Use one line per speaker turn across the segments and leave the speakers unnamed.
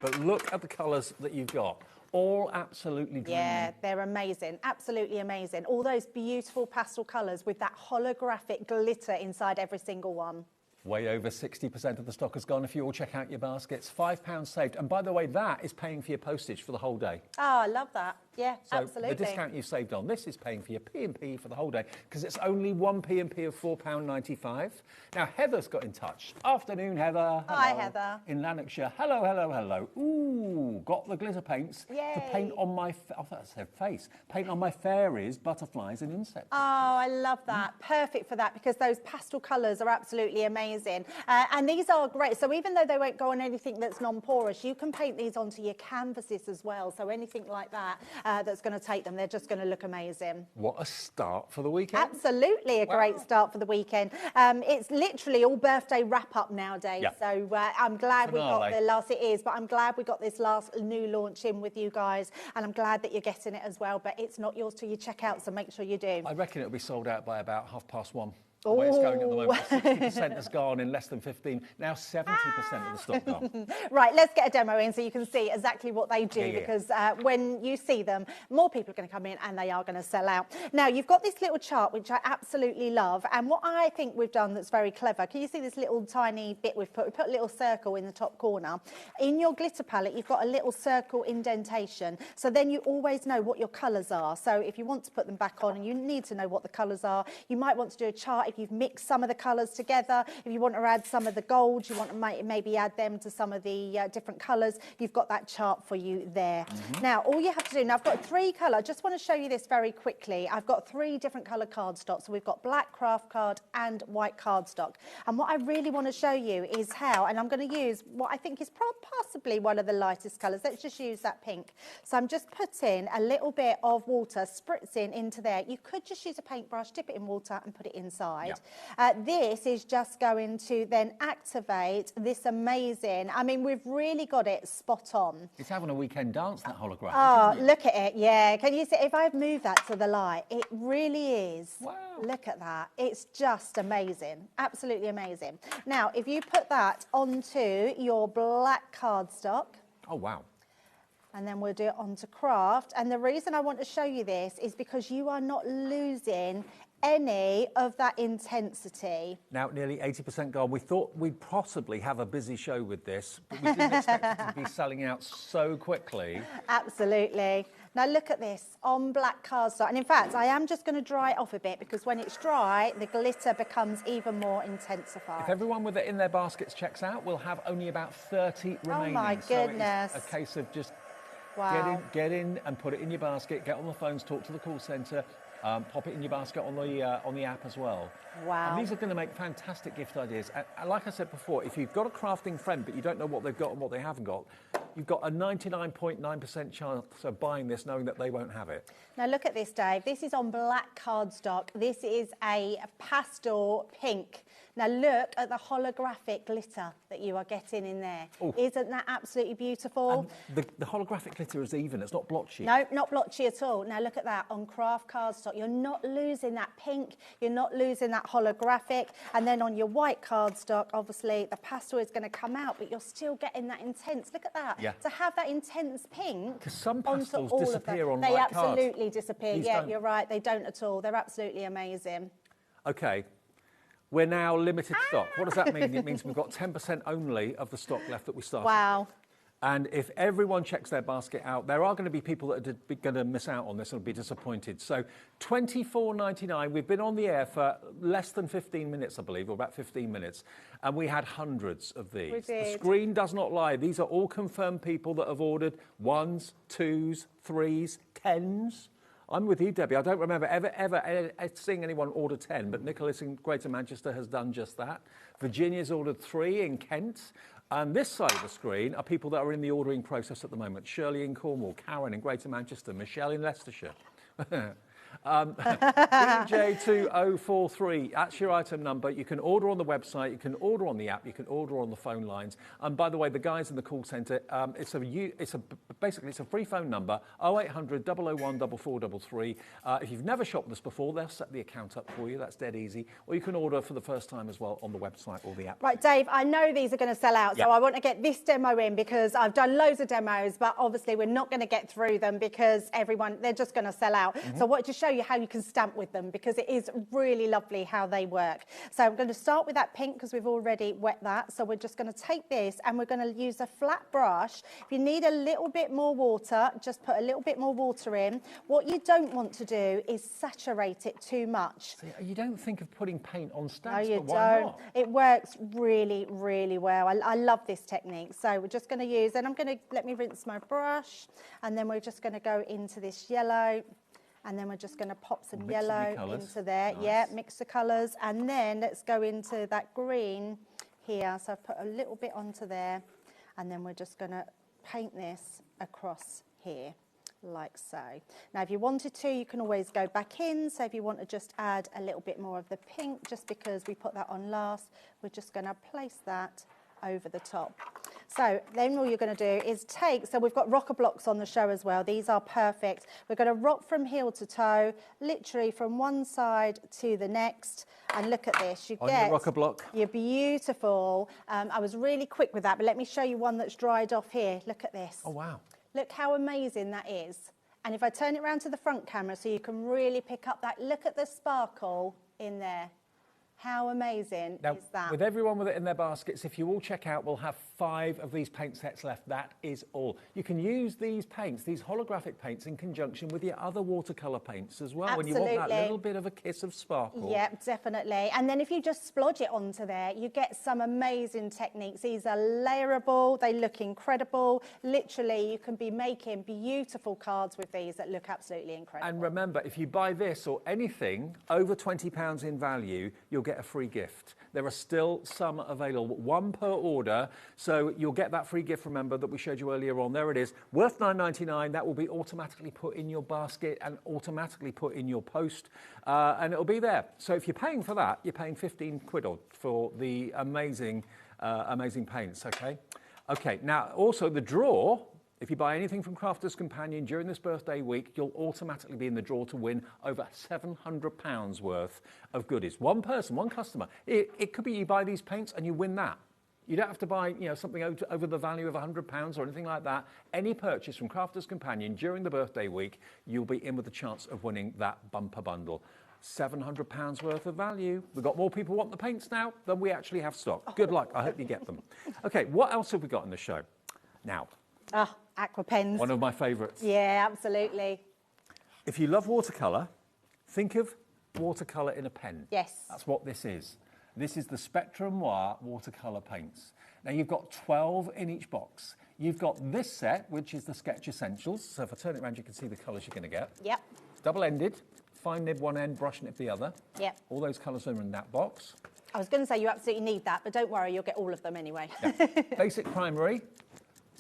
But look at the colours that you've got. All absolutely dreamy.
Yeah, they're amazing. Absolutely amazing. All those beautiful pastel colours with that holographic glitter inside every single one.
Way over 60% of the stock has gone. If you all check out your baskets, £5 saved. And by the way, that is paying for your postage for the whole day.
Oh, I love that. Yeah,
so
absolutely.
The discount you've saved on this is paying for your P&P for the whole day because it's only one P&P of £4.95. Now, Heather's got in touch. Afternoon, Heather. Hello.
Hi, Heather.
In Lanarkshire. Hello, hello, hello. Ooh, got the glitter paints to paint on my, face. Paint on my fairies, butterflies and insects.
Oh, I love that. Perfect for that because those pastel colours are absolutely amazing. And these are great. So even though they won't go on anything that's non-porous, you can paint these onto your canvases as well. So anything like that that's going to take them, they're just going to look amazing.
What a start for the weekend.
Absolutely a great start for the weekend. It's literally all birthday wrap-up nowadays. Yep. So I'm glad we got the last, it is, but I'm glad we got this last new launch in with you guys. And I'm glad that you're getting it as well. But it's not yours till you check out, so make sure you do.
I reckon it'll be sold out by about 1:30. The way it's going at the moment, 60% has gone in less than 15. Now 70% of the stock gone.
Right, let's get a demo in so you can see exactly what they do because when you see them, more people are going to come in and they are going to sell out. Now, you've got this little chart, which I absolutely love. And what I think we've done that's very clever, can you see this little tiny bit we've put? We put a little circle in the top corner. In your glitter palette, you've got a little circle indentation. So then you always know what your colours are. So if you want to put them back on and you need to know what the colours are, you might want to do a chart. If you've mixed some of the colours together, if you want to add some of the gold, you want to maybe add them to some of the different colours, you've got that chart for you there. Now, all you have to do, now I've got 3 colour, I just want to show you this very quickly. I've got 3 different colour cardstock. So we've got black craft card and white cardstock. And what I really want to show you is how, and I'm going to use what I think is possibly one of the lightest colours. Let's just use that pink. So I'm just putting a little bit of water, spritzing into there. You could just use a paintbrush, dip it in water and put it inside. Yep. This is just going to then activate this amazing, I mean, we've really got it spot on.
It's having a weekend dance, that holographic,
Oh,
isn't it?
look at it, yeah. Can you see, if I move that to the light, it really is.
Wow.
Look at that. It's just amazing. Absolutely amazing. Now, if you put that onto your black cardstock.
Oh, wow.
And then we'll do it onto craft. And the reason I want to show you this is because you are not losing any of that intensity.
Now, nearly 80% gone. We thought we'd possibly have a busy show with this, but we didn't expect it to be selling out so quickly.
Absolutely. Now, look at this on black cardstock. And in fact, I am just going to dry it off a bit because when it's dry, the glitter becomes even more intensified.
If everyone with it in their baskets checks out, we'll have only about 30 remaining.
Oh, my goodness.
So it's a case of just
get
in and put it in your basket, get on the phones, talk to the call centre. Pop it in your basket on the app as well.
Wow. And
these are going to make fantastic gift ideas. And like I said before, if you've got a crafting friend but you don't know what they've got and what they haven't got, you've got a 99.9% chance of buying this knowing that they won't have it.
Now look at this, Dave. This is on black cardstock. This is a pastel pink. Now look at the holographic glitter that you are getting in there. Ooh. Isn't that absolutely beautiful?
And the holographic glitter is even, it's not blotchy.
No, not blotchy at all. Now look at that on craft cardstock. You're not losing that pink, you're not losing that holographic. And then on your white cardstock, obviously the pastel is going to come out, but you're still getting that intense. Look at that.
Yeah.
To have that intense pink.
Because some pastels disappear on
they
white cards.
They absolutely disappear.
These
yeah,
don't.
You're right. They don't at all. They're absolutely amazing.
Okay. We're now limited stock. What does that mean? It means we've got 10% only of the stock left that we started.
Wow.
And if everyone checks their basket out, there are going to be people that are going to miss out on this and be disappointed. So $24.99. We've been on the air for less than 15 minutes, I believe, or about 15 minutes. And we had hundreds of these.
We did.
The screen does not lie. These are all confirmed people that have ordered 1s, 2s, 3s, 10s. I'm with you, Debbie. I don't remember ever seeing anyone order 10, but Nicholas in Greater Manchester has done just that. Virginia's ordered 3 in Kent. And this side of the screen are people that are in the ordering process at the moment. Shirley in Cornwall, Karen in Greater Manchester, Michelle in Leicestershire. DJ2043, that's your item number. You can order on the website, you can order on the app, you can order on the phone lines. And by the way, the guys in the call centre, basically it's a free phone number, 0800 001 4433. If you've never shopped with us before, they'll set the account up for you. That's dead easy. Or you can order for the first time as well on the website or the app.
Right, Dave, I know these are going to sell out, so I want to get this demo in because I've done loads of demos, but obviously we're not going to get through them because they're just going to sell out. So I wanted to show you how you can stamp with them because it is really lovely how they work. So I'm going to start with that pink because we've already wet that. So we're just going to take this and we're going to use a flat brush. If you need a little bit more water, just put a little bit more water in. What you don't want to do is saturate it too much.
See, you don't think of putting paint on stamps,
No, you
but why
don't.
not?
It works really, really well. I love this technique. So we're just going to use, and let me rinse my brush, and then we're just going to go into this yellow, and then we're just going to pop some yellow into there.
Nice.
Yeah, mix the colours, and then let's go into that green here. So I've put a little bit onto there, and then we're just going to paint this across here, like so. Now, if you wanted to, you can always go back in. So if you want to just add a little bit more of the pink, just because we put that on last, we're just going to place that over the top. So then all you're going to do is so we've got rocker blocks on the show as well. These are perfect. We're going to rock from heel to toe, literally from one side to the next. And look at this. You get
your rocker block.
You're beautiful. I was really quick with that, but let me show you one that's dried off here. Look at this.
Oh, wow.
Look how amazing that is. And if I turn it around to the front camera so you can really pick up that, look at the sparkle in there. How amazing is that?
With everyone with it in their baskets, if you all check out, we'll have 5 of these paint sets left. That is all. You can use these paints, these holographic paints, in conjunction with your other watercolour paints as well.
Absolutely.
When you want that little bit of a kiss of sparkle.
Yep, definitely. And then if you just splodge it onto there, you get some amazing techniques. These are layerable. They look incredible. Literally, you can be making beautiful cards with these that look absolutely incredible.
And remember, if you buy this or anything over £20 in value, you'll get a free gift. There are still some available, 1 per order, so you'll get that free gift, remember, that we showed you earlier on. There it is, worth £9.99. That will be automatically put in your basket and automatically put in your post, and it'll be there. So if you're paying for that, you're paying 15 quid for the amazing paints, okay? Okay, now also the draw. If you buy anything from Crafters Companion during this birthday week, you'll automatically be in the draw to win over £700 worth of goodies. One person, one customer. It could be you buy these paints and you win that. You don't have to buy, something over the value of £100 or anything like that. Any purchase from Crafters Companion during the birthday week, you'll be in with the chance of winning that bumper bundle. £700 worth of value. We've got more people want the paints now than we actually have stock. Good luck. I hope you get them. Okay, what else have we got in the show? Now.
Aqua pens.
One of my favourites.
Yeah, absolutely.
If you love watercolour, think of watercolour in a pen.
Yes.
That's what this is. This is the Spectrum Noir watercolour paints. Now, you've got 12 in each box. You've got this set, which is the Sketch Essentials. So if I turn it around, you can see the colours you're going to get.
Yep.
It's double-ended, fine nib one end, brush nib the other.
Yep.
All those colours are in that box.
I was going to say you absolutely need that, but don't worry, you'll get all of them anyway.
Yeah. Basic primary.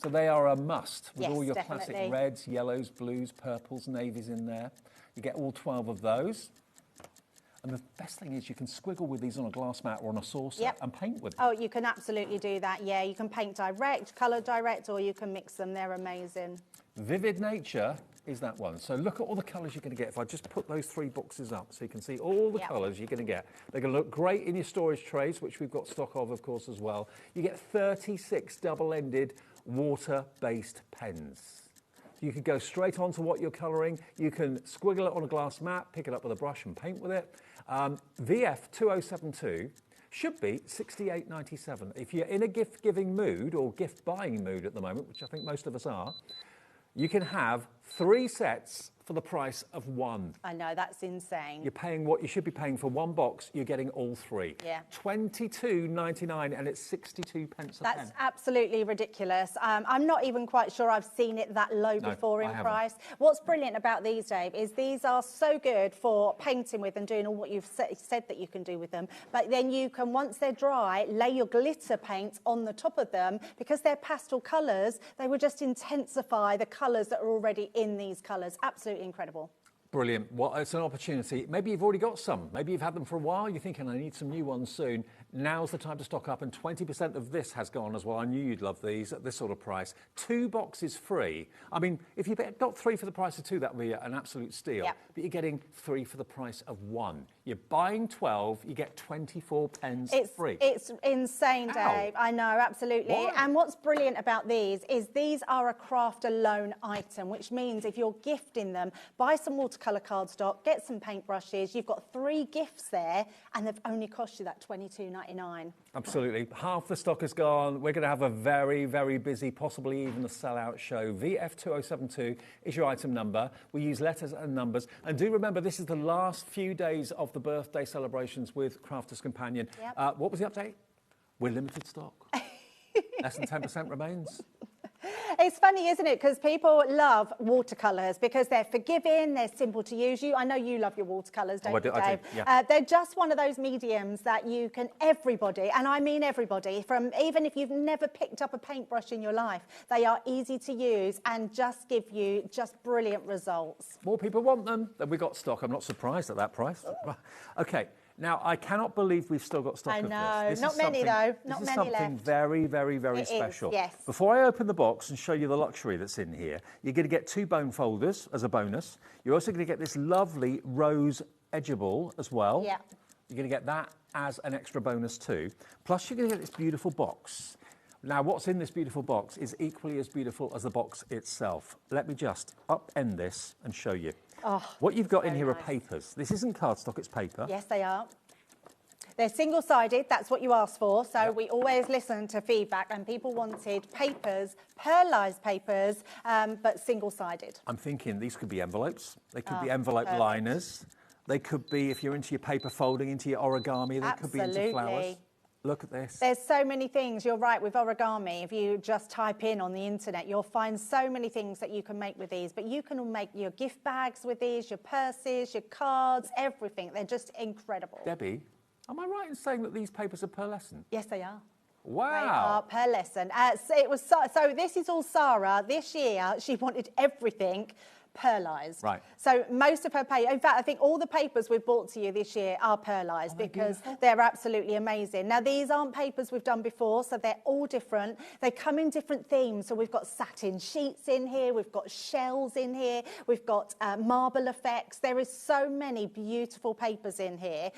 So they are a must with
yes,
all your
definitely.
classic reds, yellows, blues, purples, navies in there. You get all 12 of those. And the best thing is you can squiggle with these on a glass mat or on a saucer and paint with them.
Oh, you can absolutely do that, yeah. You can paint direct, colour direct, or you can mix them. They're amazing.
Vivid Nature is that one. So look at all the colours you're going to get. If I just put those 3 boxes up so you can see all the colours you're going to get. They're going to look great in your storage trays, which we've got stock of course, as well. You get 36 double-ended water-based pens. You can go straight on to what you're colouring. You can squiggle it on a glass mat, pick it up with a brush and paint with it. VF2072 should be $68.97. If you're in a gift-giving mood or gift-buying mood at the moment, which I think most of us are, you can have 3 sets for the price of 1.
I know, that's insane.
You're paying what you should be paying for 1 box, you're getting all 3.
Yeah.
$22.99 and it's 62 pence a pen.
That's absolutely ridiculous. I'm not even quite sure I've seen it that low before in price. What's brilliant about these, Dave, is these are so good for painting with and doing all what you've said that you can do with them. But then you can, once they're dry, lay your glitter paints on the top of them. Because they're pastel colours, they will just intensify the colours that are already in these colours. Absolutely incredible.
Brilliant. Well, it's an opportunity. Maybe you've already got some. Maybe you've had them for a while. You're thinking, I need some new ones soon. Now's the time to stock up, and 20% of this has gone as well. I knew you'd love these at this sort of price. 2 boxes free. I mean, if you got 3 for the price of 2, that would be an absolute steal.
Yep.
But you're getting 3 for the price of 1. You're buying 12, you get 24 pens free.
It's insane, Dave. I know, absolutely.
Why?
And what's brilliant about these is these are a craft alone item, which means if you're gifting them, buy some watercolour cardstock, get some paintbrushes. You've got 3 gifts there, and they've only cost you that $22.99.
Absolutely. Half the stock is gone. We're going to have a very, very busy, possibly even a sellout show. VF2072 is your item number. We use letters and numbers. And do remember, this is the last few days of the birthday celebrations with Crafters Companion.
Yep.
What was the update? We're limited stock. Less than 10% remains.
It's funny, isn't it? Because people love watercolours because they're forgiving, they're simple to use. I know you love your watercolours, don't you, Dave?
I do, yeah.
They're just one of those mediums that you can, everybody, and I mean everybody, from even if you've never picked up a paintbrush in your life, they are easy to use and just give you just brilliant results.
More people want them than we got stock. I'm not surprised at that price. Okay. Now, I cannot believe we've still got stock of this.
I know.
This
Not
is
many, though. Not
this is
many
something
left.
very, very, very
It
special.
is, yes.
Before I open the box and show you the luxury that's in here, you're going to get 2 bone folders as a bonus. You're also going to get this lovely rose edgeable as well.
Yeah.
You're going to get that as an extra bonus too. Plus, you're going to get this beautiful box. Now, what's in this beautiful box is equally as beautiful as the box itself. Let me just upend this and show you.
Oh,
what you've got in
very
here are
nice.
papers. This isn't cardstock, it's paper.
Yes, they are. They're single-sided, that's what you asked for, so we always listen to feedback, and people wanted papers, pearlised papers, but single-sided.
I'm thinking these could be envelopes, they could be
Oh,
envelope
perfect.
liners, they could be, if you're into your paper folding, into your origami, they could be into flowers.
Absolutely.
Look at this.
There's so many things, you're right, with origami. If you just type in on the internet, you'll find so many things that you can make with these. But you can make your gift bags with these, your purses, your cards, everything. They're just incredible.
Debbie, am I right in saying that these papers are pearlescent?
Yes, they are.
Wow.
They are pearlescent. So this is all Sarah. This year, she wanted everything pearlised.
Right.
So most of her paper, in fact, I think all the papers we've brought to you this year are pearlised because they're absolutely amazing. Now, these aren't papers we've done before, so they're all different. They come in different themes. So we've got satin sheets in here, we've got shells in here, we've got marble effects. There is so many beautiful papers in here.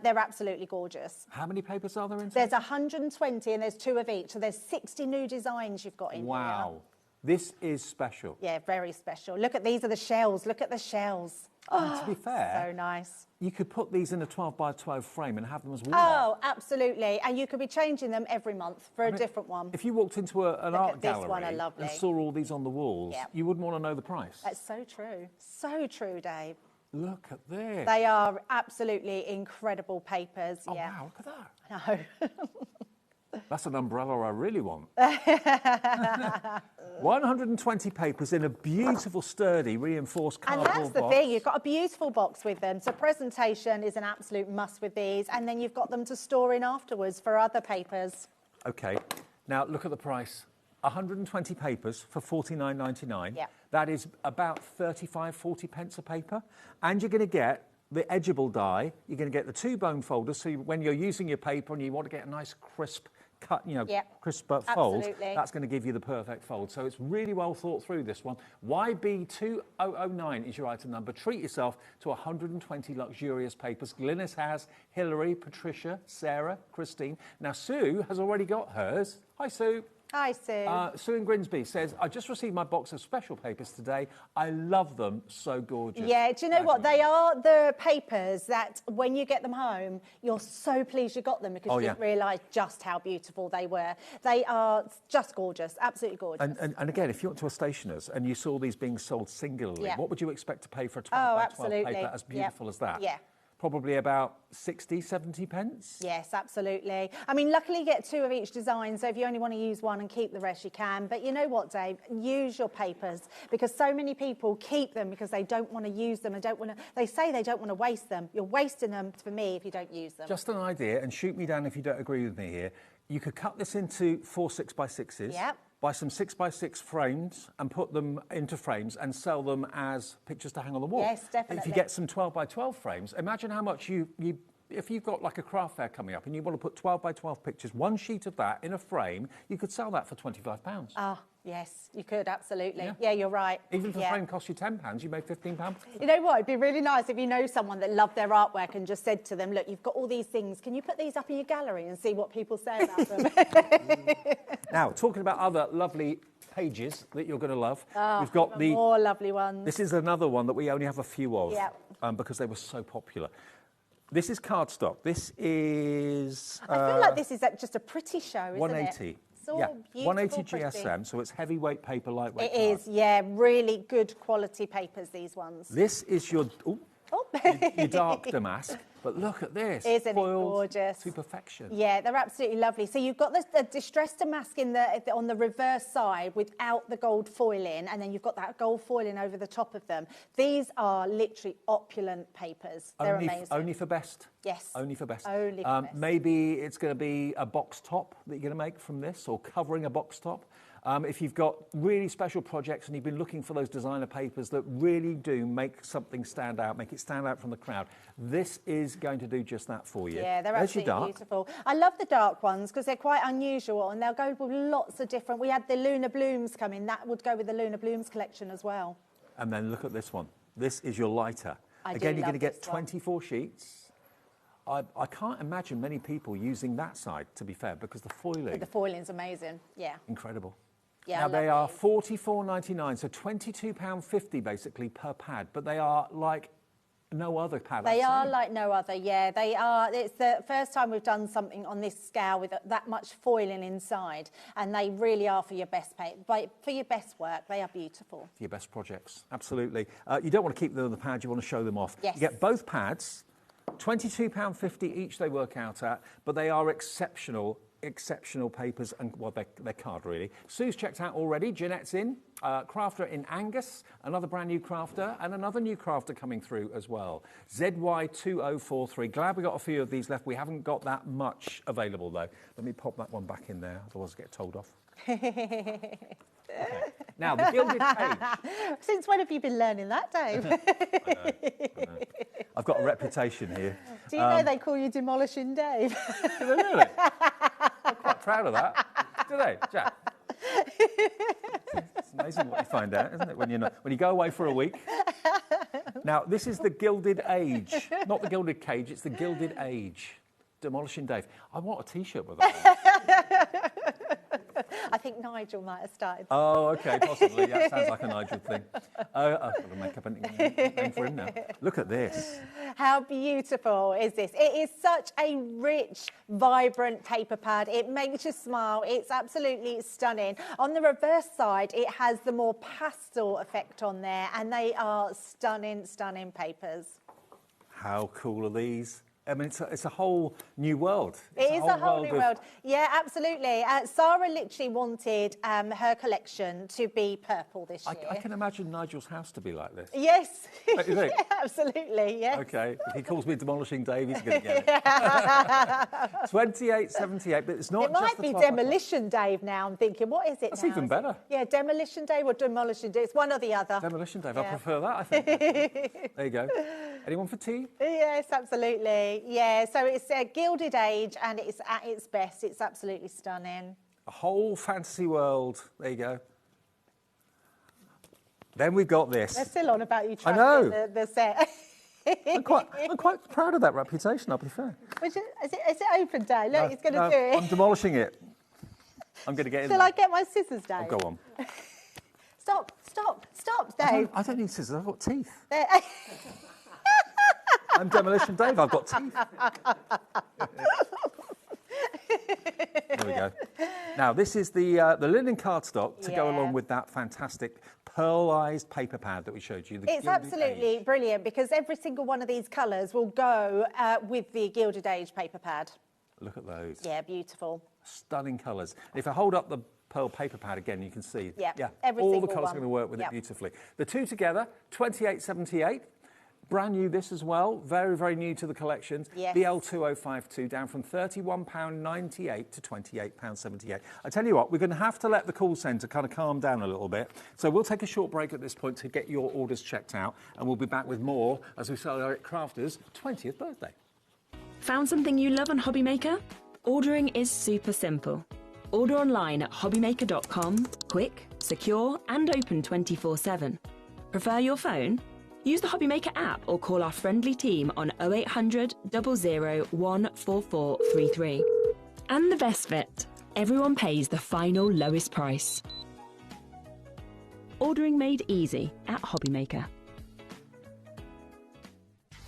They're absolutely gorgeous.
How many papers are there in?
There's 120 and there's 2 of each. So there's 60 new designs you've got in here.
Wow. This is special.
Yeah, very special. Look at these are the shells. Look at the shells.
And to be fair,
So nice.
you could put these in a 12 by 12 frame and have them as wall
Oh, absolutely. And you could be changing them every month for a different one.
If you walked into an
Look
art
at this
gallery
one, are lovely.
and saw all these on the walls,
Yeah.
you wouldn't want to know the price.
That's so true. So true, Dave.
Look at this.
They are absolutely incredible papers.
Oh,
yeah.
wow, look at that.
No.
That's an umbrella I really want. 120 papers in a beautiful, sturdy, reinforced
And
cardboard
that's the
box.
thing, you've got a beautiful box with them. So presentation is an absolute must with these. And then you've got them to store in afterwards for other papers.
OK, now look at the price. 120 papers for £49.99.
Yeah.
That is about 35, 40 pence a paper. And you're going to get the edgeable die. You're going to get the 2 bone folders. So when you're using your paper and you want to get a nice crisp cut, crisp fold,
Absolutely.
that's going to give you the perfect fold. So it's really well thought through, this one. YB2009 is your item number. Treat yourself to 120 luxurious papers. Glynis has, Hilary, Patricia, Sarah, Christine. Now, Sue has already got hers. Hi, Sue.
Hi, Sue.
Sue in Grimsby says, I just received my box of special papers today. I love them. So gorgeous.
Yeah, do you know what? They are the papers that when you get them home, you're so pleased you got them because you didn't realise just how beautiful they were. They are just gorgeous, absolutely gorgeous.
And again, if you went to a stationer's and you saw these being sold singularly, what would you expect to pay for a 12 by 12 paper as beautiful as that?
Yeah.
Probably about 60, 70 pence?
Yes, absolutely. I mean, luckily you get 2 of each design, so if you only want to use one and keep the rest, you can. But you know what, Dave? Use your papers, because so many people keep them because they don't want to use them and they say they don't want to waste them. You're wasting them, for me, if you don't use them.
Just an idea, and shoot me down if you don't agree with me here. You could cut this into 4 6x6s.
Yep.
buy some 6x6 frames and put them into frames and sell them as pictures to hang on the wall.
Yes, definitely.
If you get some 12x12 frames, imagine how much if you've got like a craft fair coming up and you want to put 12x12 pictures, one sheet of that in a frame, you could sell that for £25.
Ah, yes, you could, absolutely. Yeah, you're right.
Even if the frame costs you £10, you made £15.
You know what? It'd be really nice if you know someone that loved their artwork and just said to them, look, you've got all these things. Can you put these up in your gallery and see what people say about them?
Now, talking about other lovely pages that you're going to love, we've got
more lovely ones.
This is another one that we only have a few of because they were so popular. This is cardstock. This is...
I feel like this is just a pretty show, isn't
180.
it? It's all beautiful,
180
pretty.
GSM, so it's heavyweight paper, lightweight
It is, yeah, really good quality papers, these ones.
This is your dark damask, but look at this.
Isn't it
foiled
gorgeous?
to perfection.
Yeah, they're absolutely lovely. So you've got the distressed damask on the reverse side without the gold foiling, and then you've got that gold foiling over the top of them. These are literally opulent papers. They're amazing.
Only for best?
Yes.
Only for best.
Only for best.
Maybe it's going to be a box top that you're going to make from this, or covering a box top. If you've got really special projects and you've been looking for those designer papers that really do make something stand out, make it stand out from the crowd, this is going to do just that for you.
Yeah, they're absolutely beautiful. I love the dark ones because they're quite unusual and they'll go with lots of different... We had the Lunar Blooms come in. That would go with the Lunar Blooms collection as well.
And then look at this one. This is your lighter.
Again,
you're going to get 24 sheets. I can't imagine many people using that side, to be fair, because the foiling...
The foiling's amazing, yeah.
Incredible.
Yeah,
now, they are £44.99, so £22.50 basically per pad, but they are like no other pad.
They are like no other, yeah. They are. It's the first time we've done something on this scale with that much foiling inside, and they really are for your best for your best work. They are beautiful. For
your best projects, absolutely. You don't want to keep them on the pad, you want to show them off.
Yes.
You get both pads, £22.50 each they work out at, but they are exceptional papers, and well, they're card really. Sue's checked out already. Jeanette's in. Crafter in Angus, another brand new crafter, and another new crafter coming through as well. ZY2043. Glad we got a few of these left. We haven't got that much available though. Let me pop that one back in there, otherwise I'll get told off. Okay. Now, the Gilded Page.
Since when have you been learning that, Dave?
I know. I've got a reputation here.
Do you know they call you Demolishing Dave?
Do they really? I'm quite proud of that. Do they, Jack? It's amazing what you find out, isn't it, when you go away for a week. Now, this is the Gilded Age. Not the Gilded Cage, it's the Gilded Age. Demolishing Dave. I want a T-shirt with that.
I think Nigel might have started.
Oh, okay, possibly. That sounds like a Nigel thing. I've got to make up a name for him now. Look at this.
How beautiful is this? It is such a rich, vibrant paper pad. It makes you smile. It's absolutely stunning. On the reverse side, it has the more pastel effect on there, and they are stunning, stunning papers.
How cool are these? I mean, it's a whole new world.
It is a whole new world. Yeah, absolutely. Sarah literally wanted her collection to be purple this year.
I can imagine Nigel's house to be like this.
Yes.
Don't you think?
Yeah, absolutely, yes.
Okay, if he calls me Demolishing Dave, he's going to get it. 28.78, but it's not
it
just
might be Demolition Dave now. I'm thinking, what is it
That's
now?
even better.
Yeah, Demolition Dave or Demolition Dave. It's one or the other.
Demolition Dave,
Yeah.
I prefer that, I think. There you go. Anyone for tea?
Yes, absolutely. Yeah, so it's a Gilded Age and it's at its best. It's absolutely stunning.
A whole fantasy world. There you go. Then we've got this.
They're still on about you trying
know.
to get the set.
I'm quite proud of that reputation, I'll be fair.
Is it open, Dave? Look, he's going to do it.
I'm demolishing it. I'm going to get in
Shall I get my scissors, Dave?
Oh, go on.
Stop, Dave.
I don't need scissors, I've got teeth.
There-
I'm Demolition Dave, I've got teeth. There we go. Now, this is the linen cardstock to go along with that fantastic pearlized paper pad that we showed you.
It's absolutely brilliant because every single one of these colours will go with the Gilded Age paper pad.
Look at those.
Yeah, beautiful.
Stunning colours. If I hold up the pearl paper pad again, you can see.
Yeah,
all the colours
one.
are going to work with it beautifully. The two together, 28.78. Brand new this as well, very, very new to the collections.
Yes.
The L2052 down from £31.98 to £28.78. I tell you what, we're going to have to let the call centre kind of calm down a little bit. So we'll take a short break at this point to get your orders checked out, and we'll be back with more as we celebrate Crafter's 20th birthday.
Found something you love on HobbyMaker? Ordering is super simple. Order online at hobbymaker.com, quick, secure and open 24/7. Prefer your phone? Use the HobbyMaker app or call our friendly team on 0800 00 14433. And the best bit, everyone pays the final lowest price. Ordering made easy at HobbyMaker.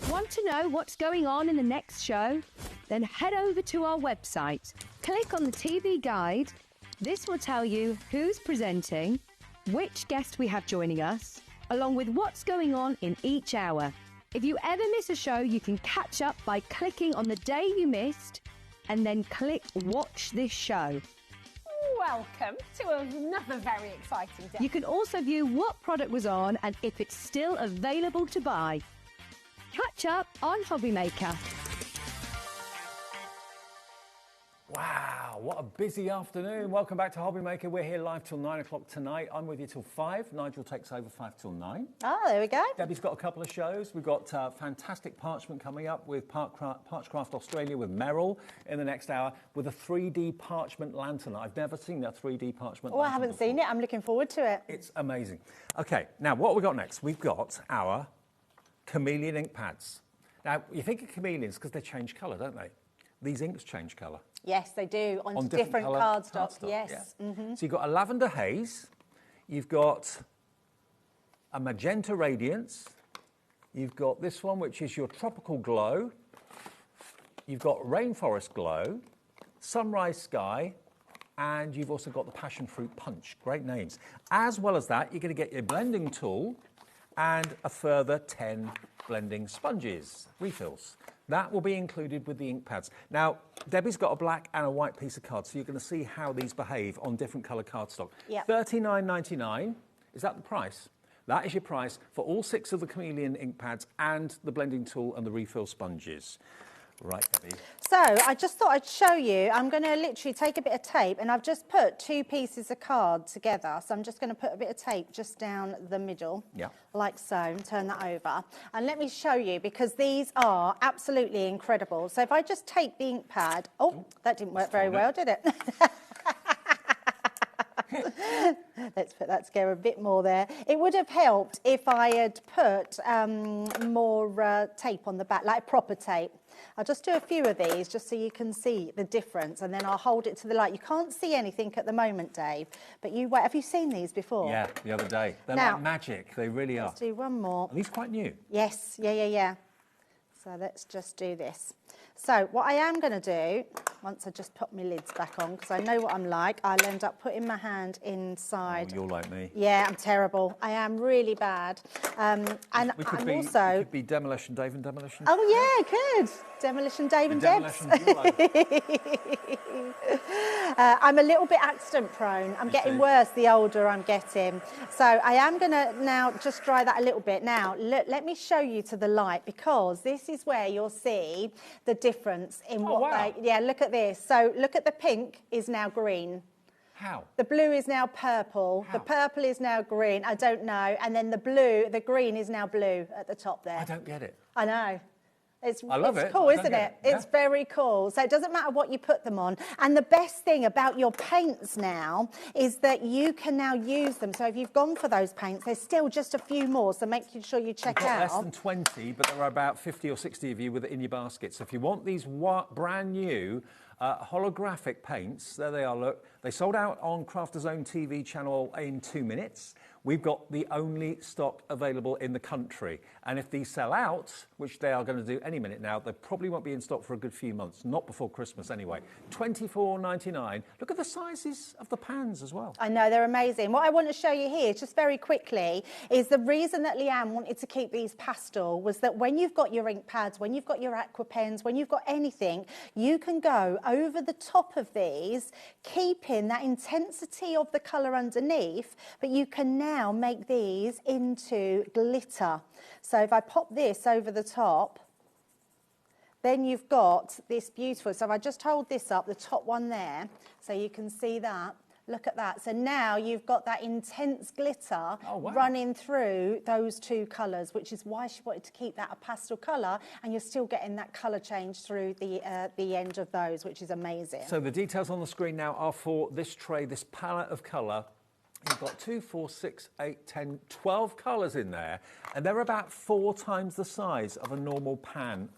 Want to know what's going on in the next show? Then head over to our website. Click on the TV guide. This will tell you who's presenting, which guest we have joining us, along with what's going on in each hour. If you ever miss a show, you can catch up by clicking on the day you missed and then click Watch This Show.
Welcome to another very exciting day.
You can also view what product was on and if it's still available to buy. Catch up on HobbyMaker.
Wow, what a busy afternoon. Welcome back to HobbyMaker. We're here live till 9 o'clock tonight. I'm with you till 5. Nigel takes over 5 till 9.
Oh, there we go.
Debbie's got a couple of shows. We've got fantastic parchment coming up with Parchcraft Australia with Merrill in the next hour with a 3D parchment lantern. I've never seen a 3D parchment lantern
I haven't
before.
seen it. I'm looking forward to it.
It's amazing. Okay, now what have we got next? We've got our chameleon ink pads. Now, you think of chameleons because they change colour, don't they? These inks change colour.
Yes, they do, on different
colour
cardstock. Yes.
Yeah. So you've got a lavender haze, you've got a magenta radiance, you've got this one, which is your tropical glow, you've got rainforest glow, sunrise sky, and you've also got the passion fruit punch. Great names. As well as that, you're going to get your blending tool and a further 10 blending sponges, refills. That will be included with the ink pads. Now, Debbie's got a black and a white piece of card, so you're going to see how these behave on different colour cardstock.
Yep.
$39.99, is that the price? That is your price for all 6 of the chameleon ink pads and the blending tool and the refill sponges. Right, Debbie.
So I just thought I'd show you. I'm going to literally take a bit of tape, and I've just put 2 pieces of card together. So I'm just going to put a bit of tape just down the middle, like so, and turn that over. And let me show you, because these are absolutely incredible. So if I just take the ink pad, that didn't work very well, did it? Let's put that together a bit more there. It would have helped if I had put more tape on the back, like proper tape. I'll just do a few of these just so you can see the difference, and then I'll hold it to the light. You can't see anything at the moment, Dave, but you wait. Have you seen these before?
Yeah, the other day. They're
Now,
like magic. They really are.
Let's do one more.
Are these quite new?
Yes, yeah. So let's just do this. So what I am going to do, once I just put my lids back on, because I know what I'm like, I'll end up putting my hand inside.
Oh, you're like me.
Yeah, I'm terrible. I am really bad. And
we could be Demolition Dave and Demolition.
Oh yeah, good. Demolition Dave and Debs. I'm a little bit accident prone. I'm getting worse the older I'm getting. So I am going to now just dry that a little bit. Now, let me show you to the light, because this is where you'll see the difference in look at this. So look at the pink is now green.
How?
The blue is now purple.
How?
The purple is now green. I don't know. And then the green is now blue at the top there.
I don't get it.
I know.
I love it.
Cool, isn't it?
Yeah.
It's very cool. So it doesn't matter what you put them on. And the best thing about your paints now is that you can now use them. So if you've gone for those paints, there's still just a few more. So make sure you check out.
Less than 20, but there are about 50 or 60 of you with it in your basket. So if you want these brand new holographic paints, there they are, look. They sold out on Crafter's Own TV channel in 2 minutes. We've got the only stock available in the country. And if these sell out, which they are going to do any minute now, they probably won't be in stock for a good few months, not before Christmas anyway. $24.99. Look at the sizes of the pans as well.
I know, they're amazing. What I want to show you here, just very quickly, is the reason that Leanne wanted to keep these pastel was that when you've got your ink pads, when you've got your aqua pens, when you've got anything, you can go over the top of these, keeping that intensity of the colour underneath, but you can now now make these into glitter. So if I pop this over the top, then you've got this beautiful, so if I just hold this up, the top one there, so you can see that. Look at that. So now you've got that intense glitter running through those two colours, which is why she wanted to keep that a pastel colour, and you're still getting that colour change through the end of those, which is amazing.
So the details on the screen now are for this tray, this palette of colour. You've got 2, 4, 6, 8, 10, 12 colours in there, and they're about 4 times the size of a normal pan,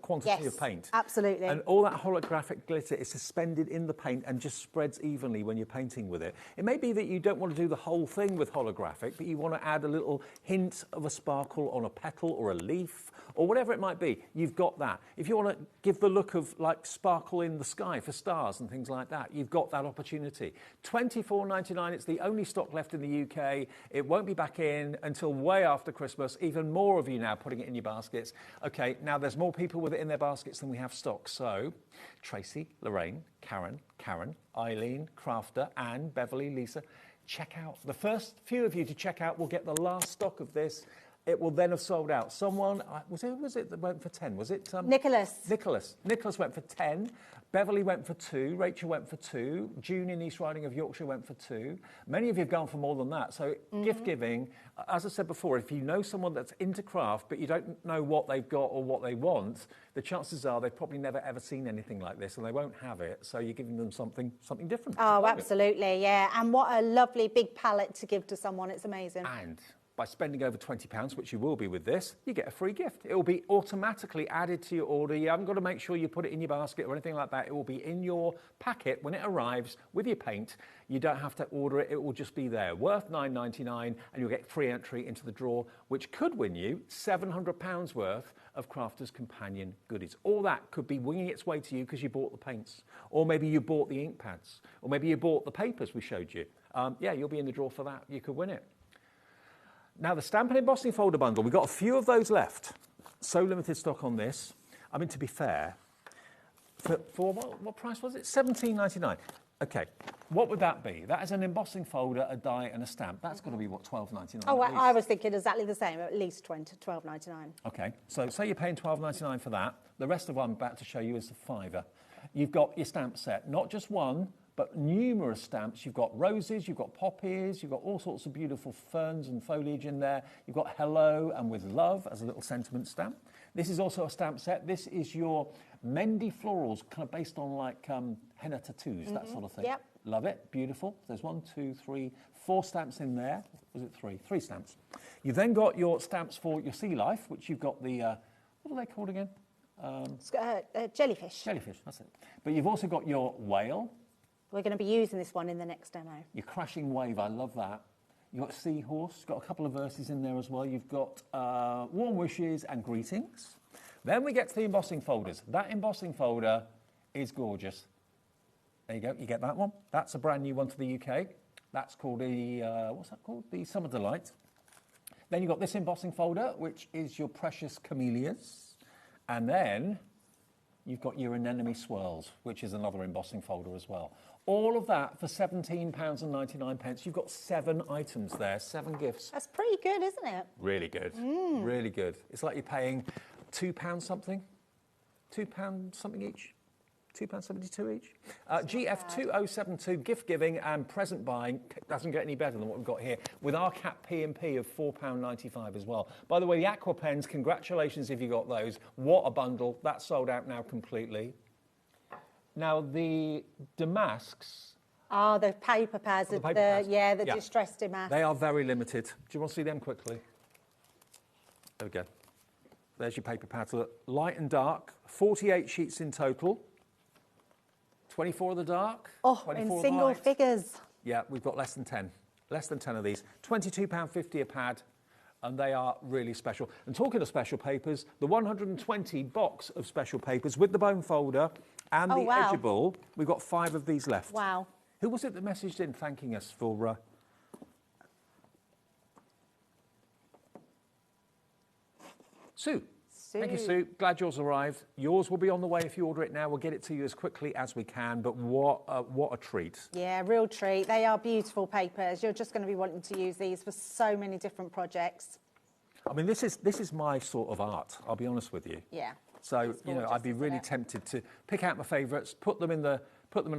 quantity of paint.
Absolutely.
And all that holographic glitter is suspended in the paint and just spreads evenly when you're painting with it. It may be that you don't want to do the whole thing with holographic, but you want to add a little hint of a sparkle on a petal or a leaf or whatever it might be. You've got that. If you want to give the look of like sparkle in the sky for stars and things like that, you've got that opportunity. £24.99. It's the only stock left in the UK. It won't be back in until way after Christmas. Even more of you now putting it in your baskets. Okay, now there's more people with it in their baskets than we have stock. So Tracy, Lorraine, Karen, Eileen, Crafter, Anne, Beverly, Lisa, check out. The first few of you to check out will get the last stock of this. It will then have sold out. Someone, was it that went for 10? Was it?
Nicholas.
Nicholas went for 10. Beverly went for 2. Rachel went for 2. June in East Riding of Yorkshire went for 2. Many of you have gone for more than that. So gift giving, as I said before, if you know someone that's into craft, but you don't know what they've got or what they want, the chances are they've probably never ever seen anything like this and they won't have it. So you're giving them something different.
Oh, absolutely, yeah. And what a lovely big palette to give to someone. It's amazing.
And by spending over £20, which you will be with this, you get a free gift. It will be automatically added to your order. You haven't got to make sure you put it in your basket or anything like that. It will be in your packet when it arrives with your paint. You don't have to order it. It will just be there. Worth £9.99, and you'll get free entry into the draw, which could win you £700 worth of Crafter's Companion goodies. All that could be winging its way to you because you bought the paints, or maybe you bought the ink pads, or maybe you bought the papers we showed you. Yeah, you'll be in the draw for that. You could win it. Now, the stamp and embossing folder bundle, we've got a few of those left. So limited stock on this. I mean, to be fair, for what price was it? £17.99. OK, what would that be? That is an embossing folder, a die and a stamp. That's got to be, what, £12.99?
Oh, I was thinking exactly the same, at least £12.99.
OK, so say you're paying £12.99 for that. The rest of what I'm about to show you is the £5. You've got your stamp set, not just one, but numerous stamps. You've got roses, you've got poppies, you've got all sorts of beautiful ferns and foliage in there. You've got hello and with love as a little sentiment stamp. This is also a stamp set. This is your Mendy florals, kind of based on like henna tattoos, that sort of thing. Yep. Love it, beautiful. There's 1, 2, 3, 4 stamps in there. Was it 3? 3 stamps. You've then got your stamps for your sea life, which you've got the, what are they called again?
Jellyfish.
Jellyfish, that's it. But you've also got your whale.
We're going to be using this one in the next demo.
Your crashing wave, I love that. You've got seahorse, got a couple of verses in there as well. You've got warm wishes and greetings. Then we get to the embossing folders. That embossing folder is gorgeous. There you go, you get that one. That's a brand new one to the UK. That's called the, what's that called? The Summer Delight. Then you've got this embossing folder, which is your precious camellias. And then you've got your anemone swirls, which is another embossing folder as well. All of that for £17.99. You've got 7 items there, 7 gifts.
That's pretty good, isn't it?
Really good, really good. It's like you're paying £2 something, £2 something each, £2.72 each. GF2072, gift giving and present buying doesn't get any better than what we've got here, with our cap P&P of £4.95 as well. By the way, the aqua pens, congratulations if you got those. What a bundle. That's sold out now completely. Now, the damasks.
Oh, the paper pads, the distressed damask.
They are very limited. Do you want to see them quickly? There we go. There's your paper pads. Look, light and dark, 48 sheets in total. 24 of the dark.
Oh, in single figures.
Yeah, we've got less than 10. Less than 10 of these. £22.50 a pad, and they are really special. And talking of special papers, the 120 box of special papers with the bone folder and the edgeable, we've got 5 of these left.
Wow.
Who was it that messaged in thanking us for... Sue.
Sue.
Thank you, Sue. Glad yours arrived. Yours will be on the way if you order it now. We'll get it to you as quickly as we can, but what a treat.
Yeah, real treat. They are beautiful papers. You're just going to be wanting to use these for so many different projects.
I mean, this is my sort of art, I'll be honest with you.
Yeah.
So, you know, I'd be really tempted to pick out my favourites, put them in a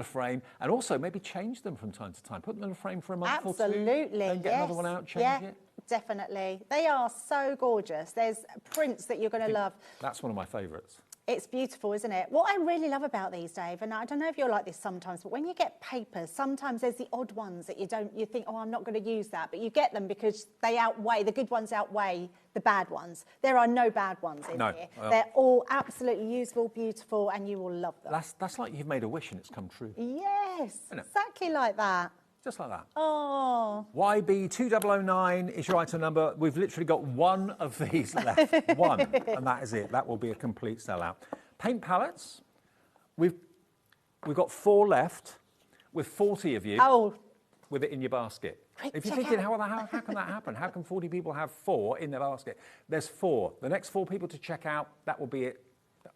frame, and also maybe change them from time to time. Put them in a frame for a month or two.
Absolutely,
and get another one out, change it.
Definitely. They are so gorgeous. There's prints that you're going to love.
That's one of my favourites.
It's beautiful, isn't it? What I really love about these, Dave, and I don't know if you're like this sometimes, but when you get papers, sometimes there's the odd ones that you think, oh, I'm not going to use that, but you get them because the good ones outweigh the bad ones. There are no bad ones in here.
Well,
they're all absolutely useful, beautiful, and you will love them.
That's like you've made a wish and it's come true.
Yes, exactly like that.
Just like that.
Oh.
YB2009 is your item number. We've literally got one of these left. One. And that is it. That will be a complete sellout. Paint palettes. We've got 4 left with 40 of you.
Oh.
With it in your basket.
Quick,
if you're thinking, how can that happen? How can 40 people have 4 in their basket? There's 4. The next 4 people to check out, that will be it.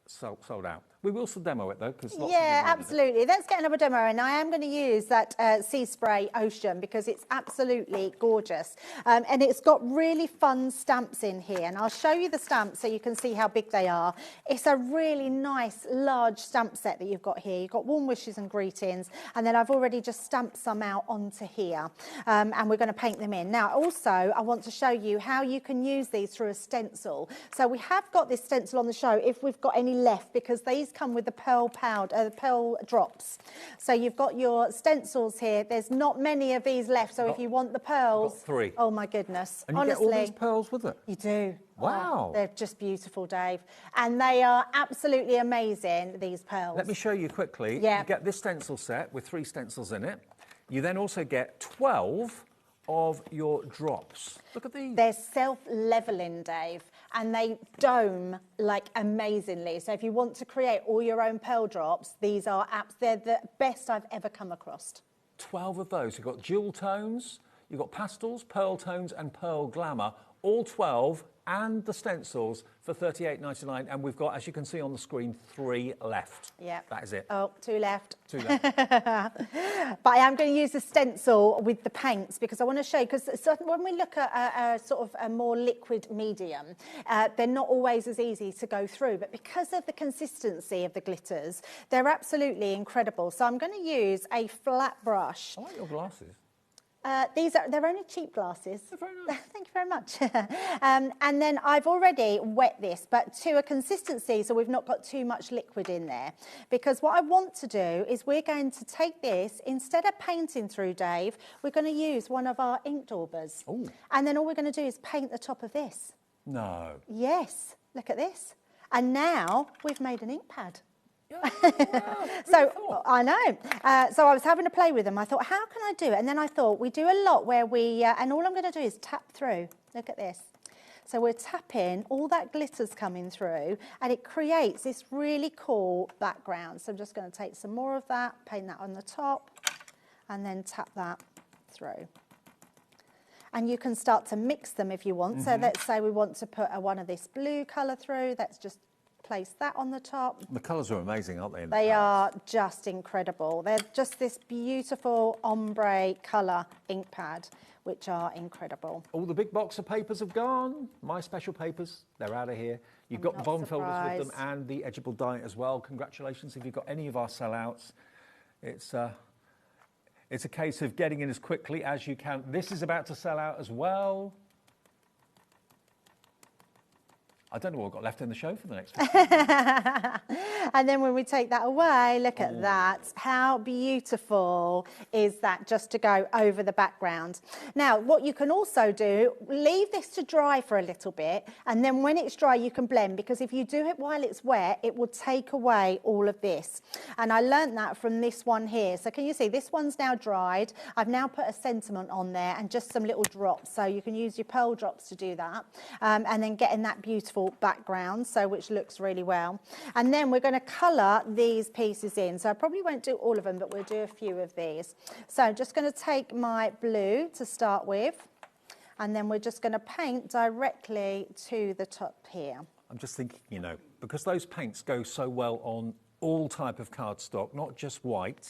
Sold out. We will still demo it though, because
absolutely. Let's get another demo, and I am going to use that Sea Spray Ocean because it's absolutely gorgeous, and it's got really fun stamps in here. And I'll show you the stamps so you can see how big they are. It's a really nice, large stamp set that you've got here. You've got warm wishes and greetings, and then I've already just stamped some out onto here, and we're going to paint them in. Now, also, I want to show you how you can use these through a stencil. So we have got this stencil on the show if we've got any left, because these come with the pearl powder, pearl drops. So you've got your stencils here. There's not many of these left. So if you want the pearls,
got 3.
Oh my goodness!
And you
honestly,
get all these pearls with it.
You do.
Wow.
They're just beautiful, Dave, and they are absolutely amazing. These pearls.
Let me show you quickly.
Yeah.
You get this stencil set with 3 stencils in it. You then also get 12 of your drops. Look at these.
They're self-leveling, Dave, and they dome like amazingly. So if you want to create all your own pearl drops, they're the best I've ever come across.
12 of those. You've got jewel tones, you've got pastels, pearl tones, and pearl glamour. All 12, and the stencils for $38.99. And we've got, as you can see on the screen, 3 left.
Yeah.
That is it.
Oh, 2 left.
2 left.
But I am going to use the stencil with the paints because I want to show you, because when we look at a sort of a more liquid medium, they're not always as easy to go through. But because of the consistency of the glitters, they're absolutely incredible. So I'm going to use a flat brush.
I like your glasses.
They're only cheap glasses.
They're very nice.
Thank you very much. And then I've already wet this, but to a consistency, so we've not got too much liquid in there. Because what I want to do is we're going to take this, instead of painting through, Dave, we're going to use one of our ink daubers.
Ooh.
And then all we're going to do is paint the top of this.
No.
Yes, look at this. And now we've made an ink pad.
Yeah, wow,
So I know. So I was having to play with them. I thought, how can I do it? And then I thought, we do a lot where we, and all I'm going to do is tap through. Look at this. So we're tapping, all that glitter's coming through, and it creates this really cool background. So I'm just going to take some more of that, paint that on the top, and then tap that through. And you can start to mix them if you want. Mm-hmm. So let's say we want to put one of this blue colour through. Let's just place that on the top.
The colours are amazing, aren't they?
They are just incredible. They're just this beautiful ombre colour ink pad, which are incredible.
All the big box of papers have gone. My special papers, they're out of here. You've got the bond folders with them and the edgeable die as well. Congratulations if you've got any of our sellouts. It's a case of getting in as quickly as you can. This is about to sell out as well. I don't know what we've got left in the show for the next 15 minutes.
And then when we take that away, look at that. How beautiful is that, just to go over the background. Now, what you can also do, leave this to dry for a little bit, and then when it's dry, you can blend, because if you do it while it's wet, it will take away all of this. And I learned that from this one here. So can you see, this one's now dried. I've now put a sentiment on there and just some little drops. So you can use your pearl drops to do that. And then getting that beautiful background, so which looks really well. And then we're going to colour these pieces in. So I probably won't do all of them, but we'll do a few of these. So I'm just going to take my blue to start with, and then we're just going to paint directly to the top here.
I'm just thinking, you know, because those paints go so well on all type of cardstock, not just white,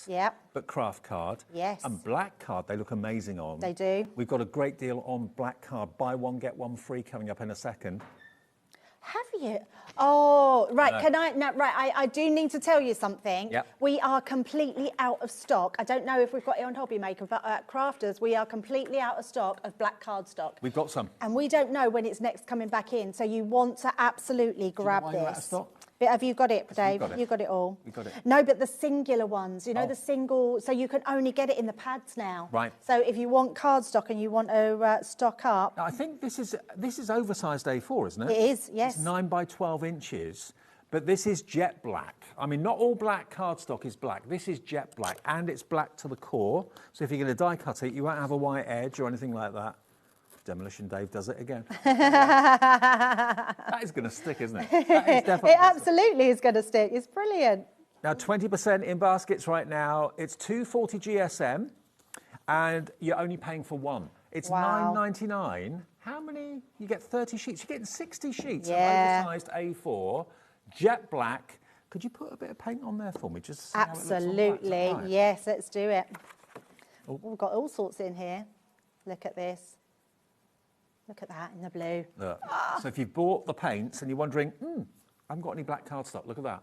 but craft card.
Yes.
And black card, they look amazing on.
They do.
We've got a great deal on black card. Buy one, get one free coming up in a second.
Have you? Oh, right. I do need to tell you something.
Yep.
We are completely out of stock. I don't know if we've got it on HobbyMaker, but at Crafters, we are completely out of stock of black cardstock.
We've got some.
And we don't know when it's next coming back in, so you want to absolutely grab
why
this.
you're out of stock?
But have you got it, Dave?
Got it.
You've got it all.
We got it.
No, but the singular ones, you know, the single, so you can only get it in the pads now.
Right.
So if you want cardstock and you want to stock up.
Now, I think this is oversized A4, isn't it?
It is, yes.
It's 9 by 12 inches, but this is jet black. I mean, not all black cardstock is black. This is jet black, and it's black to the core. So if you're going to die cut it, you won't have a white edge or anything like that. Demolition Dave does it again. That is going to stick, isn't it? That is definitely
It absolutely is going to stick. It's brilliant.
Now, 20% in baskets right now. It's 240 GSM, and you're only paying for one. It's $9.99. How many? You get 30 sheets. You're getting 60 sheets of oversized A4, jet black. Could you put a bit of paint on there for me? Just to see how it looks on black?
Absolutely.
Right.
Yes, let's do it.
Oh.
We've got all sorts in here. Look at this. Look at that in the blue.
Look. So if you've bought the paints and you're wondering, I haven't got any black cardstock, look at that.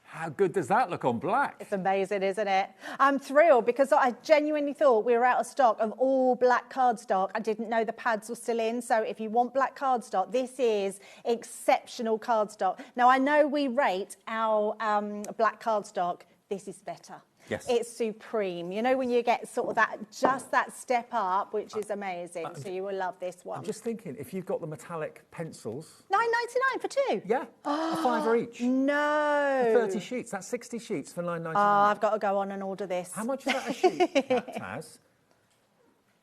How good does that look on black?
It's amazing, isn't it? I'm thrilled because I genuinely thought we were out of stock of all black cardstock. I didn't know the pads were still in. So if you want black cardstock, this is exceptional cardstock. Now, I know we rate our black cardstock. This is better.
Yes.
It's supreme. You know, when you get sort of just that step up, which is amazing. So you will love this one.
I'm just thinking, if you've got the metallic pencils.
$9.99 for two?
Yeah, a fiver each.
No.
30 sheets, that's 60 sheets for $9.99.
Oh, I've got to go on and order this.
How much is that a sheet, Taz?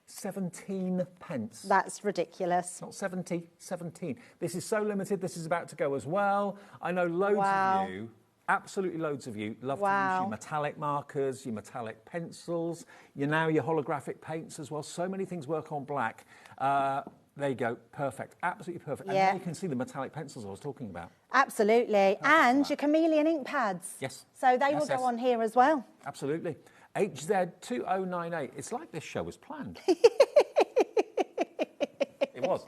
17 pence.
That's ridiculous.
Not 70, 17. This is so limited, this is about to go as well. I know loads of you, absolutely loads of you, love to use your metallic markers, your metallic pencils, your holographic paints as well. So many things work on black. There you go, perfect, absolutely perfect.
Yeah.
And there you can see the metallic pencils I was talking about.
Absolutely. And your chameleon ink pads.
Yes.
So they will go on here as well.
Absolutely. HZ2098. It's like this show was planned. It was.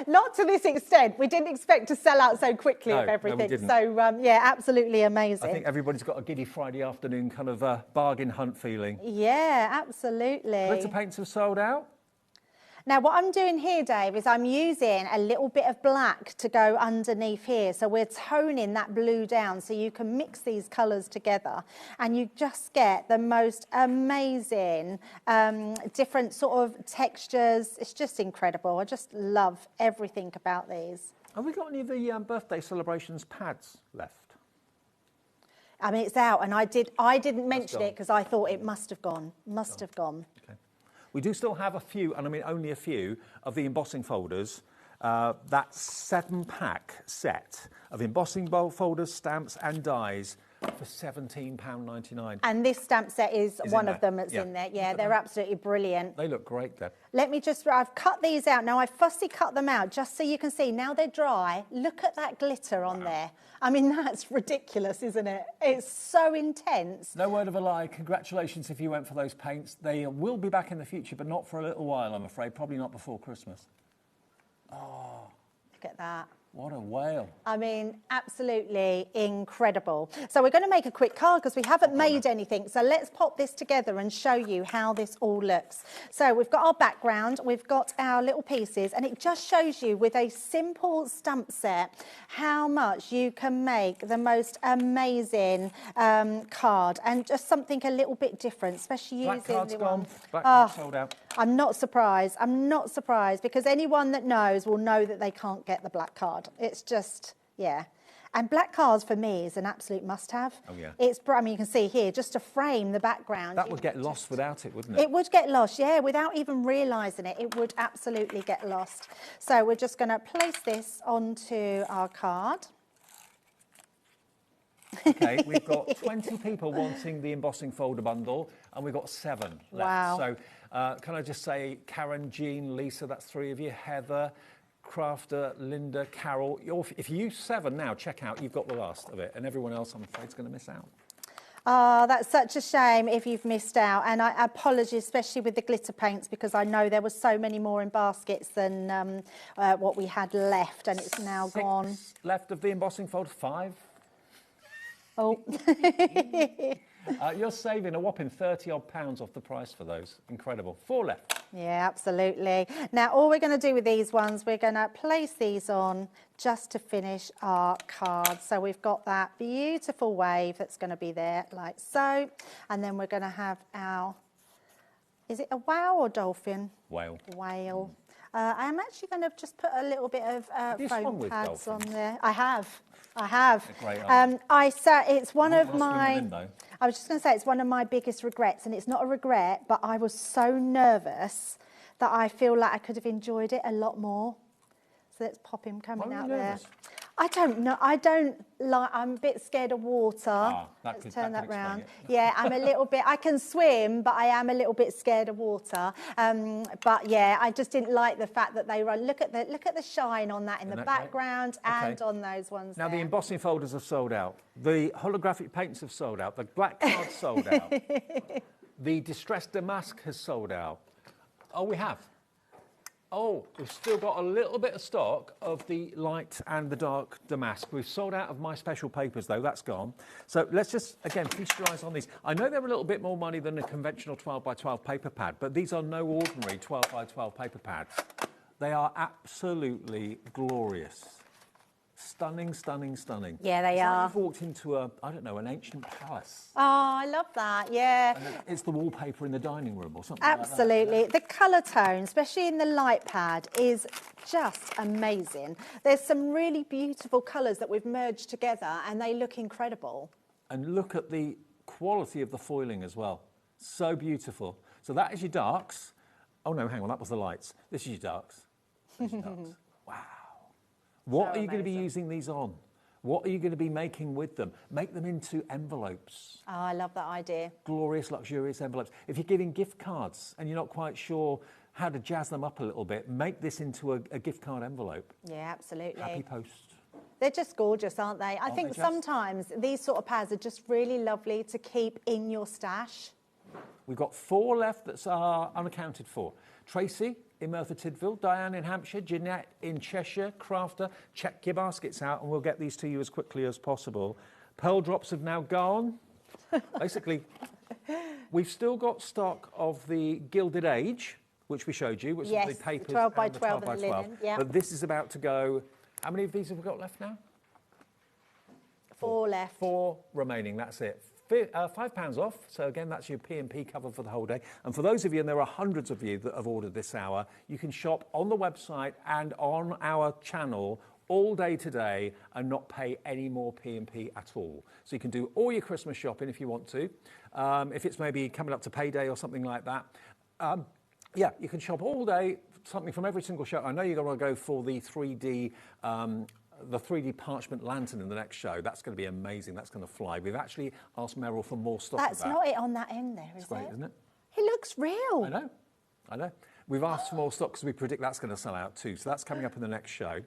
Not to this extent. We didn't expect to sell out so quickly of everything.
No, we didn't.
So, yeah, absolutely amazing.
I think everybody's got a giddy Friday afternoon kind of bargain hunt feeling.
Yeah, absolutely.
Glitter paints have sold out.
Now, what I'm doing here, Dave, is I'm using a little bit of black to go underneath here. So we're toning that blue down so you can mix these colours together and you just get the most amazing different sort of textures. It's just incredible. I just love everything about these.
Have we got any of the birthday celebrations pads left?
I mean, it's out, and I didn't mention it because I thought it must have gone. Must have gone.
Okay. We do still have a few, and I mean only a few, of the embossing folders. That 7-pack set of embossing bowl folders, stamps and dies for £17.99.
And this stamp set is one of them that's
Yeah.
in there. Yeah, they're absolutely brilliant.
They look great, Deb.
Let me just, I've cut these out. Now, I fussy cut them out just so you can see. Now they're dry. Look at that glitter on there. I mean, that's ridiculous, isn't it? It's so intense.
No word of a lie. Congratulations if you went for those paints. They will be back in the future, but not for a little while, I'm afraid. Probably not before Christmas. Oh,
Look at that.
what a whale.
I mean, absolutely incredible. So we're going to make a quick card because we haven't made anything. So let's pop this together and show you how this all looks. So we've got our background, we've got our little pieces, and it just shows you with a simple stamp set how much you can make the most amazing card, and just something a little bit different, especially
Black
using
card's
the
gone.
one.
Black card's sold out.
I'm not surprised. I'm not surprised because anyone that knows will know that they can't get the black card. It's just, yeah. And black cards for me is an absolute must-have.
Oh, yeah.
I mean, you can see here, just to frame the background.
That would get lost without it, wouldn't it?
It would get lost, yeah. Without even realising it, it would absolutely get lost. So we're just going to place this onto our card.
Okay, we've got 20 people wanting the embossing folder bundle, and we've got 7 left.
Wow.
So can I just say, Karen, Jean, Lisa, that's 3 of you, Heather, Crafter, Linda, Carol. If you use 7 now, check out. You've got the last of it, and everyone else, I'm afraid, is going to miss out.
Oh, that's such a shame if you've missed out. And I apologise, especially with the glitter paints, because I know there were so many more in baskets than what we had left, and it's now
6
gone.
left of the embossing folder, 5.
Oh.
You're saving a whopping £30 odd off the price for those. Incredible. 4 left.
Yeah, absolutely. Now, all we're going to do with these ones, we're going to place these on just to finish our cards. So we've got that beautiful wave that's going to be there like so. And then we're going to have our, is it a whale or dolphin?
Whale.
Whale. I'm actually going to just put a little bit of foam pads on there. I have.
Great
It's one of my, I was just going to say, it's one of my biggest regrets, and it's not a regret, but I was so nervous that I feel like I could have enjoyed it a lot more. So let's pop him coming out there. I don't know. I'm a bit scared of water. Let's turn that round. Yeah, I'm a little bit, I can swim, but I am a little bit scared of water. But yeah, I just didn't like the fact that they run. Look at the shine on that in the background and on those ones
Now,
there.
the embossing folders have sold out. The holographic paints have sold out. The black cards sold out. The distressed damask has sold out. Oh, we have. Oh, we've still got a little bit of stock of the light and the dark damask. We've sold out of my special papers, though. That's gone. So let's just, again, feast your eyes on these. I know they're a little bit more money than a conventional 12 by 12 paper pad, but these are no ordinary 12 by 12 paper pads. They are absolutely glorious. Stunning, stunning, stunning.
Yeah, they are.
You've walked into an ancient palace.
Oh, I love that, yeah.
And it's the wallpaper in the dining room or something
Absolutely.
like that.
The colour tone, especially in the light pad, is just amazing. There's some really beautiful colours that we've merged together, and they look incredible.
And look at the quality of the foiling as well. So beautiful. So that is your darks. Oh, no, hang on, that was the lights. This is your darks. There's your darks. Wow. What are you going to be using these on? What are you going to be making with them? Make them into envelopes.
Oh, I love that idea.
Glorious, luxurious envelopes. If you're giving gift cards and you're not quite sure how to jazz them up a little bit, make this into a gift card envelope.
Yeah, absolutely.
Happy post.
They're just gorgeous, aren't they? I think sometimes these sort of pads are just really lovely to keep in your stash.
We've got 4 left that are unaccounted for. Tracy in Merthyr Tydfil, Diane in Hampshire, Jeanette in Cheshire, Crafter. Check your baskets out and we'll get these to you as quickly as possible. Pearl drops have now gone. Basically, we've still got stock of the Gilded Age, which we showed you, which is the papers
12 by
and the
12
12 by
and
12.
linen. Yeah.
But this is about to go. How many of these have we got left now?
4 left.
4 remaining, that's it. £5 off, so again, that's your P&P cover for the whole day. And for those of you, and there are hundreds of you that have ordered this hour, you can shop on the website and on our channel all day today and not pay any more P&P at all. So you can do all your Christmas shopping if you want to. If it's maybe coming up to payday or something like that. Yeah, you can shop all day, something from every single show. I know you're going to go for the 3D parchment lantern in the next show. That's going to be amazing. That's going to fly. We've actually asked Meryl for more stock
That's
of that.
not it on that end there, is
It's great,
it?
isn't it?
It looks real.
I know. We've asked for more stock because we predict that's going to sell out too. So that's coming up in the next show.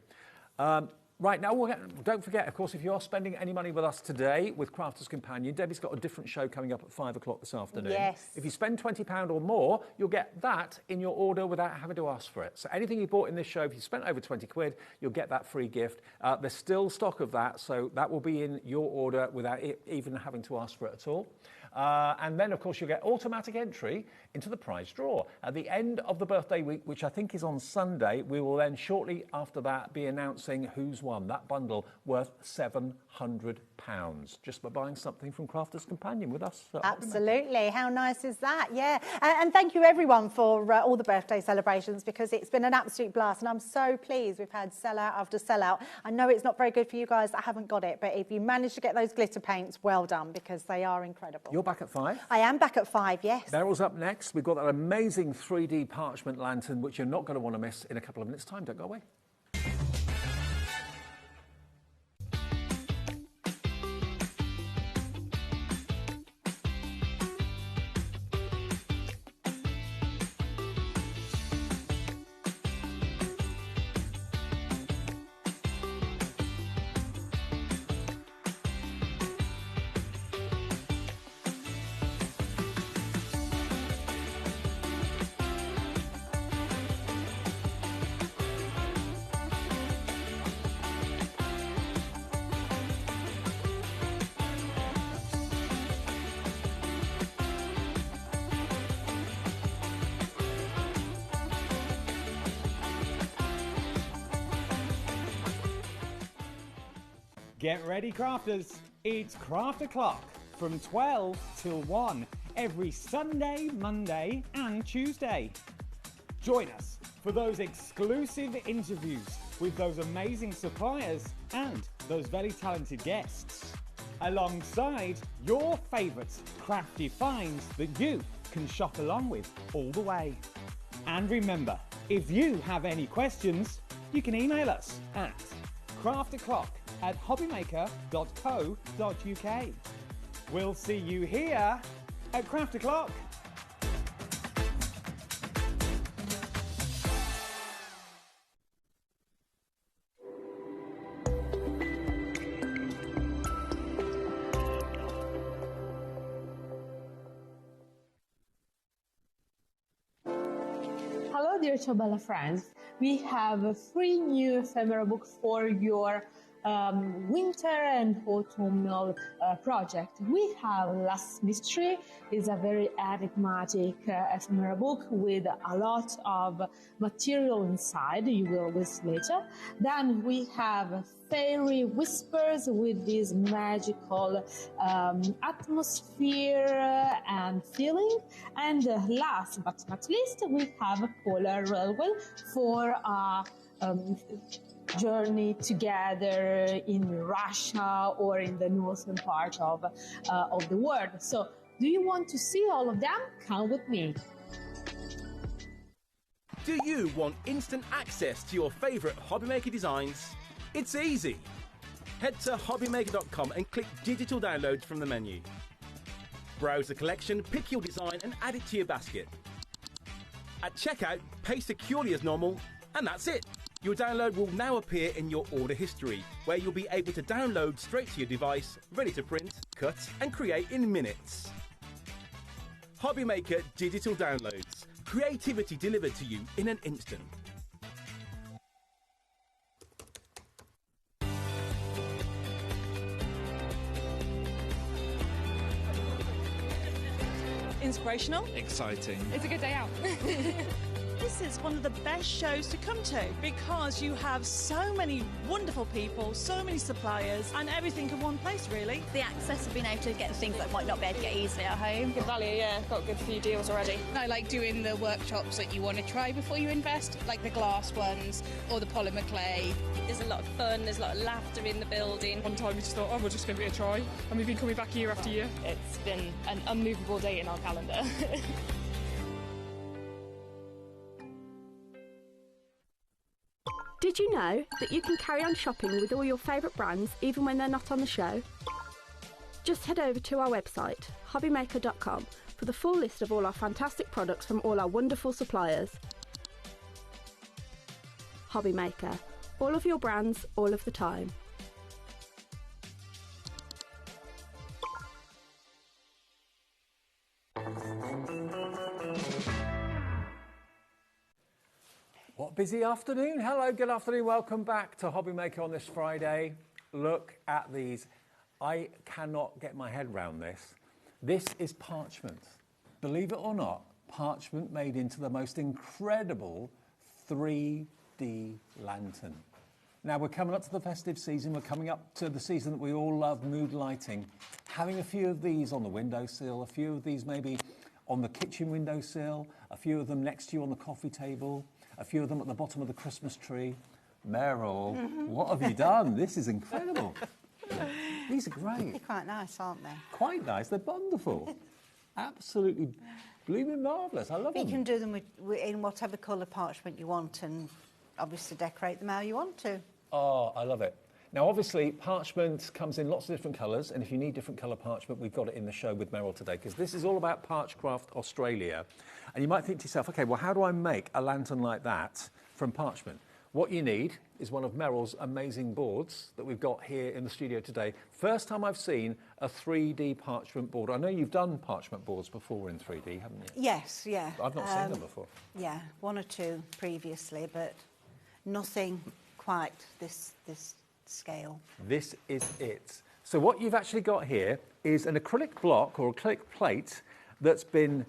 Right now, don't forget, of course, if you are spending any money with us today with Crafter's Companion, Debbie's got a different show coming up at 5 o'clock this afternoon.
Yes.
If you spend £20 or more, you'll get that in your order without having to ask for it. So anything you bought in this show, if you spent over 20 quid, you'll get that free gift. There's still stock of that, so that will be in your order without even having to ask for it at all. And then, of course, you'll get automatic entry into the prize draw. At the end of the birthday week, which I think is on Sunday, we will then shortly after that be announcing who's won that bundle worth £700 just by buying something from Crafter's Companion with us.
Absolutely. How nice is that? Yeah. And thank you, everyone, for all the birthday celebrations, because it's been an absolute blast. And I'm so pleased we've had sellout after sellout. I know it's not very good for you guys that haven't got it, but if you manage to get those glitter paints, well done, because they are incredible.
You're back at 5?
I am back at 5, yes.
Meryl's up next. We've got that amazing 3D parchment lantern, which you're not going to want to miss in a couple of minutes' time. Don't go away.
Get ready, crafters. It's Craft O'Clock from 12 till 1 every Sunday, Monday and Tuesday. Join us for those exclusive interviews with those amazing suppliers and those very talented guests, alongside your favourite crafty finds that you can shop along with all the way. And remember, if you have any questions, you can email us at crafto'clock@hobbymaker.co.uk. We'll see you here at Craft O'Clock.
Hello dear Chobala friends, we have a free new ephemera book for your winter and autumnal project. We have Last Mystery, is a very enigmatic ephemera book with a lot of material inside, you will see later. Then we have Fairy Whispers with this magical atmosphere and feeling. And last but not least, we have a Polar Railway for a journey together in Russia or in the northern part of the world. So, do you want to see all of them? Come with me.
Do you want instant access to your favourite HobbyMaker designs? It's easy. Head to HobbyMaker.com and click Digital Downloads from the menu. Browse the collection, pick your design and add it to your basket. At checkout, pay securely as normal, and that's it. Your download will now appear in your order history, where you'll be able to download straight to your device, ready to print, cut and create in minutes. HobbyMaker Digital Downloads. Creativity delivered to you in an instant.
Inspirational.
Exciting.
It's a good day out. This is one of the best shows to come to because you have so many wonderful people, so many suppliers, and everything in one place, really.
The access of being able to get things that might not be able to get easily at home.
Good value, yeah. Got a good few deals already.
I like doing the workshops that you want to try before you invest, like the glass ones or the polymer clay.
There's a lot of fun, there's a lot of laughter in the building.
One time we just thought, oh, we'll just give it a try, and we've been coming back year after year.
It's been an unmovable date in our calendar.
Did you know that you can carry on shopping with all your favourite brands even when they're not on the show? Just head over to our website, hobbymaker.com, for the full list of all our fantastic products from all our wonderful suppliers. HobbyMaker, all of your brands, all of the time.
What a busy afternoon. Hello, good afternoon. Welcome back to HobbyMaker on this Friday. Look at these. I cannot get my head around this. This is parchment. Believe it or not, parchment made into the most incredible 3D lantern. Now, we're coming up to the festive season. We're coming up to the season that we all love, mood lighting. Having a few of these on the windowsill, a few of these maybe on the kitchen windowsill, a few of them next to you on the coffee table, a few of them at the bottom of the Christmas tree. Meryl, what have you done? This is incredible. These are great.
They're quite nice, aren't they?
Quite nice. They're wonderful. Absolutely blooming marvellous. I love them.
You can do them in whatever colour parchment you want and obviously decorate them how you want to.
Oh, I love it. Now, obviously, parchment comes in lots of different colours, and if you need different colour parchment, we've got it in the show with Meryl today, because this is all about Parchcraft Australia. And you might think to yourself, OK, well, how do I make a lantern like that from parchment? What you need is one of Meryl's amazing boards that we've got here in the studio today. First time I've seen a 3D parchment board. I know you've done parchment boards before in 3D, haven't you?
Yes, yeah.
I've not seen them before.
Yeah, one or two previously, but nothing quite this scale.
This is it. So what you've actually got here is an acrylic block or acrylic plate that's been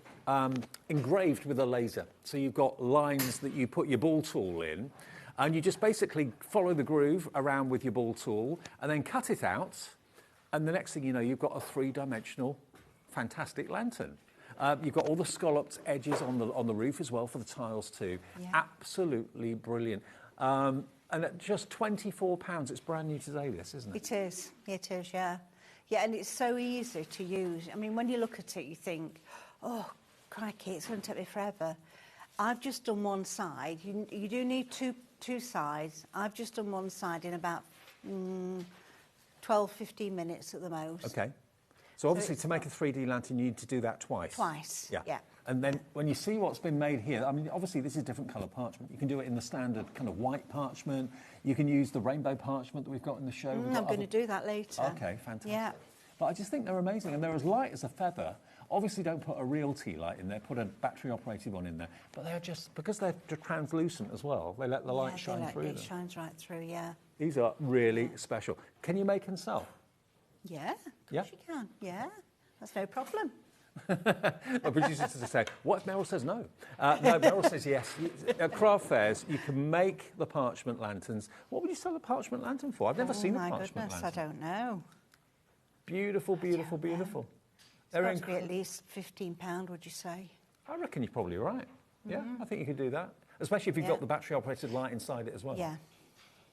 engraved with a laser. So you've got lines that you put your ball tool in, And you just basically follow the groove around with your ball tool and then cut it out. And the next thing you know, you've got a three-dimensional, fantastic lantern. You've got all the scalloped edges on the roof as well for the tiles too. Yeah. Absolutely brilliant. And at just £24, it's brand new today, this, isn't it?
It is, yeah. Yeah, and it's so easy to use. I mean, when you look at it, you think, oh, crikey, it's going to take me forever. I've just done one side. You do need two sides. I've just done one side in about 12, 15 minutes at the most.
Okay. So obviously to make a 3D lantern, you need to do that twice.
Twice, yeah.
And then when you see what's been made here, I mean, obviously this is different colour parchment. You can do it in the standard kind of white parchment. You can use the rainbow parchment that we've got in the show.
I'm going to do that later.
Okay, fantastic.
Yeah.
But I just think they're amazing, and they're as light as a feather. Obviously don't put a real tea light in there, put a battery-operated one in there. But they're just, because they're translucent as well, they let the light shine through them.
It shines right through, yeah.
These are really special. Can you make and sell?
Yeah, of course you can, yeah. That's no problem.
My producer to say, what if Meryl says no? No, Meryl says yes. At craft fairs, you can make the parchment lanterns. What would you sell a parchment lantern for? I've never seen a parchment lantern.
I don't know.
Beautiful, beautiful, beautiful.
They're got to be at least £15, would you say?
I reckon you're probably right. Yeah, I think you could do that. Especially if you've got the battery-operated light inside it as well.
Yeah.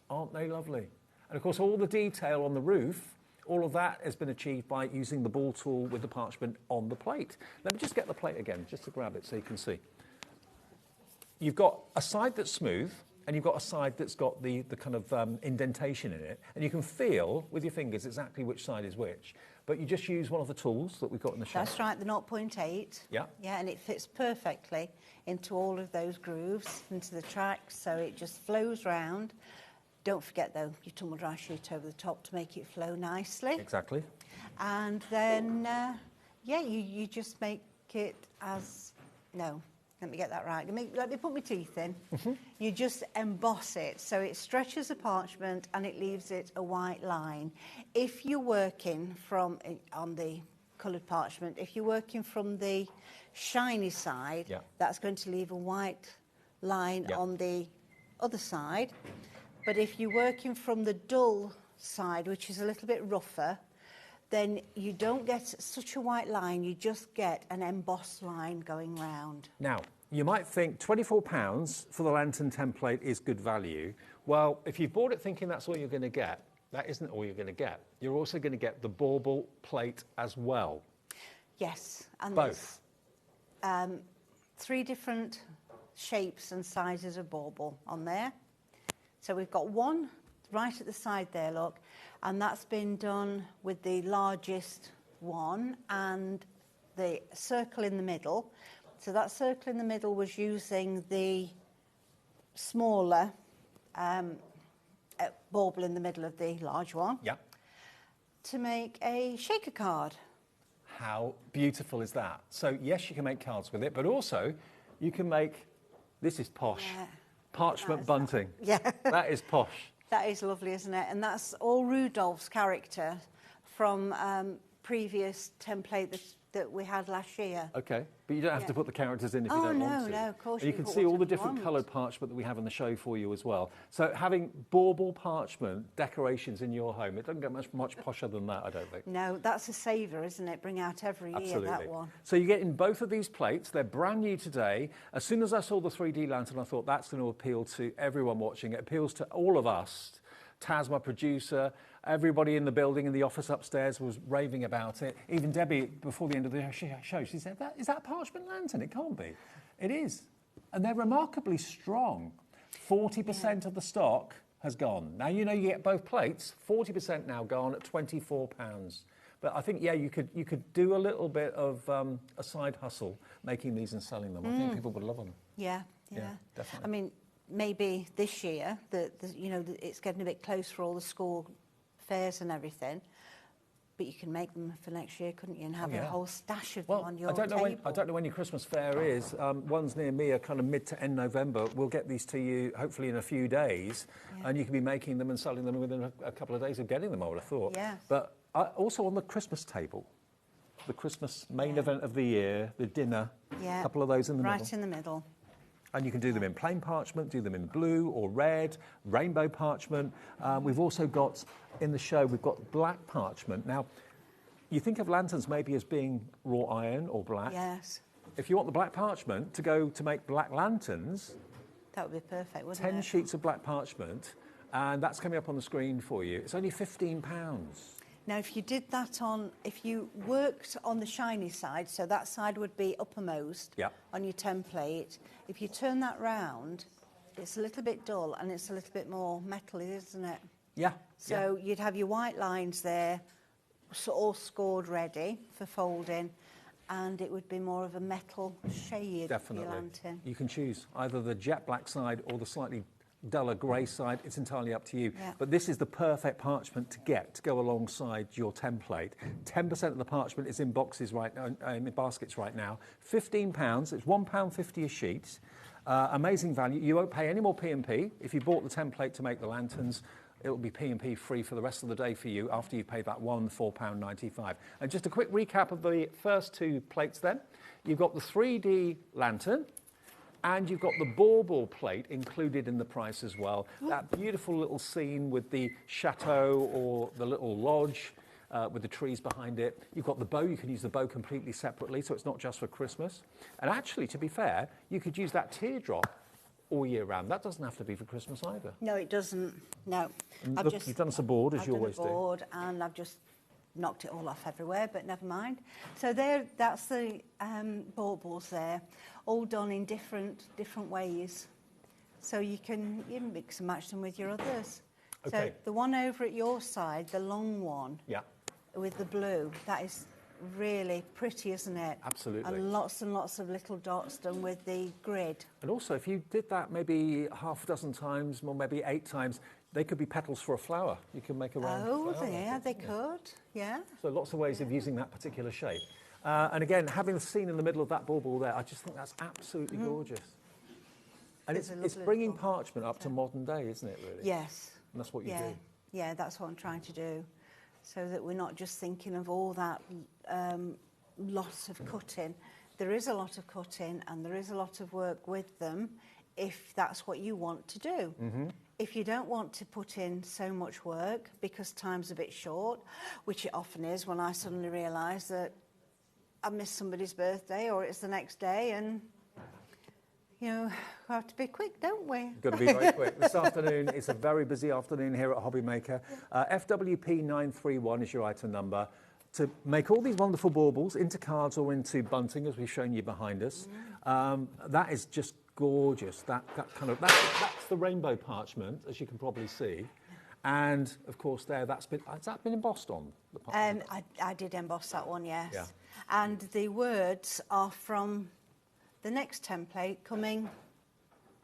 Aren't they lovely? And of course, all the detail on the roof, all of that has been achieved by using the ball tool with the parchment on the plate. Let me just get the plate again, just to grab it so you can see. You've got a side that's smooth, and you've got a side that's got the kind of indentation in it. And you can feel with your fingers exactly which side is which. But you just use one of the tools that we've got in the shop.
That's right, the 0.8.
Yeah.
Yeah, and it fits perfectly into all of those grooves, into the tracks, so it just flows round. Don't forget, though, your tumble dry sheet over the top to make it flow nicely.
Exactly.
And then, yeah, you just make it as... No, let me get that right. Let me put my teeth in. You just emboss it, so it stretches the parchment and it leaves it a white line. If you're working on the coloured parchment, if you're working from the shiny side, that's going to leave a white line on the other side. But if you're working from the dull side, which is a little bit rougher, then you don't get such a white line, you just get an embossed line going round.
Now, you might think £24 for the lantern template is good value. Well, if you've bought it thinking that's all you're going to get, that isn't all you're going to get. You're also going to get the bauble plate as well.
Yes. And
both.
3 different shapes and sizes of bauble on there. So we've got one right at the side there, look, and that's been done with the largest one and the circle in the middle. So that circle in the middle was using the smaller bauble in the middle of the large one to make a shaker card.
How beautiful is that? So yes, you can make cards with it, but also you can make, this is posh.
Yeah.
Parchment bunting.
Yeah.
That is posh.
That is lovely, isn't it? And that's all Rudolph's character from previous template that we had last year.
Okay, but you don't have to put the characters in if you don't want to.
No, of course.
And you can see all the different coloured parchment that we have in the show for you as well. So having bauble parchment decorations in your home, it doesn't get much posher than that, I don't think.
No, that's a saver, isn't it? Bring out every year, that one.
So you get in both of these plates. They're brand new today. As soon as I saw the 3D lantern, I thought that's going to appeal to everyone watching. It appeals to all of us. Taz, my producer, everybody in the building, in the office upstairs was raving about it. Even Debbie, before the end of the show, she said, is that a parchment lantern? It can't be. It is. And they're remarkably strong. 40% of the stock has gone. Now, you know you get both plates. 40% now gone at £24. But I think, yeah, you could do a little bit of a side hustle making these and selling them. I think people would love them.
Yeah,
definitely.
I mean, maybe this year, it's getting a bit close for all the school fairs and everything, but you can make them for next year, couldn't you, and have a whole stash of them on your table.
I don't know when your Christmas fair is. Ones near me are kind of mid to end November. We'll get these to you hopefully in a few days, and you can be making them and selling them within a couple of days of getting them, I would have thought.
Yeah.
But also on the Christmas table, the Christmas main event of the year, the dinner, a couple of those in the middle.
Right in the middle.
And you can do them in plain parchment, do them in blue or red, rainbow parchment. We've also got, in the show, we've got black parchment. Now, you think of lanterns maybe as being raw iron or black.
Yes.
If you want the black parchment to go to make black lanterns,
that would be perfect, wouldn't it?
10 sheets of black parchment, and that's coming up on the screen for you. It's only £15.
Now, if you did that if you worked on the shiny side, so that side would be uppermost on your template, if you turn that round, it's a little bit dull and it's a little bit more metally, isn't it?
Yeah.
So you'd have your white lines there, all scored ready for folding, and it would be more of a metal shade.
Definitely.
Your lantern.
You can choose either the jet black side or the slightly duller grey side. It's entirely up to you.
Yeah.
But this is the perfect parchment to get to go alongside your template. 10% of the parchment is in boxes right now, in baskets right now. £15. It's £1.50 a sheet. Amazing value. You won't pay any more P&P. If you bought the template to make the lanterns, it will be P&P free for the rest of the day for you after you pay that £4.95. And just a quick recap of the first two plates then. You've got the 3D lantern, and you've got the bauble plate included in the price as well. That beautiful little scene with the chateau or the little lodge with the trees behind it. You've got the bow. You can use the bow completely separately, so it's not just for Christmas. And actually, to be fair, you could use that teardrop all year round. That doesn't have to be for Christmas either.
No, it doesn't. No.
Look, you've done us a board, as you always do.
I've done a board, and I've just knocked it all off everywhere, but never mind. So that's the baubles there, all done in different ways. So you can mix and match them with your others.
Okay.
So the one over at your side, the long one, with the blue, that is really pretty, isn't it?
Absolutely.
And lots of little dots done with the grid.
And also, if you did that maybe half a dozen times, or maybe 8 times, they could be petals for a flower. You can make a round flower.
Yeah, they could, yeah.
So lots of ways of using that particular shape. And again, having the scene in the middle of that bauble there, I just think that's absolutely gorgeous. And it's bringing parchment up to modern day, isn't it, really?
Yes.
And that's what you do.
Yeah, that's what I'm trying to do. So that we're not just thinking of all that lots of cutting. There is a lot of cutting and there is a lot of work with them if that's what you want to do. If you don't want to put in so much work because time's a bit short, which it often is when I suddenly realise that I missed somebody's birthday or it's the next day, and we have to be quick, don't we?
Got to be very quick. This afternoon is a very busy afternoon here at HobbyMaker. FWP931 is your item number to make all these wonderful baubles into cards or into bunting, as we've shown you behind us. That is just gorgeous. That's the rainbow parchment, as you can probably see. And of course, has that been embossed on the parchment?
I did emboss that one, yes.
Yeah.
And the words are from the next template coming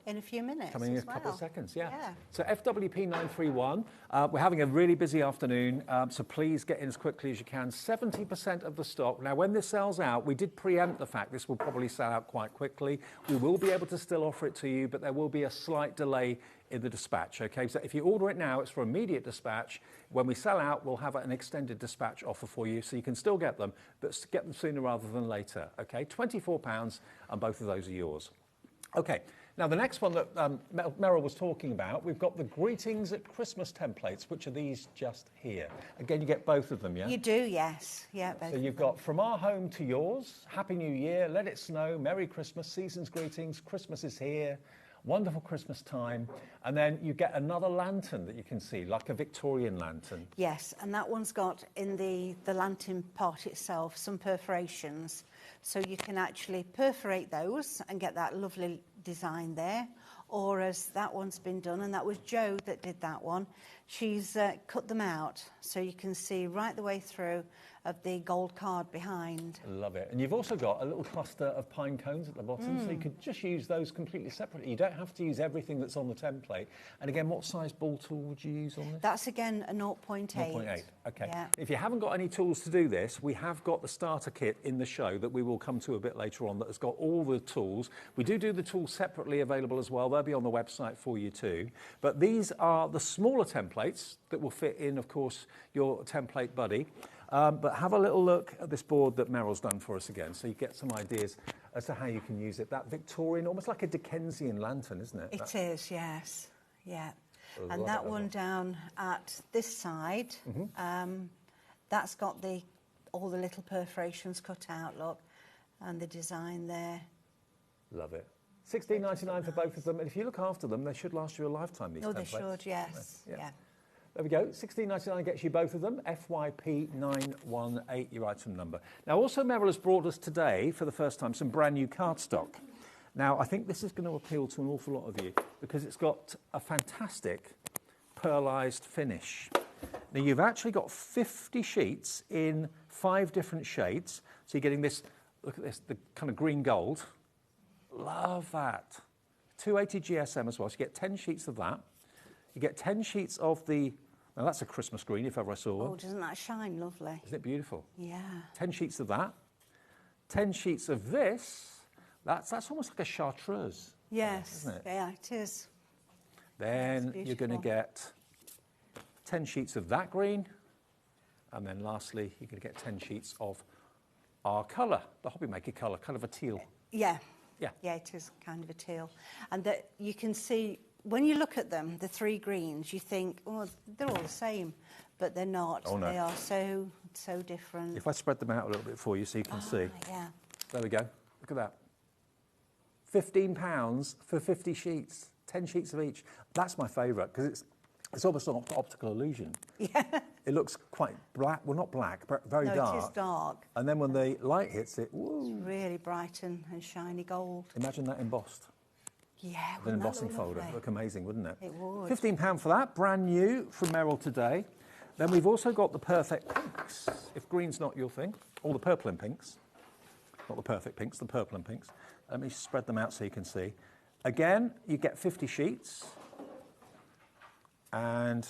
in a few minutes.
Coming in a
as
couple of
well.
seconds, yeah. So FWP931, we're having a really busy afternoon, so please get in as quickly as you can. 70% of the stock. Now, when this sells out, we did preempt the fact this will probably sell out quite quickly. We will be able to still offer it to you, but there will be a slight delay in the dispatch, okay? So if you order it now, it's for immediate dispatch. When we sell out, we'll have an extended dispatch offer for you, so you can still get them, but get them sooner rather than later, okay? £24, and both of those are yours. Okay. Now, the next one that Meryl was talking about, we've got the Greetings at Christmas templates, which are these just here. Again, you get both of them, yeah?
You do, yes. Yeah, both.
So you've got From Our Home to Yours, Happy New Year, Let It Snow, Merry Christmas, Season's Greetings, Christmas is Here, Wonderful Christmas Time, and then you get another lantern that you can see, like a Victorian lantern.
Yes, and that one's got, in the lantern part itself, some perforations. So you can actually perforate those and get that lovely design there. Or as that one's been done, and that was Jo that did that one, she's cut them out so you can see right the way through of the gold card behind.
Love it. And you've also got a little cluster of pine cones at the bottom, so you could just use those completely separately. You don't have to use everything that's on the template. And again, what size ball tool would you use on this?
That's again a 0.8.
0.8, okay.
Yeah.
If you haven't got any tools to do this, we have got the starter kit in the show that we will come to a bit later on that has got all the tools. We do the tools separately available as well. They'll be on the website for you too. But these are the smaller templates that will fit in, of course, your template buddy. But have a little look at this board that Meryl's done for us again, so you get some ideas as to how you can use it. That Victorian, almost like a Dickensian lantern, isn't it?
It is, yes. Yeah.
Love
And
it,
that
love
one
it.
down at this side, that's got all the little perforations cut out, look, and the design there.
Love it. $16.99 for both of them, and if you look after them, they should last you a lifetime, these
Oh, they
templates.
should, yes. Yeah.
There we go. $16.99 gets you both of them. FYP918, your item number. Now, also Merrill has brought us today, for the first time, some brand new cardstock. Now, I think this is going to appeal to an awful lot of you because it's got a fantastic pearlised finish. Now, you've actually got 50 sheets in 5 different shades. So you're getting this, look at this, the kind of green gold. Love that. 280 GSM as well. So you get 10 sheets of that. You get 10 sheets of the, now that's a Christmas green if ever I saw one.
Oh, doesn't that shine lovely?
Isn't it beautiful?
Yeah.
10 sheets of that. 10 sheets of this. That's almost like a chartreuse.
Yes.
Isn't it?
Yeah, it is.
Then you're going to get 10 sheets of that green. And then lastly, you're going to get 10 sheets of our colour, the HobbyMaker colour, kind of a teal.
Yeah.
Yeah.
Yeah, it is kind of a teal. And that you can see, when you look at them, the 3 greens, you think, oh, they're all the same. But they're not.
Oh, no.
They are so different.
If I spread them out a little bit for you so you can see.
Yeah.
There we go. Look at that. £15 for 50 sheets, 10 sheets of each. That's my favourite because it's almost an optical illusion.
Yeah.
It looks quite black, well not black, but very dark.
No, it is dark.
And then when the light hits it, woo.
It's really bright and shiny gold.
Imagine that embossed.
Yeah,
An
wouldn't that
embossing
look
folder.
lovely?
Look amazing, wouldn't it?
It would.
£15 for that, brand new from Merrill today. Then we've also got the perfect pinks, if green's not your thing, or the purple and pinks. Not the perfect pinks, the purple and pinks. Let me spread them out so you can see. Again, you get 50 sheets. And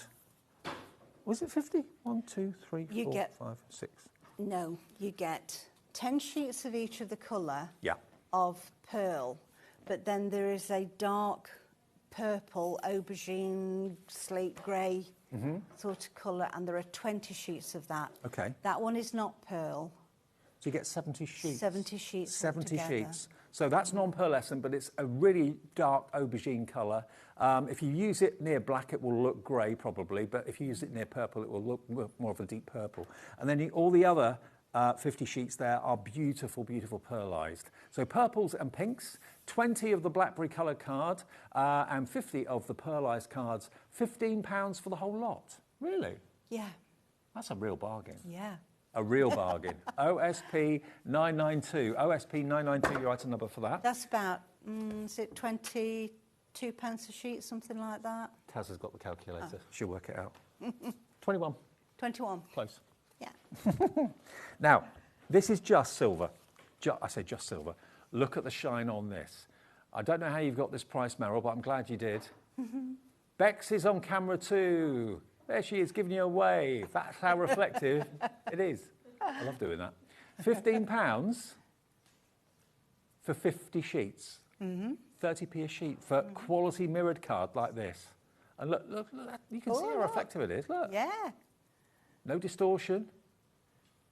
was it 50? 1, 2, 3, 4, 5, 6.
No, you get 10 sheets of each of the colour
Yeah.
of pearl, but then there is a dark purple, aubergine, slate grey sort of colour, and there are 20 sheets of that.
Okay.
That one is not pearl.
So you get 70 sheets.
70 sheets
70
altogether.
sheets. So that's non-pearlescent, but it's a really dark aubergine colour. If you use it near black, it will look grey probably, but if you use it near purple, it will look more of a deep purple. And then all the other 50 sheets there are beautiful, beautiful pearlised. So purples and pinks, 20 of the blackberry coloured card, and 50 of the pearlised cards, £15 for the whole lot. Really?
Yeah.
That's a real bargain.
Yeah.
A real bargain. OSP 992. OSP 992, your item number for that.
That's about, is it 22 pence a sheet, something like that?
Taz has got the calculator. She'll work it out. 21.
21.
Close.
Yeah.
Now, this is just silver. I say just silver. Look at the shine on this. I don't know how you've got this price, Merrill, but I'm glad you did. Bex is on camera too. There she is, giving you a wave. That's how reflective it is. I love doing that. £15 for 50 sheets. 30p a sheet for quality mirrored card like this. And look, you can see how reflective it is. Look.
Yeah.
No distortion.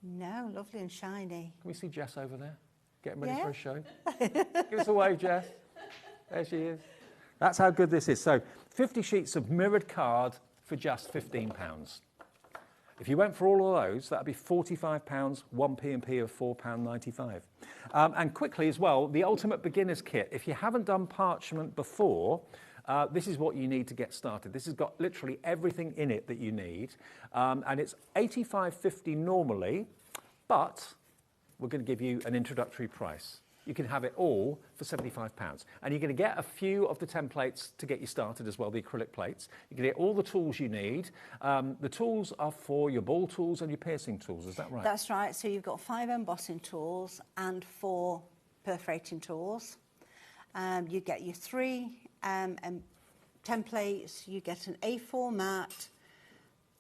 No, lovely and shiny.
Can we see Jess over there? Getting ready
Yeah.
for a show. Give us a wave, Jess. There she is. That's how good this is. So 50 sheets of mirrored card for just £15. If you went for all of those, that would be £45, 1 P&P of £4.95. And quickly as well, the Ultimate Beginner's Kit. If you haven't done parchment before, this is what you need to get started. This has got literally everything in it that you need. And it's $85.50 normally, but we're going to give you an introductory price. You can have it all for £75. And you're going to get a few of the templates to get you started as well, the acrylic plates. You can get all the tools you need. The tools are for your ball tools and your piercing tools, is that right?
That's right. So you've got 5 embossing tools and 4 perforating tools. You get your 3 templates. You get an A4 mat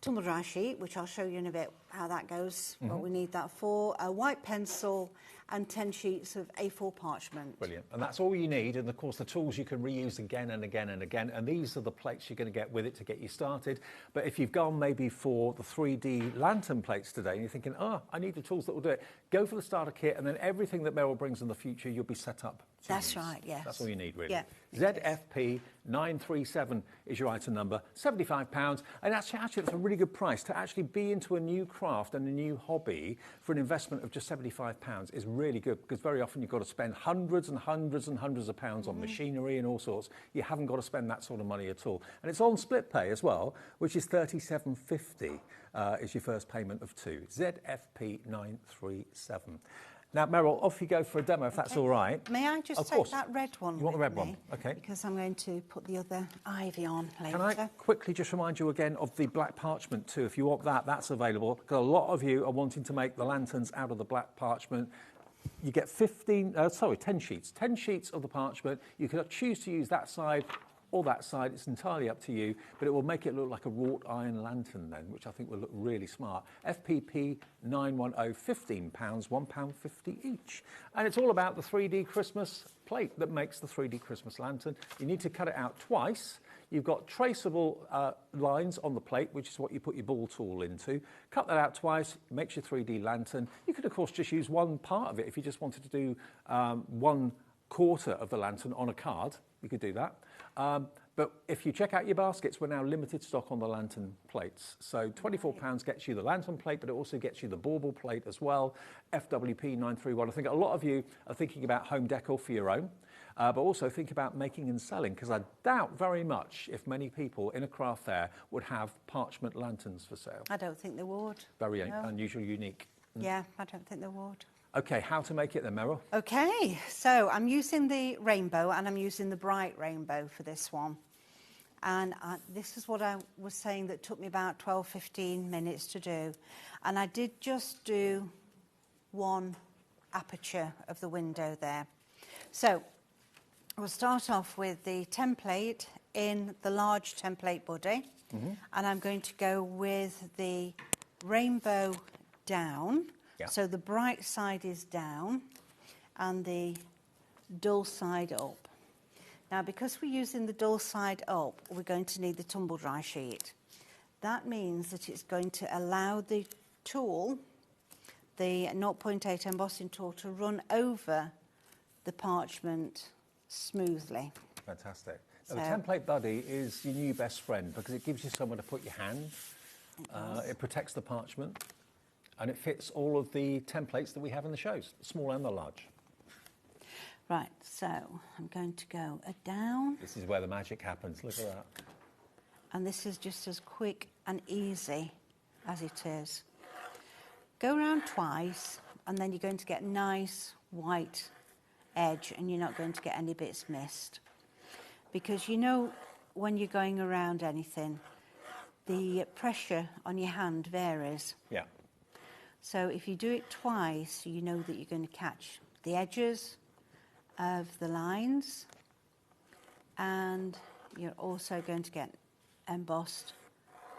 tumble dry sheet, which I'll show you in a bit how that goes, what we need that for. A white pencil and 10 sheets of A4 parchment.
Brilliant. And that's all you need. And of course, the tools you can reuse again and again and again. And these are the plates you're going to get with it to get you started. But if you've gone maybe for the 3D lantern plates today and you're thinking, oh, I need the tools that will do it, go for the starter kit, and then everything that Meryl brings in the future, you'll be set up.
That's right, yes.
That's all you need, really.
Yeah,
ZFP 937 is your item number, £75. And actually, that's a really good price. To actually be into a new craft and a new hobby for an investment of just £75 is really good, because very often you've got to spend hundreds and hundreds and hundreds of pounds on machinery and all sorts. You haven't got to spend that sort of money at all. And it's on split pay as well, which is £37.50 is your first payment of two. ZFP 937. Now, Meryl, off you go for a demo, if that's all right.
May I just
Of
take
course.
that red one?
You want the red
with
one?
me?
Okay.
Because I'm going to put the other ivy on later.
Can I quickly just remind you again of the black parchment too? If you want that, that's available. Because a lot of you are wanting to make the lanterns out of the black parchment. You get 10 sheets. 10 sheets of the parchment. You can choose to use that side or that side. It's entirely up to you, but it will make it look like a wrought iron lantern then, which I think will look really smart. FPP 910, £15, £1.50 each. And it's all about the 3D Christmas plate that makes the 3D Christmas lantern. You need to cut it out twice. You've got traceable lines on the plate, which is what you put your ball tool into. Cut that out twice, makes your 3D lantern. You could, of course, just use one part of it. If you just wanted to do 1/4 of the lantern on a card, you could do that. But if you check out your baskets, we're now limited stock on the lantern plates. So £24 gets you the lantern plate, but it also gets you the bauble plate as well. FWP 931. I think a lot of you are thinking about home decor for your own, but also think about making and selling, because I doubt very much if many people in a craft fair would have parchment lanterns for sale.
I don't think they would.
Very unusual, unique.
Yeah, I don't think they would.
Okay, how to make it then, Meryl?
Okay, so I'm using the rainbow and I'm using the bright rainbow for this one. And this is what I was saying that took me about 12-15 minutes to do. And I did just do one aperture of the window there. So we'll start off with the template in the large template body. And I'm going to go with the rainbow down.
Yeah.
So the bright side is down and the dull side up. Now, because we're using the dull side up, we're going to need the tumble dry sheet. That means that it's going to allow the tool, the 0.8 embossing tool, to run over the parchment smoothly.
Fantastic.
So,
Now, the template buddy is your new best friend because it gives you somewhere to put your hand. It protects the parchment. And it fits all of the templates that we have in the shows, the small and the large.
Right, so I'm going to go down.
This is where the magic happens, look at that.
And this is just as quick and easy as it is. Go around twice, and then you're going to get a nice white edge, and you're not going to get any bits missed. Because you know when you're going around anything, the pressure on your hand varies.
Yeah.
So if you do it twice, you know that you're going to catch the edges of the lines, and you're also going to get embossed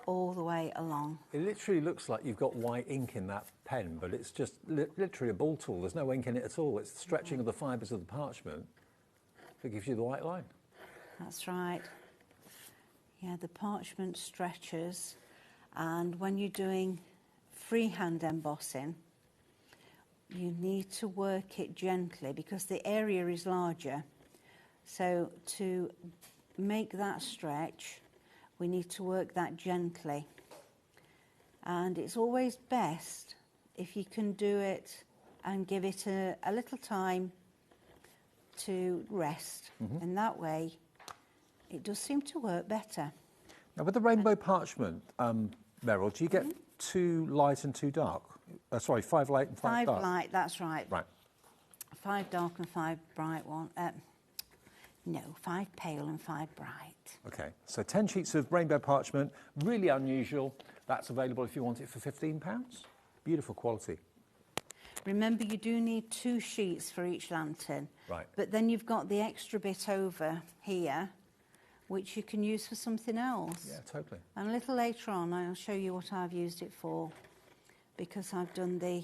all the way along.
It literally looks like you've got white ink in that pen, but it's just literally a ball tool. There's no ink in it at all. It's the stretching of the fibres of the parchment that gives you the white line.
That's right. Yeah, the parchment stretches, and when you're doing freehand embossing, you need to work it gently because the area is larger. So to make that stretch, we need to work that gently. And it's always best if you can do it and give it a little time to rest. And that way, it does seem to work better.
Now, with the rainbow parchment, Meryl, do you get 2 light and 2 dark? Sorry, 5 light and 5 dark?
5 light, that's right.
Right.
5 dark and 5 bright one. No, 5 pale and 5 bright.
Okay, so 10 sheets of rainbow parchment, really unusual. That's available if you want it for £15. Beautiful quality.
Remember, you do need 2 sheets for each lantern.
Right.
But then you've got the extra bit over here, which you can use for something else.
Yeah, totally.
And a little later on, I'll show you what I've used it for. because I've done the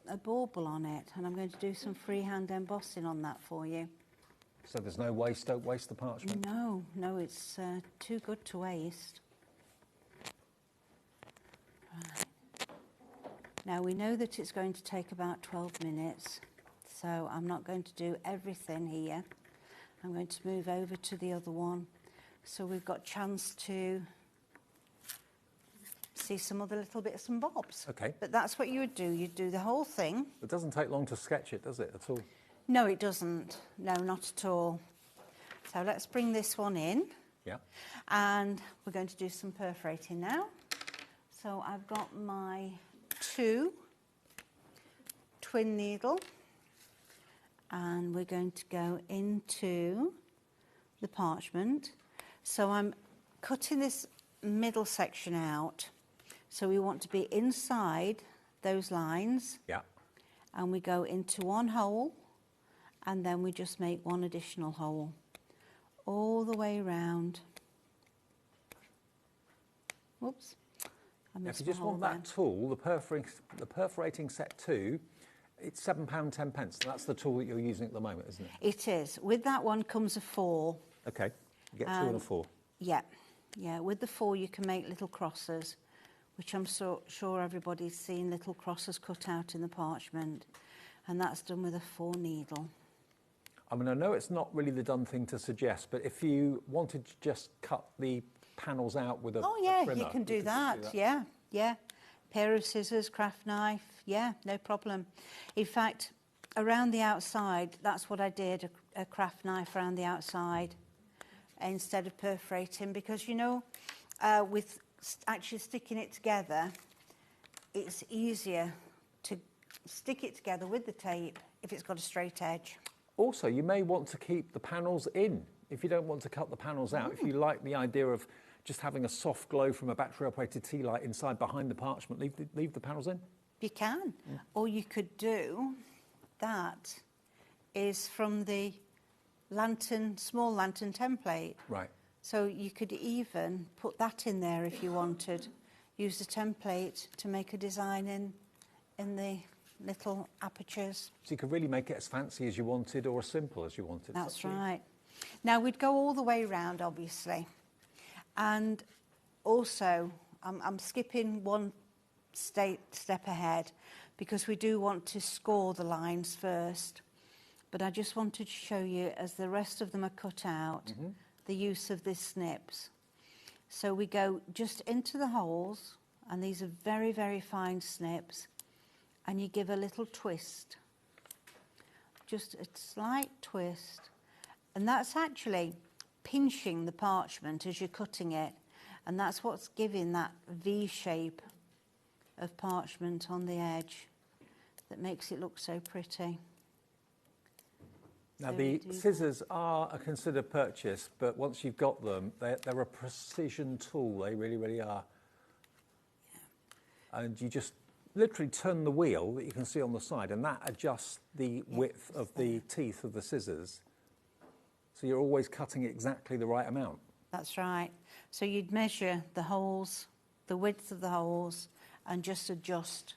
a bauble on it, and I'm going to do some freehand embossing on that for you.
So there's no waste, don't waste the parchment?
No, no, it's too good to waste. Right. Now we know that it's going to take about 12 minutes, so I'm not going to do everything here. I'm going to move over to the other one, so we've got chance to see some other little bits and bobs.
Okay.
But that's what you would do. You'd do the whole thing.
It doesn't take long to sketch it, does it, at all?
No, it doesn't. No, not at all. So let's bring this one in.
Yeah.
And we're going to do some perforating now. So I've got my 2 twin needle, and we're going to go into the parchment. So I'm cutting this middle section out. So we want to be inside those lines.
Yeah.
And we go into one hole, and then we just make one additional hole all the way around. Whoops.
If you just want that tool, the perforating set 2, it's £7, 10 pence. That's the tool that you're using at the moment, isn't it?
It is. With that one comes a 4.
Okay. You get 2 and a 4.
Yeah. Yeah. With the 4, you can make little crosses, which I'm sure everybody's seen little crosses cut out in the parchment. And that's done with a 4 needle.
I mean, I know it's not really the done thing to suggest, but if you wanted to just cut the panels out with a trimmer,
you can do that. Yeah, yeah. Pair of scissors, craft knife. Yeah, no problem. In fact, around the outside, that's what I did, a craft knife around the outside instead of perforating, because, you know, with actually sticking it together, it's easier to stick it together with the tape if it's got a straight edge.
Also, you may want to keep the panels in if you don't want to cut the panels out. If you like the idea of just having a soft glow from a battery-operated tea light inside behind the parchment, leave the panels in.
You can. Or you could do, that is from the small lantern template.
Right.
So you could even put that in there if you wanted. Use the template to make a design in the little apertures.
So you could really make it as fancy as you wanted or as simple as you wanted.
That's right. Now we'd go all the way around, obviously. And also, I'm skipping one step ahead because we do want to score the lines first. But I just wanted to show you, as the rest of them are cut out, the use of these snips. So we go just into the holes, and these are very, very fine snips, and you give a little twist. Just a slight twist. And that's actually pinching the parchment as you're cutting it, and that's what's giving that V shape of parchment on the edge that makes it look so pretty.
Now, the scissors are a considered purchase, but once you've got them, they're a precision tool. They really, really are. Yeah. And you just literally turn the wheel that you can see on the side, and that adjusts the width of the teeth of the scissors. So you're always cutting exactly the right amount.
That's right. So you'd measure the holes, the width of the holes, and just adjust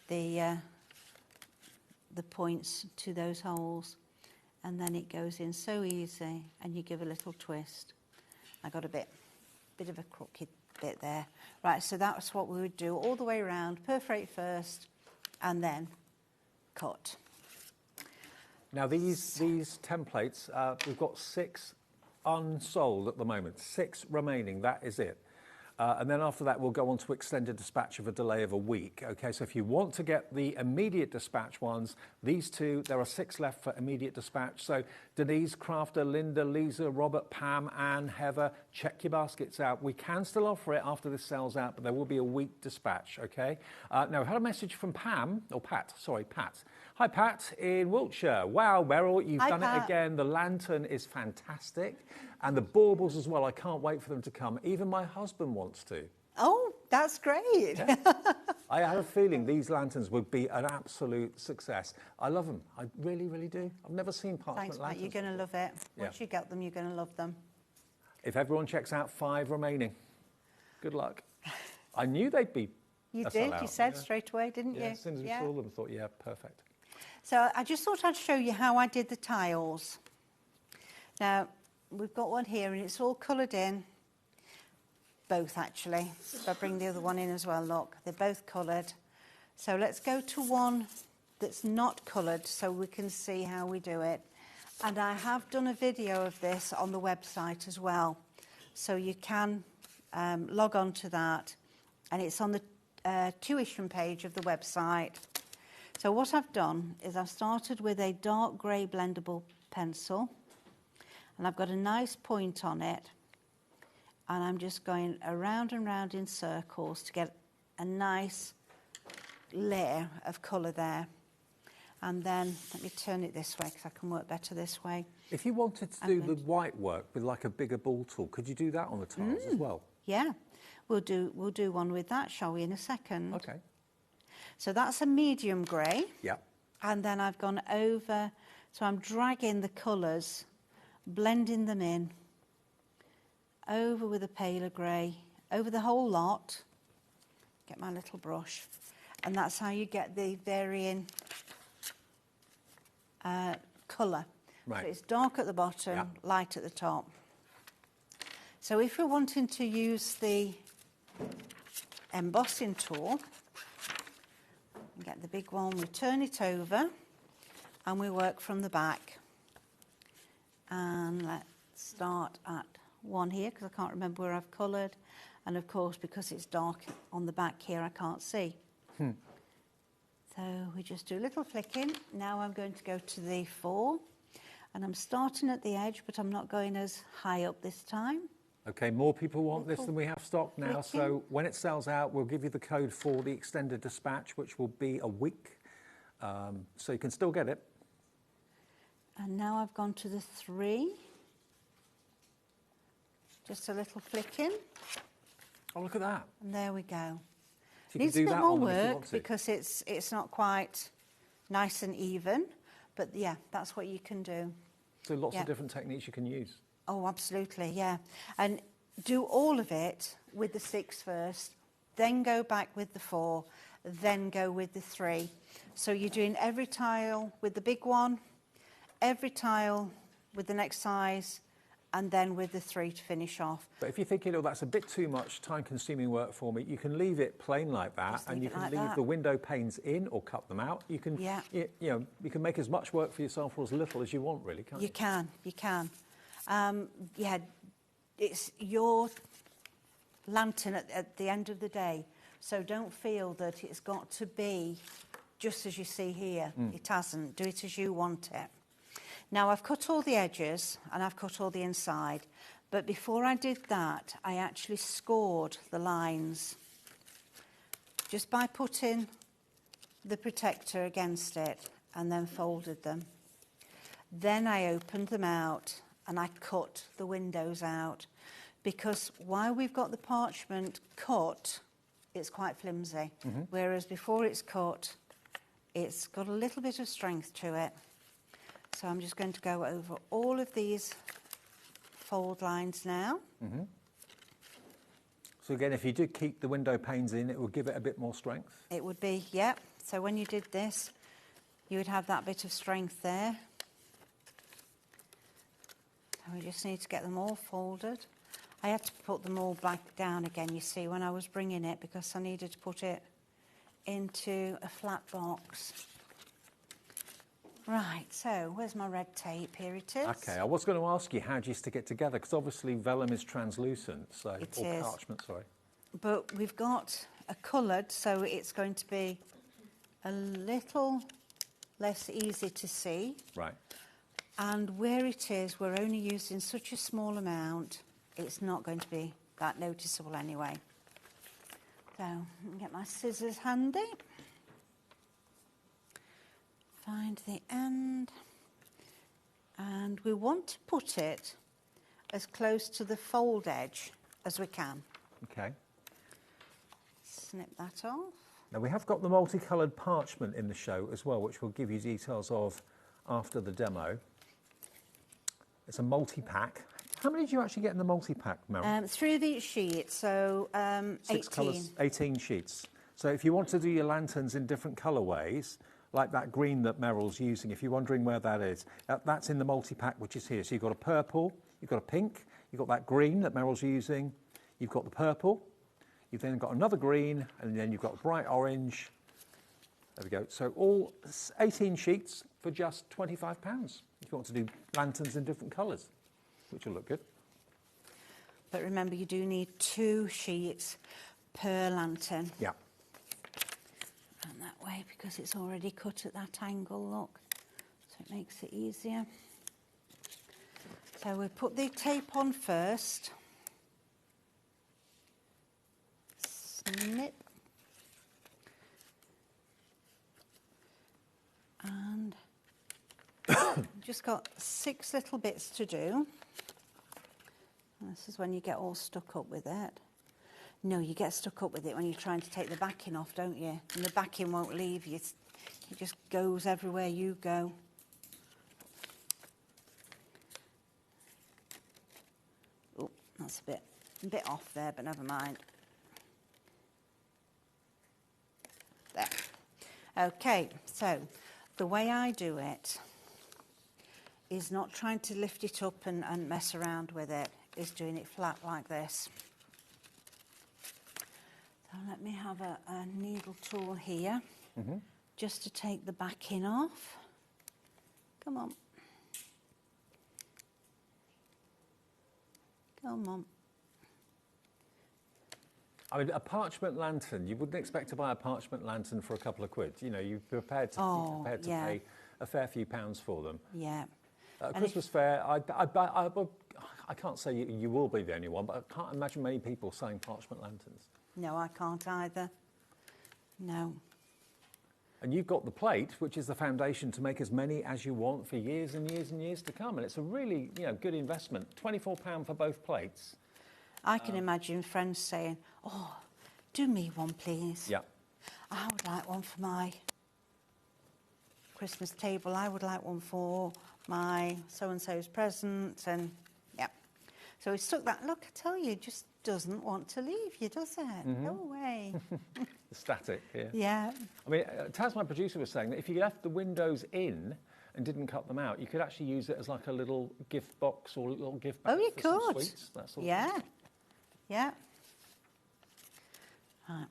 the points to those holes. And then it goes in so easy, and you give a little twist. I got a bit of a crooked bit there. Right, so that's what we would do all the way around. Perforate first, and then cut.
Now these templates, we've got 6 unsold at the moment, 6 remaining, that is it. And then after that, we'll go on to extended dispatch of a delay of a week. Okay, so if you want to get the immediate dispatch ones, these 2, there are 6 left for immediate dispatch. So Denise, Crafter, Linda, Lisa, Robert, Pam, Anne, Heather, check your baskets out. We can still offer it after this sells out, but there will be a week dispatch, okay? Now, I've had a message from Pat. Hi, Pat in Wiltshire. Wow, Meryl, you've done it again. The lantern is fantastic. And the baubles as well. I can't wait for them to come. Even my husband wants to.
Oh, that's great.
Yeah. I have a feeling these lanterns would be an absolute success. I love them. I really, really do. I've never seen parchment lanterns.
Thanks, Matt. You're going to love it. Once you get them, you're going to love them.
If everyone checks out, 5 remaining. Good luck. I knew they'd be
You
a
did.
sellout,
You said
yeah.
straight away, didn't you?
Yeah, as soon as we saw them, I thought, yeah, perfect.
So I just thought I'd show you how I did the tiles. Now, we've got one here, and it's all coloured in. Both, actually. If I bring the other one in as well, look. They're both coloured. So let's go to one that's not coloured so we can see how we do it. And I have done a video of this on the website as well. So you can log on to that. And it's on the tuition page of the website. So what I've done is I've started with a dark grey blendable pencil. And I've got a nice point on it. And I'm just going around and round in circles to get a nice layer of colour there. And then, let me turn it this way because I can work better this way.
If you wanted to do the white work with like a bigger ball tool, could you do that on the tiles as well?
Yeah, we'll do one with that, shall we, in a second?
Okay.
So that's a medium grey.
Yeah.
And then I've gone over, so I'm dragging the colours, blending them in, over with a paler grey, over the whole lot. Get my little brush. And that's how you get the varying colour.
Right.
So it's dark at the bottom,
Yeah.
light at the top. So if we're wanting to use the embossing tool, we get the big one, we turn it over, and we work from the back. And let's start at one here, because I can't remember where I've coloured. And of course, because it's dark on the back here, I can't see. So we just do a little flicking. Now I'm going to go to the 4. And I'm starting at the edge, but I'm not going as high up this time.
Okay, more people want this than we have stock now.
flicking.
So when it sells out, we'll give you the code for the extended dispatch, which will be a week. So you can still get it.
And now I've gone to the 3. Just a little flicking.
Oh, look at that.
And there we go.
So you
Needs
can
a
do
bit
that
more
on them if you
work
want to.
because it's not quite nice and even. But yeah, that's what you can do.
So lots
Yeah.
of different techniques you can use.
Oh, absolutely, yeah. And do all of it with the 6 first, then go back with the 4, then go with the 3. So you're doing every tile with the big one, every tile with the next size, and then with the 3 to finish off.
But if you're thinking, oh, that's a bit too much time-consuming work for me, you can leave it plain like that,
Just
and
leave
you
it
can
like
leave
that.
the window panes in or cut them out. You can,
Yeah.
you know, you can make as much work for yourself or as little as you want, really, can't you?
You can. Yeah, it's your lantern at the end of the day, so don't feel that it's got to be just as you see here. It hasn't. Do it as you want it. Now, I've cut all the edges and I've cut all the inside, but before I did that, I actually scored the lines just by putting the protector against it and then folded them. Then I opened them out and I cut the windows out, because while we've got the parchment cut, it's quite flimsy, whereas before it's cut, it's got a little bit of strength to it. So I'm just going to go over all of these fold lines now.
So again, if you did keep the window panes in, it will give it a bit more strength.
It would be, yeah. So when you did this, you would have that bit of strength there. And we just need to get them all folded. I had to put them all back down again, you see, when I was bringing it, because I needed to put it into a flat box. Right, so where's my red tape? Here it is.
Okay, I was going to ask you, how do you stick it together? Because obviously vellum is translucent, so
It
or
is.
parchment, sorry.
But we've got a coloured, so it's going to be a little less easy to see.
Right.
And where it is, we're only using such a small amount, it's not going to be that noticeable anyway. So, let me get my scissors handy. Find the end. And we want to put it as close to the fold edge as we can.
Okay.
Snip that off.
Now we have got the multicoloured parchment in the show as well, which we'll give you details of after the demo. It's a multi-pack. How many did you actually get in the multi-pack, Mel?
3 of each sheet, so
6
18.
colours, 18 sheets. So if you want to do your lanterns in different colourways, like that green that Meryl's using, if you're wondering where that is, that's in the multi-pack, which is here. So you've got a purple, you've got a pink, you've got that green that Meryl's using, you've got the purple, you've then got another green, and then you've got a bright orange. There we go. So all 18 sheets for just £25 if you want to do lanterns in different colours, which will look good.
But remember, you do need 2 sheets per lantern.
Yeah.
And that way, because it's already cut at that angle, look. So it makes it easier. So we put the tape on first. Snip. And just got 6 little bits to do. And this is when you get all stuck up with it. No, you get stuck up with it when you're trying to take the backing off, don't you? And the backing won't leave you. It just goes everywhere you go. Oh, that's a bit off there, but never mind. There. Okay, so the way I do it is not trying to lift it up and mess around with it, is doing it flat like this. So let me have a needle tool here, just to take the backing off. Come on. Come on.
I mean, a parchment lantern, you wouldn't expect to buy a parchment lantern for a couple of quid. You know, you're prepared to pay a fair few pounds for them.
Yeah.
Christmas fair, I can't say you will be the only one, but I can't imagine many people selling parchment lanterns.
No, I can't either. No.
And you've got the plate, which is the foundation to make as many as you want for years and years and years to come. And it's a really, good investment. £24 for both plates.
I can imagine friends saying, oh, do me one, please.
Yeah.
I would like one for my Christmas table. I would like one for my so-and-so's present. And, yeah. So we stuck that. Look, I tell you, just doesn't want to leave you, does it? No way.
Static, yeah.
Yeah.
I mean, Taz, my producer, was saying that if you left the windows in and didn't cut them out, you could actually use it as like a little gift box or a little gift bag.
Oh, you
for some
could.
Sweets, that sort
Yeah.
of thing.
Yeah. Right.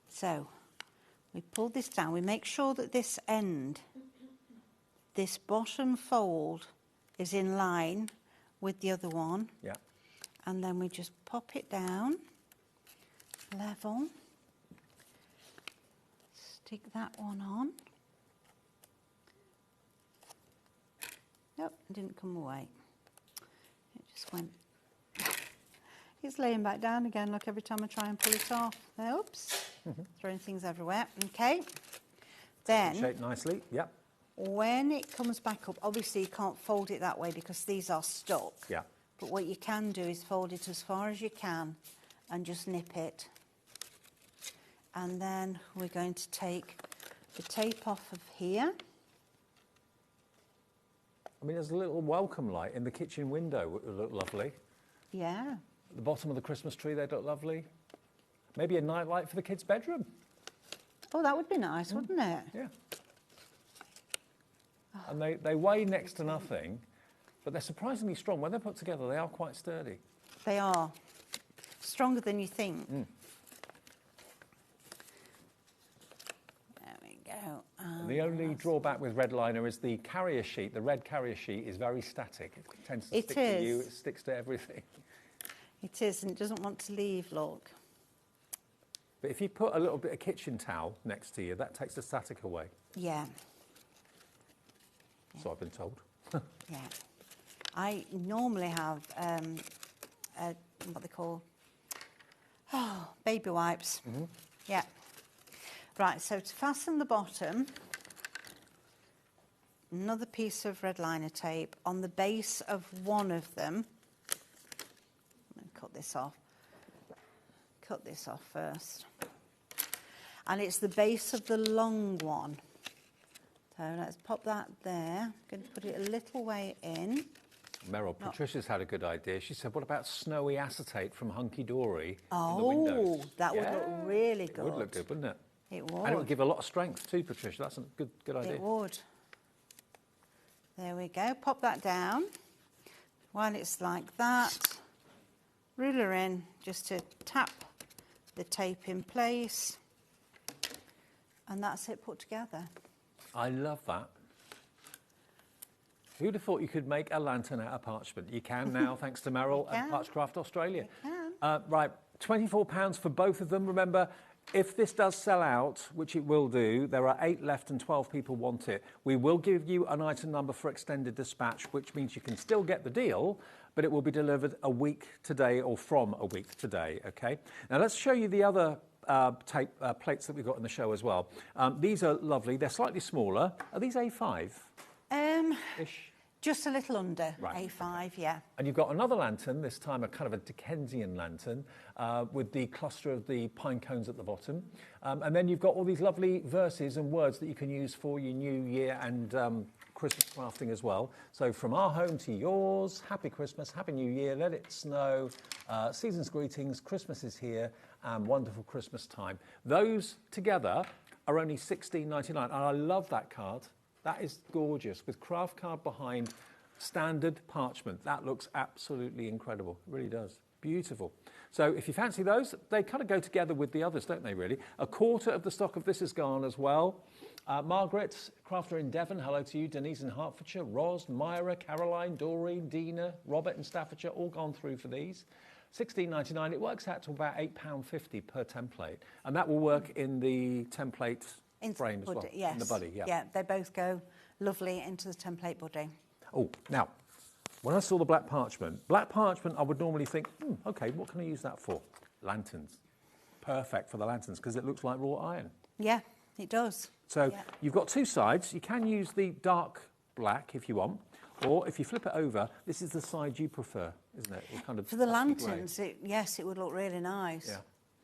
So we pull this down. We make sure that this end, this bottom fold, is in line with the other one.
Yeah.
And then we just pop it down, level, stick that one on. Nope, it didn't come away. It just went. It's laying back down again, look, every time I try and pull it off. Oops, throwing things everywhere. Okay, then.
Shaped nicely, yep.
When it comes back up, obviously you can't fold it that way because these are stuck.
Yeah.
But what you can do is fold it as far as you can and just nip it. And then we're going to take the tape off of here.
I mean, there's a little welcome light in the kitchen window, which would look lovely.
Yeah.
At the bottom of the Christmas tree, they'd look lovely. Maybe a night light for the kids' bedroom.
Oh, that would be nice, wouldn't it?
Yeah. And they weigh next to nothing, but they're surprisingly strong. When they're put together, they are quite sturdy.
They are. Stronger than you think.
Mm.
There we go.
And the only drawback with red liner is the carrier sheet. The red carrier sheet is very static. It tends to stick to you. It sticks to everything.
It is, and it doesn't want to leave, look.
But if you put a little bit of kitchen towel next to you, that takes the static away.
Yeah.
So I've been told.
Yeah. I normally have what they call baby wipes. Yeah. Right, so to fasten the bottom, another piece of red liner tape on the base of one of them. I'm going to cut this off. Cut this off first. And it's the base of the long one. So let's pop that there. I'm going to put it a little way in.
Meryl, Patricia's had a good idea. She said, what about snowy acetate from Hunky Dory in the
Oh,
windows?
that would look really good.
It would look good, wouldn't it?
It would.
And it would give a lot of strength too, Patricia. That's a good idea.
It would. There we go. Pop that down. While it's like that, ruler in just to tap the tape in place. And that's it put together.
I love that. Who'd have thought you could make a lantern out of parchment? You can now, thanks to Meryl at Parchcraft Australia.
You can.
Right, £24 for both of them. Remember, if this does sell out, which it will do, there are 8 left and 12 people want it. We will give you an item number for extended dispatch, which means you can still get the deal, but it will be delivered a week today or from a week today, okay? Now, let's show you the other plates that we've got in the show as well. These are lovely. They're slightly smaller. Are these A5? Ish?
Just a little under A5, yeah.
And you've got another lantern, this time a kind of a Dickensian lantern, with the cluster of the pine cones at the bottom. And then you've got all these lovely verses and words that you can use for your New Year and Christmas crafting as well. So from our home to yours, Happy Christmas, Happy New Year, let it snow, season's greetings, Christmas is here, and wonderful Christmas time. Those together are only $16.99, and I love that card. That is gorgeous, with craft card behind, standard parchment. That looks absolutely incredible. It really does. Beautiful. So if you fancy those, they kind of go together with the others, don't they, really? A quarter of the stock of this is gone as well. Margaret, crafter in Devon, hello to you. Denise in Hertfordshire, Ros, Myra, Caroline, Doreen, Dina, Robert in Staffordshire, all gone through for these. $16.99. It works out to about £8.50 per template. And that will work in the template frame as well.
Yes.
In the buddy, yeah.
Yeah, they both go lovely into the template buddy.
Oh, now, when I saw the black parchment, I would normally think, OK, what can I use that for? Lanterns. Perfect for the lanterns, because it looks like wrought iron.
Yeah, it does.
So you've got two sides. You can use the dark black if you want, or if you flip it over, this is the side you prefer, isn't it? Kind of
for the lanterns, yes, it would look really nice.
Yeah.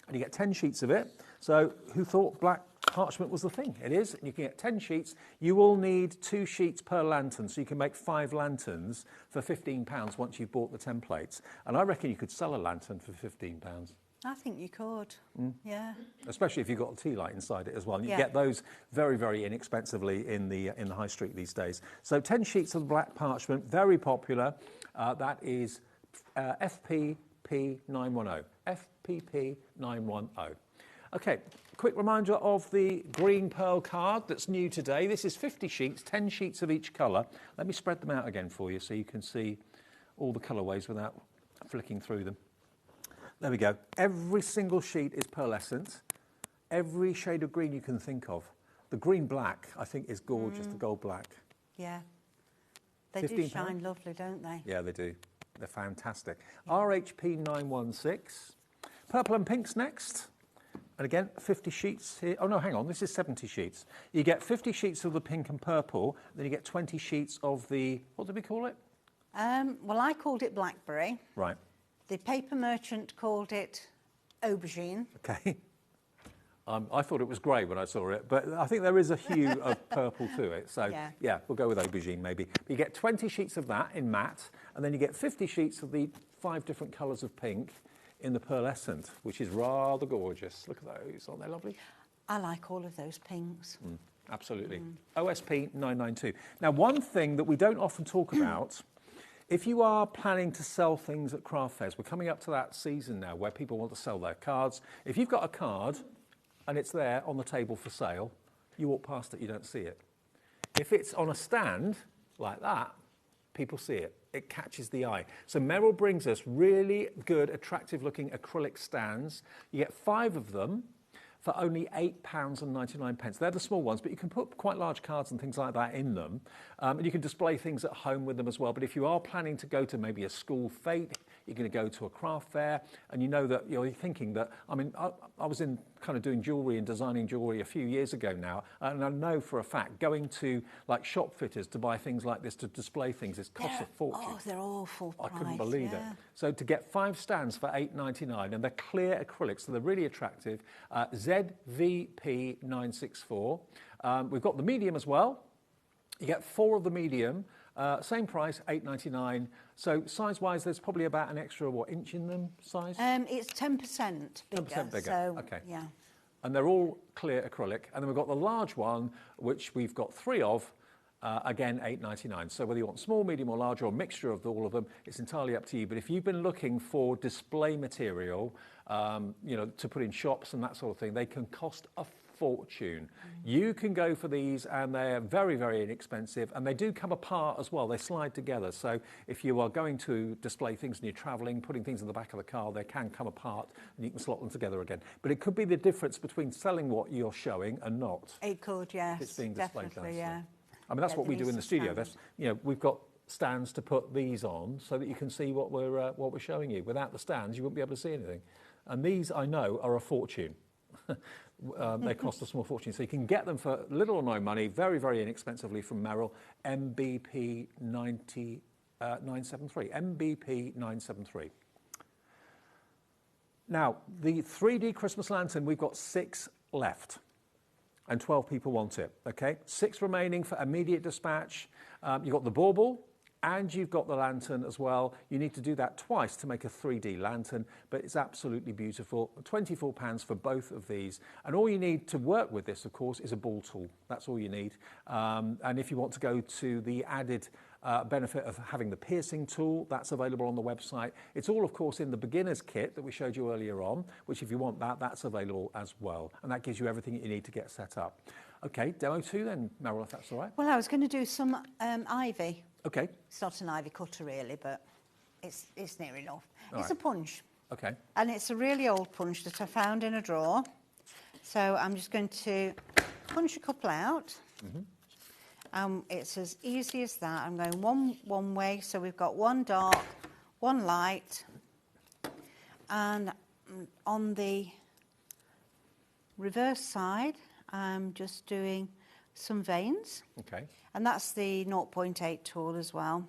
And you get 10 sheets of it. So who thought black parchment was the thing? It is. And you can get 10 sheets. You will need 2 sheets per lantern, so you can make 5 lanterns for £15 once you've bought the templates. And I reckon you could sell a lantern for £15.
I think you could, yeah.
Especially if you've got a tea light inside it as well. And you get those very, very inexpensively in the high street these days. So 10 sheets of black parchment, very popular. That is FPP910. FPP910. Okay, quick reminder of the green pearl card that's new today. This is 50 sheets, 10 sheets of each colour. Let me spread them out again for you so you can see all the colourways without flicking through them. There we go. Every single sheet is pearlescent. Every shade of green you can think of. The green black, I think, is gorgeous, the gold black.
Yeah. They do shine lovely, don't they?
Yeah, they do. They're fantastic. RHP 916. Purple and pink's next. And again, 50 sheets here. Oh, no, hang on. This is 70 sheets. You get 50 sheets of the pink and purple. Then you get 20 sheets of the, what did we call it?
Well, I called it blackberry.
Right.
The paper merchant called it aubergine.
Okay. I thought it was grey when I saw it, but I think there is a hue of purple to it. So, yeah, we'll go with aubergine maybe. But you get 20 sheets of that in matte, and then you get 50 sheets of the 5 different colours of pink in the pearlescent, which is rather gorgeous. Look at those. Aren't they lovely?
I like all of those pinks.
Absolutely. OSP 992. Now, one thing that we don't often talk about, if you are planning to sell things at craft fairs, we're coming up to that season now where people want to sell their cards. If you've got a card and it's there on the table for sale, you walk past it, you don't see it. If it's on a stand like that, people see it. It catches the eye. So Meryl brings us really good, attractive-looking acrylic stands. You get 5 of them for only £8.99. They're the small ones, but you can put quite large cards and things like that in them. And you can display things at home with them as well. But if you are planning to go to maybe a school fete, you're going to go to a craft fair, and you know that you're thinking that, I mean, I was in kind of doing jewellery and designing jewellery a few years ago now, and I know for a fact going to like shop fitters to buy things like this, to display things, it costs a fortune.
Oh, they're all full price.
I couldn't believe it. So to get 5 stands for £8.99, and they're clear acrylics, so they're really attractive. ZVP964. We've got the medium as well. You get 4 of the medium, same price, £8.99. So size-wise, there's probably about an extra, what, inch in them size?
It's 10% bigger.
10% bigger,
so,
okay.
Yeah.
And they're all clear acrylic. And then we've got the large one, which we've got 3 of, again, $8.99. So whether you want small, medium or large or a mixture of all of them, it's entirely up to you. But if you've been looking for display material, you know, to put in shops and that sort of thing, they can cost a fortune. You can go for these and they're very, very inexpensive, and they do come apart as well. They slide together. So if you are going to display things and you're traveling, putting things in the back of the car, they can come apart and you can slot them together again. But it could be the difference between selling what you're showing and not.
It could, yes.
It's being displayed
definitely,
nicely.
yeah.
I mean, that's
Yeah,
what we
there
do in the
needs to
studio.
stand.
That's, you know, we've got stands to put these on so that you can see what we're showing you. Without the stands, you wouldn't be able to see anything. And these, I know, are a fortune. They cost a small fortune. So you can get them for little or no money, very, very inexpensively from Merrill, MBP 973. MBP 973. Now, the 3D Christmas lantern, we've got 6 left. And 12 people want it, okay? 6 remaining for immediate dispatch. You've got the bauble and you've got the lantern as well. You need to do that twice to make a 3D lantern, but it's absolutely beautiful. £24 for both of these. And all you need to work with this, of course, is a ball tool. That's all you need. And if you want to go to the added benefit of having the piercing tool, that's available on the website. It's all, of course, in the beginner's kit that we showed you earlier on, which if you want that, that's available as well. And that gives you everything you need to get set up. Okay, demo 2 then, Meryl, if that's all right.
Well, I was going to do some ivy.
Okay.
It's not an ivy cutter really, but it's near enough.
All
it's
right.
a punch.
Okay.
And it's a really old punch that I found in a drawer. So I'm just going to punch a couple out. It's as easy as that. I'm going one way, so we've got one dark, one light, and on the reverse side, I'm just doing some veins.
Okay.
And that's the 0.8 tool as well.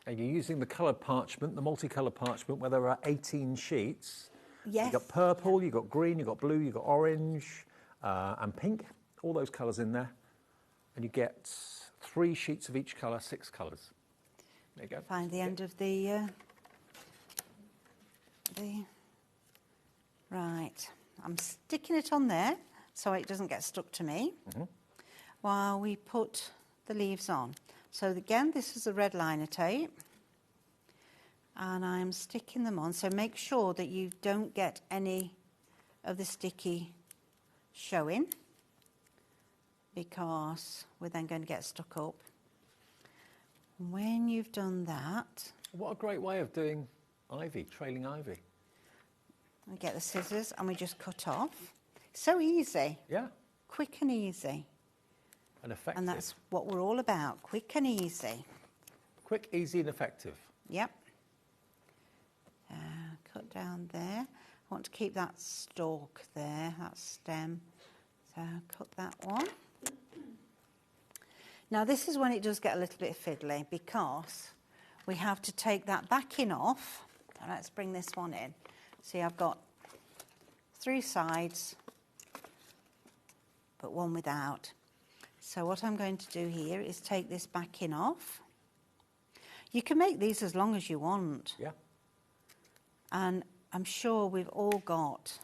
And you're using the coloured parchment, the multicoloured parchment, where there are 18 sheets.
Yes.
You've got purple, you've got green, you've got blue, you've got orange, and pink. All those colours in there. And you get 3 sheets of each colour, 6 colours. There you go.
Find the end of the... Right. I'm sticking it on there so it doesn't get stuck to me while we put the leaves on. So again, this is the red liner tape. And I'm sticking them on. So make sure that you don't get any of the sticky showing, because we're then going to get stuck up. When you've done that...
What a great way of doing ivy, trailing ivy.
We get the scissors and we just cut off. So easy.
Yeah.
Quick and easy.
And effective.
And that's what we're all about, quick and easy.
Quick, easy and effective.
Yep. Cut down there. I want to keep that stalk there, that stem. So cut that one. Now this is when it does get a little bit fiddly, because we have to take that backing off. So let's bring this one in. See, I've got 3 sides, but one without. So what I'm going to do here is take this backing off. You can make these as long as you want.
Yeah.
And I'm sure we've all got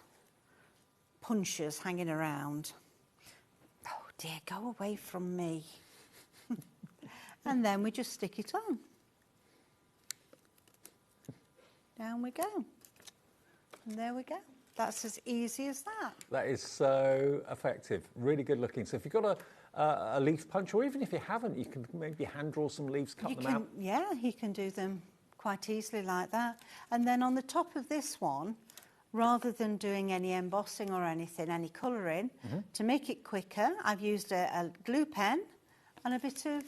punches hanging around. Oh dear, go away from me. And then we just stick it on. Down we go. And there we go. That's as easy as that.
That is so effective. Really good looking. So if you've got a leaf punch, or even if you haven't, you can maybe hand draw some leaves, cut them out.
Yeah, you can do them quite easily like that. And then on the top of this one, rather than doing any embossing or anything, any colouring, to make it quicker, I've used a glue pen and a bit of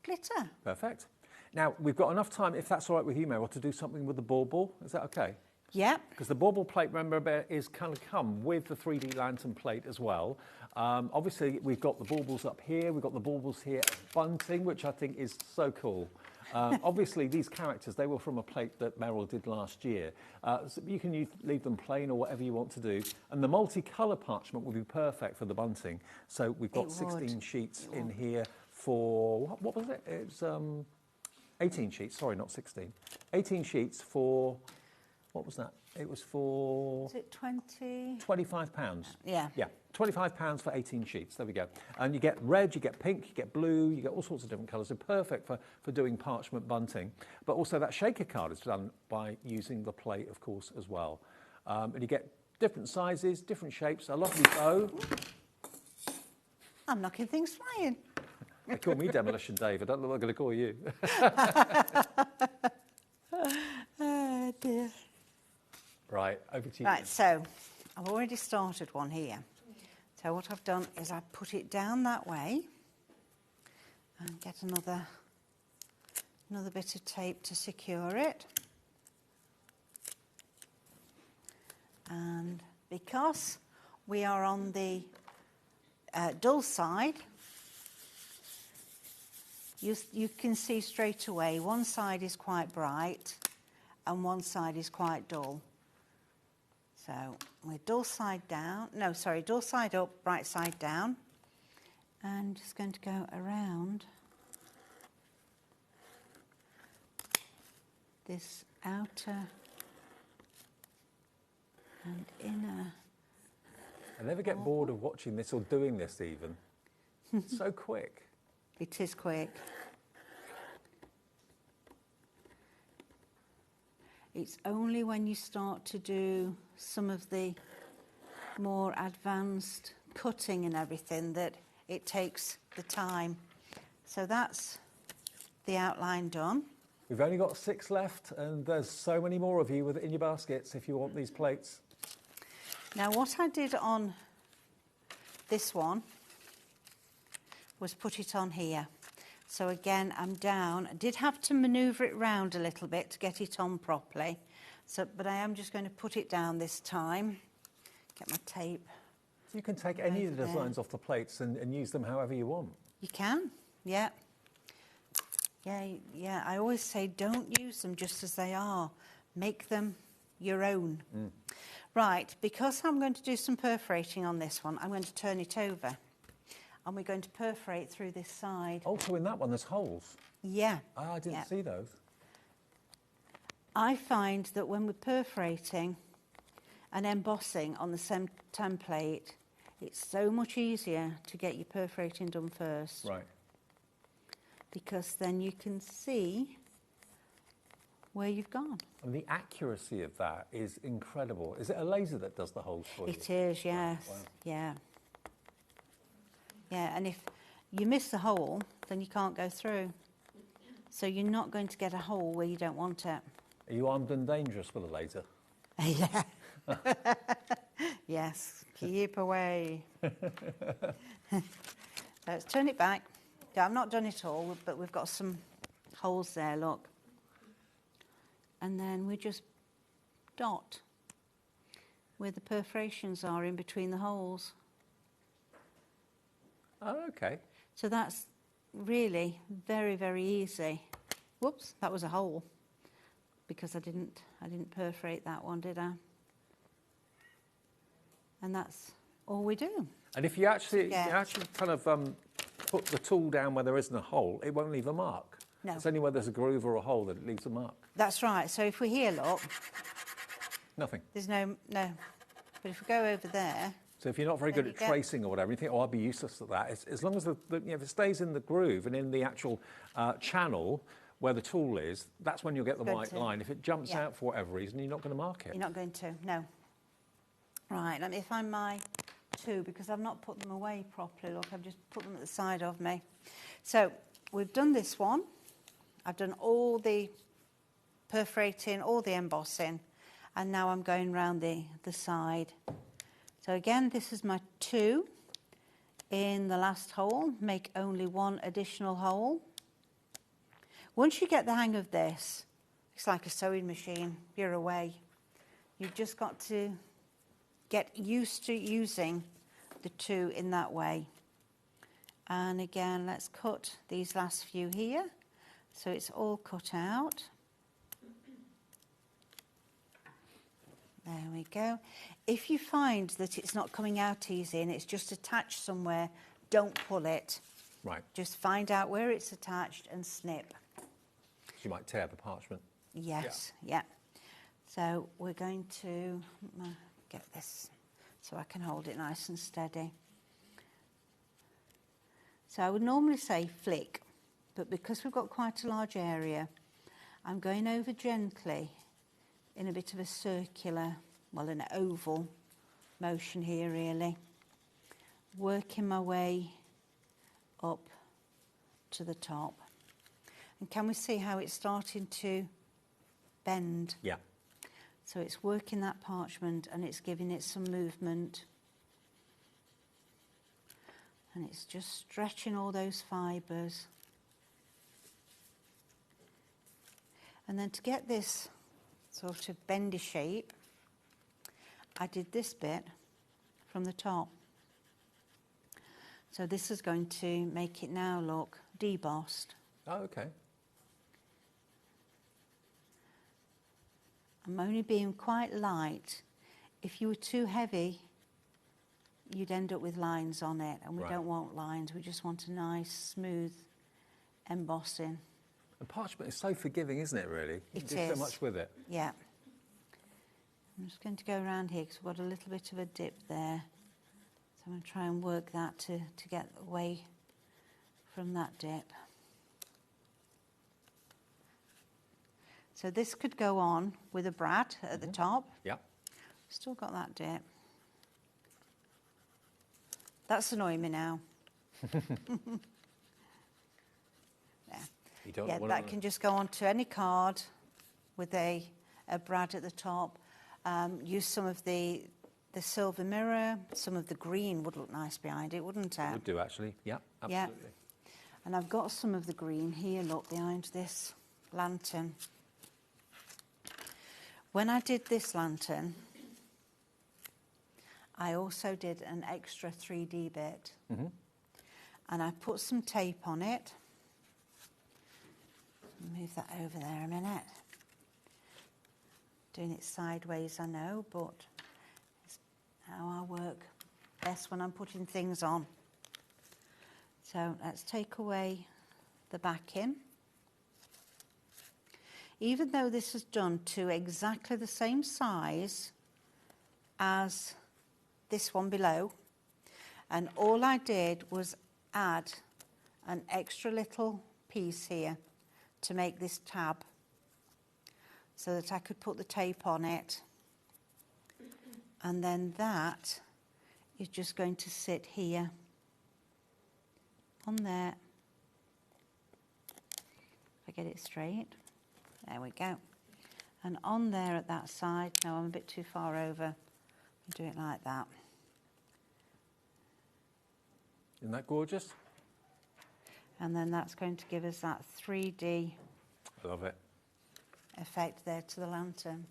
glitter.
Perfect. Now, we've got enough time, if that's all right with you, Meryl, to do something with the bauble. Is that okay?
Yeah.
Because the bauble plate, remember, is kind of come with the 3D lantern plate as well. Obviously, we've got the baubles up here. We've got the baubles here at bunting, which I think is so cool. Obviously, these characters, they were from a plate that Meryl did last year. So you can leave them plain or whatever you want to do. And the multicolour parchment will be perfect for the bunting. So we've got 16 sheets in here for, what was it? It's 18 sheets, sorry, not 16. 18 sheets for, what was that? It was for...
Is it 20?
£25.
Yeah.
Yeah, £25 for 18 sheets, there we go. And you get red, you get pink, you get blue, you get all sorts of different colours. They're perfect for doing parchment bunting. But also that shaker card is done by using the plate, of course, as well. And you get different sizes, different shapes, a lovely bow.
I'm knocking things flying.
They call me Demolition Dave. I don't know what they're going to call you.
Oh, dear.
Right, over to you.
Right, so I've already started one here. So what I've done is I put it down that way and get another bit of tape to secure it. And because we are on the dull side, you can see straight away one side is quite bright and one side is quite dull. So we're dull side down, no, sorry, dull side up, bright side down. And just going to go around this outer and inner.
I never get bored of watching this or doing this even. It's so quick.
It is quick. It's only when you start to do some of the more advanced cutting and everything that it takes the time. So that's the outline done.
We've only got 6 left, and there's so many more of you in your baskets if you want these plates.
Now what I did on this one was put it on here. So again, I'm down. I did have to manoeuvre it round a little bit to get it on properly. So, but I am just going to put it down this time. Get my tape.
So you can take any of the designs off the plates and use them however you want.
You can, yeah. Yeah, I always say don't use them just as they are. Make them your own. Right, because I'm going to do some perforating on this one, I'm going to turn it over. And we're going to perforate through this side.
Also in that one there's holes.
Yeah.
Ah, I didn't see those.
I find that when we're perforating and embossing on the same template, it's so much easier to get your perforating done first.
Right.
Because then you can see where you've gone.
And the accuracy of that is incredible. Is it a laser that does the holes for you?
It is, yes.
Wow.
Yeah. Yeah, and if you miss the hole, then you can't go through. So you're not going to get a hole where you don't want it.
Are you armed and dangerous with a laser?
Yeah. Yes, keep away. Let's turn it back. Yeah, I've not done it all, but we've got some holes there, look. And then we just dot where the perforations are in between the holes.
Oh, okay.
So that's really very, very easy. Whoops, that was a hole because I didn't perforate that one, did I? And that's all we do.
And if you actually kind of put the tool down where there isn't a hole, it won't leave a mark.
No.
It's only where there's a groove or a hole that it leaves a mark.
That's right. So if we're here, look.
Nothing.
There's no. But if we go over there.
So if you're not very good at tracing or whatever, you think, oh, I'll be useless at that. As long as if it stays in the groove and in the actual channel where the tool is, that's when you'll get the white line. If it jumps out for whatever reason, you're not going to mark it.
You're not going to, no. Right, let me find my two because I've not put them away properly. Look, I've just put them at the side of me. So we've done this one. I've done all the perforating, all the embossing, and now I'm going round the side. So again, this is my 2 in the last hole. Make only 1 additional hole. Once you get the hang of this, it's like a sewing machine. You're away. You've just got to get used to using the 2 in that way. And again, let's cut these last few here. So it's all cut out. There we go. If you find that it's not coming out easy and it's just attached somewhere, don't pull it.
Right.
Just find out where it's attached and snip.
You might tear the parchment.
Yes, yeah. So we're going to get this so I can hold it nice and steady. So I would normally say flick, but because we've got quite a large area, I'm going over gently in a bit of a circular, well, an oval motion here, really. Working my way up to the top. And can we see how it's starting to bend?
Yeah.
So it's working that parchment and it's giving it some movement. And it's just stretching all those fibres. And then to get this sort of bendy shape, I did this bit from the top. So this is going to make it now look debossed.
Oh, okay.
I'm only being quite light. If you were too heavy, you'd end up with lines on it, and we don't want lines. We just want a nice, smooth embossing.
And parchment is so forgiving, isn't it, really? You can do so much with it.
Yeah. I'm just going to go around here because we've got a little bit of a dip there. So I'm going to try and work that to get away from that dip. So this could go on with a brad at the top.
Yeah.
Still got that dip. That's annoying me now. Yeah, that can just go onto any card with a brad at the top. Use some of the silver mirror, some of the green would look nice behind it, wouldn't it?
Would do, actually. Yeah, absolutely.
Yeah. And I've got some of the green here, look, behind this lantern. When I did this lantern, I also did an extra 3D bit.
Mm-hmm.
And I put some tape on it. Move that over there a minute. Doing it sideways, I know, but it's how I work best when I'm putting things on. So let's take away the backing. Even though this is done to exactly the same size as this one below, and all I did was add an extra little piece here to make this tab so that I could put the tape on it, and then that is just going to sit here on there. If I get it straight, there we go, and on there at that side. No, I'm a bit too far over. I'll do it like that.
Isn't that gorgeous?
And then that's going to give us that 3D
I love it.
effect there to the lantern.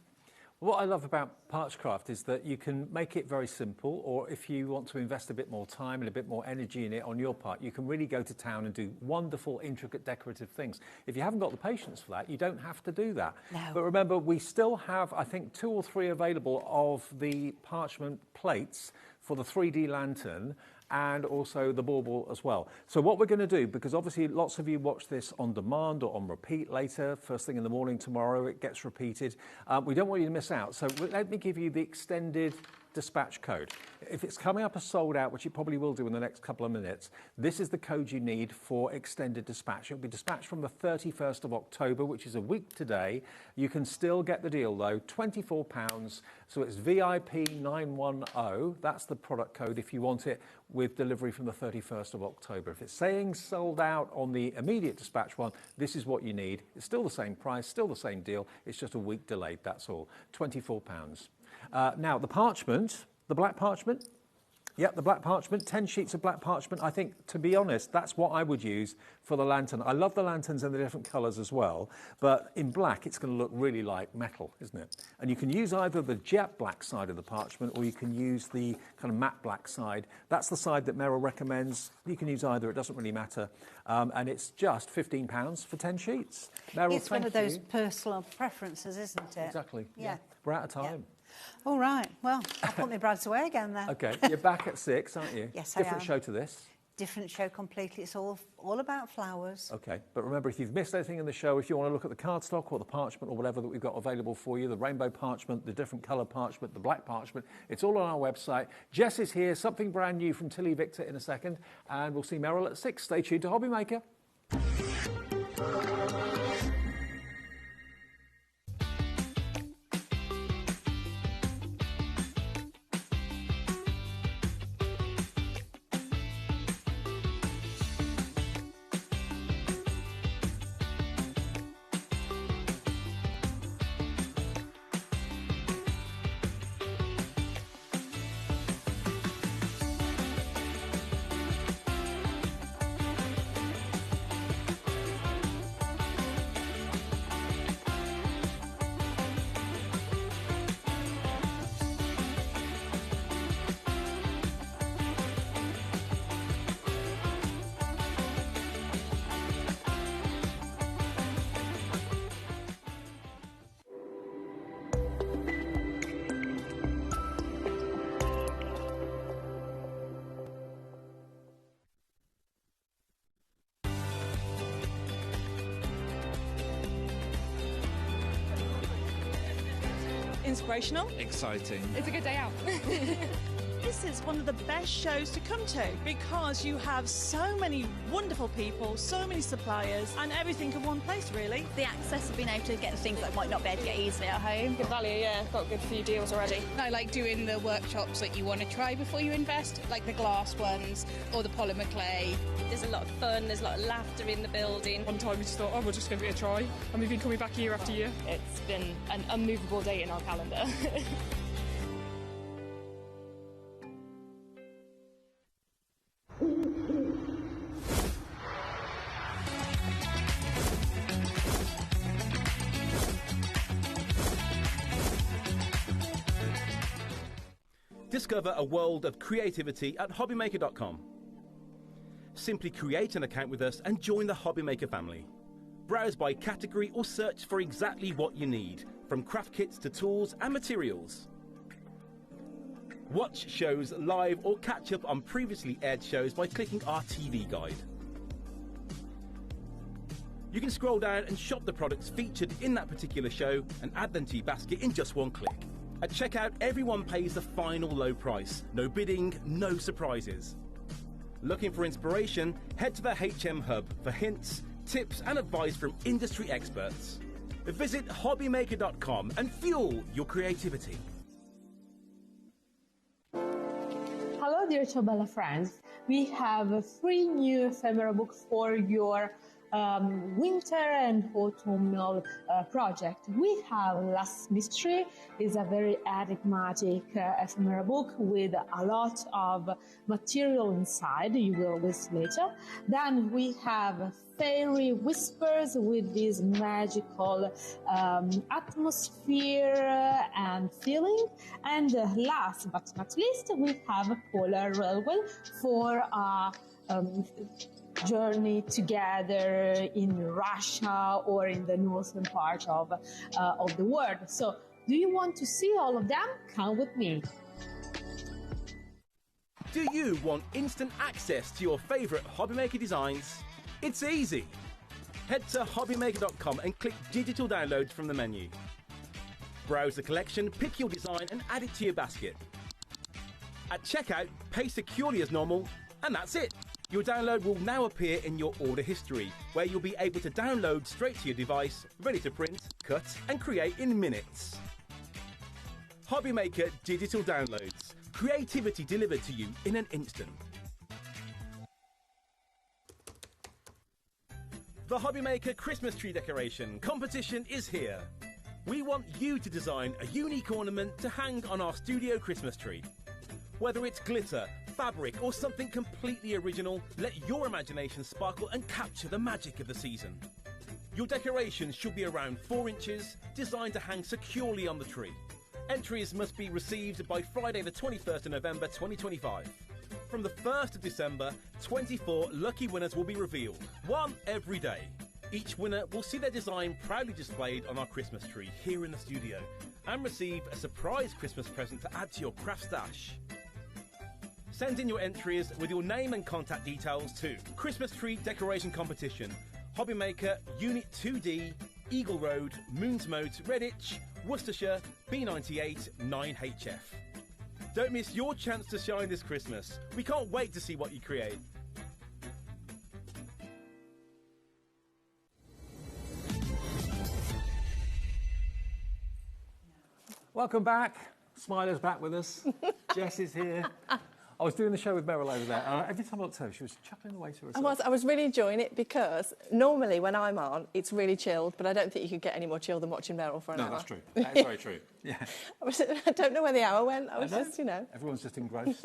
What I love about Parchcraft is that you can make it very simple, or if you want to invest a bit more time and a bit more energy in it on your part, you can really go to town and do wonderful, intricate, decorative things. If you haven't got the patience for that, you don't have to do that.
No.
But remember, we still have, I think, 2 or 3 available of the parchment plates for the 3D lantern, and also the bauble as well. So what we're going to do, because obviously lots of you watch this on demand or on repeat later, first thing in the morning tomorrow, it gets repeated. We don't want you to miss out. So let me give you the extended dispatch code. If it's coming up as sold out, which it probably will do in the next couple of minutes, this is the code you need for extended dispatch. It'll be dispatched from the 31st of October, which is a week today. You can still get the deal though, £24. So it's VIP 910. That's the product code if you want it with delivery from the 31st of October. If it's saying sold out on the immediate dispatch one, this is what you need. It's still the same price, still the same deal. It's just a week delayed, that's all. £24. Now, the parchment, the black parchment, yep, the black parchment, 10 sheets of black parchment. I think, to be honest, that's what I would use for the lantern. I love the lanterns in the different colours as well, but in black, it's going to look really like metal, isn't it? And you can use either the jet black side of the parchment, or you can use the kind of matte black side. That's the side that Meryl recommends. You can use either, it doesn't really matter. And it's just £15 for 10 sheets. Meryl,
it's one of those personal preferences, isn't it?
Exactly.
Yeah.
We're out of time.
Yeah. All right. Well, I'll put my brads away again then.
OK, you're back at 6, aren't you?
Yes, I am.
Different show to this.
different show completely. It's all about flowers.
Okay, but remember, if you've missed anything in the show, if you want to look at the cardstock or the parchment or whatever that we've got available for you, the rainbow parchment, the different colour parchment, the black parchment, it's all on our website. Jess is here, something brand new from Tilly Victor in a second, and we'll see Meryl at 6. Stay tuned to HobbyMaker.
Inspirational.
Exciting.
It's a good day out.
This is one of the best shows to come to because you have so many wonderful people, so many suppliers, and everything in one place, really.
The access of being able to get the things that might not be able to get easily at home.
Good value, yeah. Got a good few deals already.
I like doing the workshops that you want to try before you invest, like the glass ones or the polymer clay.
There's a lot of fun, there's a lot of laughter in the building.
One time we just thought, oh, we'll just give it a try. And we've been coming back year after year.
It's been an unmovable date in our calendar.
Discover a world of creativity at HobbyMaker.com. Simply create an account with us and join the HobbyMaker family. Browse by category or search for exactly what you need, from craft kits to tools and materials. Watch shows live or catch up on previously aired shows by clicking our TV guide. You can scroll down and shop the products featured in that particular show and add them to your basket in just one click. At checkout, everyone pays the final low price. No bidding, no surprises. Looking for inspiration? Head to the HM Hub for hints, tips and advice from industry experts. Visit HobbyMaker.com and fuel your creativity.
Hello, dear Ciobella friends. We have a free new ephemera book for your winter and autumnal project. We have Last Mystery. Is a very enigmatic ephemera book with a lot of material inside. You will list later. Then we have Fairy Whispers with this magical atmosphere and feeling. And last but not least, we have a Polar Railway for a journey together in Russia or in the northern part of the world. So, do you want to see all of them? Come with me.
Do you want instant access to your favourite HobbyMaker designs? It's easy. Head to HobbyMaker.com and click Digital Downloads from the menu. Browse the collection, pick your design and add it to your basket. At checkout, pay securely as normal, and that's it. Your download will now appear in your order history, where you'll be able to download straight to your device, ready to print, cut and create in minutes. HobbyMaker Digital Downloads. Creativity delivered to you in an instant. The HobbyMaker Christmas tree decoration competition is here. We want you to design a unique ornament to hang on our studio Christmas tree. Whether it's glitter, fabric or something completely original, let your imagination sparkle and capture the magic of the season. Your decoration should be around 4 inches, designed to hang securely on the tree. Entries must be received by Friday the 21st of November 2025. From the 1st of December, 24 lucky winners will be revealed, one every day. Each winner will see their design proudly displayed on our Christmas tree here in the studio and receive a surprise Christmas present to add to your craft stash. Send in your entries with your name and contact details to Christmas Tree Decoration Competition, HobbyMaker, Unit 2D, Eagle Road, Moonsmote, Redditch, Worcestershire, B98 9HF. Don't miss your chance to shine this Christmas. We can't wait to see what you create.
Welcome back. Smiler's back with us. Jess is here. I was doing the show with Meryl over there. Every time I looked at her, she was chuckling away to herself.
I was really enjoying it because normally when I'm on, it's really chilled, but I don't think you could get any more chilled than watching Meryl for an hour.
No, that's true. That is very true. Yeah.
I don't know where the hour went. I was just, you know.
Everyone's just engrossed.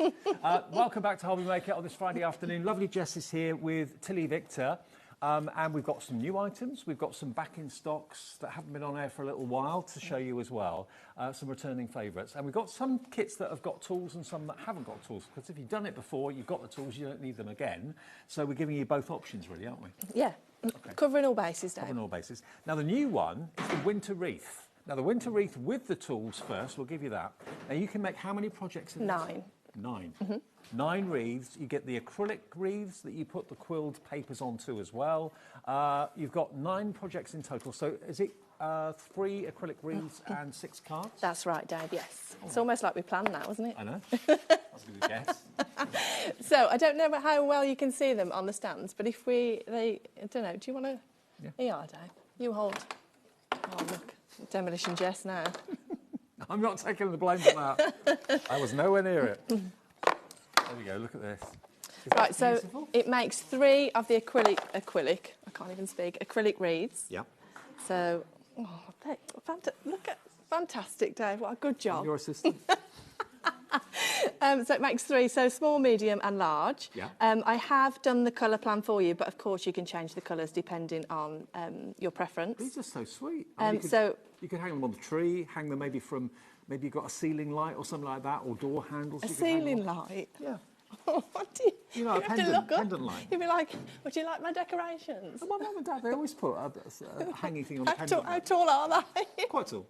Welcome back to HobbyMaker on this Friday afternoon. Lovely Jess is here with Tilly Victor. And we've got some new items. We've got some back in stocks that haven't been on air for a little while to show you as well. Some returning favourites. And we've got some kits that have got tools and some that haven't got tools. Because if you've done it before, you've got the tools, you don't need them again. So we're giving you both options, really, aren't we?
Yeah. Okay. Covering all bases, Dave.
Covering all bases. Now, the new one is the winter wreath. Now, the winter wreath with the tools first, we'll give you that. Now, you can make how many projects in
9.
This? 9. 9 wreaths. You get the acrylic wreaths that you put the quilled papers onto as well. You've got 9 projects in total. So is it 3 acrylic wreaths and 6 cards?
That's right, Dave, yes. It's almost like we planned that, wasn't it?
I know. That's a good guess.
So I don't know how well you can see them on the stands, but if I don't know, do you want to? Yeah. Yeah, Dave. You hold. Oh, look. Demolition Jess now.
I'm not taking the blame for that. I was nowhere near it. There we go, look at this.
Right, so beautiful? It makes 3 of the acrylic, I can't even speak, acrylic wreaths.
Yeah.
So, look at, fantastic, Dave, what a good job.
Your assistant.
So it makes 3, so small, medium and large.
Yeah.
I have done the colour plan for you, but of course you can change the colours depending on your preference.
These are so sweet. You could hang them on the tree, hang them maybe you've got a ceiling light or something like that, or door handles.
A ceiling light?
Yeah.
What do
you know, a pendant light.
You'd be like, would you like my decorations?
My mum and dad, they always put a hanging thing on a pendant light.
How tall are they?
Quite tall.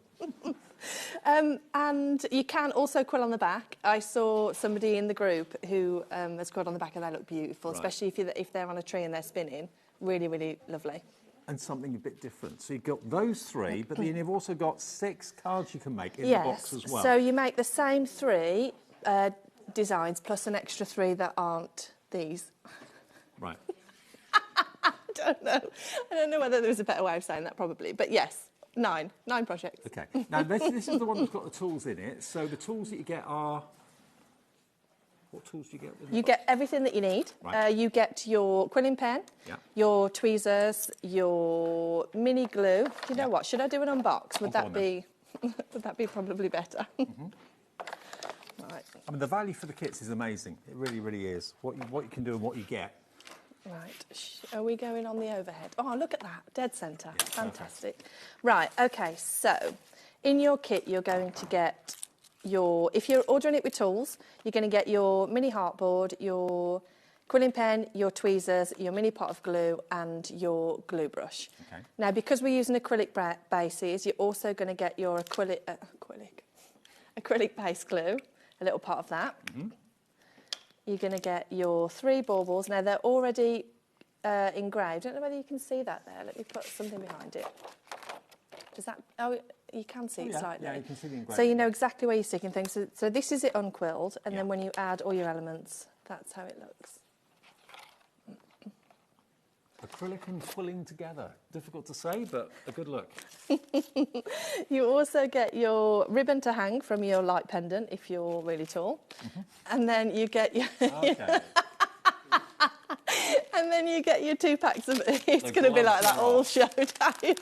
And you can also quill on the back. I saw somebody in the group who has quilled on the back and they look beautiful, right. Especially if they're on a tree and they're spinning. Really, really lovely.
And something a bit different. So you've got those 3, but then you've also got 6 cards you can make in the box as well.
So you make the same 3 designs plus an extra 3 that aren't these.
Right.
I don't know whether there was a better way of saying that, probably. But yes, 9 projects.
Okay. Now, this is the one that's got the tools in it. So the tools that you get are... What tools do you get?
You get everything that you need.
Right.
You get your quilling pen, your tweezers, your mini glue. Do you know what? Should I do an unbox? Would that be probably better? Right.
I mean, the value for the kits is amazing. It really, really is. What you can do and what you get.
Right. Are we going on the overhead? Oh, look at that. Dead centre. Yeah, fantastic. Okay. Right. Okay. So, in your kit, you're going to get if you're ordering it with tools, you're going to get your mini heartboard, your quilling pen, your tweezers, your mini pot of glue and your glue brush.
Okay.
Now, because we're using acrylic bases, you're also going to get your acrylic base glue, a little pot of that. Mm-hmm. You're going to get your 3 baubles. Now, they're already engraved. I don't know whether you can see that there. Let me put something behind it. Does that... Oh, you can see it slightly.
Yeah, you can see the engraving.
So you know exactly where you're sticking things. So this is it unquilled, and then when you add all your elements, that's how it looks.
Acrylic and quilling together. Difficult to say, but a good look.
You also get your ribbon to hang from your light pendant if you're really tall. Mm-hmm. And then you get your... Okay. And then you get your 2 packs of... It's going to be like that all show, Dave.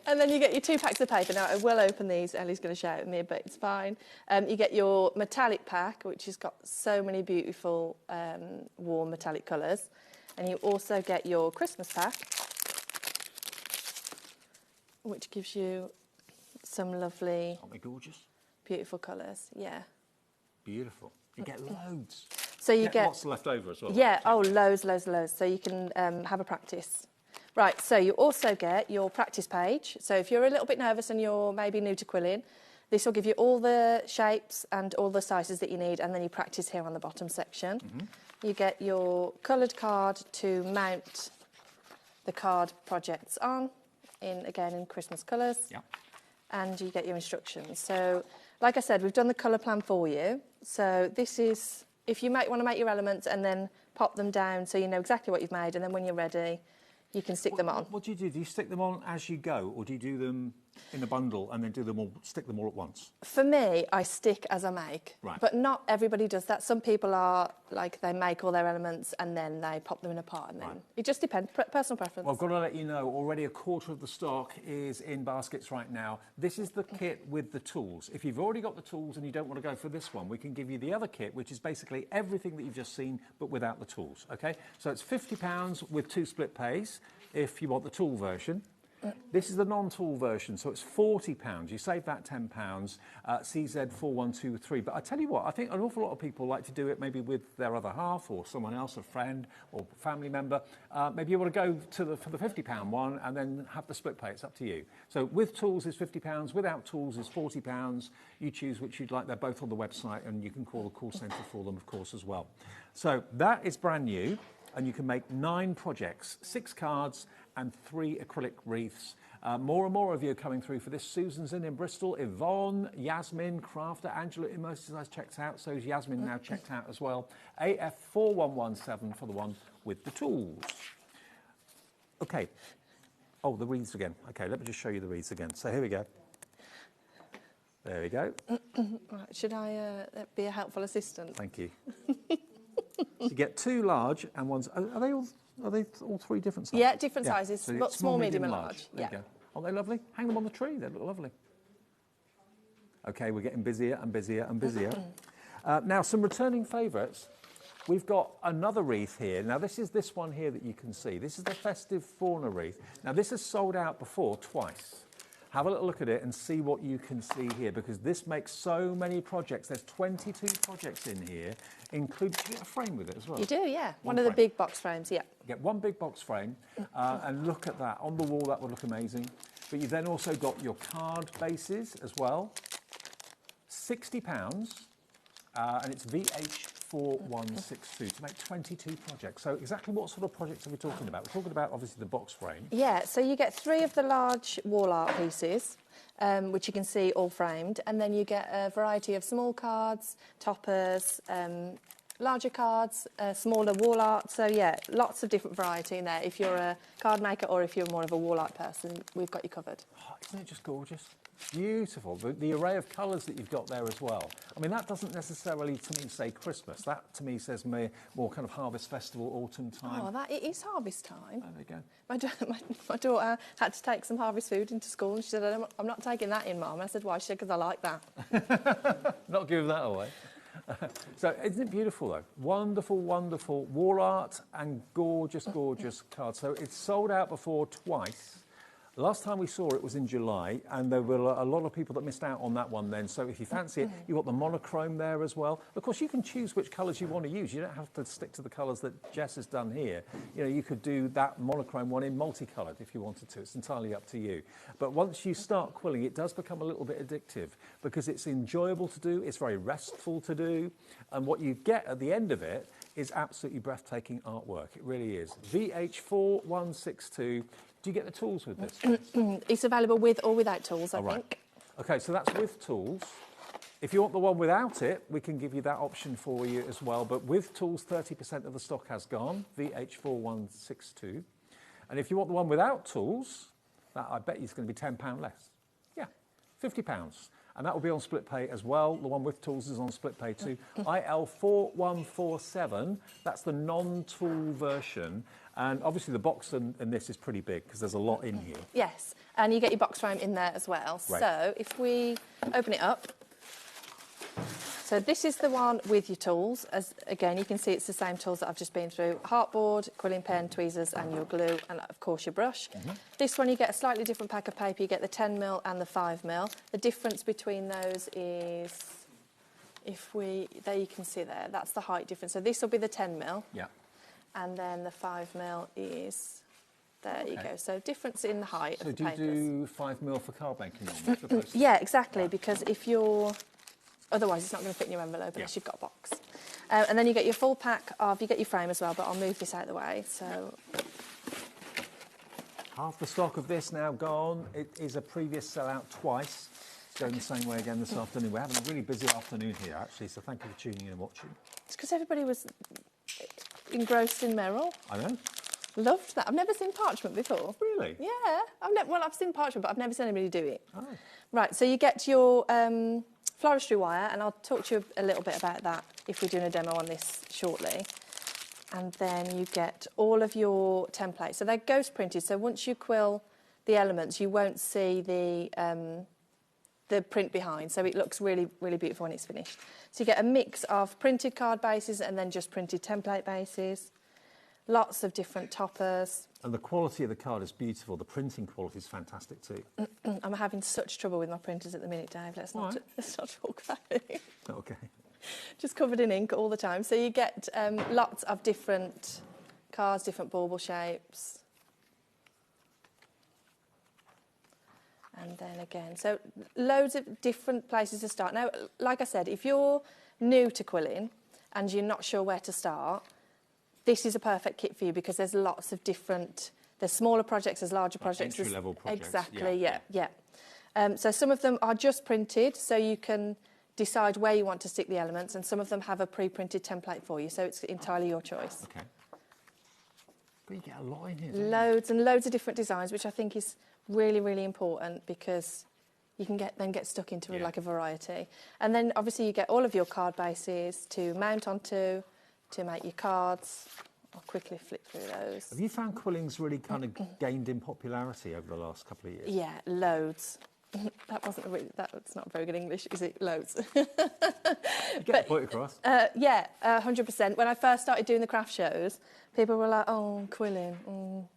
And then you get your 2 packs of paper. Now, I will open these. Ellie's going to shout at me, but it's fine. You get your metallic pack, which has got so many beautiful warm metallic colours. And you also get your Christmas pack, which gives you some lovely...
Aren't they gorgeous?
Beautiful colours, yeah.
Beautiful. You get loads.
So you get
lots left over as well.
Yeah, loads. So you can have a practice. Right, so you also get your practice page. So if you're a little bit nervous and you're maybe new to quilling, This will give you all the shapes and all the sizes that you need, and then you practice here on the bottom section. You get your coloured card to mount the card projects on, again in Christmas colours.
Yeah.
And you get your instructions. So, like I said, we've done the colour plan for you. So this is, if you want to make your elements and then pop them down so you know exactly what you've made, and then when you're ready, you can stick them on.
What do you do? Do you stick them on as you go, or do you do them in a bundle and then stick them all at once?
For me, I stick as I make.
Right.
But not everybody does that. Some people are like, they make all their elements and then they pop them in a pot, and then it just depends, personal preference.
Well, I've got to let you know, already a quarter of the stock is in baskets right now. This is the kit with the tools. If you've already got the tools and you don't want to go for this one, we can give you the other kit, which is basically everything that you've just seen, but without the tools, okay? So it's £50 with 2 split pays if you want the tool version. This is the non-tool version, so it's £40. You save that £10, CZ4123. But I tell you what, I think an awful lot of people like to do it maybe with their other half or someone else, a friend or family member. Maybe you want to go for the £50 one and then have the split pay. It's up to you. So with tools is £50, without tools is £40. You choose which you'd like. They're both on the website, and you can call the call centre for them, of course, as well. So that is brand new. And you can make 9 projects, 6 cards and 3 acrylic wreaths. More and more of you are coming through for this. Susan's in Bristol, Yvonne, Yasmin, Crafter, Angela Immerses has checked out, so is Yasmin now checked out as well. AF4117 for the one with the tools. Okay. Oh, the wreaths again. Okay, let me just show you the wreaths again. So here we go. There we go.
Right, should I be a helpful assistant?
Thank you. So you get 2 large and ones. Are they all 3 different sizes?
Yeah, different sizes.
So
But small, medium, and large.
There you go. Aren't they lovely? Hang them on the tree. They look lovely. Okay, we're getting busier and busier and busier. Now, some returning favourites. We've got another wreath here. Now, this is this one here that you can see. This is the festive fauna wreath. Now, this has sold out before twice. Have a little look at it and see what you can see here, because this makes so many projects. There's 22 projects in here, including, you get a frame with it as well.
You do, yeah. One of the big box frames, yeah.
Get one big box frame, and look at that. On the wall, that would look amazing. But you've then also got your card bases as well. £60, and it's VH4162 to make 22 projects. So exactly what sort of projects are we talking about? We're talking about, obviously, the box frame.
Yeah, so you get 3 of the large wall art pieces, which you can see all framed, and then you get a variety of small cards, toppers, larger cards, smaller wall art. So yeah, lots of different variety in there. If you're a card maker or if you're more of a wall art person, we've got you covered.
Oh, isn't it just gorgeous? Beautiful. The array of colours that you've got there as well. I mean, that doesn't necessarily, to me, say Christmas. That, to me, says more kind of harvest festival, autumn time.
Oh, it is harvest time.
There we go.
My daughter had to take some harvest food into school, and she said, I'm not taking that in, Mum. I said, why? She said, because I like that.
Not give that away. So isn't it beautiful, though? Wonderful, wonderful wall art and gorgeous, gorgeous cards. So it's sold out before twice. Last time we saw it was in July, and there were a lot of people that missed out on that one then. So if you fancy it, you've got the monochrome there as well. Of course, you can choose which colours you want to use. You don't have to stick to the colours that Jess has done here. You know, you could do that monochrome one in multicoloured if you wanted to. It's entirely up to you. But once you start quilling, it does become a little bit addictive because it's enjoyable to do, it's very restful to do, and what you get at the end of it is absolutely breathtaking artwork. It really is. VH4162. Do you get the tools with this?
It's available with or without tools, I think.
OK, so that's with tools. If you want the one without it, we can give you that option for you as well. But with tools, 30% of the stock has gone, VH4162. And if you want the one without tools, that I bet you is going to be £10 less. Yeah, £50. And that will be on split pay as well. The one with tools is on split pay too. IL4147, that's the non-tool version. And obviously the box in this is pretty big because there's a lot in here.
Yes, and you get your box frame in there as well.
Right.
So if we open it up, so this is the one with your tools. As again, you can see it's the same tools that I've just been through. Heartboard, quilling pen, tweezers and your glue, and of course your brush. This one you get a slightly different pack of paper. You get the 10mm and the 5mm. The difference between those is, there you can see there, that's the height difference. So this will be the 10mm.
Yeah.
And then the 5mm is There you go. So difference in the height
So
of the
do you
papers.
do 5 mil for card making normally?
Yeah, exactly, because if you're... Otherwise, it's not going to fit in your envelope unless you've got a box. And then you get your full pack of... You get your frame as well, but I'll move this out of the way. So
Half the stock of this now gone. It is a previous sellout twice. It's going the same way again this afternoon. We're having a really busy afternoon here, actually, so thank you for tuning in and watching.
it's because everybody was engrossed in Merrill.
I know.
Loved that. I've never seen parchment before.
Really?
Yeah. I've seen parchment, but I've never seen anybody do it.
Oh.
Right, so you get your floristry wire, and I'll talk to you a little bit about that if we're doing a demo on this shortly. And then you get all of your templates. So they're ghost printed, so once you quill the elements, you won't see the print behind, so it looks really, really beautiful when it's finished. So you get a mix of printed card bases and then just printed template bases. Lots of different toppers.
And the quality of the card is beautiful. The printing quality is fantastic too.
I'm having such trouble with my printers at the minute, Dave. Let's not talk about it.
Okay.
Just covered in ink all the time. So you get lots of different cards, different bauble shapes. And then again, so loads of different places to start. Now, like I said, if you're new to quilling and you're not sure where to start, this is a perfect kit for you because there's lots of different... There's smaller projects, there's larger projects.
Entry-level projects.
Exactly, yeah. So some of them are just printed, so you can decide where you want to stick the elements, and some of them have a pre-printed template for you, so it's entirely your choice.
Okay. But you get a lot in here, don't you?
Loads and loads of different designs, which I think is really, really important because you can get stuck into like a variety. And then obviously you get all of your card bases to mount onto, to make your cards. I'll quickly flip through those.
Have you found quilling's really kind of gained in popularity over the last couple of years?
Yeah, loads. That's not very good English, is it? Loads.
You get the point across.
Yeah, 100%. When I first started doing the craft shows, people were like, oh, quilling.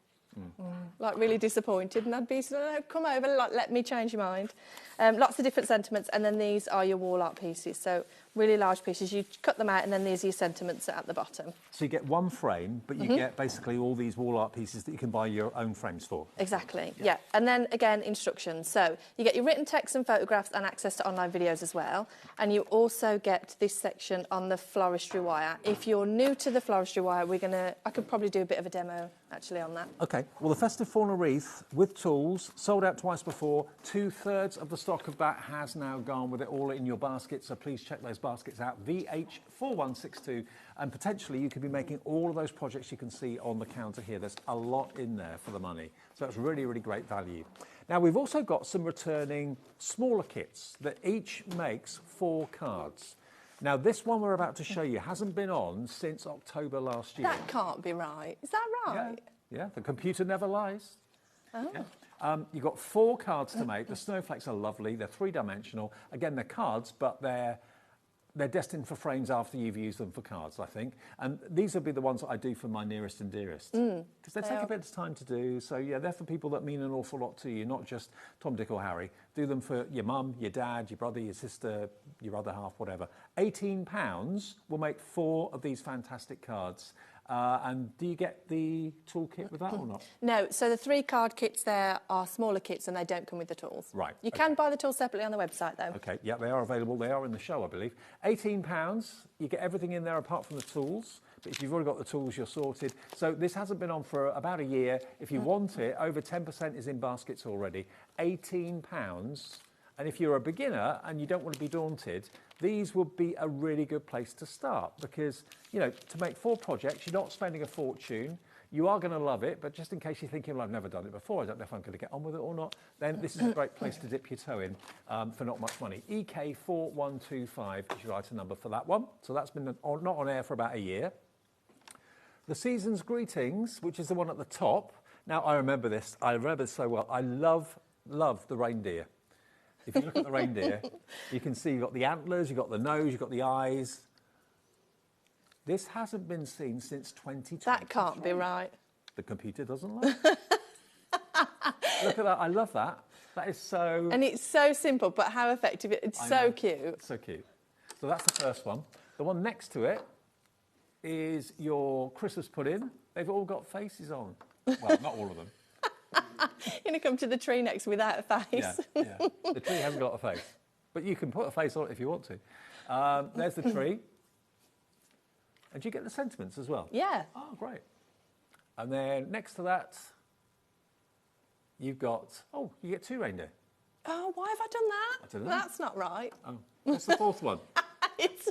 Like really disappointed, and I'd be come over, like, let me change your mind. Lots of different sentiments, and then these are your wall art pieces, so really large pieces. You cut them out, and then these are your sentiments at the bottom.
So you get one frame, but you get basically all these wall art pieces that you can buy your own frames for.
Exactly, yeah. And then again, instructions. So you get your written text and photographs and access to online videos as well. And you also get this section on the floristry wire. If you're new to the floristry wire, I could probably do a bit of a demo actually on that.
Okay, well, the Festive Fauna Wreath with tools, sold out twice before. 2/3 of the stock of that has now gone with it all in your basket, so please check those baskets out. VH4162, and potentially you could be making all of those projects you can see on the counter here. There's a lot in there for the money, so that's really, really great value. Now, we've also got some returning smaller kits that each makes 4 cards. Now, this one we're about to show you hasn't been on since October last year.
That can't be right. Is that right?
Yeah, the computer never lies.
Oh.
Yeah. You've got 4 cards to make. The snowflakes are lovely. They're 3-dimensional. Again, they're cards, but they're destined for frames after you've used them for cards, I think. And these will be the ones that I do for my nearest and dearest. Because they take a bit of time to do. So, yeah, they're for people that mean an awful lot to you, not just Tom, Dick or Harry. Do them for your mum, your dad, your brother, your sister, your other half, whatever. £18 will make 4 of these fantastic cards. And do you get the toolkit with that or not?
No, so the 3 card kits there are smaller kits and they don't come with the tools.
Right.
You can buy the tools separately on the website though.
Okay, yeah, they are available. They are in the show, I believe. £18, you get everything in there apart from the tools. But if you've already got the tools, you're sorted. So this hasn't been on for about a year. If you want it, over 10% is in baskets already. £18. And if you're a beginner and you don't want to be daunted, these would be a really good place to start because, you know, to make 4 projects, you're not spending a fortune. You are going to love it, but just in case you're thinking, well, I've never done it before, I don't know if I'm going to get on with it or not, then this is a great place to dip your toe in for not much money. EK4125 is your item number for that one. So that's been not on air for about a year. The Season's Greetings, which is the one at the top. Now, I remember this. I remember this so well. I love the reindeer. If you look at the reindeer, you can see you've got the antlers, you've got the nose, you've got the eyes. This hasn't been seen since 2020.
That can't be right.
The computer doesn't like it. Look at that. I love that. That is so...
And it's so simple, but how effective. It's so cute.
It's so cute. So that's the first one. The one next to it is your Christmas pudding. They've all got faces on. Well, not all of them.
You're going to come to the tree next without a face.
Yeah. The tree hasn't got a face, but you can put a face on it if you want to. There's the tree. And do you get the sentiments as well?
Yeah.
Oh, great. And then next to that, you've got, you get 2 reindeer.
Oh, why have I done that?
I don't know.
That's not right.
Oh, what's the 4th one?
It's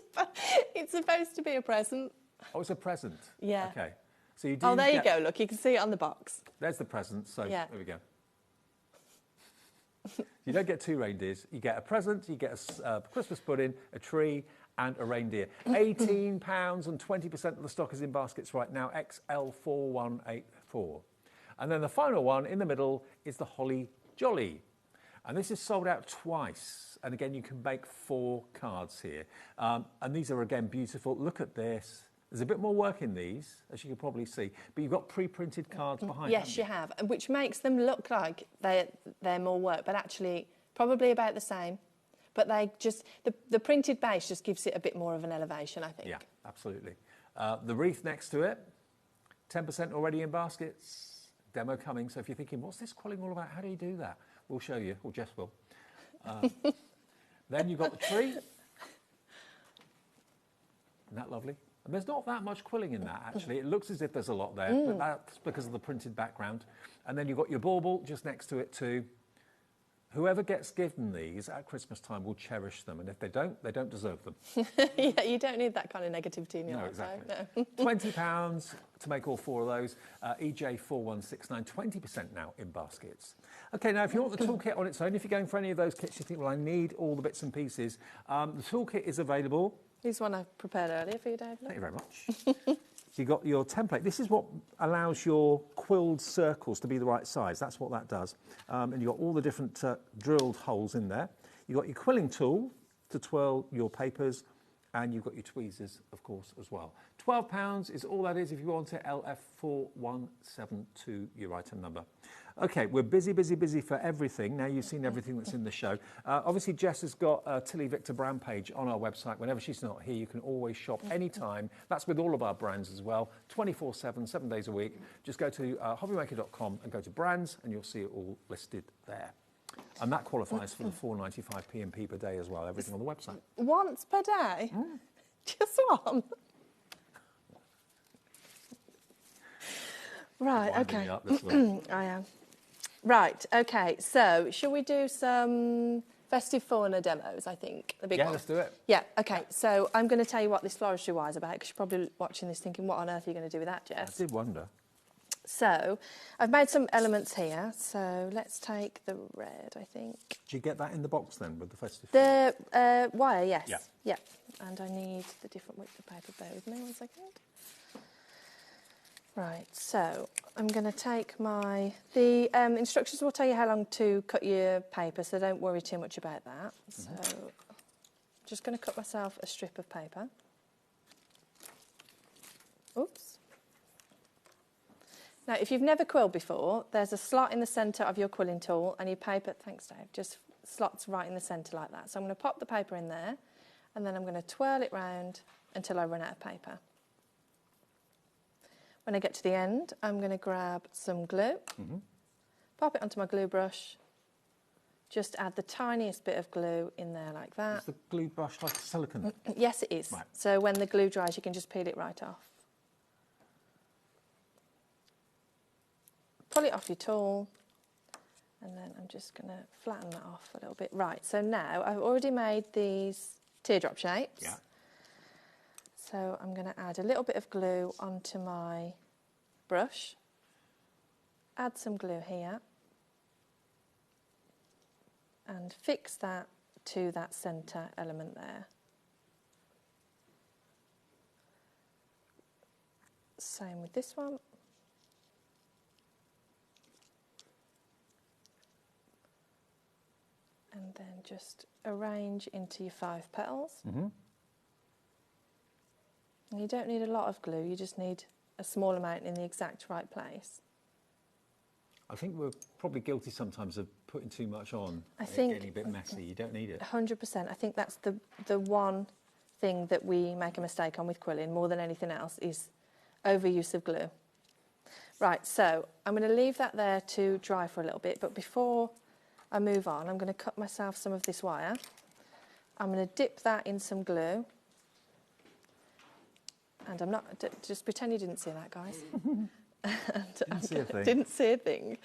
supposed to be a present.
Oh, it's a present.
Yeah.
Okay. So you do.
Oh, there you go. Look, you can see it on the box.
There's the present. So
Yeah.
there we go. You don't get 2 reindeers. You get a present. You get a Christmas pudding, a tree, and a reindeer. £18 and 20% of the stock is in baskets right now. XL4184. And then the final one in the middle is the Holly Jolly. And this is sold out twice. And again, you can make 4 cards here. And these are, again, beautiful. Look at this. There's a bit more work in these, as you can probably see. But you've got pre-printed cards behind.
Yes, you have. Which makes them look like they're more work, but actually probably about the same. But they just, the printed base just gives it a bit more of an elevation, I think.
Yeah, absolutely. The wreath next to it, 10% already in baskets. Demo coming. So if you're thinking, what's this quilling all about? How do you do that? We'll show you, or Jess will. Then you've got the tree. Isn't that lovely? And there's not that much quilling in that, actually. It looks as if there's a lot there, but that's because of the printed background. And then you've got your bauble just next to it too. Whoever gets given these at Christmas time will cherish them, and if they don't deserve them.
Yeah, you don't need that kind of negativity in your life.
Exactly.
No.
£20 to make all 4 of those. EJ4169, 20% now in baskets. Okay, now if you want the toolkit on its own, if you're going for any of those kits, you think, well, I need all the bits and pieces. The toolkit is available.
Here's one I prepared earlier for you, Dave.
Thank you very much. So you've got your template. This is what allows your quilled circles to be the right size. That's what that does. And you've got all the different drilled holes in there. You've got your quilling tool to twirl your papers, and you've got your tweezers, of course, as well. £12 is all that is if you want it. LF4172, your item number. Okay, we're busy for everything. Now you've seen everything that's in the show. Obviously, Jess has got a Tilly Victor brand page on our website. Whenever she's not here, you can always shop anytime. That's with all of our brands as well, 24/7, 7 days a week. Just go to HobbyMaker.com and go to brands, and you'll see it all listed there. And that qualifies for the 4.95 P&P per day as well, everything on the website.
Once per day? Just one? Right, okay. I am. Right, okay, so shall we do some festive fauna demos, I think? The big one.
Let's do it.
Yeah, okay, so I'm going to tell you what this floristry wire is about, because you're probably watching this thinking, what on earth are you going to do with that, Jess?
I did wonder.
So, I've made some elements here, so let's take the red, I think.
Do you get that in the box then, with the festive?
The wire, yes.
Yeah.
And I need the different width of paper, bear with me 1 second. Right, so I'm going to take the instructions will tell you how long to cut your paper, so don't worry too much about that. So I'm just going to cut myself a strip of paper. Oops. Now, if you've never quilled before, there's a slot in the centre of your quilling tool, and your paper, thanks Dave, just slots right in the centre like that. So I'm going to pop the paper in there, and then I'm going to twirl it round until I run out of paper. When I get to the end, I'm going to grab some glue, pop it onto my glue brush, just add the tiniest bit of glue in there like that.
Is the glue brush like silicone?
Yes, it is.
Right.
So when the glue dries, you can just peel it right off. Pull it off your tool, and then I'm just going to flatten that off a little bit. Right, so now I've already made these teardrop shapes.
Yeah.
So I'm going to add a little bit of glue onto my brush, add some glue here, and fix that to that centre element there. Same with this one. And then just arrange into your 5 petals. And you don't need a lot of glue, you just need a small amount in the exact right place.
I think we're probably guilty sometimes of putting too much on.
I think
getting a bit messy. You don't need it.
100%. I think that's the one thing that we make a mistake on with quilling more than anything else is overuse of glue. Right, so I'm going to leave that there to dry for a little bit, but before I move on, I'm going to cut myself some of this wire. I'm going to dip that in some glue. And I'm not, just pretend you didn't see that, guys. Didn't see a thing.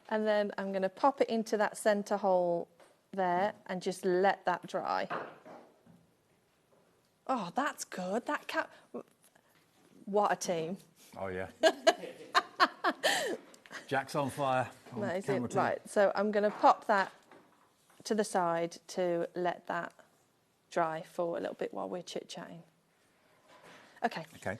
And then I'm going to pop it into that centre hole there and just let that dry. Oh, that's good. That cat. What a team.
Oh, yeah. Jack's on fire.
Amazing. Right, so I'm going to pop that to the side to let that dry for a little bit while we're chit-chatting. Okay.
Okay.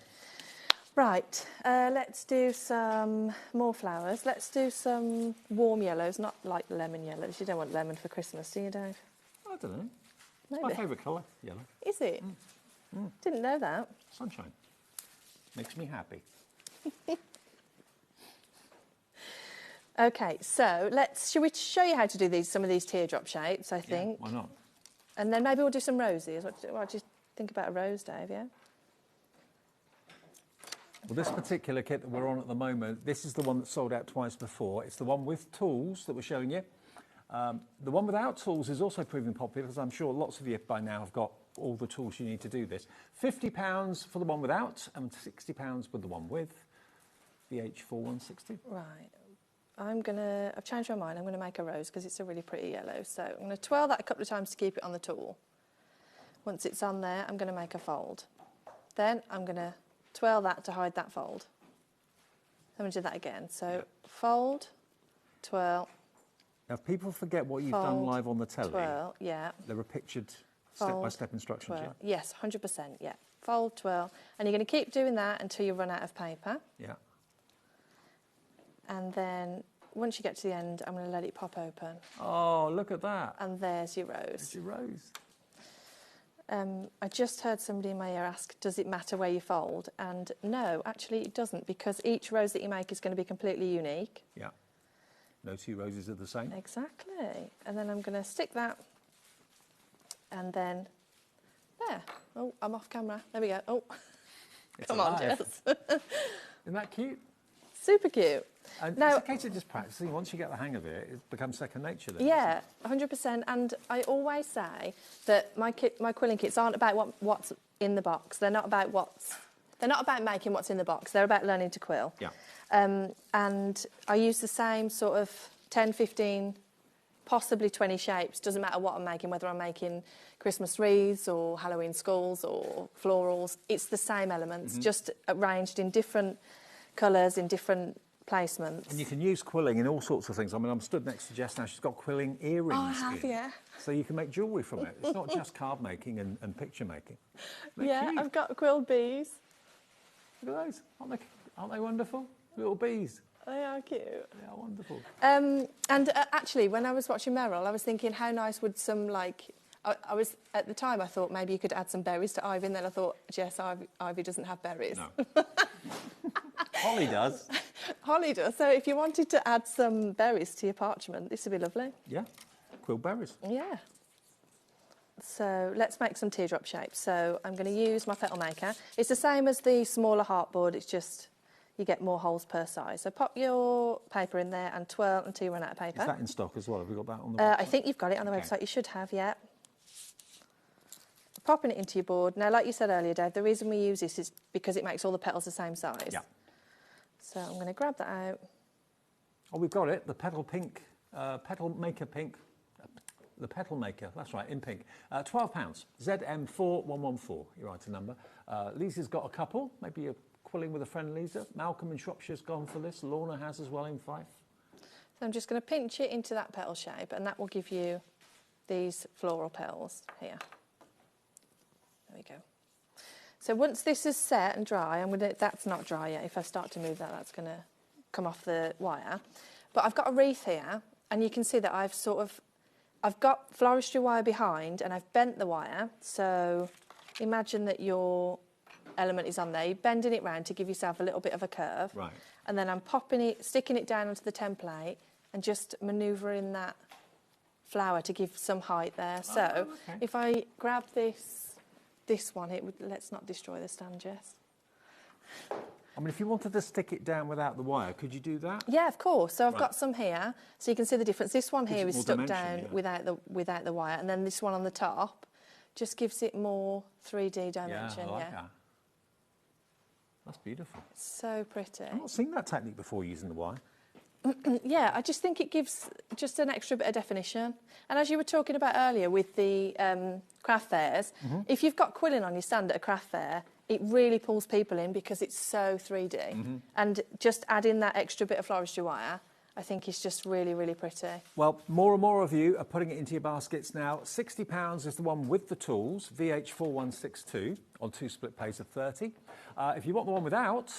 Right, let's do some more flowers. Let's do some warm yellows, not like lemon yellows. You don't want lemon for Christmas, do you, Dave?
I don't know.
Maybe.
My favourite colour, yellow.
Is it? Didn't know that.
Sunshine. Makes me happy.
Okay, so shall we show you how to do some of these teardrop shapes, I think?
Yeah, why not?
And then maybe we'll do some roses. What do you think about a rose, Dave, yeah?
Well, this particular kit that we're on at the moment, this is the one that sold out twice before. It's the one with tools that we're showing you. The one without tools is also proving popular, because I'm sure lots of you by now have got all the tools you need to do this. £50 for the one without and £60 with the one with. VH4160.
Right. I've changed my mind. I'm going to make a rose because it's a really pretty yellow. So I'm going to twirl that a couple of times to keep it on the tool. Once it's on there, I'm going to make a fold. Then I'm going to twirl that to hide that fold. I'm going to do that again. So fold, twirl.
Now, if people forget what you've done live on the telly,
twirl, yeah.
There are pictured step-by-step instructions,
twirl. Yeah? Yes, 100%, yeah. Fold, twirl. And you're going to keep doing that until you run out of paper.
Yeah.
And then once you get to the end, I'm going to let it pop open.
Oh, look at that.
And there's your rose.
There's your rose.
I just heard somebody in my ear ask, does it matter where you fold? And no, actually it doesn't, because each rose that you make is going to be completely unique.
Yeah. No two roses are the same.
Exactly. And then I'm going to stick that. And then, there. Oh, I'm off camera. There we go. Oh, come on, Jess.
Isn't that cute?
Super cute.
And
now,
it's a case of just practicing. Once you get the hang of it, it becomes second nature then.
Yeah, 100%. And I always say that my quilling kits aren't about what's in the box. They're not about making what's in the box. They're about learning to quill.
Yeah.
And I use the same sort of 10, 15, possibly 20 shapes. Doesn't matter what I'm making, whether I'm making Christmas wreaths or Halloween skulls or florals. It's the same elements, just arranged in different colours, in different placements.
And you can use quilling in all sorts of things. I mean, I'm stood next to Jess now. She's got quilling earrings.
Oh, I have, yeah.
So you can make jewellery from it. It's not just card making and picture making.
Yeah, cute. I've got quilled bees.
Look at those. Aren't they wonderful? Little bees.
They are cute.
They are wonderful.
Actually, when I was watching Meryl, I was thinking how nice would some, like... I was at the time I thought maybe you could add some berries to Ivy, and then I thought, Jess, Ivy doesn't have berries.
No. Holly does.
Holly does. So if you wanted to add some berries to your parchment, this would be lovely.
Yeah, quill berries.
Yeah. So let's make some teardrop shapes. So I'm going to use my petal maker. It's the same as the smaller heartboard. It's just you get more holes per size. So pop your paper in there and twirl until you run out of paper.
Is that in stock as well? Have we got that on the website?
I think you've got it on the website. You should have, yeah. Popping it into your board. Now, like you said earlier, Dave, the reason we use this is because it makes all the petals the same size.
Yeah.
So I'm going to grab that out.
Oh, we've got it. The Petal Pink, Petal Maker Pink. The Petal Maker, that's right, in pink. £12. ZM4114, your item number. Lisa's got a couple. Maybe you're quilling with a friend, Lisa. Malcolm in Shropshire's gone for this. Lorna has as well in Fife.
So I'm just going to pinch it into that petal shape, and that will give you these floral petals here. There we go. So once this is set and dry, that's not dry yet. If I start to move that, that's going to come off the wire. But I've got a wreath here, and you can see that I've got floristry wire behind, and I've bent the wire. So imagine that your element is on there. You're bending it round to give yourself a little bit of a curve.
Right.
And then I'm sticking it down onto the template and just manoeuvring that flower to give some height there. So if I grab this one, let's not destroy the stand, Jess.
I mean, if you wanted to stick it down without the wire, could you do that?
Yeah, of course. So I've
Right.
got some here, so you can see the difference. This one here
Gives
is
it more
stuck
dimension,
down
yeah.
without the wire, and then this one on the top just gives it more 3D dimension.
Yeah, I like that. That's beautiful.
So pretty.
I've not seen that technique before using the wire.
Yeah, I just think it gives just an extra bit of definition. And as you were talking about earlier with the craft fairs, if you've got quilling on your stand at a craft fair, it really pulls people in because it's so 3D. And just adding that extra bit of floristry wire, I think is just really, really pretty.
Well, more and more of you are putting it into your baskets now. £60 is the one with the tools, VH4162, on 2 split pays of 30. If you want the one without,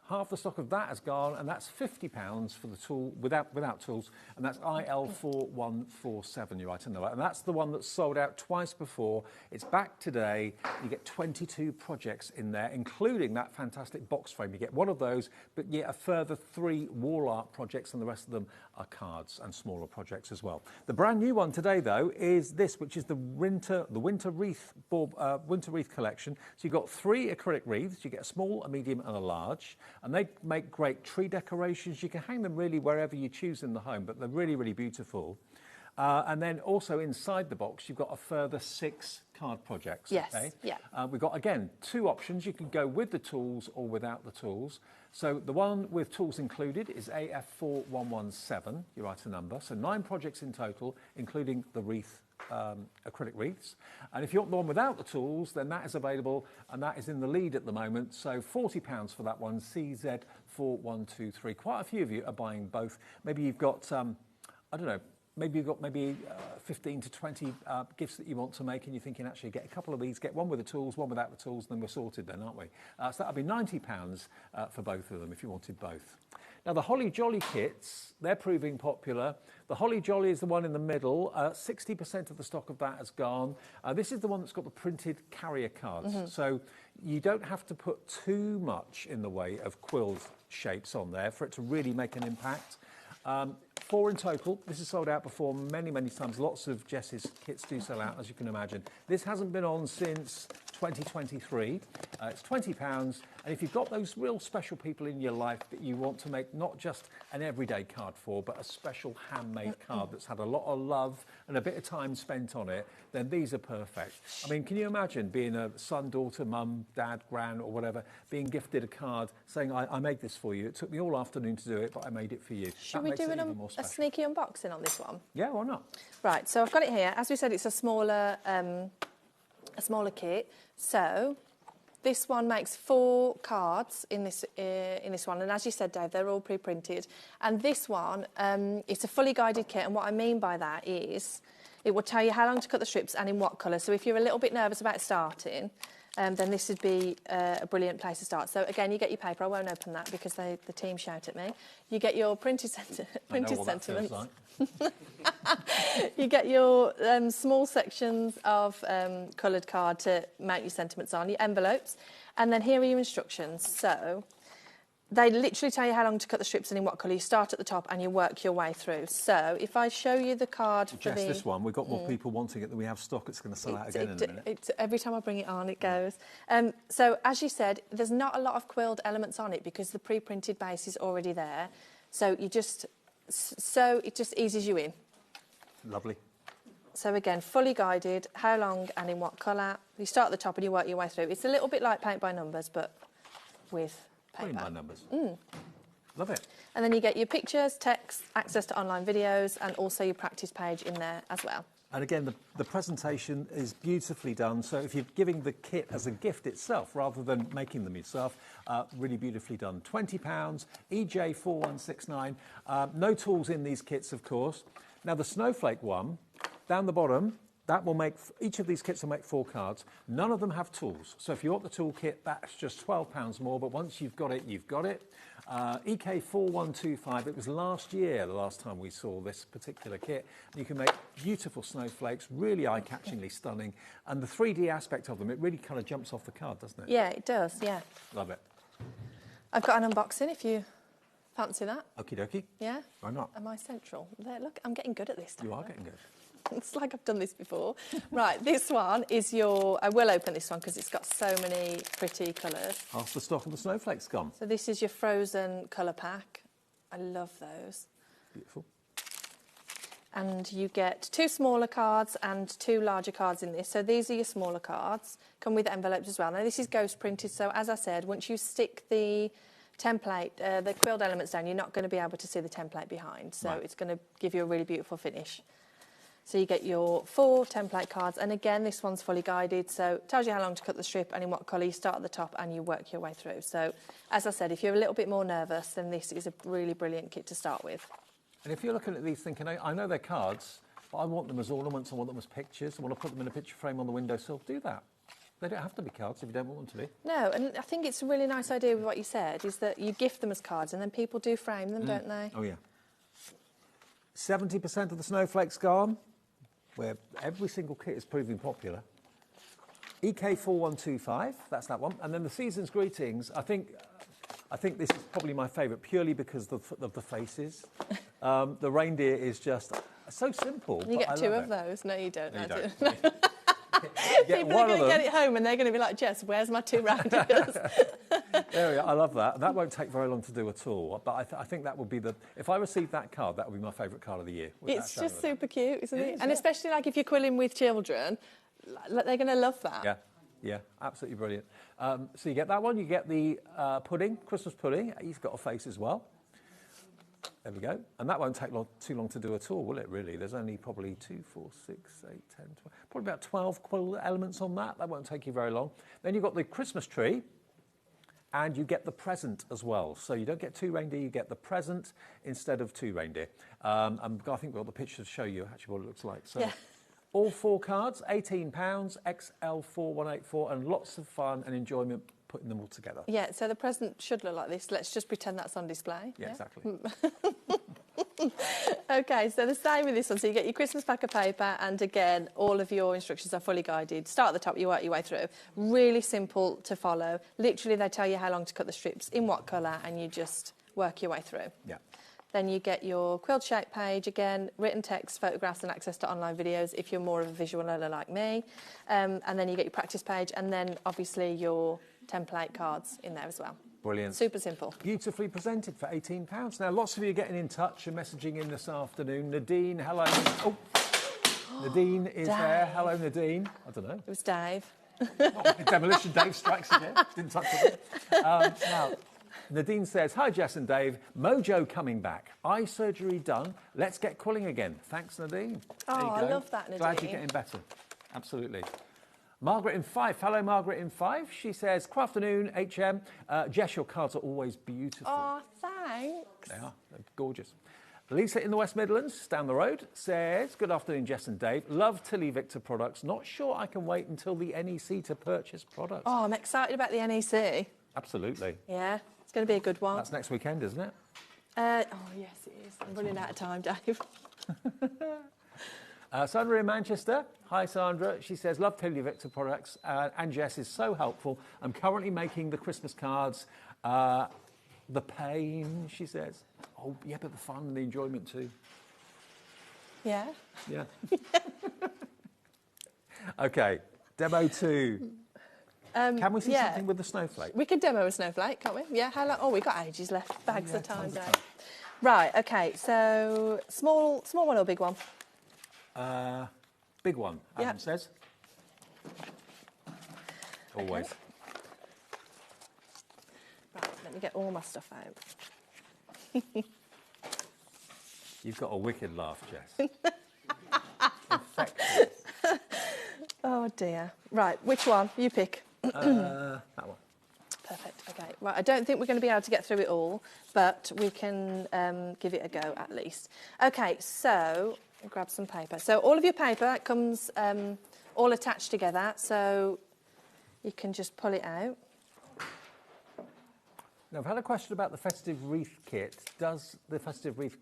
half the stock of that has gone, and that's £50 for the tool without tools, and that's IL4147, you're right in there. And that's the one that's sold out twice before. It's back today. You get 22 projects in there, including that fantastic box frame. You get one of those, but yet a further 3 wall art projects, and the rest of them are cards and smaller projects as well. The brand new one today, though, is this, which is the winter wreath collection. So you've got 3 acrylic wreaths. You get a small, a medium, and a large. And they make great tree decorations. You can hang them really wherever you choose in the home, but they're really, really beautiful. And then also inside the box, you've got a further 6 card projects.
Yes,
okay?
yeah.
We've got, again, 2 options. You can go with the tools or without the tools. So the one with tools included is AF4117, you write a number. So 9 projects in total, including the wreath, acrylic wreaths. And if you want the one without the tools, then that is available, and that is in the lead at the moment. So £40 for that one, CZ4123. Quite a few of you are buying both. Maybe you've got, I don't know, maybe you've got 15 to 20 gifts that you want to make, and you're thinking, actually, get a couple of these, get one with the tools, one without the tools, and then we're sorted then, aren't we? So that'll be £90 for both of them if you wanted both. Now, the Holly Jolly kits, they're proving popular. The Holly Jolly is the one in the middle. 60% of the stock of that has gone. This is the one that's got the printed carrier cards. So you don't have to put too much in the way of quill shapes on there for it to really make an impact. 4 in total. This is sold out before many, many times. Lots of Jess's kits do sell out, as you can imagine. This hasn't been on since 2023. It's £20. And if you've got those real special people in your life that you want to make not just an everyday card for, but a special handmade card that's had a lot of love and a bit of time spent on it, then these are perfect. I mean, can you imagine being a son, daughter, mum, dad, gran, or whatever, being gifted a card saying, I made this for you. It took me all afternoon to do it, but I made it for you.
Should we do a sneaky unboxing on this one?
Yeah, why not?
Right, so I've got it here. As we said, it's a smaller kit. So this one makes 4 cards in this one, and as you said, Dave, they're all pre-printed. And this one, it's a fully guided kit, and what I mean by that is it will tell you how long to cut the strips and in what colour. So if you're a little bit nervous about starting, then this would be a brilliant place to start. So again, you get your paper. I won't open that because the team shout at me. You get your printed sentiments. You get your small sections of coloured card to mount your sentiments on, your envelopes, and then here are your instructions. So they literally tell you how long to cut the strips and in what colour. You start at the top and you work your way through. So if I show you the card for
Jess, this one, we've got more people wanting it than we have stock. It's going to sell out again in a minute.
Every time I bring it on, it goes. So as you said, there's not a lot of quilled elements on it because the pre-printed base is already there. So it just eases you in.
Lovely.
So again, fully guided, how long and in what colour. You start at the top and you work your way through. It's a little bit like paint by numbers, but with paper.
Paint by numbers. Love it.
And then you get your pictures, text, access to online videos, and also your practice page in there as well.
And again, the presentation is beautifully done. So if you're giving the kit as a gift itself, rather than making them yourself, really beautifully done. £20, EJ4169. No tools in these kits, of course. Now, the snowflake one, down the bottom, that will make, each of these kits will make 4 cards. None of them have tools. So if you want the tool kit, that's just £12 more. But once you've got it, you've got it. EK4125, it was last year, the last time we saw this particular kit. And you can make beautiful snowflakes, really eye-catchingly stunning. And the 3D aspect of them, it really kind of jumps off the card, doesn't it?
Yeah, it does, yeah.
Love it.
I've got an unboxing if you fancy that.
Okie dokie.
Yeah?
Why not?
Am I central? There, look, I'm getting good at this.
You are getting good.
It's like I've done this before. Right, this one is your... I will open this one because it's got so many pretty colours.
Half the stock of the snowflakes gone.
So this is your frozen colour pack. I love those.
Beautiful.
And you get 2 smaller cards and 2 larger cards in this. So these are your smaller cards. Come with envelopes as well. Now this is ghost printed, so as I said, once you stick the template, the quilled elements down, you're not going to be able to see the template behind. So it's going to give you a really beautiful finish. So you get your 4 template cards, and again, this one's fully guided, so it tells you how long to cut the strip and in what colour. You start at the top and you work your way through. So, as I said, if you're a little bit more nervous, then this is a really brilliant kit to start with.
And if you're looking at these thinking, I know they're cards, but I want them as ornaments, I want them as pictures, I want to put them in a picture frame on the windowsill, do that. They don't have to be cards if you don't want them to be.
No, and I think it's a really nice idea with what you said, is that you gift them as cards and then people do frame them, don't they?
Oh, yeah. 70% of the snowflakes gone, where every single kit is proving popular. EK4125, that's that one. And then the season's greetings, I think this is probably my favourite, purely because of the faces. The reindeer is just so simple.
You get 2 of
it.
those. No, you don't.
No, you
That's
don't.
it. People are going to get it home and they're going to be like, Jess, where's my 2 reindeers?
There we are. I love that. That won't take very long to do at all. But I think that would be if I received that card, that would be my favourite card of the year.
It's just super cute, isn't it?
Is,
and especially like if you're quilling with children, they're going to love that.
Yeah. Yeah, absolutely brilliant. So you get that one. You get the pudding, Christmas pudding. He's got a face as well. There we go. And that won't take too long to do at all, will it, really? There's only probably 2, 4, 6, 8, 10, 12, probably about 12 quill elements on that. That won't take you very long. Then you've got the Christmas tree, and you get the present as well. So you don't get 2 reindeer, you get the present instead of 2 reindeer. And I think we've got the pictures to show you actually what it looks like. So
yeah.
All 4 cards, £18, XL4184, and lots of fun and enjoyment putting them all together.
Yeah, so the present should look like this. Let's just pretend that's on display.
Yeah, exactly.
OK, so the same with this one. So you get your Christmas pack of paper, and again, all of your instructions are fully guided. Start at the top, you work your way through. Really simple to follow. Literally, they tell you how long to cut the strips, in what colour, and you just work your way through.
Yeah.
Then you get your quilt shape page, again, written text, photographs and access to online videos if you're more of a visual learner like me. And then you get your practice page, and then obviously your template cards in there as well.
Brilliant.
Super simple.
Beautifully presented for £18. Now, lots of you are getting in touch and messaging in this afternoon. Nadine, hello. Oh, Nadine is
Dave.
there. Hello, Nadine. I don't know.
It was Dave.
Demolition Dave strikes again. Didn't touch it. Now, Nadine says, hi, Jess and Dave. Mojo coming back. Eye surgery done. Let's get quilling again. Thanks, Nadine.
Oh,
There you
I
go.
love that, Nadine.
Glad you're getting better. Absolutely. Margaret in Fife. Hello, Margaret in Fife. She says, good afternoon, HM. Jess, your cards are always beautiful.
Oh, thanks.
They are. They're gorgeous. Lisa in the West Midlands, down the road, says, good afternoon, Jess and Dave. Love Tilly Victor products. Not sure I can wait until the NEC to purchase products.
Oh, I'm excited about the NEC.
Absolutely.
Yeah, it's going to be a good one.
That's next weekend, isn't it?
Oh, yes, it is. I'm running out of time, Dave.
Sandra in Manchester. Hi, Sandra. She says, love Tilly Victor products, and Jess is so helpful. I'm currently making the Christmas cards. The pain, she says. Oh, yeah, but the fun and the enjoyment too.
Yeah?
Yeah. OK, demo 2. Can we see something with the snowflake?
We could demo a snowflake, can't we? Yeah, how long? Oh, we've got ages left. Bags of time, Dave. Right, OK, so small one or big one?
Big one, Adam says. Always.
Okay. Right, let me get all my stuff out.
You've got a wicked laugh, Jess.
Oh, dear. Right, which one? You pick.
That one.
Perfect, OK. Right, I don't think we're going to be able to get through it all, but we can give it a go at least. OK, so grab some paper. So all of your paper comes all attached together, so you can just pull it out.
Now, I've had a question about the festive wreath kit. Does the festive wreath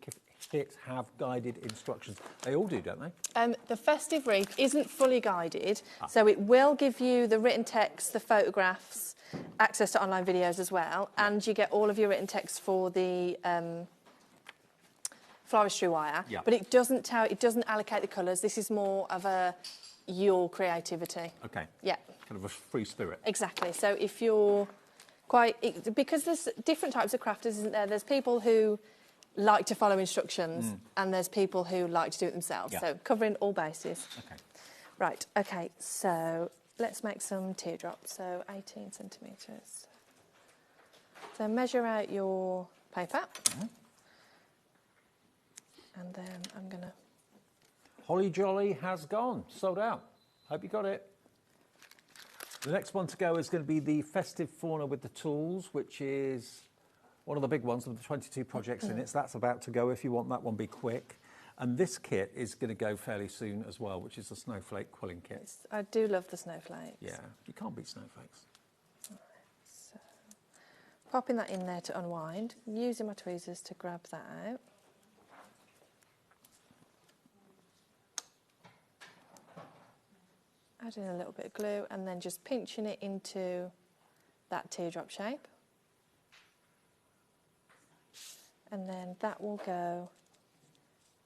kit have guided instructions? They all do, don't they?
The festive wreath isn't fully guided, so it will give you the written text, the photographs, access to online videos as well, and you get all of your written text for the floristry wire, but it doesn't allocate the colours. This is more of your creativity.
Okay.
Yeah.
Kind of a free spirit.
Exactly. So if you're because there's different types of crafters, isn't there? There's people who like to follow instructions, and there's people who like to do it themselves. So covering all bases.
Okay.
Right. Okay. So let's make some teardrops. So 18 centimetres. So measure out your paper, and then I'm gonna.
Holly Jolly has gone, sold out. Hope you got it. The next one to go is going to be the Festive Fauna with the tools, which is one of the big ones with the 22 projects in it. So that's about to go. If you want that one, be quick. And this kit is going to go fairly soon as well, which is the snowflake quilling kit.
I do love the snowflakes.
Yeah, you can't beat snowflakes.
So popping that in there to unwind, using my tweezers to grab that out. Adding a little bit of glue and then just pinching it into that teardrop shape. And then that will go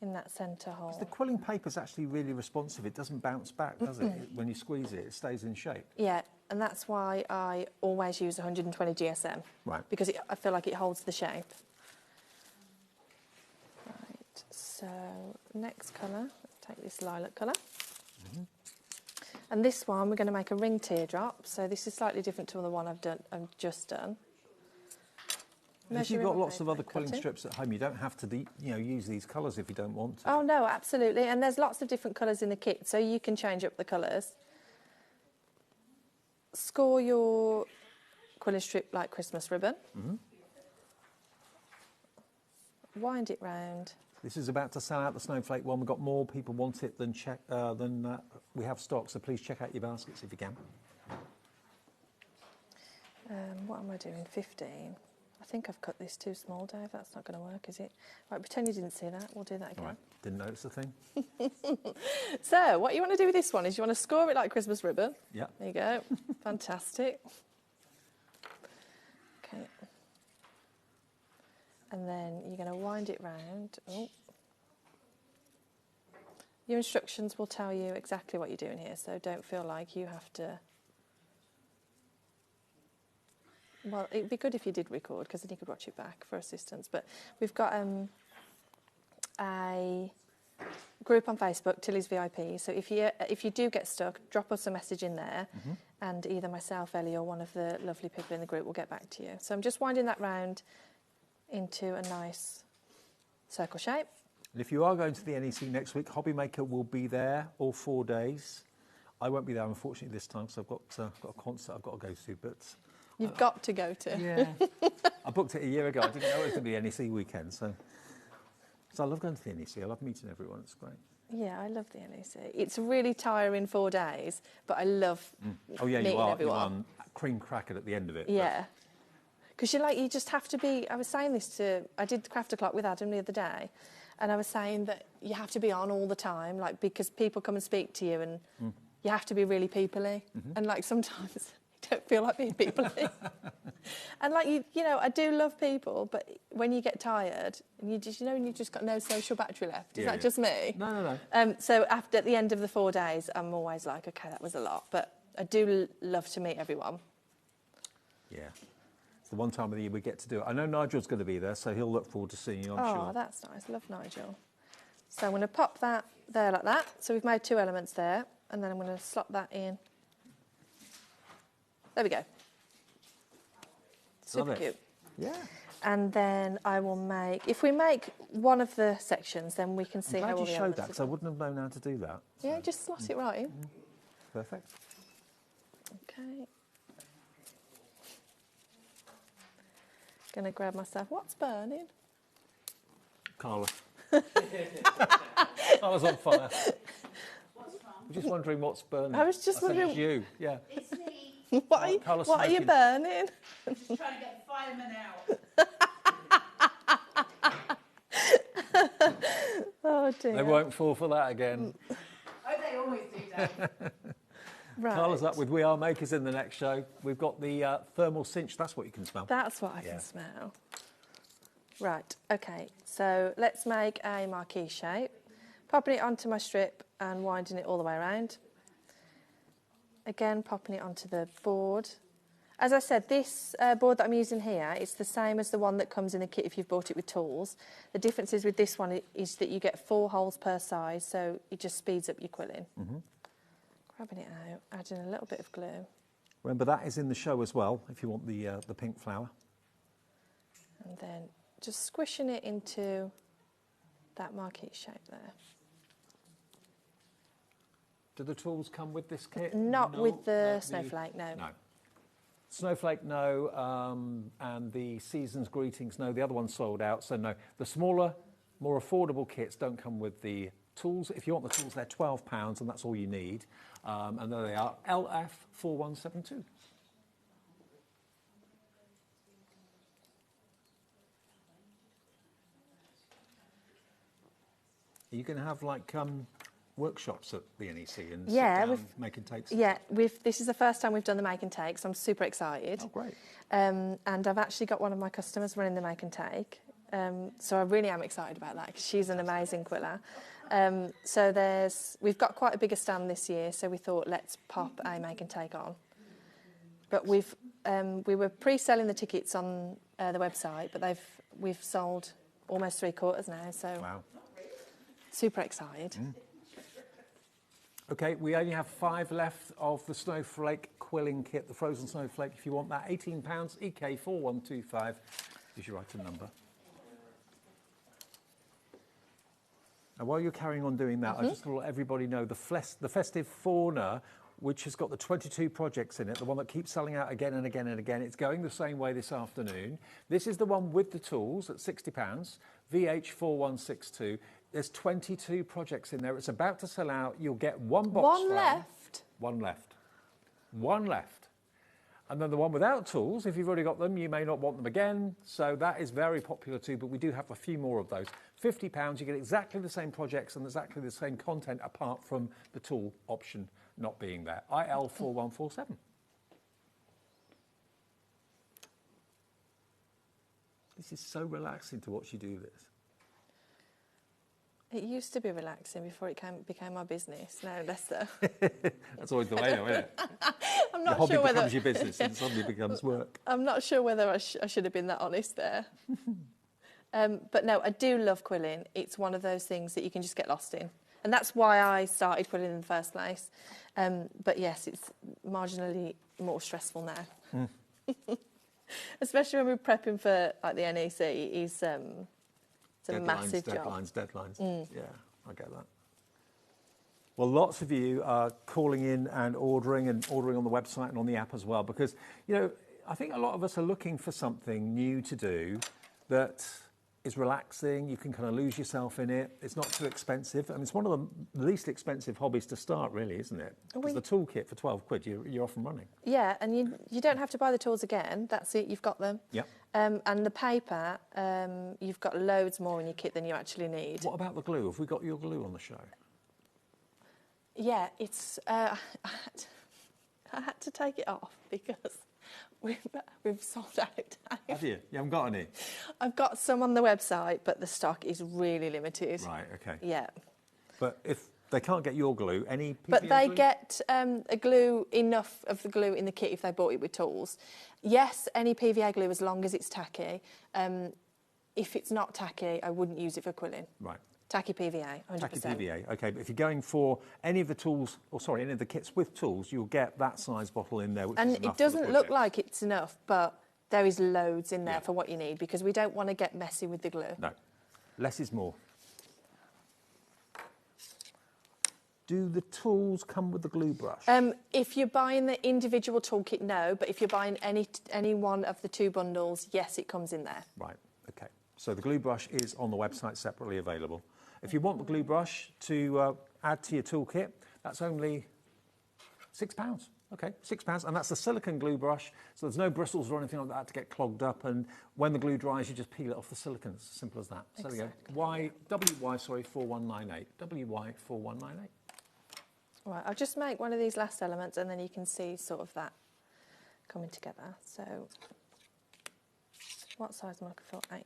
in that centre hole.
The quilling paper is actually really responsive. It doesn't bounce back, does it? When you squeeze it, it stays in shape.
Yeah, and that's why I always use 120 GSM.
Right.
Because I feel like it holds the shape. Right, so next colour, take this lilac colour. And this one, we're going to make a ring teardrop. So this is slightly different to the one I've just done.
If you've got lots of other quilling strips at home, you don't have to use these colours if you don't want to.
Oh, no, absolutely. And there's lots of different colours in the kit, so you can change up the colours. Score your quilling strip like Christmas ribbon. Wind it round.
This is about to sell out, the snowflake one. We've got more people want it than we have stock, so please check out your baskets if you can.
What am I doing? 15. I think I've cut this too small, Dave. That's not going to work, is it? Right, pretend you didn't see that. We'll do that again.
All right. Didn't notice a thing.
So, what you want to do with this one is you want to score it like Christmas ribbon.
Yeah.
There you go. Fantastic. Okay. And then you're going to wind it round. Oh. Your instructions will tell you exactly what you're doing here, so don't feel like you have to... Well, it'd be good if you did record, because then you could watch it back for assistance. But we've got a group on Facebook, Tilly's VIP. So if you do get stuck, drop us a message in there, and either myself, Ellie, or one of the lovely people in the group will get back to you. So I'm just winding that round into a nice circle shape.
And if you are going to the NEC next week, HobbyMaker will be there all 4 days. I won't be there, unfortunately, this time, because I've got a concert I've got to go to, but...
You've got to go to.
Yeah. I booked it a year ago. I didn't know it was going to be NEC weekend, so I love going to the NEC. I love meeting everyone. It's great.
Yeah, I love the NEC. It's really tiring 4 days, but I love meeting everyone.
You are cream crackered at the end of it.
Yeah. Because you just have to be... I was saying this I did the Craft O'Clock with Adam the other day, and I was saying that you have to be on all the time, because people come and speak to you, and you have to be really people-y. And, sometimes... don't feel like being people-y. And I do love people, but when you get tired and you've just got no social battery left. Is that just me?
No.
So at the end of the 4 days, I'm always like, okay, that was a lot, but I do love to meet everyone.
Yeah. It's the one time of the year we get to do it. I know Nigel's going to be there, so he'll look forward to seeing you, I'm sure.
Oh, that's nice. Love Nigel. So I'm going to pop that there like that. So we've made 2 elements there, and then I'm going to slot that in. There we go. Super cute.
Yeah.
And then I will if we make one of the sections, then we can see how all the
I'm glad you showed that, because I wouldn't have known how to do that.
Yeah, just slot it right in.
Perfect.
Okay. Gonna grab myself. What's burning?
Carla. Carla's on fire. I'm just wondering what's burning.
I was just wondering.
It's you, yeah.
It's me.
What are you burning?
I'm just trying to get the fireman out.
Oh dear.
They won't fall for that again.
Oh, they always do that.
Right.
Carla's up with We Are Makers in the next show. We've got the thermal cinch. That's what you can smell.
That's what I can smell. Right, okay, so let's make a marquee shape. Popping it onto my strip and winding it all the way around. Again, popping it onto the board. As I said, this board that I'm using here, it's the same as the one that comes in the kit if you've bought it with tools. The difference is with this one is that you get 4 holes per size, so it just speeds up your quilling. Grabbing it out, adding a little bit of glue.
Remember, that is in the show as well, if you want the pink flower.
And then just squishing it into that marquee shape there.
Do the tools come with this kit?
Not with the snowflake, no.
No. Snowflake, no, and the Season's Greetings, no. The other one's sold out, so no. The smaller, more affordable kits don't come with the tools. If you want the tools, they're £12, and that's all you need. And there they are, LF4172. Are you going to have, like, workshops at the NEC and sit down, make and takes?
Yeah, this is the first time we've done the make and take, so I'm super excited.
Oh, great.
And I've actually got one of my customers running the make and take, so I really am excited about that because she's an amazing quiller. So we've got quite a bigger stand this year, so we thought let's pop a make and take on. But we were pre-selling the tickets on the website, but we've sold almost 3/4 now, so
wow.
Super excited.
Okay, we only have 5 left of the Snowflake quilling kit, the frozen snowflake. If you want that, £18, EK4125 is your item number. And while you're carrying on doing that, I just want to let everybody know the festive fauna, which has got the 22 projects in it, the one that keeps selling out again and again and again. It's going the same way this afternoon. This is the one with the tools at £60, VH4162. There's 22 projects in there. It's about to sell out. You'll get one box.
One left?
One left. One left. And then the one without tools, if you've already got them, you may not want them again. So that is very popular too, but we do have a few more of those. £50, you get exactly the same projects and exactly the same content apart from the tool option not being there. IL4147. This is so relaxing to watch you do this.
It used to be relaxing before it became my business. Now less so.
That's always the way, though, isn't it?
I'm not
your hobby
sure whether
becomes your business and suddenly becomes work.
I'm not sure whether I should have been that honest there. But no, I do love quilling. It's one of those things that you can just get lost in. And that's why I started quilling in the first place. But yes, it's marginally more stressful now. Especially when we're prepping for like the NEC. It's a massive job.
Deadlines. Yeah, I get that. Well, lots of you are calling in and ordering on the website and on the app as well, because, you know, I think a lot of us are looking for something new to do that is relaxing. You can kind of lose yourself in it. It's not too expensive. I mean, it's one of the least expensive hobbies to start, really, isn't it? Because the toolkit for 12 quid, you're off and running.
Yeah, and you don't have to buy the tools again. That's it. You've got them.
Yep.
And the paper, you've got loads more in your kit than you actually need.
What about the glue? Have we got your glue on the show?
Yeah, it's. I had to take it off because we've sold out.
Have you? You haven't got any?
I've got some on the website, but the stock is really limited.
Right, okay.
Yeah.
But if they can't get your glue, any PVA
But they
glue?
get a glue, enough of the glue in the kit if they bought it with tools. Yes, any PVA glue as long as it's tacky. If it's not tacky, I wouldn't use it for quilling.
Right.
Tacky PVA, 100%.
Tacky PVA, okay. But if you're going for any of the tools, any of the kits with tools, you'll get that size bottle in there, which
and
is enough
it doesn't
for the
look
project.
like it's enough, but there is loads in there for what you need because we don't want to get messy with the glue.
No, less is more. Do the tools come with the glue brush?
If you're buying the individual toolkit, no. But if you're buying any one of the 2 bundles, yes, it comes in there.
Right, okay. So the glue brush is on the website separately available. If you want the glue brush to add to your toolkit, that's only £6. Okay, £6, and that's a silicone glue brush, so there's no bristles or anything like that to get clogged up, and when the glue dries, you just peel it off the silicone. It's as simple as that. So there you go. WY4198. WY4198.
Right, I'll just make one of these last elements, and then you can see sort of that coming together. So, what size am I looking for? 8.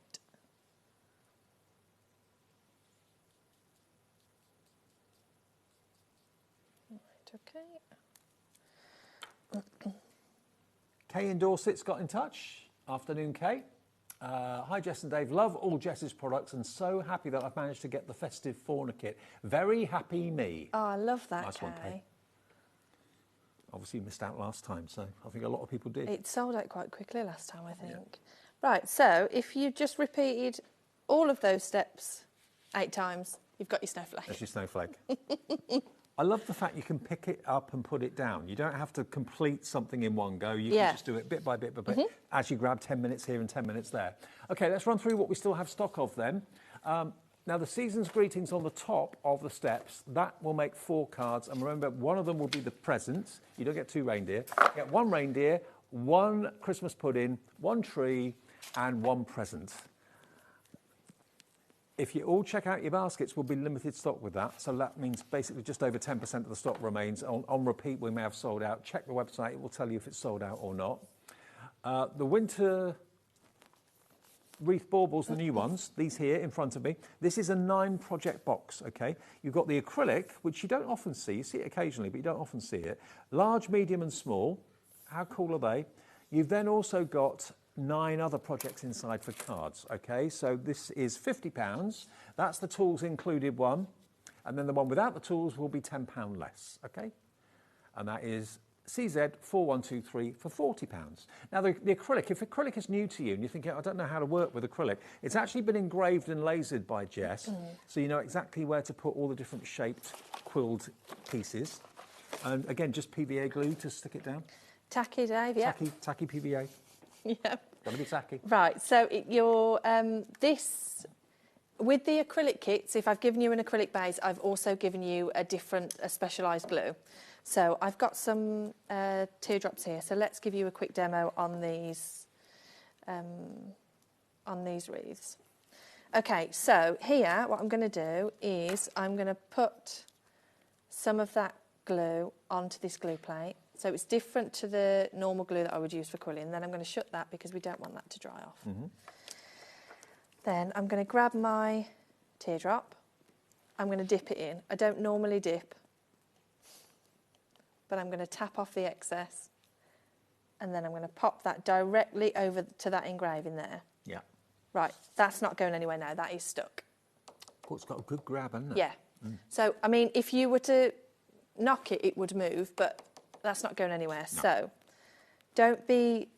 okay.
Kay in Dorset's got in touch. Afternoon, Kay. Hi, Jess and Dave. Love all Jess's products and so happy that I've managed to get the festive fauna kit. Very happy me.
Oh, I love that,
Nice
Kay.
one, Kay. Obviously missed out last time, so I think a lot of people did.
It sold out quite quickly last time, I think. Yeah. Right, so if you just repeated all of those steps 8 times, you've got your snowflake.
That's your snowflake. I love the fact you can pick it up and put it down. You don't have to complete something in one go. You can just do it bit by bit by bit. As you grab 10 minutes here and 10 minutes there. Okay, let's run through what we still have stock of then. Now, the season's greetings on the top of the steps, that will make 4 cards. And remember, one of them will be the presents. You don't get 2 reindeer. You get 1 reindeer, 1 Christmas pudding, 1 tree, and 1 present. If you all check out your baskets, we'll be limited stock with that. So that means basically just over 10% of the stock remains. On repeat, we may have sold out. Check the website. It will tell you if it's sold out or not. The winter wreath baubles, the new ones, these here in front of me. This is a 9 project box, okay? You've got the acrylic, which you don't often see. You see it occasionally, but you don't often see it. Large, medium and small. How cool are they? You've then also got 9 other projects inside for cards, okay? So this is £50. That's the tools included one. And then the one without the tools will be £10 less, okay? And that is CZ4123 for £40. Now, the acrylic, if acrylic is new to you and you're thinking, I don't know how to work with acrylic, it's actually been engraved and lasered by Jess, so you know exactly where to put all the different shaped quilled pieces. And again, just PVA glue to stick it down.
Tacky, Dave, yeah.
Tacky PVA.
Yeah.
Got to be tacky.
Right, so this, with the acrylic kits, if I've given you an acrylic base, I've also given you a specialised glue. So I've got some teardrops here. So let's give you a quick demo on these wreaths. Okay, so here what I'm going to do is I'm going to put some of that glue onto this glue plate. So it's different to the normal glue that I would use for quilling. Then I'm going to shut that because we don't want that to dry off. Then I'm going to grab my teardrop. I'm going to dip it in. I don't normally dip, but I'm going to tap off the excess. And then I'm going to pop that directly over to that engraving there.
Yeah.
Right, that's not going anywhere now. That is stuck.
Oh, it's got a good grab, hasn't it?
Yeah. So, I mean, if you were to knock it, it would move, but that's not going anywhere. No. So don't be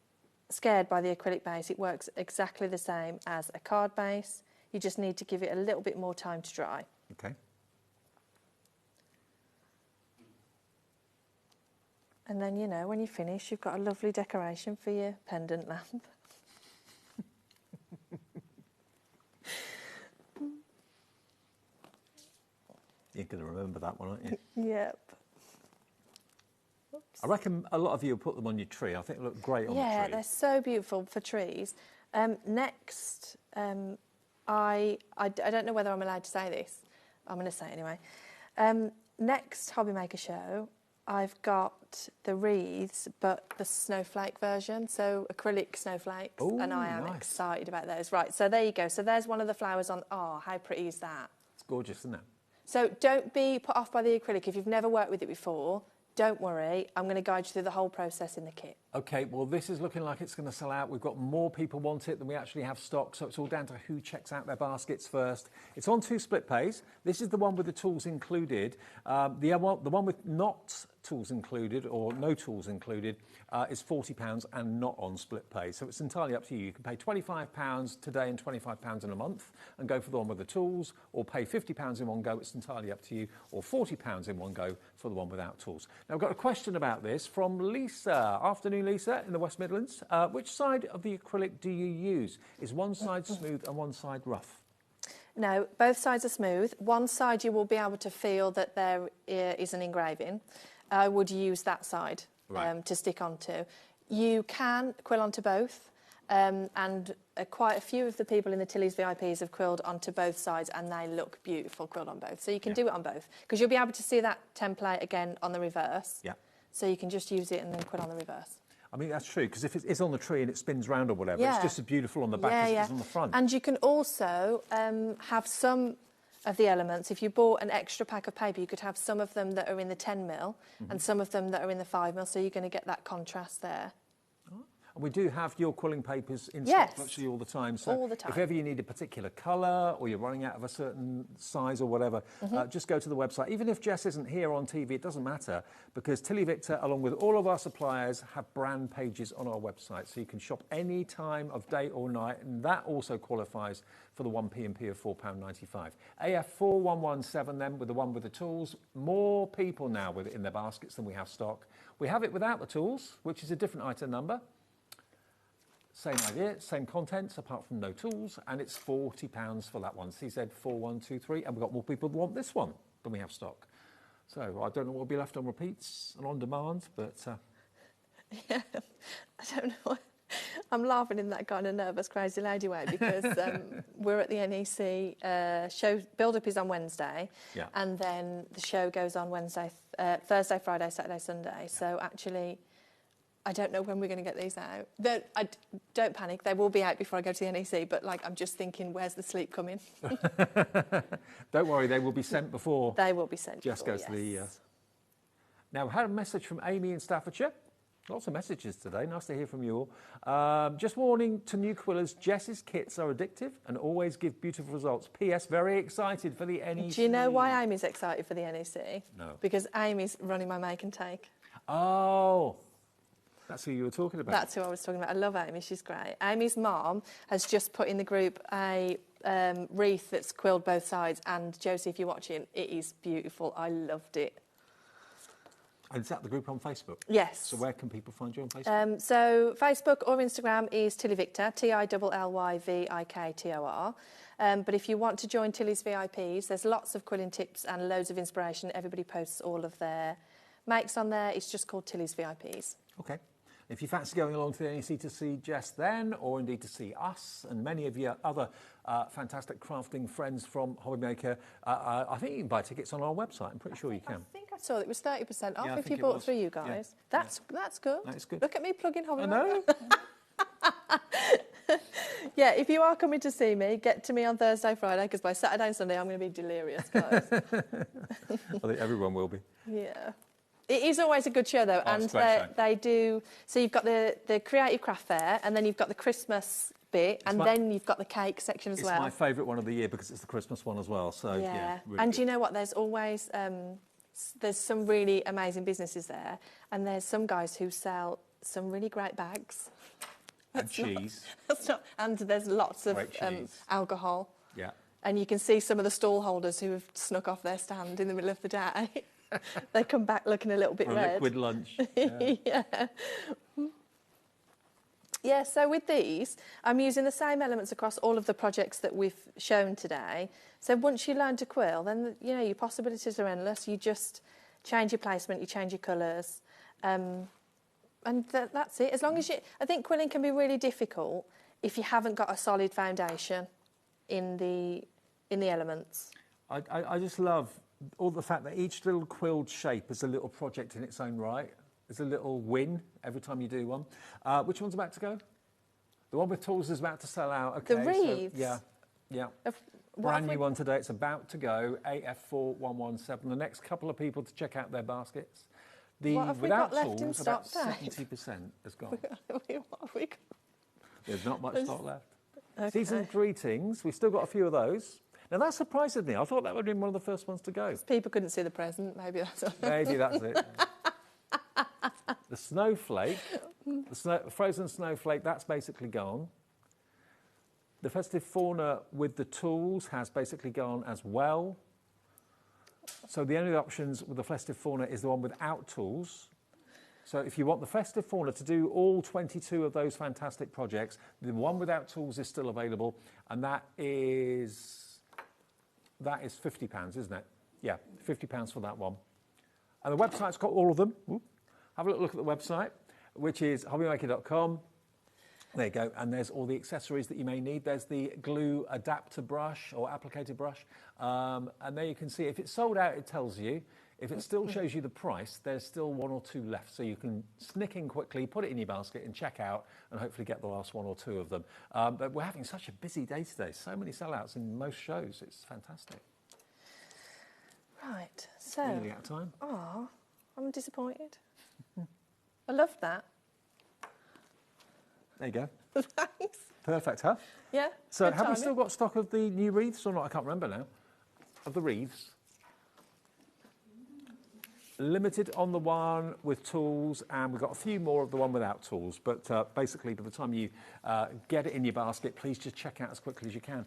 scared by the acrylic base. It works exactly the same as a card base. You just need to give it a little bit more time to dry.
Okay.
And then, you know, when you finish, you've got a lovely decoration for your pendant lamp.
You're going to remember that one, aren't you?
Yep.
Oops. I reckon a lot of you will put them on your tree. I think they look great on the tree.
Yeah, they're so beautiful for trees. Next, I don't know whether I'm allowed to say this. I'm going to say it anyway. Next HobbyMaker show, I've got the wreaths, but the snowflake version, so acrylic snowflakes, and I am excited about those. Right, so there you go. So there's one of the flowers on. Oh, how pretty is that?
It's gorgeous, isn't it?
So don't be put off by the acrylic. If you've never worked with it before, don't worry. I'm going to guide you through the whole process in the kit.
OK, well, this is looking like it's going to sell out. We've got more people want it than we actually have stock, so it's all down to who checks out their baskets first. It's on 2 split pays. This is the one with the tools included. The one with not tools included or no tools included is £40 and not on split pay. So it's entirely up to you. You can pay £25 today and £25 in a month and go for the one with the tools, or pay £50 in one go. It's entirely up to you, or £40 in one go for the one without tools. Now, I've got a question about this from Lisa. Afternoon, Lisa, in the West Midlands. Which side of the acrylic do you use? Is one side smooth and one side rough?
No, both sides are smooth. One side you will be able to feel that there is an engraving. I would use that side to stick onto. You can quill onto both, and quite a few of the people in the Tilly's VIPs have quilled onto both sides, and they look beautiful quilled on both. So you can do it on both, because you'll be able to see that template again on the reverse. Yeah. So you can just use it and then quill on the reverse.
I mean, that's true, because if it's on the tree and it spins round or whatever, it's just as beautiful on the back as it is on the front.
And you can also have some of the elements. If you bought an extra pack of paper, you could have some of them that are in the 10mm and some of them that are in the 5mm, so you're going to get that contrast there.
And we do have your quilling papers in
Yes.
stock virtually all the time. So
All the time.
if ever you need a particular colour or you're running out of a certain size or whatever, just go to the website. Even if Jess isn't here on TV, it doesn't matter, because Tilly Victor, along with all of our suppliers, have brand pages on our website. So you can shop any time of day or night, and that also qualifies for the 1P&P of £4.95. AF4117 then, with the one with the tools. More people now with it in their baskets than we have stock. We have it without the tools, which is a different item number. Same idea, same contents, apart from no tools, and it's £40 for that one. CZ4123, and we've got more people that want this one than we have stock. So I don't know what will be left on repeats and on demand, but...
Yeah, I don't know. I'm laughing in that kind of nervous, crazy lady way, because we're at the NEC show. Build-up is on Wednesday, and then the show goes on Thursday, Friday, Saturday, Sunday. So actually... I don't know when we're going to get these out. Don't panic, they will be out before I go to the NEC, but like I'm just thinking, where's the sleep coming?
Don't worry, they will be sent before.
They will be sent
Jess
before,
goes to the... Now, I had a message from Amy in Staffordshire. Lots of messages today, nice to hear from you all. Just warning to new quillers, Jess's kits are addictive and always give beautiful results. P.S. Very excited for the NEC.
Do you know why Amy's excited for the NEC?
No.
Because Amy's running my make and take.
Oh... That's who you were talking about.
That's who I was talking about. I love Amy, she's great. Amy's mom has just put in the group a wreath that's quilled both sides, and Josie, if you're watching, it is beautiful. I loved it.
And is that the group on Facebook?
Yes.
So where can people find you on Facebook?
So Facebook or Instagram is Tilly Victor, TILLYVIKTOR. But if you want to join Tilly's VIPs, there's lots of quilling tips and loads of inspiration. Everybody posts all of their makes on there. It's just called Tilly's VIPs.
Okay. If you fancy going along to the NEC to see Jess then, or indeed to see us and many of your other fantastic crafting friends from HobbyMaker, I think you can buy tickets on our website. I'm pretty sure you can.
I think I saw it was 30% off if you
it
bought
was.
through you guys.
Yeah.
That's good.
That is good.
Look at me plugging HobbyMaker.
I know.
Yeah, if you are coming to see me, get to me on Thursday, Friday, because by Saturday and Sunday I'm going to be delirious, guys.
I think everyone will be.
Yeah. It is always a good show, though, and they do... So you've got the Creative Craft Fair, and then you've got the Christmas bit, and then you've got the cake section as well.
It's my favourite one of the year because it's the Christmas one as well, so yeah. Really
and
good.
do you know what? There's always... there's some really amazing businesses there, and there's some guys who sell some really great bags.
And cheese.
And there's lots of alcohol.
Yeah.
And you can see some of the stall holders who have snuck off their stand in the middle of the day. They come back looking a little bit red.
A liquid lunch.
Yeah. Yeah, so with these, I'm using the same elements across all of the projects that we've shown today. So once you learn to quill, then, you know, your possibilities are endless. You just change your placement, you change your colours, and that's it. As long as you... I think quilling can be really difficult if you haven't got a solid foundation in the elements.
I just love all the fact that each little quilled shape is a little project in its own right. There's a little win every time you do one. Which one's about to go? The one with tools is about to sell out. Okay,
the wreaths?
So, yeah. Brand new one today. It's about to go. AF4117. The next couple of people to check out their baskets.
What have we got left in stock,
about 70% has gone.
What have we got?
There's not much stock left.
Okay.
Season greetings. We've still got a few of those. Now, that surprises me. I thought that would have been one of the first ones to go.
People couldn't see the present. Maybe that's it.
Maybe that's it. The snowflake, frozen snowflake, that's basically gone. The festive fauna with the tools has basically gone as well. So the only options with the festive fauna is the one without tools. So if you want the festive fauna to do all 22 of those fantastic projects, the one without tools is still available, and that is £50, isn't it? Yeah, £50 for that one. And the website's got all of them. Have a look at the website, which is hobbymaker.com. There you go, and there's all the accessories that you may need. There's the glue adapter brush or applicator brush, and there you can see if it's sold out, it tells you. If it still shows you the price, there's still one or two left, so you can snick in quickly, put it in your basket and check out, and hopefully get the last one or two of them. But we're having such a busy day today, so many sellouts in most shows, it's fantastic.
Right, so...
We're nearly out of time.
Oh, I'm disappointed. I love that.
There you go.
Thanks.
Perfect, huh?
Yeah.
So
good
have we
timing.
still got stock of the new wreaths or not? I can't remember now. Of the wreaths. Limited on the one with tools, and we've got a few more of the one without tools. But basically, by the time you get it in your basket, please just check out as quickly as you can.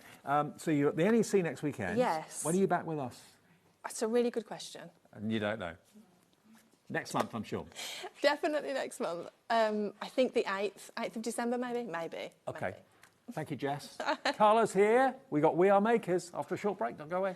So you're at the NEC next weekend.
Yes.
When are you back with us?
That's a really good question.
And you don't know. Next month, I'm sure.
Definitely next month. I think the 8th of December, maybe? Maybe.
Okay.
Maybe.
Thank you, Jess. Carla's here. We got We Are Makers after a short break. Don't go away.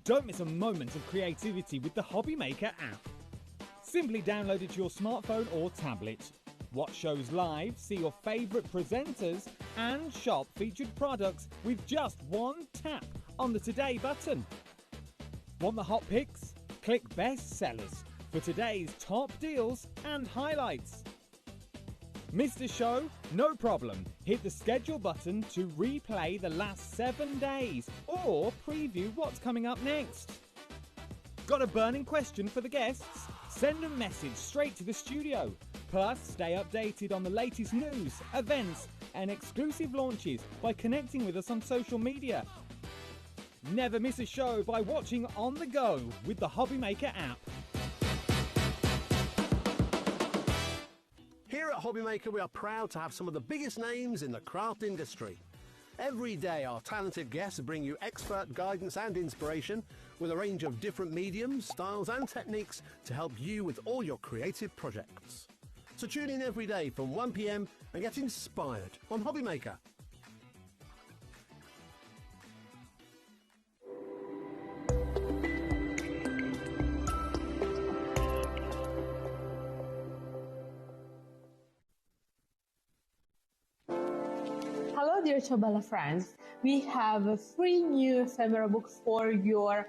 Don't miss a moment of creativity with the HobbyMaker app. Simply download it to your smartphone or tablet. Watch shows live, see your favourite presenters, and shop featured products with just one tap on the Today button. Want the hot picks? Click Best Sellers for today's top deals and highlights. Missed a show? No problem. Hit the schedule button to replay the last 7 days or preview what's coming up next. Got a burning question for the guests? Send a message straight to the studio. Plus, stay updated on the latest news, events, and exclusive launches by connecting with us on social media. Never miss a show by watching on the go with the HobbyMaker app.
Here at HobbyMaker, we are proud to have some of the biggest names in the craft industry. Every day, our talented guests bring you expert guidance and inspiration with a range of different mediums, styles and techniques to help you with all your creative projects. So tune in every day from 1 p.m. and get inspired on HobbyMaker.
Hello, dear Ciobella friends. We have a free new ephemera book for your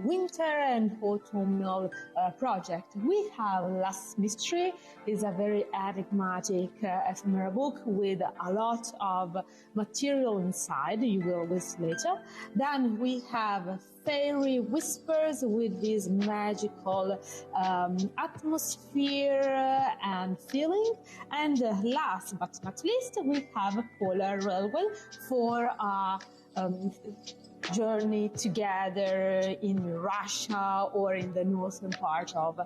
winter and autumnal project. We have Last Mystery. Is a very enigmatic ephemera book with a lot of material inside. You will see later. Then we have Fairy Whispers with this magical atmosphere and feeling. And last but not least, we have Polar Railway for a journey together in Russia or in the northern part of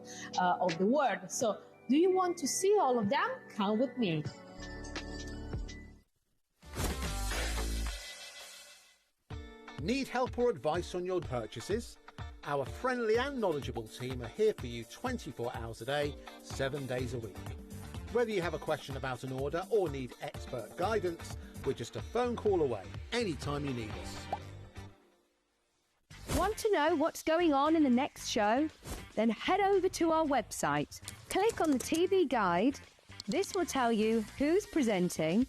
the world. So, do you want to see all of them? Come with me.
Need help or advice on your purchases? Our friendly and knowledgeable team are here for you 24 hours a day, 7 days a week. Whether you have a question about an order or need expert guidance, we're just a phone call away anytime you need us.
Want to know what's going on in the next show? Then head over to our website. Click on the TV guide. This will tell you who's presenting,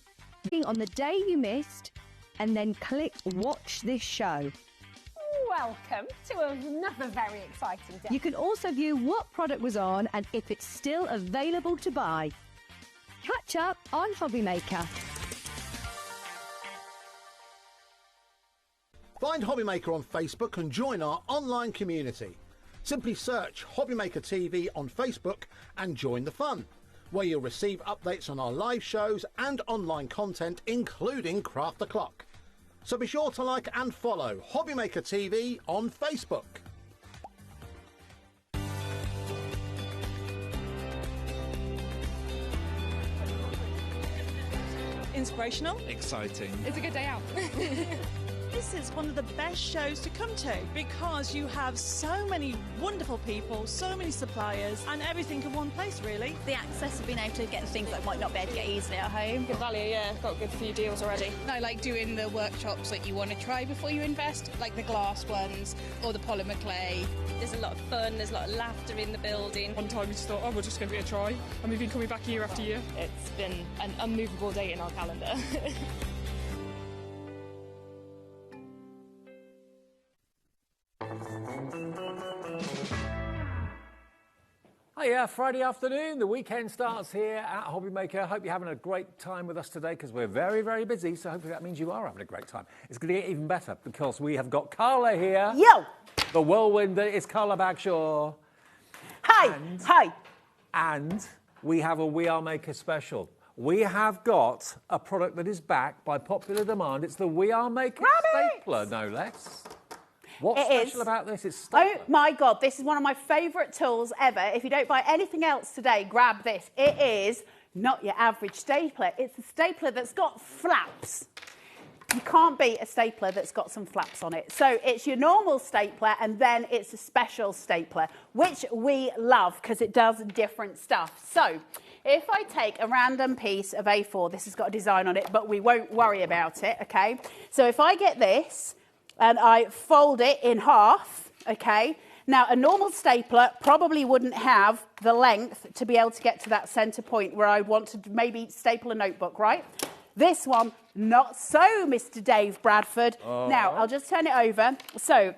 on the day you missed, and then click Watch This Show.
Welcome to another very exciting day.
You can also view what product was on and if it's still available to buy. Catch up on HobbyMaker.
Find HobbyMaker on Facebook and join our online community. Simply search HobbyMaker TV on Facebook and join the fun, where you'll receive updates on our live shows and online content, including Craft the Clock. So be sure to like and follow HobbyMaker TV on Facebook.
Inspirational.
Exciting.
It's a good day out.
This is one of the best shows to come to because you have so many wonderful people, so many suppliers, and everything in one place, really.
The access of being able to get the things that might not be able to get easily at home.
Good value, yeah. Got a good few deals already.
I like doing the workshops that you want to try before you invest, like the glass ones or the polymer clay.
There's a lot of fun, there's a lot of laughter in the building. One time we just thought, oh, we'll just give it a try. And we've been coming back year after year. It's been an unmovable date in our calendar.
Hiya, Friday afternoon. The weekend starts here at HobbyMaker. Hope you're having a great time with us today because we're very, very busy. So hopefully that means you are having a great time. It's going to get even better because we have got Carla here.
Yo!
The whirlwind that is Carla Bagshaw.
Hi! Hi!
And we have a We Are Maker special. We have got a product that is back by popular demand. It's the We Are Maker stapler, no less. What's special about this? It's stapler.
Oh my God, this is one of my favourite tools ever. If you don't buy anything else today, grab this. It is not your average stapler. It's a stapler that's got flaps. You can't beat a stapler that's got some flaps on it. So it's your normal stapler and then it's a special stapler, which we love because it does different stuff. So if I take a random piece of A4, this has got a design on it, but we won't worry about it, okay? So if I get this, and I fold it in half, okay? Now, a normal stapler probably wouldn't have the length to be able to get to that centre point where I want to maybe staple a notebook, right? This one, not so, Mr. Dave Bradford. Now, I'll just turn it over. So,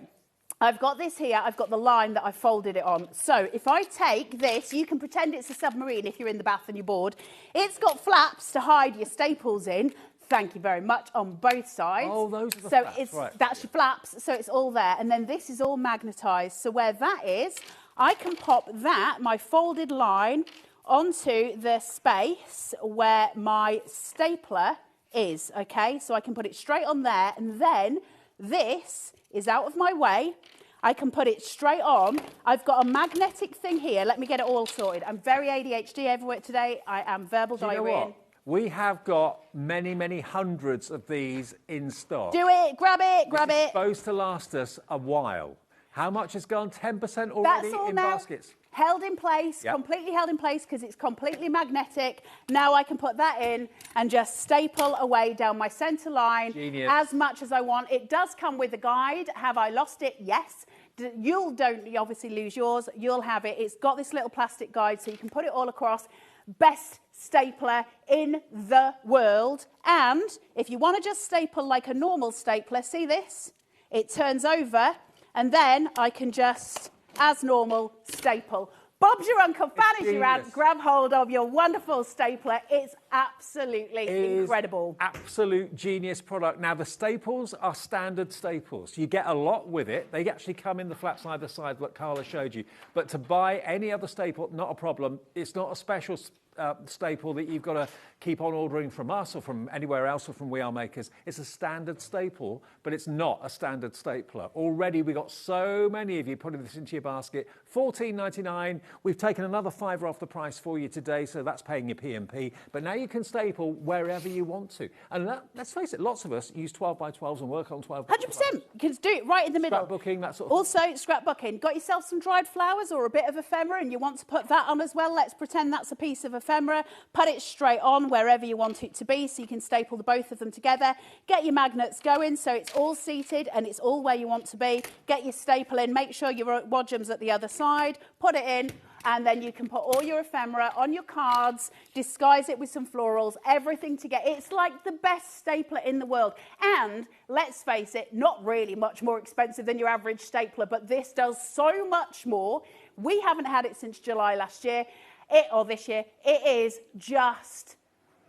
I've got this here. I've got the line that I folded it on. So, if I take this, you can pretend it's a submarine if you're in the bath and you're bored. It's got flaps to hide your staples in. Thank you very much, on both sides.
Oh, those are the
so
flaps,
it's,
right.
that's your flaps, so it's all there. And then this is all magnetised. So where that is, I can pop that, my folded line, onto the space where my stapler is, okay? So I can put it straight on there, and then this is out of my way. I can put it straight on. I've got a magnetic thing here. Let me get it all sorted. I'm very ADHD everywhere today. I am verbal diarrhea.
We have got many, many hundreds of these in stock.
Do it, grab it, grab
It's
it.
supposed to last us a while. How much has gone? 10% already
That's all
in
now.
baskets?
Held in place,
Yep.
completely held in place because it's completely magnetic. Now I can put that in and just staple away down my centre line as much as I want. It does come with a guide. Have I lost it? Yes. You obviously lose yours. You'll have it. It's got this little plastic guide so you can put it all across. Best stapler in the world. And if you want to just staple like a normal stapler, see this? It turns over and then I can just, as normal, staple. Bob's your Uncle, Fan is your aunt. Grab hold of your wonderful stapler. It's absolutely incredible.
Absolute genius product. Now, the staples are standard staples. You get a lot with it. They actually come in the flaps either side, what Carla showed you. But to buy any other staple, not a problem. It's not a special staple that you've got to keep on ordering from us or from anywhere else or from We Are Makers. It's a standard staple, but it's not a standard stapler. Already we got so many of you putting this into your basket. $14.99. We've taken another £5 off the price for you today, so that's paying your P&P. But now you can staple wherever you want to. And let's face it, lots of us use 12x12s and work on 12x12s.
100%. You can do it right in the middle.
Scrapbooking, that sort of
Also, scrapbooking. Got yourself some dried flowers or a bit of ephemera and you want to put that on as well? Let's pretend that's a piece of ephemera. Put it straight on wherever you want it to be so you can staple the both of them together. Get your magnets going so it's all seated and it's all where you want to be. Get your staple in. Make sure your wadjum's at the other side. Put it in. And then you can put all your ephemera on your cards, disguise it with some florals, everything together. It's like the best stapler in the world. And let's face it, not really much more expensive than your average stapler, but this does so much more. We haven't had it since July last year, or this year. It is just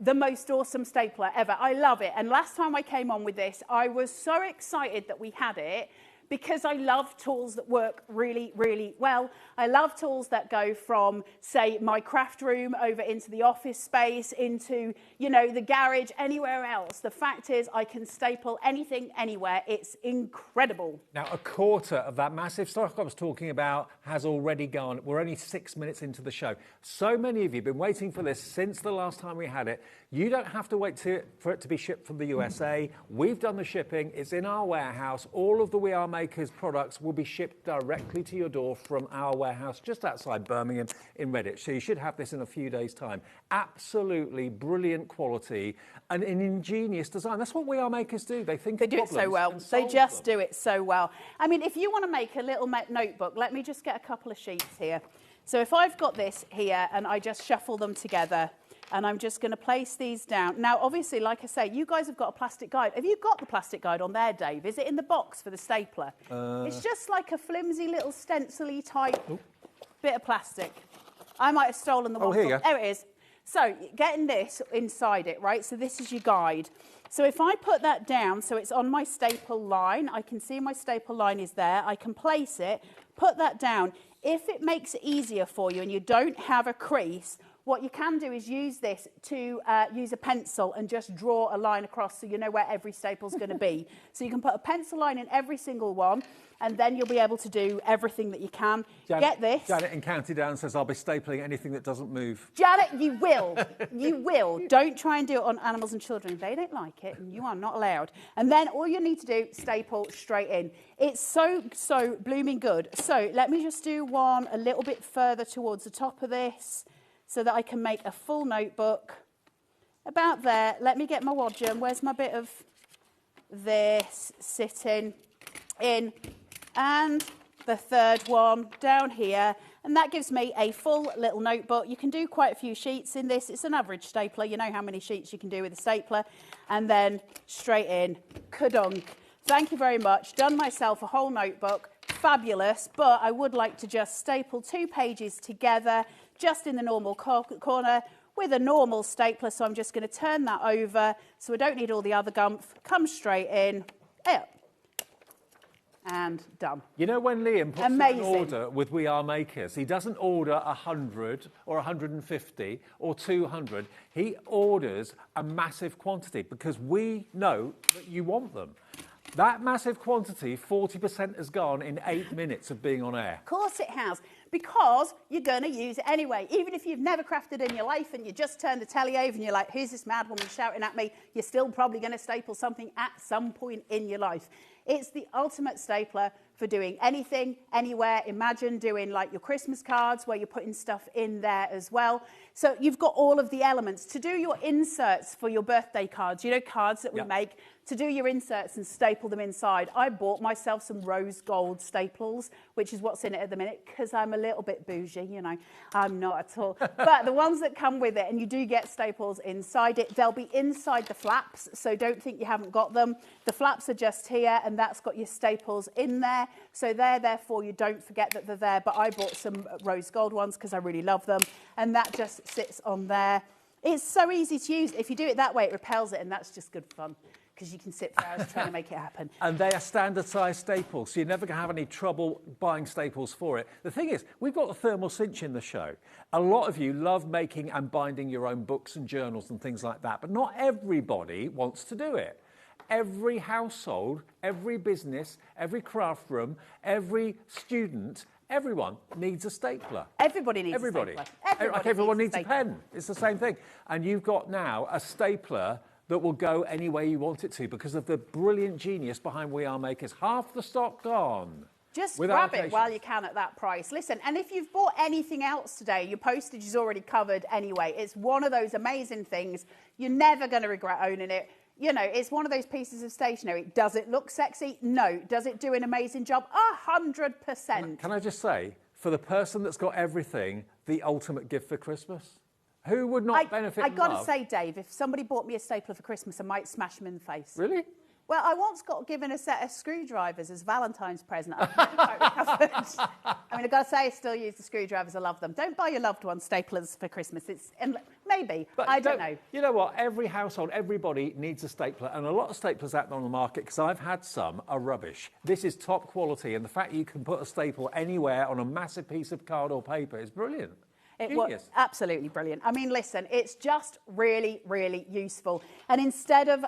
the most awesome stapler ever. I love it. And last time I came on with this, I was so excited that we had it because I love tools that work really, really well. I love tools that go from, say, my craft room over into the office space, into, you know, the garage, anywhere else. The fact is I can staple anything, anywhere. It's incredible.
Now, a quarter of that massive stock I was talking about has already gone. We're only 6 minutes into the show. So many of you have been waiting for this since the last time we had it. You don't have to wait for it to be shipped from the USA. We've done the shipping. It's in our warehouse. All of the We Are Makers products will be shipped directly to your door from our warehouse just outside Birmingham in Redditch. So you should have this in a few days' time. Absolutely brilliant quality and an ingenious design. That's what We Are Makers do. They think
they do it so well. They just do it so well. I mean, if you want to make a little notebook, let me just get a couple of sheets here. So if I've got this here and I just shuffle them together, and I'm just going to place these down. Now, obviously, like I say, you guys have got a plastic guide. Have you got the plastic guide on there, Dave? Is it in the box for the stapler? It's just like a flimsy little stencil-y type bit of plastic. I might have stolen the one.
Here you go.
There it is. So, getting this inside it, right? So this is your guide. So if I put that down, so it's on my staple line, I can see my staple line is there. I can place it, put that down. If it makes it easier for you and you don't have a crease, what you can do is use this to use a pencil and just draw a line across so you know where every staple's going to be. So you can put a pencil line in every single one, and then you'll be able to do everything that you can. Get this.
Janet in County Down says, I'll be stapling anything that doesn't move.
Janet, you will. You will. Don't try and do it on animals and children. If they don't like it, you are not allowed. And then all you need to do, staple straight in. It's so blooming good. So let me just do one a little bit further towards the top of this, so that I can make a full notebook. About there, let me get my wadgum. Where's my bit of this sitting in? And the third one down here. And that gives me a full little notebook. You can do quite a few sheets in this. It's an average stapler. You know how many sheets you can do with a stapler. And then straight in, kadunk. Thank you very much. Done myself a whole notebook. Fabulous. But I would like to just staple 2 pages together, just in the normal corner with a normal stapler. So I'm just going to turn that over so I don't need all the other gumph. Come straight in. And done.
You know, when Liam puts in an order with We Are Makers, he doesn't order 100 or 150 or 200. He orders a massive quantity because we know that you want them. That massive quantity, 40% has gone in 8 minutes of being on air.
Of course it has, because you're going to use it anyway. Even if you've never crafted in your life and you just turn the telly over and you're like, who's this mad woman shouting at me? You're still probably going to staple something at some point in your life. It's the ultimate stapler for doing anything, anywhere. Imagine doing like your Christmas cards where you're putting stuff in there as well. So you've got all of the elements. To do your inserts for your birthday cards, you know, cards that we make, to do your inserts and staple them inside, I bought myself some rose gold staples, which is what's in it at the minute, because I'm a little bit bougie, you know. I'm not at all. But the ones that come with it, and you do get staples inside it, they'll be inside the flaps, so don't think you haven't got them. The flaps are just here, and that's got your staples in there. So therefore, you don't forget that they're there. But I bought some rose gold ones because I really love them, and that just sits on there. It's so easy to use. If you do it that way, it repels it, and that's just good fun, because you can sit for hours trying to make it happen.
And they are standard size staples, so you're never going to have any trouble buying staples for it. The thing is, we've got the thermal cinch in the show. A lot of you love making and binding your own books and journals and things like that, but not everybody wants to do it. Every household, every business, every craft room, every student, everyone needs a stapler.
Everybody needs a stapler.
Everyone needs a pen. It's the same thing. And you've got now a stapler that will go any way you want it to because of the brilliant genius behind We Are Makers. Half the stock gone.
Just grab it while you can at that price. Listen, and if you've bought anything else today, your postage is already covered anyway. It's one of those amazing things. You're never going to regret owning it. You know, it's one of those pieces of stationery. Does it look sexy? No. Does it do an amazing job? 100%.
Can I just say, for the person that's got everything, the ultimate gift for Christmas? Who would not benefit?
I got to say, Dave, if somebody bought me a stapler for Christmas, I might smash them in the face.
Really?
Well, I once got given a set of screwdrivers as Valentine's present. I've never quite recovered. I mean, I've got to say, I still use the screwdrivers. I love them. Don't buy your loved ones staplers for Christmas. Maybe.
But
I don't know.
You know what? Every household, everybody needs a stapler, and a lot of staplers out there on the market, because I've had some, are rubbish. This is top quality, and the fact you can put a staple anywhere on a massive piece of card or paper is brilliant.
It was absolutely brilliant. I mean, listen, it's just really, really useful. And instead of,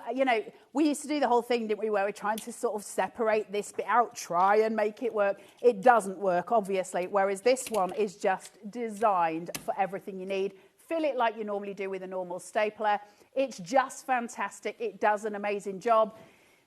we used to do the whole thing, didn't we, where we're trying to sort of separate this bit out, try and make it work. It doesn't work, obviously, whereas this one is just designed for everything you need. Fill it like you normally do with a normal stapler. It's just fantastic. It does an amazing job.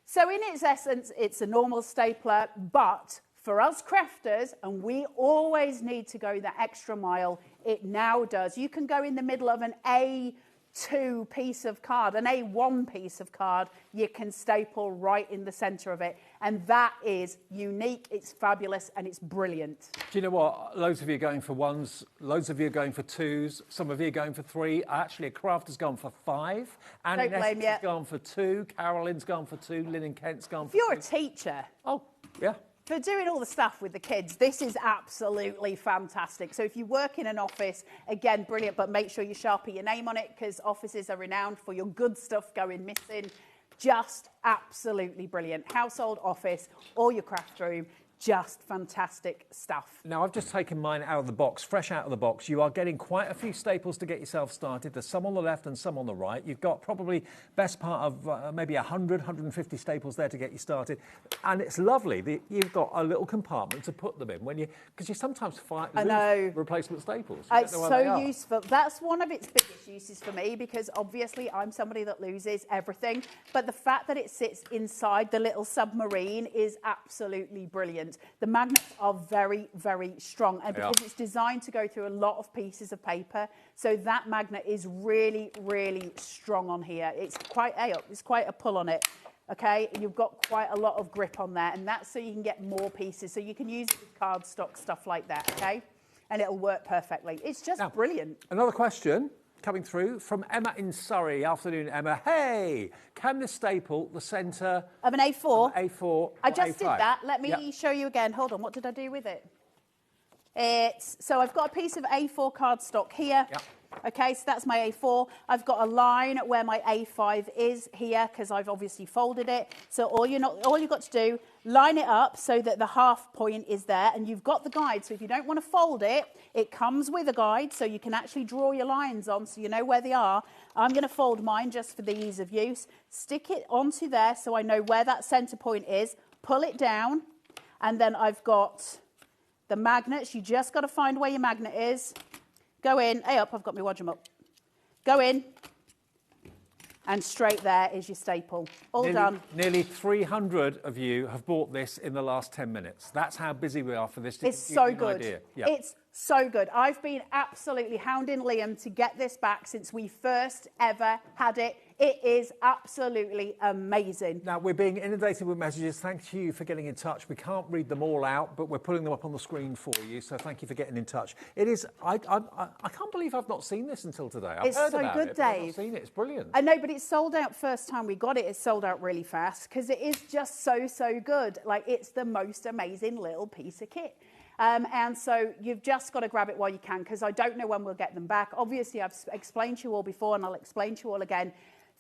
So in its essence, it's a normal stapler, but for us crafters, and we always need to go that extra mile, it now does. You can go in the middle of an A2 piece of card, an A1 piece of card, you can staple right in the centre of it. And that is unique, it's fabulous, and it's brilliant.
Do you know what? Loads of you are going for ones, loads of you are going for twos, some of you are going for three. Actually, a crafter's gone for 5. Annie has gone for 2. Carolyn's gone for 2. Lynn and Kent's gone for 2.
If you're a teacher...
Oh, yeah.
For doing all the stuff with the kids, this is absolutely fantastic. So if you work in an office, again, brilliant, but make sure you sharpie your name on it, because offices are renowned for your good stuff going missing. Just absolutely brilliant. Household, office, or your craft room, just fantastic stuff.
Now, I've just taken mine out of the box, fresh out of the box. You are getting quite a few staples to get yourself started. There's some on the left and some on the right. You've got probably best part of maybe 100, 150 staples there to get you started. And it's lovely. You've got a little compartment to put them in when because you sometimes lose replacement staples.
It's so useful. That's one of its biggest uses for me, because obviously I'm somebody that loses everything. But the fact that it sits inside the little submarine is absolutely brilliant. The magnets are very, very strong, and because it's designed to go through a lot of pieces of paper, so that magnet is really, really strong on here. It's quite a pull on it. Okay, you've got quite a lot of grip on there, and that's so you can get more pieces. So you can use it with cardstock, stuff like that. Okay, and it'll work perfectly. It's just brilliant.
Another question coming through from Emma in Surrey. Afternoon, Emma. Hey, can this staple the centre
of an A4?
A4.
I just
A5?
did that. Let me show you again. Hold on. What did I do with it? So I've got a piece of A4 cardstock here.
Yep.
Okay, so that's my A4. I've got a line where my A5 is here, because I've obviously folded it. So all you've got to do, line it up so that the half point is there, and you've got the guide. So if you don't want to fold it, it comes with a guide, so you can actually draw your lines on so you know where they are. I'm going to fold mine just for the ease of use. Stick it onto there so I know where that centre point is. Pull it down, and then I've got the magnets. You just got to find where your magnet is. Go in, up, I've got my wadgem up. Go in, and straight there is your staple. All done.
Nearly 300 of you have bought this in the last 10 minutes. That's how busy we are for this.
It's so good. It's so good. I've been absolutely hounding Liam to get this back since we first ever had it. It is absolutely amazing.
Now, we're being inundated with messages. Thank you for getting in touch. We can't read them all out, but we're putting them up on the screen for you, so thank you for getting in touch. It is... I can't believe I've not seen this until today. I've heard about it, but I've not seen it. It's brilliant.
I know, but it's sold out first time we got it. It's sold out really fast, because it is just so good. Like, it's the most amazing little piece of kit. And so you've just got to grab it while you can, because I don't know when we'll get them back. Obviously, I've explained to you all before, and I'll explain to you all again.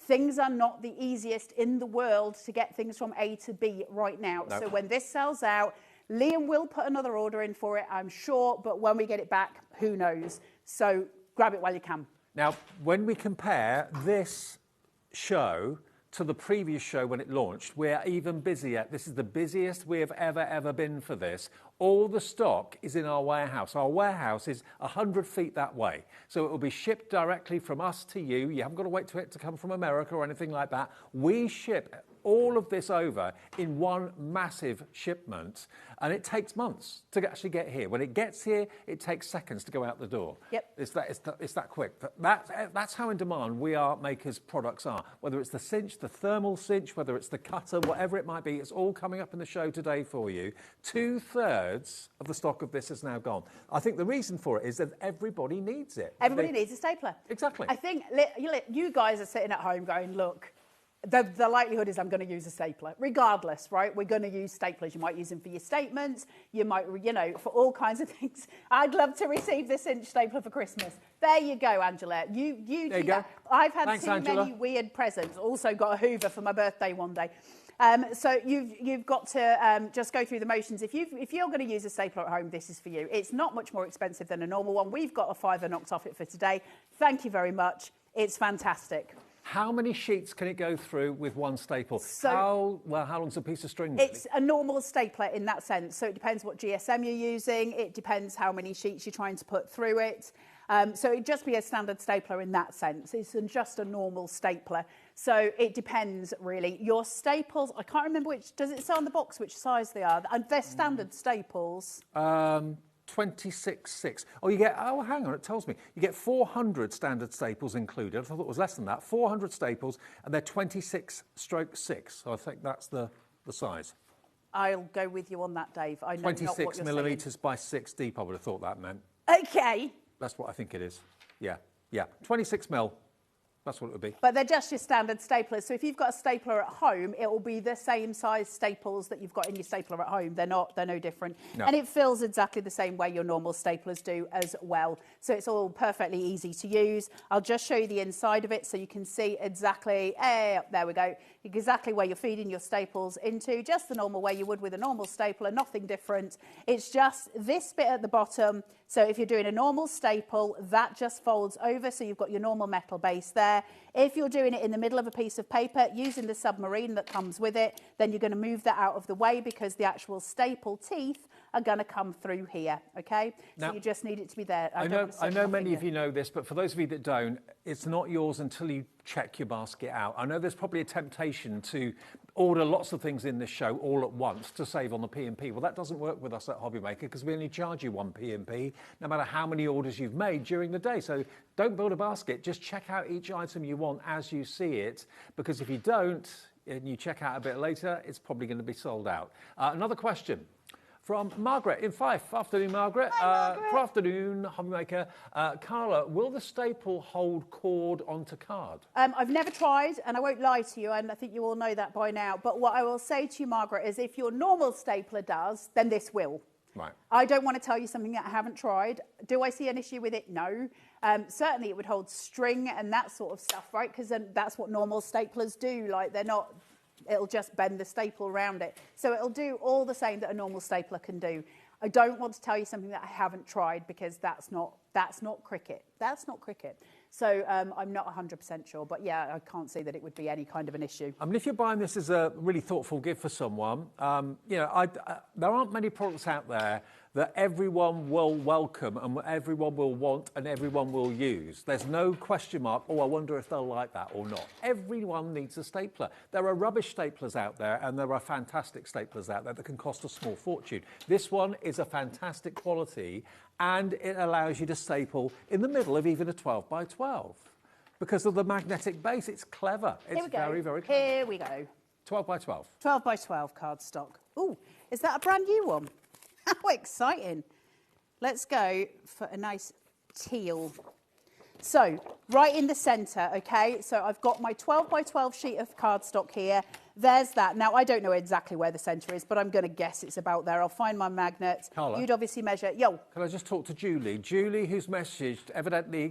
Things are not the easiest in the world to get things from A to B right now.
No.
So when this sells out, Liam will put another order in for it, I'm sure. But when we get it back, who knows? So grab it while you can.
Now, when we compare this show to the previous show when it launched, we're even busier. This is the busiest we have ever been for this. All the stock is in our warehouse. Our warehouse is 100 feet that way. So it will be shipped directly from us to you. You haven't got to wait for it to come from America or anything like that. We ship all of this over in one massive shipment, and it takes months to actually get here. When it gets here, it takes seconds to go out the door.
Yep.
It's that quick. That's how in demand We Are Makers products are. Whether it's the cinch, the thermal cinch, whether it's the cutter, whatever it might be, it's all coming up in the show today for you. 2/3 of the stock of this is now gone. I think the reason for it is that everybody needs it.
Everybody needs a stapler.
Exactly.
I think you guys are sitting at home going, look, The likelihood is I'm going to use a stapler, regardless, right? We're going to use staplers. You might use them for your statements. You might, you know, for all kinds of things. I'd love to receive this inch stapler for Christmas. There you go, Angela. You do that. I've had
Thanks,
too
Angela.
many weird presents. Also got a Hoover for my birthday one day. So you've got to just go through the motions. If you're going to use a stapler at home, this is for you. It's not much more expensive than a normal one. We've got a £5 knocked off it for today. Thank you very much. It's fantastic.
How many sheets can it go through with one staple?
So,
how long's a piece of string? Really?
It's a normal stapler in that sense. So it depends what GSM you're using. It depends how many sheets you're trying to put through it. So it'd just be a standard stapler in that sense. It's just a normal stapler. So it depends, really. Your staples, I can't remember which, does it say on the box which size they are? And they're standard staples.
26.6. Oh, you get, oh, hang on, it tells me. You get 400 standard staples included. I thought it was less than that. 400 staples, and they're 26/6. So I think that's the size.
I'll go with you on that, Dave. I know
26 millimetres by 6 deep, I would have thought that meant.
Okay.
That's what I think it is. Yeah. 26 mil. That's what it would be.
But they're just your standard staplers. So if you've got a stapler at home, it will be the same size staples that you've got in your stapler at home. They're no different. No. And it fills exactly the same way your normal staplers do as well. So it's all perfectly easy to use. I'll just show you the inside of it so you can see exactly, there we go, exactly where you're feeding your staples into, just the normal way you would with a normal stapler, nothing different. It's just this bit at the bottom. So if you're doing a normal staple, that just folds over, so you've got your normal metal base there. If you're doing it in the middle of a piece of paper, using the submarine that comes with it, then you're going to move that out of the way because the actual staple teeth are going to come through here, okay?
Now,
so you just need it to be there.
I know many of you know this, but for those of you that don't, it's not yours until you check your basket out. I know there's probably a temptation to order lots of things in this show all at once to save on the P&P. Well, that doesn't work with us at HobbyMaker because we only charge you one P&P no matter how many orders you've made during the day. So don't build a basket. Just check out each item you want as you see it, because if you don't and you check out a bit later, it's probably going to be sold out. Another question from Margaret in Fife. Afternoon, Margaret.
Hi, Margaret.
Good afternoon, HobbyMaker. Carla, will the staple hold cord onto card?
I've never tried, and I won't lie to you, and I think you all know that by now. But what I will say to you, Margaret, is if your normal stapler does, then this will.
Right.
I don't want to tell you something that I haven't tried. Do I see an issue with it? No. Certainly it would hold string and that sort of stuff, right? Because that's what normal staplers do. Like, they're not... It'll just bend the staple around it. So it'll do all the same that a normal stapler can do. I don't want to tell you something that I haven't tried because that's not cricket. That's not cricket. So I'm not 100% sure. But yeah, I can't see that it would be any kind of an issue.
I mean, if you're buying this as a really thoughtful gift for someone, you know, there aren't many products out there that everyone will welcome and everyone will want and everyone will use. There's no question mark, oh, I wonder if they'll like that or not. Everyone needs a stapler. There are rubbish staplers out there and there are fantastic staplers out there that can cost a small fortune. This one is a fantastic quality and it allows you to staple in the middle of even a 12 by 12. Because of the magnetic base, it's clever. It's very, very clever.
Here we go.
12 by 12.
12 by 12 cardstock. Ooh, is that a brand new one? How exciting. Let's go for a nice teal. So, right in the centre, okay? So I've got my 12 by 12 sheet of cardstock here. There's that. Now, I don't know exactly where the centre is, but I'm going to guess it's about there. I'll find my magnet.
Carla,
you'd obviously measure. Yo.
Can I just talk to Julie? Julie, who's messaged, evidently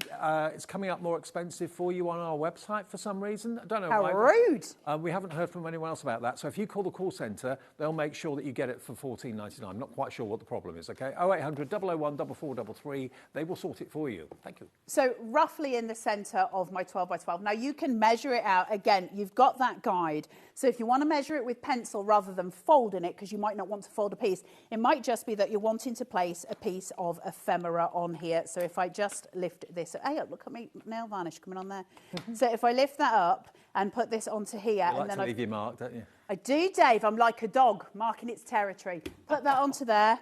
it's coming up more expensive for you on our website for some reason. I don't know why.
How rude.
We haven't heard from anyone else about that. So if you call the call centre, they'll make sure that you get it for $14.99. I'm not quite sure what the problem is, okay? 0800 001 4433. They will sort it for you. Thank you.
So roughly in the centre of my 12 by 12. Now, you can measure it out. Again, you've got that guide. So if you want to measure it with pencil rather than folding it, because you might not want to fold a piece, it might just be that you're wanting to place a piece of ephemera on here. So if I just lift this, hey, look at me, nail varnish coming on there. So if I lift that up and put this onto here,
You
and
like
then
to leave your mark, don't you?
I do, Dave. I'm like a dog marking its territory. Put that onto there.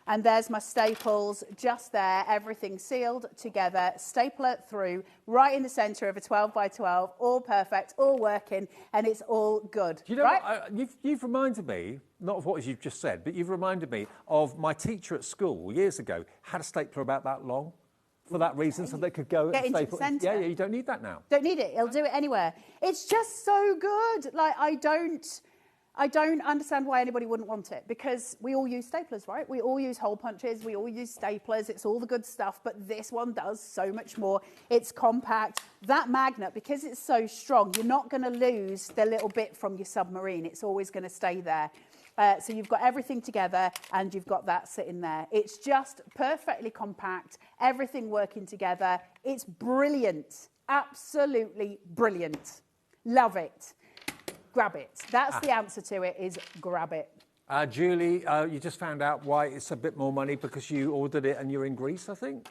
And there's my staples just there, everything sealed together, staple it through, right in the centre of a 12 by 12, all perfect, all working, and it's all good.
Do you know
right?
what, you've reminded me, not of what you've just said, but you've reminded me of my teacher at school years ago, had a stapler about that long. for that reason, so they could go
Get
and
into the centre.
Yeah, you don't need that now.
Don't need it. It'll do it anywhere. It's just so good. Like, I don't understand why anybody wouldn't want it, because we all use staplers, right? We all use hole punches, we all use staplers, it's all the good stuff, but this one does so much more. It's compact. That magnet, because it's so strong, you're not going to lose the little bit from your submarine. It's always going to stay there. So you've got everything together and you've got that sitting there. It's just perfectly compact, everything working together. It's brilliant, absolutely brilliant. Love it. Grab it. That's the answer to it, is grab it.
Julie, you just found out why it's a bit more money because you ordered it and you're in Greece, I think?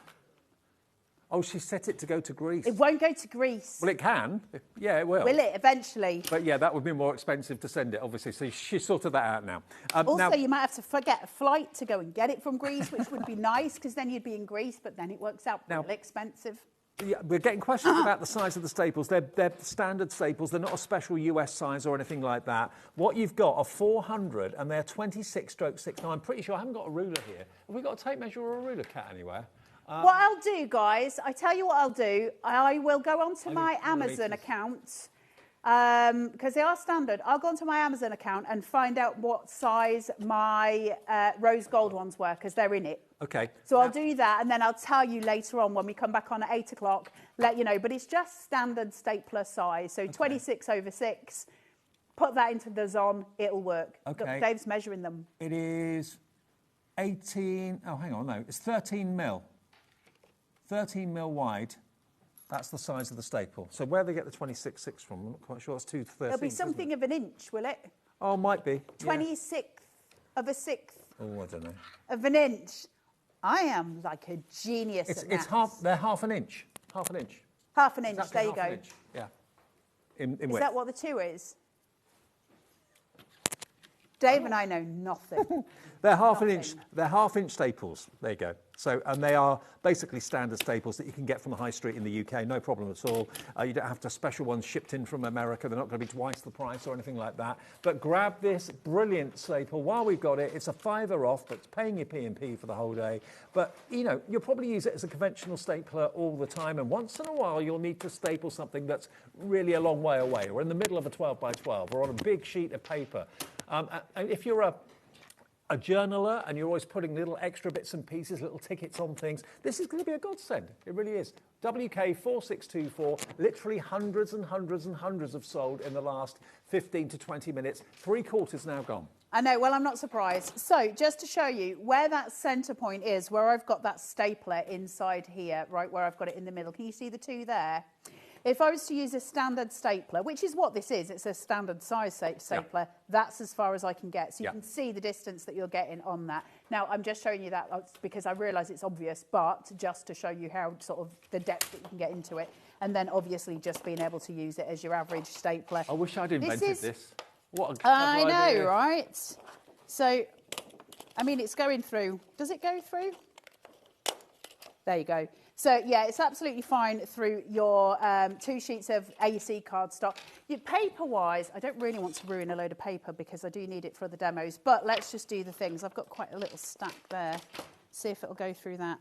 Oh, she set it to go to Greece.
It won't go to Greece.
Well, it can. Yeah, it will.
Will it, eventually?
But yeah, that would be more expensive to send it, obviously. So she sorted that out now.
Also, you might have to get a flight to go and get it from Greece, which would be nice, because then you'd be in Greece, but then it works out really expensive.
Yeah, we're getting questions about the size of the staples. They're standard staples. They're not a special US size or anything like that. What you've got are 400, and they're 26/6. Now, I'm pretty sure I haven't got a ruler here. Have we got a tape measure or a ruler, Kat, anywhere?
What I'll do, guys, I tell you what I'll do. I will go onto my Amazon account, because they are standard. I'll go onto my Amazon account and find out what size my rose gold ones were, because they're in it.
Okay.
So I'll do that, and then I'll tell you later on when we come back on at 8 o'clock, let you know. But it's just standard stapler size, so 26/6. Put that into the Zon, it'll work.
Okay.
Dave's measuring them.
It is 18... Oh, hang on, no. It's 13 mil. 13 mil wide. That's the size of the staple. So where they get the 26/6 from, I'm not quite sure. It's 2 to 13.
It'll be something of an inch, will it?
Oh, might be.
26th of a sixth
Oh, I don't know.
of an inch. I am like a genius at
It's
maths.
they're half an inch. Half an inch.
Half an inch,
Exactly
there you
half
go.
an inch. Yeah. In
Is
width.
that what the 2 is? Dave and I know nothing.
They're half an inch. They're half-inch staples. There you go. So, and they are basically standard staples that you can get from the high street in the UK. No problem at all. You don't have to special ones shipped in from America. They're not going to be twice the price or anything like that. But grab this brilliant staple while we've got it. It's a £5 off, but it's paying your P&P for the whole day. But you know, you'll probably use it as a conventional stapler all the time. And once in a while, you'll need to staple something that's really a long way away, or in the middle of a 12 by 12, or on a big sheet of paper. And if you're a journaler and you're always putting little extra bits and pieces, little tickets on things, this is going to be a godsend. It really is. WK4624, literally hundreds and hundreds and hundreds have sold in the last 15 to 20 minutes. 3/4 now gone.
I know, well, I'm not surprised. So just to show you where that centre point is, where I've got that stapler inside here, right where I've got it in the middle. Can you see the 2 there? If I was to use a standard stapler, which is what this is, it's a standard size stapler, that's as far as I can get. So you can see the distance that you're getting on that. Now, I'm just showing you that because I realise it's obvious, but just to show you how sort of the depth that you can get into it. And then obviously just being able to use it as your average stapler.
I wish I'd invented this. What a
I
clever
know,
idea.
right? So, I mean, it's going through. Does it go through? There you go. So, yeah, it's absolutely fine through your 2 sheets of AC cardstock. Paper-wise, I don't really want to ruin a load of paper because I do need it for the demos, but let's just do the things. I've got quite a little stack there. See if it'll go through that.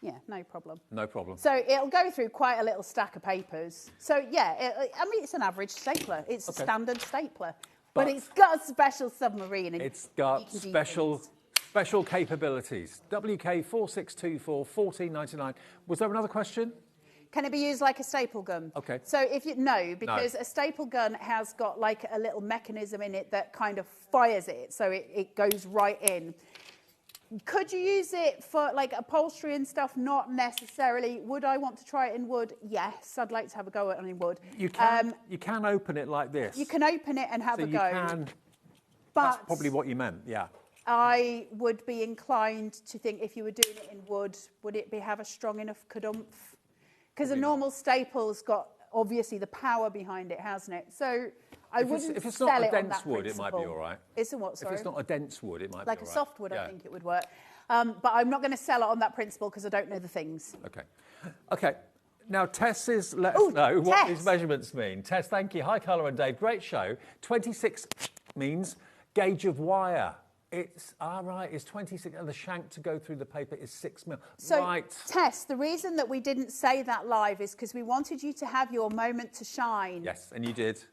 Yeah, no problem.
No problem.
So it'll go through quite a little stack of papers. So, yeah, I mean, it's an average stapler. It's a standard stapler. But it's got a special submarine. And
it's got special capabilities. WK4624, $14.99. Was there another question?
Can it be used like a staple gun?
Okay.
So if you because a staple gun has got like a little mechanism in it that kind of fires it, so it goes right in. Could you use it for like upholstery and stuff? Not necessarily. Would I want to try it in wood? Yes, I'd like to have a go at it in wood.
You can open it like this.
You can open it and have a go.
But that's probably what you meant, yeah.
I would be inclined to think if you were doing it in wood, would it have a strong enough kadumph? Because a normal staple's got obviously the power behind it, hasn't it? So I wouldn't
if it's
sell
not a
it on
dense
that
wood, it might be
principle.
all right.
It's a what, sorry?
If it's not a dense wood, it might
like
be all
a
right.
soft wood, I think it would work. But I'm not going to sell it on that principle because I don't know the things.
Okay. Okay. Now, Tess is let us know what these measurements mean. Tess, thank you. Hi, Carla and Dave. Great show. 26 means gauge of wire. It's, right, it's 26, and the shank to go through the paper is 6 mil.
So,
right.
Tess, the reason that we didn't say that live is because we wanted you to have your moment to shine.
Yes, and you did.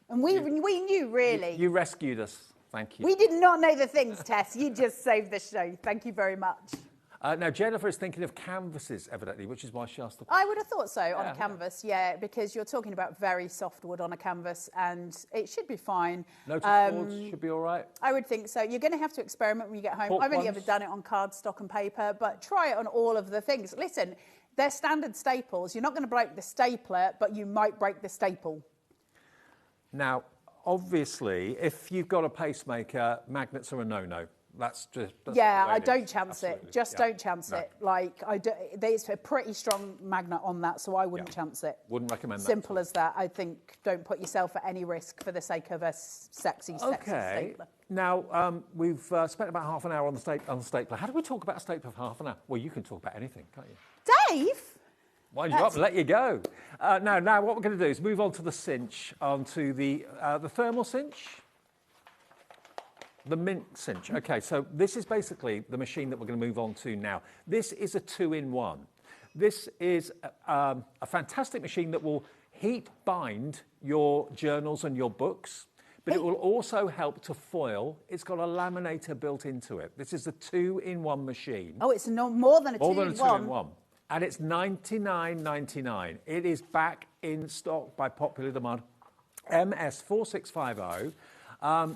And we knew, really.
You rescued us. Thank you.
We did not know the things, Tess. You just saved the show. Thank you very much.
Now, Jennifer is thinking of canvases, evidently, which is why she asked the question.
I would have thought so on a canvas, yeah, because you're talking about very soft wood on a canvas and it should be fine.
Notice boards should be all right?
I would think so. You're going to have to experiment when you get home.
Cork
I've only
ones?
ever done it on cardstock and paper, but try it on all of the things. Listen, they're standard staples. You're not going to break the stapler, but you might break the staple.
Now, obviously, if you've got a pacemaker, magnets are a no-no. That's
yeah, I don't chance
Absolutely.
it. Just don't chance it. Like, there's a pretty strong magnet on that, so I wouldn't chance it.
Wouldn't recommend that.
Simple as that. I think don't put yourself at any risk for the sake of a sexy stapler.
Now, we've spent about half an hour on the stapler. How do we talk about a stapler for half an hour? Well, you can talk about anything, can't you?
Dave?
Wind you up and let you go. Now, what we're going to do is move on to the cinch, onto the thermal cinch. The mint cinch. Okay, so this is basically the machine that we're going to move on to now. This is a 2-in-1. This is a fantastic machine that will heat bind your journals and your books, but it will also help to foil. It's got a laminator built into it. This is a 2-in-1 machine.
Oh, it's no more than a 2-in-1.
More than a 2-in-1. And it's $99.99. It is back in stock by popular demand. MS4650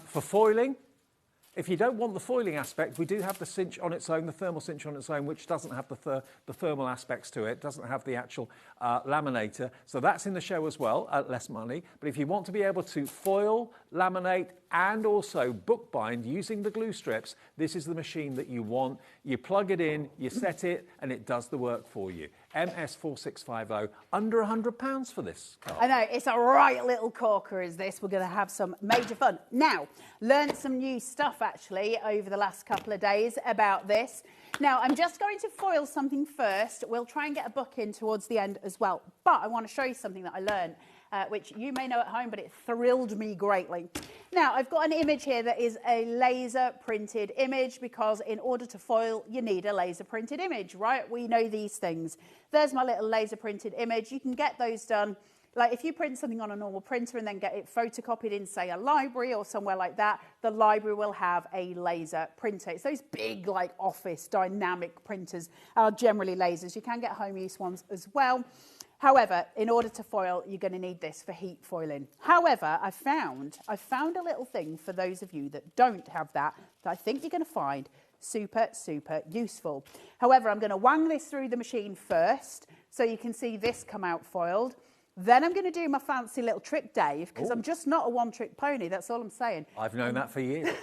for foiling. If you don't want the foiling aspect, we do have the cinch on its own, the thermal cinch on its own, which doesn't have the thermal aspects to it, doesn't have the actual laminator. So that's in the show as well, at less money. But if you want to be able to foil, laminate, and also bookbind using the glue strips, this is the machine that you want. You plug it in, you set it, and it does the work for you. MS4650, under £100 for this car.
I know, it's a right little corker is this. We're going to have some major fun. Now, learned some new stuff actually over the last couple of days about this. Now, I'm just going to foil something first. We'll try and get a book in towards the end as well. But I want to show you something that I learned, which you may know at home, but it thrilled me greatly. Now, I've got an image here that is a laser printed image because in order to foil, you need a laser printed image, right? We know these things. There's my little laser printed image. You can get those done. Like if you print something on a normal printer and then get it photocopied in, say, a library or somewhere like that, the library will have a laser printer. It's those big, like, office dynamic printers are generally lasers. You can get home use ones as well. However, in order to foil, you're going to need this for heat foiling. However, I found a little thing for those of you that don't have that I think you're going to find super, super useful. However, I'm going to wang this through the machine first so you can see this come out foiled. Then I'm going to do my fancy little trick, Dave, because I'm just not a one-trick pony. That's all I'm saying.
I've known that for years.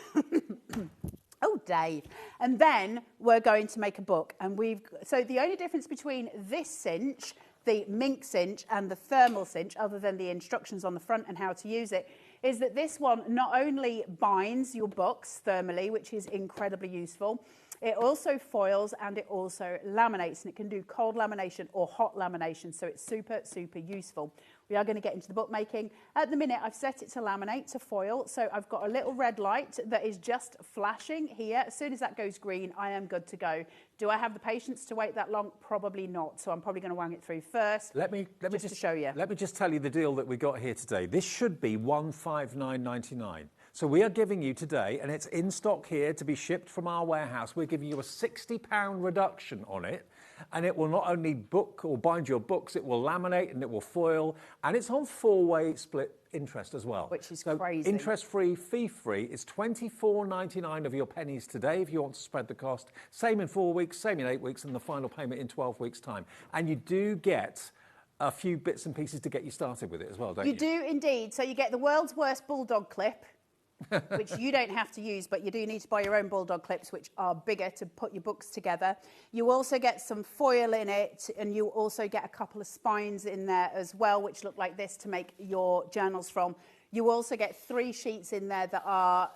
Oh, Dave. And then we're going to make a book. And so the only difference between this cinch, the mink cinch, and the thermal cinch, other than the instructions on the front and how to use it, is that this one not only binds your books thermally, which is incredibly useful, it also foils and it also laminates, and it can do cold lamination or hot lamination, so it's super, super useful. We are going to get into the bookmaking. At the minute, I've set it to laminate, to foil, so I've got a little red light that is just flashing here. As soon as that goes green, I am good to go. Do I have the patience to wait that long? Probably not, so I'm probably going to wang it through first.
Let me just
show you.
Let me just tell you the deal that we got here today. This should be $159.99. So we are giving you today, and it's in stock here to be shipped from our warehouse, we're giving you a £60 reduction on it, and it will not only book or bind your books, it will laminate and it will foil, and it's on 4-way split interest as well.
Which is crazy.
Interest-free, fee-free. It's $24.99 of your pennies today if you want to spread the cost. Same in 4 weeks, same in 8 weeks, and the final payment in 12 weeks' time. And you do get a few bits and pieces to get you started with it as well, don't you?
You do indeed. So you get the world's worst bulldog clip, which you don't have to use, but you do need to buy your own bulldog clips, which are bigger to put your books together. You also get some foil in it, and you also get a couple of spines in there as well, which look like this to make your journals from. You also get 3 sheets in there that are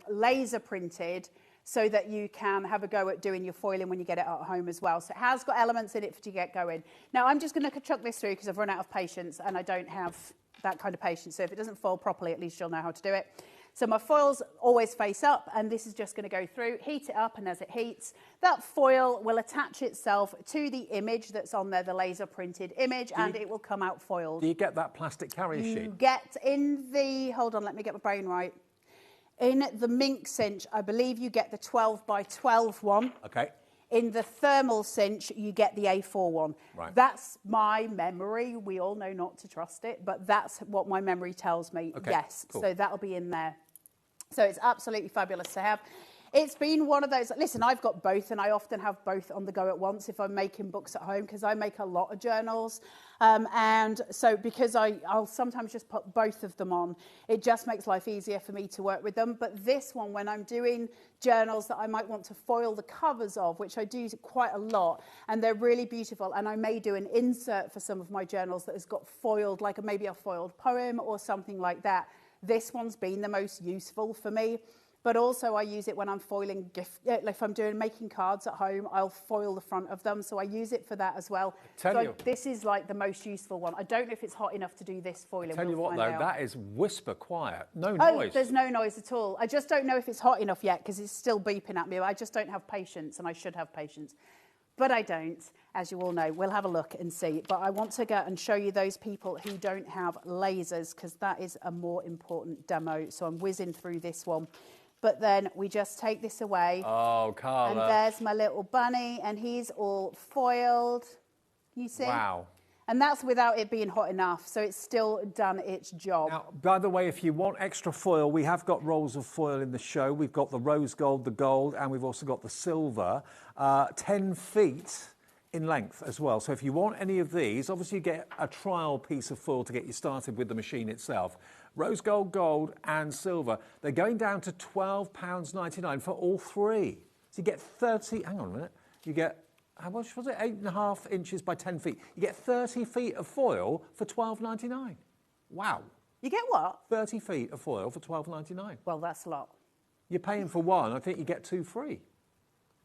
laser printed, so that you can have a go at doing your foiling when you get it at home as well. So it has got elements in it to get going. Now, I'm just going to chuck this through because I've run out of patience and I don't have that kind of patience. So if it doesn't foil properly, at least you'll know how to do it. So my foil's always face up, and this is just going to go through, heat it up, and as it heats, that foil will attach itself to the image that's on there, the laser printed image, and it will come out foiled.
Do you get that plastic carrier sheet?
You get in the, hold on, let me get my brain right. In the mink cinch, I believe you get the 12 by 12 one.
Okay.
In the thermal cinch, you get the A4 one.
Right.
That's my memory. We all know not to trust it, but that's what my memory tells me.
Okay,
Yes,
cool.
so that'll be in there. So it's absolutely fabulous to have. It's been one of those, listen, I've got both, and I often have both on the go at once if I'm making books at home, because I make a lot of journals. And so because I'll sometimes just put both of them on, it just makes life easier for me to work with them. But this one, when I'm doing journals that I might want to foil the covers of, which I do quite a lot, and they're really beautiful, and I may do an insert for some of my journals that has got foiled, like maybe a foiled poem or something like that. This one's been the most useful for me. But also I use it when I'm foiling if I'm making cards at home, I'll foil the front of them. So I use it for that as well. This is like the most useful one. I don't know if it's hot enough to do this foiling.
Tell you what though, that is whisper quiet. No
noise.
noise.
There's no noise at all. I just don't know if it's hot enough yet because it's still beeping at me. I just don't have patience, and I should have patience. But I don't, as you all know. We'll have a look and see. But I want to go and show you those people who don't have lasers, because that is a more important demo. So I'm whizzing through this one. But then we just take this away.
Oh, Carla.
And there's my little bunny, and he's all foiled. You see?
Wow.
And that's without it being hot enough, so it's still done its job.
Now, by the way, if you want extra foil, we have got rolls of foil in the show. We've got the rose gold, the gold, and we've also got the silver. 10 feet in length as well. So if you want any of these, obviously you get a trial piece of foil to get you started with the machine itself. Rose gold, gold and silver. They're going down to £12.99 for all three. So you get 30, hang on a minute, you get, how much was it? 8.5 inches by 10 feet. You get 30 feet of foil for £12.99. Wow.
You get what?
30 feet of foil for £12.99.
Well, that's a lot.
You're paying for one, I think you get two free.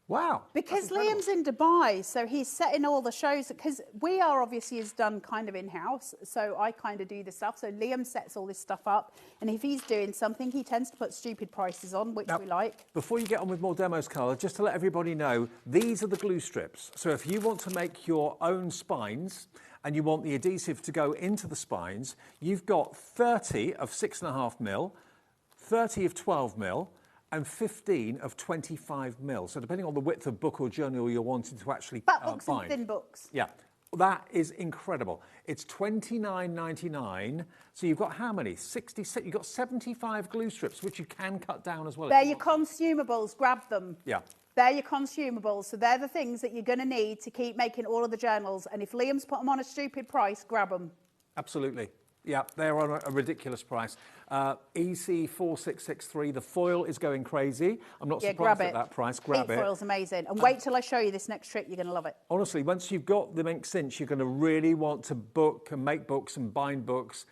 Wow.
Because Liam's in Dubai, so he's setting all the shows, because we are obviously is done kind of in-house, so I kind of do the stuff. So Liam sets all this stuff up, and if he's doing something, he tends to put stupid prices on, which we like.
Before you get on with more demos, Carla, just to let everybody know, these are the glue strips. So if you want to make your own spines, and you want the adhesive to go into the spines, you've got 30 of 6.5mm, 30 of 12mm, and 15 of 25mm. So depending on the width of book or journal you're wanting to actually
Fat books
bind.
and thin books.
Yeah, that is incredible. It's $29.99. So you've got how many? 66. You've got 75 glue strips, which you can cut down as well.
They're your consumables. Grab them.
Yeah.
They're your consumables. So they're the things that you're going to need to keep making all of the journals. And if Liam's put them on a stupid price, grab them.
Absolutely. Yeah, they're on a ridiculous price. EC4663, the foil is going crazy. I'm not surprised at that price. Grab it.
Foil's amazing. And wait till I show you this next trick. You're going to love it.
Honestly, once you've got the mink cinch, you're going to really want to book and make books and bind books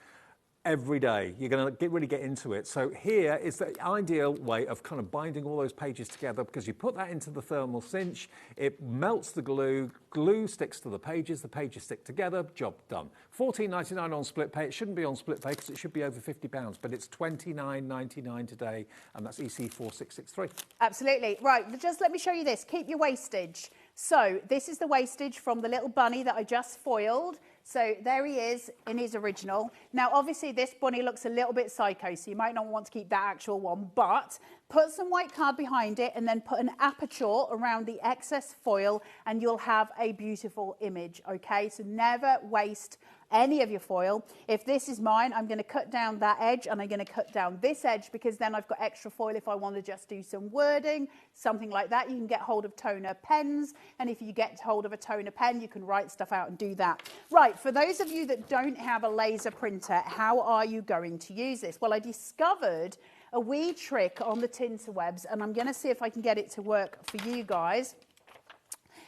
every day. You're going to really get into it. So here is the ideal way of kind of binding all those pages together, because you put that into the thermal cinch, it melts the glue, glue sticks to the pages stick together, job done. $14.99 on split pay. It shouldn't be on split pay because it should be over £50, but it's $29.99 today, and that's EC4663.
Absolutely. Right, just let me show you this. Keep your wastage. So this is the wastage from the little bunny that I just foiled. So there he is in his original. Now, obviously, this bunny looks a little bit psycho, so you might not want to keep that actual one, but put some white card behind it and then put an aperture around the excess foil and you'll have a beautiful image, okay? So never waste any of your foil. If this is mine, I'm going to cut down that edge and I'm going to cut down this edge, because then I've got extra foil if I want to just do some wording, something like that. You can get hold of toner pens, and if you get hold of a toner pen, you can write stuff out and do that. Right, for those of you that don't have a laser printer, how are you going to use this? Well, I discovered a wee trick on the Tinterwebs, and I'm going to see if I can get it to work for you guys.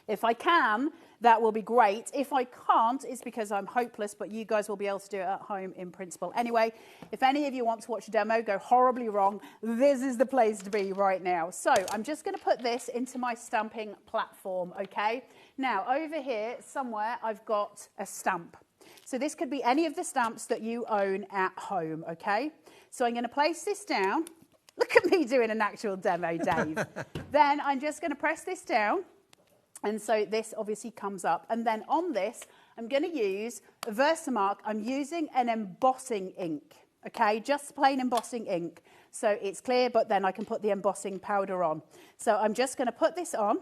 If I can, that will be great. If I can't, it's because I'm hopeless, but you guys will be able to do it at home in principle. Anyway, if any of you want to watch a demo go horribly wrong, this is the place to be right now. So I'm just going to put this into my stamping platform, okay? Now, over here somewhere, I've got a stamp. So this could be any of the stamps that you own at home, okay? So I'm going to place this down, Look at me doing an actual demo, Dave. Then I'm just going to press this down. And so this obviously comes up. And then on this, I'm going to use a Versamark. I'm using an embossing ink, okay? Just plain embossing ink. So it's clear, but then I can put the embossing powder on. So I'm just going to put this on.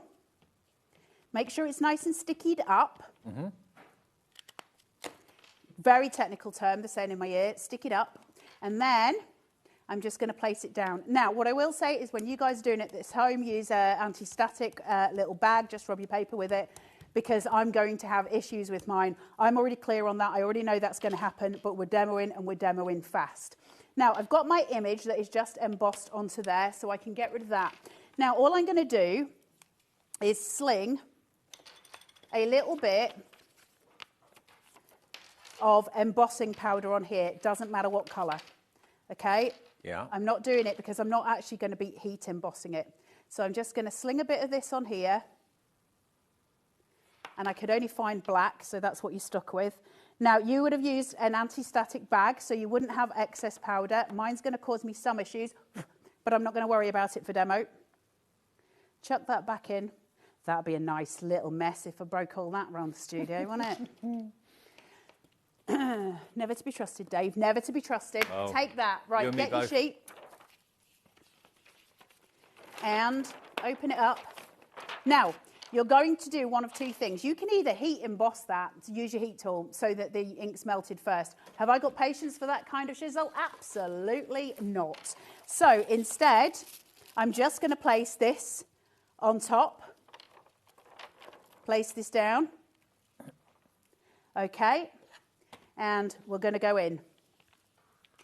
Make sure it's nice and stickied up. Mm-hmm. Very technical term, they're saying in my ear. Stick it up. And then I'm just going to place it down. Now, what I will say is when you guys are doing it at home, use an anti-static little bag. Just rub your paper with it, because I'm going to have issues with mine. I'm already clear on that. I already know that's going to happen, but we're demoing, and we're demoing fast. Now, I've got my image that is just embossed onto there, so I can get rid of that. Now, all I'm going to do is sling a little bit of embossing powder on here. It doesn't matter what colour, okay?
Yeah.
I'm not doing it because I'm not actually going to be heat embossing it. So I'm just going to sling a bit of this on here. And I could only find black, so that's what you're stuck with. Now, you would have used an anti-static bag, so you wouldn't have excess powder. Mine's going to cause me some issues, but I'm not going to worry about it for demo. Chuck that back in. That'd be a nice little mess if I broke all that around the studio, wouldn't it? Never to be trusted, Dave. Never to be trusted.
Oh,
take that. Right, get your sheet. And open it up. Now, you're going to do one of two things. You can either heat emboss that, to use your heat tool, so that the ink's melted first. Have I got patience for that kind of shizzle? Absolutely not. So instead, I'm just going to place this on top. Place this down. Okay. And we're going to go in.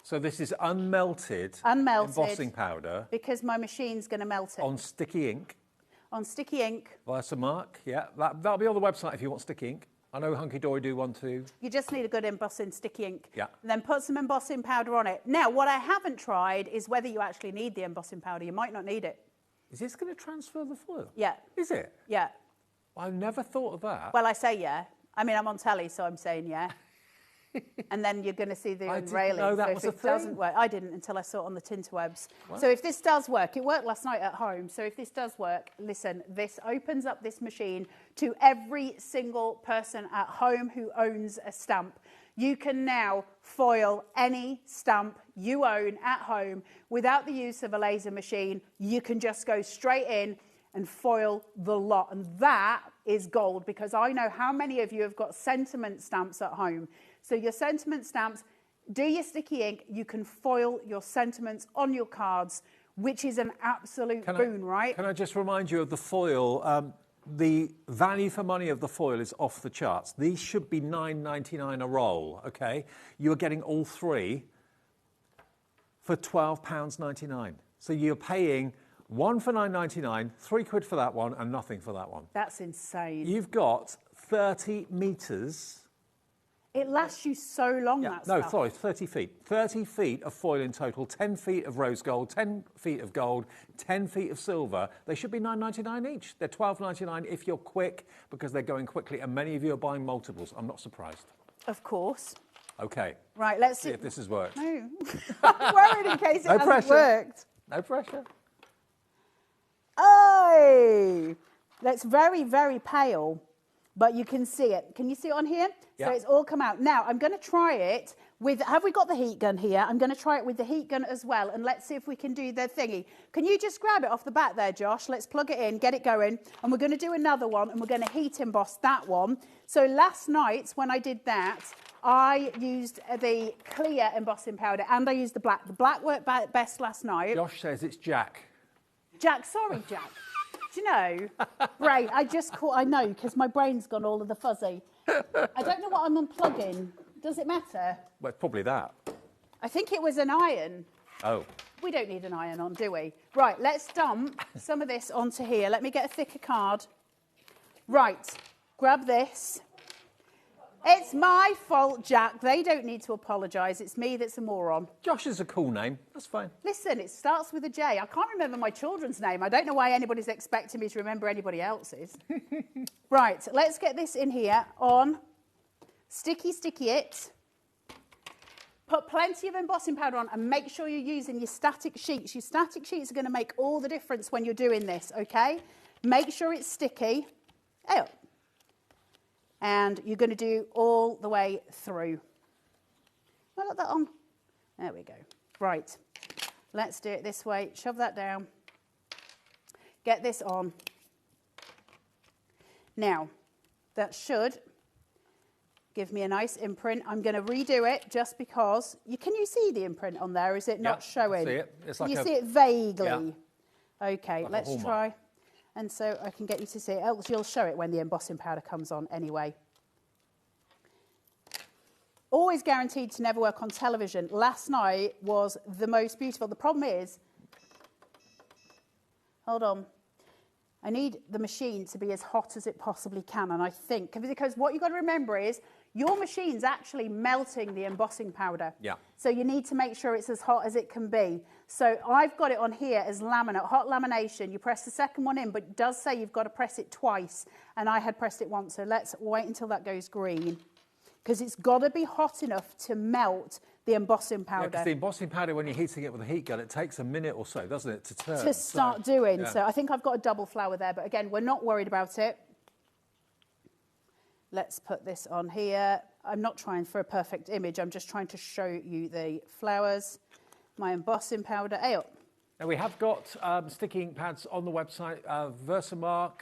So this is unmelted, embossing powder.
Because my machine's going to melt it.
On sticky ink.
On sticky ink.
Versamark, yeah. That'll be on the website if you want sticky ink. I know Hunky Dory do one too.
You just need a good embossing sticky ink.
Yeah.
And then put some embossing powder on it. Now, what I haven't tried is whether you actually need the embossing powder. You might not need it.
Is this going to transfer the foil?
Yeah.
Is it?
Yeah.
I never thought of that.
Well, I say yeah. I mean, I'm on telly, so I'm saying yeah. And then you're going to see the unrailing.
know that
so
was
if
a
it doesn't
thing.
work, I didn't until I saw it on the Tinterwebs.
Wow.
So if this does work, it worked last night at home. So if this does work, listen, this opens up this machine to every single person at home who owns a stamp. You can now foil any stamp you own at home without the use of a laser machine. You can just go straight in and foil the lot. And that is gold, because I know how many of you have got sentiment stamps at home. So your sentiment stamps, do your sticky ink, you can foil your sentiments on your cards, which is an absolute boon, right?
Can I just remind you of the foil? The value for money of the foil is off the charts. These should be $9.99 a roll, okay? You're getting all three for £12.99. So you're paying one for $9.99, £3 for that one, and nothing for that one.
That's insane.
You've got 30 metres.
It lasts you so long, that stuff.
No, sorry, 30 feet. 30 feet of foil in total, 10 feet of rose gold, 10 feet of gold, 10 feet of silver. They should be $9.99 each. They're $12.99 if you're quick, because they're going quickly, and many of you are buying multiples. I'm not surprised.
Of course.
Okay.
Right, let's
see if this has worked.
No. I'm worried in case it hasn't
pressure.
worked.
No pressure.
Oh! That's very, very pale, but you can see it. Can you see it on here?
Yeah.
So it's all come out. Now, I'm going to try it with, have we got the heat gun here? I'm going to try it with the heat gun as well, and let's see if we can do the thingy. Can you just grab it off the back there, Josh? Let's plug it in, get it going, and we're going to do another one, and we're going to heat emboss that one. So last night, when I did that, I used the clear embossing powder, and I used the black. The black worked best last night.
Josh says it's Jack.
Jack, sorry, Jack. Do you know, brain, I know, because my brain's gone all of the fuzzy. I don't know what I'm unplugging. Does it matter?
Well, it's probably that.
I think it was an iron.
Oh.
We don't need an iron on, do we? Right, let's dump some of this onto here. Let me get a thicker card. Right, grab this. It's my fault, Jack. They don't need to apologise. It's me that's a moron.
Josh is a cool name. That's fine.
Listen, it starts with a J. I can't remember my children's name. I don't know why anybody's expecting me to remember anybody else's. Right, let's get this in here on sticky it. Put plenty of embossing powder on and make sure you're using your static sheets. Your static sheets are going to make all the difference when you're doing this, okay? Make sure it's sticky. Oh. And you're going to do all the way through. I got that on. There we go. Right. Let's do it this way. Shove that down. Get this on. Now, that should give me a nice imprint. I'm going to redo it just because. Can you see the imprint on there? Is it not showing?
I see it. It's like
you see it vaguely?
Yeah.
Okay,
like
let's try. And so I can get you to see it. Else you'll show it when the embossing powder comes on anyway. Always guaranteed to never work on television. Last night was the most beautiful. The problem is, hold on, I need the machine to be as hot as it possibly can. And I think, because what you've got to remember is, your machine's actually melting the embossing powder.
Yeah.
So you need to make sure it's as hot as it can be. So I've got it on here as laminate, hot lamination. You press the second one in, but it does say you've got to press it twice. And I had pressed it once, so let's wait until that goes green. Because it's got to be hot enough to melt the embossing powder.
Because the embossing powder, when you're heating it with a heat gun, it takes a minute or so, doesn't it, to turn?
To start doing.
Yeah.
So I think I've got a double flower there, but again, we're not worried about it. Let's put this on here. I'm not trying for a perfect image. I'm just trying to show you the flowers. My embossing powder.
Now we have got sticky ink pads on the website. Versamark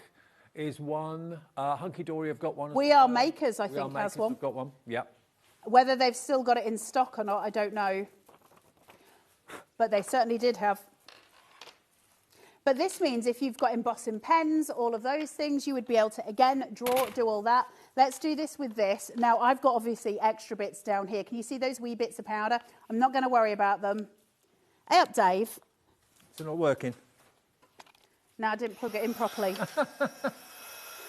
is one. Hunky Dory have got one.
We Are Makers, I think, has one.
We've got one, yeah.
Whether they've still got it in stock or not, I don't know. But they certainly did have. But this means if you've got embossing pens, all of those things, you would be able to, again, draw, do all that. Let's do this with this. Now, I've got obviously extra bits down here. Can you see those wee bits of powder? I'm not going to worry about them. Hey up, Dave.
It's not working.
No, I didn't plug it in properly.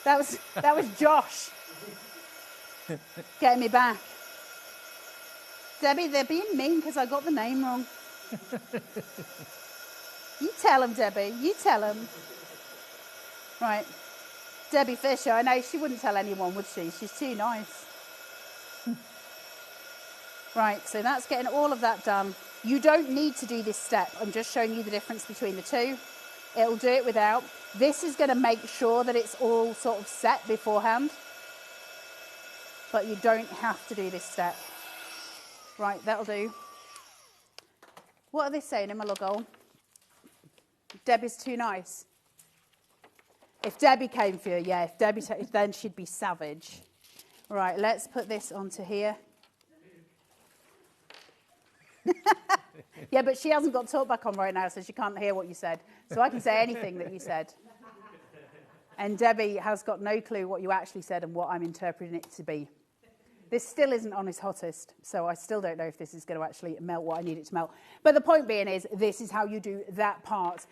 That was Josh getting me back. Debbie, they're being mean because I got the name wrong. You tell them, Debbie. You tell them. Right. Debbie Fisher, I know she wouldn't tell anyone, would she? She's too nice. Right, so that's getting all of that done. You don't need to do this step. I'm just showing you the difference between the two. It'll do it without. This is going to make sure that it's all sort of set beforehand. But you don't have to do this step. Right, that'll do. What are they saying in my logo? Debbie's too nice. If Debbie came for you, yeah, if Debbie, then she'd be savage. Right, let's put this onto here. Yeah, but she hasn't got talkback on right now, so she can't hear what you said. So I can say anything that you said. And Debbie has got no clue what you actually said and what I'm interpreting it to be. This still isn't on its hottest, so I still don't know if this is going to actually melt what I need it to melt. But the point being is, this is how you do that part.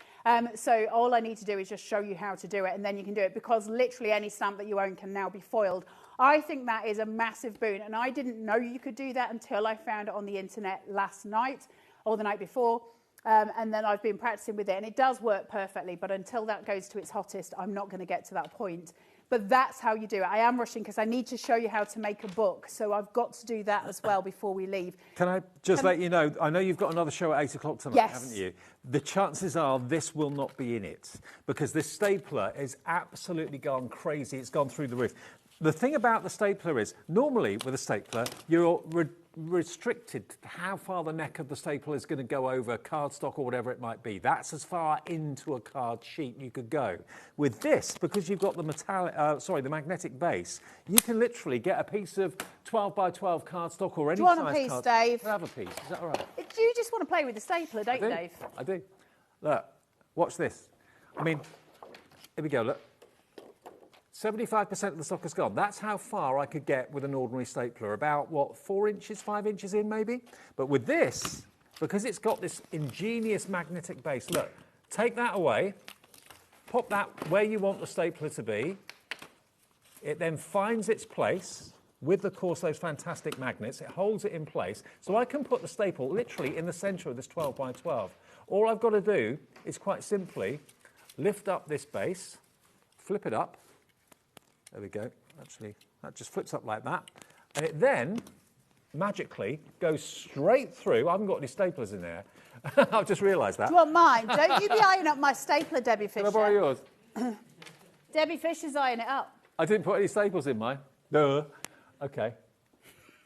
So all I need to do is just show you how to do it, and then you can do it, because literally any stamp that you own can now be foiled. I think that is a massive boon, and I didn't know you could do that until I found it on the internet last night, or the night before. And then I've been practicing with it, and it does work perfectly, but until that goes to its hottest, I'm not going to get to that point. But that's how you do it. I am rushing because I need to show you how to make a book, so I've got to do that as well before we leave.
Can I just let you know, I know you've got another show at 8 o'clock tonight,
Yes.
haven't you? The chances are this will not be in it, because this stapler is absolutely gone crazy. It's gone through the roof. The thing about the stapler is, normally with a stapler, you're restricted to how far the neck of the staple is going to go over cardstock or whatever it might be. That's as far into a card sheet you could go. With this, because you've got the the magnetic base, you can literally get a piece of 12 by 12 cardstock or any size card.
Do you want a piece, Dave?
Have a piece. Is that all right?
Do you just want to play with the stapler, don't you, Dave?
I do. Look, watch this. I mean, here we go, look. 75% of the stock is gone. That's how far I could get with an ordinary stapler. About, what, 4 inches, 5 inches in maybe? But with this, because it's got this ingenious magnetic base, look, take that away, pop that where you want the stapler to be. It then finds its place with, of course, those fantastic magnets. It holds it in place. So I can put the staple literally in the centre of this 12 by 12. All I've got to do is quite simply lift up this base, flip it up. There we go. Actually, that just flips up like that. And it then magically goes straight through. I haven't got any staplers in there. I've just realised that.
Do you want mine? Don't you be eyeing up my stapler, Debbie Fisher.
Can I borrow yours?
Debbie Fisher's eyeing it up.
I didn't put any staples in mine. No. Okay.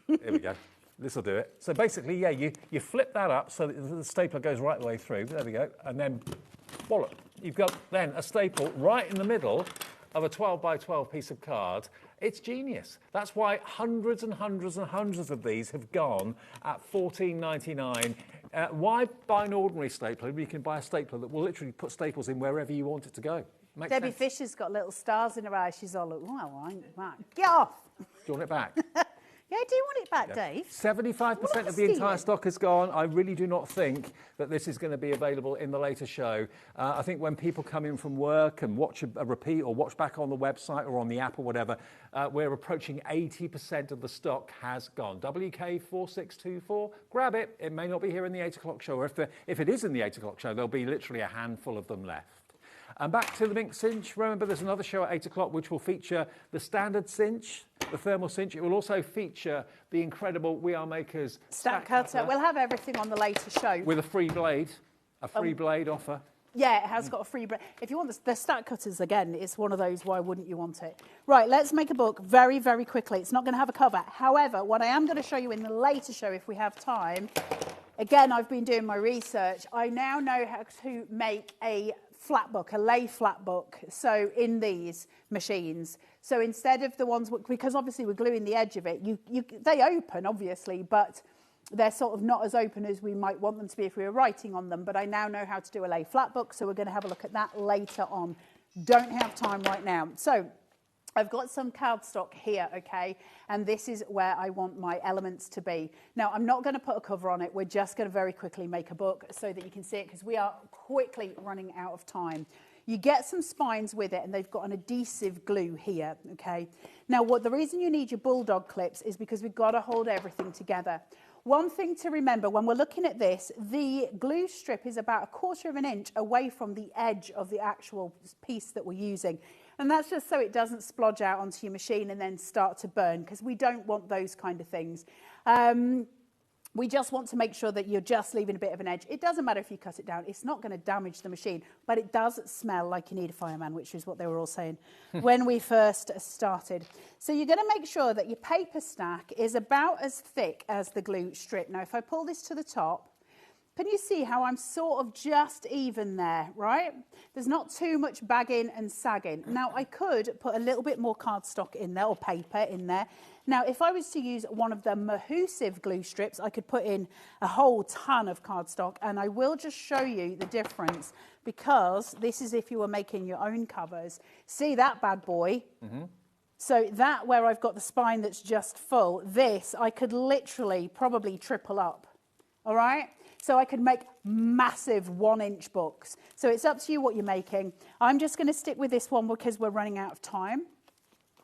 Here we go. This will do it. So basically, yeah, you flip that up so that the stapler goes right the way through. There we go. And then, voila, you've got then a staple right in the middle of a 12 by 12 piece of card. It's genius. That's why hundreds and hundreds and hundreds of these have gone at $14.99. Why buy an ordinary stapler when you can buy a stapler that will literally put staples in wherever you want it to go? Makes
Debbie
sense.
Fisher's got little stars in her eyes. She's all like, well, right. Get off.
Do you want it back?
Yeah, I do want it back, Dave.
75% of the entire stock is gone. I really do not think that this is going to be available in the later show. I think when people come in from work and watch a repeat or watch back on the website or on the app or whatever, we're approaching 80% of the stock has gone. WK4624, grab it. It may not be here in the 8 o'clock show, or if it is in the 8 o'clock show, there'll be literally a handful of them left. And back to the mink cinch. Remember, there's another show at 8 o'clock which will feature the standard cinch, the thermal cinch. It will also feature the incredible We Are Makers
Stack cutter. We'll have everything on the later show.
with a free blade blade offer.
Yeah, it has got a free blade. If you want the stack cutters, again, it's one of those, why wouldn't you want it? Right, let's make a book very, very quickly. It's not going to have a cover. However, what I am going to show you in the later show, if we have time, again, I've been doing my research. I now know how to make a flat book, a lay flat book, so in these machines. So instead of the ones, because obviously we're gluing the edge of it, they open, obviously, but they're sort of not as open as we might want them to be if we were writing on them. But I now know how to do a lay flat book, so we're going to have a look at that later on. Don't have time right now. So I've got some cardstock here, okay, and this is where I want my elements to be. Now, I'm not going to put a cover on it. We're just going to very quickly make a book so that you can see it, because we are quickly running out of time. You get some spines with it, and they've got an adhesive glue here, okay? Now, the reason you need your bulldog clips is because we've got to hold everything together. One thing to remember when we're looking at this, the glue strip is about 1/4 of an inch away from the edge of the actual piece that we're using. And that's just so it doesn't splodge out onto your machine and then start to burn, because we don't want those kind of things. We just want to make sure that you're just leaving a bit of an edge. It doesn't matter if you cut it down. It's not going to damage the machine, but it does smell like you need a fireman, which is what they were all saying when we first started. So you're going to make sure that your paper stack is about as thick as the glue strip. Now, if I pull this to the top, can you see how I'm sort of just even there, right? There's not too much bagging and sagging. Now, I could put a little bit more cardstock in there, or paper in there. Now, if I was to use one of the Mahusive glue strips, I could put in a whole ton of cardstock, and I will just show you the difference, because this is if you were making your own covers. See that bad boy? Mm-hmm. So that, where I've got the spine that's just full, this I could literally probably triple up, all right? So I could make massive 1-inch books. So it's up to you what you're making. I'm just going to stick with this one because we're running out of time,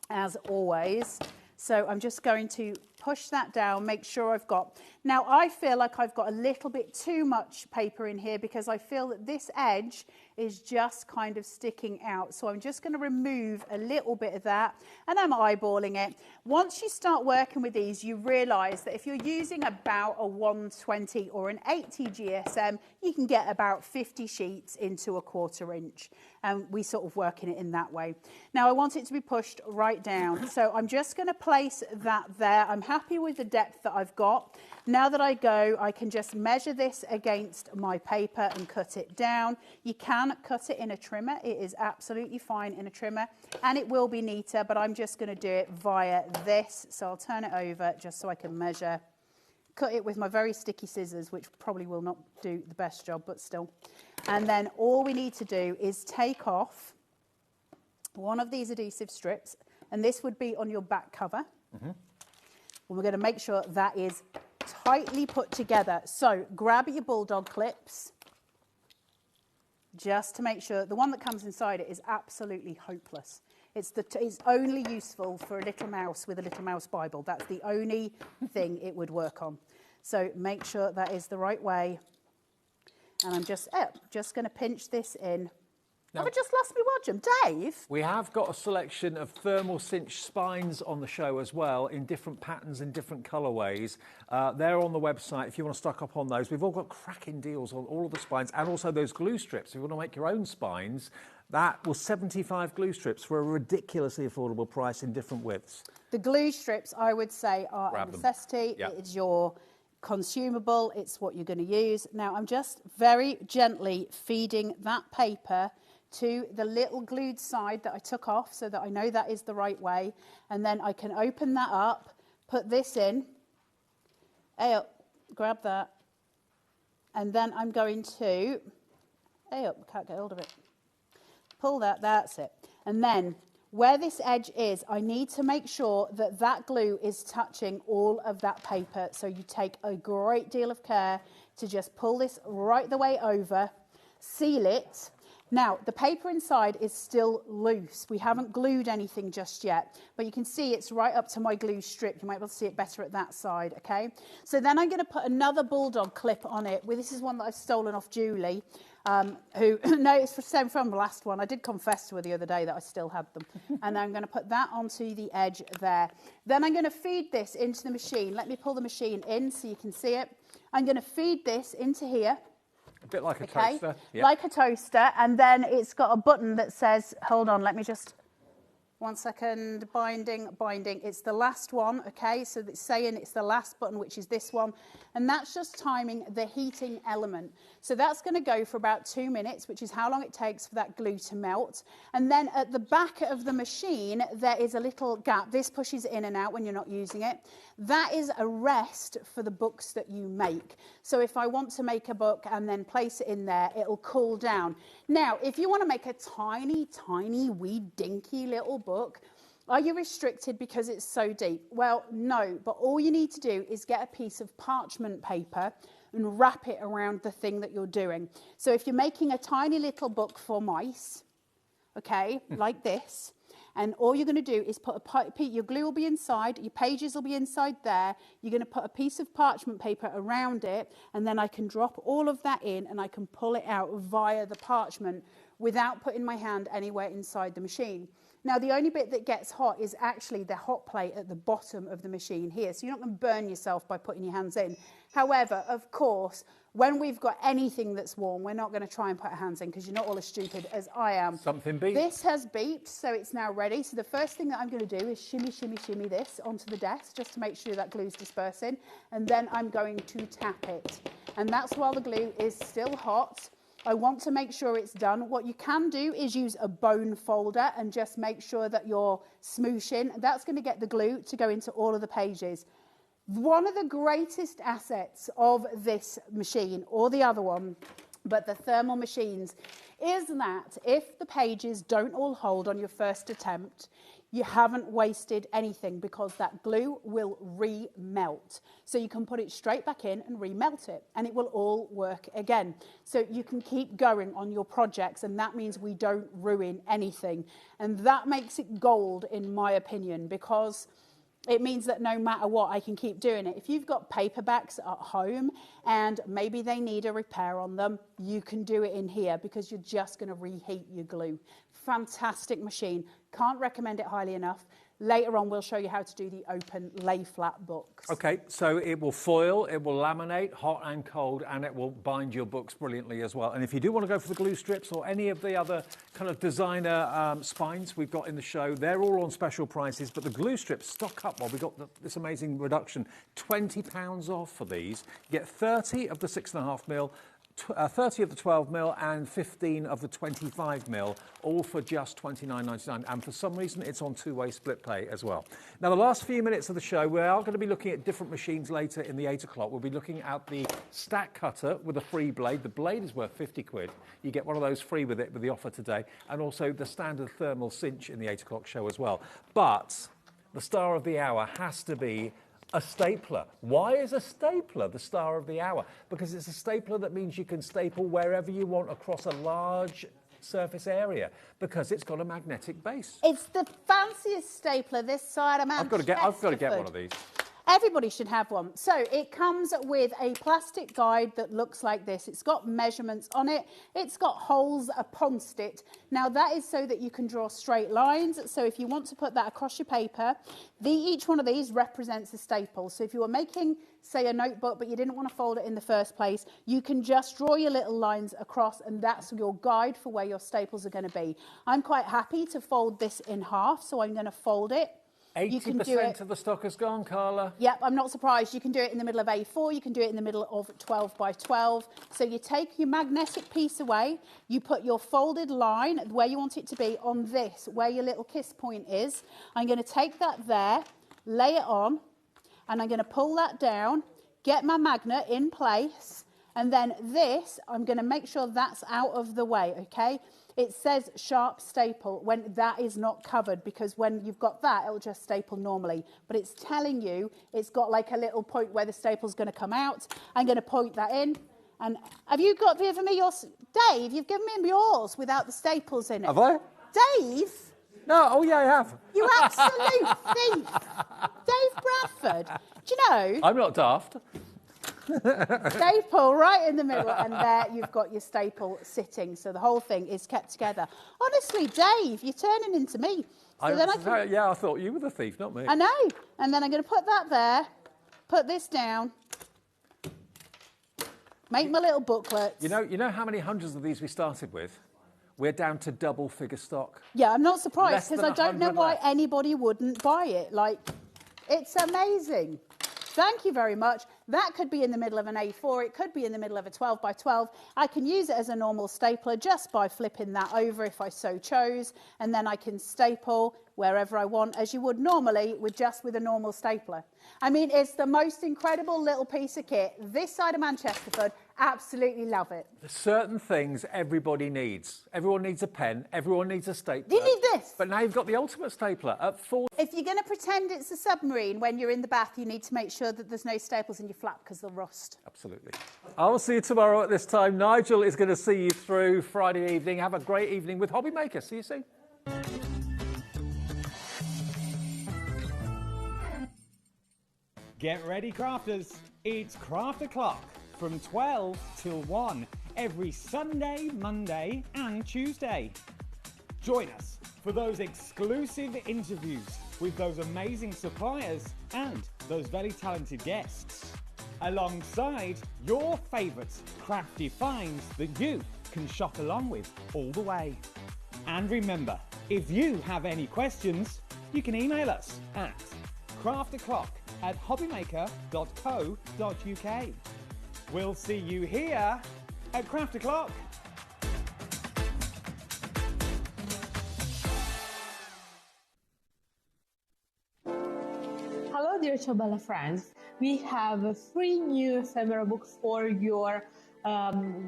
as always. So I'm just going to push that down, make sure I've got... Now, I feel like I've got a little bit too much paper in here, because I feel that this edge is just kind of sticking out. So I'm just going to remove a little bit of that, and I'm eyeballing it. Once you start working with these, you realise that if you're using about a 120 or an 80 GSM, you can get about 50 sheets into a 1/4 inch. And we sort of working it in that way. Now, I want it to be pushed right down. So I'm just going to place that there. I'm happy with the depth that I've got. Now that I go, I can just measure this against my paper and cut it down. You can cut it in a trimmer. It is absolutely fine in a trimmer, and it will be neater, but I'm just going to do it via this. So I'll turn it over just so I can measure. Cut it with my very sticky scissors, which probably will not do the best job, but still. And then all we need to do is take off one of these adhesive strips, and this would be on your back cover. Mm-hmm. And we're going to make sure that is tightly put together. So grab your bulldog clips, just to make sure. The one that comes inside it is absolutely hopeless. It's only useful for a little mouse with a little mouse Bible. That's the only thing it would work on. So make sure that is the right way. And I'm just going to pinch this in Have I just lost me watch 'em? Dave?
We have got a selection of thermal cinch spines on the show as well, in different patterns, in different colourways. They're on the website if you want to stock up on those. We've all got cracking deals on all of the spines, and also those glue strips. If you want to make your own spines, that was 75 glue strips for a ridiculously affordable price in different widths.
The glue strips, I would say, are a necessity.
Yep.
It's your consumable. It's what you're going to use. Now, I'm just very gently feeding that paper to the little glued side that I took off so that I know that is the right way. And then I can open that up, put this in. Hey up, grab that. And then I'm going to, hey up, can't get hold of it. Pull that, that's it. And then where this edge is, I need to make sure that that glue is touching all of that paper. So you take a great deal of care to just pull this right the way over, seal it. Now, the paper inside is still loose. We haven't glued anything just yet, but you can see it's right up to my glue strip. You might be able to see it better at that side, okay? So then I'm going to put another bulldog clip on it. Well, this is one that I've stolen off Julie, who, no, it's from the last one. I did confess to her the other day that I still had them. And I'm going to put that onto the edge there. Then I'm going to feed this into the machine. Let me pull the machine in so you can see it. I'm going to feed this into here.
A bit like a toaster. Yep.
Like a toaster, and then it's got a button that says, hold on, let me just, 1 second, binding. It's the last one, okay? So it's saying it's the last button, which is this one. And that's just timing the heating element. So that's going to go for about 2 minutes, which is how long it takes for that glue to melt. And then at the back of the machine, there is a little gap. This pushes in and out when you're not using it. That is a rest for the books that you make. So if I want to make a book and then place it in there, it'll cool down. Now, if you want to make a tiny, tiny, wee, dinky little book, are you restricted because it's so deep? Well, no, but all you need to do is get a piece of parchment paper and wrap it around the thing that you're doing. So if you're making a tiny little book for mice, okay, like this, and all you're going to do is put your glue will be inside, your pages will be inside there, you're going to put a piece of parchment paper around it, and then I can drop all of that in and I can pull it out via the parchment without putting my hand anywhere inside the machine. Now, the only bit that gets hot is actually the hot plate at the bottom of the machine here. So you're not going to burn yourself by putting your hands in. However, of course, when we've got anything that's warm, we're not going to try and put our hands in because you're not all as stupid as I am.
Something beeped.
This has beeped, so it's now ready. So the first thing that I'm going to do is shimmy, shimmy, shimmy this onto the desk just to make sure that glue's dispersing. And then I'm going to tap it. And that's while the glue is still hot. I want to make sure it's done. What you can do is use a bone folder and just make sure that you're smooshing. That's going to get the glue to go into all of the pages. One of the greatest assets of this machine, or the other one, but the thermal machines, is that if the pages don't all hold on your first attempt, you haven't wasted anything because that glue will re-melt. So you can put it straight back in and re-melt it and it will all work again. So you can keep going on your projects and that means we don't ruin anything. And that makes it gold in my opinion because it means that no matter what, I can keep doing it. If you've got paperbacks at home and maybe they need a repair on them, you can do it in here because you're just going to reheat your glue. Fantastic machine. Can't recommend it highly enough. Later on, we'll show you how to do the open lay flat books.
Okay, so it will foil, it will laminate, hot and cold, and it will bind your books brilliantly as well. And if you do want to go for the glue strips or any of the other kind of designer spines we've got in the show, they're all on special prices. But the glue strips, stock up while we've got this amazing reduction. £20 off for these. You get 30 of the 6.5mm, 30 of the 12mm and 15 of the 25mm, all for just £29.99. And for some reason, it's on two-way split pay as well. Now, the last few minutes of the show, we are going to be looking at different machines later in the 8 o'clock. We'll be looking at the stack cutter with a free blade. The blade is worth 50 quid. You get one of those free with it with the offer today. And also the standard thermal cinch in the 8 o'clock show as well. But the star of the hour has to be a stapler. Why is a stapler the star of the hour? Because it's a stapler that means you can staple wherever you want across a large surface area because it's got a magnetic base.
It's the fanciest stapler this side of Manchester.
I've got to get one of these.
Everybody should have one. So it comes with a plastic guide that looks like this. It's got measurements on it. It's got holes upon it. Now that is so that you can draw straight lines. So if you want to put that across your paper, each one of these represents a staple. So if you were making, say, a notebook, but you didn't want to fold it in the first place, you can just draw your little lines across, and that's your guide for where your staples are going to be. I'm quite happy to fold this in half, so I'm going to fold it.
80% of the stock has gone, Carla.
Yep, I'm not surprised. You can do it in the middle of A4, you can do it in the middle of 12 by 12. So you take your magnetic piece away, you put your folded line where you want it to be on this, where your little kiss point is. I'm going to take that there, lay it on, and I'm going to pull that down, get my magnet in place, and then this, I'm going to make sure that's out of the way, okay? It says sharp staple when that is not covered, because when you've got that, it'll just staple normally. But it's telling you it's got like a little point where the staple's going to come out. I'm going to point that in. And have you given me yours? Dave, you've given me yours without the staples in it.
Have I?
Dave?
No, oh yeah, I have.
You absolute thief. Dave Bradford. Do you know?
I'm not daft.
Staple right in the middle, and there you've got your staple sitting, so the whole thing is kept together. Honestly, Dave, you're turning into me. So
yeah, I thought you were the thief, not me.
I know. And then I'm going to put that there, put this down, make my little booklet.
You know how many hundreds of these we started with? We're down to double figure stock.
Yeah, I'm not surprised, because I don't know
100
why
left.
anybody wouldn't buy it. Like, it's amazing. Thank you very much. That could be in the middle of an A4. It could be in the middle of a 12 by 12. I can use it as a normal stapler just by flipping that over if I so chose. And then I can staple wherever I want, as you would normally with a normal stapler. I mean, it's the most incredible little piece of kit. This side of Manchesterford, absolutely love it.
There's certain things everybody needs. Everyone needs a pen. Everyone needs a stapler.
You need this.
But now you've got the ultimate stapler at 4.
If you're going to pretend it's a submarine when you're in the bath, you need to make sure that there's no staples in your flap, because they'll rust.
Absolutely. I will see you tomorrow at this time. Nigel is going to see you through Friday evening. Have a great evening with HobbyMaker. See you soon.
Get ready, crafters. It's Craft O'Clock from 12 till 1 every Sunday, Monday and Tuesday. Join us for those exclusive interviews with those amazing suppliers and those very talented guests, alongside your favourite crafty finds that you can shop along with all the way. And remember, if you have any questions, you can email us at craftoclock@hobbymaker.co.uk. We'll see you here at Craft O'Clock.
Hello, dear Ciobella friends. We have a free new ephemera book for your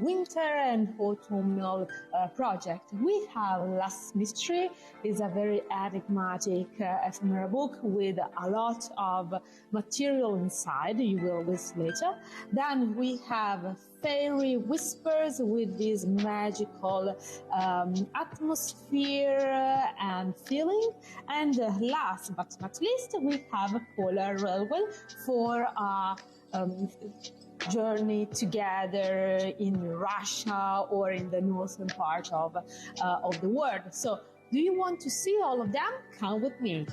winter and autumnal project. We have Last Mystery. It's a very enigmatic ephemera book with a lot of material inside. You will see later. Then we have Fairy Whispers with this magical atmosphere and feeling. And last but not least, we have Polar Railway for a journey together in Russia or in the northern part of the world. So, do you want to see all of them? Come with me.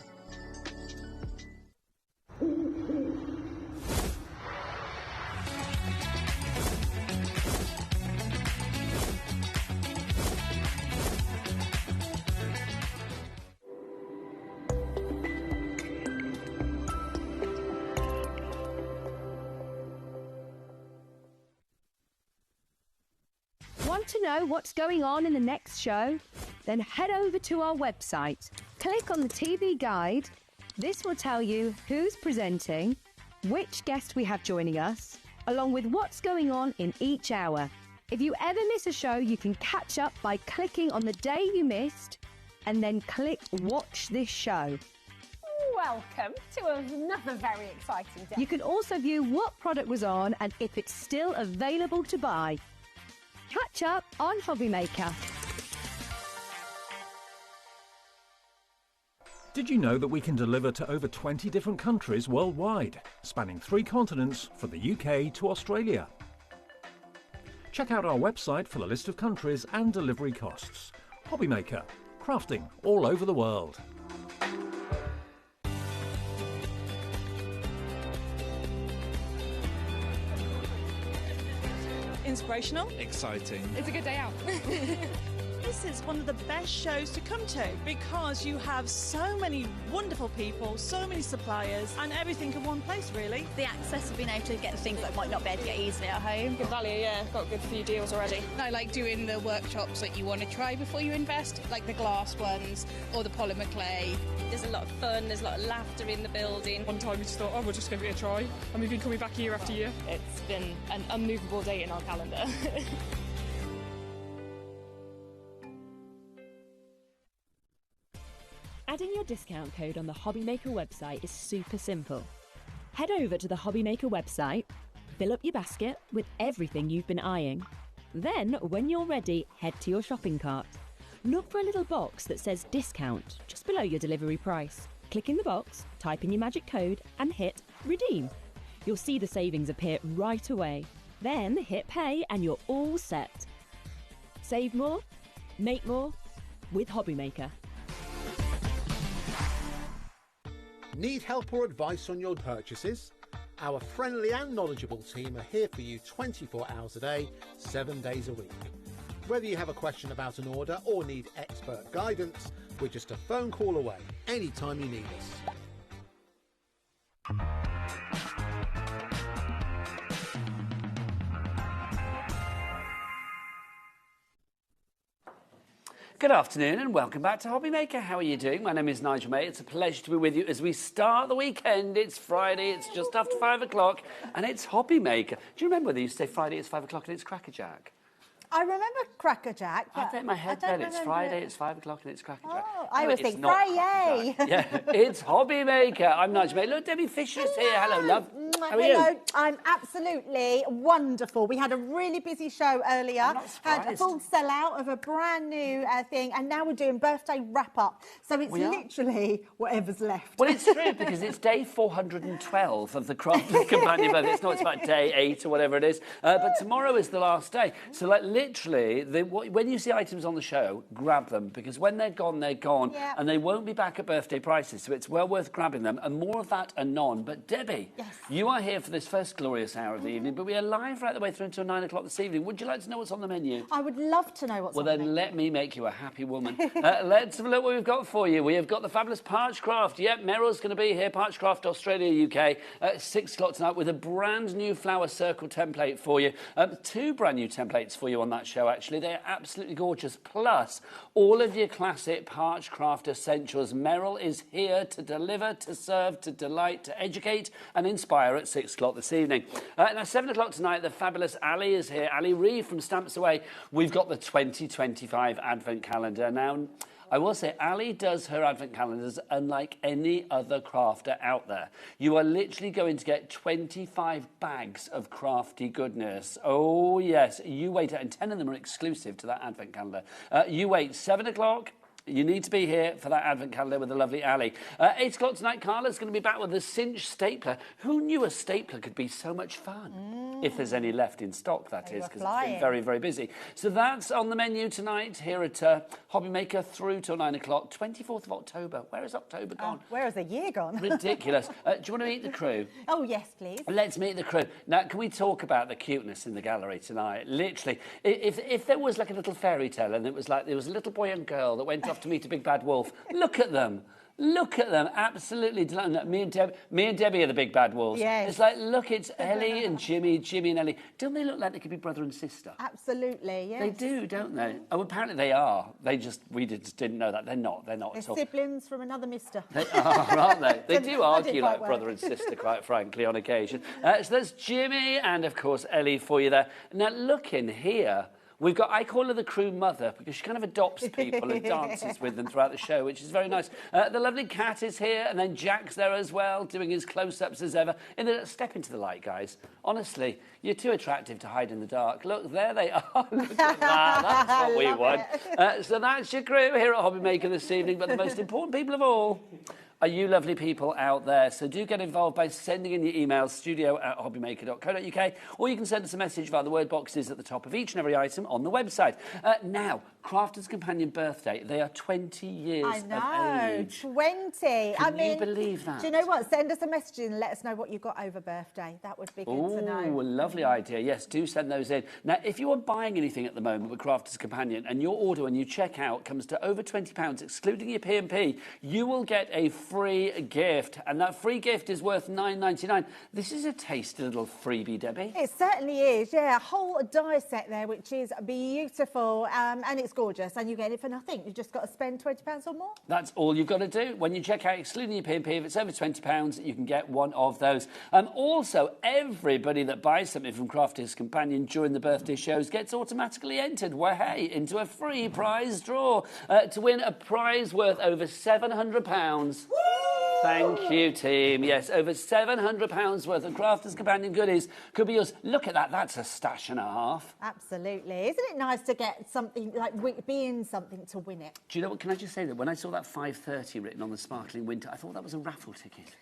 Want to know what's going on in the next show? Then head over to our website, click on the TV guide. This will tell you who's presenting, which guest we have joining us, along with what's going on in each hour. If you ever miss a show, you can catch up by clicking on the day you missed and then click Watch This Show.
Welcome to another very exciting day.
You can also view what product was on and if it's still available to buy. Catch up on HobbyMaker.
Did you know that we can deliver to over 20 different countries worldwide, spanning 3 continents from the UK to Australia? Check out our website for the list of countries and delivery costs. HobbyMaker, crafting all over the world.
Inspirational.
Exciting.
It's a good day out.
This is one of the best shows to come to because you have so many wonderful people, so many suppliers, and everything in one place, really.
The access of being able to get things that might not be able to get easily at home.
Good value, yeah. Got a good few deals already.
I like doing the workshops that you want to try before you invest, like the glass ones or the polymer clay.
There's a lot of fun, there's a lot of laughter in the building.
One time we just thought, oh, we'll just give it a try. And we've been coming back year after year.
It's been an unmovable date in our calendar.
Adding your discount code on the HobbyMaker website is super simple. Head over to the HobbyMaker website, fill up your basket with everything you've been eyeing. Then, when you're ready, head to your shopping cart. Look for a little box that says discount just below your delivery price. Click in the box, type in your magic code and hit redeem. You'll see the savings appear right away. Then hit pay and you're all set. Save more, make more with HobbyMaker.
Need help or advice on your purchases? Our friendly and knowledgeable team are here for you 24 hours a day, 7 days a week. Whether you have a question about an order or need expert guidance, we're just a phone call away anytime you need us.
Good afternoon and welcome back to HobbyMaker. How are you doing? My name is Nigel May. It's a pleasure to be with you as we start the weekend. It's Friday, it's just after 5 o'clock, and it's HobbyMaker. Do you remember they used to say Friday, it's 5 o'clock and it's Crackerjack?
I remember Crackerjack.
I think my head then. It's Friday, it's 5 o'clock and it's Crackerjack.
Oh, I always think Friday.
Yeah, it's HobbyMaker. I'm Nigel May. Look, Debbie Fisher's here. Hello, love. How are
Hello,
you?
I'm absolutely wonderful. We had a really busy show earlier. Had a full sellout of a brand new thing, and now we're doing birthday wrap-up. So it's literally whatever's left.
Well, it's true, because it's day 412 of the Crafting Companion birthday. It's not, it's about day 8 or whatever it is. But tomorrow is the last day. So, like, literally, when you see items on the show, grab them, because when they're gone, and they won't be back at birthday prices. So it's well worth grabbing them, and more of that anon. But Debbie, you are here for this first glorious hour of the evening, but we are live right the way through until 9 o'clock this evening. Would you like to know what's on the menu?
I would love to know what's on the menu.
Well, then let me make you a happy woman. Let's have a look what we've got for you. We have got the fabulous Parchcraft. Yep, Meryl's going to be here. Parchcraft Australia, UK, at 6 o'clock tonight with a brand new flower circle template for you. 2 brand new templates for you on that show, actually. They're absolutely gorgeous. Plus, all of your classic Parchcraft essentials. Meryl is here to deliver, to serve, to delight, to educate and inspire at 6 o'clock this evening. Now, 7 o'clock tonight, the fabulous Ali is here. Ali Reeve from Stamps Away. We've got the 2025 Advent Calendar. Now, I will say, Ali does her Advent calendars unlike any other crafter out there. You are literally going to get 25 bags of crafty goodness. Oh, yes. You wait, and 10 of them are exclusive to that Advent calendar. You wait 7 o'clock. You need to be here for that Advent calendar with the lovely Ali. 8 o'clock tonight, Carla's going to be back with the cinch stapler. Who knew a stapler could be so much fun? If there's any left in stock, that is, because it's been very, very busy. So that's on the menu tonight here at HobbyMaker through till 9 o'clock, 24th of October. Where has October gone?
Where has the year gone?
Ridiculous. Do you want to meet the crew?
Oh, yes, please.
Let's meet the crew. Now, can we talk about the cuteness in the gallery tonight? Literally, if there was like a little fairy tale and it was like there was a little boy and girl that went off to meet a big bad wolf, look at them. Look at them, absolutely delighted. Me and Debbie are the big bad wolves.
Yes.
It's like, look, it's Ellie and Jimmy, Jimmy and Ellie. Don't they look like they could be brother and sister?
Absolutely, yes.
They do, don't they? Oh, apparently they are. We just didn't know that. They're not
They're
at all.
siblings from another mister.
They are, aren't they? They do argue like
work.
brother and sister, quite frankly, on occasion. So there's Jimmy and, of course, Ellie for you there. Now, look in here. We've got, I call her the crew mother because she kind of adopts people and dances with them throughout the show, which is very nice. The lovely Cat is here, and then Jack's there as well, doing his close-ups as ever. Step into the light, guys. Honestly, you're too attractive to hide in the dark. Look, there they are. Look at that. That's what we want. So that's your crew here at HobbyMaker this evening, but the most important people of all are you lovely people out there. So do get involved by sending in your emails, studio@hobbymaker.co.uk, or you can send us a message via the word boxes at the top of each and every item on the website. Now, Crafter's Companion birthday. They are 20 years
I know,
of age.
20.
Can you believe that?
Do you know what? Send us a message and let us know what you got over birthday. That would be good to know.
Oh, a lovely idea. Yes, do send those in. Now, if you are buying anything at the moment with Crafter's Companion and your order when you check out comes to over £20, excluding your P&P, you will get a free gift. And that free gift is worth £9.99. This is a tasty little freebie, Debbie.
It certainly is, yeah. A whole die set there, which is beautiful, and it's gorgeous, and you get it for nothing. You've just got to spend £20 or more.
That's all you've got to do. When you check out, excluding your P&P, if it's over £20, you can get one of those. Also, everybody that buys something from Crafter's Companion during the birthday shows gets automatically entered, into a free prize draw to win a prize worth over £700. Thank you, team. Yes, over £700 worth of Crafter's Companion goodies could be yours. Look at that. That's a stash and a half.
Absolutely. Isn't it nice to get something, like be in something to win it?
Do you know what? Can I just say that when I saw that 5:30 written on the sparkling winter, I thought that was a raffle ticket.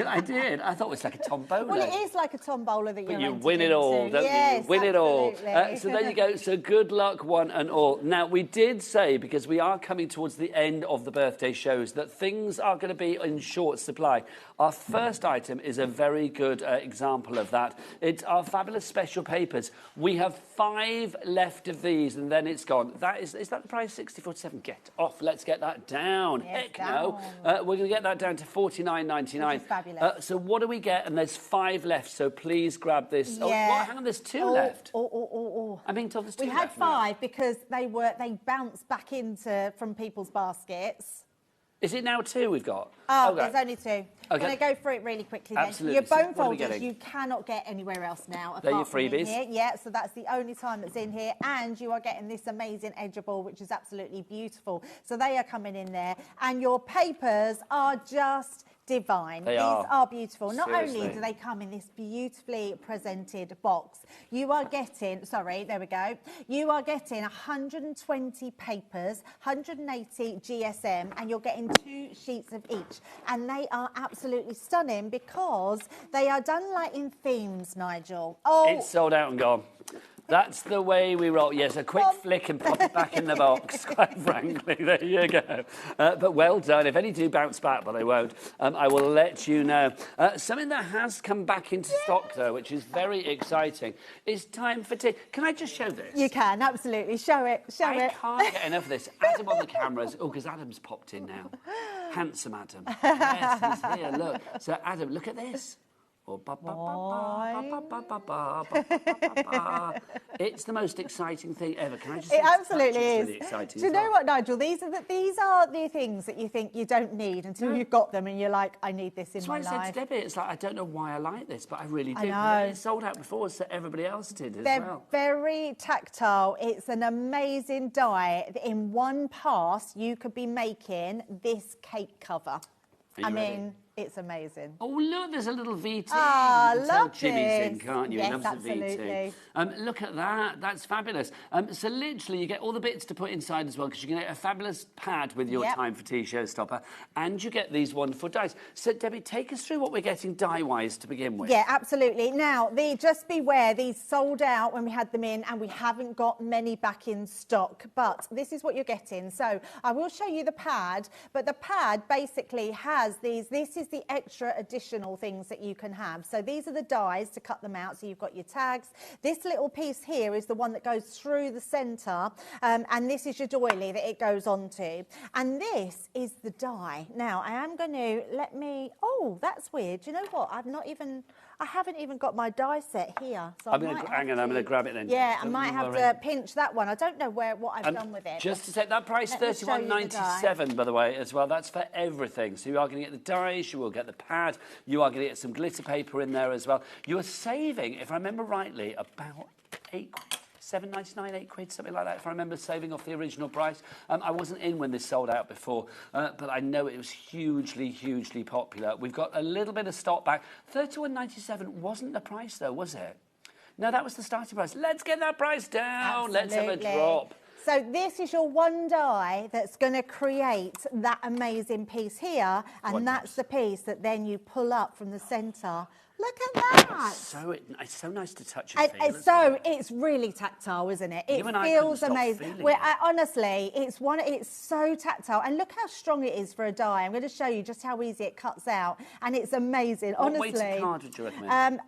I did. I thought it was like a tombola.
Well, it is like a tombola that
you win it all, don't you? Win it all. So there you go. So good luck, one and all. Now, we did say, because we are coming towards the end of the birthday shows, that things are going to be in short supply. Our first item is a very good example of that. It's our fabulous special papers. We have 5 left of these, and then it's gone. Is that the price? 64.7. Get off. Let's get that down.
Yes,
Heck no. We're going to get that down to $49.99.
Which is fabulous.
So what do we get? And there's 5 left. So please grab this.
Yeah.
Oh, well, hang on. There's 2 left. I mean, there's 2
We had
left
5 because they bounced back from people's baskets.
Is it now 2 we've got?
Oh,
okay.
there's only 2.
Okay.
Can I go through it really quickly then?
Absolutely.
Your
So
bone
what are we
folders
getting?
you cannot get anywhere else now.
They're your
apart from in
freebies?
here. Yeah, so that's the only time it's in here. And you are getting this amazing edgeable, which is absolutely beautiful. So they are coming in there. And your papers are just divine. These are beautiful. Not only do they come in this beautifully presented box, you are getting, there we go, you are getting 120 papers, 180 GSM, and you're getting 2 sheets of each. And they are absolutely stunning because they are done like in themes, Nigel. Oh,
It's sold out and gone. That's the way we roll. Yes, a quick flick and pop it back in the box, quite frankly. There you go. But well done. If any do bounce back, but they won't, I will let you know. Something that has come back into stock, though, which is very exciting, is time for tea. Can I just show this?
you can, absolutely. Show it.
I can't get enough of this. Adam on the cameras. Oh, because Adam's popped in now. Handsome Adam. Yes, he's here. Look. So, Adam, look at this. It's the most exciting thing ever. Can I just say
it absolutely is.
Really exciting.
Do you know what, Nigel? These are the things that you think you don't need until you've got them, and you're like, I need this in my life.
That's why I said to Debbie, it's like I don't know why I like this, but I really do.
I know.
It sold out before, so everybody else did as
They're
well.
very tactile. It's an amazing die. In one pass, you could be making this cake cover. I mean, it's amazing.
Oh, look, there's a little VT.
Ah,
you can tell
love
Jimmy's in,
this.
can't you?
Yes,
He loves the
absolutely.
VT. Look at that. That's fabulous. So literally, you get all the bits to put inside as well, because you can get a fabulous pad with your Time for Tea showstopper, and you get these wonderful dies. So, Debbie, take us through what we're getting die-wise to begin with.
Yeah, absolutely. Now, just beware, these sold out when we had them in, and we haven't got many back in stock. But this is what you're getting. So I will show you the pad, but the pad basically has these. This is the extra additional things that you can have. So these are the dies to cut them out. So you've got your tags. This little piece here is the one that goes through the centre, and this is your doily that it goes onto. And this is the die. Now, I am going to oh, that's weird. Do you know what? I haven't even got my die set here. So
I'm going to grab it then.
Yeah, I might have to pinch that one. I don't know what I've done with it.
Just to set that price, $31.97, by the way, as well. That's for everything. So you are going to get the dies, you will get the pad, you are going to get some glitter paper in there as well. You are saving, if I remember rightly, about £8. £7.99, £8, something like that, if I remember saving off the original price. I wasn't in when this sold out before, but I know it was hugely, hugely popular. We've got a little bit of stock back. £31.97 wasn't the price, though, was it? No, that was the starting price. Let's get that price down.
Absolutely.
Let's have a drop.
So this is your one die that's going to create that amazing piece here, and that's the piece that then you pull up from the centre. Look at that.
It's so nice to touch and feel.
It's really tactile, isn't it? It
You and I
feels
couldn't stop
amazing.
feeling it.
Honestly, it's so tactile, and look how strong it is for a die. I'm going to show you just how easy it cuts out, and it's amazing.
What
honestly.
weight of card would you recommend?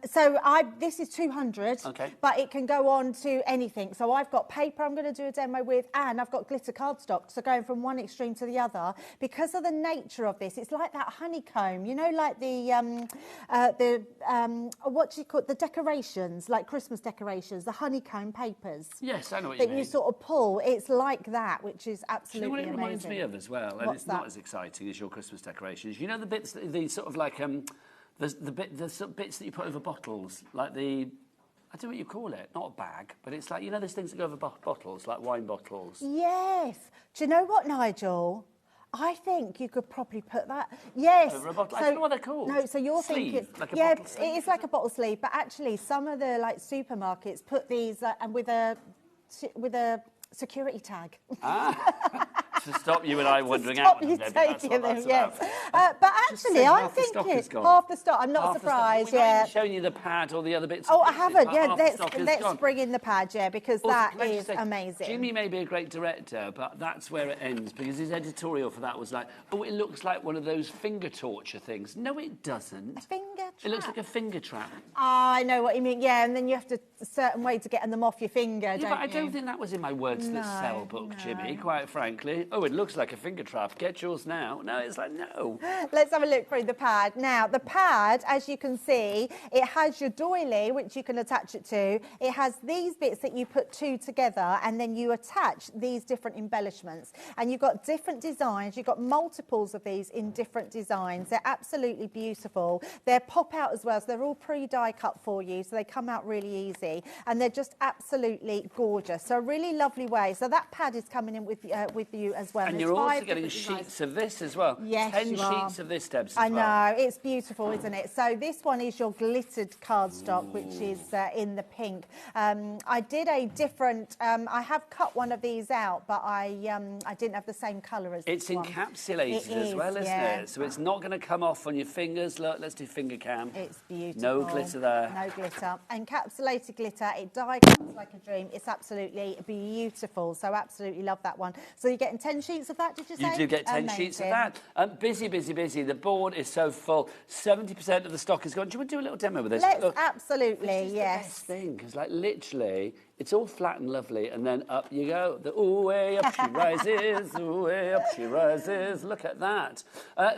This is 200,
okay,
but it can go on to anything. So I've got paper I'm going to do a demo with, and I've got glitter cardstock. So going from one extreme to the other, because of the nature of this, it's like that honeycomb. You know, like what do you call it? The decorations, like Christmas decorations, the honeycomb papers.
Yes, I know what you mean.
That you sort of pull. It's like that, which is absolutely
Do you know what it
amazing.
reminds me of as well? And
What's
it's
that?
not as exciting as your Christmas decorations. You know the bits, the sort of like the sort of bits that you put over bottles, like the. I don't know what you call it. Not a bag, but it's like, you know, those things that go over bottles, like wine bottles.
Yes. Do you know what, Nigel? I think you could probably put that. Yes.
Over a bottle. I don't know what they're called.
No, so you're
Sleeve,
thinking.
like a
yeah,
bottle sleeve.
it is like a bottle sleeve, but actually, some of the supermarkets put these and with a security tag.
To stop you and I wandering
stop
out.
you taking them, yes.
But
But actually, I'm thinking half the stock. I'm not
Half the stock.
surprised.
We've not
Yeah.
even shown you the pad or the other bits.
Oh,
and
I
pieces,
haven't.
but
Yeah,
half the stock is
let's
gone.
bring in the pad, yeah, because
Also,
that
can I just
is
say,
amazing.
Jimmy may be a great director, but that's where it ends, because his editorial for that was like, oh, it looks like one of those finger torture things. No, it doesn't.
A finger trap?
It looks like a finger trap.
I know what you mean. Yeah, and then you have to a certain way to get them off your finger,
Yeah,
don't
but I
you?
don't think that was in my words that sell book, Jimmy, quite frankly. Oh, it looks like a finger trap. Get yours now. No, it's like, no.
Let's have a look through the pad. Now, the pad, as you can see, it has your doily, which you can attach it to. It has these bits that you put two together, and then you attach these different embellishments. And you've got different designs. You've got multiples of these in different designs. They're absolutely beautiful. They're pop-out as well, so they're all pre-die cut for you, so they come out really easy. And they're just absolutely gorgeous. So a really lovely way. So that pad is coming in with you as well.
And you're also getting sheets of this as well.
Yes,
10
you
sheets
are.
of this, Debs, as
I
well.
know, it's beautiful, isn't it? So this one is your glittered cardstock, which is in the pink. I did a different, I have cut one of these out, but I didn't have the same colour as
It's
this one.
encapsulated as well, isn't it? So it's not going to come off on your fingers. Look, let's do finger cam.
It's beautiful.
No glitter there.
No glitter. Encapsulated glitter. It die cuts like a dream. It's absolutely beautiful. So absolutely love that one. So you're getting 10 sheets of that, did you say?
You do get 10 sheets of that. Busy, busy, busy. The board is so full. 70% of the stock is gone. Do you want to do a little demo with this?
Let's
Look,
absolutely,
this is
yes.
the best thing, because like literally, it's all flat and lovely, and then up you go. The ooh way up she rises, ooh way up she rises. Look at that.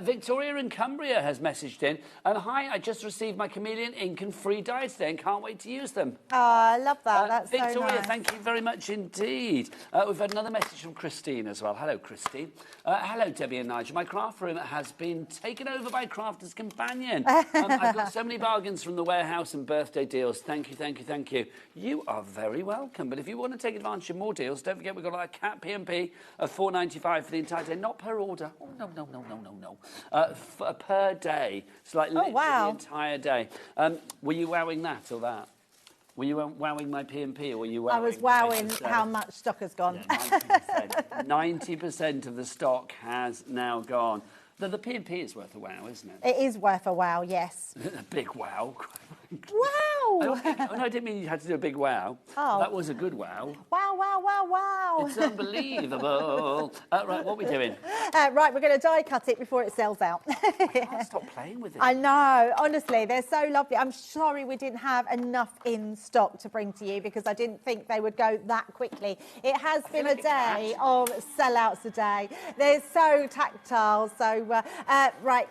Victoria in Cumbria has messaged in, and hi, I just received my chameleon ink and free dyes today, and can't wait to use them.
Oh, I love that. That's
Victoria,
so nice.
thank you very much indeed. We've had another message from Christine as well. Hello, Christine. Hello, Debbie and Nigel. My craft room has been taken over by Crafter's Companion. I've got so many bargains from the warehouse and birthday deals. Thank you, thank you, thank you. You are very welcome. But if you want to take advantage of more deals, don't forget we've got like cat P&P of $4.95 for the entire day. Not per order. Oh, no, no, no, no, no, no. Per day. It's like literally the entire day. Were you wowing that or that? Were you wowing my P&P or were you wowing...
I was wowing how much stock has gone.
Yeah, 90% of the stock has now gone. The P&P is worth a wow, isn't it?
It is worth a wow, yes.
A big wow.
Wow!
I didn't mean you had to do a big wow.
Oh.
That was a good wow.
Wow, wow, wow, wow.
It's unbelievable. Right, what are we doing?
Right, we're going to die cut it before it sells out.
I can't stop playing with it.
I know, honestly, they're so lovely. I'm sorry we didn't have enough in stock to bring to you because I didn't think they would go that quickly. It has been a day of sellouts today. They're so tactile, so, right.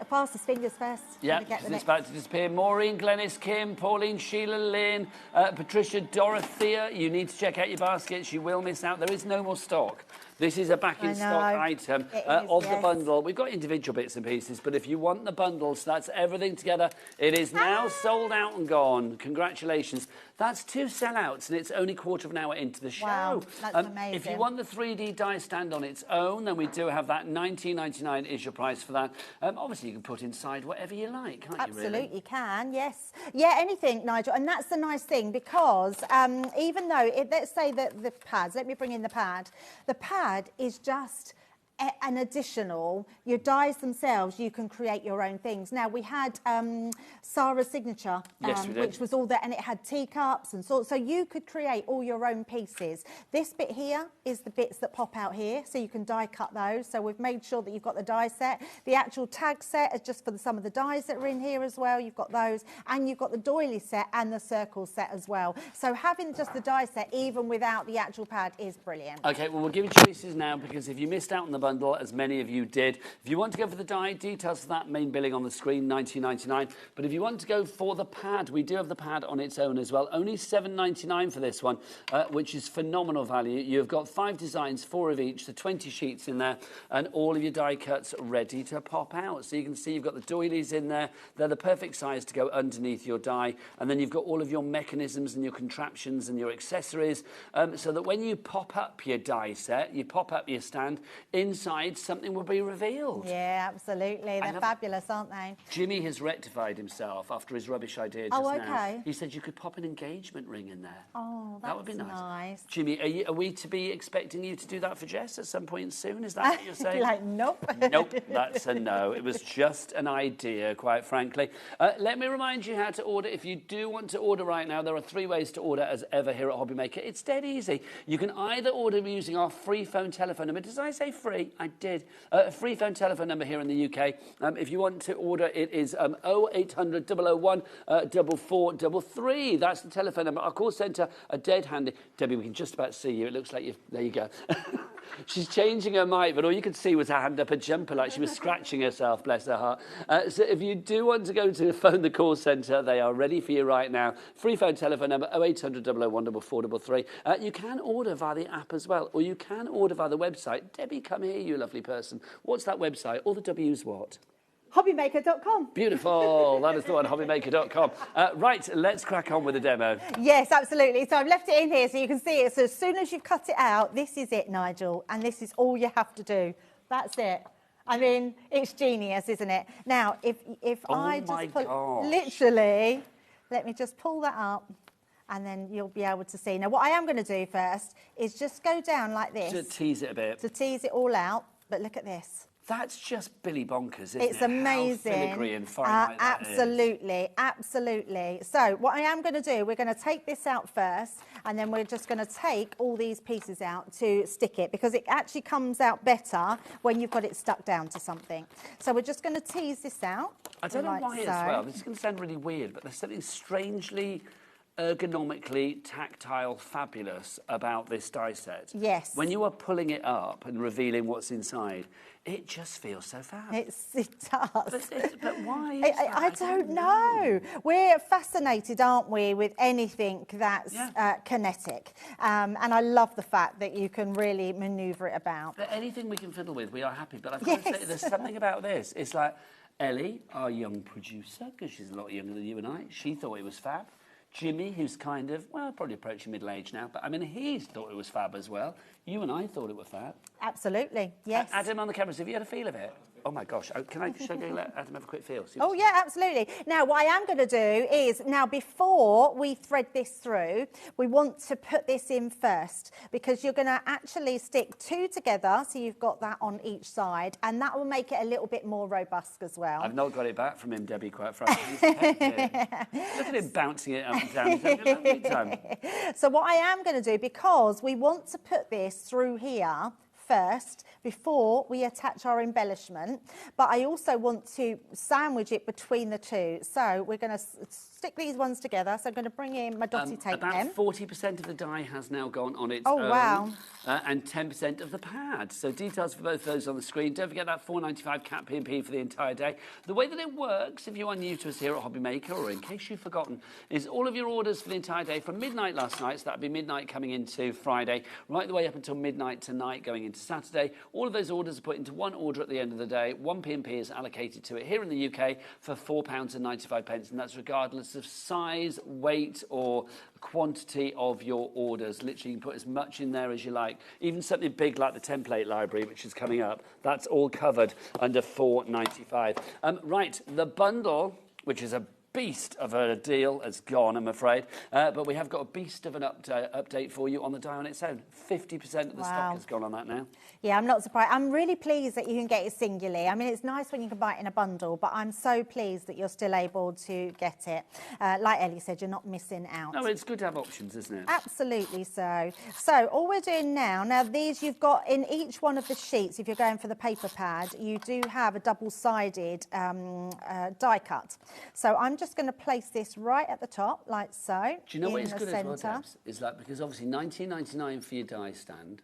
Pass his fingers first.
Yeah, it's about to disappear. Maureen, Glenys, Kim, Pauline, Sheila, Lynn, Patricia, Dorothea. You need to check out your baskets. You will miss out. There is no more stock. This is a back-in-stock item of the
yes.
bundle. We've got individual bits and pieces, but if you want the bundles, that's everything together. It is now sold out and gone. Congratulations. That's 2 sellouts, and it's only quarter of an hour into the show.
Wow, that's amazing.
If you want the 3D die stand on its own, then we do have that. $19.99 is your price for that. Obviously, you can put inside whatever you like, can't you, really?
Absolutely can, yes. Yeah, anything, Nigel. And that's the nice thing, because even though, let's say that the pads, let me bring in the pad is just an additional, your dies themselves, you can create your own things. Now, we had Sarah's signature,
yes, we did.
which was all that, and it had teacups and so you could create all your own pieces. This bit here is the bits that pop out here, so you can die cut those. So we've made sure that you've got the die set. The actual tag set is just for some of the dies that are in here as well. You've got those, and you've got the doily set and the circle set as well. So having just the die set, even without the actual pad, is brilliant.
Okay, well, we'll give you choices now, because if you missed out on the bundle, as many of you did, if you want to go for the die, details of that main billing on the screen, $19.99. But if you want to go for the pad, we do have the pad on its own as well. Only $7.99 for this one, which is phenomenal value. You've got 5 designs, 4 of each, so 20 sheets in there, and all of your die cuts ready to pop out. So you can see you've got the doilies in there. They're the perfect size to go underneath your die. And then you've got all of your mechanisms and your contraptions and your accessories, so that when you pop up your die set, you pop up your stand, inside something will be revealed.
Yeah, absolutely. They're fabulous, aren't they?
Jimmy has rectified himself after his rubbish idea just now.
Okay.
He said you could pop an engagement ring in there.
Oh,
that would be
nice.
nice. Jimmy, are we to be expecting you to do that for Jess at some point soon? Is that what you're saying?
Like, nope.
Nope, that's a no. It was just an idea, quite frankly. Let me remind you how to order. If you do want to order right now, there are 3 ways to order as ever here at HobbyMaker. It's dead easy. You can either order using our free phone telephone number. Did I say free? I did. A free phone telephone number here in the UK. If you want to order, it is 0800 001 4433. That's the telephone number. Our call centre are dead handy. Debbie, we can just about see you. It looks like you've... There you go. She's changing her mic, but all you could see was her hand up a jumper like she was scratching herself, bless her heart. So if you do want to go to phone the call centre, they are ready for you right now. Free phone telephone number 0800 001 4433. You can order via the app as well, or you can order via the website. Debbie, come here, you lovely person. What's that website? All the W's what?
HobbyMaker.com.
Beautiful. That is the one, HobbyMaker.com. Right, let's crack on with the demo.
Yes, absolutely. So I've left it in here so you can see it. So as soon as you've cut it out, this is it, Nigel, and this is all you have to do. That's it. I mean, it's genius, isn't it? Now, if I just pull, literally, let me just pull that up, and then you'll be able to see. Now, what I am going to do first is just go down like this.
To tease it a bit.
To tease it all out. But look at this.
That's just Billy bonkers, isn't it?
It's amazing.
How filigree and fine like that
absolutely, absolutely. So what I am going to do, we're going to take this out first, and then we're just going to take all these pieces out to stick it, because it actually comes out better when you've got it stuck down to something. So we're just going to tease this out.
I don't know why as well. This is going to sound really weird, but there's something strangely ergonomically tactile fabulous about this die set.
Yes.
When you are pulling it up and revealing what's inside, it just feels so fab.
It does.
But why is
I don't know. We're fascinated, aren't we, with anything that's kinetic. And I love the fact that you can really manoeuvre it about.
But anything we can fiddle with, we are happy. But I've got to say, there's something about this. It's like Ellie, our young producer, because she's a lot younger than you and I, she thought it was fab. Jimmy, who's kind of, well, probably approaching middle age now, but I mean, he's thought it was fab as well. You and I thought it was fab.
Absolutely, yes.
Adam on the cameras, have you had a feel of it? Oh my gosh, can I let Adam have a quick feel?
Oh yeah, absolutely. Now what I am going to do is, now before we thread this through, we want to put this in first, because you're going to actually stick 2 together, so you've got that on each side, and that will make it a little bit more robust as well.
I've not got it back from him, Debbie, quite frankly. Look at him bouncing it up and down. He's having a lovely time.
So what I am going to do, because we want to put this through here first before we attach our embellishment, but I also want to sandwich it between the 2. So we're going to stick these ones together. So I'm going to bring in my dotty tape pen.
About 40% of the die has now gone on its
own. Wow.
And 10% of the pad. So details for both those on the screen. Don't forget that $4.95 cap P&P for the entire day. The way that it works, if you are new to us here at HobbyMaker, or in case you've forgotten, is all of your orders for the entire day from midnight last night, so that would be midnight coming into Friday, right the way up until midnight tonight going into into Saturday. All of those orders are put into one order at the end of the day. 1 P&P is allocated to it here in the UK for £4.95, and that's regardless of size, weight or quantity of your orders. Literally, you can put as much in there as you like. Even something big like the template library, which is coming up, that's all covered under £4.95. Right, the bundle, which is a beast of a deal, has gone, I'm afraid. But we have got a beast of an update for you on the die on its own. 50% of the stock has gone on that now.
Yeah, I'm not surprised. I'm really pleased that you can get it singularly. I mean, it's nice when you can buy it in a bundle, but I'm so pleased that you're still able to get it. Like Ellie said, you're not missing out.
No, it's good to have options, isn't it?
Absolutely so. So all we're doing now these you've got in each one of the sheets, if you're going for the paper pad, you do have a double-sided die cut. So I'm just going to place this right at the top, like so.
Do you know what is good as well, Debs? Is that because obviously £19.99 for your die stand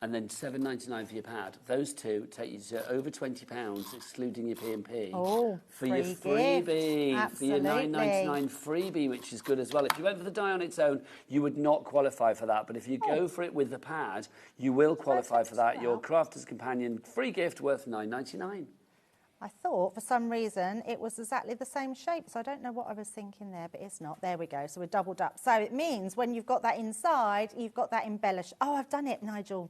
and then £7.99 for your pad. Those two take you to over £20, excluding your P&P.
Oh,
for your freebie.
Absolutely.
For your £9.99 freebie, which is good as well. If you went for the die on its own, you would not qualify for that. But if you go for it with the pad, you will qualify for that. Your Crafter's Companion free gift worth £9.99.
I thought for some reason it was exactly the same shape, so I don't know what I was thinking there, but it's not. There we go. So we're doubled up. So it means when you've got that inside, you've got that embellished. Oh, I've done it, Nigel.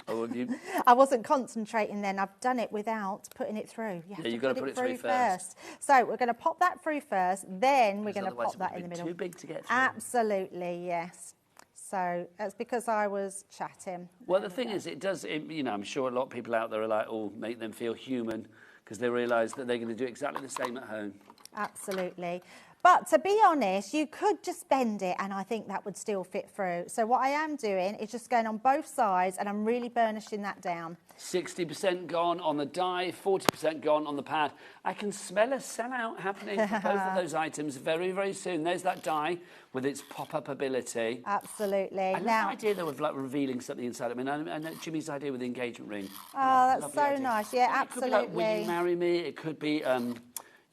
Oh, have you?
I wasn't concentrating then. I've done it without putting it through.
You've got to put it through first.
So we're going to pop that through first, then we're going to pop that in the middle.
Too big to get through.
Absolutely, yes. So that's because I was chatting.
Well, the thing is, you know, I'm sure a lot of people out there are like, oh, make them feel human, because they realise that they're going to do exactly the same at home.
Absolutely. But to be honest, you could just bend it and I think that would still fit through. So what I am doing is just going on both sides and I'm really burnishing that down.
60% gone on the die, 40% gone on the pad. I can smell a sellout happening for both of those items very, very soon. There's that die with its pop-up ability.
Absolutely.
I love the idea, though, of like revealing something inside. I mean, I know Jimmy's idea with the engagement ring.
Oh, that's so nice. Yeah, absolutely.
It could be like, will you marry me? It could be...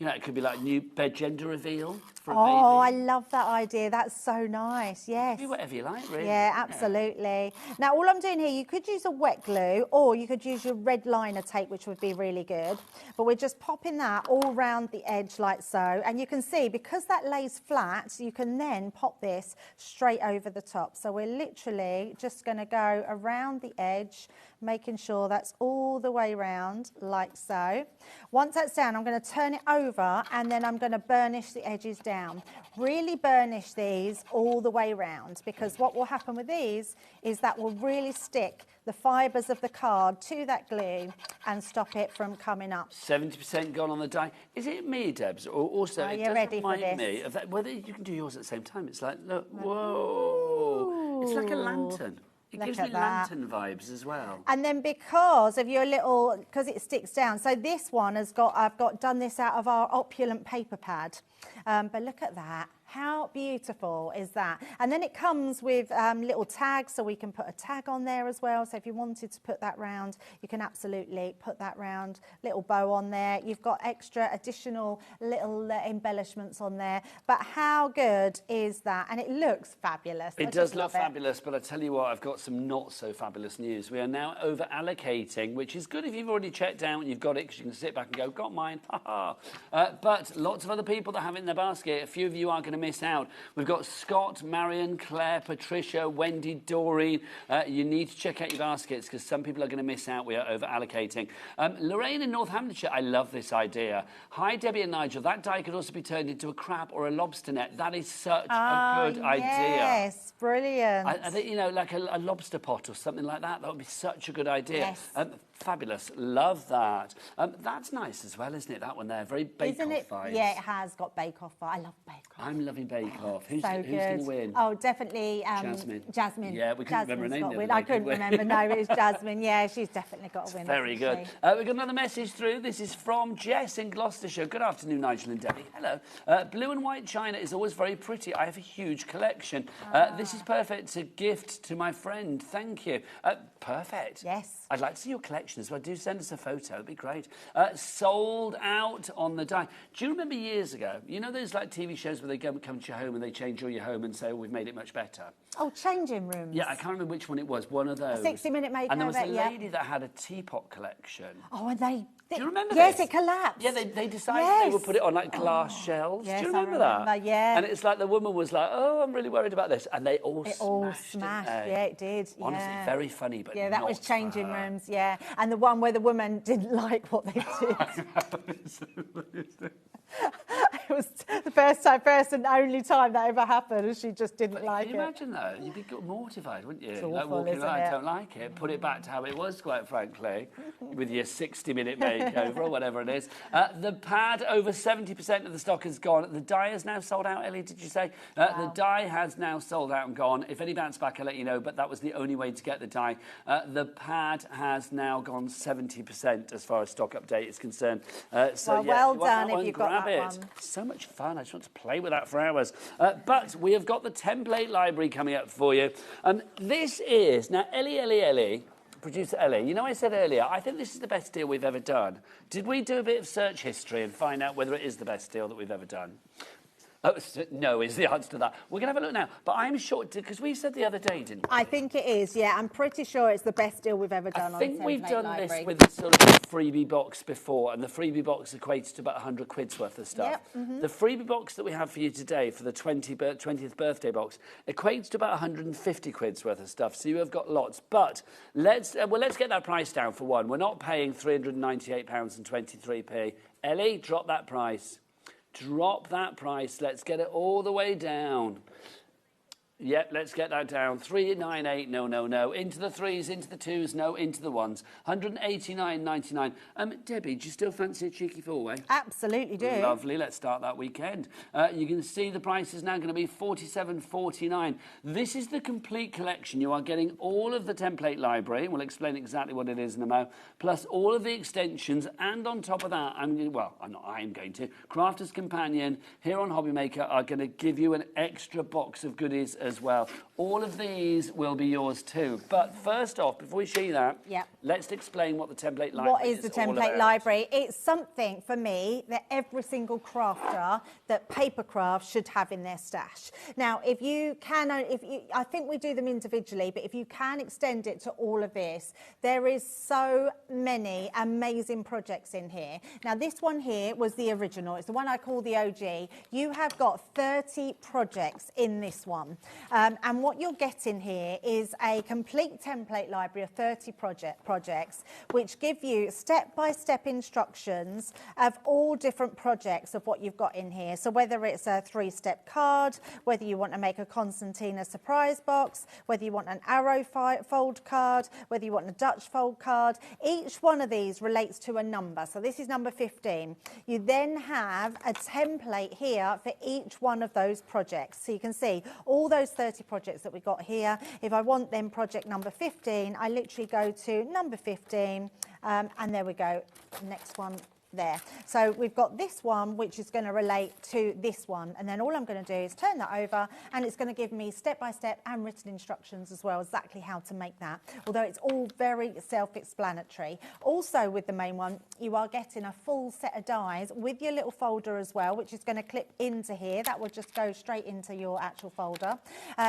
you know, it could be like a new bed gender reveal for a baby.
Oh, I love that idea. That's so nice, yes.
It could be whatever you like, really.
Yeah, absolutely. Now, all I'm doing here, you could use a wet glue or you could use your red liner tape, which would be really good. But we're just popping that all around the edge like so. And you can see, because that lays flat, you can then pop this straight over the top. So we're literally just going to go around the edge, making sure that's all the way around, like so. Once that's down, I'm going to turn it over and then I'm going to burnish the edges down. Really burnish these all the way around, because what will happen with these is that will really stick the fibres of the card to that glue and stop it from coming up.
70% gone on the die. Is it me, Debs? Or also, it does remind me of that, whether you can do yours at the same time. It's like, look, whoa. It's like a lantern. It gives me lantern vibes as well.
And then because of your little, because it sticks down, so this one has got, I've done this out of our opulent paper pad. But look at that. How beautiful is that? And then it comes with little tags, so we can put a tag on there as well. So if you wanted to put that round, you can absolutely put that round. Little bow on there. You've got extra additional little embellishments on there. But how good is that? And it looks fabulous.
It does look fabulous, but I tell you what, I've got some not so fabulous news. We are now over allocating, which is good if you've already checked out and you've got it, because you can sit back and go, got mine, but lots of other people that have it in their basket. A few of you are going to miss out. We've got Scott, Marion, Claire, Patricia, Wendy, Doreen. You need to check out your baskets because some people are going to miss out. We are over allocating. Lorraine in Northamptonshire, I love this idea. Hi, Debbie and Nigel. That die could also be turned into a crab or a lobster net. That is such a good idea.
Yes, brilliant.
I think, you know, like a lobster pot or something like that. That would be such a good idea.
Yes.
Fabulous. Love that. That's nice as well, isn't it? That one there. Very bake-off vibes.
Yeah, it has got bake-off. I love bake-off.
I'm loving bake-off. Who's
so
going to win?
Oh, definitely
Jasmine. Yeah, we couldn't remember her name.
I couldn't remember. No, it was Jasmine. Yeah, she's definitely got a win.
Very good. We've got another message through. This is from Jess in Gloucestershire. Good afternoon, Nigel and Debbie. Hello. Blue and white china is always very pretty. I have a huge collection. This is perfect to gift to my friend. Thank you. Perfect.
Yes.
I'd like to see your collection. collection as well. Do send us a photo, it'd be great. Sold out on the die. Do you remember years ago, you know those like TV shows where they come to your home and they change all your home and say, oh, we've made it much better?
Oh, changing rooms.
Yeah, I can't remember which one it was, one of those.
A 60-minute makeover,
and there was a lady that had a teapot collection.
Oh, and they...
Do you remember
yes,
this?
It collapsed.
Yeah, they decided they would put it on like glass shelves.
Yes,
Do you remember that?
Yeah.
And it's like the woman was like, oh, I'm really worried about this. And they all
smashed. Yeah, it did.
Honestly,
yeah.
very funny, but
yeah, that
not
was changing
for her.
rooms. Yeah, and the one where the woman didn't like what they did. It was the first and only time that ever happened, and she just didn't like it.
Can you imagine that? You'd be mortified, wouldn't you?
It's
like
awful,
walking
isn't
around,
it?
I don't like it. Put it back to how it was, quite frankly, with your 60-minute makeover or whatever it is. The pad, over 70% of the stock has gone. The die is now sold out, Ellie, did you say? The die has now sold out and gone. If any bounce back, I'll let you know, but that was the only way to get the die. The pad has now gone 70% as far as stock update is concerned. So,
well
yeah,
done if you've got that one.
So much fun. I just want to play with that for hours. But we have got the template library coming up for you. This is, now, Ellie, producer Ellie, you know I said earlier, I think this is the best deal we've ever done. Did we do a bit of search history and find out whether it is the best deal that we've ever done? Oh, no is the answer to that. We're going to have a look now. But I'm sure, because we said the other day, didn't we?
I think it is, yeah. I'm pretty sure it's the best deal we've ever done on the
I think we've done
library.
this with sort of a freebie box before, and the freebie box equates to about 100 quid's worth of stuff.
Yep,
The freebie box that we have for you today, for the 20th birthday box, equates to about 150 quid's worth of stuff, so you have got lots. But let's get that price down for one. We're not paying £398.23. Ellie, drop that price. Drop that price. Let's get it all the way down. Yep, let's get that down. 398, no. Into the threes, into the twos, no, into the ones. 189.99. Debbie, do you still fancy a cheeky four-way?
Absolutely do.
Lovely. Let's start that weekend. You can see the price is now going to be $47.49. This is the complete collection. You are getting all of the template library. We'll explain exactly what it is in a moment. Plus all of the extensions, and on top of that, I'm going to. Crafter's Companion here on HobbyMaker are going to give you an extra box of goodies as well. All of these will be yours too. But first off, before we show you that, let's explain what the template library is.
What is the template library? It's something for me that every single crafter that paper crafts should have in their stash. Now, I think we do them individually, but if you can extend it to all of this, there is so many amazing projects in here. Now, this one here was the original. It's the one I call the OG. You have got 30 projects in this one. And what you're getting here is a complete template library of 30 projects, which give you step-by-step instructions of all different projects of what you've got in here. So whether it's a 3-step card, whether you want to make a concertina surprise box, whether you want an arrow fold card, whether you want a Dutch fold card, each one of these relates to a number. So this is number 15. You then have a template here for each one of those projects. So you can see all those 30 projects that we got here. If I want then project number 15, I literally go to number 15, and there we go. Next one there. So we've got this one, which is going to relate to this one. And then all I'm going to do is turn that over, and it's going to give me step-by-step and written instructions as well, exactly how to make that. Although it's all very self-explanatory. Also with the main one, you are getting a full set of dies with your little folder as well, which is going to clip into here. That will just go straight into your actual folder.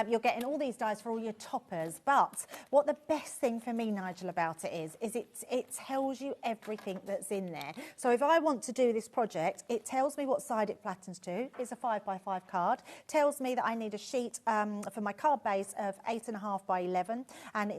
You're getting all these dies for all your toppers. But what the best thing for me, Nigel, about it is it tells you everything that's in there. So if I want to do this project, it tells me what side it flattens to. It's a 5x5 card. Tells me that I need a sheet for my card base of 8.5 by 11, and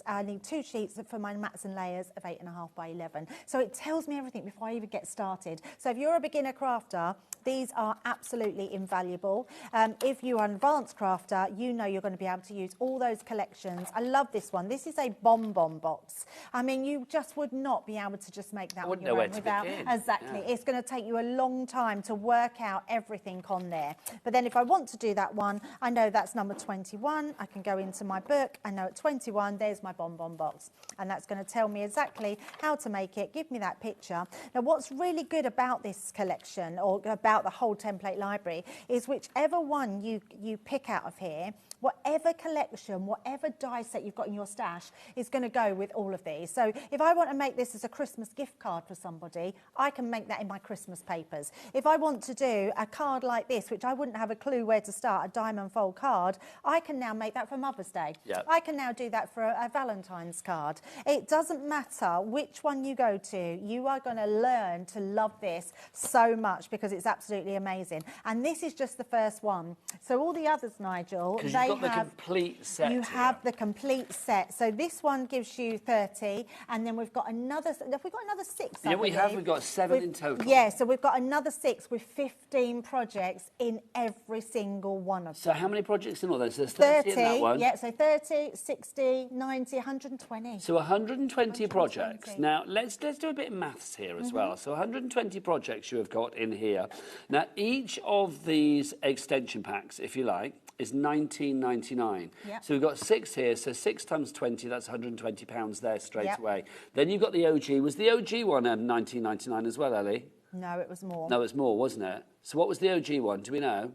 I need 2 sheets for my mats and layers of 8.5 by 11. So it tells me everything before I even get started. So if you're a beginner crafter, these are absolutely invaluable. If you're an advanced crafter, you know you're going to be able to use all those collections. I love this one. This is a bonbon box. I mean, you just would not be able to just make that on your own without. Exactly. Yeah. It's going to take you a long time to work out everything on there. But then if I want to do that one, I know that's number 21. I can go into my book. I know at 21, there's my bonbon box. And that's going to tell me exactly how to make it, give me that picture. Now, what's really good about this collection, or about the whole template library, is whichever one you pick out of here, whatever collection, whatever die set you've got in your stash is going to go with all of these. So if I want to make this as a Christmas gift card for somebody, I can make that in my Christmas papers. If I want to do a card like this, which I wouldn't have a clue where to start, a diamond fold card, I can now make that for Mother's Day.
Yep.
I can now do that for a Valentine's card. It doesn't matter which one you go to, you are going to learn to love this so much because it's absolutely amazing. And this is just the first one. So all the others, Nigel,
Because
they
you've got
have...
the complete set.
You have the complete set. So this one gives you 30, and then we've got another... Have we got another 6?
Yeah, we have. We've got 7 in total.
Yeah, so we've got another 6 with 15 projects in every single one of them.
So how many projects in all those? So there's 30 in that one.
Yeah, so 30, 60, 90, 120.
So 120 projects. Now, let's do a bit of maths here as well. So 120 projects you have got in here. Now, each of these extension packs, if you like, is £19.99.
Yep.
So we've got 6 here, so 6 times 20, that's £120 there straight
Yep.
away. Then you've got the OG. Was the OG one £19.99 as well, Ellie?
No, it was more.
No, it was more, wasn't it? So what was the OG one? Do we know?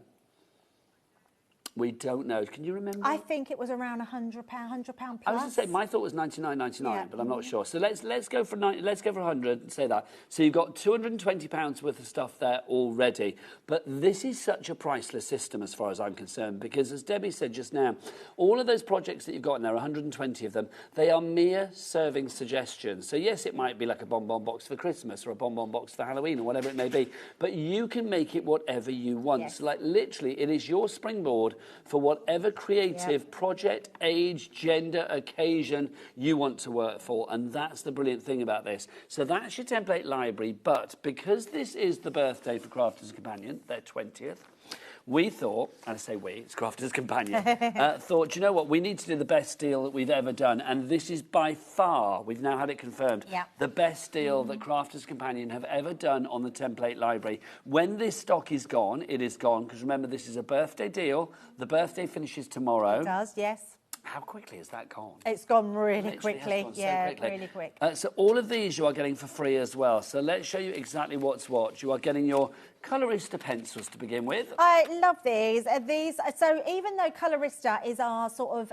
We don't know. Can you remember?
I think it was around £100 plus.
I was going to say my thought was £99.99,
Yeah.
but I'm not sure. So let's go for 100 and say that. So you've got £220 worth of stuff there already. But this is such a priceless system as far as I'm concerned, because as Debbie said just now, all of those projects that you've got in there, 120 of them, they are mere serving suggestions. So yes, it might be like a bonbon box for Christmas or a bonbon box for Halloween or whatever it may be, but you can make it whatever you want.
Yes.
So like literally, it is your springboard for whatever creative project, age, gender, occasion you want to work for. And that's the brilliant thing about this. So that's your template library, but because this is the birthday for Crafters Companion, their 20th, we thought, and I say we, it's Crafters Companion, thought, do you know what, we need to do the best deal that we've ever done. And this is by far, we've now had it confirmed, the best deal that Crafters Companion have ever done on the template library. When this stock is gone, it is gone, because remember, this is a birthday deal. The birthday finishes tomorrow.
It does, yes.
How quickly has that gone?
It's gone really
Literally
quickly.
has gone so
Yeah,
quickly.
really quick.
So all of these you are getting for free as well. So let's show you exactly what's what. You are getting your Colorista pencils to begin with.
I love these. So even though Colorista is our sort of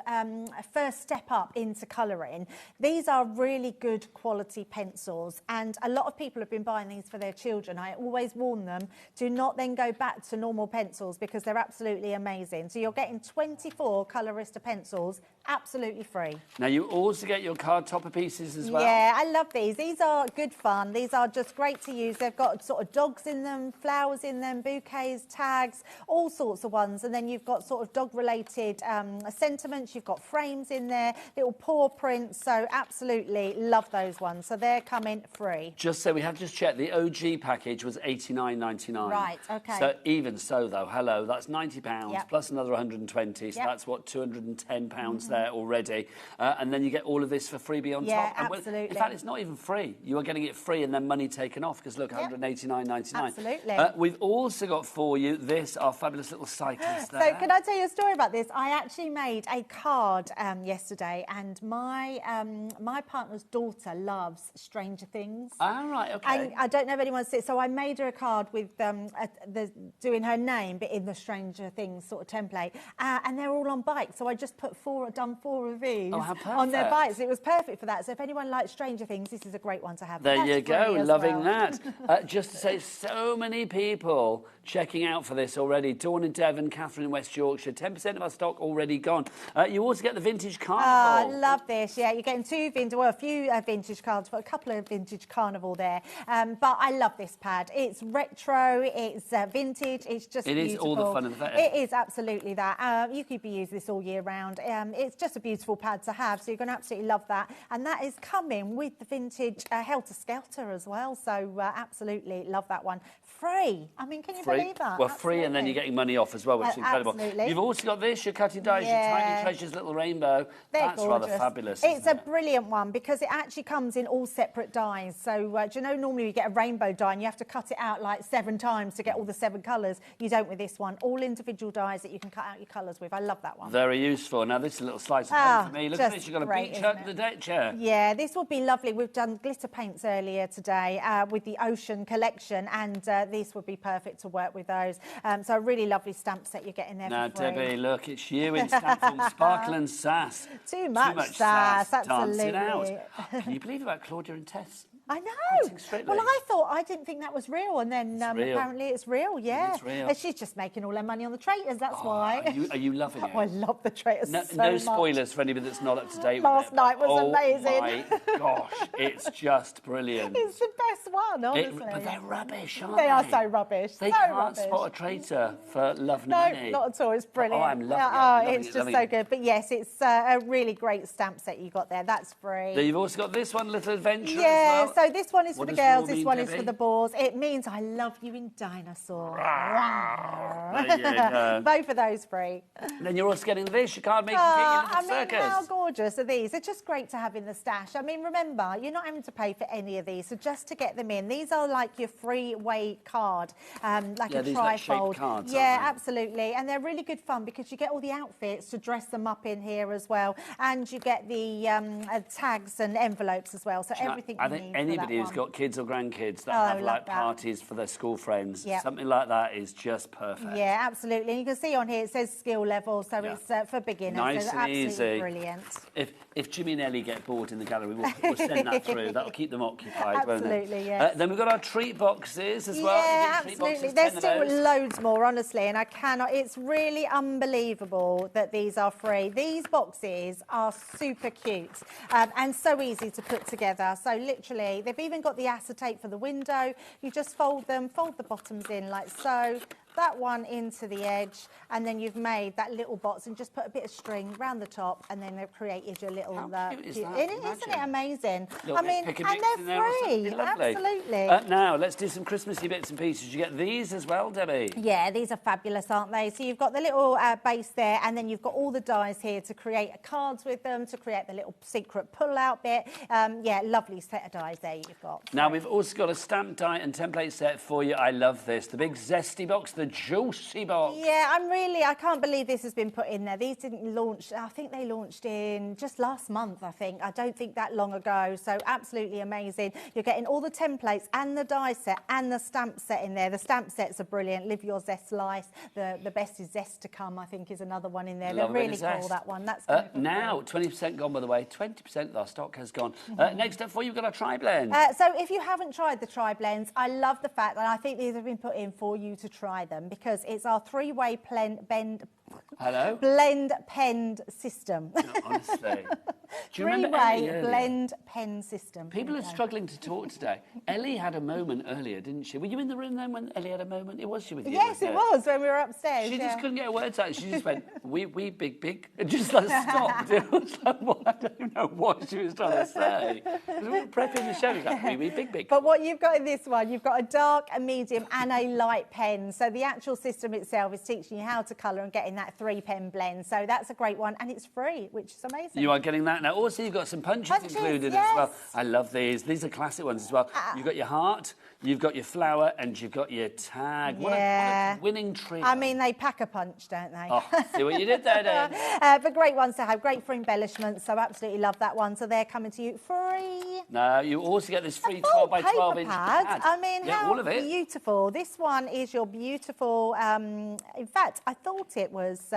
first step up into colouring, these are really good quality pencils. And a lot of people have been buying these for their children. I always warn them, do not then go back to normal pencils because they're absolutely amazing. So you're getting 24 Colorista pencils absolutely free.
Now you also get your card topper pieces as well.
Yeah, I love these. These are good fun. These are just great to use. They've got sort of dogs in them, flowers in them, bouquets, tags, all sorts of ones. And then you've got sort of dog-related sentiments. You've got frames in there, little paw prints. So absolutely love those ones. So they're coming free.
Just so we have just checked, the OG package was £89.99.
Right, okay.
So even so, though, hello, that's £90
Yep.
plus another 120. So
Yep.
that's what, £210 there already. And then you get all of this for freebie on top. And
absolutely.
in fact, it's not even free. You are getting it free and then money taken off because look, £189.99.
Absolutely.
We've also got for you this, our fabulous little cyclist there.
So can I tell you a story about this? I actually made a card yesterday, and my partner's daughter loves Stranger Things.
Ah, right, okay.
And I don't know if anyone's seen it, so I made her a card with doing her name, but in the Stranger Things sort of template. And they're all on bikes, so I just done four of these on their bikes. It was perfect for that. So if anyone likes Stranger Things, this is a great one to have.
There you go, loving
that.
Just to say, so many people checking out for this already. Dawn in Devon, Catherine in West Yorkshire. 10% of our stock already gone. You also get the Vintage Carnival.
I love this. Yeah, you're getting a few vintage cards, but a couple of Vintage Carnival there. But I love this pad. It's retro, it's vintage, it's just beautiful.
It is all the fun of the fair.
It is absolutely that. You could be using this all year round. It's just a beautiful pad to have, so you're going to absolutely love that. And that is coming with the vintage Helter Skelter as well, so absolutely love that one. Free. I mean, can you believe that?
Well, free, and then you're getting money off as well, which is incredible.
Absolutely.
You've also got this, your cutting dies, your Tiny Treasures little rainbow.
They're
That's
gorgeous.
rather fabulous.
It's a brilliant one because it actually comes in all separate dies. So, do you know, normally you get a rainbow die and you have to cut it out like 7 times to get all the 7 colours. You don't with this one. All individual dies that you can cut out your colours with. I love that one.
Very useful. Now, this is a little slice of home for me. Look at
just
this, you've got a
great,
beach hut and a deck chair.
Yeah, this will be lovely. We've done glitter paints earlier today with the Ocean collection, and this would be perfect to work with those. So a really lovely stamp set you're getting there
Now,
for free.
Debbie, look, it's you in stamp form, sparkle and sass.
Too much sass, absolutely.
Dancing out. Can you believe about Claudia and Tess?
I know. Well, I didn't think that was real, and then apparently it's real. Yeah,
It's real.
And she's just making all her money on the traitors. That's why.
Are you loving it?
Oh, I love the traitors
No,
so
no
much.
spoilers for anybody that's not up to date
Last
with it.
night was amazing.
Oh my gosh, it's just brilliant.
It's the best one, honestly.
But they're rubbish, aren't
They
they?
are so rubbish.
They
so
can't
rubbish.
spot a traitor for love and
No,
money.
not at all. It's brilliant.
Oh, I'm loving it.
Oh,
Loving
it's
it,
just
loving
so
it.
good. But yes, it's a really great stamp set you got there. That's free.
Then you've also got this one, Little Adventure
Yeah,
as well.
so this one is
What
for the
does raw
girls, this
mean,
one is
Debbie?
for the boys. It means I love you in dinosaur.
There you go.
Both of those free.
Then you're also getting this. You can't make
I
a
mean,
circus.
how gorgeous are these? They're just great to have in the stash. I mean, remember, you're not having to pay for any of these, so just to get them in. These are like your freeway card, like a
these like shaped
trifold.
cards,
Yeah,
aren't they?
absolutely. And they're really good fun because you get all the outfits to dress them up in here as well, and you get the tags and envelopes as well. So everything
I
you
think
need
anybody
for
who's
that one.
got kids or grandkids that
Oh,
have
love
like
that.
parties for their school friends,
Yep.
something like that is just perfect.
Yeah, absolutely. And you can see on here it says skill level, so it's for beginners.
Nice
so
and
absolutely
easy.
brilliant.
If Jimmy and Ellie get bored in the gallery, we'll send that through. That'll keep them occupied, won't it?
Absolutely, yes.
Then we've got our treat boxes as well.
Yeah,
You get treat
absolutely.
boxes,
There's
10 of
still
those.
loads more, honestly, and I cannot. It's really unbelievable that these are free. These boxes are super cute and so easy to put together. So literally, they've even got the acetate for the window. You just fold them, fold the bottoms in like so. That one into the edge, and then you've made that little box and just put a bit of string around the top, and then they've created your little.
Cute is that?
Isn't it amazing?
Little
I
bit
mean,
pick
and
and mix in
they're
there or
free.
something lovely.
Absolutely.
Now, let's do some Christmassy bits and pieces. You get these as well, Debbie?
Yeah, these are fabulous, aren't they? So you've got the little base there, and then you've got all the dies here to create cards with them, to create the little secret pull-out bit. Yeah, lovely set of dies there you've got.
Now, we've also got a stamp die and template set for you. I love this. The big zesty box, the juicy box.
Yeah, I can't believe this has been put in there. These didn't launch, I think they launched in just last month, I think. I don't think that long ago. So absolutely amazing. You're getting all the templates and the die set and the stamp set in there. The stamp sets are brilliant. Live your zest life. The best is zest to come, I think, is another one in there.
Love
They're
a bit
really
of
cool,
zest.
that one. That's
now, 20% gone, by the way. 20% of our stock has gone. Next up for you, we've got our tri-blend.
So if you haven't tried the tri-blends, I love the fact that I think these have been put in for you to try them, because it's our three-way blend pen system.
Honestly. Do you remember
Three-way
Ellie earlier?
blend pen system.
People are struggling to talk today. Ellie had a moment earlier, didn't she? Were you in the room then when Ellie had a moment? It was she with you?
Yes,
wasn't
it was when we were upstairs.
She
yeah.
just couldn't get her words out. She just went, we big, and just like stopped. It was like, what? I don't know what she was trying to say. We were prepping the show. It was like, we big.
But what you've got in this one, you've got a dark, a medium, and a light pen. So the actual system itself is teaching you how to colour and getting that 3-pen blend. So that's a great one, and it's free, which is amazing.
You are getting that now. Also, you've got some punches included as well. I love these. These are classic ones as well. You've got your heart, you've got your flower, and you've got your tag. What a winning trio.
I mean, they pack a punch, don't they?
Oh, see what you did there, then.
But great ones to have, great for embellishments. So absolutely love that one. So they're coming to you free.
No, you also get this free 12 by 12 inch pad.
I mean,
yeah,
how
all of it.
beautiful. This one is your beautiful, in fact, I thought it was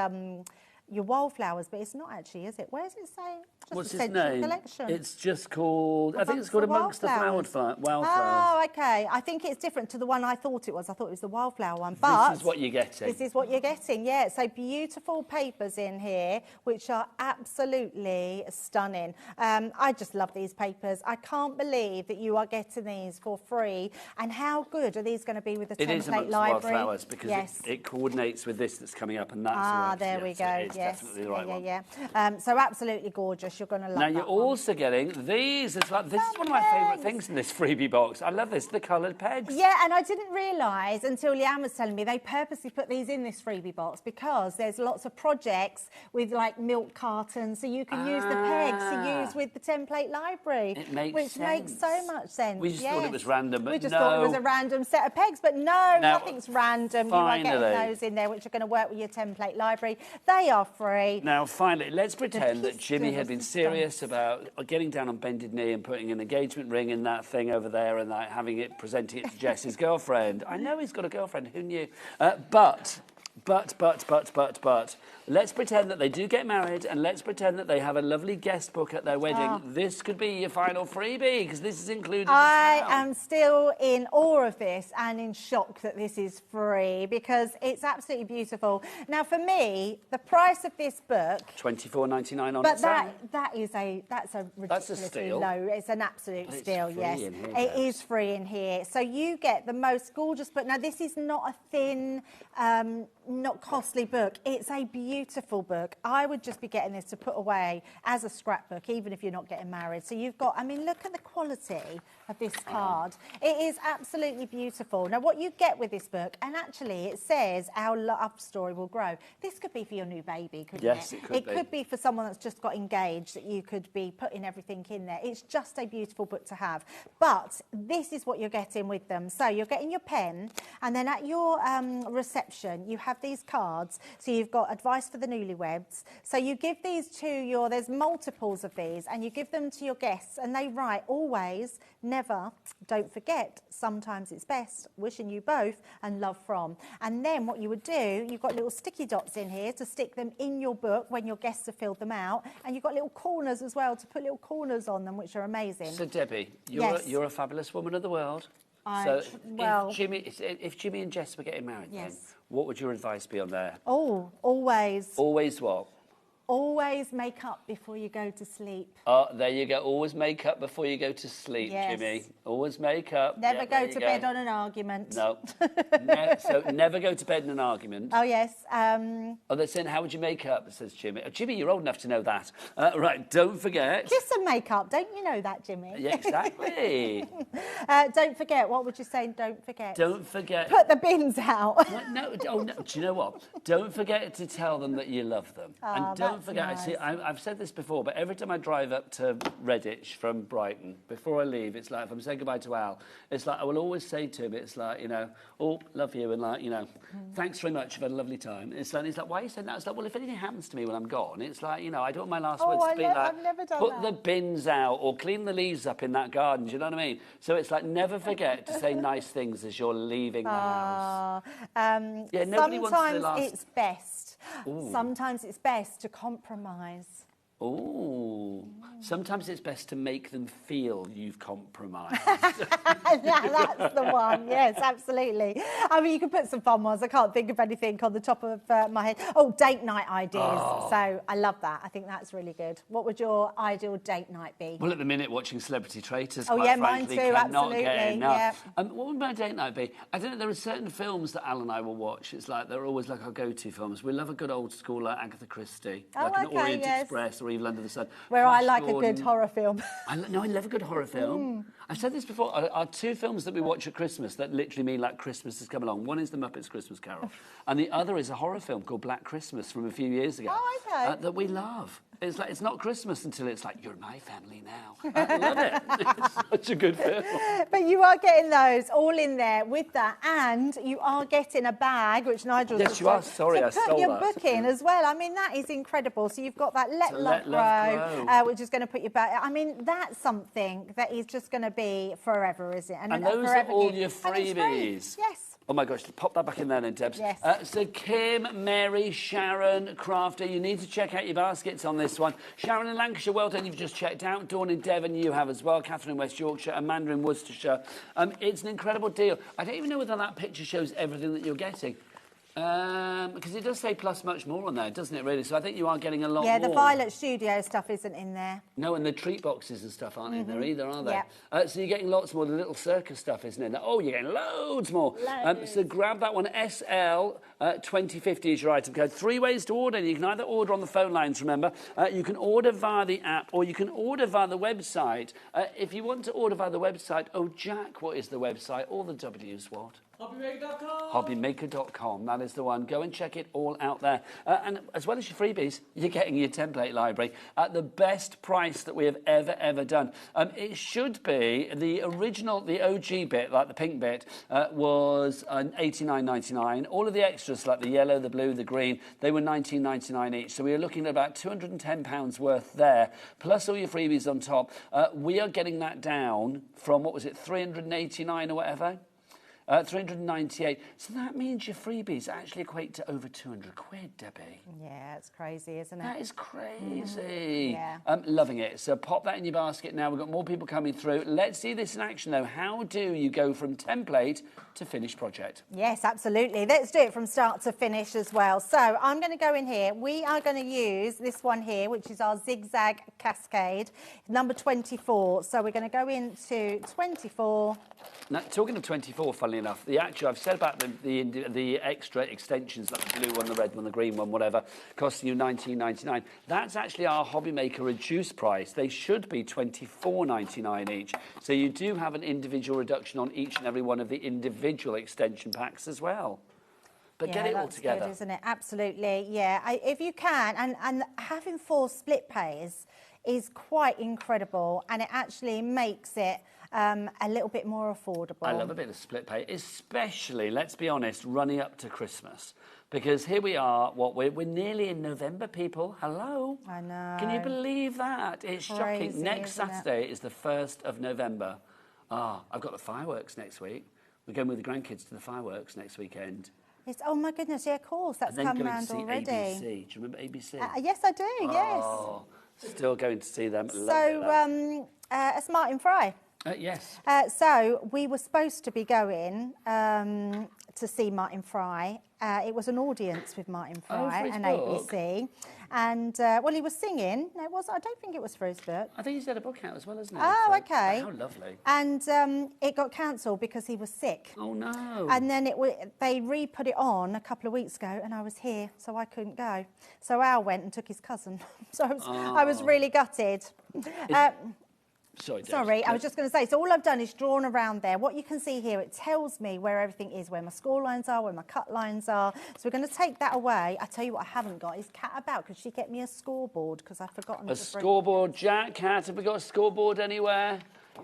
your wildflowers, but it's not actually, is it? Where does it say? Just
What's his
Essential
name?
Collection.
It's just called, I think it's called Amongst the Wildflowers.
Oh, okay. I think it's different to the one I thought it was. I thought it was the wildflower one. But
this is what you're getting.
This is what you're getting, yeah. So beautiful papers in here, which are absolutely stunning. I just love these papers. I can't believe that you are getting these for free. And how good are these going to be with the
It
template
is Amongst the
library?
Wildflowers because it coordinates with this that's coming up, and that's
there we go.
It's
yes,
definitely the right one.
yeah. So absolutely gorgeous. You're going to love
Now
that
you're
one.
also getting these as well. This is one of my favourite things in this freebie box. I love this, the coloured pegs.
Yeah, and I didn't realise until Leanne was telling me they purposely put these in this freebie box because there's lots of projects with like milk cartons, so you can use the pegs to use with the template library.
It makes
which
sense.
makes so much sense.
We just thought it was random, but
we just
no.
thought it was a random set of pegs, but no,
Now,
nothing's random.
finally.
You are getting those in there, which are going to work with your template library. They are are free.
Now, finally, let's pretend that Jimmy had been serious about getting down on bended knee and putting an engagement ring in that thing over there and like, presenting it to Jess's girlfriend. I know he's got a girlfriend, who knew? But, let's pretend that they do get married and let's pretend that they have a lovely guest book at their wedding. This could be your final freebie because this is included
I
as well.
am still in awe of this and in shock that this is free because it's absolutely beautiful. Now, for me, the price of this book...
$24.99 on
but
its own.
that's a ridiculously
steal.
low. It's an absolute
But
steal,
it's free
yes.
in here,
It
Debs.
is free in here. So you get the most gorgeous book. Now, this is not a thin, not costly book. It's a beautiful book. I would just be getting this to put away as a scrapbook, even if you're not getting married. So you've got, I mean, look at the quality of this card. It is absolutely beautiful. Now, what you get with this book, and actually it says our love story will grow. This could be for your new baby, couldn't it?
Yes, it could be.
It could be for someone that's just got engaged, that you could be putting everything in there. It's just a beautiful book to have. But this is what you're getting with them. So you're getting your pen, and then at your reception, you have these cards. So you've got advice for the newlyweds. So you give these to your, there's multiples of these, and you give them to your guests, and they write always, never, don't forget, sometimes it's best, wishing you both, and love from. And then what you would do, you've got little sticky dots in here to stick them in your book when your guests have filled them out, and you've got little corners as well to put little corners on them, which are amazing.
So, Debbie,
Yes.
you're a fabulous woman of the world. If Jimmy and Jess were getting married, then, what would your advice be on there?
Oh, always.
Always what?
Always make up before you go to sleep.
Oh, there you go. Always make up before you go to sleep,
Yes.
Jimmy. Always make up.
Never
Yeah,
go
there you
to bed on an argument.
No. So never go to bed in an argument.
Oh, yes.
Oh, they're saying, how would you make up, says Jimmy. Oh, Jimmy, you're old enough to know that. Right, don't forget.
Kiss and make up. Don't you know that, Jimmy?
Yeah, exactly.
Don't forget. What would you say? Don't forget.
Don't forget.
Put the bins out.
No, do you know what? Don't forget to tell them that you love them. And don't
that's
forget,
nice.
see, I've said this before, but every time I drive up to Redditch from Brighton, before I leave, it's like, if I'm saying goodbye to Al, it's like, I will always say to him, it's like, you know, oh, love you, and like, you know, thanks very much, you've had a lovely time. It's like, he's like, why are you saying that? It's like, well, if anything happens to me when I'm gone, it's like, you know, I don't want my last words to be like,
I've never done
put
that.
the bins out or clean the leaves up in that garden, do you know what I mean? So it's like, never forget to say nice things as you're leaving the house. Yeah, nobody wants the
sometimes
last...
it's best.
Ooh.
Sometimes it's best to compromise.
Oh, sometimes it's best to make them feel you've compromised.
That's the one. Yes, absolutely. I mean, you can put some fun ones. I can't think of anything on the top of my head. Oh, date night ideas.
Oh.
So I love that. I think that's really good. What would your ideal date night be?
Well, at the minute, watching Celebrity Traitors,
Oh,
quite
yeah, mine
frankly,
too,
cannot
absolutely,
get enough.
yeah.
What would my date night be? I don't know, there are certain films that Al and I will watch. It's like, they're always like our go-to films. We love a good old school like Agatha Christie,
Oh,
like an
okay,
Orient
yes.
Express or Evil Under the Sun.
Where I
Flash
like a
Gordon.
good horror film.
I love a good horror film. I've said this before. Our two films that we watch at Christmas that literally mean like Christmas has come along. One is The Muppets Christmas Carol, and the other is a horror film called Black Christmas from a few years ago.
Oh, okay.
That we love. It's like, it's not Christmas until it's like, you're my family now. I love it. It's such a good film.
But you are getting those all in there with that, and you are getting a bag, which Nigel
Yes, you are. Sorry, I
to put
stole
your
that.
book in as well. I mean, that is incredible. So you've got that Let
To
Love
Let Love
Grow,
Grow.
which is going to put you back. I mean, that's something that is just going to be forever, is it?
And
a
those are
forever
all
gift.
your
And it's free.
freebies.
Yes.
Oh my gosh, pop that back in there then, Debs.
Yes.
So Kim, Mary, Sharon, Crafter, you need to check out your baskets on this one. Sharon in Lancashire, well done, you've just checked out. Dawn in Devon, you have as well. Catherine in West Yorkshire, Amanda in Worcestershire. It's an incredible deal. I don't even know whether that picture shows everything that you're getting. Because it does say plus much more on there, doesn't it, really? So I think you are getting a lot more.
Yeah, the Violet Studio stuff isn't in there.
No, and the treat boxes and stuff aren't in there either, are they?
Yeah.
So you're getting lots more. The little circus stuff isn't in there. Oh, you're getting loads more. So grab that one. SL 2050 is your item code. 3 ways to order. You can either order on the phone lines, remember. You can order via the app, or you can order via the website. If you want to order via the website, oh, Jack, what is the website? All the W's, what?
HobbyMaker.com.
HobbyMaker.com. That is the one. Go and check it all out there. And as well as your freebies, you're getting your template library at the best price that we have ever done. It should be the original, the OG bit, like the pink bit, was $89.99. All of the extras, like the yellow, the blue, the green, they were $19.99 each. So we are looking at about £210 worth there, plus all your freebies on top. We are getting that down from, what was it, $389 or whatever? 398. So that means your freebies actually equate to over 200 quid, Debbie.
Yeah, it's crazy, isn't it?
That is crazy.
Yeah.
Loving it. So pop that in your basket now. We've got more people coming through. Let's see this in action, though. How do you go from template to finished project?
Yes, absolutely. Let's do it from start to finish as well. So I'm going to go in here. We are going to use this one here, which is our zigzag cascade, number 24. So we're going to go into 24.
Now, talking of 24, funnily enough, I've said about the extra extensions, like the blue one, the red one, the green one, whatever, costing you $19.99. That's actually our HobbyMaker reduced price. They should be $24.99 each. So you do have an individual reduction on each and every one of the individual extension packs as well. But get it all together.
Good, isn't it? Absolutely, yeah. If you can, and having 4 split pays is quite incredible, and it actually makes it a little bit more affordable.
I love a bit of split pay, especially, let's be honest, running up to Christmas. Because here we are, we're nearly in November, people. Hello.
I know.
Can you believe that? It's
Crazy,
shocking. Next
isn't
Saturday is the 1st of November. I've got the fireworks next week. We're going with the grandkids to the fireworks next weekend.
Oh my goodness, yeah, of course, that's come round already.
ABC. Do you remember ABC?
Yes, I do, yes.
Still going to see them.
So, it's Martin Fry.
Yes.
So we were supposed to be going to see Martin Fry. It was an audience with Martin Fry and ABC. And, well, he was singing. No, I don't think it was for his book.
I think he's had a book out as well, hasn't he?
Oh,
So,
okay.
How lovely.
And it got cancelled because he was sick.
Oh, no.
And then they re-put it on a couple of weeks ago, and I was here, so I couldn't go. So Al went and took his cousin. So I was really gutted. Sorry, I was just going to say, so all I've done is drawn around there. What you can see here, it tells me where everything is, where my score lines are, where my cut lines are. So we're going to take that away. I tell you what I haven't got is Kat about. Could she get me a scoreboard? Because I've forgotten.
A scoreboard, Jack, Kat, have we got a scoreboard anywhere?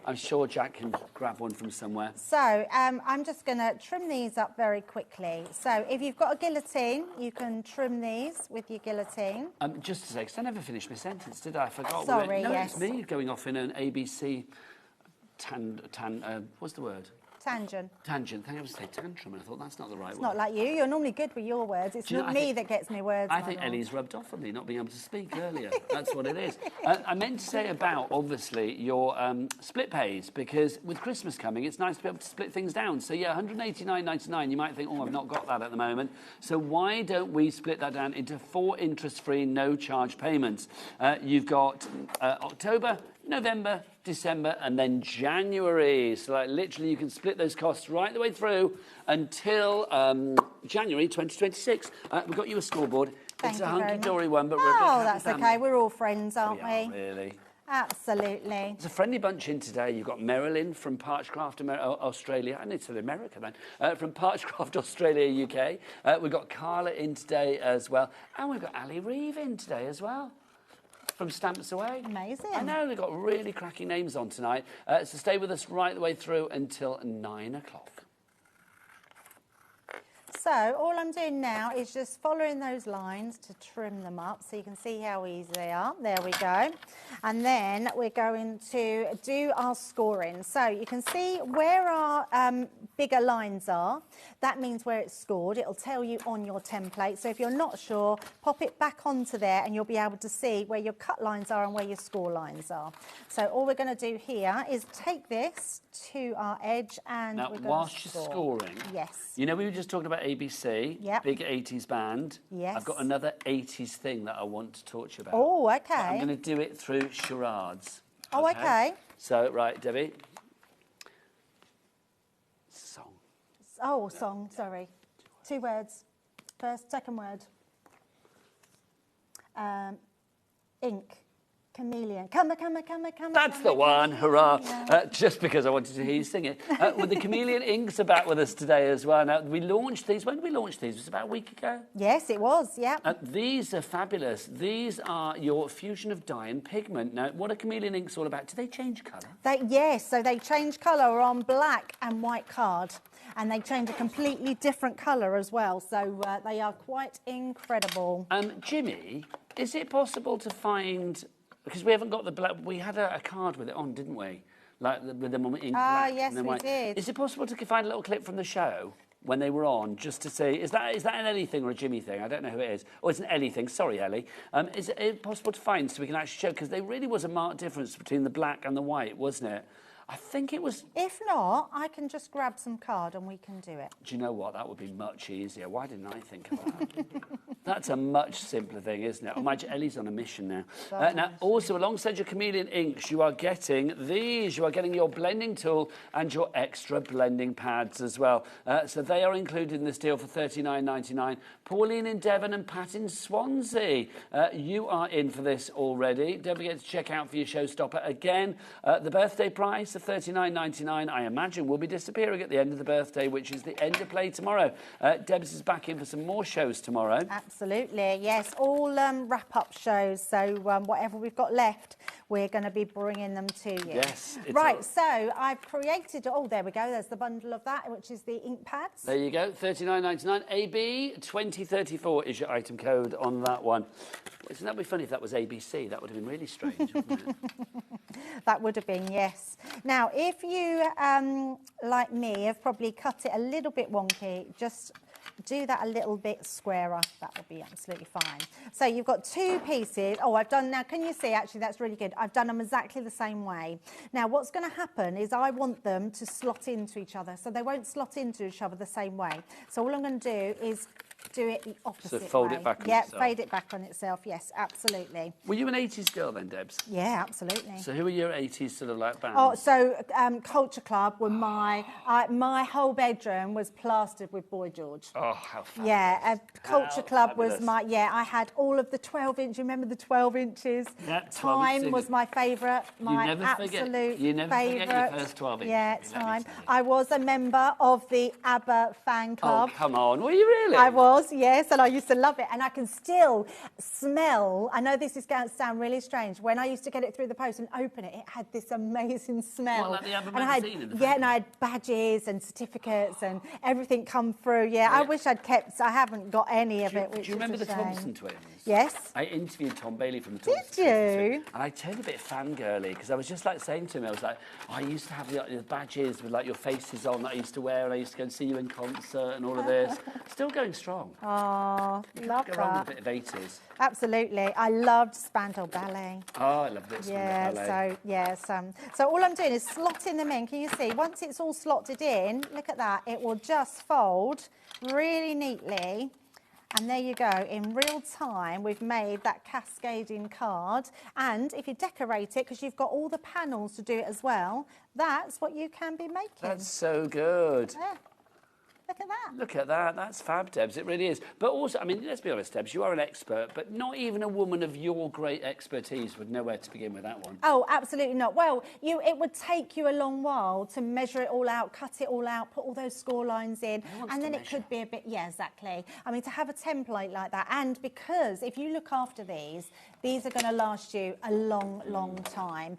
I'm sure Jack can grab one from somewhere.
So I'm just going to trim these up very quickly. So if you've got a guillotine, you can trim these with your guillotine.
Just to say, because I never finished my sentence, did I? I forgot.
Sorry,
no,
yes.
It's me going off in an ABC what's the word?
Tangent.
Tangent. I think I was going to say tantrum, and I thought that's not the right word.
It's not like you. You're normally good with your words. It's not me that gets me words.
I think Ellie's rubbed off on me not being able to speak earlier. That's what it is. I meant to say about, obviously, your split pays, because with Christmas coming, it's nice to be able to split things down. So, yeah, $189.99, you might think, oh, I've not got that at the moment. So why don't we split that down into 4 interest-free, no-charge payments? You've got October, November, December, and then January. So, like, literally, you can split those costs right the way through until January 2026. We've got you a scoreboard.
Thank
it's a
you very
hunky-dory
much.
one, but we're a big
Oh,
happy
that's
family.
okay. We're all friends, aren't we?
Really.
Absolutely.
There's a friendly bunch in today. You've got Marilyn from Parchcraft Australia. I need to say America then. From Parchcraft Australia, UK. We've got Carla in today as well. And we've got Ali Reeve in today as well. From Stamps Away.
Amazing.
I know, they've got really cracking names on tonight. So stay with us right the way through until 9 o'clock.
So all I'm doing now is just following those lines to trim them up so you can see how easy they are. There we go. And then we're going to do our scoring. So you can see where our bigger lines are. That means where it's scored. It'll tell you on your template. So if you're not sure, pop it back onto there and you'll be able to see where your cut lines are and where your score lines are. So all we're going to do here is take this to our edge and
now,
we're going
whilst
to
you're
score.
scoring,
yes.
You know we were just talking about ABC,
Yep.
big 80s band.
Yes.
I've got another 80s thing that I want to talk to you about.
Oh, okay.
But I'm going to do it through charades.
Oh, okay.
So, right, Debbie. Song.
Oh, song, sorry. 2 words. Second word. Ink. Chameleon. Come.
That's the one, hurrah. Just because I wanted to hear you sing it. With the chameleon inks are back with us today as well. Now, we launched these, when did we launch these? Was it about a week ago?
Yes, it was, yeah.
These are fabulous. These are your fusion of dye and pigment. Now, what are chameleon inks all about? Do they change colour?
Yes, so they change colour on black and white card. And they change a completely different colour as well. So they are quite incredible.
Jimmy, is it possible to find... Because we haven't got the black... We had a card with it on, didn't we? Like with them in black.
Yes,
and then
we
white.
did.
Is it possible to find a little clip from the show when they were on, just to see... Is that an Ellie thing or a Jimmy thing? I don't know who it is. Or it's an Ellie thing. Sorry, Ellie. Is it possible to find so we can actually show? Because there really was a marked difference between the black and the white, wasn't it? I think it was...
If not, I can just grab some card and we can do it.
Do you know what? That would be much easier. Why didn't I think of that? That's a much simpler thing, isn't it? Imagine Ellie's on a mission now. Now, also, alongside your chameleon inks, you are getting these. You are getting your blending tool and your extra blending pads as well. So they are included in this deal for $39.99. Pauline in Devon and Pat in Swansea. You are in for this already. Don't forget to check out for your showstopper. Again, the birthday price of $39.99, I imagine, will be disappearing at the end of the birthday, which is the end of play tomorrow. Debs is back in for some more shows tomorrow.
Absolutely, yes. All wrap-up shows. So whatever we've got left, we're going to be bringing them to you.
Yes.
Right, so I've created... Oh, there we go. There's the bundle of that, which is the ink pads.
There you go, $39.99. AB 2034 is your item code on that one. Wouldn't that be funny if that was ABC? That would have been really strange, wouldn't it?
That would have been, yes. Now, if you, like me, have probably cut it a little bit wonky, just do that a little bit squarer. That will be absolutely fine. So you've got two pieces. Oh, I've done now. Can you see? Actually, that's really good. I've done them exactly the same way. Now, what's going to happen is I want them to slot into each other. So they won't slot into each other the same way. So all I'm going to do is do it the opposite way.
So fold it back on itself.
Yeah, fade it back on itself. Yes, absolutely.
Were you an 80s girl then, Debs?
Yeah, absolutely.
So who were your 80s sort of like bands?
Oh, so Culture Club were my whole bedroom was plastered with Boy George.
Oh, how fabulous.
Yeah, Culture Club
fabulous.
was my... Yeah, I had all of the 12-inch. Remember the 12 inches?
Yeah, 12
Time was my favourite. My absolute
You never
favourite.
forget your first 12 inches.
Yeah, Time. I was a member of the ABBA fan club.
Oh, come on. Were you really?
I was, yes, and I used to love it. And I can still smell... I know this is going to sound really strange. When I used to get it through the post and open it, it had this amazing smell.
What, like the ABBA
and I had,
magazine?
yeah, and I had badges and certificates and everything come through. Yeah, I wish I'd kept... I haven't got any of it, which is a shame.
Do you remember the Thompson twins?
Yes.
I interviewed Tom Bailey from the Thompson twins.
Did you?
And I turned a bit fangirly because I was just like saying to him, I was like, oh, I used to have the badges with like your faces on that I used to wear, and I used to go and see you in concert and all of this. Still going strong.
Oh, love
Go around
that.
with a bit of 80s.
Absolutely. I loved Spandau Ballet.
Oh, I love this.
Yeah,
Ballet.
so, yes. So all I'm doing is slotting them in. Can you see? Once it's all slotted in, look at that. It will just fold really neatly. And there you go. In real time, we've made that cascading card. And if you decorate it, because you've got all the panels to do it as well, that's what you can be making.
That's so good.
Yeah. Look at that.
Look at that. That's fab, Debs. It really is. But also, I mean, let's be honest, Debs, you are an expert, but not even a woman of your great expertise would know where to begin with that one.
Oh, absolutely not. Well, it would take you a long while to measure it all out, cut it all out, put all those score lines in, and then it could be a bit, yeah, exactly. I mean, to have a template like that, and because if you look after these are going to last you a long, long time.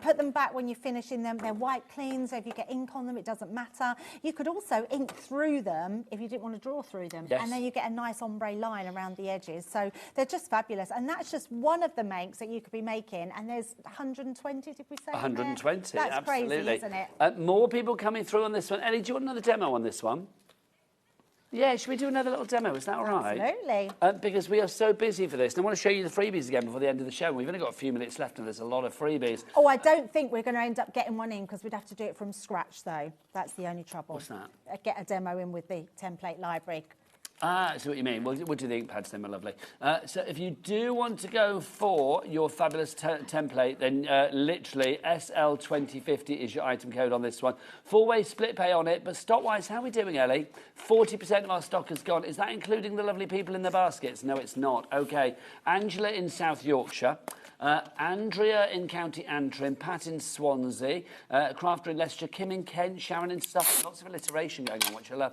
Put them back when you're finishing them. They're white clean, so if you get ink on them, it doesn't matter. You could also ink through them if you didn't want to draw through them.
Yes.
And then you get a nice ombre line around the edges. So they're just fabulous. And that's just one of the makes that you could be making. And there's 120, did we say?
120,
That's
absolutely.
crazy, isn't it?
More people coming through on this one. Ellie, do you want another demo on this one? Yeah, should we do another little demo? Is that all right?
Absolutely.
Because we are so busy for this. And I want to show you the freebies again before the end of the show. We've only got a few minutes left and there's a lot of freebies.
Oh, I don't think we're going to end up getting one in because we'd have to do it from scratch, though. That's the only trouble.
What's that?
Get a demo in with the template library.
Ah, I see what you mean. We'll do the ink pads then, my lovely. So if you do want to go for your fabulous template, then literally SL2050 is your item code on this one. 4-way split pay on it, but stock-wise, how are we doing, Ellie? 40% of our stock has gone. Is that including the lovely people in the baskets? No, it's not. OK. Angela in South Yorkshire. Andrea in County Antrim, Pat in Swansea, Crafter in Leicestershire, Kim in Kent, Sharon in Suffolk. Lots of alliteration going on, which I love.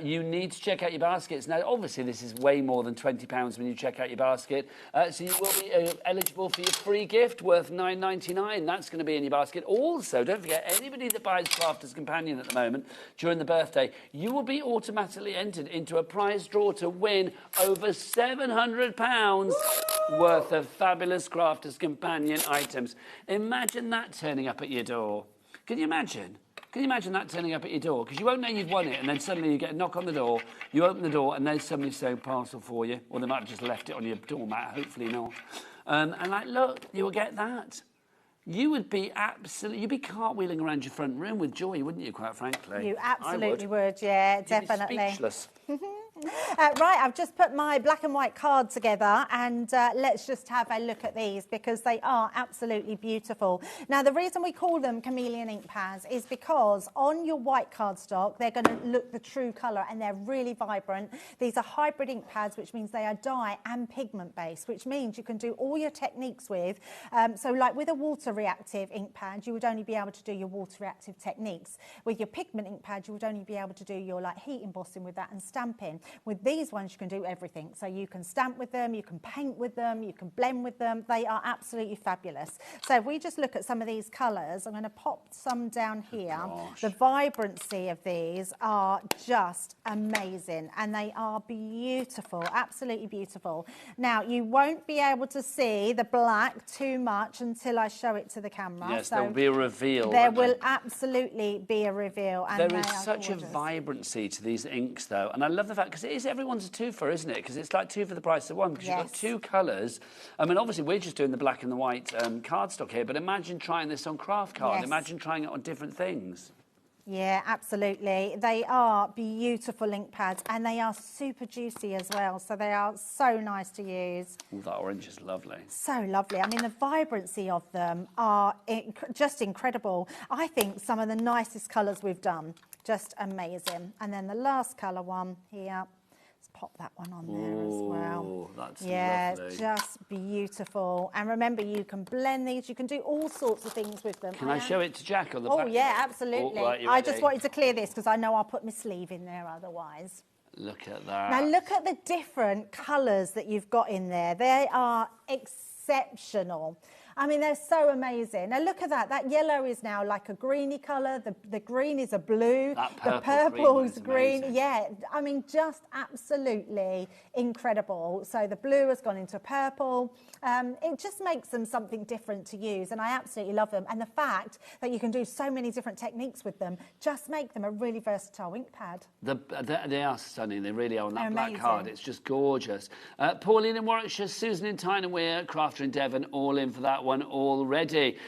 You need to check out your baskets. Now, obviously, this is way more than £20 when you check out your basket. So you will be eligible for your free gift worth $9.99. That's going to be in your basket. Also, don't forget, anybody that buys Crafter's Companion at the moment during the birthday, you will be automatically entered into a prize draw to win over £700 worth of fabulous Crafter's Companion items. Imagine that turning up at your door. Can you imagine? Can you imagine that turning up at your door? Because you won't know you've won it, and then suddenly you get a knock on the door, you open the door, and there's somebody saying parcel for you, or they might have just left it on your doormat, hopefully not. And like, look, you will get that. You would be you'd be cartwheeling around your front room with joy, wouldn't you, quite frankly?
You absolutely would, yeah,
You'd
definitely.
be speechless.
Right, I've just put my black and white card together, and let's just have a look at these because they are absolutely beautiful. Now, the reason we call them chameleon ink pads is because on your white cardstock, they're going to look the true colour and they're really vibrant. These are hybrid ink pads, which means they are dye and pigment based, which means you can do all your techniques with. So like with a water reactive ink pad, you would only be able to do your water reactive techniques. With your pigment ink pad, you would only be able to do your like heat embossing with that and stamping. With these ones, you can do everything. So you can stamp with them, you can paint with them, you can blend with them. They are absolutely fabulous. So if we just look at some of these colours, I'm going to pop some down here. The vibrancy of these are just amazing, and they are beautiful, absolutely beautiful. Now, you won't be able to see the black too much until I show it to the camera.
Yes,
so
there will be a reveal.
There will absolutely be a reveal. And
there is such a vibrancy to these inks, though, and I love the fact, because it is everyone's a twofer, isn't it? Because it's like two for the price of one, because you've got two colours. I mean, obviously, we're just doing the black and the white cardstock here, but imagine trying this on craft card.
Yes.
Imagine trying it on different things.
Yeah, absolutely. They are beautiful ink pads, and they are super juicy as well, so they are so nice to use.
Oh, that orange is lovely.
So lovely. I mean, the vibrancy of them are just incredible. I think some of the nicest colours we've done. Just amazing. And then the last colour one here. Let's pop that one on there as well.
That's
lovely. Just beautiful. And remember, you can blend these. You can do all sorts of things with them.
Can I show it to Jack on the back?
Oh, yeah, absolutely.
Oh, right,
I just wanted to clear this because I know I'll put my sleeve in there otherwise.
Look at that.
Now, look at the different colours that you've got in there. They are exceptional. I mean, they're so amazing. Now, look at that. That yellow is now like a greeny colour. The green is a blue. The purple is green. Yeah, I mean, just absolutely incredible. So the blue has gone into purple. It just makes them something different to use, and I absolutely love them. And the fact that you can do so many different techniques with them just make them a really versatile ink pad.
They are stunning. They really are on that
They're
black
amazing.
card. It's just gorgeous. Pauline in Warwickshire, Susan in Tyne and Weir, Crafter in Devon, all in for that one already.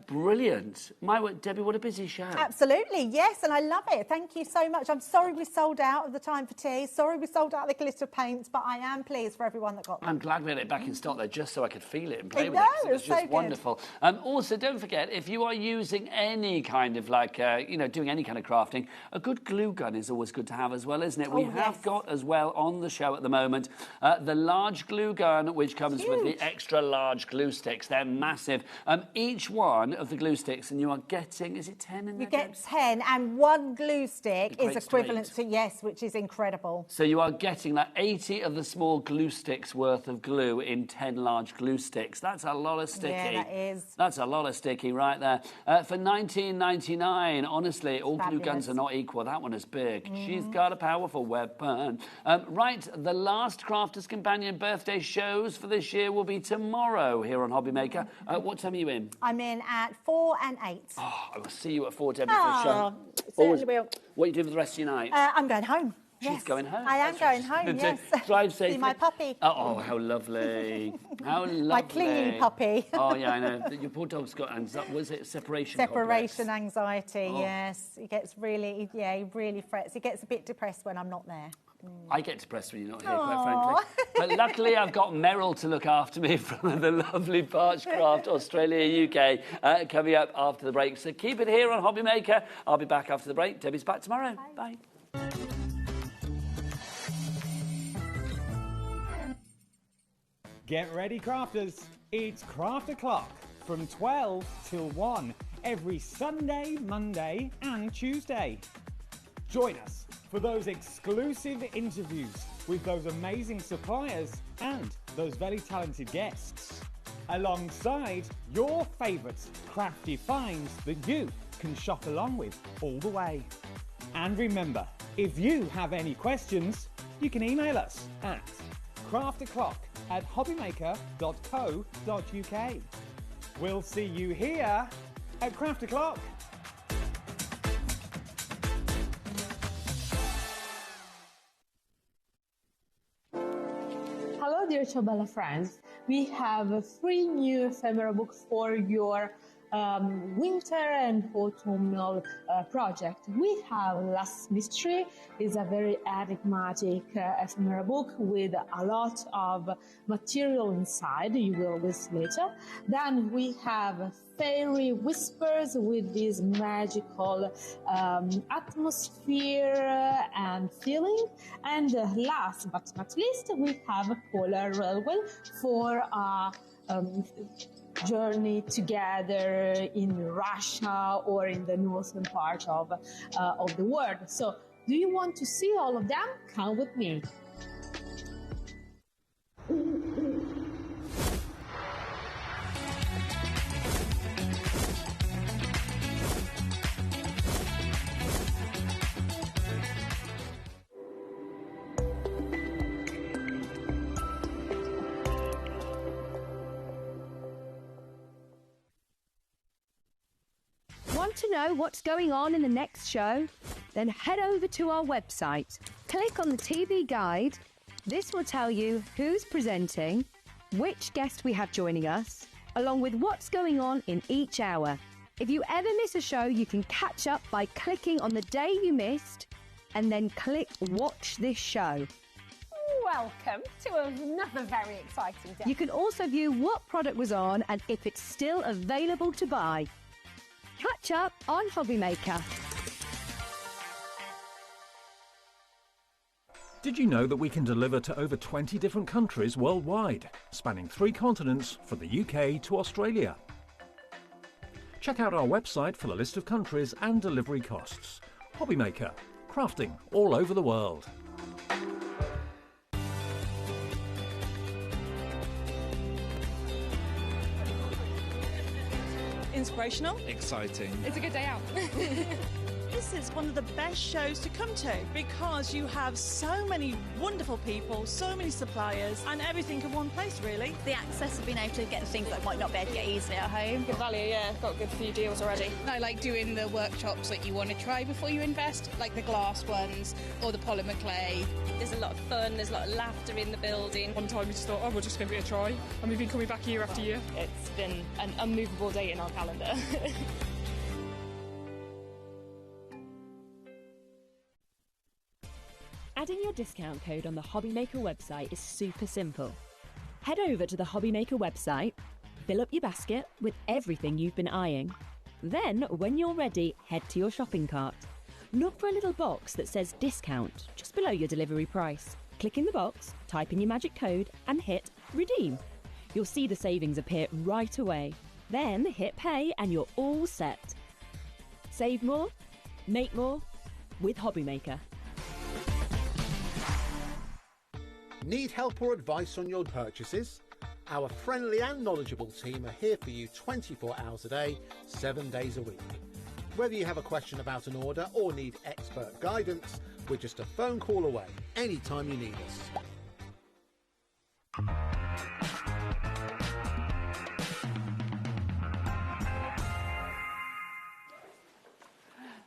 Brilliant. My word, Debbie, what a busy show.
Absolutely, yes, and I love it. Thank you so much. I'm sorry we sold out of the time for tea. Sorry we sold out of the glitter paints, but I am pleased for everyone that got them.
I'm glad we had it back in stock there, just so I could feel it and play with
know,
it. 'Cause
it was
it's just
so good.
wonderful. Also, don't forget, if you are using any kind of like, doing any kind of crafting, a good glue gun is always good to have as well, isn't it? We have got as well on the show at the moment the large glue gun, which comes with the extra large glue sticks. They're massive. Each one of the glue sticks, and you are getting, is it 10 in there?
You get 10, and one glue stick is
Equates
equivalent
to
to, yes, which is incredible.
So you are getting like 80 of the small glue sticks worth of glue in 10 large glue sticks. That's a lot of sticky.
Yeah, that is.
That's a lot of sticky right there. For $19.99, honestly, all glue guns are not equal. That one is big. She's got a powerful weapon. Right, the last Crafters Companion birthday shows for this year will be tomorrow here on HobbyMaker. What time are you in?
I'm in at 4 and 8.
Oh, I will see you at 4, Debbie, for the show.
Certainly will.
What are you doing for the rest of your night?
I'm going home.
She's going home.
I am going home, yes.
Drive safely.
See my puppy.
Oh, how lovely. How lovely.
My clingy puppy.
Oh, yeah, I know. Your poor dog's got, was it separation
Separation
complex?
anxiety,
Oh.
yes. He gets really, he really frets. He gets a bit depressed when I'm not there.
I get depressed when you're not here, quite frankly. But luckily, I've got Meryl to look after me from the lovely Parchcraft Australia UK coming up after the break. So keep it here on HobbyMaker. I'll be back after the break. Debbie's back tomorrow. Bye.
Get ready, crafters. It's Craft O'Clock from 12 till 1 every Sunday, Monday and Tuesday. Join us for those exclusive interviews with those amazing suppliers and those very talented guests, alongside your favourite crafty finds that you can shop along with all the way. And remember, if you have any questions, you can email us at craftoclock@hobbymaker.co.uk. We'll see you here at Craft O'Clock.
Hello, dear Ciobella friends. We have a free new ephemera book for your winter and autumnal project. We have Last Mystery. It's a very enigmatic ephemera book with a lot of material inside. You will see later. Then we have Fairy Whispers with this magical atmosphere and feeling. And last but not least, we have a Polar Railway for a journey together in Russia or in the northern part of the world. So, do you want to see all of them? Come with me.
Want to know what's going on in the next show? Then head over to our website. Click on the TV guide. This will tell you who's presenting, which guest we have joining us, along with what's going on in each hour. If you ever miss a show, you can catch up by clicking on the day you missed and then click Watch This Show.
Welcome to another very exciting day.
You can also view what product was on and if it's still available to buy. Catch up on HobbyMaker.
Did you know that we can deliver to over 20 different countries worldwide, spanning 3 continents from the UK to Australia? Check out our website for the list of countries and delivery costs. HobbyMaker, crafting all over the world.
Inspirational.
Exciting.
It's a good day out.
This is one of the best shows to come to because you have so many wonderful people, so many suppliers, and everything in one place, really.
The access of being able to get things that might not be able to get easily at home.
Good value, yeah. Got a good few deals already.
I like doing the workshops that you want to try before you invest, like the glass ones or the polymer clay.
There's a lot of fun, there's a lot of laughter in the building. One time we just thought, we'll just give it a try. And we've been coming back year after year. It's been an unmovable date in our calendar.
Adding your discount code on the HobbyMaker website is super simple. Head over to the HobbyMaker website, fill up your basket with everything you've been eyeing. Then, when you're ready, head to your shopping cart. Look for a little box that says discount just below your delivery price. Click in the box, type in your magic code and hit redeem. You'll see the savings appear right away. Then hit pay and you're all set. Save more, make more with HobbyMaker.
Need help or advice on your purchases? Our friendly and knowledgeable team are here for you 24 hours a day, 7 days a week. Whether you have a question about an order or need expert guidance, we're just a phone call away anytime you need us.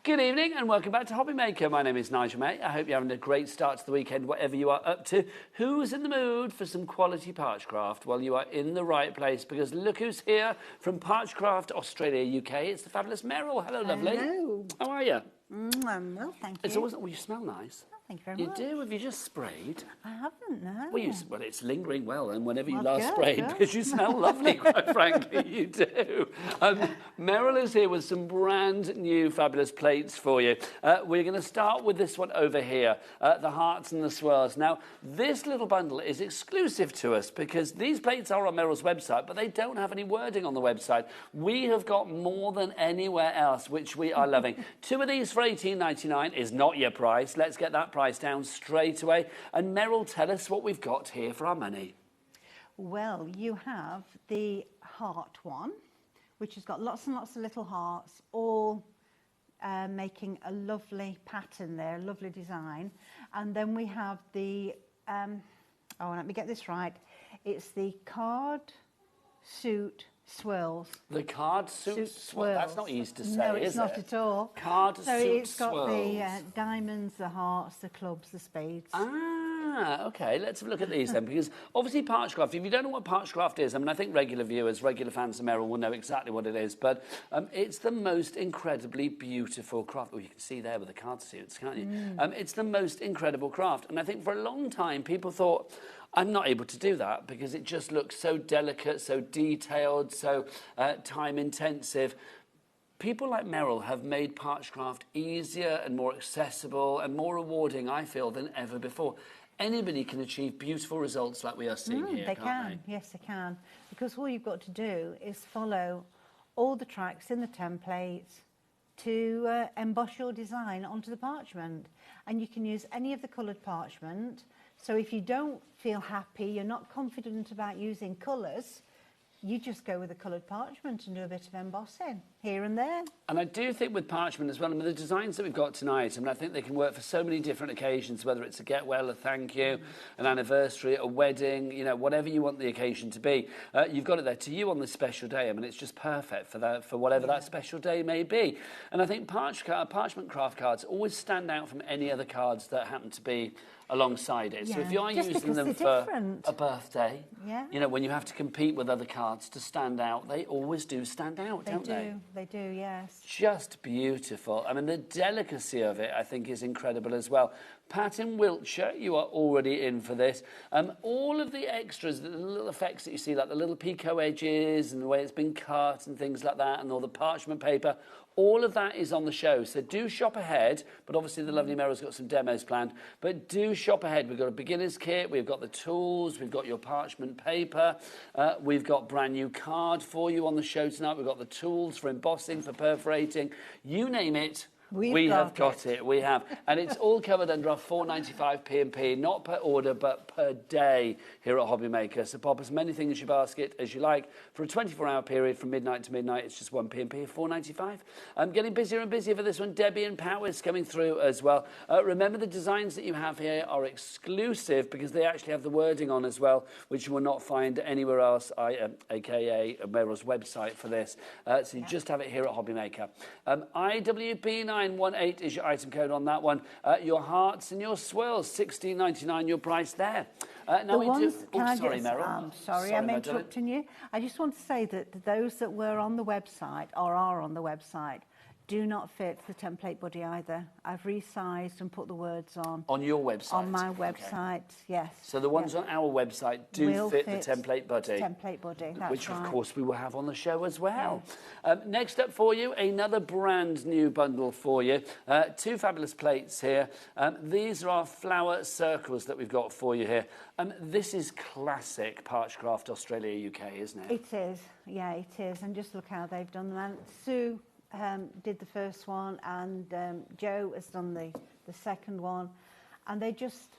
Good evening and welcome back to HobbyMaker. My name is Nigel May. I hope you're having a great start to the weekend, whatever you are up to. Who's in the mood for some quality Parchcraft? Well, you are in the right place because look who's here from Parchcraft Australia, UK. It's the fabulous Meryl. Hello, lovely.
Hello.
How are you?
I'm well, thank you.
It's always, you smell nice.
Thank you very
You
much.
do? Have you just sprayed?
I haven't, no.
Well, it's lingering well, and whenever you
Well,
last
good,
sprayed,
good.
because you smell lovely, quite frankly, you do. Meryl is here with some brand new fabulous plates for you. We're going to start with this one over here, the hearts and the swirls. Now, this little bundle is exclusive to us because these plates are on Meryl's website, but they don't have any wording on the website. We have got more than anywhere else, which we are loving. 2 of these for $18.99 is not your price. Let's get that price down straight away. And Meryl, tell us what we've got here for our money.
Well, you have the heart one, which has got lots and lots of little hearts, all making a lovely pattern there, a lovely design. And then we have the, let me get this right. It's the card suit swirls.
The card suit swirls. That's not easy to say,
no,
is it?
it's not at all.
Card
so
suit
it's got
swirls.
the diamonds, the hearts, the clubs, the spades.
Ah, OK. Let's have a look at these then, because obviously Parchcraft, if you don't know what Parchcraft is, I mean, I think regular viewers, regular fans of Meryl will know exactly what it is, but it's the most incredibly beautiful craft. Oh, you can see there with the card suits, can't you? It's the most incredible craft. And I think for a long time, people thought, I'm not able to do that because it just looks so delicate, so detailed, so time-intensive. People like Meryl have made Parchcraft easier and more accessible and more rewarding, I feel, than ever before. Anybody can achieve beautiful results like we are seeing here,
They
can't
can, yes, they can. Because all you've got to do is follow all the tracks in the template to emboss your design onto the parchment. And you can use any of the coloured parchment. So if you don't feel happy, you're not confident about using colours, you just go with the coloured parchment and do a bit of embossing here and there.
And I do think with parchment as well, I mean, the designs that we've got tonight, I mean, I think they can work for so many different occasions, whether it's a get well, a thank you, an anniversary, a wedding, you know, whatever you want the occasion to be. You've got it there to you on this special day. I mean, it's just perfect for that, for whatever that special day may be. And I think parchment craft cards always stand out from any other cards that happen to be alongside it. So if you are using them for a birthday, you know, when you have to compete with other cards to stand out, they always do stand out, don't they?
They do, yes.
Just beautiful. I mean, the delicacy of it, I think, is incredible as well. Pat in Wiltshire, you are already in for this. All of the extras, the little effects that you see, like the little picot edges and the way it's been cut and things like that, and all the parchment paper, all of that is on the show. So do shop ahead, but obviously the lovely Meryl's got some demos planned. But do shop ahead. We've got a beginner's kit, we've got the tools, we've got your parchment paper, we've got brand new card for you on the show tonight. We've got the tools for embossing, for perforating, you name it. We have got it. We have. And it's all covered under our £4.95 P&P, not per order, but per day here at HobbyMaker. So pop as many things in your basket as you like. For a 24-hour period from midnight to midnight, it's just one P&P of £4.95. I'm getting busier and busier for this one. Debbie and Pat is coming through as well. Remember, the designs that you have here are exclusive because they actually have the wording on as well, which you will not find anywhere else, a.k.a. Meryl's website for this. So you just have it here at HobbyMaker. IWP918 is your item code on that one. Your hearts and your swirls, $16.99 your price there. Now sorry, Meryl.
I'm sorry, I'm interrupting you. I just want to say that those that were on the website or are on the website do not fit the template body either. I've resized and put the words on.
On your website?
On my website, yes.
So the ones on our website do fit the template body.
Template body, that's
which,
right.
of course, we will have on the show as well. Next up for you, another brand new bundle for you. 2 fabulous plates here. These are our flower circles that we've got for you here. This is classic Parchcraft Australia UK, isn't it?
It is, yeah, it is. And just look how they've done them. Sue did the first one, and Joe has done the second one, and they just,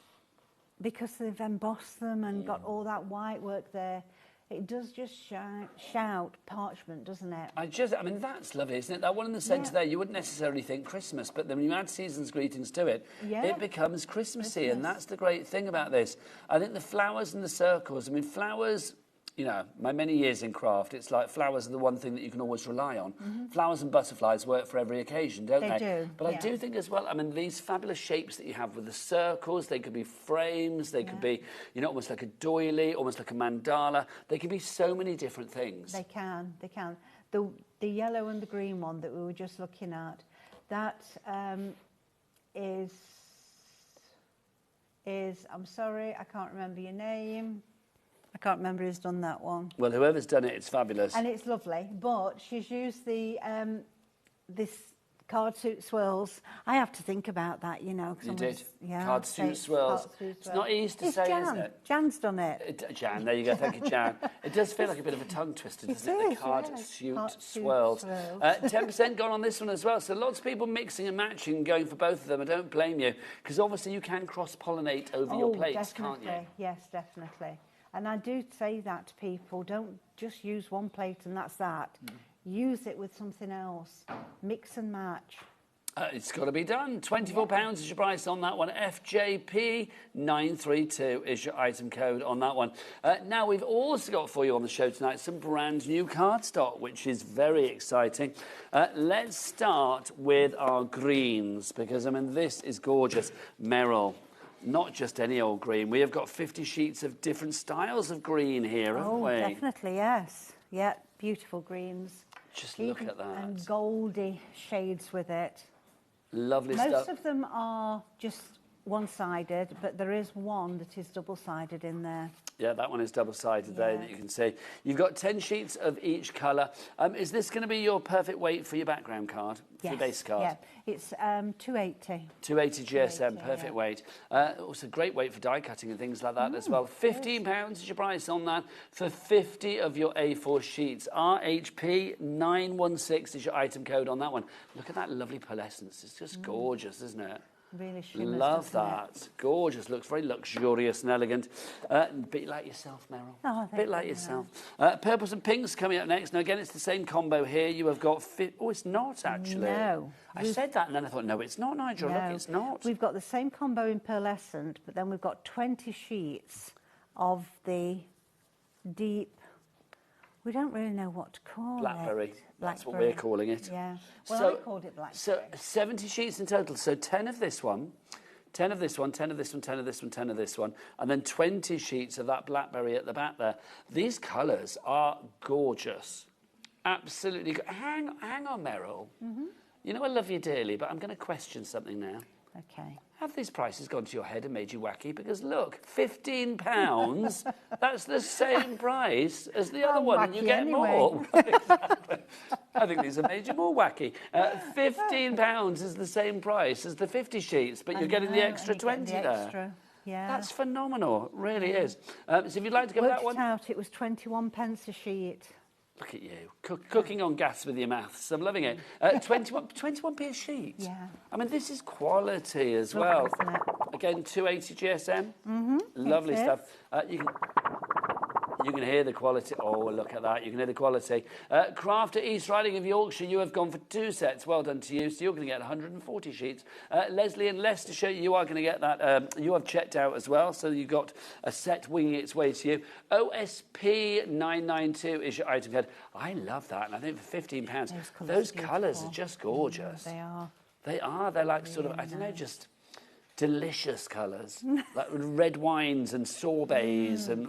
because they've embossed them and got all that white work there, it does just shout parchment, doesn't it?
I mean, that's lovely, isn't it? That one in the centre there, you wouldn't necessarily think Christmas, but then when you add season's greetings to it, it becomes Christmassy, and that's the great thing about this. I think the flowers and the circles, I mean, flowers you know, my many years in craft, it's like flowers are the one thing that you can always rely on. Flowers and butterflies work for every occasion, don't they?
They do,
But I
yeah.
do think as well, I mean, these fabulous shapes that you have with the circles, they could be frames, they could be, you know, almost like a doily, almost like a mandala. They can be so many different things.
They can, they can. The yellow and the green one that we were just looking at, that is, I'm sorry, I can't remember your name. I can't remember who's done that one.
Well, whoever's done it, it's fabulous.
And it's lovely, but she's used the this cardsuit swirls. I have to think about that, you know.
You did?
Yeah.
Cardsuit swirls. It's not easy to say,
Jan.
isn't it?
Jan's done it.
Jan, there you go. Thank you, Jan. It does feel like a bit of a tongue twister, doesn't it? The cardsuit swirls. 10% gone on this one as well. So lots of people mixing and matching, going for both of them. I don't blame you, because obviously you can cross-pollinate over your plates, can't you?
Yes, definitely. And I do say that to people, don't just use one plate and that's that. Use it with something else. Mix and match.
It's got to be done. £24 is your price on that one. FJP932 is your item code on that one. Now, we've also got for you on the show tonight some brand new cardstock, which is very exciting. Let's start with our greens, because, I mean, this is gorgeous. Merrill. Not just any old green. We have got 50 sheets of different styles of green here, haven't we?
Definitely, yes. Yeah, beautiful greens.
Just look at that.
And goldy shades with it.
Lovely stuff.
Most of them are just one-sided, but there is one that is double-sided in there.
Yeah, that one is double-sided there that you can see. You've got 10 sheets of each colour. Is this going to be your perfect weight for your background card, for your base card?
Yeah, it's 280.
280 GSM, perfect weight. Also great weight for die cutting and things like that as well. £15 is your price on that for 50 of your A4 sheets. RHP916 is your item code on that one. Look at that lovely pearlescence. It's just gorgeous, isn't it?
Really shimmers,
love that. Gorgeous. Looks very luxurious and elegant. A bit like yourself, Meryl.
Oh,
a bit like yourself. Purples and pinks coming up next. Now, again, it's the same combo here. You have got... Oh, it's not, actually.
No.
I said that, and then I thought, no, it's not, Nigel.
No.
Look, it's not.
We've got the same combo in pearlescent, but then we've got 20 sheets of the deep... We don't really know what to call
Blackberry.
it.
That's what we're calling it.
Yeah. Well,
So-
I called it blackberry.
So 70 sheets in total. So 10 of this one, 10 of this one, 10 of this one, 10 of this one, 10 of this one, and then 20 sheets of that blackberry at the back there. These colours are gorgeous. Absolutely. Hang on, Meryl. You know I love you dearly, but I'm going to question something now.
Okay.
Have these prices gone to your head and made you wacky? Because look, £15, that's the same price as the other one, and you get more. Exactly. I think these have made you more wacky. £15 is the same price as the 50 sheets, but you're getting the extra 20 there.
Extra. Yeah.
That's phenomenal, it really is. So if you'd like to go with that one...
It was 21 pence a sheet.
Look at you, cooking on gas with your maths. I'm loving it. 21p a sheet.
Yeah.
I mean, this is quality as well. Again, 280 GSM. Lovely stuff. You can hear the quality. Oh, look at that. You can hear the quality. Crafter East Riding of Yorkshire, you have gone for 2 sets. Well done to you. So you're going to get 140 sheets. Leslie in Leicestershire, you are going to get that. You have checked out as well. So you've got a set winging its way to you. OSP 992 is your item code. I love that. And I think for £15, those colours are just gorgeous.
They are.
They are. They're like sort of, I don't know, just... delicious colours, like red wines and sorbets and,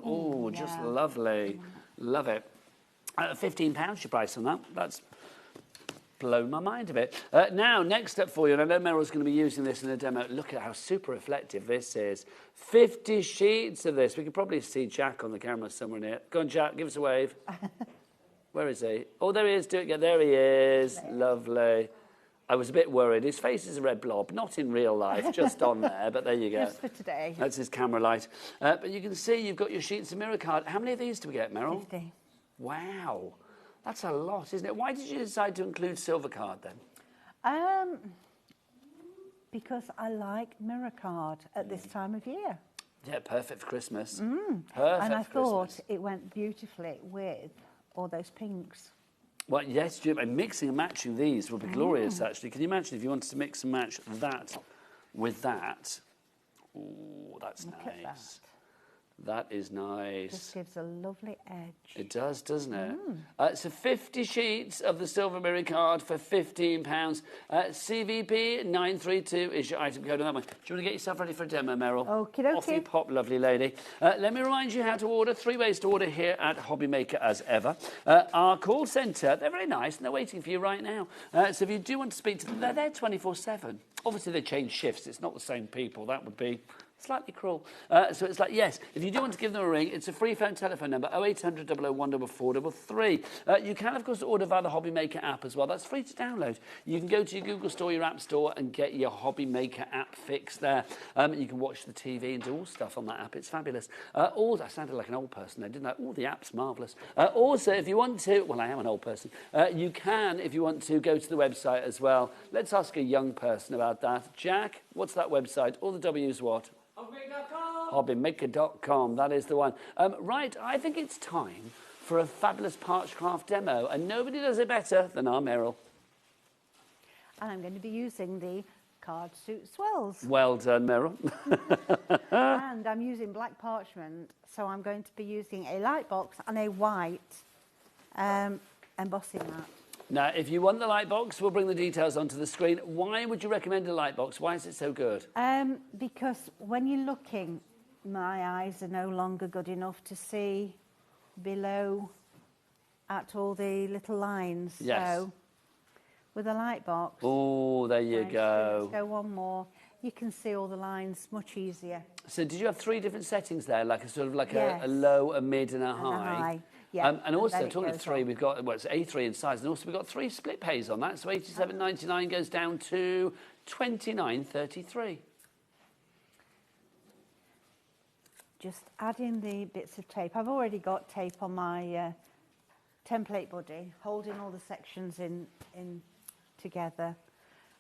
just lovely. Love it. £15 your price on that. That's blown my mind a bit. Now, next up for you, and I know Meryl's going to be using this in a demo. Look at how super reflective this is. 50 sheets of this. We could probably see Jack on the camera somewhere near. Go on, Jack, give us a wave. Where is he? Oh, there he is. Do it again. There he is. Lovely. I was a bit worried. His face is a red blob, not in real life, just on there, but there you go.
Just for today.
That's his camera light. But you can see you've got your sheets of mirror card. How many of these do we get, Meryl?
50.
Wow. That's a lot, isn't it? Why did you decide to include silver card then?
Because I like mirror card at this time of year.
Yeah, perfect for Christmas. Perfect
and I
for
thought
Christmas.
it went beautifully with all those pinks.
Well, yes, Jim, and mixing and matching these would be glorious, actually. Can you imagine if you wanted to mix and match that with that? Oh, that's nice. That is nice.
Just gives a lovely edge.
It does, doesn't it? So 50 sheets of the silver mirror card for £15. CVP 932 is your item code on that one. Do you want to get yourself ready for a demo, Meryl?
Okie dokie.
Off you pop, lovely lady. Let me remind you how to order. 3 ways to order here at HobbyMaker as ever. Our call centre, they're very nice and they're waiting for you right now. So if you do want to speak to them, they're there 24/7. Obviously, they change shifts. It's not the same people. That would be slightly cruel. So it's like, yes, if you do want to give them a ring, it's a free phone telephone number, 0800 001 433. You can, of course, order via the HobbyMaker app as well. That's free to download. You can go to your Google Store, your App Store, and get your HobbyMaker app fix there. You can watch the TV and do all stuff on that app. It's fabulous. I sounded like an old person there, didn't I? Oh, the app's marvellous. Also, if you want to, well, I am an old person. You can, if you want to, go to the website as well. Let's ask a young person about that. Jack, what's that website? All the W's what? HobbyMaker.com, that is the one. Right, I think it's time for a fabulous Parchcraft demo, and nobody does it better than our Meryl.
And I'm going to be using the card suit swells.
Well done, Meryl.
And I'm using black parchment, so I'm going to be using a light box and a white embossing mat.
Now, if you want the light box, we'll bring the details onto the screen. Why would you recommend a light box? Why is it so good?
Because when you're looking, my eyes are no longer good enough to see below at all the little lines.
Yes.
So with a light box.
Oh, there you go.
Let's go one more. You can see all the lines much easier.
So did you have 3 different settings there, like a sort of like
Yes.
a low, a mid, and a
And a
high?
high. Yeah,
and also,
then it
talking of
goes
3,
on.
we've got, well, it's A3 in size, and also we've got 3 split pays on that, so 87.99 goes down to 29.33.
Just add in the bits of tape. I've already got tape on my template body, holding all the sections in together.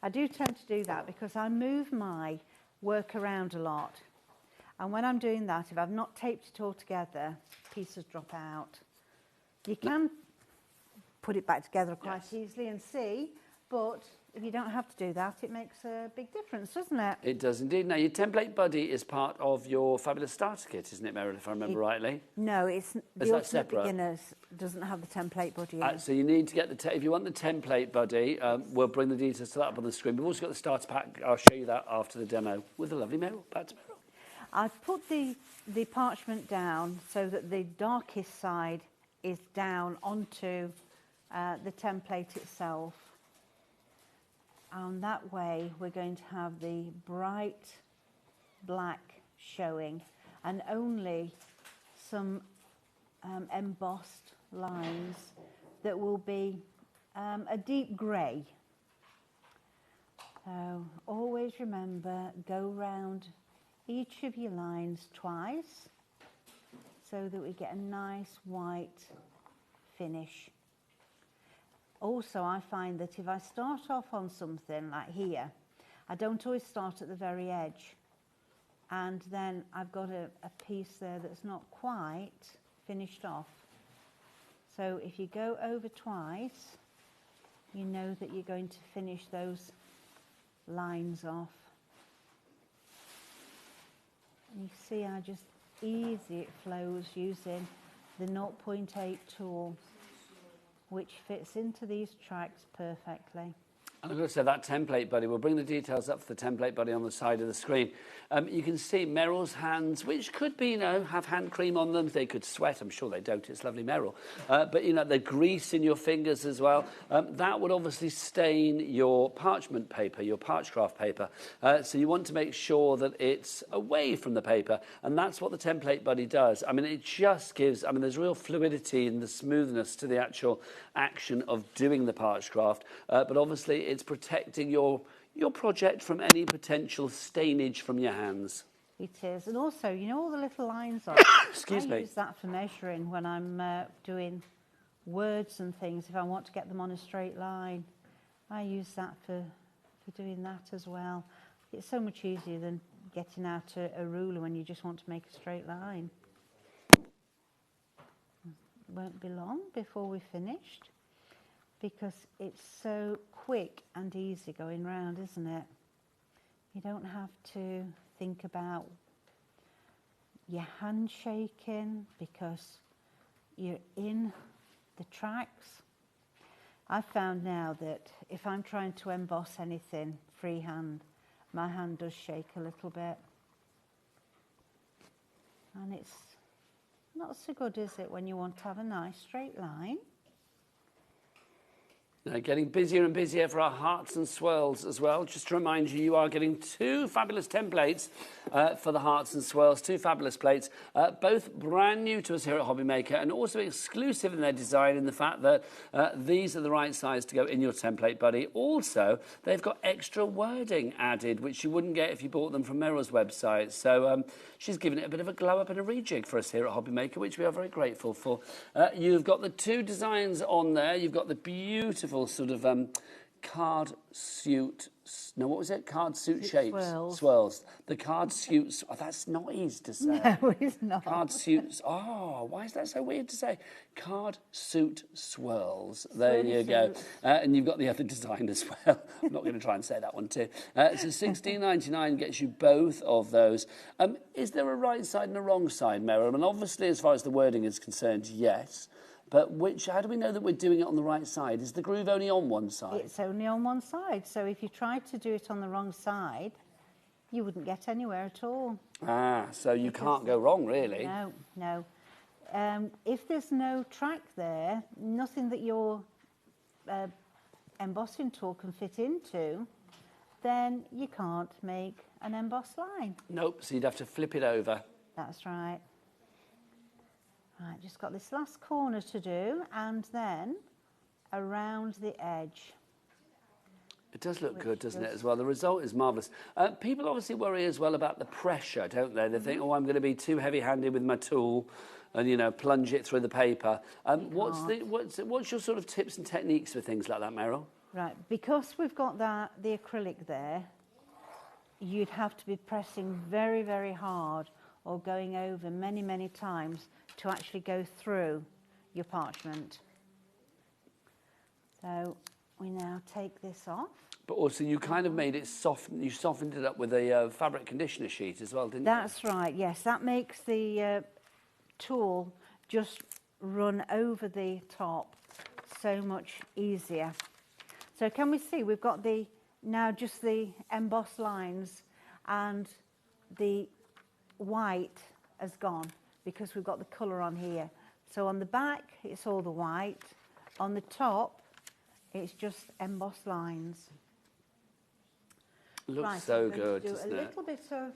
I do tend to do that because I move my work around a lot. And when I'm doing that, if I've not taped it all together, pieces drop out. You can put it back together quite easily and see, but if you don't have to do that, it makes a big difference, doesn't it?
It does indeed. Now, your template buddy is part of your fabulous starter kit, isn't it, Meryl, if I remember rightly?
No, it's the
that
Ultimate
separate?
Beginners doesn't have the template buddy in.
So you need to get if you want the template buddy, we'll bring the details to that up on the screen. We've also got the starter pack. I'll show you that after the demo with the lovely Meryl. Back to Meryl.
I've put the parchment down so that the darkest side is down onto the template itself. And that way we're going to have the bright black showing and only some embossed lines that will be a deep grey. So always remember, go round each of your lines twice so that we get a nice white finish. Also, I find that if I start off on something like here, I don't always start at the very edge. And then I've got a piece there that's not quite finished off. So if you go over twice, you know that you're going to finish those lines off. You see how just easy it flows using the 0.8 tool, which fits into these tracks perfectly.
And I've got to say, that template buddy, we'll bring the details up for the template buddy on the side of the screen. You can see Meryl's hands, which could be, have hand cream on them. They could sweat. I'm sure they don't. It's lovely Meryl. But, the grease in your fingers as well. That would obviously stain your parchment paper, your Parchcraft paper. So you want to make sure that it's away from the paper. And that's what the template buddy does. I mean, it just gives, there's real fluidity and the smoothness to the actual action of doing the Parchcraft. But obviously, it's protecting your project from any potential stainage from your hands.
It is. And also, all the little lines on
Excuse me.
I use that for measuring when I'm doing words and things. If I want to get them on a straight line, I use that for doing that as well. It's so much easier than getting out a ruler when you just want to make a straight line. It won't be long before we're finished, because it's so quick and easy going round, isn't it? You don't have to think about your hand shaking because you're in the tracks. I've found now that if I'm trying to emboss anything freehand, my hand does shake a little bit. And it's not so good, is it, when you want to have a nice straight line?
Now, getting busier and busier for our hearts and swirls as well. Just to remind you, you are getting 2 fabulous templates for the hearts and swirls, 2 fabulous plates, both brand new to us here at HobbyMaker and also exclusive in their design in the fact that these are the right size to go in your template buddy. Also, they've got extra wording added, which you wouldn't get if you bought them from Meryl's website. So she's given it a bit of a glow up and a rejig for us here at HobbyMaker, which we are very grateful for. You've got the 2 designs on there. You've got the beautiful sort of card suit. No, what was it? Card suit shapes. Swirls. The card suits. Oh, that's not easy to say.
No, it's not.
Card suits. Oh, why is that so weird to say? Card suit swirls. There you go. And you've got the other design as well. I'm not going to try and say that one too. So $16.99 gets you both of those. Is there a right side and a wrong side, Meryl? And obviously, as far as the wording is concerned, yes. But how do we know that we're doing it on the right side? Is the groove only on one side?
It's only on one side. So if you tried to do it on the wrong side, you wouldn't get anywhere at all.
Ah, so you can't go wrong, really.
No, no. If there's no track there, nothing that your embossing tool can fit into, then you can't make an embossed line.
Nope, so you'd have to flip it over.
That's right. Right, just got this last corner to do, and then around the edge.
It does look good, doesn't it, as well? The result is marvellous. People obviously worry as well about the pressure, don't they? They think, oh, I'm going to be too heavy-handed with my tool and, you know, plunge it through the paper. What's your sort of tips and techniques for things like that, Meryl?
Right, because we've got the acrylic there, you'd have to be pressing very, very hard or going over many, many times to actually go through your parchment. So we now take this off.
But also you kind of made it soft, you softened it up with a fabric conditioner sheet as well, didn't you?
That's right, yes. That makes the tool just run over the top so much easier. So can we see we've got now just the embossed lines, and the white has gone because we've got the colour on here. So on the back, it's all the white. On the top, it's just embossed lines.
Looks
right,
so good,
do
doesn't
a
it?
little bit of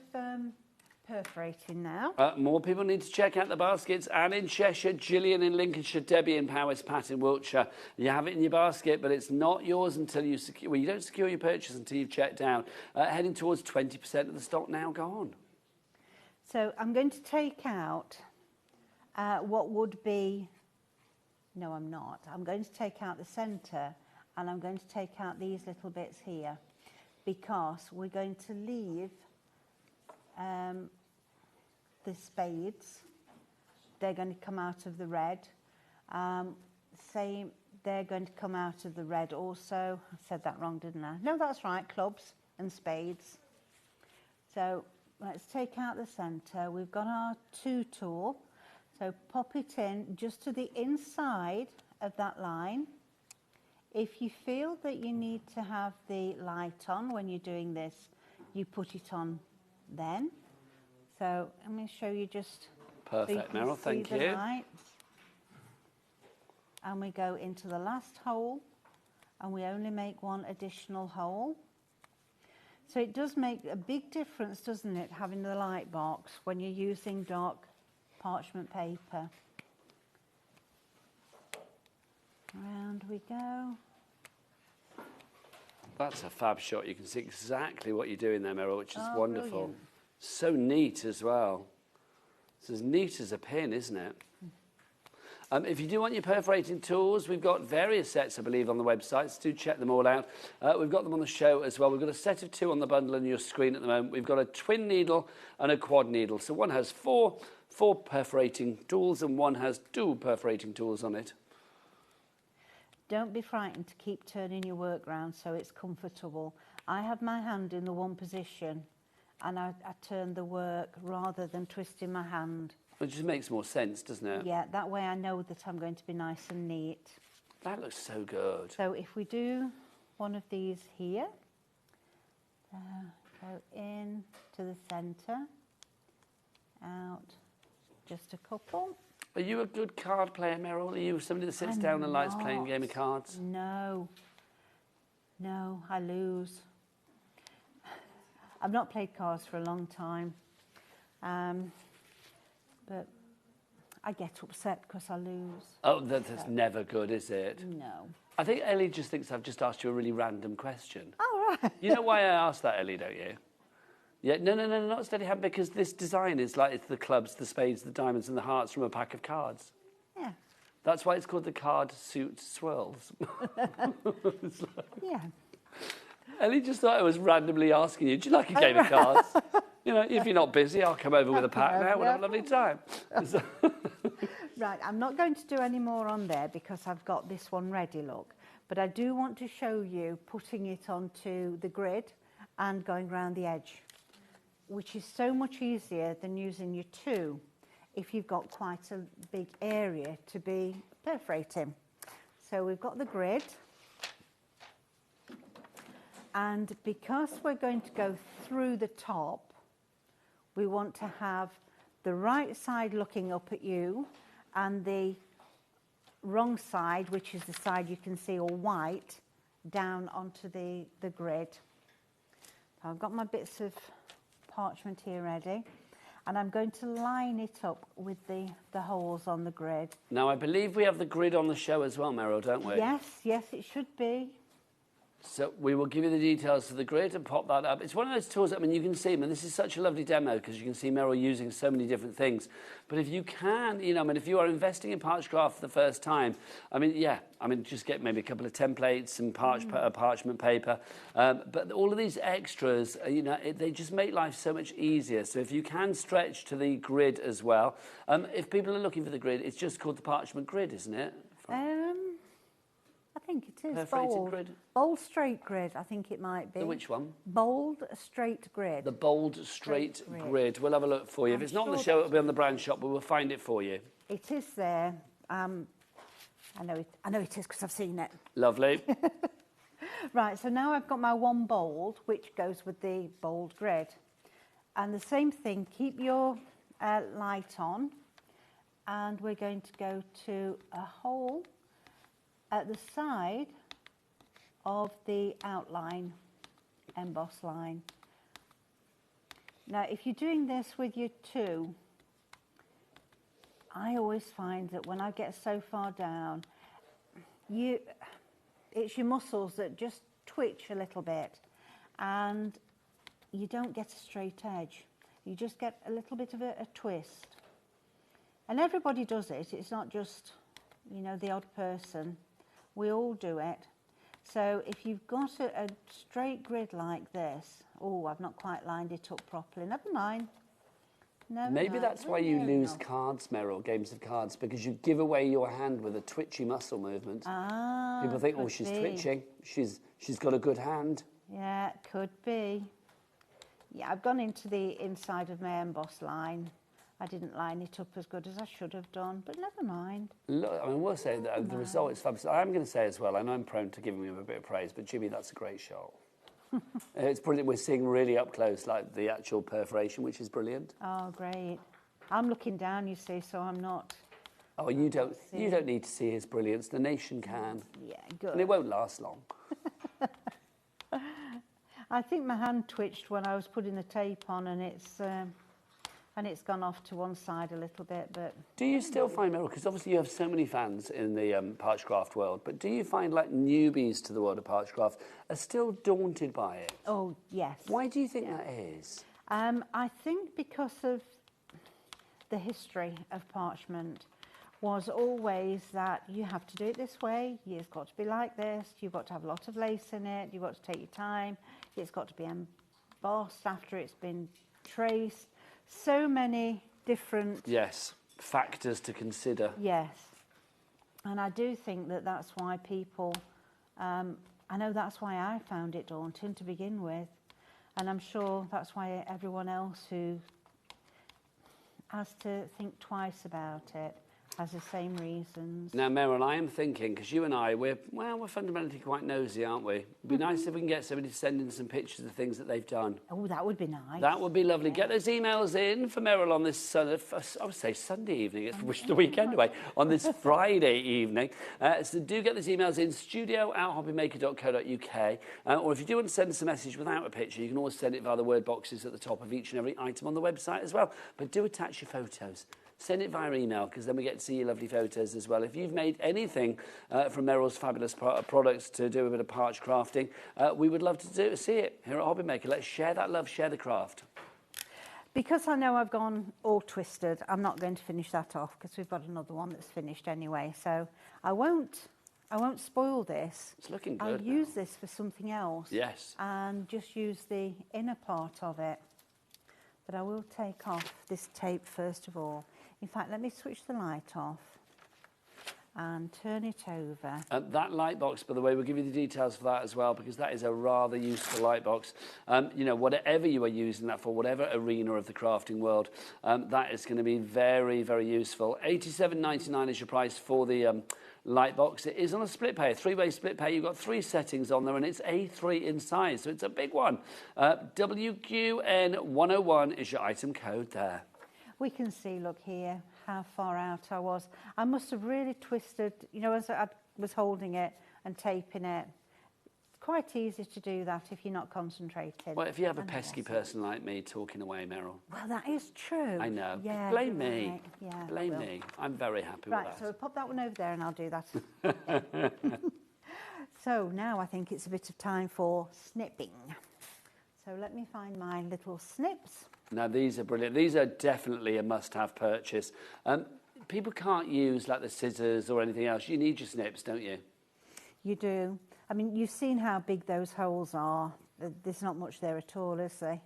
perforating now.
More people need to check out the baskets. Anne in Cheshire, Gillian in Lincolnshire, Debbie in Powys, Pat in Wiltshire. You have it in your basket, but it's not yours until you secure. Well, you don't secure your purchase until you've checked out. Heading towards 20% of the stock now gone.
So I'm going to take out what would be, no I'm not, I'm going to take out the centre, and I'm going to take out these little bits here, because we're going to leave the spades. They're going to come out of the red. They're going to come out of the red also. I said that wrong, didn't I? No, that's right, clubs and spades. So let's take out the centre. We've got our 2 tool. So pop it in just to the inside of that line. If you feel that you need to have the light on when you're doing this, you put it on then. So I'm going to show you just...
Perfect, so Meryl, thank you.
Light. And we go into the last hole, and we only make 1 additional hole. So it does make a big difference, doesn't it, having the light box when you're using dark parchment paper. Round we go.
That's a fab shot. You can see exactly what you're doing there, Meryl, which is wonderful.
Brilliant.
So neat as well. It's as neat as a pin, isn't it? If you do want your perforating tools, we've got various sets, I believe, on the website, so do check them all out. We've got them on the show as well. We've got a set of 2 on the bundle on your screen at the moment. We've got a twin needle and a quad needle. So one has four perforating tools and one has 2 perforating tools on it.
Don't be frightened to keep turning your work round so it's comfortable. I have my hand in the one position, and I turn the work rather than twisting my hand.
It just makes more sense, doesn't it?
Yeah, that way I know that I'm going to be nice and neat.
That looks so good.
So if we do one of these here, go in to the centre, out, just a couple.
Are you a good card player, Meryl? Are you somebody that sits down and likes playing a game of cards?
No. No, I lose. I've not played cards for a long time. But I get upset because I lose.
Oh, that's never good, is it?
No.
I think Ellie just thinks I've just asked you a really random question.
Oh, right.
You know why I asked that, Ellie, don't you? Yeah, no, not steady hand, because this design is like it's the clubs, the spades, the diamonds and the hearts from a pack of cards.
Yeah.
That's why it's called the card suit swirls.
Yeah.
Ellie just thought I was randomly asking you, do you like a game of cards? You know, if you're not busy, I'll come over with a pack now. We'll have a lovely time.
Right, I'm not going to do any more on there because I've got this one ready, look. But I do want to show you putting it onto the grid and going round the edge, which is so much easier than using your two if you've got quite a big area to be perforating. So we've got the grid. And because we're going to go through the top, we want to have the right side looking up at you and the wrong side, which is the side you can see all white, down onto the grid. So I've got my bits of parchment here ready, and I'm going to line it up with the holes on the grid.
Now, I believe we have the grid on the show as well, Meryl, don't we?
Yes, it should be.
So we will give you the details of the grid and pop that up. It's one of those tools, I mean, you can see, I mean, this is such a lovely demo because you can see Meryl using so many different things. But if you can, you know, I mean, if you are investing in Parchcraft for the first time, I mean, yeah, I mean, just get maybe a couple of templates, some parchment paper. But all of these extras, you know, they just make life so much easier. So if you can stretch to the grid as well. If people are looking for the grid, it's just called the Parchment Grid, isn't it?
I think it is.
Perforated grid?
Bold straight grid, I think it might be.
The which one?
Bold straight grid.
The bold straight grid. We'll have a look for you. If it's not on the show, it'll be on the brand shop, but we'll find it for you.
It is there. I know it is because I've seen it.
Lovely.
Right, so now I've got my one bold, which goes with the bold grid. And the same thing, keep your light on, and we're going to go to a hole at the side of the outline, emboss line. Now, if you're doing this with your two, I always find that when I get so far down, it's your muscles that just twitch a little bit, and you don't get a straight edge. You just get a little bit of a twist. And everybody does it. It's not just, you know, the odd person. We all do it. So if you've got a straight grid like this, oh, I've not quite lined it up properly. Never mind.
Maybe that's why you lose cards, Meryl, games of cards, because you give away your hand with a twitchy muscle movement.
Ah,
people think, oh, she's twitching. She's got a good hand.
Yeah, could be. Yeah, I've gone into the inside of my emboss line. I didn't line it up as good as I should have done, but never mind.
Look, I mean, we'll say that the result is fabulous. I'm going to say as well, I know I'm prone to giving him a bit of praise, but Jimmy, that's a great shot. It's brilliant. We're seeing really up close, like the actual perforation, which is brilliant.
Oh, great. I'm looking down, you see, so I'm not...
Oh, you don't need to see his brilliance. The nation can.
Yeah, good.
And it won't last long.
I think my hand twitched when I was putting the tape on, and it's gone off to one side a little bit, but...
Do you still find, Meryl, because obviously you have so many fans in the Parchcraft world, but do you find, like, newbies to the world of Parchcraft are still daunted by it?
Oh, yes.
Why do you think that is?
I think because of the history of parchment was always that you have to do it this way, it's got to be like this, you've got to have a lot of lace in it, you've got to take your time, it's got to be embossed after it's been traced. So many different...
Yes, factors to consider.
Yes. And I do think that that's why people... I know that's why I found it daunting to begin with. And I'm sure that's why everyone else who has to think twice about it has the same reasons.
Now, Meryl, I am thinking, because you and I, we're fundamentally quite nosy, aren't we? It'd be nice if we can get somebody to send in some pictures of things that they've done.
Oh, that would be nice.
That would be lovely. Get those emails in for Meryl on this, I would say Sunday evening. It's the weekend away. On this Friday evening. So do get those emails in, studio@hobbymaker.co.uk. Or if you do want to send us a message without a picture, you can always send it via the word boxes at the top of each and every item on the website as well. But do attach your photos. Send it via email, because then we get to see your lovely photos as well. If you've made anything from Meryl's fabulous products to do a bit of parch crafting, we would love to see it here at HobbyMaker. Let's share that love, share the craft.
Because I know I've gone all twisted, I'm not going to finish that off, because we've got another one that's finished anyway. So I won't spoil this.
It's looking
I'll
good.
use this for something else.
Yes.
And just use the inner part of it. But I will take off this tape first of all. In fact, let me switch the light off and turn it over.
That light box, by the way, we'll give you the details for that as well, because that is a rather useful light box. You know, whatever you are using that for, whatever arena of the crafting world, that is going to be very, very useful. $87.99 is your price for the light box. It is on a split pay, a three-way split pay. You've got 3 settings on there, and it's A3 in size, so it's a big one. WQN101 is your item code there.
We can see, look here, how far out I was. I must have really twisted, you know, as I was holding it and taping it. It's quite easy to do that if you're not concentrating.
Well, if you have a pesky person like me talking away, Meryl.
Well, that is true.
I know.
Yeah,
Blame me.
right. Yeah,
Blame me. I'm very happy
right,
with that.
so pop that one over there and I'll do that. So now I think it's a bit of time for snipping. So let me find my little snips.
Now, these are brilliant. These are definitely a must-have purchase. People can't use, like, the scissors or anything else. You need your snips, don't you?
You do. I mean, you've seen how big those holes are. There's not much there at all, is there?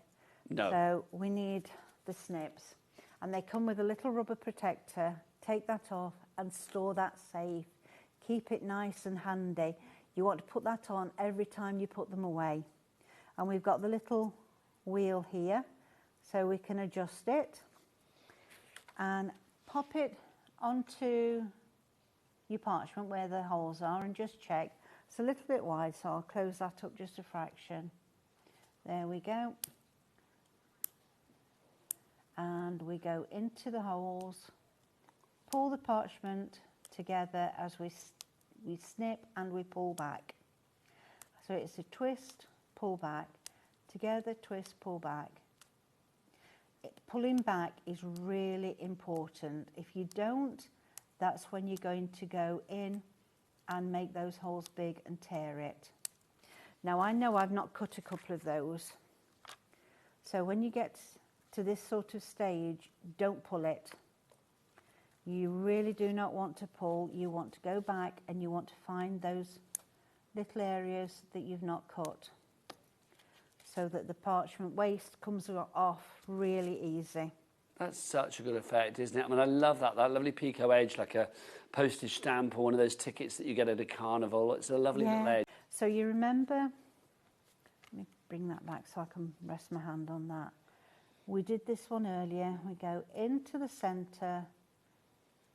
No.
So we need the snips. And they come with a little rubber protector. Take that off and store that safe. Keep it nice and handy. You want to put that on every time you put them away. And we've got the little wheel here, so we can adjust it and pop it onto your parchment where the holes are and just check. It's a little bit wide, so I'll close that up just a fraction. There we go. And we go into the holes, pull the parchment together as we snip and we pull back. So it's a twist, pull back, together, twist, pull back. Pulling back is really important. If you don't, that's when you're going to go in and make those holes big and tear it. Now I know I've not cut a couple of those. So when you get to this sort of stage, don't pull it. You really do not want to pull. You want to go back and you want to find those little areas that you've not cut, so that the parchment waste comes off really easy.
That's such a good effect, isn't it? I mean, I love that lovely Pico edge, like a postage stamp or one of those tickets that you get at a carnival. It's a lovely little edge.
So you remember, let me bring that back so I can rest my hand on that. We did this one earlier. We go into the centre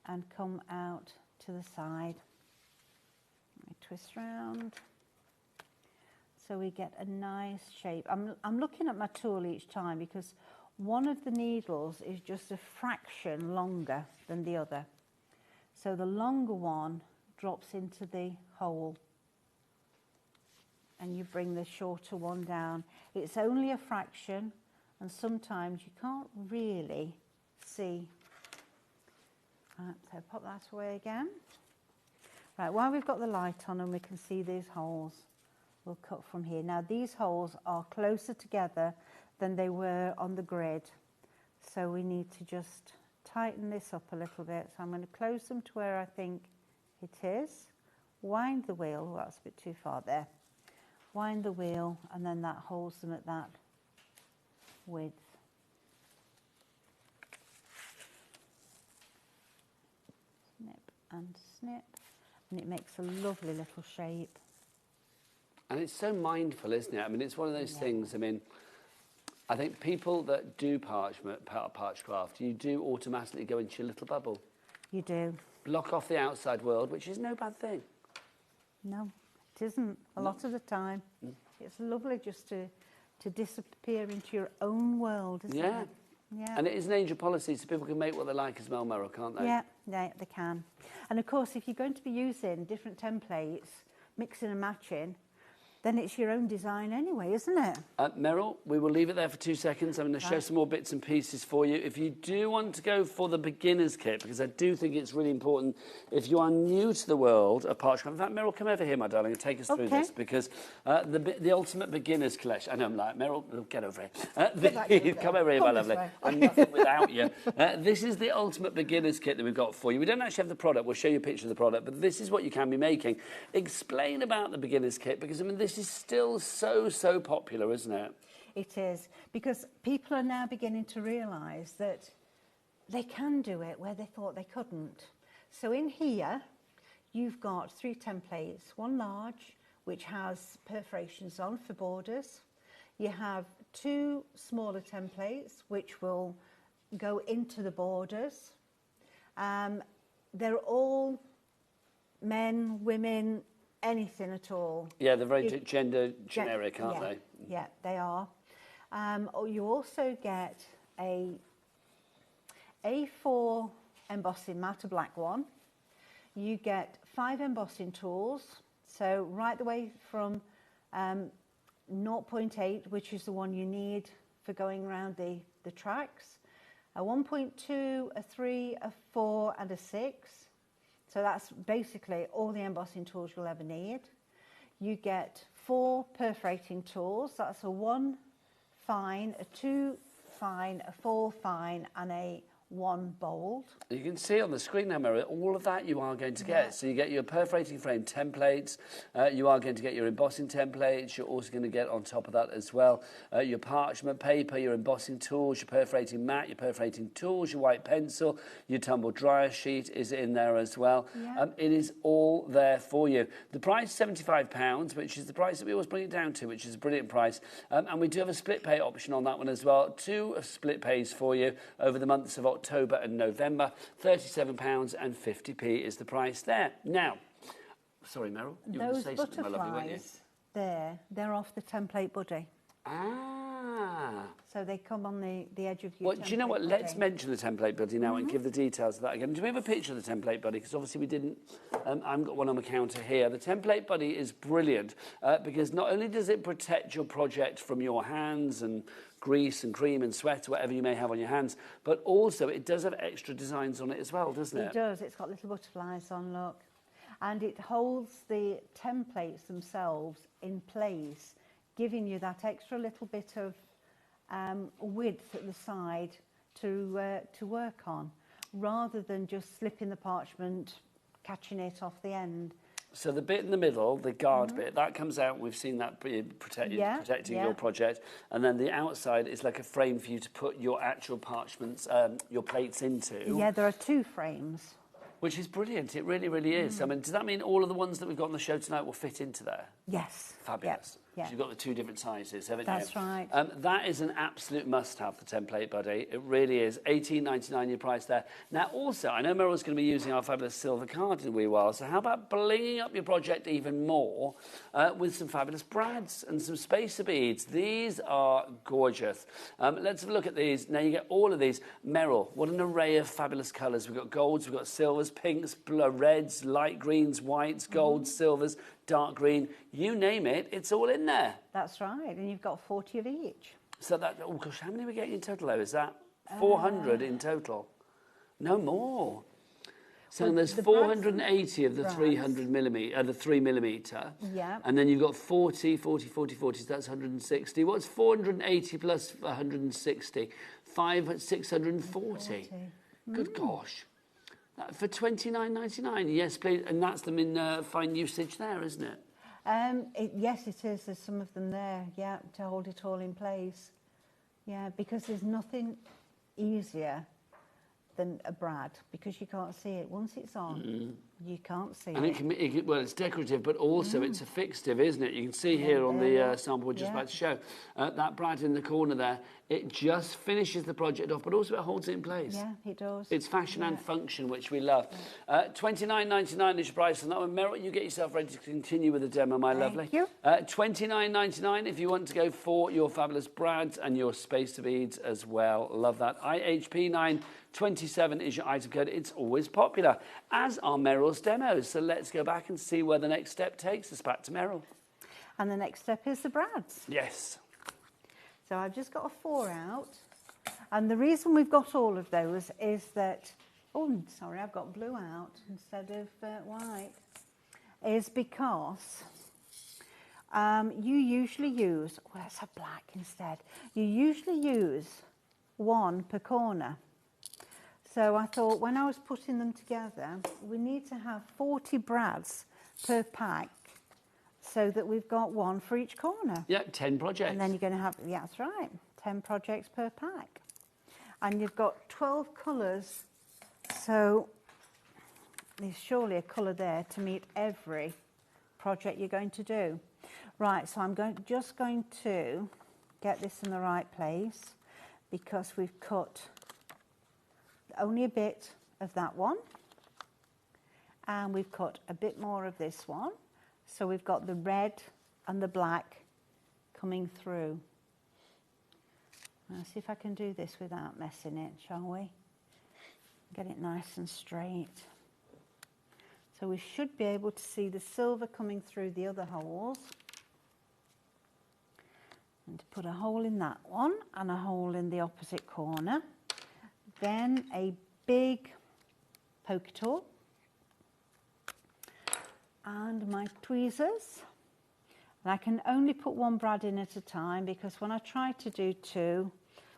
and come out to the side. We twist round. So we get a nice shape. I'm looking at my tool each time because one of the needles is just a fraction longer than the other. So the longer one drops into the hole and you bring the shorter one down. It's only a fraction and sometimes you can't really see. Right, so pop that away again. Right, while we've got the light on and we can see these holes, we'll cut from here. Now these holes are closer together than they were on the grid. So we need to just tighten this up a little bit. So I'm going to close them to where I think it is. Wind the wheel, well, that's a bit too far there. Wind the wheel and then that holds them at that width. Snip and snip. And it makes a lovely little shape.
And it's so mindful, isn't it? I mean, it's one of those things, I mean, I think people that do Parchcraft, you do automatically go into your little bubble.
You do.
Block off the outside world, which is no bad thing.
No, it isn't. A lot of the time. It's lovely just to disappear into your own world, isn't it? Yeah.
And it is an angel policy, so people can make what they like as well, Meryl, can't they?
Yeah, they can. And of course, if you're going to be using different templates, mixing and matching, then it's your own design anyway, isn't it?
Meryl, we will leave it there for 2 seconds. I'm going to show some more bits and pieces for you. If you do want to go for the beginner's kit, because I do think it's really important, if you are new to the world of Parchcraft, in fact, Meryl, come over here, my darling, and take us through this, because the ultimate beginner's collection, I know I'm like, Meryl, get over here. Come over here, my lovely. I'm nothing without you. This is the ultimate beginner's kit that we've got for you. We don't actually have the product. We'll show you a picture of the product, but this is what you can be making. Explain about the beginner's kit, because, I mean, this is still so popular, isn't it?
It is, because people are now beginning to realise that they can do it where they thought they couldn't. So in here, you've got 3 templates, one large, which has perforations on for borders. You have 2 smaller templates, which will go into the borders. They're all men, women, anything at all.
Yeah, they're very gender generic, aren't they?
Yeah, they are. You also get a A4 embossing matte black one. You get 5 embossing tools, so right the way from 0.8, which is the one you need for going around the tracks, a 1.2, a 3, a 4 and a 6. So that's basically all the embossing tools you'll ever need. You get 4 perforating tools. That's a 1 fine, a 2 fine, a 4 fine and a 1 bold.
You can see on the screen now, Mary, all of that you are going to get. So you get your perforating frame templates, you are going to get your embossing templates, you're also going to get on top of that as well your parchment paper, your embossing tools, your perforating mat, your perforating tools, your white pencil, your tumble dryer sheet is in there as well. It is all there for you. The price is £75, which is the price that we always bring it down to, which is a brilliant price. And we do have a split pay option on that one as well. 2 split pays for you over the months of October and November. £37.50 is the price there. Now, sorry, Meryl, you were going to say something, my lovely, weren't you?
They're off the template buddy.
Ah.
So they come on the edge of your template.
Do you know what?
Buddy.
Let's mention the template buddy now and give the details of that again. Do we have a picture of the template buddy? Because obviously we didn't. I've got one on the counter here. The template buddy is brilliant because not only does it protect your project from your hands and grease and cream and sweat, whatever you may have on your hands, but also it does have extra designs on it as well, doesn't it?
It does. It's got little butterflies on, look. And it holds the templates themselves in place, giving you that extra little bit of width at the side to work on, rather than just slipping the parchment, catching it off the end.
So the bit in the middle, the guard bit, that comes out. We've seen that protecting your project. And then the outside is like a frame for you to put your actual parchments, your plates into.
Yeah, there are 2 frames.
Which is brilliant. It really, really is. I mean, does that mean all of the ones that we've got on the show tonight will fit into there?
Yes.
Fabulous.
Yeah.
So you've got the 2 different sizes, haven't you?
That's right.
That is an absolute must-have, the template buddy. It really is. $18.99 your price there. Now, also, I know Meryl's going to be using our fabulous silver card in a wee while, so how about blinging up your project even more with some fabulous brads and some spacer beads? These are gorgeous. Let's have a look at these. Now, you get all of these. Meryl, what an array of fabulous colours. We've got golds, we've got silvers, pinks, reds, light greens, whites, golds, silvers, dark green, you name it, it's all in there.
That's right, and you've got 40 of each.
So that, oh gosh, how many are we getting in total though? Is that 400 in total? No more. So there's 480 of the 300 millimetre, the 3 millimetre.
Yeah.
And then you've got 40, 40, 40, 40, so that's 160. What's 480 plus 160? 640. Good gosh. For $29.99, yes, please. And that's them in fine usage there, isn't it?
Yes, it is. There's some of them there, yeah, to hold it all in place. Yeah, because there's nothing easier than a brad, because you can't see it. Once it's on, You can't see
and
it.
well, it's decorative, but also it's a fixative, isn't it? You can see here on the sample we're just about to show. That brad in the corner there, it just finishes the project off, but also it holds it in place.
Yeah, it does.
It's fashion and function, which we love. $29.99 is your price on that one. Meryl, you get yourself ready to continue with the demo, my lovely.
Thank you.
$29.99 if you want to go for your fabulous brads and your spacer beads as well. Love that. IHP 927 is your item code. It's always popular, as are Meryl's demos. So let's go back and see where the next step takes us. Back to Meryl.
And the next step is the brads.
Yes.
So I've just got a 4 out. And the reason we've got all of those is that, oh, sorry, I've got blue out instead of white, is because you usually use, well, let's have black instead. You usually use 1 per corner. So I thought when I was putting them together, we need to have 40 brads per pack so that we've got 1 for each corner.
Yeah, 10 projects.
And then you're going to have, yeah, that's right, 10 projects per pack. And you've got 12 colours, so there's surely a colour there to meet every project you're going to do. Right, so I'm just going to get this in the right place because we've cut only a bit of that one and we've cut a bit more of this one. So we've got the red and the black coming through. Let's see if I can do this without messing it, shall we? Get it nice and straight. So we should be able to see the silver coming through the other holes. And to put a hole in that one and a hole in the opposite corner. Then a big poker tool. And my tweezers. And I can only put 1 brad in at a time because when I try to do 2,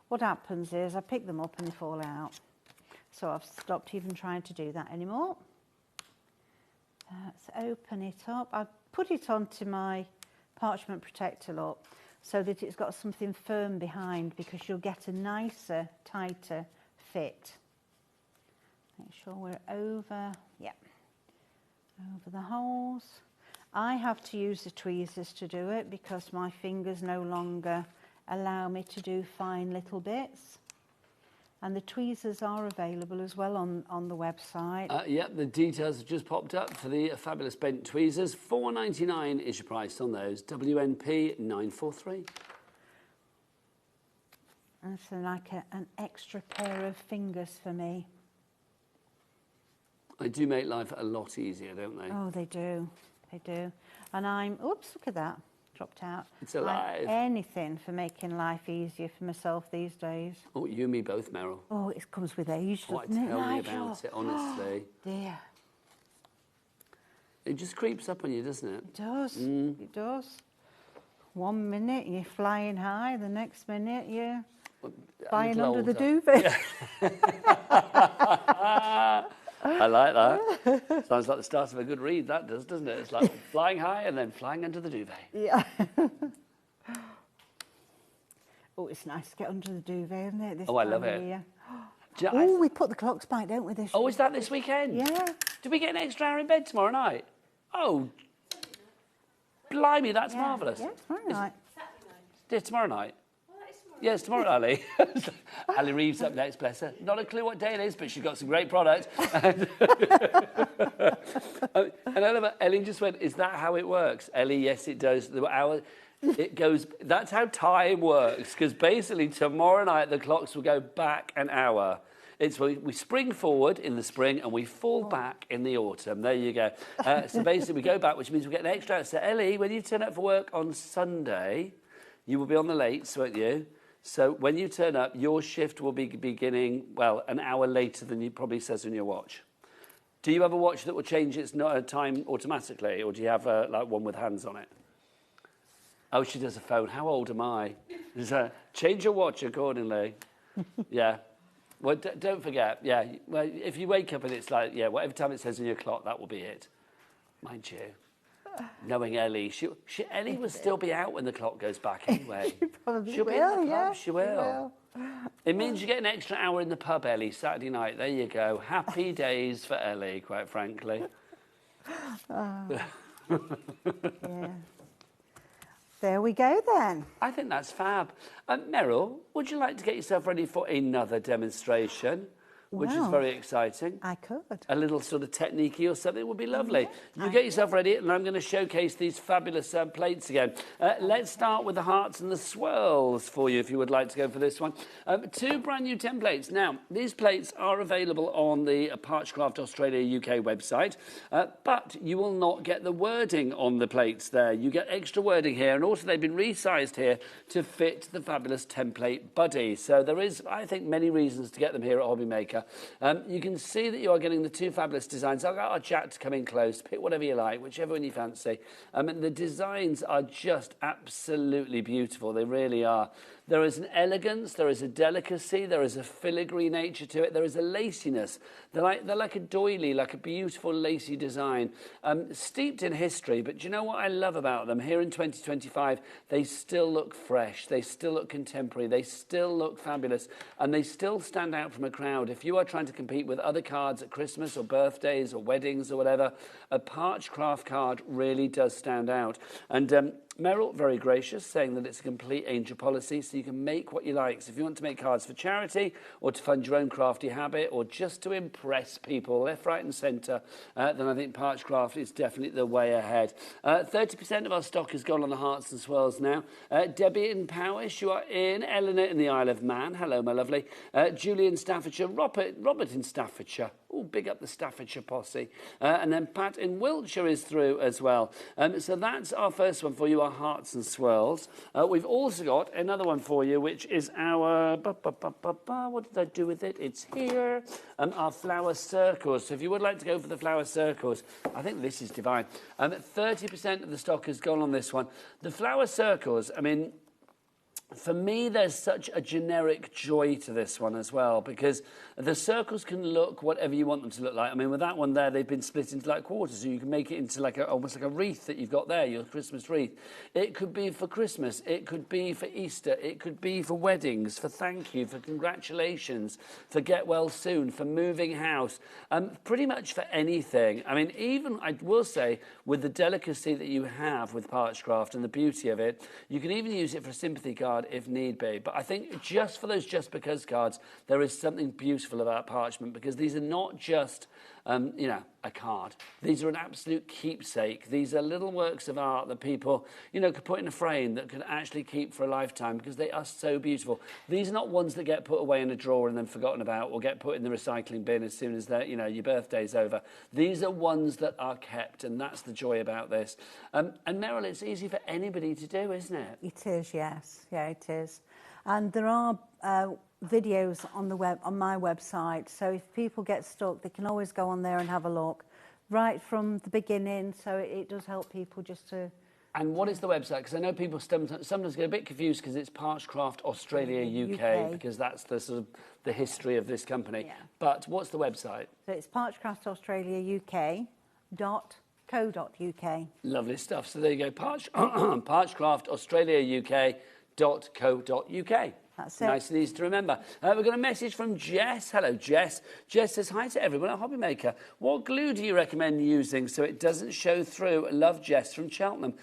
what happens is I pick them up and they fall out. So I've stopped even trying to do that anymore. Let's open it up. I've put it onto my parchment protector look so that it's got something firm behind because you'll get a nicer, tighter fit. Make sure we're over the holes. I have to use the tweezers to do it because my fingers no longer allow me to do fine little bits. And the tweezers are available as well on the website.
Yep, the details have just popped up for the fabulous bent tweezers. $4.99 is your price on those. WNP 943.
And so like an extra pair of fingers for me.
They do make life a lot easier, don't they?
Oh, they do. They do. And I'm, oops, look at that. Dropped out.
It's alive.
Anything for making life easier for myself these days.
Oh, you and me both, Meryl.
Oh, it comes with age,
Oh,
doesn't it?
tell me about it, honestly.
Dear.
It just creeps up on you, doesn't it?
It does. It does. 1 minute you're flying high, the next minute you're flying under the duvet.
Yeah. I like that. Sounds like the start of a good read, that does, doesn't it? It's like flying high and then flying under the duvet.
Yeah. Oh, it's nice to get under the duvet, isn't it? This
I love it.
Oh, we put the clocks back, don't we? This
is that this weekend?
Yeah.
Do we get an extra hour in bed tomorrow night? Oh, blimey, that's marvellous.
Yeah, tomorrow night.
Yeah, tomorrow night. Yeah, it's tomorrow, Ali. Ali Reeves up next, bless her. Not a clue what day it is, but she's got some great product. And I love it. Ellie just went, is that how it works? Ellie, yes, it does. The hour, it goes, that's how time works, because basically tomorrow night the clocks will go back an hour. It's we spring forward in the spring and we fall back in the autumn. There you go. So basically we go back, which means we get an extra hour. So Ellie, when you turn up for work on Sunday, you will be on the lates, won't you? So when you turn up, your shift will be beginning, well, an hour later than it probably says on your watch. Do you have a watch that will change its time automatically, or do you have like one with hands on it? Oh, she does a phone. How old am I? Change your watch accordingly. Yeah. Well, don't forget. Yeah. Well, if you wake up and it's like, yeah, whatever time it says on your clock, that will be it. Mind you. Knowing Ellie, Ellie will still be out when the clock goes back anyway. She'll be in the pub, she will. It means you get an extra hour in the pub, Ellie, Saturday night. There you go. Happy days for Ellie, quite frankly.
Yeah. There we go then.
I think that's fab. Meryl, would you like to get yourself ready for another demonstration? Which is
Well,
very exciting.
I could.
A little sort of technique-y or something would be lovely. You get yourself ready, and I'm going to showcase these fabulous plates again. Let's start with the hearts and the swirls for you, if you would like to go for this one. 2 brand new templates. Now, these plates are available on the Parchcraft Australia UK website, but you will not get the wording on the plates there. You get extra wording here, and also they've been resized here to fit the fabulous template buddy. So there is, I think, many reasons to get them here at HobbyMaker. You can see that you are getting the 2 fabulous designs. I've got our Jack to come in close. Pick whatever you like, whichever one you fancy. And the designs are just absolutely beautiful. They really are. There is an elegance, there is a delicacy, there is a filigree nature to it, there is a laciness. They're like a doily, like a beautiful lacy design, steeped in history. But do you know what I love about them? Here in 2025, they still look fresh, they still look contemporary, they still look fabulous, and they still stand out from a crowd. If you are trying to compete with other cards at Christmas or birthdays or weddings or whatever, a Parchcraft card really does stand out. And Meryl, very gracious, saying that it's a complete angel policy, so you can make what you like. So if you want to make cards for charity or to fund your own crafty habit or just to impress people left, right and centre, then I think Parchcraft is definitely the way ahead. 30% of our stock has gone on the hearts and swirls now. Debbie in Powys, you are in. Eleanor in the Isle of Man. Hello, my lovely. Julie in Staffordshire. Robert in Staffordshire. Oh, big up the Staffordshire posse. And then Pat in Wiltshire is through as well. So that's our first one for you, our hearts and swirls. We've also got another one for you, which is our... What did I do with it? It's here. Our flower circles. So if you would like to go for the flower circles, I think this is divine. 30% of the stock has gone on this one. The flower circles, I mean... For me, there's such a generic joy to this one as well, because the circles can look whatever you want them to look like. I mean, with that one there, they've been split into like quarters, so you can make it into like almost like a wreath that you've got there, your Christmas wreath. It could be for Christmas, it could be for Easter, it could be for weddings, for thank you, for congratulations, for get well soon, for moving house, pretty much for anything. I mean, even, I will say, with the delicacy that you have with Parchcraft and the beauty of it, you can even use it for a sympathy card if need be. But I think just for those just because cards, there is something beautiful about parchment, because these are not just, you know, a card. These are an absolute keepsake. These are little works of art that people, you know, could put in a frame that could actually keep for a lifetime, because they are so beautiful. These are not ones that get put away in a drawer and then forgotten about, or get put in the recycling bin as soon as you know, your birthday's over. These are ones that are kept, and that's the joy about this. And Meryl, it's easy for anybody to do, isn't it?
It is, yes. Yeah, it is. And there are videos on the web, on my website, so if people get stuck, they can always go on there and have a look right from the beginning. So it does help people just to...
And what is the website? Because I know people sometimes get a bit confused because it's Parchcraft Australia UK, because that's the sort of the history of this company. Yeah. But what's the website? So it's
parchcraftaustraliauk.co.uk.
Lovely stuff. So there you go, parchcraftaustraliauk.co.uk.
That's it.
Nice and easy to remember. We've got a message from Jess. Hello, Jess. Jess says, hi to everyone at HobbyMaker. What glue do you recommend using so it doesn't show through? Love, Jess from Cheltenham.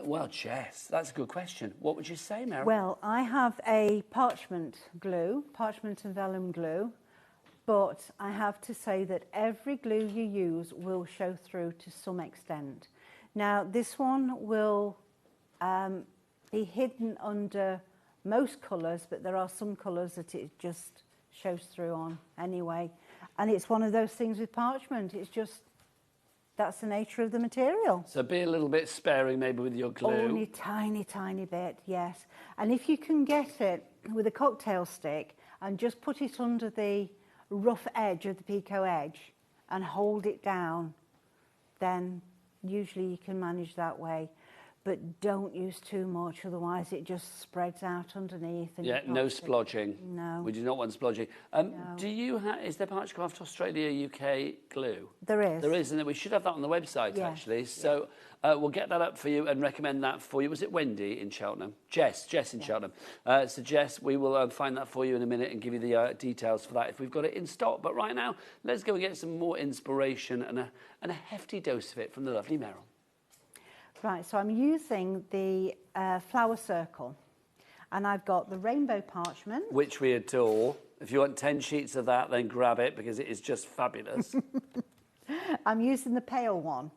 Well, Jess, that's a good question. What would you say, Mary?
Well, I have a parchment glue, parchment and vellum glue, but I have to say that every glue you use will show through to some extent. Now, this one will be hidden under most colours, but there are some colours that it just shows through on anyway. And it's one of those things with parchment. It's just, that's the nature of the material.
So be a little bit sparing maybe with your glue.
Only tiny, tiny bit, yes. And if you can get it with a cocktail stick and just put it under the rough edge of the picot edge and hold it down, then usually you can manage that way. but don't use too much, otherwise it just spreads out underneath. And
Yeah, no splodging.
No.
We do not want splodging. Do you have, is there Parchcraft Australia UK glue?
There is.
There is, and we should have that on the website, actually. So we'll get that up for you and recommend that for you. Was it Wendy in Cheltenham? Jess in Cheltenham. So Jess, we will find that for you in a minute and give you the details for that if we've got it in stock. But right now, let's go and get some more inspiration and a hefty dose of it from the lovely Meryl.
Right, so I'm using the flower circle, and I've got the rainbow parchment.
Which we adore. If you want 10 sheets of that, then grab it because it is just fabulous.
I'm using the pale one,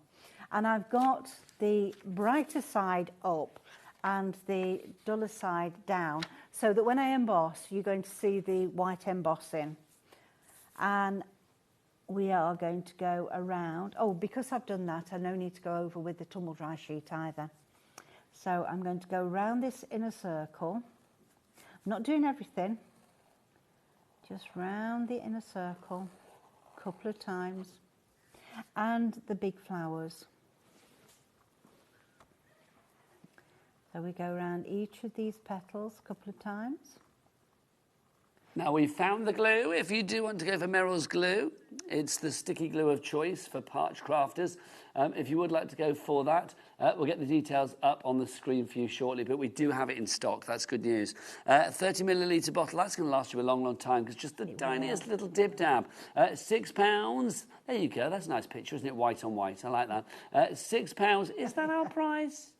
and I've got the brighter side up and the duller side down, so that when I emboss, you're going to see the white embossing. And we are going to go around. Oh, because I've done that, I no need to go over with the tumble dry sheet either. So I'm going to go around this inner circle. I'm not doing everything. Just round the inner circle a couple of times. And the big flowers. So we go around each of these petals a couple of times.
Now, we've found the glue. If you do want to go for Meryl's glue, it's the sticky glue of choice for Parch Crafters. If you would like to go for that, we'll get the details up on the screen for you shortly, but we do have it in stock. That's good news. 30 millilitre bottle, that's going to last you a long, long time because just the tiniest little dib dab. £6. There you go. That's a nice picture, isn't it? White on white. I like that. £6. Is that our price?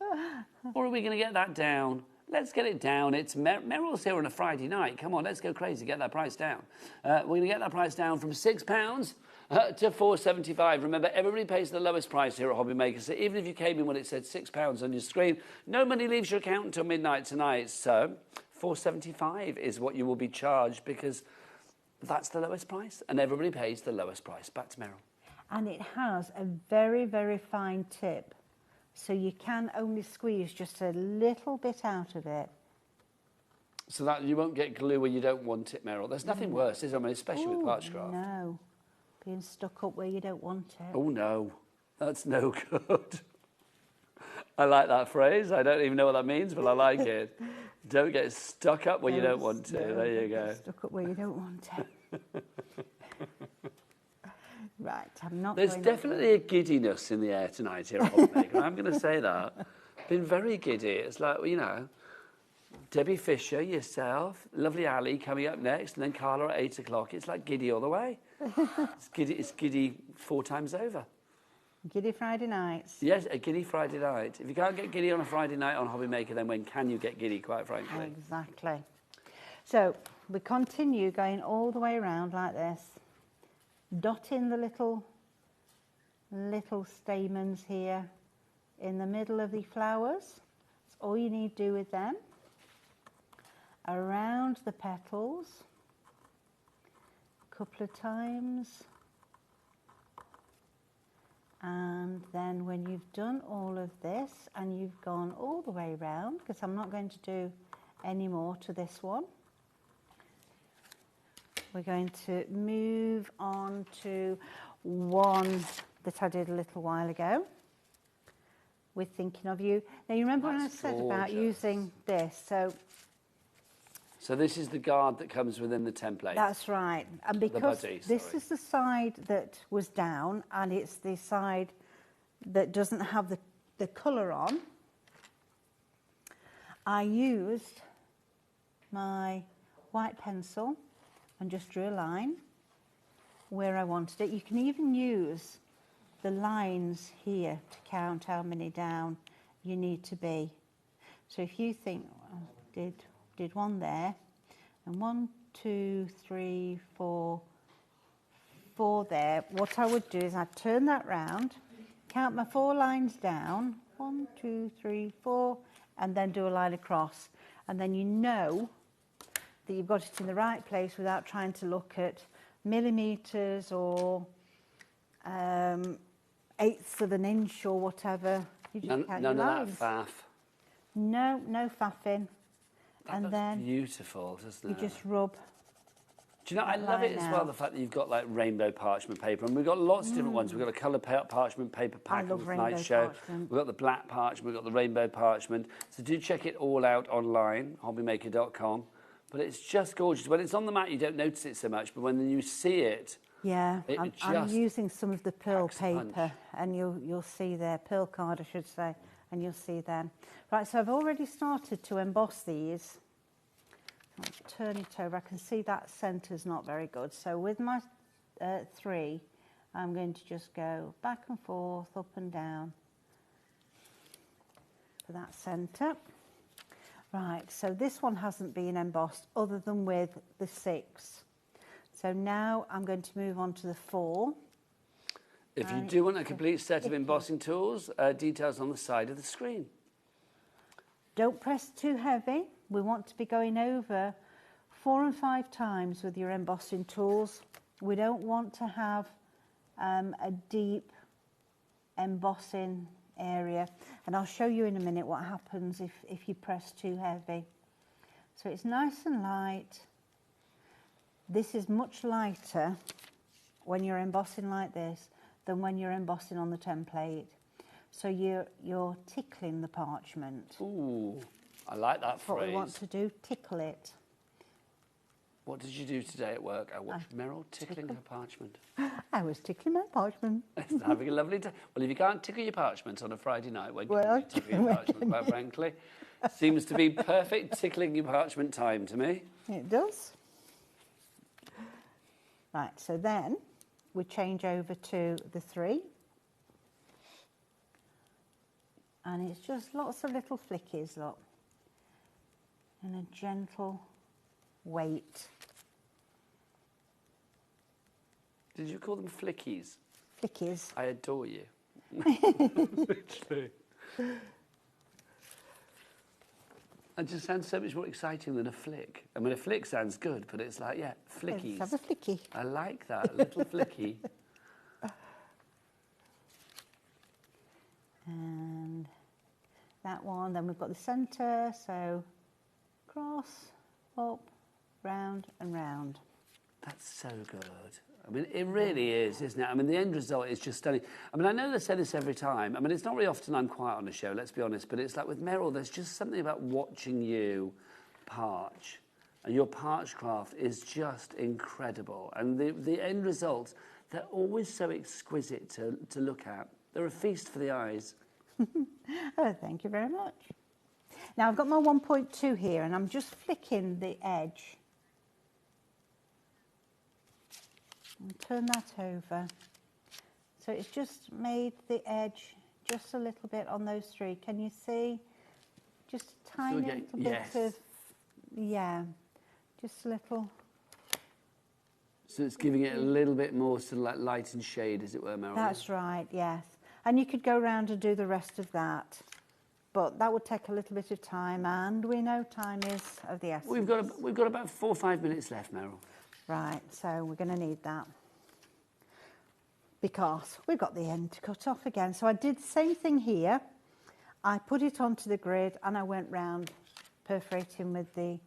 Or are we going to get that down? Let's get it down. It's Meryl's here on a Friday night. Come on, let's go crazy. Get that price down. We're going to get that price down from £6 to £4.75. Remember, everybody pays the lowest price here at HobbyMaker. So even if you came in when it said £6 on your screen, no money leaves your account until midnight tonight. So £4.75 is what you will be charged because that's the lowest price, and everybody pays the lowest price. Back to Meryl.
And it has a very, very fine tip. So you can only squeeze just a little bit out of it.
So that you won't get glue where you don't want it, Meryl. There's nothing worse, is there? I mean, especially with Parchcraft.
No, being stuck up where you don't want it.
Oh, no. That's no good. I like that phrase. I don't even know what that means, but I like it. Don't get stuck up where you don't want to. There you go.
Stuck up where you don't want it. Right, I'm not.
There's definitely a giddiness in the air tonight here at HobbyMaker. I'm going to say that. Been very giddy. It's like, you know, Debbie Fisher, yourself, lovely Ali coming up next, and then Carla at 8 o'clock. It's like giddy all the way. It's giddy 4 times over.
Giddy Friday nights.
Yes, a giddy Friday night. If you can't get giddy on a Friday night on HobbyMaker, then when can you get giddy, quite frankly?
Exactly. So we continue going all the way around like this. Dot in the little stamens here in the middle of the flowers. That's all you need to do with them. Around the petals a couple of times. And then when you've done all of this and you've gone all the way around, because I'm not going to do any more to this one, we're going to move on to one that I did a little while ago with Thinking of You. Now, you remember when I said about using this?
So this is the guard that comes within the template.
That's right. And because this is the side that was down and it's the side that doesn't have the colour on, I used my white pencil and just drew a line where I wanted it. You can even use the lines here to count how many down you need to be. So if you think, did one there, and 1, 2, 3, 4 there, what I would do is I'd turn that round, count my 4 lines down, 1, 2, 3, 4, and then do a line across. And then you know that you've got it in the right place without trying to look at millimetres or eighths of an inch or whatever. You just count your lines.
Of that faff.
No faffing.
That looks beautiful, doesn't it?
You just rub
Do you know, I love it as well, the fact that you've got like rainbow parchment paper, and we've got lots of different ones. We've got a colour parchment paper pack on tonight's show. We've got the black parchment, we've got the rainbow parchment. So do check it all out online, hobbymaker.com. But it's just gorgeous. When it's on the mat, you don't notice it so much, but when you see it,
yeah, I'm using some of the pearl paper, and you'll see there, pearl card, I should say, and you'll see them. Right, so I've already started to emboss these. I'll turn it over. I can see that centre's not very good. So with my 3, I'm going to just go back and forth, up and down for that centre. Right, so this one hasn't been embossed other than with the 6. So now I'm going to move on to the 4.
If you do want a complete set of embossing tools, details on the side of the screen.
Don't press too heavy. We want to be going over 4 and 5 times with your embossing tools. We don't want to have a deep embossing area. And I'll show you in a minute what happens if you press too heavy. So it's nice and light. This is much lighter when you're embossing like this than when you're embossing on the template. So you're tickling the parchment.
Ooh, I like that phrase.
What we want to do, tickle it.
What did you do today at work? I watched Meryl tickling her parchment.
I was tickling my parchment.
Having a lovely day. Well, if you can't tickle your parchment on a Friday night, when can you tickle your parchment, quite frankly? Seems to be perfect tickling your parchment time to me.
It does. Right, so then we change over to the 3. And it's just lots of little flickies, look. And a gentle weight.
Did you call them flickies?
Flickies.
I adore you. Literally. It just sounds so much more exciting than a flick. I mean, a flick sounds good, but it's like, yeah, flickies.
Let's have a flicky.
I like that, a little flicky.
And that one, then we've got the centre, so cross, up, round and round.
That's so good. I mean, it really is, isn't it? I mean, the end result is just stunning. I mean, I know they say this every time. I mean, it's not very often I'm quiet on a show, let's be honest, but it's like with Meryl, there's just something about watching you parch. And your parch craft is just incredible. And the end results, they're always so exquisite to look at. They're a feast for the eyes.
Oh, thank you very much. Now, I've got my 1.2 here, and I'm just flicking the edge. And turn that over. So it's just made the edge just a little bit on those 3. Can you see? Just a tiny little bit of, yeah, just a little.
So it's giving it a little bit more sort of like light and shade, as it were, Meryl.
That's right, yes. And you could go around and do the rest of that. But that would take a little bit of time, and we know time is of the essence.
We've got about 4 or 5 minutes left, Meryl.
Right, so we're going to need that because we've got the end to cut off again. So I did the same thing here. I put it onto the grid and I went round perforating with the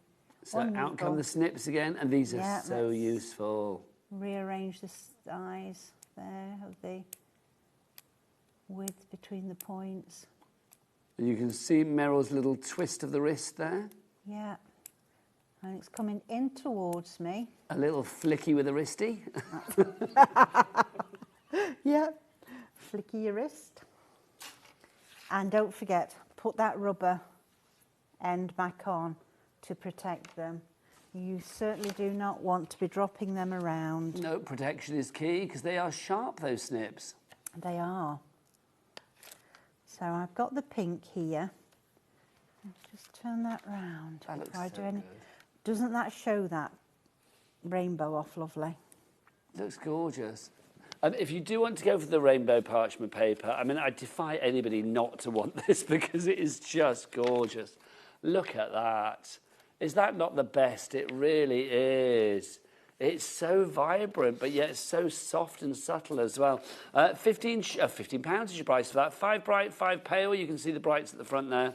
So out come the snips again, and these are so useful.
Rearrange the size there of the width between the points.
And you can see Meryl's little twist of the wrist there.
Yeah, and it's coming in towards me.
A little flicky with a wristy.
Yeah, flicky your wrist. And don't forget, put that rubber end back on to protect them. You certainly do not want to be dropping them around.
No, protection is key because they are sharp, those snips.
They are. So I've got the pink here. Just turn that round.
That looks
so
good.
Doesn't that show that rainbow off lovely?
Looks gorgeous. If you do want to go for the rainbow parchment paper, I mean, I defy anybody not to want this because it is just gorgeous. Look at that. Is that not the best? It really is. It's so vibrant, but yet so soft and subtle as well. £15 is your price for that. 5 bright, 5 pale. You can see the brights at the front there.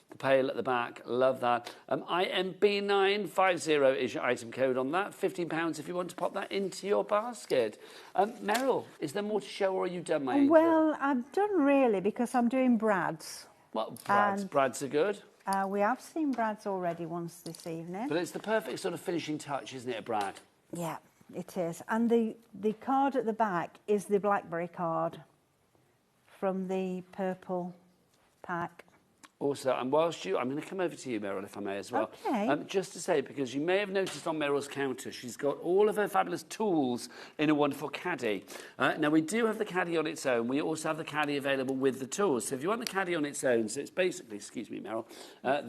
The pail at the back, love that. IMB950 is your item code on that. £15 if you want to pop that into your basket. Meryl, is there more to show or are you done, my angel?
Well, I'm done really because I'm doing Brad's.
Well, Brad's are good.
We have seen Brad's already once this evening.
But it's the perfect sort of finishing touch, isn't it, Brad?
Yeah, it is. And the card at the back is the Blackberry card from the purple pack.
Also, and whilst I'm going to come over to you, Meryl, if I may, as well.
Okay.
Just to say, because you may have noticed on Meryl's counter, she's got all of her fabulous tools in a wonderful caddy. Now, we do have the caddy on its own. We also have the caddy available with the tools. So if you want the caddy on its own, so it's basically, excuse me, Meryl,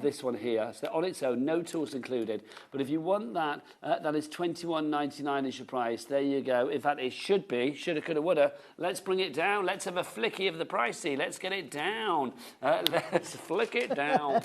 this one here. So on its own, no tools included. But if you want that, that is $21.99 is your price. There you go. In fact, it should be. Shoulda, coulda, woulda. Let's bring it down. Let's have a flicky of the pricey. Let's get it down. Let's flick it down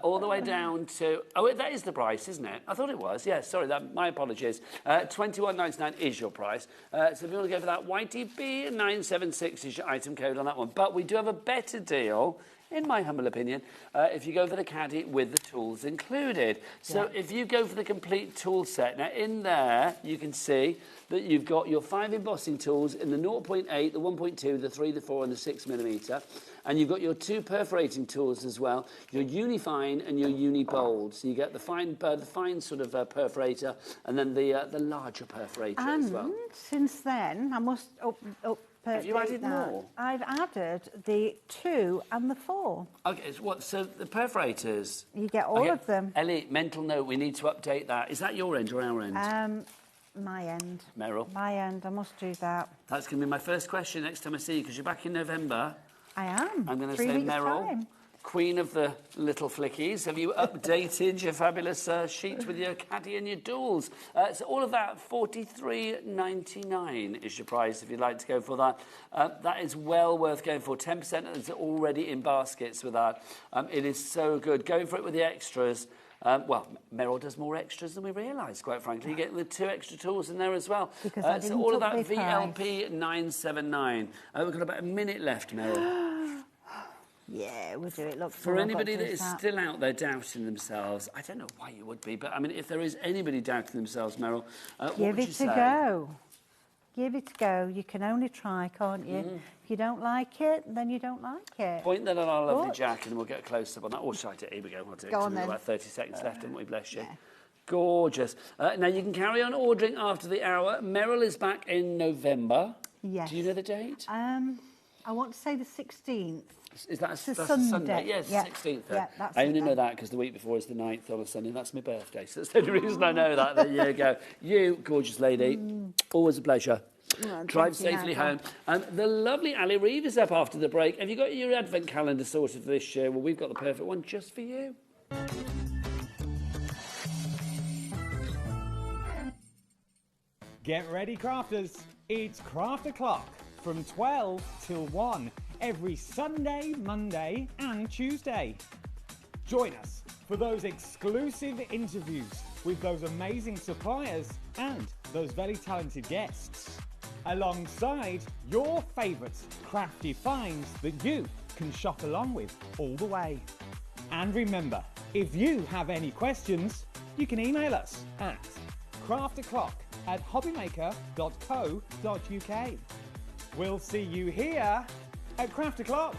all the way down to... Oh, that is the price, isn't it? I thought it was. Yeah, sorry, my apologies. $21.99 is your price. So if you want to go for that, YTB976 is your item code on that one. But we do have a better deal, in my humble opinion, if you go for the caddy with the tools included. So if you go for the complete tool set, now in there you can see that you've got your 5 embossing tools in the 0.8, the 1.2, the 3, the 4 and the 6mm. And you've got your 2 perforating tools as well, your Unifine and your Unibold. So you get the fine sort of perforator and then the larger perforator as well.
And since then, I must
have you added more?
I've added the 2 and the 4.
Okay, so the perforators...
You get all of them.
Ellie, mental note, we need to update that. Is that your end or our end?
My end.
Meryl?
My end, I must do that.
That's going to be my first question next time I see you, because you're back in November.
I am.
I'm going to say, Meryl,
time.
Queen of the little flickies, have you updated your fabulous sheet with your caddy and your tools? So all of that, $43.99 is your price if you'd like to go for that. That is well worth going for. 10% is already in baskets with that. It is so good. Going for it with the extras. Well, Meryl does more extras than we realise, quite frankly. You get the 2 extra tools in there as well. So all of that, VLP 979. We've got about a minute left, Meryl.
Yeah, we'll do it. Look,
for anybody that is still out there doubting themselves, I don't know why you would be, but I mean, if there is anybody doubting themselves, Meryl, what would you say?
Give it a go. Give it a go. You can only try, can't you? If you don't like it, then you don't like it.
Point that at our lovely Jack and we'll get a close-up on that. Or shite it. Here we go. We'll do it.
Go on,
we've
then.
got about 30 seconds left, haven't we? Bless you. Yeah. Gorgeous. Now, you can carry on ordering after the hour. Meryl is back in November.
Yes.
Do you know the date?
I want to say the 16th.
Is that a
Sunday?
Sunday? Yes,
yeah.
16th.
Yeah, that's
I only know that because the week before is the 9th on a Sunday. That's my birthday. So that's the only reason I know that. There you go. You, gorgeous lady. Always a pleasure.
Well,
drive safely home. The lovely Ali Reeve is up after the break. Have you got your advent calendar sorted for this year? Well, we've got the perfect one just for you.
Get ready, crafters. It's Craft O'Clock from 12 till 1 every Sunday, Monday and Tuesday. Join us for those exclusive interviews with those amazing suppliers and those very talented guests, alongside your favourite crafty finds that you can shop along with all the way. And remember, if you have any questions, you can email us at craftoclock@hobbymaker.co.uk. We'll see you here at Craft O'Clock.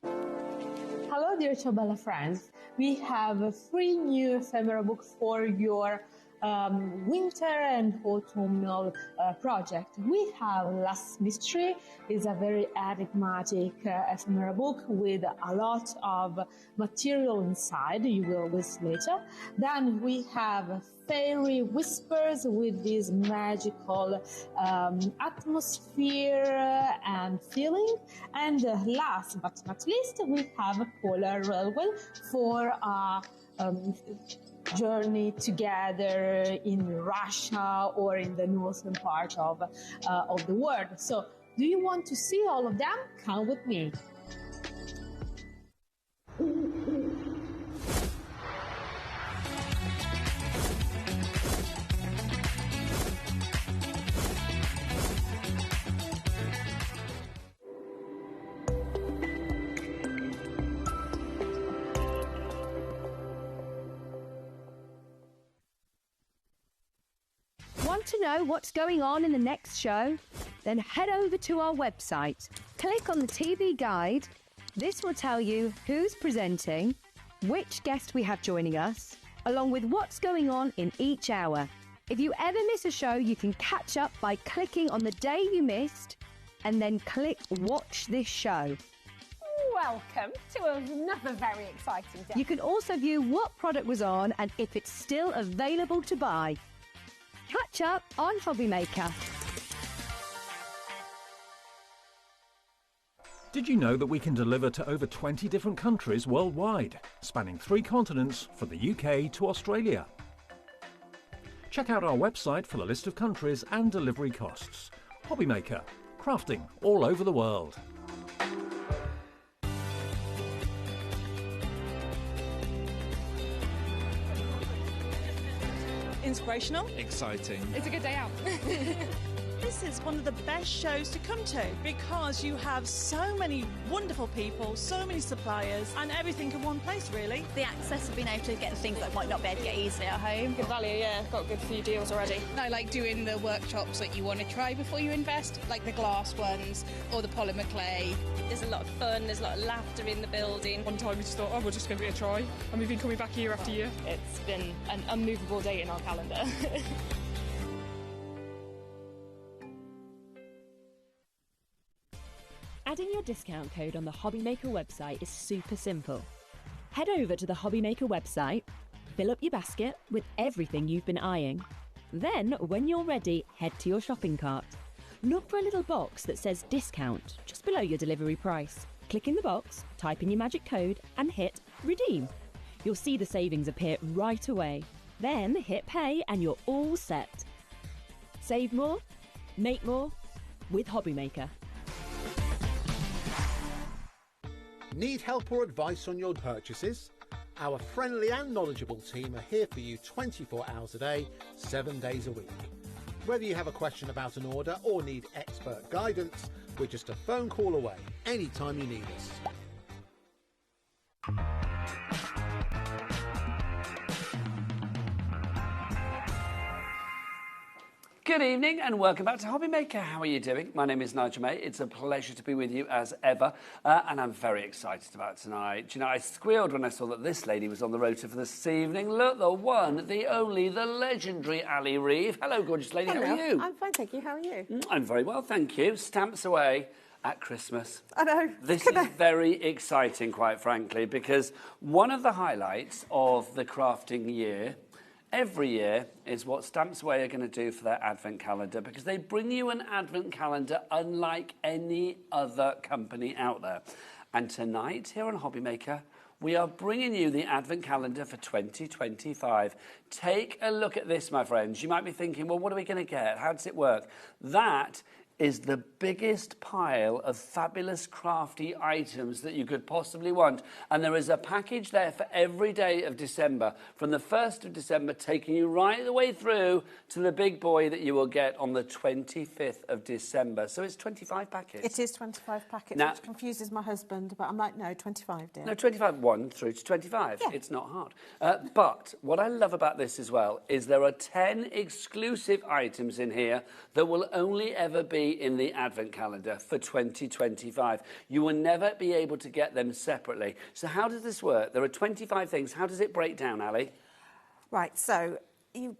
Hello, dear Ciobella friends. We have a free new ephemera book for your winter and autumnal project. We have Last Mystery. It's a very enigmatic ephemera book with a lot of material inside. You will list later. Then we have Fairy Whispers with this magical atmosphere and feeling. And last but not least, we have a Polar Railway for a journey together in Russia or in the northern part of the world. So, do you want to see all of them? Come with me.
Want to know what's going on in the next show? Then head over to our website. Click on the TV guide. This will tell you who's presenting, which guest we have joining us, along with what's going on in each hour. If you ever miss a show, you can catch up by clicking on the day you missed and then click Watch This Show.
Welcome to another very exciting day.
You can also view what product was on and if it's still available to buy. Catch up on HobbyMaker.
Did you know that we can deliver to over 20 different countries worldwide, spanning 3 continents from the UK to Australia? Check out our website for the list of countries and delivery costs. HobbyMaker, crafting all over the world.
Inspirational.
Exciting.
It's a good day out.
This is one of the best shows to come to because you have so many wonderful people, so many suppliers, and everything in one place, really.
The access of being able to get things that might not be able to get easily at home.
Good value, yeah. Got a good few deals already.
I like doing the workshops that you want to try before you invest, like the glass ones or the polymer clay.
There's a lot of fun, there's a lot of laughter in the building. One time we just thought, oh, we'll just give it a try. And we've been coming back year after year. It's been an unmovable date in our calendar.
Adding your discount code on the HobbyMaker website is super simple. Head over to the HobbyMaker website, fill up your basket with everything you've been eyeing. Then, when you're ready, head to your shopping cart. Look for a little box that says discount just below your delivery price. Click in the box, type in your magic code and hit redeem. You'll see the savings appear right away. Then hit pay and you're all set. Save more, make more with HobbyMaker.
Need help or advice on your purchases? Our friendly and knowledgeable team are here for you 24 hours a day, 7 days a week. Whether you have a question about an order or need expert guidance, we're just a phone call away anytime you need us.
Good evening and welcome back to HobbyMaker. How are you doing? My name is Nigel May. It's a pleasure to be with you as ever, and I'm very excited about tonight. Do you know, I squealed when I saw that this lady was on the rota for this evening. Look, the one, the only, the legendary Ali Reeve. Hello, gorgeous lady.
Hello.
How are you?
I'm fine, thank you. How are you?
I'm very well, thank you. Stamps away at Christmas.
I know.
This is very exciting, quite frankly, because one of the highlights of the crafting year every year is what Stamps Away are going to do for their advent calendar, because they bring you an advent calendar unlike any other company out there. And tonight, here on HobbyMaker, we are bringing you the advent calendar for 2025. Take a look at this, my friends. You might be thinking, well, what are we going to get? How does it work? That is the biggest pile of fabulous crafty items that you could possibly want. And there is a package there for every day of December, from the 1st of December, taking you right the way through to the big boy that you will get on the 25th of December. So it's 25 packets.
It is 25 packets,
Now,
which confuses my husband, but I'm like, no, 25, dear.
No, 25, 1 through to 25.
Yeah.
It's not hard. But what I love about this as well is there are 10 exclusive items in here that will only ever be in the advent calendar for 2025. You will never be able to get them separately. So how does this work? There are 25 things. How does it break down, Ali?
Right, so you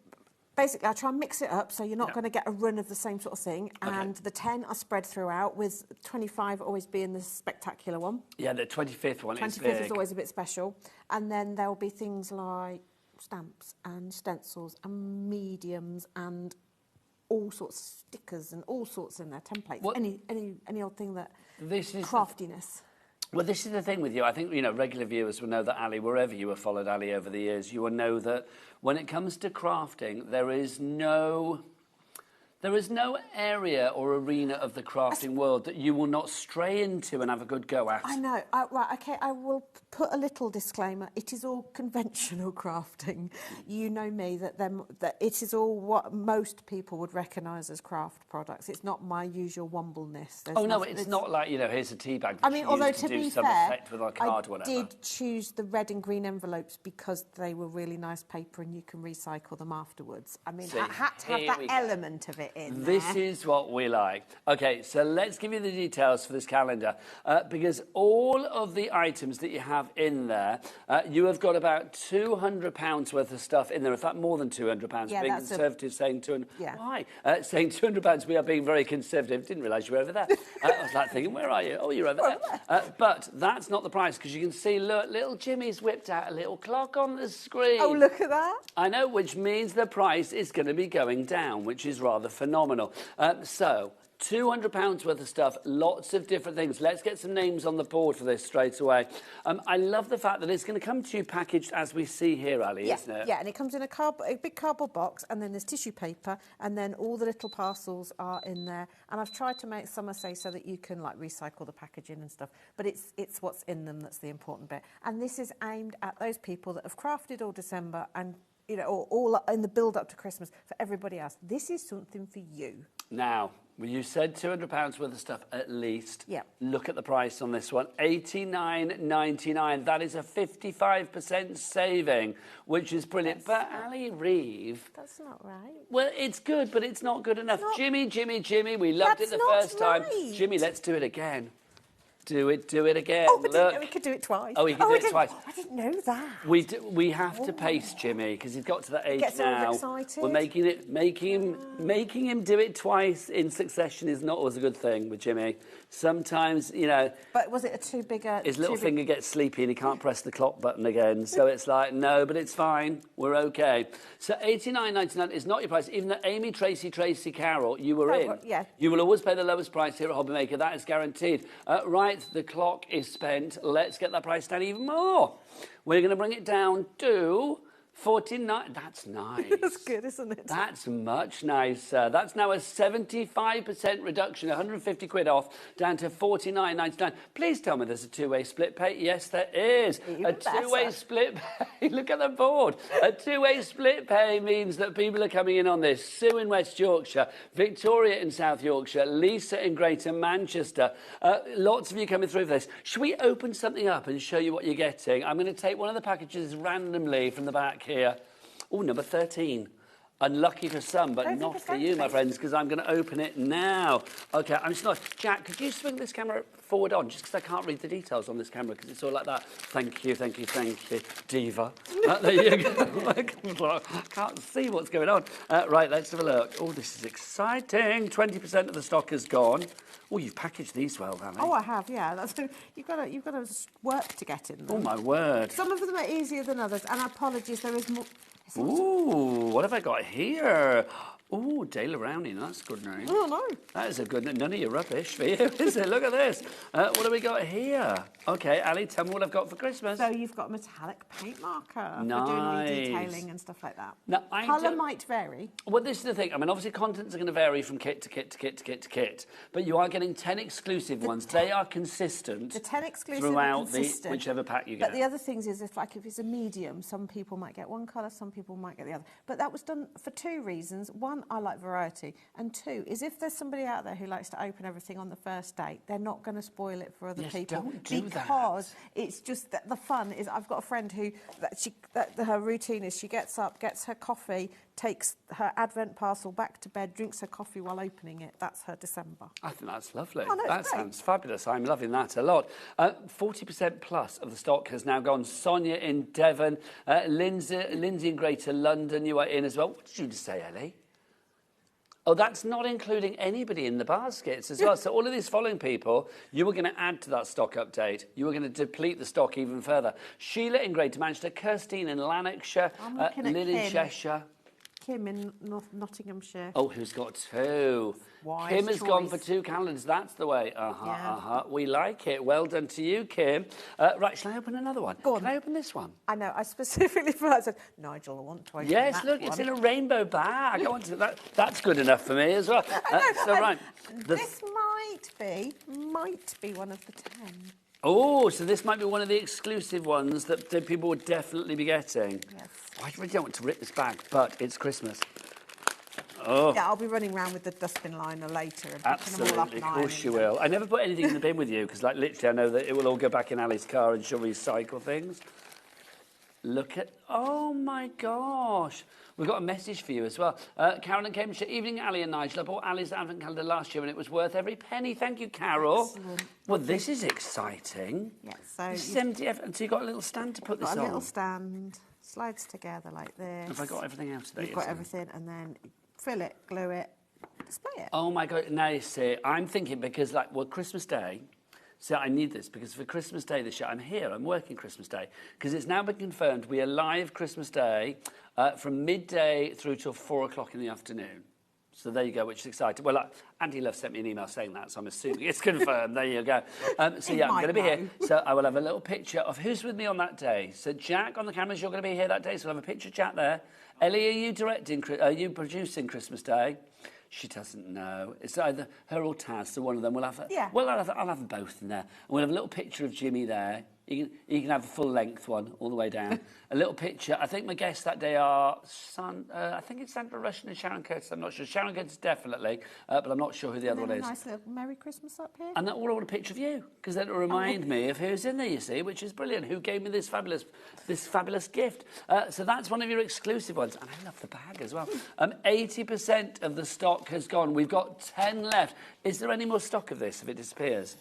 basically, I try and mix it up so you're not going to get a run of the same sort of thing.
Okay.
And the 10 are spread throughout, with 25 always being the spectacular one.
Yeah, the 25th one is
25th
big.
is always a bit special. And then there'll be things like stamps and stencils and mediums and all sorts of stickers and all sorts in there, templates,
What?
any old thing that,
This is
craftiness.
Well, this is the thing with you. I think, you know, regular viewers will know that Ali, wherever you have followed Ali over the years, you will know that when it comes to crafting, there is no There is no area or arena of the crafting world that you will not stray into and have a good go at.
I know. Right, OK, I will put a little disclaimer. It is all conventional crafting. You know me, that it is all what most people would recognise as craft products. It's not my usual wombleness.
Oh, no, it's not like, you know, here's a tea bag that
I mean, although to
do
be
some
fair,
effect with a card or whatever.
I did choose the red and green envelopes because they were really nice paper and you can recycle them afterwards. I mean, I had to have that element of it in
This
there.
is what we like. OK, so let's give you the details for this calendar, because all of the items that you have in there, you have got about £200 worth of stuff in there. In fact, more than £200.
Yeah,
being
that's
conservative, saying 200.
Yeah.
Why? Saying £200, we are being very conservative. Didn't realise you were over there. I was like thinking, where are you? Oh, you're over there. But that's not the price, because you can see, look, little Jimmy's whipped out a little clock on the screen.
Oh, look at that.
I know, which means the price is going to be going down, which is rather phenomenal. So, £200 worth of stuff, lots of different things. Let's get some names on the board for this straight away. I love the fact that it's going to come to you packaged as we see here, Ali, isn't it?
Yeah, and it comes in a big cardboard box, and then there's tissue paper, and then all the little parcels are in there. And I've tried to make some, I say, so that you can like recycle the packaging and stuff. But it's what's in them that's the important bit. And this is aimed at those people that have crafted all December and, you know, or all in the build up to Christmas. For everybody else, this is something for you.
Now, well, you said £200 worth of stuff at least.
Yeah.
Look at the price on this one, $89.99. That is a 55% saving, which is brilliant. But Ali Reeve...
That's not right.
Well, it's good, but it's not good enough. Jimmy, we loved it the first time. Jimmy, let's do it again. Do it again.
Oh, but
Look.
we could do it twice.
Oh, we can do it twice.
Oh, I didn't know that.
We have to pace Jimmy because he's got to that age
Gets
now.
all excited.
We're making him do it twice in succession is not always a good thing with Jimmy. Sometimes, you know.
But was it a too big a?
His little finger gets sleepy and he can't press the clock button again. So it's like, no, but it's fine. We're okay. So $89.99 is not your price. Even though Amy, Tracy, Carol, you were in.
Yeah.
You will always pay the lowest price here at HobbyMaker. That is guaranteed. Right, the clock is spent. Let's get that price down even more. We're going to bring it down to $49. That's nice.
That's good, isn't it?
That's much nicer. That's now a 75% reduction, 150 quid off, down to $49.99. Please tell me there's a two-way split pay. Yes, there is. A two-way split pay. Look at the board. A two-way split pay means that people are coming in on this. Sue in West Yorkshire, Victoria in South Yorkshire, Lisa in Greater Manchester. Lots of you coming through for this. Should we open something up and show you what you're getting? I'm going to take one of the packages randomly from the back here. Oh, number 13. Unlucky for some, but not for you, my friends, because I'm going to open it now. OK, I'm just not... Jack, could you swing this camera forward on, just because I can't read the details on this camera, because it's all like that. Thank you, diva. There you go. I can't see what's going on. Right, let's have a look. Oh, this is exciting. 20% of the stock is gone. Oh, you've packaged these well, haven't you?
Oh, I have, yeah. That's, you've got to work to get in them.
Oh, my word.
Some of them are easier than others, and apologies, there is more...
Ooh, what have I got here? Ooh, Dale Rowney, that's a good name.
Oh, no.
That is a good name. None of your rubbish for you, is it? Look at this. What have we got here? OK, Ali, tell me what I've got for Christmas.
So you've got metallic paint marker for
Nice.
doing detailing and stuff like that.
Now,
Colour might vary.
Well, this is the thing. I mean, obviously, contents are going to vary from kit to kit to kit to kit to kit. But you are getting 10 exclusive ones. They are consistent.
The 10 exclusive
throughout
are consistent.
whichever pack you get.
But the other things is, if it's a medium, some people might get one colour, some people might get the other. But that was done for two reasons. One, I like variety. And two, is if there's somebody out there who likes to open everything on the first date, they're not going to spoil it for other people.
Don't do
because it's just that the fun is, I've got a friend who, her routine is she gets up, gets her coffee, takes her Advent parcel back to bed, drinks her coffee while opening it. That's her December.
I think that's lovely.
Oh, no,
that sounds fabulous. I'm loving that a lot. 40% plus of the stock has now gone. Sonia in Devon, Lindsay in Greater London, you are in as well. What did you just say, Ellie? Oh, that's not including anybody in the baskets as well. So all of these following people, you were going to add to that stock update. You were going to deplete the stock even further. Sheila in Greater Manchester, Kirstine in Lanarkshire, Lynn in Cheshire.
Kim in Nottinghamshire.
Oh, who's got 2?
Wise
Kim has gone for
choice.
2 calendars. That's the way.
Yeah.
We like it. Well done to you, Kim. Right, shall I open another one?
Go on.
Can I open this one?
I know. I specifically for that said, Nigel, I want to open
Yes,
that
look,
one.
it's in a rainbow bag. I want to, that's good enough for me as well. Right.
This might be one of the 10.
Oh, so this might be one of the exclusive ones that people would definitely be getting.
Yes.
I really don't want to rip this bag, but it's Christmas. Oh.
Yeah, I'll be running around with the dustbin liner later and picking them all up.
Absolutely, of course you will. I never put anything in the bin with you because, like, literally, I know that it will all go back in Ali's car and she'll recycle things. Look at... Oh, my gosh. We've got a message for you as well. Carol and Cambridgeshire. Evening, Ali and Nigel. I bought Ali's advent calendar last year and it was worth every penny. Thank you, Carol.
Excellent.
Well, this is exciting.
Yeah, so...
This is MDF, and so you've got a little stand to put this on.
A little stand, slides together like this.
Have I got everything out of there?
You've got everything, and then fill it, glue it, display it.
Oh, my God. Now, you see, I'm thinking because, like, well, Christmas Day... So I need this because for Christmas Day this year, I'm here, I'm working Christmas Day, because it's now been confirmed we are live Christmas Day from midday through till 4 o'clock in the afternoon. So there you go, which is exciting. Well, Andy Love sent me an email saying that, so I'm assuming it's confirmed. There you go. So yeah, I'm going to be here. So I will have a little picture of who's with me on that day. So Jack on the cameras, you're going to be here that day, so we'll have a picture of Jack there. Ellie, are you directing? Are you producing Christmas Day? She doesn't know. It's either her or Taz, so one of them. We'll have. Well, I'll have them both in there. And we'll have a little picture of Jimmy there. You can have a full-length one all the way down. A little picture. I think my guests that day are I think it's Sandra Rushton and Sharon Curtis. I'm not sure. Sharon Curtis definitely, but I'm not sure who the other one is.
Nice little Merry Christmas up here.
And that will want a picture of you, because that'll remind me of who's in there, you see, which is brilliant. Who gave me this fabulous gift? So that's one of your exclusive ones. And I love the bag as well. 80% of the stock has gone. We've got 10 left. Is there any more stock of this if it disappears?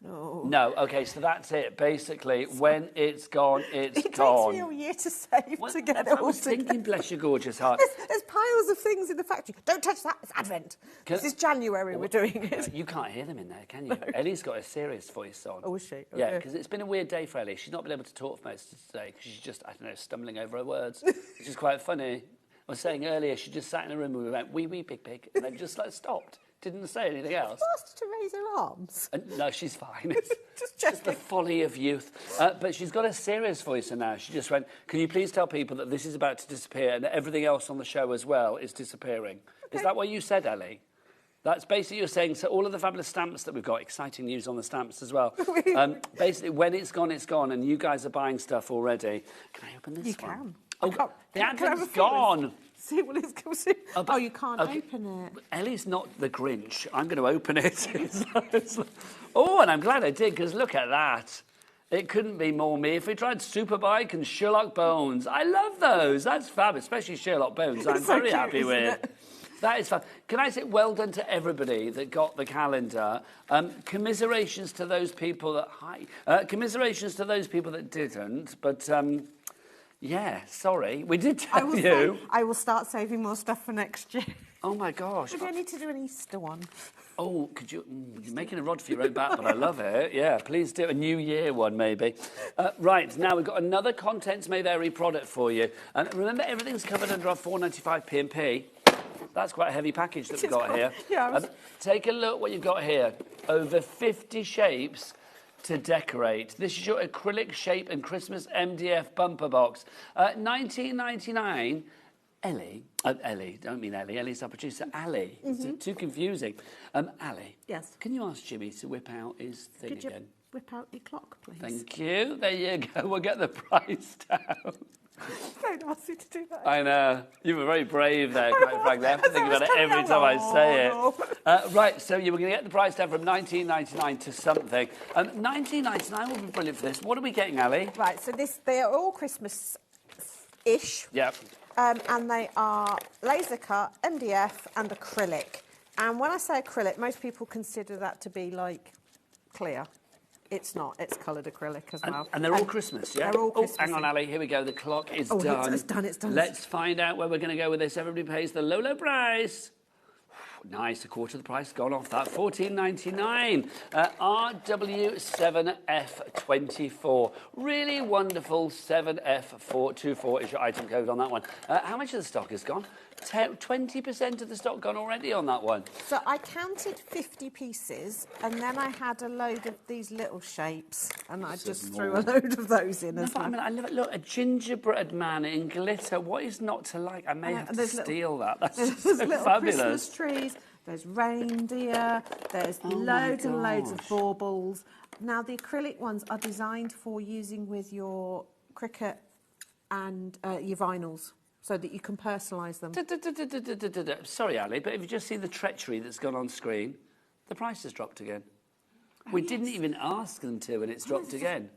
No.
No, OK, so that's it. Basically, when it's gone, it's gone.
It takes me all year to save to get it all together.
I was thinking, bless your gorgeous heart.
There's piles of things in the factory. Don't touch that, it's Advent. This is January we're doing it.
You can't hear them in there, can you? Ellie's got a serious voice on.
Oh, is she? Okay.
Yeah, because it's been a weird day for Ellie. She's not been able to talk for most of today because she's just, I don't know, stumbling over her words, which is quite funny. I was saying earlier, she just sat in a room and we went, wee, wee, big, big, and then just like stopped. Didn't say anything else.
You asked her to raise her arms.
No, she's fine.
just
the folly of youth. But she's got a serious voice now. She just went, can you please tell people that this is about to disappear and that everything else on the show as well is disappearing? Okay. Is that what you said, Ellie? That's basically you're saying, so all of the fabulous stamps that we've got, exciting news on the stamps as well. Basically, when it's gone, and you guys are buying stuff already. Can I open this one?
You can.
Oh, the advent's gone.
See what it's going to Oh, you can't open it.
Ellie's not the Grinch. I'm going to open it. Oh, and I'm glad I did, because look at that. It couldn't be more me. If we tried Superbike and Sherlock Bones, I love those. That's fab, especially Sherlock Bones. I'm very happy with. That is fun. Can I say well done to everybody that got the calendar? Commiserations to those people that commiserations to those people that didn't. But yeah, sorry, we did tell you.
I will start saving more stuff for next year.
Oh my gosh!
Maybe I need to do an Easter one.
Oh, could you? You're making a rod for your own back, but I love it. Yeah, please do a New Year one, maybe. Right, now we've got another Contents May Vary product for you. And remember, everything's covered under our £4.95 P&P. That's quite a heavy package that we've got here.
Yeah,
take a look what you've got here. Over 50 shapes to decorate. This is your acrylic shape and Christmas MDF bumper box. $19.99. Ellie, don't mean Ellie. Ellie's our producer. Ali. It's too confusing. Ali.
Yes.
Can you ask Jimmy to whip out his thing again?
Could you whip out your clock, please?
Thank you. There you go. We'll get the price down.
Don't ask you to do that.
I know. You were very brave there, quite frankly. I have to think about it every time I say it. Right, so you were going to get the price down from $19.99 to something. $19.99 will be brilliant for this. What are we getting, Ali?
Right, so they are all Christmas-ish.
Yep.
And they are laser cut, MDF and acrylic. And when I say acrylic, most people consider that to be like clear. It's not. It's coloured acrylic as well.
And they're all Christmas, yeah?
They're all Christmas.
Oh, hang on, Ali. Here we go. The clock is done.
It's done.
Let's find out where we're going to go with this. Everybody pays the low, low price. Nice, a quarter of the price gone off that. $14.99. RW7F24. Really wonderful 7F424 is your item code on that one. How much of the stock has gone? 20% of the stock gone already on that one.
So I counted 50 pieces, and then I had a load of these little shapes, and I just threw a load of those in as well.
I mean, I love it. Look, a gingerbread man in glitter. What is not to like? I may have to steal that. That's just so
little
fabulous.
Christmas trees. There's reindeer. There's loads and loads of baubles. Now, the acrylic ones are designed for using with your Cricut and your vinyls, so that you can personalise them.
Sorry, Ali, but have you just seen the treachery that's gone on screen? The price has dropped again. We didn't even ask them to, and it's dropped again.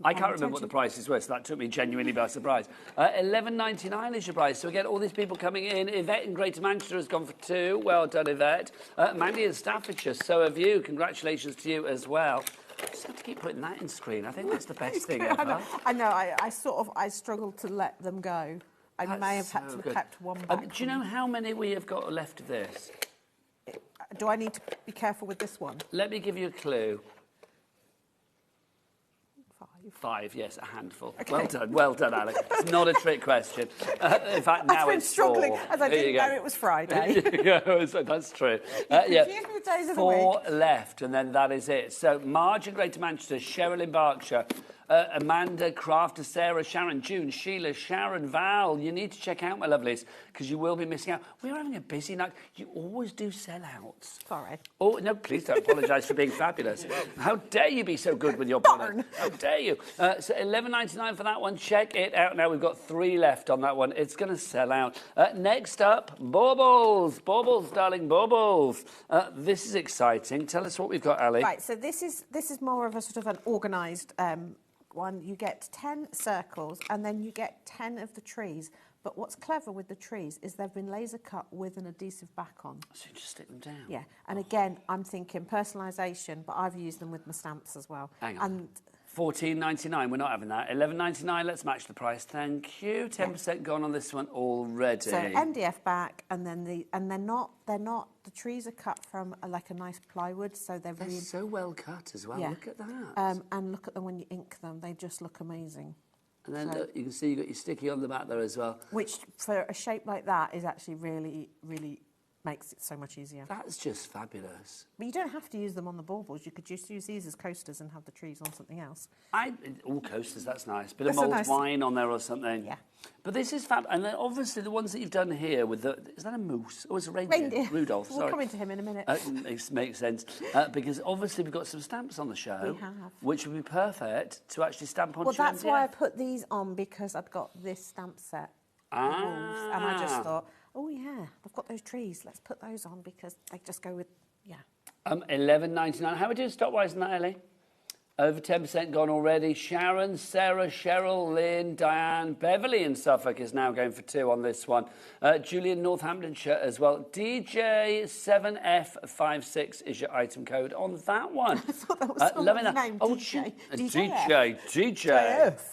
I can't remember what the prices were, so that took me genuinely by surprise. $11.99 is your price. So again, all these people coming in. Yvette in Greater Manchester has gone for 2. Well done, Yvette. Mandy in Staffordshire, so have you. Congratulations to you as well. I just have to keep putting that in screen. I think that's the best thing ever.
I know. I struggled to let them go. I may have had to have kept one back.
Do you know how many we have got left of this?
Do I need to be careful with this one?
Let me give you a clue. 5, yes, a handful. Okay. Well done, Alex. It's not a trick question. In fact, now it's
struggling
4.
as I didn't know it was Friday.
That's true.
Yeah. Days of the
4
week.
left, and then that is it. So, Marge in Greater Manchester, Cheryl in Berkshire, Amanda, Crafter, Sarah, Sharon, June, Sheila, Sharon, Val. You need to check out, my lovelies, because you will be missing out. We're having a busy night. You always do sellouts.
Sorry.
Oh, no, please don't apologise for being fabulous. How dare you be so good with your product? How dare you? So $11.99 for that one. Check it out now. We've got 3 left on that one. It's going to sell out. Next up, baubles. Baubles, darling, baubles. This is exciting. Tell us what we've got, Ali.
Right, so this is more of a sort of an organised one. You get 10 circles, and then you get 10 of the trees. But what's clever with the trees is they've been laser cut with an adhesive back on.
So you just stick them down?
Yeah, and again, I'm thinking personalisation, but I've used them with my stamps as well.
Hang on.
And
$14.99, we're not having that. $11.99, let's match the price. Thank you. 10% gone on this one already.
So MDF back, and then they're not. The trees are cut from like a nice plywood, so they're really
so well cut as well.
Yeah.
Look at that.
And look at them when you ink them; they just look amazing.
And then look, you can see you've got your sticky on the back there as well.
Which, for a shape like that, is actually really, really makes it so much easier.
That's just fabulous.
But you don't have to use them on the baubles. You could just use these as coasters and have the trees on something else.
All coasters, that's nice. Bit of mulled wine on there or something.
Yeah.
But this is fab. And then obviously the ones that you've done here with the... Is that a moose? Or is it a reindeer? Rudolph, sorry.
We'll come into him in a minute.
Makes sense. Because obviously we've got some stamps on the show.
We have.
Which would be perfect to actually stamp on.
Well, that's why I put these on, because I've got this stamp set. And I just thought, oh yeah, I've got those trees. Let's put those on because they just go with, yeah.
$11.99. How are we doing stock-wise on that, Ellie? Over 10% gone already. Sharon, Sarah, Cheryl, Lynn, Diane, Beverly in Suffolk is now going for 2 on this one. Julian, Northamptonshire as well. DJ7F56 is your item code on that one.
I thought that was someone's name.
Oh, DJ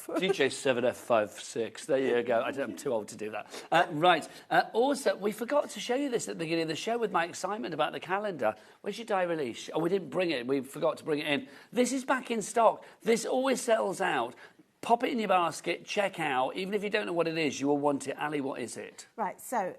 7F56. There you go. I'm too old to do that. Right. Also, we forgot to show you this at the beginning of the show with my excitement about the calendar. Where's your die release? Oh, we didn't bring it. We forgot to bring it in. This is back in stock. This always sells out. Pop it in your basket, check out. Even if you don't know what it is, you will want it. Ali, what is it?
Right, so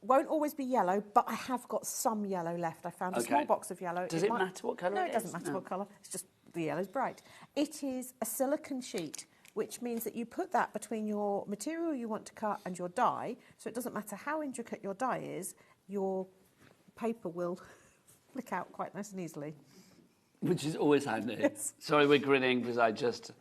won't always be yellow, but I have got some yellow left. I found a small box of yellow.
Does it matter what colour it is?
No, it doesn't matter what colour. It's just the yellow's bright. It is a silicone sheet, which means that you put that between your material you want to cut and your die, so it doesn't matter how intricate your die is, your paper will flick out quite nice and easily.
Which is always handy.
Yes.
Sorry, we're grinning because I just...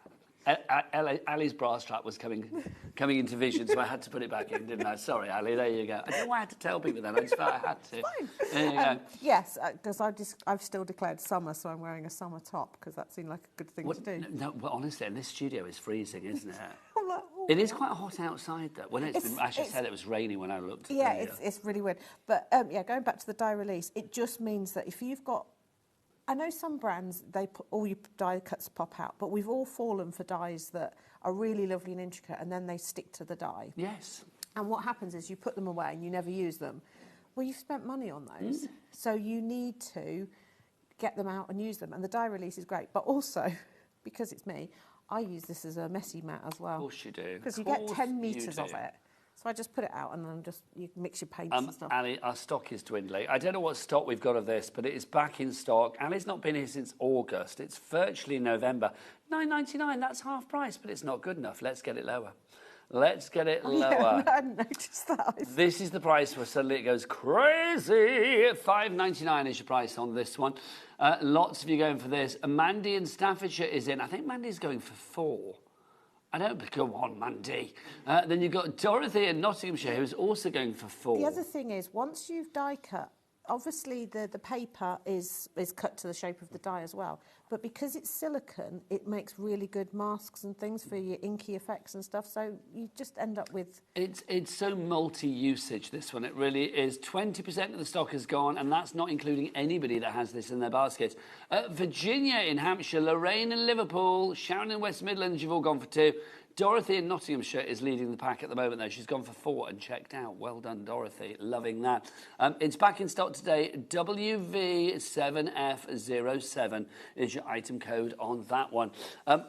Ali's bra strap was coming into vision, so I had to put it back in, didn't I? Sorry, Ali, there you go. I don't know why I had to tell people then. I just felt I had to.
It's fine.
There you go.
Yes, because I've still declared summer, so I'm wearing a summer top because that seemed like a good thing to do.
No, well, honestly, and this studio is freezing, isn't it? It is quite hot outside, though. When I actually said it was rainy when I looked.
Yeah, it's really weird. But, going back to the die release, it just means that if you've got... I know some brands, they put all your die cuts pop out, but we've all fallen for dies that are really lovely and intricate, and then they stick to the die.
Yes.
And what happens is you put them away and you never use them. Well, you've spent money on those, so you need to get them out and use them. And the die release is great, but also, because it's me, I use this as a messy mat as well.
Of course you do.
Because you get 10 metres of it. So I just put it out and then you mix your paints and stuff.
Ali, our stock is dwindling. I don't know what stock we've got of this, but it is back in stock. Ali's not been here since August. It's virtually November. $9.99, that's half price, but it's not good enough. Let's get it lower. Let's get it lower.
Yeah, I hadn't noticed that.
This is the price where suddenly it goes crazy. $5.99 is your price on this one. Lots of you going for this. Mandy in Staffordshire is in. I think Mandy's going for $4. I don't go on, Mandy. Then you've got Dorothy in Nottinghamshire, who's also going for $4.
The other thing is, once you've die cut, obviously the paper is cut to the shape of the die as well. But because it's silicone, it makes really good masks and things for your inky effects and stuff. So you just end up with...
It's so multi-usage, this one. It really is. 20% of the stock is gone, and that's not including anybody that has this in their baskets. Virginia in Hampshire, Lorraine in Liverpool, Sharon in West Midlands, you've all gone for 2. Dorothy in Nottinghamshire is leading the pack at the moment, though. She's gone for 4 and checked out. Well done, Dorothy. Loving that. It's back in stock today. WV7F07 is your item code on that one.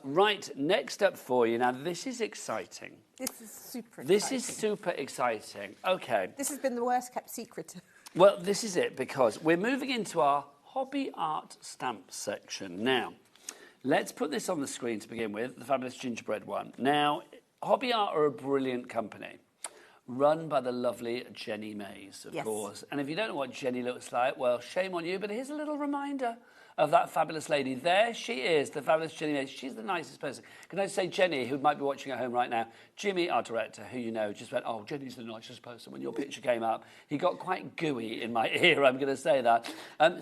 Right, next up for you. Now, this is exciting.
This is super exciting.
This is super exciting. OK.
This has been the worst kept secret.
Well, this is it, because we're moving into our hobby art stamp section now. Let's put this on the screen to begin with, the fabulous gingerbread one. Now, Hobby Art are a brilliant company, run by the lovely Jenny Mays, of course. And if you don't know what Jenny looks like, well, shame on you, but here's a little reminder of that fabulous lady. There she is, the fabulous Jenny Mays. She's the nicest person. Can I say Jenny, who might be watching at home right now, Jimmy, our director, who you know, just went, oh, Jenny's the nicest person. When your picture came up, he got quite gooey in my ear, I'm going to say that.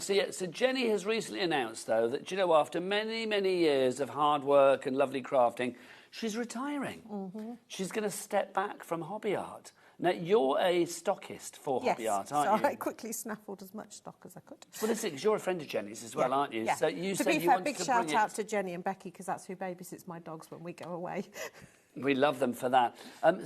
So Jenny has recently announced, though, that, you know, after many, many years of hard work and lovely crafting, she's retiring. She's going to step back from hobby art. Now, you're a stockist for hobby art, aren't you?
So I quickly snaffled as much stock as I could.
Well, listen, because you're a friend of Jenny's as well, aren't you?
Yeah.
So you
to
said
be
you
fair,
wanted
big
to
shout
bring
out
it.
to Jenny and Becky, because that's who babysits my dogs when we go away.
We love them for that.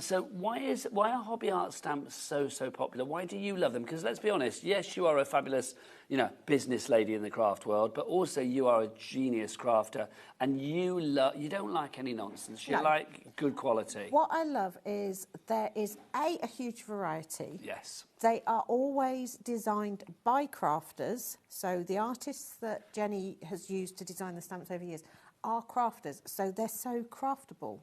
So why are hobby art stamps so popular? Why do you love them? Because let's be honest, yes, you are a fabulous, you know, business lady in the craft world, but also you are a genius crafter, and you don't like any nonsense. You like good quality.
What I love is there is a huge variety.
Yes.
They are always designed by crafters. So the artists that Jenny has used to design the stamps over years are crafters. So they're so craftable.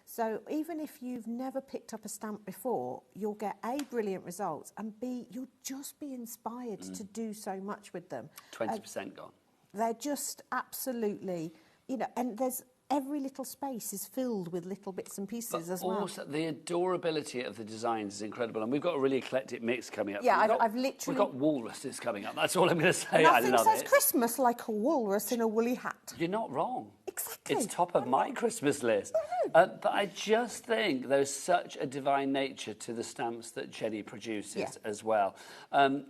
So even if you've never picked up a stamp before, you'll get A, brilliant results, and B, you'll just be inspired to do so much with them.
20% gone.
They're just absolutely, you know, and there's every little space is filled with little bits and pieces as well.
Also, the adorability of the designs is incredible, and we've got a really eclectic mix coming up.
Yeah, I've literally...
We've got walruses coming up, that's all I'm going to say.
Nothing
I love
says
it.
Christmas like a walrus in a woolly hat.
You're not wrong.
Exactly.
It's top of my Christmas list. But I just think there's such a divine nature to the stamps that Jenny produces as well. And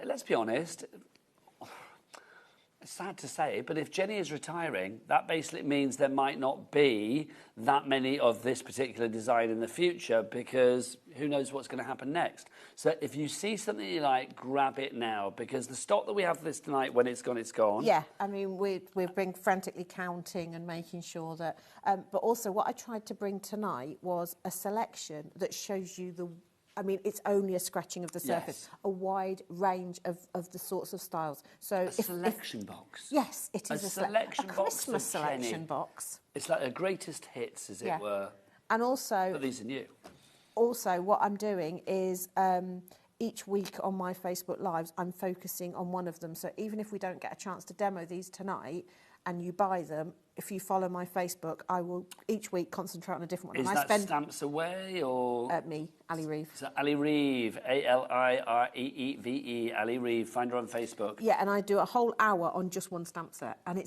let's be honest, it's sad to say, but if Jenny is retiring, that basically means there might not be that many of this particular design in the future, because who knows what's going to happen next. So if you see something you like, grab it now, because the stock that we have for this tonight, when it's gone, it's gone.
Yeah, I mean, we've been frantically counting and making sure that... but also what I tried to bring tonight was a selection that shows you the... I mean, it's only a scratching of the surface, a wide range of the sorts of styles. So
a selection box.
Yes, it is
a selection
a
box.
Christmas selection
Jenny.
box.
It's like a greatest hits, as it were.
And also,
but these are new.
Also, what I'm doing is each week on my Facebook Lives, I'm focusing on one of them. So even if we don't get a chance to demo these tonight, and you buy them, if you follow my Facebook, I will each week concentrate on a different one.
Is that Stamps Away or...?
Me, Ali Reeve.
So Ali Reeve, A-L-I-R-E-E-V-E, Ali Reeve, find her on Facebook.
Yeah, and I do a whole hour on just one stamp set, and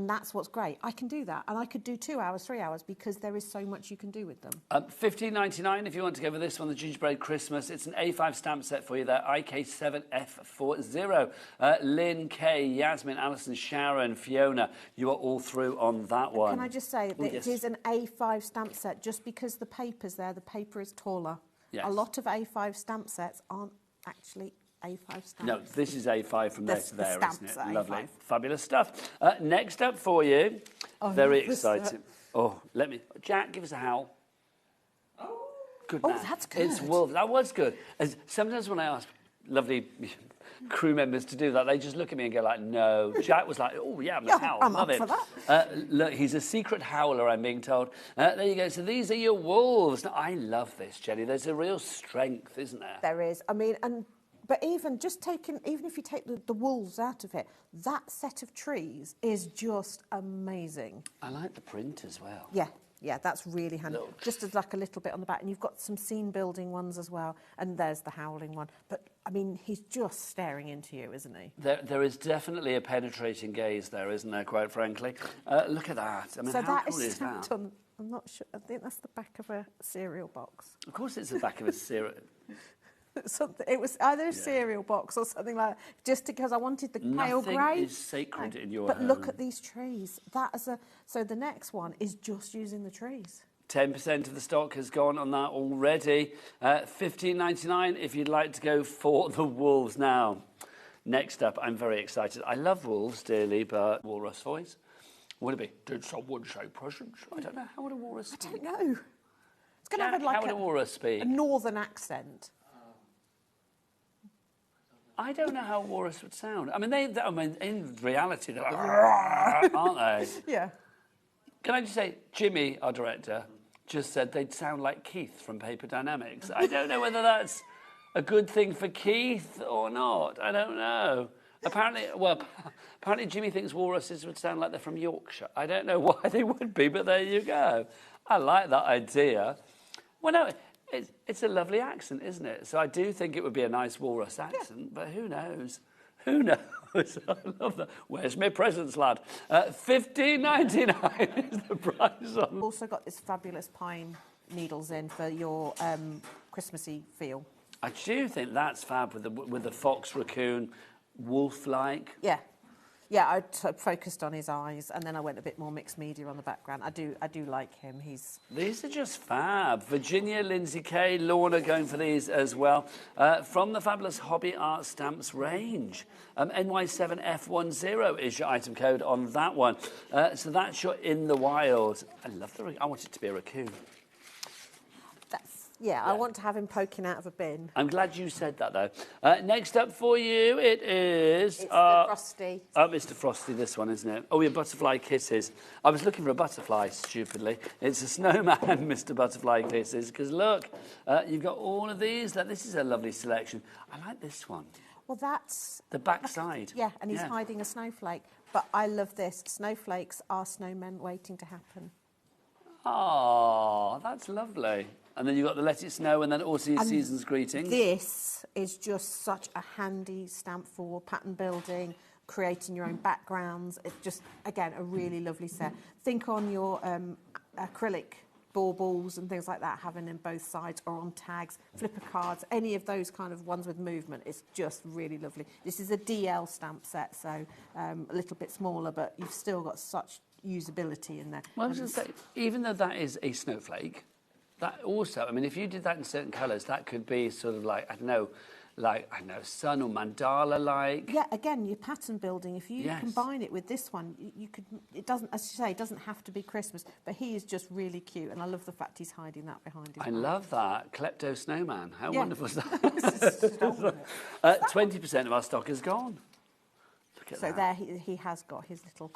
that's what's great. I can do that, and I could do 2 hours, 3 hours, because there is so much you can do with them.
$15.99 if you want to go for this one, the Gingerbread Christmas. It's an A5 stamp set for you there, IK7F40. Lynn, Kay, Yasmin, Alison, Sharon, Fiona, you are all through on that one.
Can I just say that it is an A5 stamp set, just because the paper's there, the paper is taller.
Yes.
A lot of A5 stamp sets aren't actually A5 stamps.
No, this is A5 from there to there, isn't it? Lovely.
A5.
Fabulous stuff. Next up for you, very exciting. Oh, Jack, give us a howl. Good man.
That's good.
It's wolf. That was good. As sometimes when I ask lovely crew members to do that, they just look at me and go like, no. Jack was like, oh, yeah, I'm a howl.
I'm
Love
up
it.
for that.
Look, he's a secret howler, I'm being told. There you go. So these are your wolves. Now, I love this, Jenny. There's a real strength, isn't there?
There is. I mean, but even if you take the wolves out of it, that set of trees is just amazing.
I like the print as well.
Yeah, that's really handy. Just as like a little bit on the back. And you've got some scene building ones as well. And there's the howling one. But, I mean, he's just staring into you, isn't he?
There is definitely a penetrating gaze there, isn't there, quite frankly? Look at that. I mean,
so
how
that
cool is that?
On, I'm not sure. I think that's the back of a cereal box.
Of course it's the back of a cereal...
Something. It was either a cereal box or something like that, just because I wanted the pale grey.
Nothing is sacred in your
But
home.
look at these trees. So the next one is just using the trees.
10% of the stock has gone on that already. $15.99 if you'd like to go for the wolves now. Next up, I'm very excited. I love wolves dearly, but walrus voice. Would it be? Did someone say presents? I don't know. How would a walrus speak?
I don't know. It's going to have
how would a walrus speak?
A northern accent.
I don't know how a walrus would sound. I mean, in reality, they're like, aren't they?
Yeah.
Can I just say, Jimmy, our director, just said they'd sound like Keith from Paper Dynamics. I don't know whether that's a good thing for Keith or not. I don't know. Apparently Jimmy thinks walruses would sound like they're from Yorkshire. I don't know why they would be, but there you go. I like that idea. Well, no, it's a lovely accent, isn't it? So I do think it would be a nice walrus accent, but who knows? Who knows? I love that. Where's my presents, lad? $15.99 is the price on.
Also got this fabulous pine needles in for your Christmassy feel.
I do think that's fab with the fox raccoon, wolf-like.
Yeah, I focused on his eyes, and then I went a bit more mixed media on the background. I do like him.
These are just fab. Virginia, Lindsay Kay, Lorna going for these as well. From the fabulous Hobby Art Stamps range. NY7F10 is your item code on that one. So that's your In the Wild. I want it to be a raccoon.
Yeah, I want to have him poking out of a bin.
I'm glad you said that, though. Next up for you, it is...
It's the Frosty.
Oh, Mr. Frosty, this one, isn't it? Oh, your Butterfly Kisses. I was looking for a butterfly, stupidly. It's a snowman, Mr. Butterfly Kisses, because look, you've got all of these. This is a lovely selection. I like this one.
Well, that's...
The backside.
Yeah, and he's hiding a snowflake. But I love this. Snowflakes are snowmen waiting to happen.
Oh, that's lovely. And then you've got the Let It Snow and then also your season's greetings.
This is just such a handy stamp for pattern building, creating your own backgrounds. It's just, again, a really lovely set. Think on your acrylic baubles and things like that, having them both sides or on tags, flipper cards, any of those kind of ones with movement. It's just really lovely. This is a DL stamp set, so a little bit smaller, but you've still got such usability in there.
Well, I was going to say, even though that is a snowflake, that also, I mean, if you did that in certain colours, that could be sort of like, I don't know, sun or mandala-like.
Yeah, again, your pattern building, if you combine it with this one, you could, it doesn't, as you say, it doesn't have to be Christmas, but he is just really cute, and I love the fact he's hiding that behind him.
I love that. Klepto Snowman. How wonderful is that? 20% of our stock is gone. Look at that.
So there he has got his little...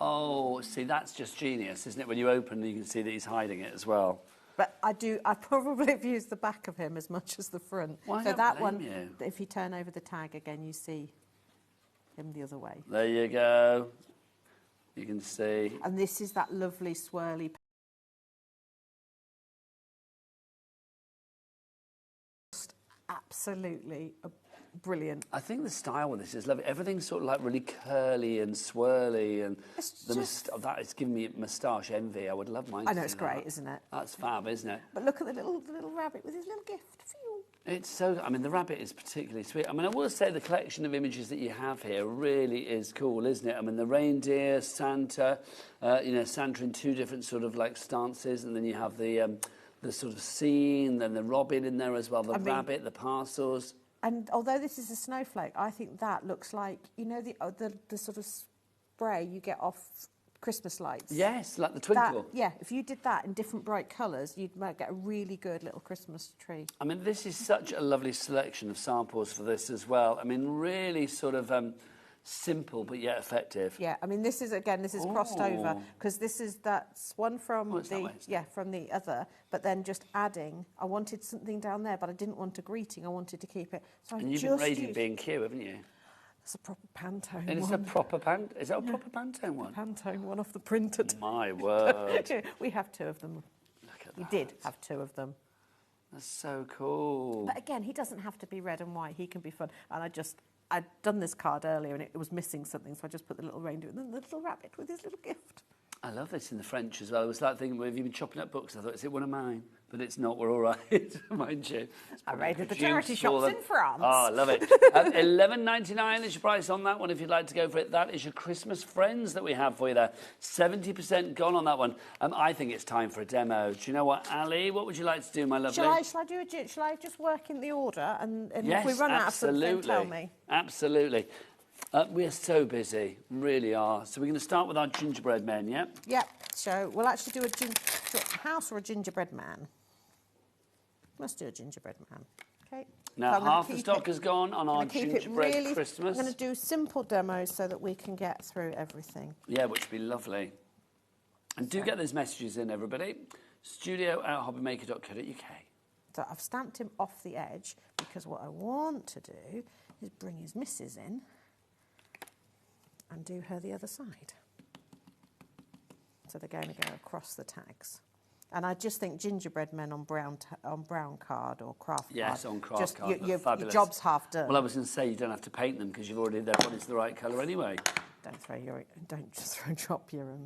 Oh, see, that's just genius, isn't it? When you open, you can see that he's hiding it as well.
But I probably have used the back of him as much as the front.
Well,
so that one, if you turn over the tag again, you see him the other way.
There you go. You can see.
And this is that lovely swirly. Just absolutely brilliant.
I think the style with this is lovely. Everything's sort of like really curly and swirly, and that is giving me moustache envy. I would love mine.
I know, it's great, isn't it?
That's fab, isn't it?
But look at the little rabbit with his little gift for you.
It's so. I mean, the rabbit is particularly sweet. I mean, I will say the collection of images that you have here really is cool, isn't it? I mean, the reindeer, Santa, Santa in two different sort of like stances, and then you have the sort of scene, then the robin in there as well, the rabbit, the parcels.
And although this is a snowflake, I think that looks like, you know, the sort of spray you get off Christmas lights.
Yes, like the twinkle.
Yeah, if you did that in different bright colours, you might get a really good little Christmas tree.
I mean, this is such a lovely selection of samples for this as well. I mean, really sort of simple but yet effective.
Yeah, I mean, this is crossed over, because that's one from from the other, but then just adding, I wanted something down there, but I didn't want a greeting, I wanted to keep it. So
and you've been raiding B&Q, haven't you?
It's a proper Pantone
and it's
one.
a proper Is that a proper Pantone one?
Pantone one off the printed.
My word.
We have 2 of them.
Look at that.
We did have 2 of them.
That's so cool.
But again, he doesn't have to be red and white. He can be fun. And I'd done this card earlier and it was missing something, so I just put the little reindeer and then the little rabbit with his little gift.
I love this in the French as well. It was like thinking, well, have you been chopping up books? I thought, is it one of mine? But it's not. We're all right, mind you.
I raided the charity shops in France.
Oh, I love it. $11.99 is your price on that one if you'd like to go for it. That is your Christmas Friends that we have for you there. 70% gone on that one. I think it's time for a demo. Do you know what, Ali? What would you like to do, my lovely?
Shall I just work in the order? And yes, if we run out of something, tell me.
Absolutely. We're so busy, really are. So we're going to start with our gingerbread men, yeah?
Yep. So we'll actually do a house or a gingerbread man. Let's do a gingerbread man. Okay.
Now, so half the stock has gone on our gingerbread Christmas.
I'm going to do simple demos so that we can get through everything.
Yeah, which would be lovely. And do get those messages in, everybody. studio@hobbymaker.co.uk.
So I've stamped him off the edge because what I want to do is bring his missus in and do her the other side. So they're going to go across the tags. And I just think gingerbread men on brown card or craft card.
Yes, on craft card.
Your job's half done.
Well, I was going to say you don't have to paint them because you've already their body's the right colour anyway.
Don't just drop your.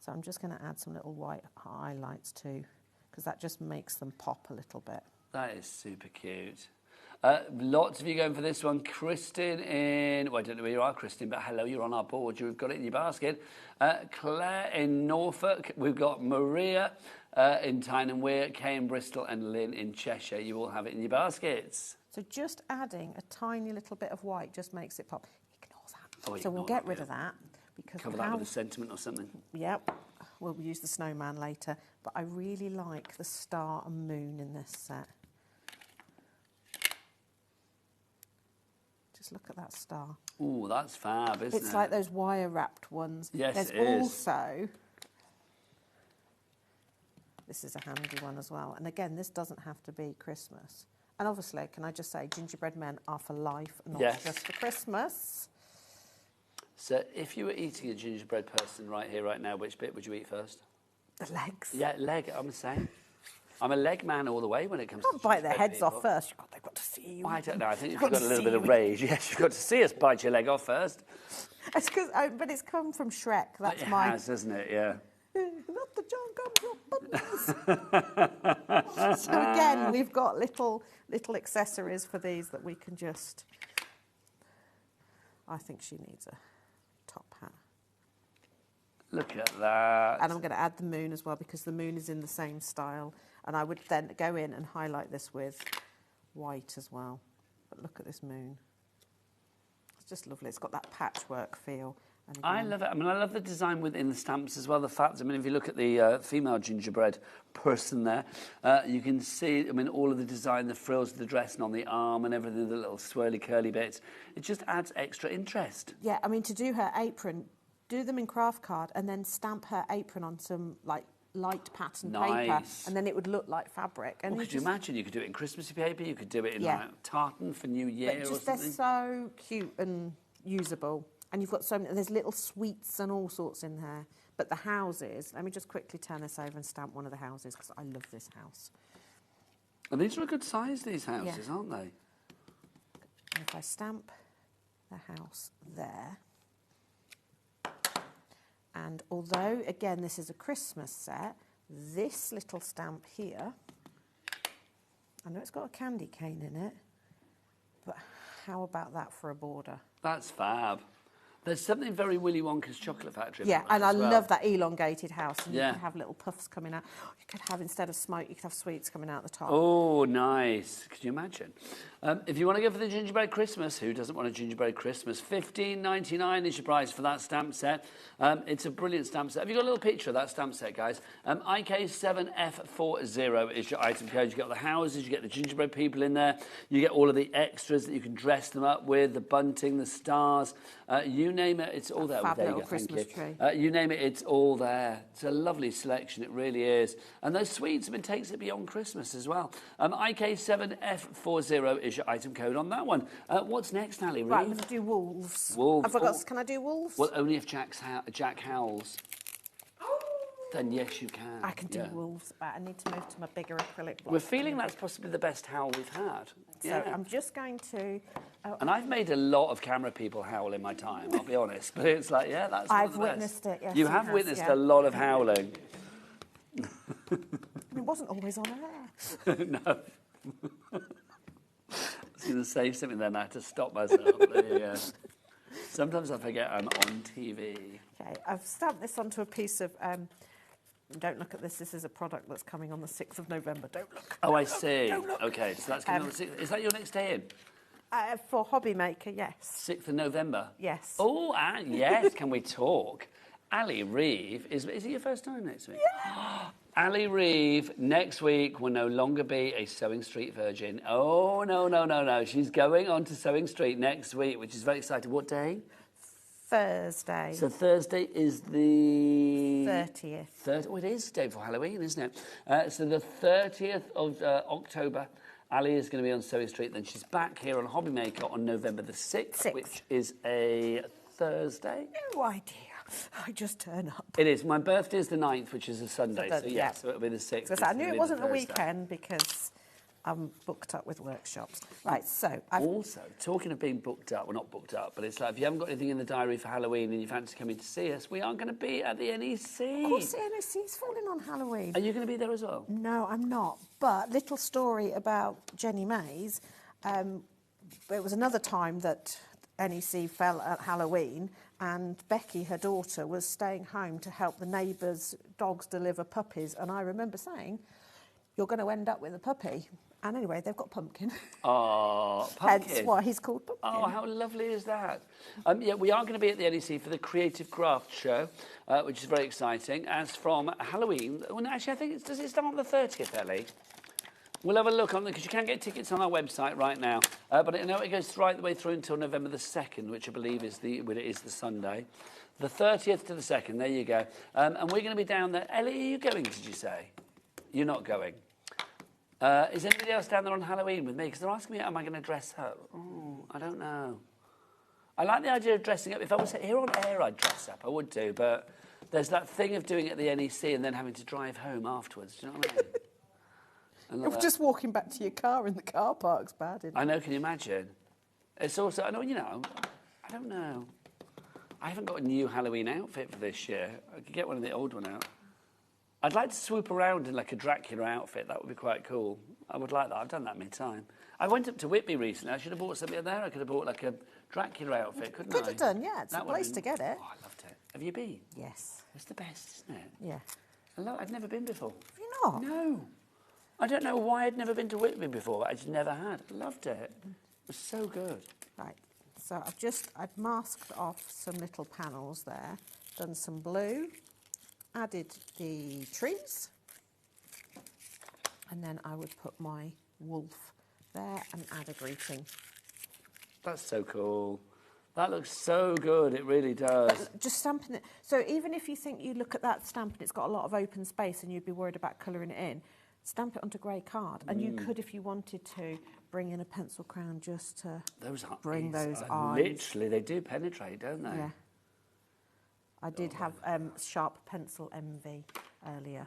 So I'm just going to add some little white highlights too, because that just makes them pop a little bit.
That is super cute. Lots of you going for this one. Kristin well, I don't know where you are, Kristin, but hello, you're on our board. You've got it in your basket. Claire in Norfolk. We've got Maria in Tyne and Wear, Kay in Bristol, and Lynn in Cheshire. You all have it in your baskets.
So just adding a tiny little bit of white just makes it pop. Ignore that.
Oh,
so we'll get rid of that. Because
cover that with a sentiment or something.
Yep. We'll use the snowman later. But I really like the star and moon in this set. Just look at that star.
Oh, that's fab, isn't it?
It's like those wire-wrapped ones.
Yes,
There's
it is.
also... This is a handy one as well. And again, this doesn't have to be Christmas. And obviously, can I just say, gingerbread men are for life, not just for Christmas.
So if you were eating a gingerbread person right here, right now, which bit would you eat first?
The legs.
Yeah, leg, I'm the same. I'm a leg man all the way when it comes to
bite their heads off first. They've got to see you.
Well, I don't know. I think you've got a little bit of rage. Yes, you've got to see us bite your leg off first.
It's because, but it's come from Shrek. That's
it has, hasn't it? Yeah.
Not the John buttons. So again, we've got little accessories for these that we can just. I think she needs a top hat.
Look at that.
And I'm going to add the moon as well because the moon is in the same style. And I would then go in and highlight this with white as well. But look at this moon. It's just lovely. It's got that patchwork feel. And again,
I love it. I mean, I love the design within the stamps as well. The fact, I mean, if you look at the female gingerbread person there, you can see, I mean, all of the design, the frills of the dress and on the arm and everything, the little swirly curly bits. It just adds extra interest.
Yeah, I mean, to do her apron, do them in craft card and then stamp her apron on some, like, light pattern paper, and then it would look like fabric. And
well, could you imagine? You could do it in Christmassy paper. You could do it in like tartan for New Year or something.
They're so cute and usable. And you've got so many. There's little sweets and all sorts in there. But the houses. Let me just quickly turn this over and stamp one of the houses because I love this house.
And these are a good size. These houses, aren't they?
And if I stamp the house there. And although, again, this is a Christmas set, this little stamp here, I know it's got a candy cane in it, but how about that for a border?
That's fab. There's something very Willy Wonka's Chocolate Factory about
and
that
I
as well.
love that elongated house. And you
Yeah.
can have little puffs coming out. You could have, instead of smoke, you could have sweets coming out the top.
Oh, nice. Could you imagine? If you want to go for the gingerbread Christmas, who doesn't want a gingerbread Christmas? $15.99 is your price for that stamp set. It's a brilliant stamp set. Have you got a little picture of that stamp set, guys? IK7F40 is your item code. You get the houses, you get the gingerbread people in there, you get all of the extras that you can dress them up with, the bunting, the stars, you name it, it's all there.
Fab
There you
little
go, thank
Christmas
you.
tree.
You name it, it's all there. It's a lovely selection, it really is. And those sweets, takes it beyond Christmas as well. IK7F40 is your item code on that one. What's next, Ali?
Right, I'm going to do wolves.
Wolves.
Can I do wolves?
Well, only if Jack howls. Then yes, you can.
I can do wolves, but I need to move to my bigger acrylic block.
We're feeling that's possibly the best howl we've had.
So I'm just going to...
and I've made a lot of camera people howl in my time, I'll be honest. But it's like, yeah, that's
I've
one of the
witnessed
best.
it, yes.
You have witnessed a lot of howling.
It wasn't always on air.
No. I was going to say something then, I had to stop myself. There you go. Sometimes I forget I'm on TV.
Okay, I've stamped this onto a piece of... don't look at this. This is a product that's coming on the 6th of November. Don't look.
Oh, I see. OK, so that's coming on the 6th. Is that your next day in?
For HobbyMaker, yes.
6th of November?
Yes.
Oh, yes, can we talk? Ali Reeve, is it your first time next week?
Yeah.
Ali Reeve, next week, will no longer be a Sewing Street virgin. Oh, no. She's going on to Sewing Street next week, which is very exciting. What day?
Thursday.
So Thursday is the...
30th.
Oh, it is the day before Halloween, isn't it? So the 30th of October, Ali is going to be on Sewing Street. Then she's back here on HobbyMaker on November the 6th, which is a Thursday.
No idea. I just turn up.
It is. My birthday is the 9th, which is a Sunday. So,
yeah.
So it'll be the 6th.
So I knew it wasn't a weekend because I'm booked up with workshops. Right, so...
Also, talking of being booked up, well, not booked up, but it's like if you haven't got anything in the diary for Halloween and you fancy coming to see us, we are going to be at the NEC.
Of course, the NEC is falling on Halloween.
Are you going to be there as well?
No, I'm not. But little story about Jenny Mays. It was another time that NEC fell at Halloween, and Becky, her daughter, was staying home to help the neighbours' dogs deliver puppies. And I remember saying, you're going to end up with a puppy. And anyway, they've got Pumpkin.
Oh, Pumpkin.
Hence why he's called Pumpkin.
Oh, how lovely is that? Yeah, we are going to be at the NEC for the Creative Craft Show, which is very exciting. As from Halloween, well, actually, I think does it start on the 30th, Ellie? We'll have a look on because you can get tickets on our website right now. But I know it goes right the way through until November the 2nd, which I believe is the Sunday. The 30th to the 2nd, there you go. And we're going to be down there. Ellie, are you going, did you say? You're not going. Is anybody else down there on Halloween with me? Because they're asking me, am I going to dress up? Oh, I don't know. I like the idea of dressing up. If I was here on air, I'd dress up. I would do. But there's that thing of doing it at the NEC and then having to drive home afterwards. Do you know what I mean?
Just walking back to your car in the car park's bad, isn't it?
I know, can you imagine? It's also, I don't know. I haven't got a new Halloween outfit for this year. I could get one of the old one out. I'd like to swoop around in like a Dracula outfit. That would be quite cool. I would like that. I've done that many times. I went up to Whitby recently. I should have bought something there. I could have bought like a Dracula outfit, couldn't I?
Could have done, yeah. It's a place to get it.
Oh, I loved it. Have you been?
Yes.
It's the best, isn't it?
Yeah.
I've never been before.
Have you not?
No. I don't know why I'd never been to Whitby before, but I just never had. I loved it. It was so good.
Right, so I've masked off some little panels there, done some blue, added the trees, and then I would put my wolf there and add a greeting.
That's so cool. That looks so good, it really does.
Just stamping it. So even if you think you look at that stamp and it's got a lot of open space and you'd be worried about colouring it in, stamp it onto grey card. And you could, if you wanted to, bring in a pencil crown just to bring those eyes.
Literally, they do penetrate, don't they?
Yeah. I did have sharp pencil envy earlier.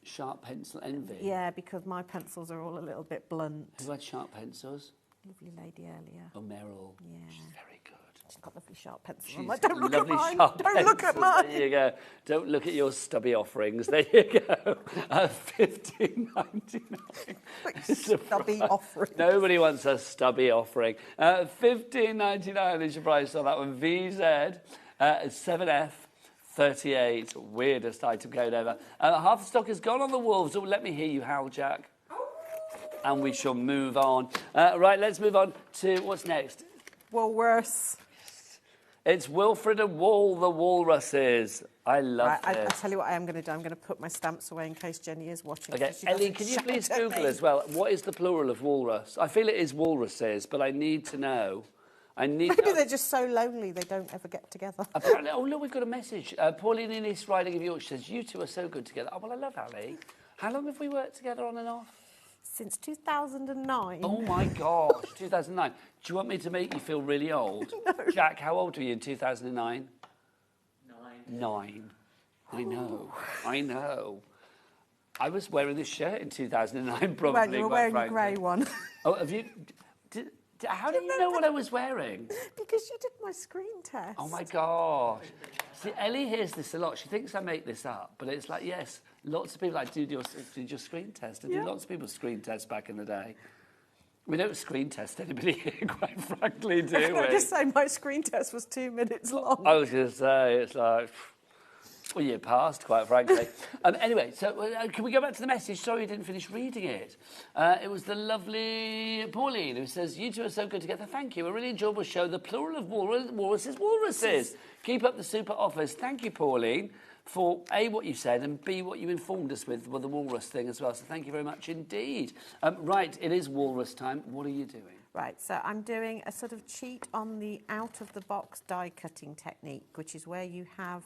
Sharp pencil envy?
Yeah, because my pencils are all a little bit blunt.
Who had sharp pencils?
Lovely lady earlier.
Oh, Meryl.
Yeah.
She's very good.
She's got lovely sharp pencils.
She's
Like, don't look at mine.
Don't
look at mine.
There you go. Don't look at your stubby offerings. There you go. $15.99.
Stubby offering.
Nobody wants a stubby offering. $15.99 is your price on that one. VZ 7F38. Weirdest item code ever. Half the stock is gone on the wolves. Oh, let me hear you howl, Jack. And we shall move on. Right, let's move on to what's next.
Walrus.
It's Wilfred and Wall, the walruses. I love this.
I'll tell you what I am going to do. I'm going to put my stamps away in case Jenny is watching.
Okay, Ellie, can you please Google as well, what is the plural of walrus? I feel it is walruses, but I need to know.
Maybe they're just so lonely they don't ever get together.
Apparently, oh, look, we've got a message. Pauline in East Riding of Yorkshire says, you two are so good together. Oh, well, I love Ali. How long have we worked together on and off?
Since 2009.
Oh, my gosh, 2009. Do you want me to make you feel really old?
No.
Jack, how old were you in 2009? 9. I know. I was wearing this shirt in 2009, probably.
Well, you were wearing a grey one.
Oh, have you... How do you know what I was wearing?
Because you did my screen test.
Oh, my gosh. See, Ellie hears this a lot. She thinks I make this up. But it's like, yes, lots of people like, did your screen test. I did lots of people's screen tests back in the day. We don't screen test anybody here, quite frankly, do we?
I'm just saying my screen test was 2 minutes long.
I was going to say, it's like... Well, you passed, quite frankly. Anyway, so can we go back to the message? Sorry, you didn't finish reading it. It was the lovely Pauline who says, you two are so good together. Thank you. A really enjoyable show. The plural of walrus is walruses. Keep up the super offers. Thank you, Pauline, for A, what you said, and B, what you informed us with the walrus thing as well. So thank you very much indeed. Right, it is walrus time. What are you doing?
Right, so I'm doing a sort of cheat on the out-of-the-box die cutting technique, which is where you have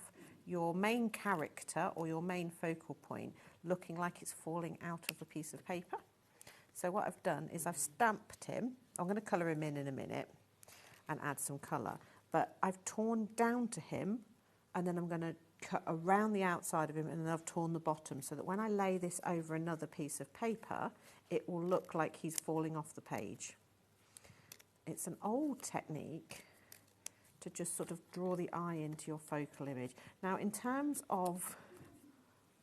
your main character or your main focal point looking like it's falling out of a piece of paper. So what I've done is I've stamped him. I'm going to colour him in a minute and add some colour. But I've torn down to him and then I'm going to cut around the outside of him and then I've torn the bottom so that when I lay this over another piece of paper, it will look like he's falling off the page. It's an old technique to just sort of draw the eye into your focal image. Now, in terms of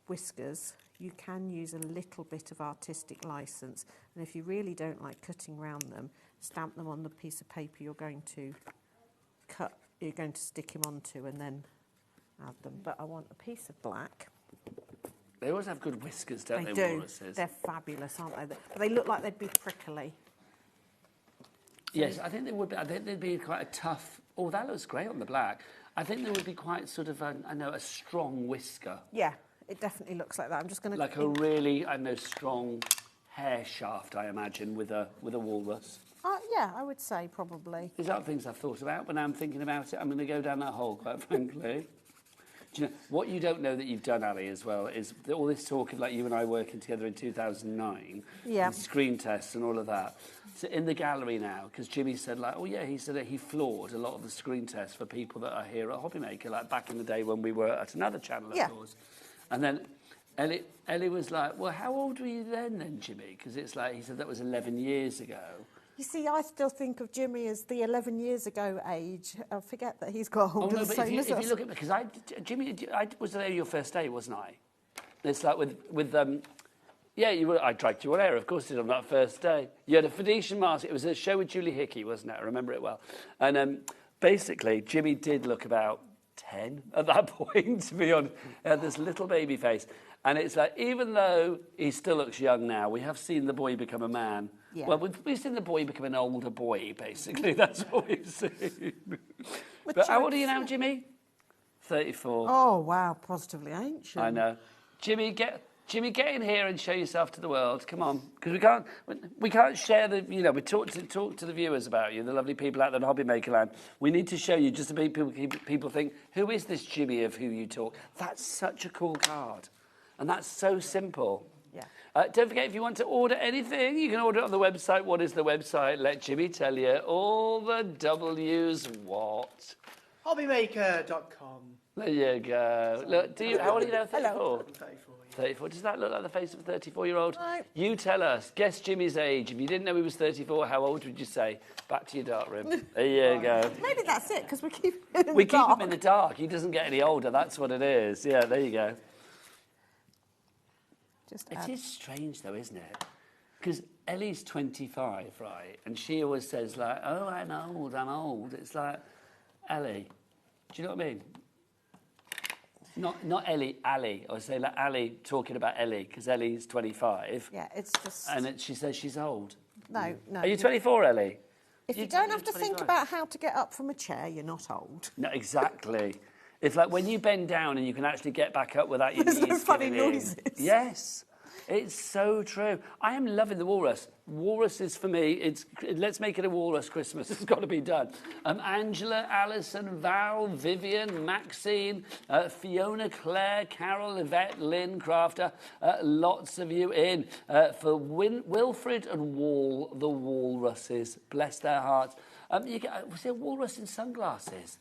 whiskers, you can use a little bit of artistic license. And if you really don't like cutting around them, stamp them on the piece of paper you're going to stick him onto and then add them. But I want a piece of black.
They always have good whiskers, don't they?
They do.
Walruses?
They're fabulous, aren't they? But they look like they'd be prickly.
Yes, I think they would be. I think they'd be quite a tough... Oh, that looks great on the black. I think there would be quite sort of, a strong whisker.
Yeah, it definitely looks like that. I'm just going to...
Like a really, strong hair shaft, I imagine, with a walrus.
Yeah, I would say probably.
These aren't things I've thought about, but now I'm thinking about it. I'm going to go down that hole, quite frankly. Do you know, what you don't know that you've done, Ali, as well, is all this talk of, like, you and I working together in 2009.
Yeah.
And screen tests and all of that. So in the gallery now, because Jimmy said, like, oh, yeah, he said that he floored a lot of the screen tests for people that are here at HobbyMaker, like back in the day when we were at another channel, of course. And then Ellie was like, well, how old were you then, Jimmy? Because it's like, he said that was 11 years ago.
You see, I still think of Jimmy as the 11 years ago age. I forget that he's got older.
Oh, no, but if you look at... Because Jimmy, I was there your first day, wasn't I? It's like with yeah, you were. I dragged you on air, of course, on that first day. You had a Phoenician mask. It was a show with Julie Hickey, wasn't it? I remember it well. And basically, Jimmy did look about 10 at that point, to be honest. He had this little baby face. And it's like, even though he still looks young now, we have seen the boy become a man. Yeah. Well, we've seen the boy become an older boy, basically. That's what we've seen. But how old are you now, Jimmy? 34.
Oh, wow, positively ancient.
I know. Jimmy, get in here and show yourself to the world. Come on, because we can't share the. You know, we talk to the viewers about you, the lovely people out there in HobbyMaker land. We need to show you just to make people think, who is this Jimmy of who you talk? That's such a cool card, and that's so simple.
Yeah.
Don't forget, if you want to order anything, you can order it on the website. What is the website? Let Jimmy tell you. All the W's what?
HobbyMaker.com.
There you go. Look, how old are you now? 34?
Hello. 34.
34. Does that look like the face of a 34-year-old?
No.
You tell us. Guess Jimmy's age. If you didn't know he was 34, how old would you say? Back to your dark room. There you go.
Maybe that's it, because we keep him in the
We
dark.
keep him in the dark. He doesn't get any older. That's what it is. Yeah, there you go. It is strange, though, isn't it? Because Ellie's 25, right? And she always says, like, oh, I'm old. It's like, Ellie, do you know what I mean? Not Ellie, Ali. I would say like Ali talking about Ellie, because Ellie's 25.
Yeah, it's just...
And she says she's old.
No.
Are you 24, Ellie?
If you don't have to think about how to get up from a chair, you're not old.
No, exactly. It's like when you bend down and you can actually get back up without your knees
no funny
giving in.
noises.
Yes, it's so true. I am loving the walrus. Walrus is for me. Let's make it a walrus Christmas. It's got to be done. Angela, Alison, Val, Vivian, Maxine, Fiona, Claire, Carol, Yvette, Lynn, Crafter. Lots of you in for Wilfred and Wall, the walruses. Bless their hearts. Was there a walrus in sunglasses?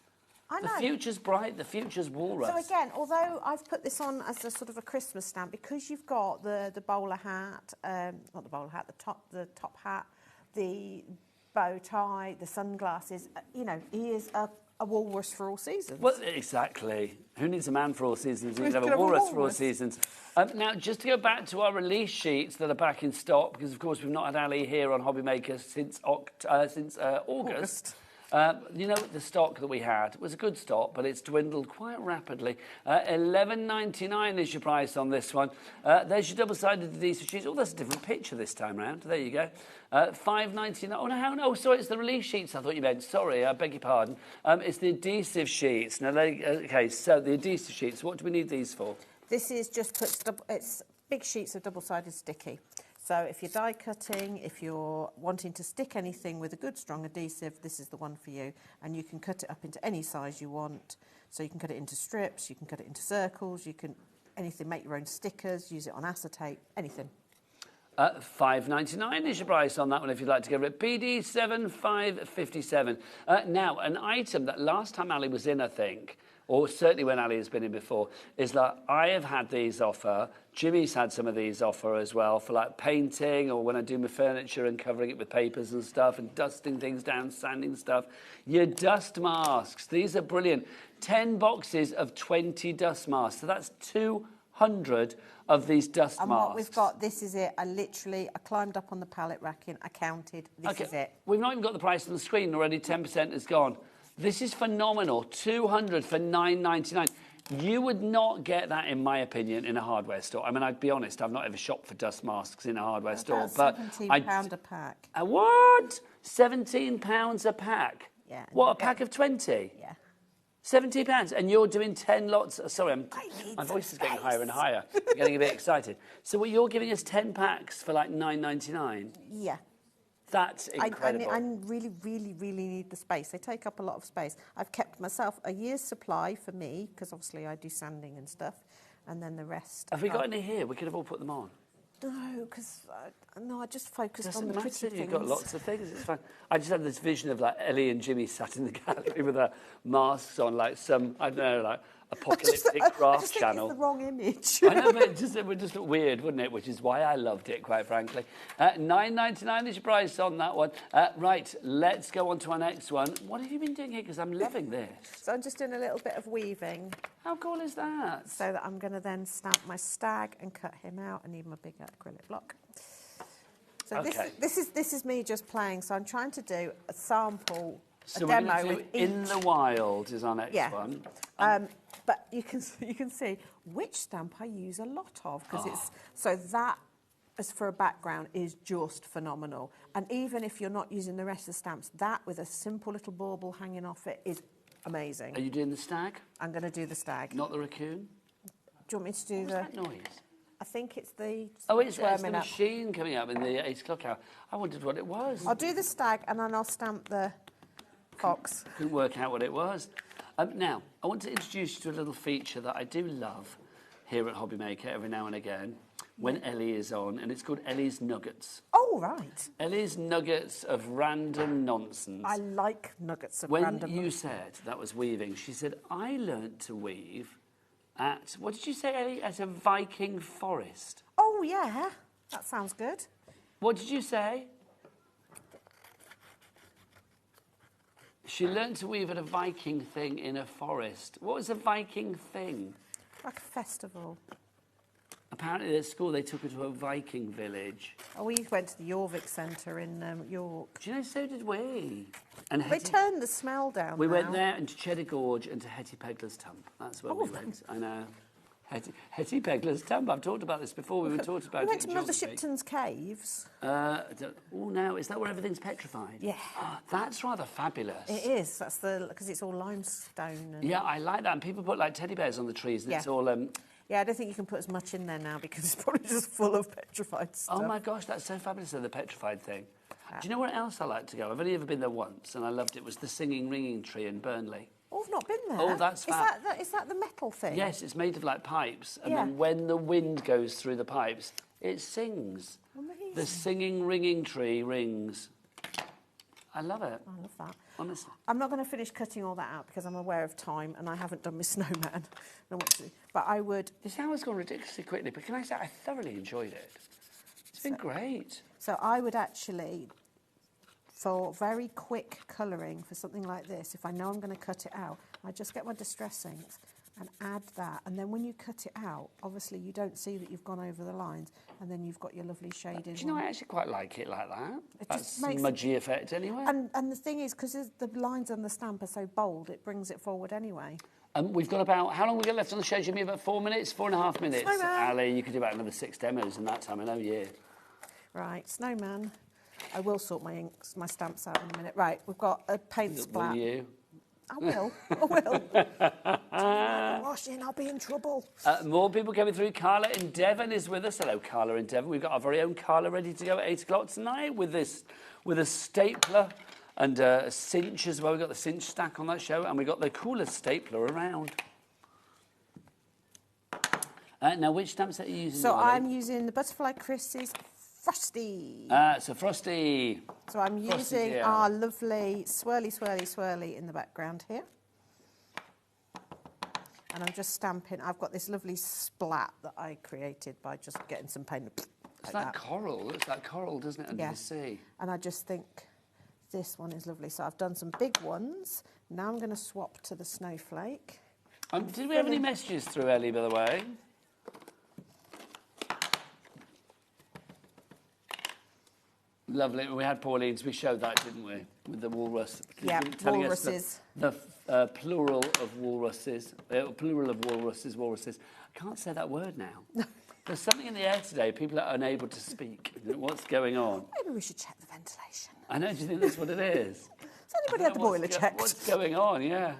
I know.
The future's bright, the future's walrus.
So again, although I've put this on as a sort of a Christmas stamp, because you've got the bowler hat, not the bowler hat, the top hat, the bow tie, the sunglasses, you know, he is a walrus for all seasons.
Well, exactly. Who needs a man for all seasons? You can have a walrus for all seasons. Now, just to go back to our release sheets that are back in stock, because of course we've not had Ali here on HobbyMaker since August. You know, the stock that we had was a good stock, but it's dwindled quite rapidly. $11.99 is your price on this one. There's your double-sided adhesive sheets. Oh, that's a different picture this time round. There you go. $5.99. Oh, no, sorry, it's the release sheets I thought you meant. Sorry, I beg your pardon. It's the adhesive sheets. Now, okay, so the adhesive sheets, what do we need these for?
This is just it's big sheets of double-sided sticky. So if you're die cutting, if you're wanting to stick anything with a good strong adhesive, this is the one for you. And you can cut it up into any size you want. So you can cut it into strips, you can cut it into circles, you can make your own stickers, use it on acetate, anything.
$5.99 is your price on that one if you'd like to get it. PD7557. Now, an item that last time Ali was in, I think, or certainly when Ali has been in before, is that I have had these offer. Jimmy's had some of these offer as well for like painting, or when I do my furniture and covering it with papers and stuff and dusting things down, sanding stuff. Your dust masks, these are brilliant. 10 boxes of 20 dust masks. So that's 200 of these dust masks.
And what we've got, this is it. I climbed up on the pallet racking, I counted, this is it.
We've not even got the price on the screen already, 10% is gone. This is phenomenal, 200 for $9.99. You would not get that, in my opinion, in a hardware store. I mean, I'd be honest, I've not ever shopped for dust masks in a hardware store. But
£17 a pack.
What? £17 a pack?
Yeah.
What, a pack of 20?
Yeah.
£17, and you're doing 10 lots. Sorry, my voice is getting higher and higher. I'm getting a bit excited. So what, you're giving us 10 packs for like $9.99?
Yeah.
That's incredible.
I really, really, really need the space. They take up a lot of space. I've kept myself a year's supply for me, because obviously I do sanding and stuff, and then the rest.
Have we got any here? We could have all put them on.
No, because I just focused on the pretty things.
You've got lots of things. It's fine. I just had this vision of like Ellie and Jimmy sat in the gallery with their masks on, like some, I don't know, like apocalyptic craft channel.
It's the wrong image.
I know, but it would just look weird, wouldn't it? Which is why I loved it, quite frankly. $9.99 is your price on that one. Right, let's go on to our next one. What have you been doing here? Because I'm loving this.
So I'm just doing a little bit of weaving.
How cool is that?
So that I'm going to then stamp my stag and cut him out. I need my big acrylic block. So
okay.
this is me just playing. So I'm trying to do a sample,
so
a demo
do
with
In the Wild is our next one.
But you can see which stamp I use a lot of, because it's so that as for a background is just phenomenal. And even if you're not using the rest of the stamps, that with a simple little bauble hanging off it is amazing.
Are you doing the stag?
I'm going to do the stag.
Not the raccoon?
Do you want me to do
What's that noise?
I think it's the...
Oh, it's the machine coming up in the 8 o'clock hour. I wondered what it was.
I'll do the stag and then I'll stamp the fox.
Couldn't work out what it was. Now, I want to introduce you to a little feature that I do love here at HobbyMaker every now and again when Ellie is on, and it's called Ellie's Nuggets.
Oh, right.
Ellie's Nuggets of Random Nonsense.
I like nuggets of
random nonsense. When you said that was weaving, she said, I learnt to weave at, what did you say, Ellie? At a Viking forest.
Oh, yeah. That sounds good.
What did you say? She learnt to weave at a Viking thing in a forest. What was a Viking thing?
Like a festival.
Apparently at school they took her to a Viking village.
Oh, we went to the Jorvik Centre in York.
Do you know, so did we. And
They turned the smell down.
we
now.
went there and to Cheddar Gorge and to Hetty Pegler's Tump. That's where we went. I know. Hetty Pegler's Tump. I've talked about this before. We were talking about
We went
it
to
in
Mother
geography.
Shipton's Caves.
Oh, no, is that where everything's petrified?
Yeah.
That's rather fabulous.
It is. That's because it's all limestone. And...
Yeah, I like that. And people put like teddy bears on the trees, and
Yeah.
it's all.
Yeah, I don't think you can put as much in there now because it's probably just full of petrified stuff.
Oh my gosh, that's so fabulous, the petrified thing. Do you know where else I like to go? I've only ever been there once, and I loved it. It was the Singing Ringing Tree in Burnley.
Oh, I've not been there.
Oh, that's fab.
Is that the metal thing?
Yes, it's made of like pipes, and
Yeah.
then when the wind goes through the pipes, it sings.
Amazing.
The Singing Ringing Tree rings. I love it.
I love that.
Honestly.
I'm not going to finish cutting all that out because I'm aware of time and I haven't done my snowman. But I would...
This hour's gone ridiculously quickly, but can I say I thoroughly enjoyed it. It's been great.
So I would actually, for very quick colouring for something like this, if I know I'm going to cut it out, I just get my Distress inks and add that. And then when you cut it out, obviously you don't see that you've gone over the lines and then you've got your lovely shading.
Do you know, I actually quite like it like that.
It
That's
just makes
smudgy effect anyway.
And the thing is, because the lines on the stamp are so bold, it brings it forward anyway.
We've got about, how long have we got left on the show, Jimmy? About 4 minutes, 4.5 minutes.
Snowman.
Ali, you could do about another 6 demos in that time, I know, yeah.
Right, snowman. I will sort my inks, my stamps out in a minute. Right, we've got a paint splat.
Will you?
I will. I will. Washing, I'll be in trouble.
More people coming through. Carla in Devon is with us. Hello, Carla in Devon. We've got our very own Carla ready to go at 8 o'clock tonight with a stapler and a cinch as well. We've got the cinch stack on that show, and we've got the coolest stapler around. Now, which stamp set are you using?
So I'm using the Butterfly Chris's Frosty.
So Frosty.
So I'm
Frosty,
using
yeah.
our lovely swirly in the background here. And I'm just stamping. I've got this lovely splat that I created by just getting some paint.
It's like coral. It's like coral, doesn't it, under the sea?
And I just think this one is lovely. So I've done some big ones. Now I'm going to swap to the snowflake.
Did we have any messages through, Ellie, by the way? Lovely. We had Pauline's. We showed that, didn't we? With the walrus.
Yeah,
telling
walruses.
Us the plural of walruses. Plural of walruses. I can't say that word now. There's something in the air today. People are unable to speak. What's going on?
Maybe we should check the ventilation.
I know. Do you think that's what it is?
Has anybody had the boiler checked?
What's going on? Yeah.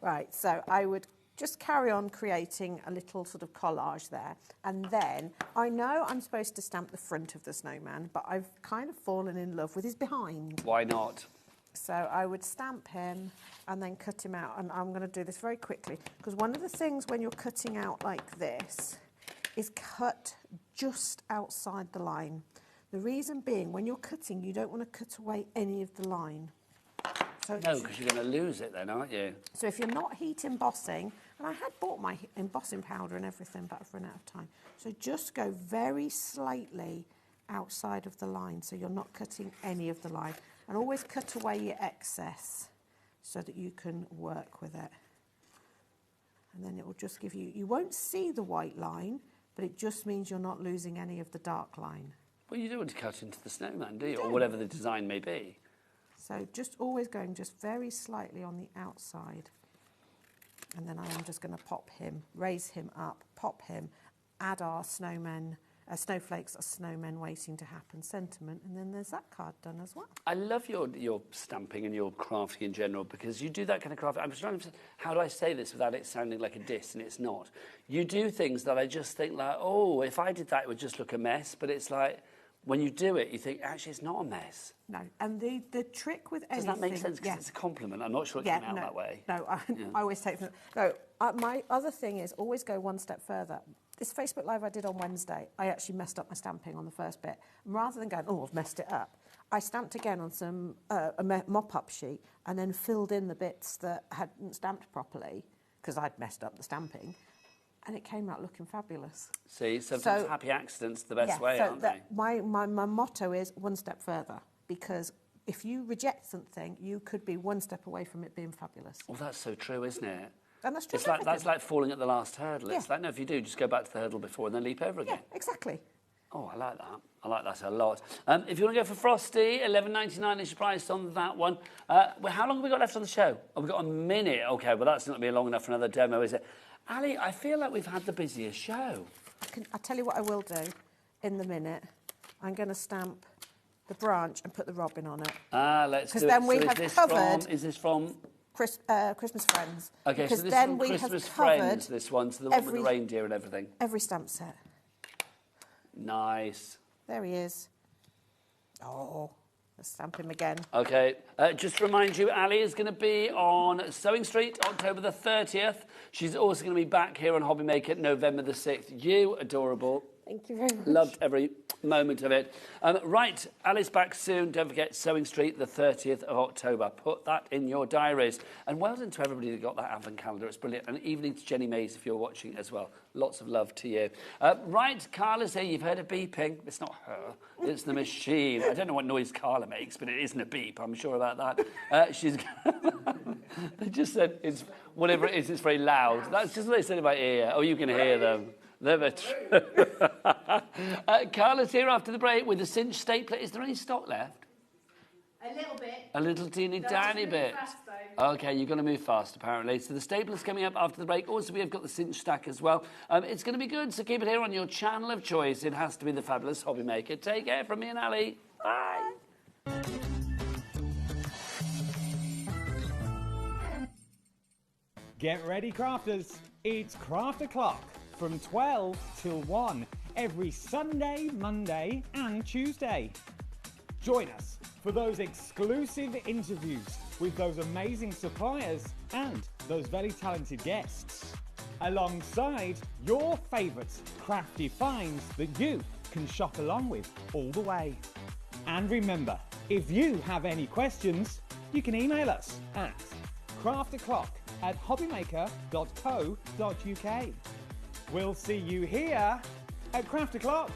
Right, so I would just carry on creating a little sort of collage there. And then I know I'm supposed to stamp the front of the snowman, but I've kind of fallen in love with his behind.
Why not?
So I would stamp him and then cut him out. And I'm going to do this very quickly because one of the things when you're cutting out like this is cut just outside the line. The reason being, when you're cutting, you don't want to cut away any of the line. So
no, because you're going to lose it then, aren't you?
So if you're not heat embossing, and I had bought my embossing powder and everything, but I've run out of time. So just go very slightly outside of the line, so you're not cutting any of the line. And always cut away your excess so that you can work with it. And then it will just give you, you won't see the white line, but it just means you're not losing any of the dark line.
Well, you don't want to cut into the snowman, do you? Or whatever the design may be.
So just always going just very slightly on the outside. And then I am just going to pop him, raise him up, pop him, add our snowmen, snowflakes or snowmen waiting to happen sentiment. And then there's that card done as well.
I love your stamping and your crafting in general because you do that kind of craft. I'm trying to, how do I say this without it sounding like a diss, and it's not. You do things that I just think like, oh, if I did that, it would just look a mess. But it's like, when you do it, you think, actually, it's not a mess.
No, and the trick with anything...
Does that make sense? Because it's a compliment. I'm not sure it came out that way.
No, I always take... No, my other thing is always go one step further. This Facebook Live I did on Wednesday, I actually messed up my stamping on the first bit. And rather than going, oh, I've messed it up, I stamped again on some a mop-up sheet and then filled in the bits that hadn't stamped properly because I'd messed up the stamping. And it came out looking fabulous.
See, sometimes happy accidents are the best way, aren't they?
My motto is one step further, because if you reject something, you could be one step away from it being fabulous.
Well, that's so true, isn't it?
And that's true.
That's like falling at the last hurdle.
Yeah.
It's like, no, if you do, just go back to the hurdle before and then leap over again.
Yeah, exactly.
Oh, I like that. I like that a lot. If you want to go for Frosty, $11.99 is your price on that one. Well, how long have we got left on the show? Oh, we've got a minute. OK, well, that's not going to be long enough for another demo, is it? Ali, I feel like we've had the busiest show.
I'll tell you what I will do in the minute. I'm going to stamp the branch and put the robin on it.
Let's do it.
Because then we
so
have covered...
Is this from...
Christmas Friends.
OK,
because
so this
then
is from
we
Christmas
have
Friends,
covered
this one, so the one with the reindeer and everything.
Every stamp set.
Nice.
There he is. Oh, let's stamp him again.
OK, just to remind you, Ali is going to be on Sewing Street, October the 30th. She's also going to be back here on HobbyMaker November the 6th. You, adorable.
Thank you very much.
Loved every moment of it. Right, Ali's back soon. Don't forget, Sewing Street, the 30th of October. Put that in your diaries. And well done to everybody that got that advent calendar. It's brilliant. And evening to Jenny Mays if you're watching as well. Lots of love to you. Right, Carla's here. You've heard a beeping. It's not her. It's the machine. I don't know what noise Carla makes, but it isn't a beep. I'm sure about that. She's... They just said, it's whatever it is, it's very loud. That's just what they said in my ear. Oh, you can hear them. They're true. Carla's here after the break with the cinch stapler. Is there any stock left?
A little bit.
A little teeny tiny bit. OK, you're going to move fast, apparently. So the stapler's coming up after the break. Also, we have got the cinch stack as well. It's going to be good, so keep it here on your channel of choice. It has to be the fabulous HobbyMaker. Take care from me and Ali. Bye.
Get ready, crafters. It's Craft O'Clock from 12 till 1 every Sunday, Monday and Tuesday. Join us for those exclusive interviews with those amazing suppliers and those very talented guests, alongside your favourite crafty finds that you can shop along with all the way. And remember, if you have any questions, you can email us at crafto'clock@hobbymaker.co.uk. We'll see you here at Craft O'Clock.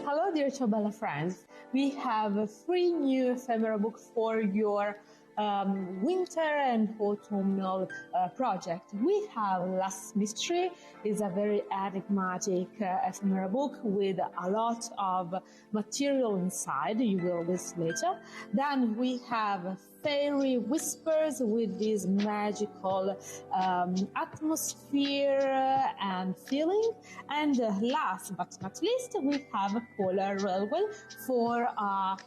Hello, dear Ciobella friends. We have a free new ephemera book for your winter and autumnal project. We have Last Mystery. It's a very enigmatic ephemera book with a lot of material inside. You will see later. Then we have Fairy Whispers with this magical atmosphere and feeling. And last but not least, we have a Polar Railway for a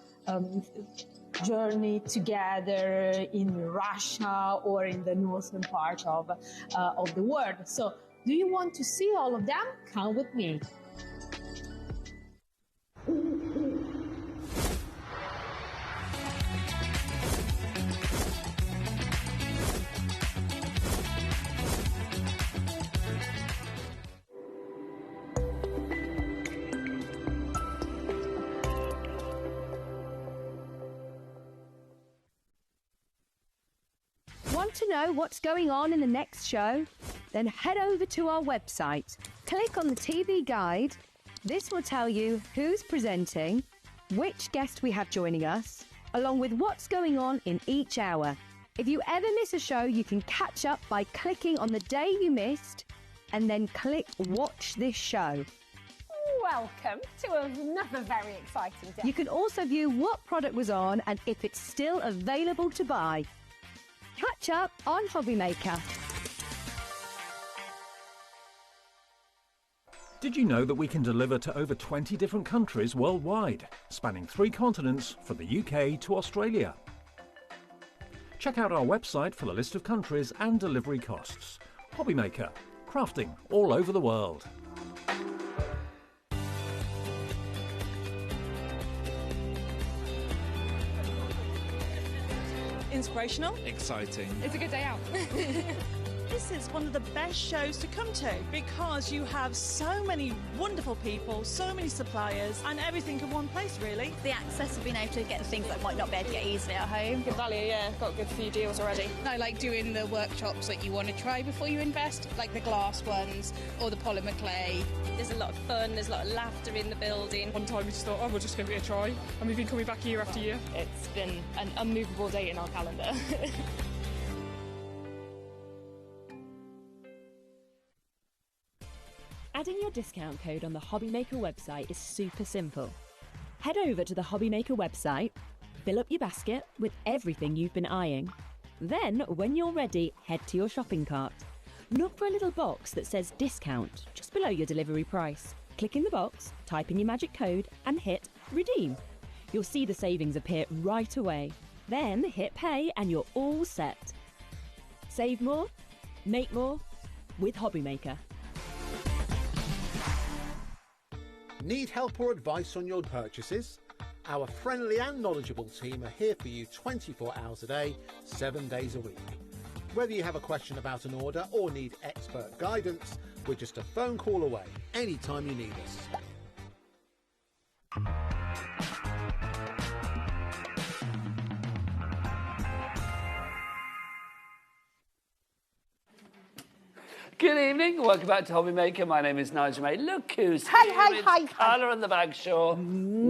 journey together in Russia or in the northern part of the world. So, do you want to see all of them? Come with me.
Want to know what's going on in the next show? Then head over to our website. Click on the TV guide. This will tell you who's presenting, which guest we have joining us, along with what's going on in each hour. If you ever miss a show, you can catch up by clicking on the day you missed and then click Watch This Show.
Welcome to another very exciting day.
You can also view what product was on and if it's still available to buy. Catch up on HobbyMaker.
Did you know that we can deliver to over 20 different countries worldwide, spanning 3 continents from the UK to Australia? Check out our website for the list of countries and delivery costs. HobbyMaker, crafting all over the world.
Inspirational.
Exciting.
It's a good day out.
This is one of the best shows to come to because you have so many wonderful people, so many suppliers, and everything in one place, really.
The access of being able to get things that might not be able to get easily at home.
Good value, yeah. Got a good few deals already.
I like doing the workshops that you want to try before you invest, like the glass ones or the polymer clay.
There's a lot of fun, there's a lot of laughter in the building. One time we just thought, oh, we'll just give it a try. And we've been coming back year after year. It's been an unmovable date in our calendar.
Adding your discount code on the HobbyMaker website is super simple. Head over to the HobbyMaker website, fill up your basket with everything you've been eyeing. Then, when you're ready, head to your shopping cart. Look for a little box that says discount just below your delivery price. Click in the box, type in your magic code and hit redeem. You'll see the savings appear right away. Then hit pay and you're all set. Save more, make more with HobbyMaker.
Need help or advice on your purchases? Our friendly and knowledgeable team are here for you 24 hours a day, 7 days a week. Whether you have a question about an order or need expert guidance, we're just a phone call away anytime you need us.
Good evening, welcome back to HobbyMaker. My name is Nigel May. Look who's here. It's Carla and the Bagshaw.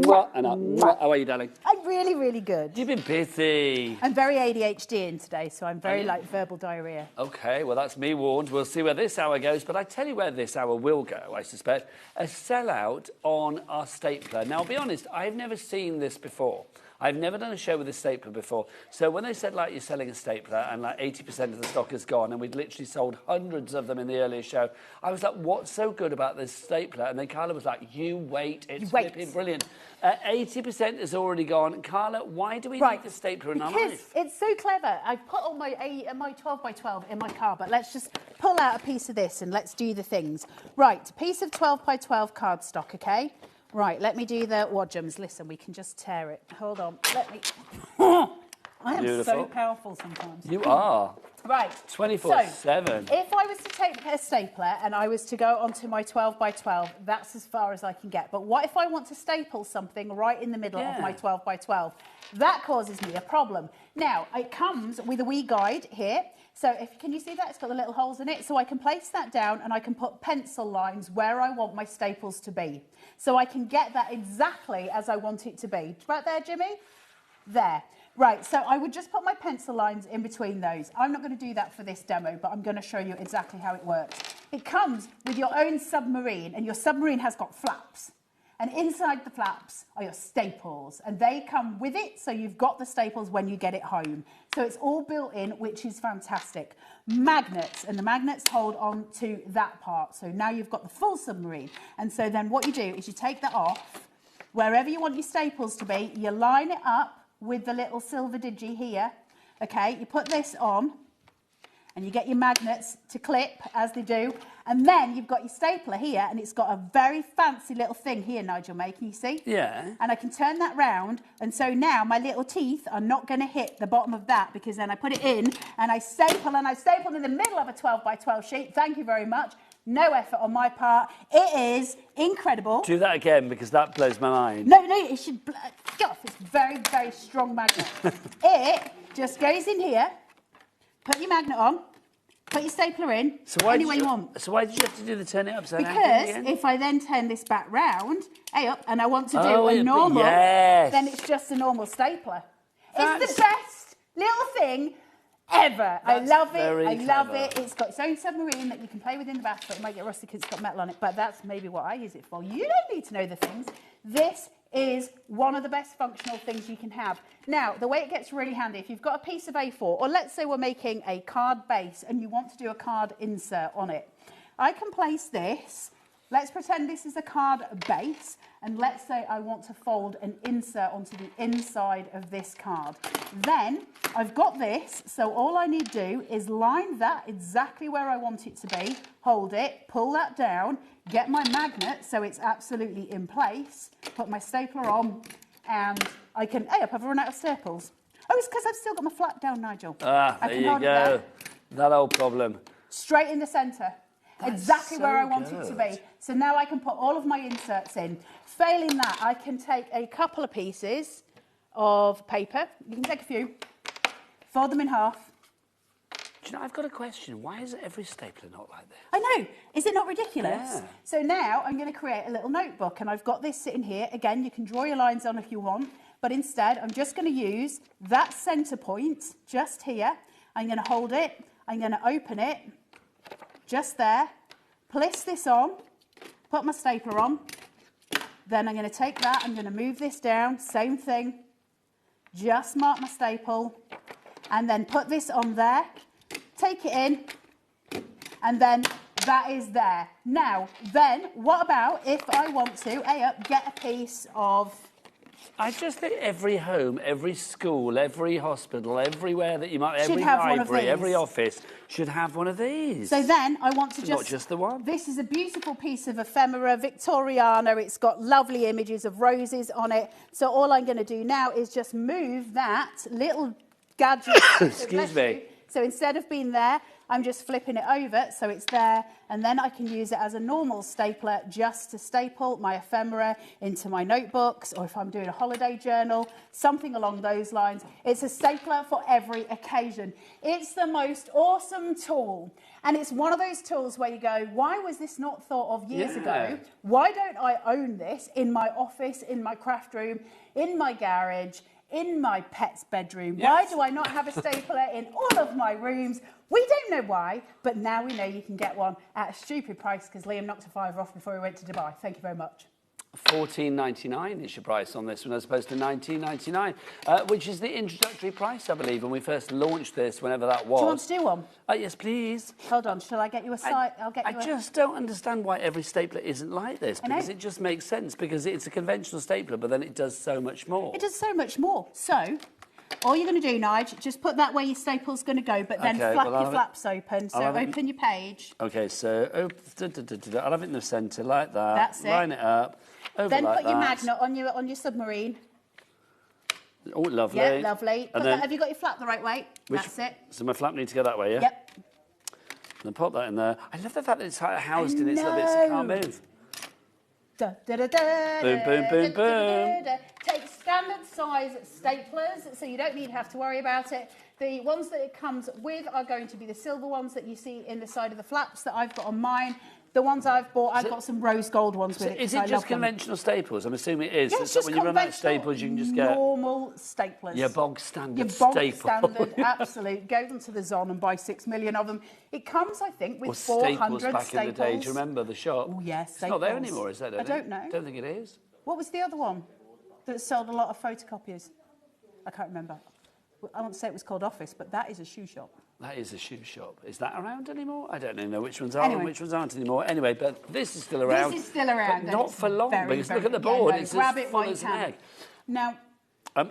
How are you, darling?
I'm really, really good.
You've been busy.
I'm very ADHD in today, so I'm very like verbal diarrhea.
OK, well, that's me warned. We'll see where this hour goes, but I tell you where this hour will go, I suspect. A sellout on our stapler. Now, I'll be honest, I've never seen this before. I've never done a show with a stapler before. So when they said, like, you're selling a stapler and, like, 80% of the stock is gone and we'd literally sold hundreds of them in the earlier show, I was like, what's so good about this stapler? And then Carla was like, you wait, it's flipping brilliant. 80% is already gone. Carla, why do we need the stapler in our life?
Because it's so clever. I've put all my 12 by 12 in my car, but let's just pull out a piece of this and let's do the things. Right, a piece of 12 by 12 cardstock, OK? Right, let me do the wadgems. Listen, we can just tear it. Hold on, let me... I am so powerful sometimes.
You are.
Right.
24/7.
So, if I was to take a stapler and I was to go onto my 12 by 12, that's as far as I can get. But what if I want to staple something right in the middle of my 12 by 12? That causes me a problem. Now, it comes with a wee guide here. So can you see that? It's got the little holes in it. So I can place that down and I can put pencil lines where I want my staples to be. So I can get that exactly as I want it to be. Right there, Jimmy? There. Right, so I would just put my pencil lines in between those. I'm not going to do that for this demo, but I'm going to show you exactly how it works. It comes with your own submarine, and your submarine has got flaps. And inside the flaps are your staples, and they come with it, so you've got the staples when you get it home. So it's all built in, which is fantastic. Magnets, and the magnets hold on to that part. So now you've got the full submarine. And so then what you do is you take that off, wherever you want your staples to be, you line it up with the little silver digi here, okay? You put this on, and you get your magnets to clip, as they do, and then you've got your stapler here, and it's got a very fancy little thing here, Nigel May, can you see?
Yeah.
And I can turn that round, and so now my little teeth are not going to hit the bottom of that, because then I put it in, and I staple in the middle of a 12 by 12 sheet. Thank you very much. No effort on my part. It is incredible.
Do that again, because that blows my mind.
No, it should... Get off. It's very, very strong magnet. It just goes in here, put your magnet on, put your stapler in, any way you want.
So why did you have to do the turn it upside down?
Because if I then turn this back round, up, and I want to do a normal, then it's just a normal stapler. It's the best little thing ever. I love it. I love it. It's got its own submarine that you can play with in the bath, it might get rusty because it's got metal on it, but that's maybe what I use it for. You don't need to know the things. This is one of the best functional things you can have. Now, the way it gets really handy, if you've got a piece of A4, or let's say we're making a card base and you want to do a card insert on it, I can place this. Let's pretend this is a card base, and let's say I want to fold an insert onto the inside of this card. Then I've got this, so all I need to do is line that exactly where I want it to be, hold it, pull that down, get my magnet so it's absolutely in place, put my stapler on, and I can... Hey, I've run out of staples. Oh, it's because I've still got my flap down, Nigel.
There you go. That old problem.
straight in the centre. Exactly
so
where I want it to be. So now I can put all of my inserts in. Failing that, I can take a couple of pieces of paper. You can take a few, fold them in half.
Do you know, I've got a question. Why is every stapler not like this?
I know. Is it not ridiculous?
Yeah.
So now I'm going to create a little notebook, and I've got this sitting here. Again, you can draw your lines on if you want, but instead I'm just going to use that centre point just here. I'm going to hold it. I'm going to open it just there. Place this on. Put my stapler on. Then I'm going to take that. I'm going to move this down. Same thing. Just mark my staple, and then put this on there. Take it in, and then that is there. Now, then, what about if I want to, get a piece of...
I just think every home, every school, every hospital, everywhere that you might...
Should
every
have one of
library,
these.
every office should have one of these.
So then I want to
Not just the one.
This is a beautiful piece of ephemera, Victoriana. It's got lovely images of roses on it. So all I'm going to do now is just move that little gadget...
Excuse me.
So instead of being there, I'm just flipping it over so it's there, and then I can use it as a normal stapler just to staple my ephemera into my notebooks, or if I'm doing a holiday journal, something along those lines. It's a stapler for every occasion. It's the most awesome tool, and it's one of those tools where you go, why was this not thought of years ago? Why don't I own this in my office, in my craft room, in my garage, in my pet's bedroom?
Yes.
Why do I not have a stapler in all of my rooms? We don't know why, but now we know you can get one at a stupid price because Liam knocked a £5 off before we went to Dubai. Thank you very much.
$14.99 is your price on this one, as opposed to $19.99, which is the introductory price, I believe, when we first launched this, whenever that was.
Do you want to do one?
Yes, please.
Hold on, shall I get you a site?
I just don't understand why every stapler isn't like this, because it just makes sense, because it's a conventional stapler, but then it does so much more.
It does so much more. So, all you're going to do, Nigel, just put that where your staple's going to go, but then flap your flaps open. So open your page.
Okay, so I'll have it in the centre like that.
That's it.
Line it up.
Then put your magnet on your submarine.
Oh, lovely.
Yeah, lovely.
And then,
have you got your flap the right way? That's it.
So my flap needs to go that way, yeah?
Yep.
Then pop that in there. I love the fact that it's housed in its little bits. It can't move.
Da, da, da, da,
Boom, boom, boom, boom.
Take standard size staplers, so you don't need to have to worry about it. The ones that it comes with are going to be the silver ones that you see in the side of the flaps that I've got on mine. The ones I've bought, I've got some rose gold ones with it.
Is it just conventional staples? I'm assuming it is.
Yeah, it's
so
just
when you run out of staples, you can just get
normal staplers.
your bog standard
Your bog
staple.
standard, absolute. Go them to the Zon and buy 6 million of them. It comes, I think, with
or
400
staples back
staples.
in the day. Do you remember the shop?
Oh, yes,
It's not there anymore, is it?
I don't know.
Don't think it is.
What was the other one that sold a lot of photocopiers? I can't remember. I want to say it was called Office, but that is a shoe shop.
That is a shoe shop. Is that around anymore? I don't know which ones are
Anyway.
and which ones aren't anymore. Anyway, but this is still around.
This is still around.
But not for long, because look at the board. It's
grab
as
it
full
while you
as an
can.
egg.
Now,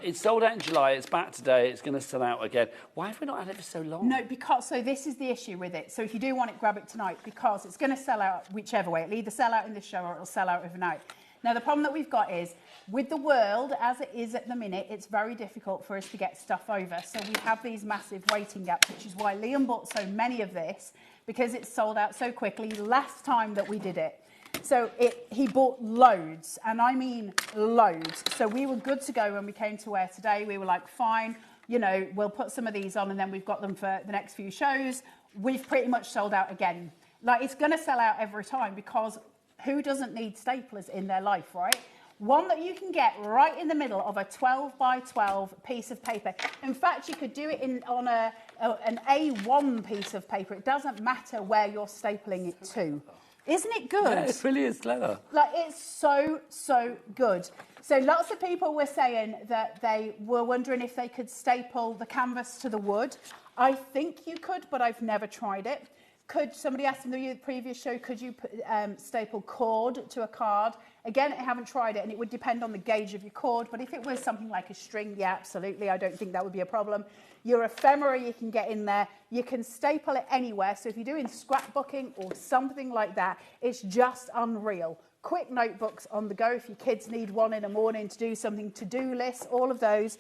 It's sold out in July. It's back today. It's going to sell out again. Why have we not had it for so long?
no, because, so this is the issue with it. So if you do want it, grab it tonight, because it's going to sell out whichever way. It'll either sell out in this show or it'll sell out overnight. Now, the problem that we've got is, with the world as it is at the minute, it's very difficult for us to get stuff over. So we have these massive waiting gaps, which is why Liam bought so many of this, because it's sold out so quickly last time that we did it. So he bought loads, and I mean loads. So we were good to go when we came to wear today. We were like, fine, you know, we'll put some of these on, and then we've got them for the next few shows. We've pretty much sold out again. Like, it's going to sell out every time, because who doesn't need staplers in their life, right? One that you can get right in the middle of a 12 by 12 piece of paper. In fact, you could do it on an A1 piece of paper. It doesn't matter where you're stapling it to. Isn't it good?
Yeah, it really is clever.
Like, it's so, so good. So lots of people were saying that they were wondering if they could staple the canvas to the wood. I think you could, but I've never tried it. Could somebody asked in the previous show, could you put, staple cord to a card? Again, I haven't tried it, and it would depend on the gauge of your cord. But if it was something like a string, yeah, absolutely. I don't think that would be a problem. Your ephemera, you can get in there. You can staple it anywhere. So if you're doing scrapbooking or something like that, it's just unreal. Quick notebooks on the go if your kids need one in the morning to do something, to-do lists, all of those.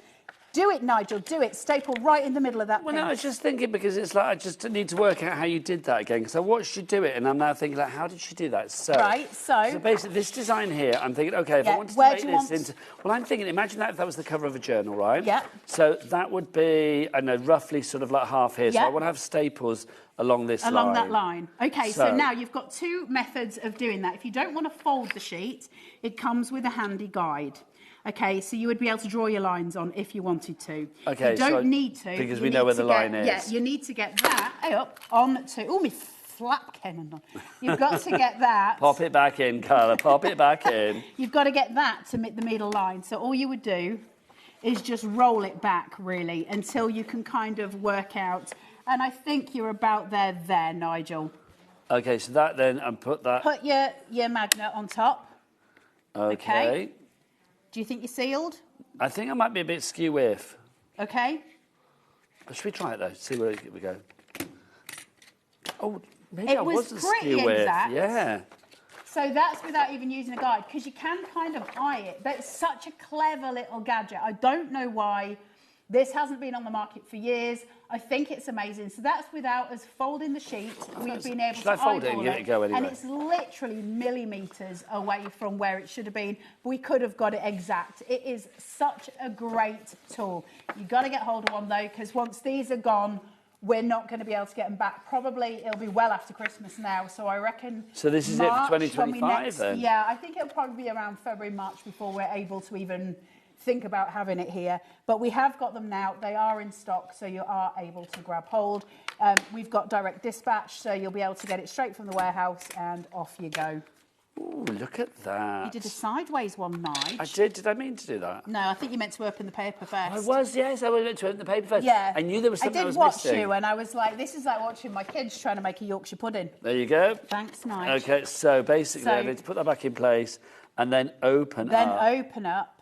Do it, Nigel, do it. Staple right in the middle of that
Well,
pin.
no, I was just thinking because it's like I just need to work out how you did that again because I watched you do it and I'm now thinking like, how did she do that? So,
right, so
basically this design here, I'm thinking, okay, if I wanted to make this into... Well, I'm thinking, imagine that if that was the cover of a journal, right?
Yeah.
So that would be, I don't know, roughly sort of like half here. So I want to have staples along this line.
Along that line. Okay, so now you've got two methods of doing that. If you don't want to fold the sheet, it comes with a handy guide. Okay, so you would be able to draw your lines on if you wanted to.
Okay,
you don't need to.
Because we know where the line is.
Yeah, you need to get that up on to... Oh, my flap cannon on. You've got to get that...
Pop it back in, Carla, pop it back in.
You've got to get that to meet the middle line. So all you would do is just roll it back, really, until you can kind of work out... And I think you're about there, Nigel.
Okay, so that then, and put that...
Put your magnet on top.
Okay.
Do you think you're sealed?
I think I might be a bit skew-whiff.
Okay.
Should we try it, though? See where we go. Oh, maybe I
was
wasn't
pretty
skew-whiff.
exact.
Yeah.
So that's without even using a guide, because you can kind of eye it. But it's such a clever little gadget. I don't know why this hasn't been on the market for years. I think it's amazing. So that's without us folding the sheet. We've been able to
fold it and give it a go anyway?
And it's literally millimetres away from where it should have been. We could have got it exact. It is such a great tool. You've got to get hold of one, though, because once these are gone, we're not going to be able to get them back. Probably it'll be well after Christmas now, so I reckon...
So this is
March,
it for 2025, then?
Yeah, I think it'll probably be around February, March before we're able to even think about having it here. But we have got them now. They are in stock, so you are able to grab hold. We've got direct dispatch, so you'll be able to get it straight from the warehouse and off you go.
Ooh, look at that.
You did a sideways one, Nige.
I did. Did I mean to do that?
No, I think you meant to open the paper first.
I was, yes. I was meant to open the paper first.
Yeah.
I knew there was something I was
did watch
missing.
you, and I was like, this is like watching my kids trying to make a Yorkshire pudding.
There you go.
Thanks, Nige.
Okay, so basically I need to put that back in place and then open up.
Then open up.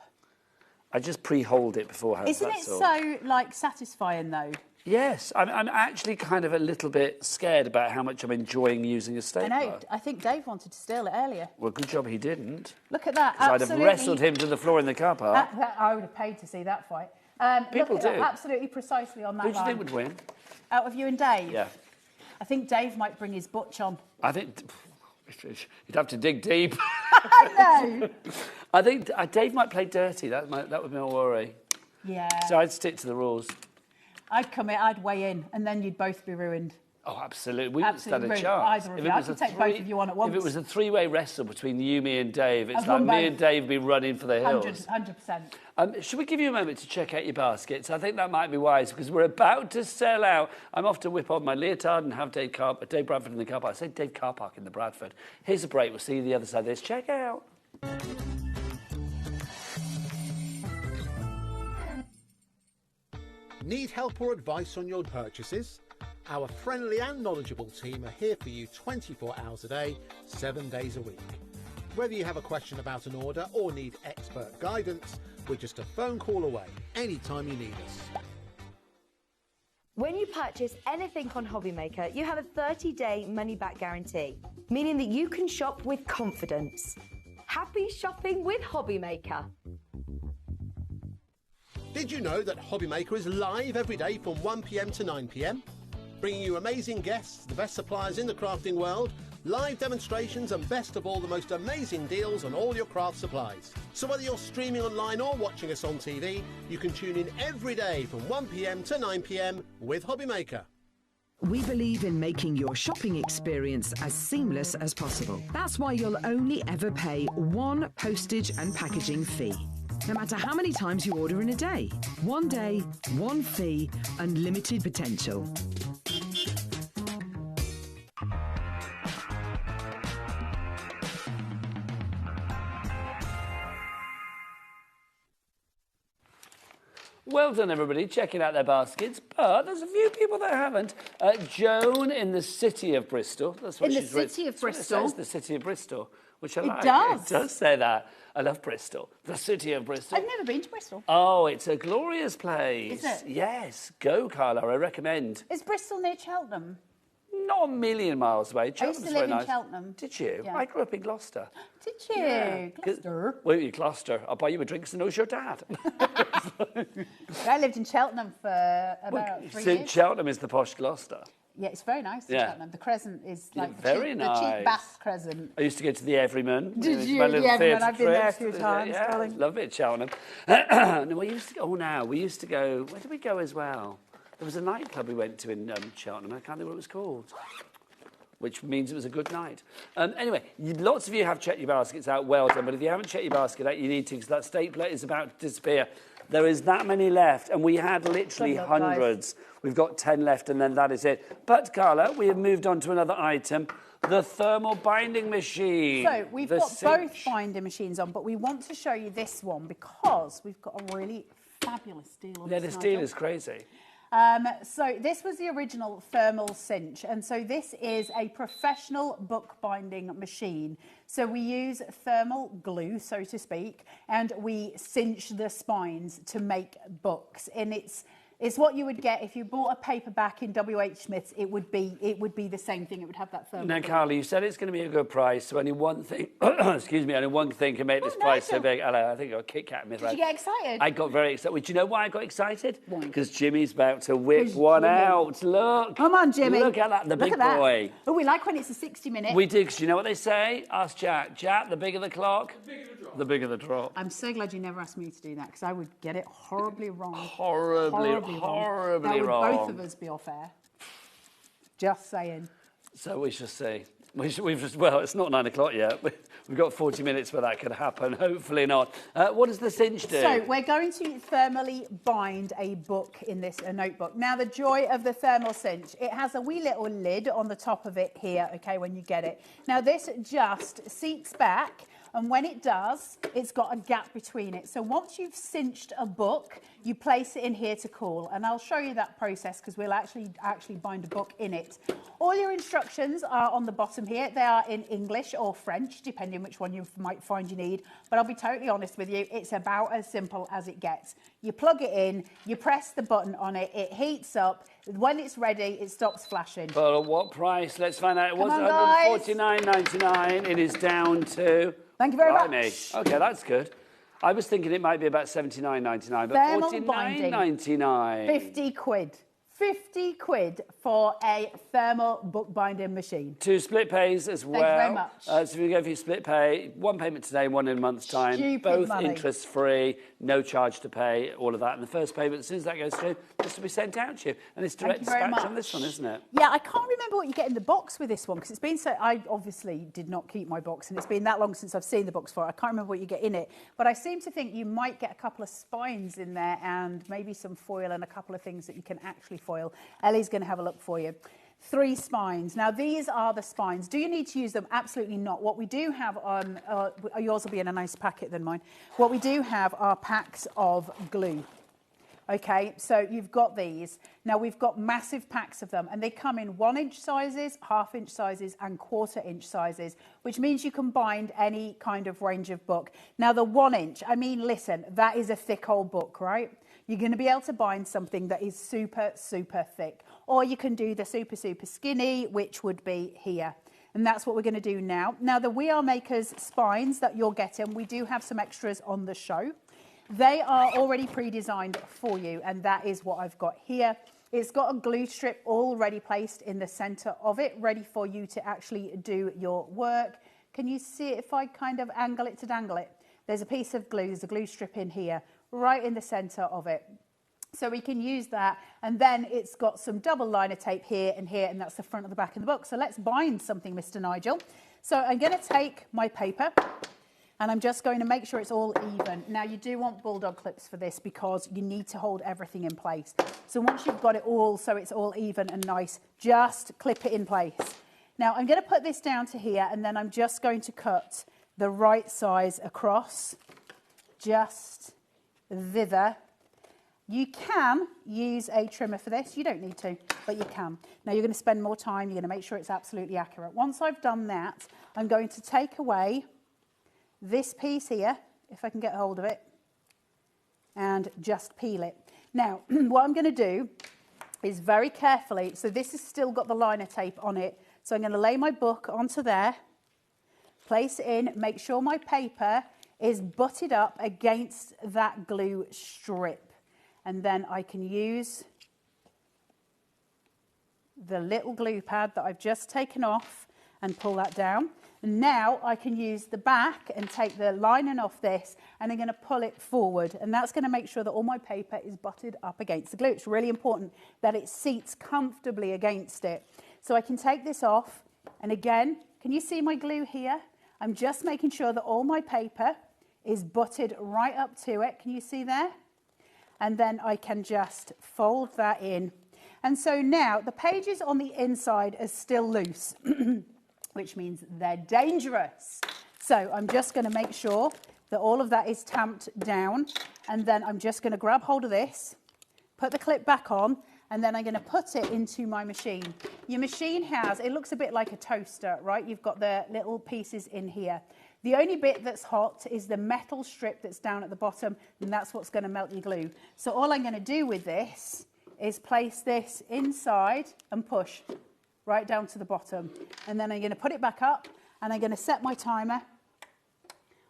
I just pre-hold it beforehand.
Isn't it so, like, satisfying, though?
Yes. I'm actually kind of a little bit scared about how much I'm enjoying using a stapler.
I know. I think Dave wanted to steal it earlier.
Well, good job he didn't.
Look at that.
I'd have wrestled him to the floor in the car park.
I would have paid to see that fight.
People
look at
do.
That, absolutely precisely on that line.
Who do you think would win?
Out of you and Dave?
Yeah.
I think Dave might bring his butch on.
I think... You'd have to dig deep.
I know.
I think Dave might play dirty. That would be my worry.
Yeah.
So I'd stick to the rules.
I'd come in, I'd weigh in, and then you'd both be ruined.
Oh, absolutely. We wouldn't stand a
ruined.
chance.
Either of you. I could take both of you on at once.
If it was a three-way wrestle between you, me and Dave, it's
I'd
like
run
me
both.
and Dave be running for the hills.
100%.
Should we give you a moment to check out your baskets? I think that might be wise because we're about to sell out. I'm off to whip on my leotard and have Dave Bradford in the car park. I said Dave Car Park in the Bradford. Here's a break. We'll see you the other side of this. Check out.
Need help or advice on your purchases? Our friendly and knowledgeable team are here for you 24 hours a day, 7 days a week. Whether you have a question about an order or need expert guidance, we're just a phone call away anytime you need us.
When you purchase anything on HobbyMaker, you have a 30-day money-back guarantee, meaning that you can shop with confidence. Happy shopping with HobbyMaker.
Did you know that HobbyMaker is live every day from 1 p.m. to 9 p.m? Bringing you amazing guests, the best suppliers in the crafting world, live demonstrations and best of all, the most amazing deals on all your craft supplies. So whether you're streaming online or watching us on TV, you can tune in every day from 1 p.m. to 9 p.m. with HobbyMaker.
We believe in making your shopping experience as seamless as possible. That's why you'll only ever pay one postage and packaging fee. No matter how many times you order in a day. 1 day, one fee, unlimited potential.
Well done, everybody, checking out their baskets. But there's a few people that haven't. Joan in the city of Bristol. That's what she's written.
In the city of Bristol?
That's what it says, the city of Bristol, which I like.
It does.
It does say that. I love Bristol. The city of Bristol.
I've never been to Bristol.
Oh, it's a glorious place.
Is it?
Yes. Go, Carla. I recommend.
Is Bristol near Cheltenham?
not a million miles away.
I used
Cheltenham's
to
very
live in
nice.
Cheltenham.
Did you?
Yeah.
I grew up in Gloucester.
Did you?
Yeah.
Gloucester?
Well, you Gloucester. I'll buy you a drink so knows your dad.
I lived in Cheltenham for about 3 years.
Cheltenham is the posh Gloucester.
Yeah, it's very nice in
Yeah.
Cheltenham. The Crescent is like
Very
the
nice.
cheap Bath Crescent.
I used to go to the Everyman.
Did
It
you?
was my little
The Everyman,
theatre
I've been there a
trips.
few times,
Yeah,
darling.
love it at Cheltenham. No, we used to go, we used to go, where did we go as well? There was a nightclub we went to in Cheltenham. I can't think what it was called. Which means it was a good night. Anyway, lots of you have checked your baskets out, well done. But if you haven't checked your basket out, you need to, because that stapler is about to disappear. There is that many left, and we had literally hundreds. We've got 10 left, and then that is it. But, Carla, we have moved on to another item, the thermal binding machine.
So we've got both binding machines on, but we want to show you this one because we've got a really fabulous deal on
Yeah,
this,
this deal
Nigel.
is crazy.
So this was the original thermal cinch, and so this is a professional bookbinding machine. So we use thermal glue, so to speak, and we cinch the spines to make books. And it's what you would get if you bought a paperback in W.H. Smith's. It would be the same thing. It would have that thermal
Now,
glue.
Carla, you said it's going to be a good price, so only one thing, excuse me, only one thing can make this price so big. Hello, I think I got a Kit Kat in my
Did you get excited?
I got very excited. Do you know why I got excited? Because Jimmy's about to whip one out. Look.
Come on, Jimmy.
Look at that, the big boy.
Oh, we like when it's a 60-minute.
We do, because you know what they say? Ask Jack. Jack, the bigger the clock, the bigger the drop.
I'm so glad you never asked me to do that, because I would get it horribly wrong.
Horribly
That would
wrong.
both of us be off air. Just saying.
So we shall see. Well, it's not 9 o'clock yet. We've got 40 minutes where that could happen. Hopefully not. What does the cinch do?
So we're going to thermally bind a book in this, a notebook. Now, the joy of the thermal cinch, it has a wee little lid on the top of it here, okay, when you get it. Now, this just seats back, and when it does, it's got a gap between it. So once you've cinched a book, you place it in here to cool. And I'll show you that process, because we'll actually bind a book in it. All your instructions are on the bottom here. They are in English or French, depending which one you might find you need. But I'll be totally honest with you, it's about as simple as it gets. You plug it in, you press the button on it, it heats up. When it's ready, it stops flashing.
But at what price? Let's find out. It was
Come on, guys.
$149.99. It is down to...
Thank you very
Blimey.
much.
OK, that's good. I was thinking it might be about $79.99, but
Thermal binding.
$49.99.
50 quid. 50 quid for a thermal bookbinding machine.
2 split pays as well.
Thank you very much.
So if you go for your split pay, 1 payment today, 1 in a month's time.
Stupid
both
money.
interest-free, no charge to pay, all of that. And the first payment, as soon as that goes through, this will be sent out to you. And it's direct
Thank you very
dispatch on
much.
this one, isn't it?
Yeah, I can't remember what you get in the box with this one, because it's been so... I obviously did not keep my box, and it's been that long since I've seen the box for it. I can't remember what you get in it. But I seem to think you might get a couple of spines in there and maybe some foil and a couple of things that you can actually foil. Ellie's going to have a look for you. 3 spines. Now, these are the spines. Do you need to use them? Absolutely not. What we do have on... yours will be in a nicer packet than mine. What we do have are packs of glue. Okay, so you've got these. Now, we've got massive packs of them, and they come in 1-inch sizes, 1/2-inch sizes, and 1/4-inch sizes, which means you can bind any kind of range of book. Now, the 1-inch, I mean, listen, that is a thick old book, right? You're going to be able to bind something that is super, super thick. Or you can do the super, super skinny, which would be here. And that's what we're going to do now. Now, the We Are Makers spines that you're getting, we do have some extras on the show. They are already pre-designed for you, and that is what I've got here. It's got a glue strip already placed in the center of it, ready for you to actually do your work. Can you see it if I kind of angle it to dangle it? There's a piece of glue, there's a glue strip in here, right in the center of it. So we can use that, and then it's got some double liner tape here, and that's the front of the back of the book. So let's bind something, Mr. Nigel. So I'm going to take my paper, and I'm just going to make sure it's all even. Now, you do want bulldog clips for this because you need to hold everything in place. So once you've got it all so it's all even and nice, just clip it in place. Now, I'm going to put this down to here, and then I'm just going to cut the right size across, just thither. You can use a trimmer for this. You don't need to, but you can. Now, you're going to spend more time. You're going to make sure it's absolutely accurate. Once I've done that, I'm going to take away this piece here, if I can get hold of it, and just peel it. Now, what I'm going to do is very carefully, so this has still got the liner tape on it. So I'm going to lay my book onto there, place it in, make sure my paper is butted up against that glue strip. And then I can use the little glue pad that I've just taken off and pull that down. And now I can use the back and take the lining off this, and I'm going to pull it forward, and that's going to make sure that all my paper is butted up against the glue. It's really important that it seats comfortably against it. So I can take this off, and again, can you see my glue here? I'm just making sure that all my paper is butted right up to it. Can you see there? And then I can just fold that in. And so now the pages on the inside are still loose, which means they're dangerous. So I'm just going to make sure that all of that is tamped down, and then I'm just going to grab hold of this, put the clip back on, and then I'm going to put it into my machine. Your machine has, it looks a bit like a toaster, right? You've got the little pieces in here. The only bit that's hot is the metal strip that's down at the bottom, and that's what's going to melt your glue. So all I'm going to do with this is place this inside and push right down to the bottom. And then I'm going to put it back up, and I'm going to set my timer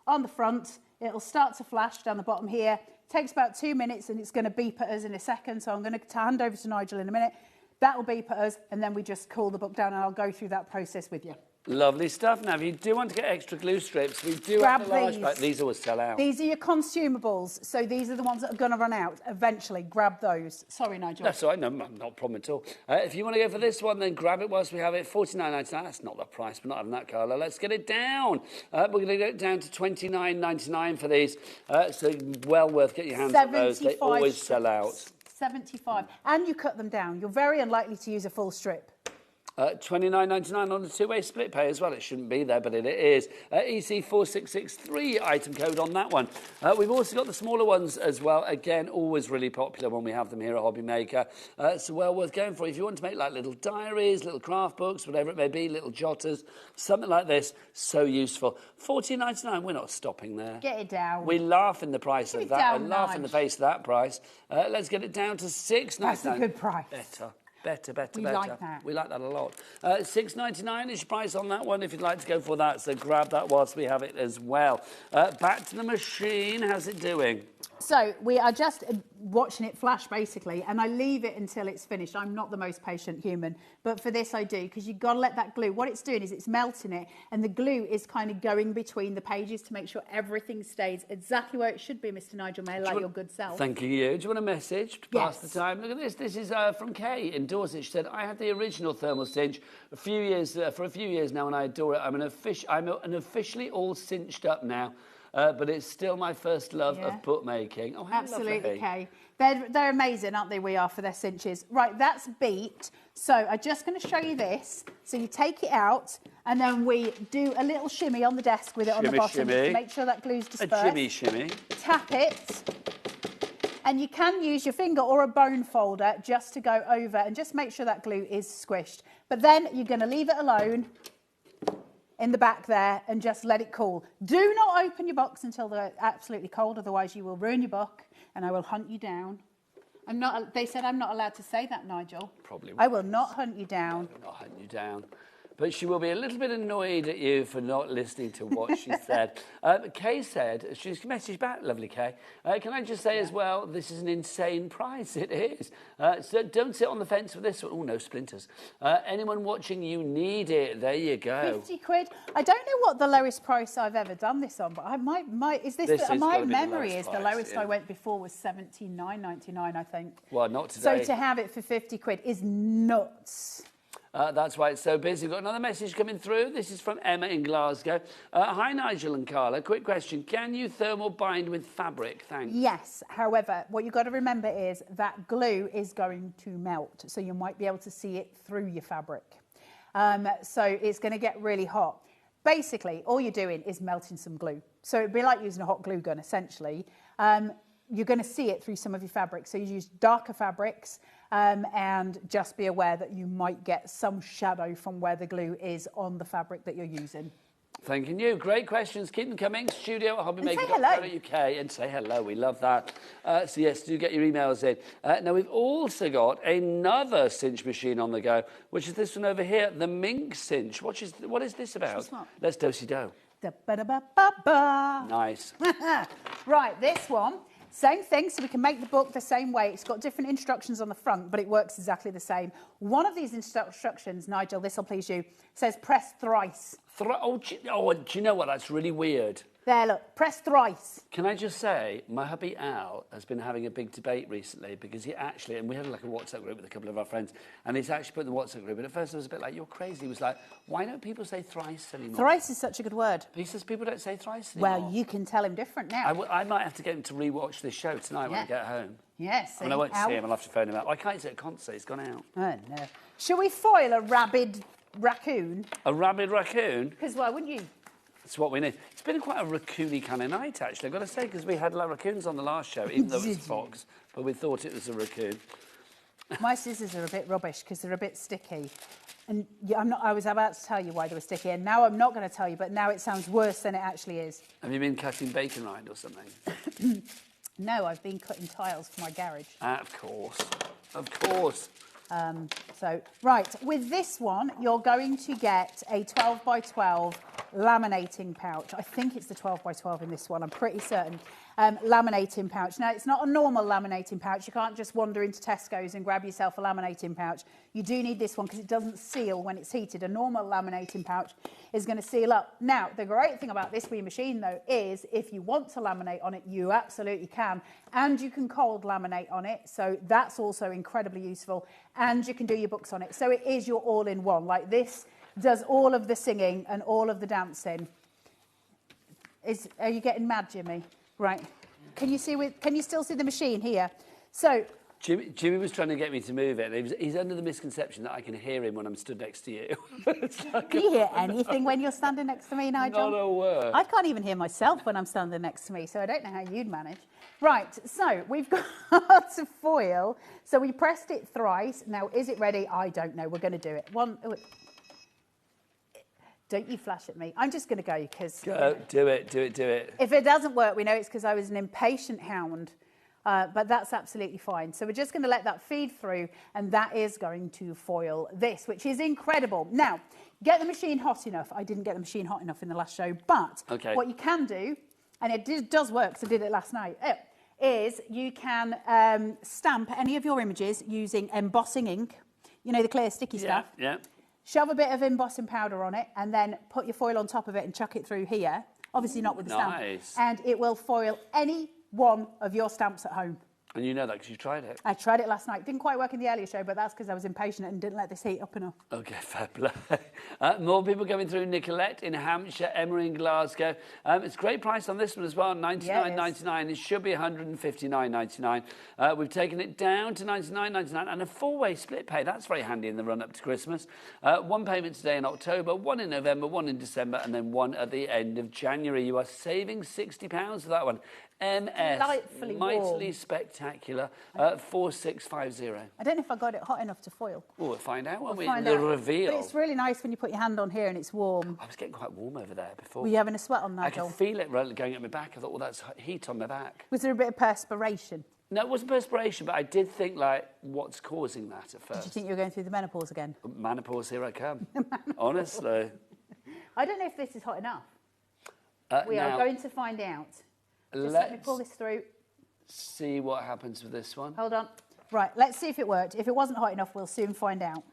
on the front. It'll start to flash down the bottom here. It takes about 2 minutes, and it's going to beep at us in a second. So I'm going to hand over to Nigel in a minute. That'll beep at us, and then we just cool the book down, and I'll go through that process with you.
Lovely stuff. Now, if you do want to get extra glue strips, we do have the large pack. These always sell out.
These are your consumables, so these are the ones that are going to run out eventually. Grab those. Sorry, Nigel.
That's all right. No, not a problem at all. If you want to go for this one, then grab it whilst we have it. $49.99. That's not the price. We're not having that, Carla. Let's get it down. We're going to get it down to $29.99 for these. So well worth getting your hands on those. They always sell out.
75. And you cut them down. You're very unlikely to use a full strip.
$29.99 on the two-way split pay as well. It shouldn't be there, but it is. EC4663 item code on that one. We've also got the smaller ones as well. Again, always really popular when we have them here at HobbyMaker. So well worth going for. If you want to make like little diaries, little craft books, whatever it may be, little jotters, something like this, so useful. $14.99, we're not stopping there.
Get it down.
We laugh in the price of that. And laugh in the face of that price. Let's get it down to $6.99.
That's a good price.
Better.
We like that.
We like that a lot. $6.99 is your price on that one if you'd like to go for that. So grab that whilst we have it as well. Back to the machine. How's it doing?
So we are just watching it flash, basically, and I leave it until it's finished. I'm not the most patient human, but for this I do, because you've got to let that glue, what it's doing is it's melting it, and the glue is kind of going between the pages to make sure everything stays exactly where it should be, Mr. Nigel May, like your good self.
Thank you. Do you want a message to pass the time? Look at this. This is from Kay in Dorset. She said, I had the original thermal cinch for a few years now, and I adore it. I'm an officially all cinched up now. But it's still my first love of bookmaking. Oh, how
absolutely,
lovely.
Kay. They're amazing, aren't they? We are for their cinches. Right, that's beat. So I'm just going to show you this. So you take it out, and then we do a little shimmy on the desk with it on the bottom to make sure that glue's dispersed.
A shimmy.
Tap it. And you can use your finger or a bone folder just to go over and just make sure that glue is squished. But then you're going to leave it alone in the back there and just let it cool. Do not open your box until they're absolutely cold, otherwise you will ruin your book and I will hunt you down. They said I'm not allowed to say that, Nigel.
Probably.
I will not hunt you down.
Not hunt you down. But she will be a little bit annoyed at you for not listening to what she said. Kay said, she's messaged back, lovely Kay. Can I just say as well, this is an insane price. It is. So don't sit on the fence with this one. Oh, no splinters. Anyone watching, you need it. There you go.
50 quid. I don't know what the lowest price I've ever done this on, but my memory is the lowest I went before was $79.99, I think.
Well, not today.
So to have it for 50 quid is nuts.
That's why it's so busy. We've got another message coming through. This is from Emma in Glasgow. Hi, Nigel and Carla. Quick question. Can you thermal bind with fabric? Thanks.
Yes. However, what you've got to remember is that glue is going to melt, so you might be able to see it through your fabric. So it's going to get really hot. Basically, all you're doing is melting some glue. So it'd be like using a hot glue gun, essentially. You're going to see it through some of your fabrics. So you use darker fabrics and just be aware that you might get some shadow from where the glue is on the fabric that you're using.
Thanking you. Great questions. Keep them coming. Studio at HobbyMaker.co.uk and say hello. We love that. So, yes, do get your emails in. Now, we've also got another cinch machine on the go, which is this one over here, the Mink Cinch. What is this about? Let's do-si-do. Nice.
Right, this one. Same thing, so we can make the book the same way. It's got different instructions on the front, but it works exactly the same. One of these instructions, Nigel, this will please you, says press thrice.
Do you know what? That's really weird.
There, look, press thrice.
Can I just say, my hubby Al has been having a big debate recently because he actually, and we had like a WhatsApp group with a couple of our friends, and he's actually put in the WhatsApp group, and at first I was a bit like, you're crazy. He was like, why don't people say thrice anymore?
Thrice is such a good word.
But he says people don't say thrice anymore.
Well, you can tell him different now.
I might have to get him to re-watch this show tonight when I get home.
Yes.
I mean, I won't see him, I'll have to phone him out. I can't say a concert, he's gone out.
Oh, no. Shall we foil a rabid raccoon?
A rabid raccoon?
Because why wouldn't you?
That's what we need. It's been quite a raccoony kind of night, actually, I've got to say, because we had like raccoons on the last show, even though it was a fox, but we thought it was a raccoon.
My scissors are a bit rubbish because they're a bit sticky. And I was about to tell you why they were sticky, and now I'm not going to tell you, but now it sounds worse than it actually is.
Have you been cutting bacon rind or something?
No, I've been cutting tiles for my garage.
Of course. Of course.
Right, with this one, you're going to get a 12 by 12 laminating pouch. I think it's the 12 by 12 in this one, I'm pretty certain. Laminating pouch. Now, it's not a normal laminating pouch. You can't just wander into Tesco's and grab yourself a laminating pouch. You do need this one because it doesn't seal when it's heated. A normal laminating pouch is going to seal up. Now, the great thing about this wee machine, though, is if you want to laminate on it, you absolutely can. And you can cold laminate on it. So that's also incredibly useful. And you can do your books on it. So it is your all-in-one. Like this does all of the singing and all of the dancing. Are you getting mad, Jimmy? Right. Can you still see the machine here? So
Jimmy was trying to get me to move it. He's under the misconception that I can hear him when I'm stood next to you.
Do you hear anything when you're standing next to me, Nigel?
Not a word.
I can't even hear myself when I'm standing next to me, so I don't know how you'd manage. Right, so we've got a foil. So we pressed it thrice. Now, is it ready? I don't know. We're going to do it. Don't you flash at me. I'm just going to go because...
Do it.
If it doesn't work, we know it's because I was an impatient hound. But that's absolutely fine. So we're just going to let that feed through, and that is going to foil this, which is incredible. Now, get the machine hot enough. I didn't get the machine hot enough in the last show, but what you can do, and it does work, because I did it last night, is you can stamp any of your images using embossing ink. You know, the clear sticky stuff?
Yeah.
Shove a bit of embossing powder on it, and then put your foil on top of it and chuck it through here. Obviously not with the stamp. And it will foil any one of your stamps at home.
And you know that because you tried it.
I tried it last night. Didn't quite work in the earlier show, but that's because I was impatient and didn't let this heat up enough.
OK, fair play. More people coming through. Nicolette in Hampshire, Emma in Glasgow. It's a great price on this one as well, $99.99. It should be $159.99. We've taken it down to $99.99 and a four-way split pay. That's very handy in the run-up to Christmas. One payment today in October, one in November, one in December, and then one at the end of January. You are saving £60 for that one. MS, mightily spectacular, 4650.
I don't know if I got it hot enough to foil.
We'll find out when we
find
the
out.
reveal.
But it's really nice when you put your hand on here and it's warm.
I was getting quite warm over there before.
Were you having a sweat on, Nigel?
I could feel it going up my back. I thought, well, that's heat on my back.
Was there a bit of perspiration?
No, it wasn't perspiration, but I did think, like, what's causing that at first?
Did you think you were going through the menopause again?
Menopause, here I come. Honestly.
I don't know if this is hot enough. We are going to find out. Just let me pull this through.
See what happens with this one.
Hold on. Right, let's see if it worked. If it wasn't hot enough, we'll soon find out.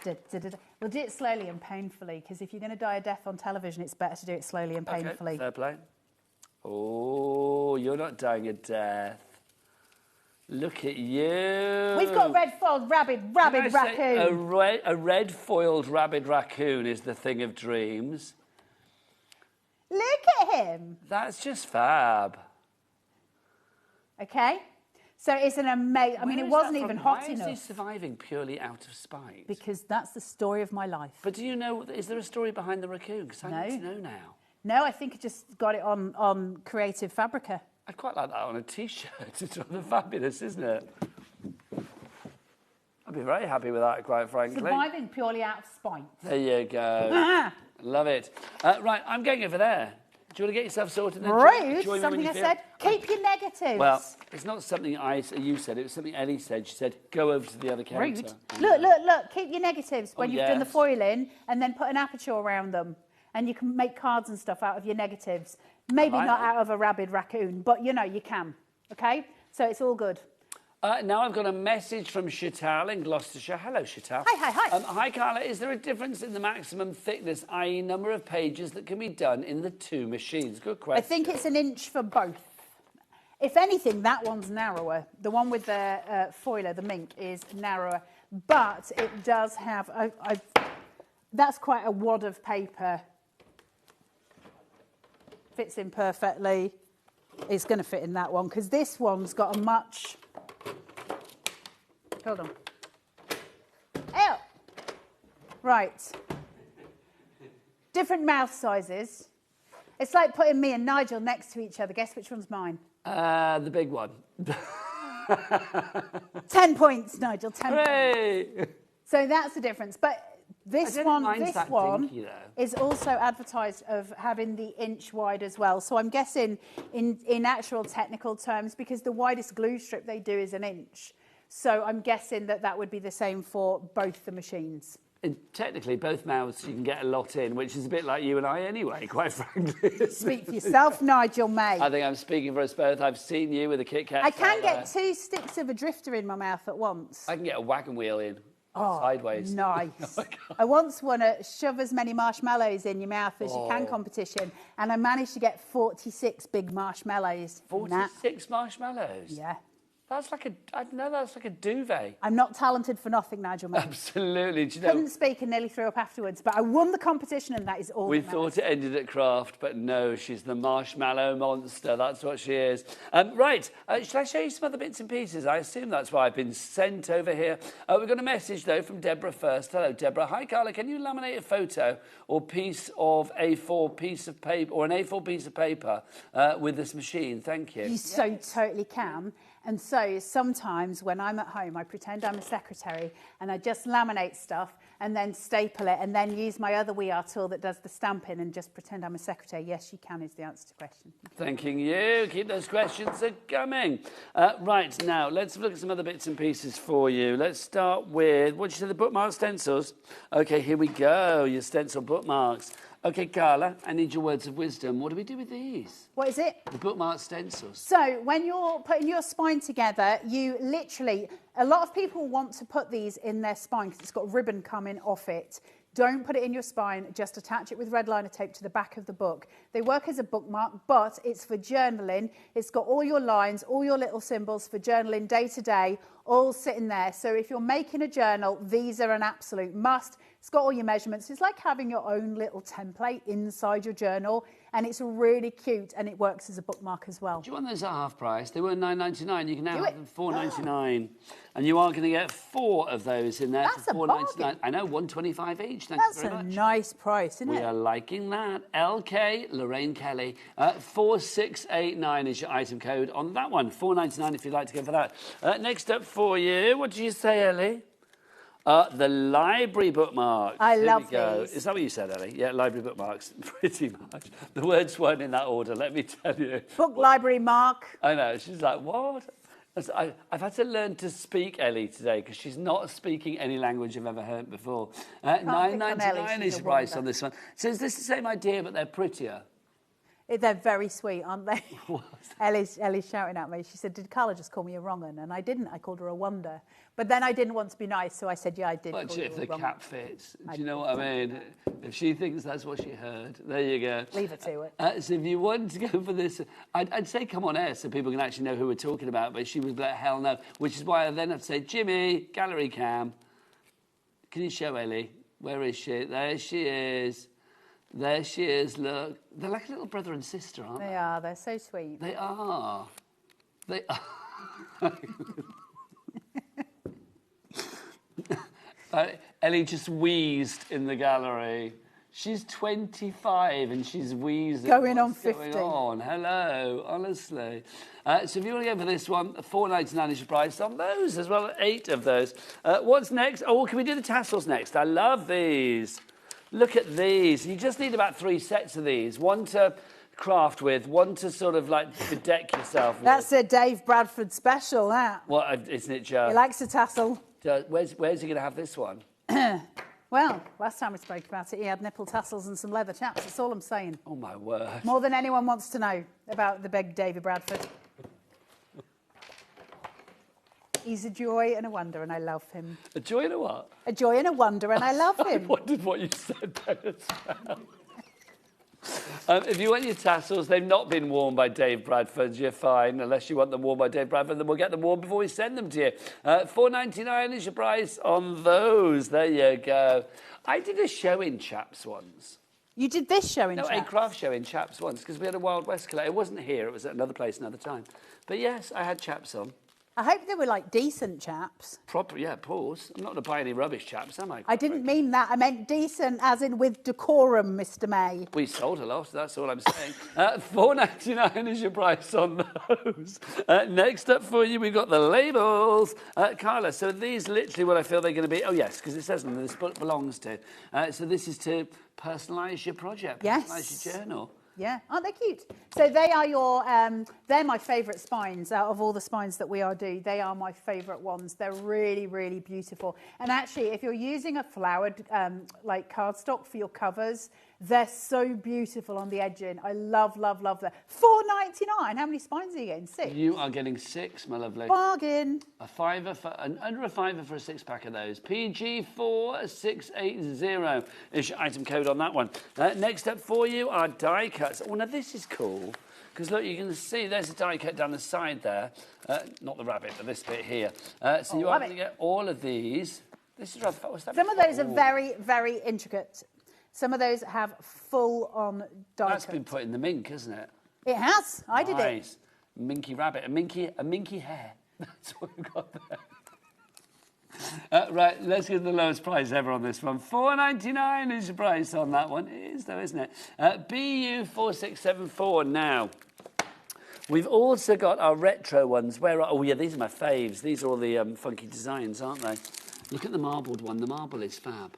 We'll do it slowly and painfully, because if you're going to die a death on television, it's better to do it slowly and painfully.
Okay, fair play. Oh, you're not dying a death. Look at you.
We've got red-foiled rabid raccoon.
A red-foiled rabid raccoon is the thing of dreams.
Look at him.
That's just fab.
Okay. So it's an amazing... I mean, it wasn't even hot enough.
Why is he surviving purely out of spite?
Because that's the story of my life.
But do you know... Is there a story behind the raccoon? Because I need to know now.
No, I think I just got it on Creative Fabrica.
I'd quite like that on a T-shirt. It's rather fabulous, isn't it? I'd be very happy with that, quite frankly.
Surviving purely out of spite.
There you go. Love it. Right, I'm going over there. Do you want to get yourself sorted? Then
Rude, something I said. Keep your negatives.
Well, it's not something you said. It was something Ellie said. She said, go over to the other counter.
Rude. Look. Keep your negatives when you've done the foiling, and then put an aperture around them. And you can make cards and stuff out of your negatives. Maybe not out of a rabid raccoon, but, you know, you can. OK? So it's all good.
Now I've got a message from Chantal in Gloucestershire. Hello, Chantal.
Hi.
Hi, Carla. Is there a difference in the maximum thickness, i.e. number of pages that can be done in the two machines? Good question.
I think it's an inch for both. If anything, that one's narrower. The one with the foiler, the mink, is narrower. But it does have... that's quite a wad of paper. Fits in perfectly. It's going to fit in that one, because this one's got a much... Hold on. Ew. Right. Different mouth sizes. It's like putting me and Nigel next to each other. Guess which one's mine?
The big one.
10 points, Nigel. 10
Hooray!
points. So that's the difference. But this one
dinky,
is also advertised of having the inch wide as well. So I'm guessing in actual technical terms, because the widest glue strip they do is an inch. So I'm guessing that would be the same for both the machines.
And technically, both mouths, you can get a lot in, which is a bit like you and I anyway, quite frankly.
Speak for yourself, Nigel May.
I think I'm speaking for us both. I've seen you with a Kit Kat.
I can get 2 sticks of a drifter in my mouth at once.
I can get a wagon wheel in. Sideways.
Nice. I once won a shove as many marshmallows in your mouth as you can competition, and I managed to get 46 big marshmallows.
46 marshmallows?
Yeah.
That's like that's like a duvet.
I'm not talented for nothing, Nigel May.
Absolutely. Do you know,
couldn't speak and nearly threw up afterwards, but I won the competition, and that is all.
We thought it ended at craft, but no, she's the marshmallow monster. That's what she is. Right, shall I show you some other bits and pieces? I assume that's why I've been sent over here. We've got a message, though, from Deborah first. Hello, Deborah. Hi, Carla. Can you laminate a photo or piece of A4 piece of paper, or an A4 piece of paper with this machine? Thank you.
You so totally can. And so sometimes when I'm at home, I pretend I'm a secretary and I just laminate stuff and then staple it and then use my other wee art tool that does the stamping and just pretend I'm a secretary. Yes, you can is the answer to the question.
Thanking you. Keep those questions coming. Right, now, let's look at some other bits and pieces for you. Let's start with, what did you say, the bookmark stencils? OK, here we go, your stencil bookmarks. OK, Carla, I need your words of wisdom. What do we do with these?
What is it?
The bookmark stencils.
So when you're putting your spine together, you literally, a lot of people want to put these in their spine because it's got ribbon coming off it. Don't put it in your spine, just attach it with red liner tape to the back of the book. They work as a bookmark, but it's for journaling. It's got all your lines, all your little symbols for journaling day to day, all sitting there. So if you're making a journal, these are an absolute must. It's got all your measurements. It's like having your own little template inside your journal, and it's really cute, and it works as a bookmark as well.
Do you want those at half price? They were $9.99. You can now have them $4.99. And you are going to get 4 of those in there
That's
for $4.99. I know, $1.25 each. Thank you very much.
That's a nice price, isn't it?
We are liking that. LK, Lorraine Kelly. 4689 is your item code on that one. $4.99 if you'd like to go for that. Next up for you, what did you say, Ellie? The library bookmarks.
I love these.
Is that what you said, Ellie? Yeah, library bookmarks. Pretty much. The words weren't in that order, let me tell you.
Book library mark.
I know. She's like, what? I've had to learn to speak Ellie today because she's not speaking any language I've ever heard before. $9.99 is the price on this one. So is this the same idea, but they're prettier?
They're very sweet, aren't they? Ellie's shouting at me. She said, did Carla just call me a wrong un? And I didn't. I called her a wonder. But then I didn't want to be nice, so I said, yeah, I did.
But if the cap fits, do you know what I mean? If she thinks that's what she heard, there you go.
Leave her to it.
So if you want to go for this, I'd say come on air so people can actually know who we're talking about, but she was like, hell no, which is why I then have to say, Jimmy, gallery cam, can you show Ellie? Where is she? There she is. There she is, look. They're like a little brother and sister, aren't they?
They are. They're so sweet.
They are. They are. Ellie just wheezed in the gallery. She's 25 and she's wheezing.
Going on 50.
What's going on? Hello, honestly. So if you want to go for this one, $4.99 is your price on those as well, 8 of those. What's next? Oh, can we do the tassels next? I love these. Look at these. You just need about 3 sets of these. One to craft with, one to sort of like bedeck yourself with.
That's a Dave Bradford special, that.
What, isn't it, Joe?
He likes a tassel.
Where's he going to have this one?
Well, last time we spoke about it, he had nipple tassels and some leather chaps. That's all I'm saying.
Oh, my word.
More than anyone wants to know about the big David Bradford. He's a joy and a wonder, and I love him.
A joy and a what?
A joy and a wonder, and I love him.
I wondered what you said there as well. If you want your tassels, they've not been worn by Dave Bradford, you're fine. Unless you want them worn by Dave Bradford, then we'll get them worn before we send them to you. $4.99 is your price on those. There you go. I did a show in Chaps once.
You did this show in
Chaps?
Chaps?
No, a craft show in Chaps once, because we had a Wild West collector. It wasn't here, it was at another place, another time. But yes, I had Chaps on.
I hope they were like decent chaps.
Proper, yeah, pause. I'm not going to buy any rubbish chaps, am I?
I didn't mean that. I meant decent as in with decorum, Mr. May.
We sold a lot, that's all I'm saying. $4.99 is your price on those. Next up for you, we've got the labels. Carla, so these literally what I feel they're going to be. Oh, yes, because it says on this book belongs to. So this is to personalise your project, personalise your journal.
Yeah, aren't they cute? So they are your, they're my favourite spines out of all the spines that we are doing. They are my favourite ones. They're really, really beautiful. And actually, if you're using a flowered like cardstock for your covers, they're so beautiful on the edging. I love, love, love them. $4.99. How many spines are you getting? 6?
You are getting 6, my lovely.
Bargain.
A fiver for, under a fiver for a 6-pack of those. PG4680 is your item code on that one. Next up for you are die cuts. Oh, now this is cool. Because look, you can see there's a die cut down the side there. Not the rabbit, but this bit here. So you are going to get all of these. This is rather fun. What's that?
Some of those are very, very intricate. Some of those have full-on die
That's
cut.
been put in the mink, hasn't it?
It has. I did it.
Nice. Minky rabbit. A minky hair. That's what we've got there. Right, let's get the lowest price ever on this one. $4.99 is the price on that one. It is, though, isn't it? BU4674 now. We've also got our retro ones. Oh, yeah, these are my faves. These are all the funky designs, aren't they? Look at the marbled one. The marble is fab.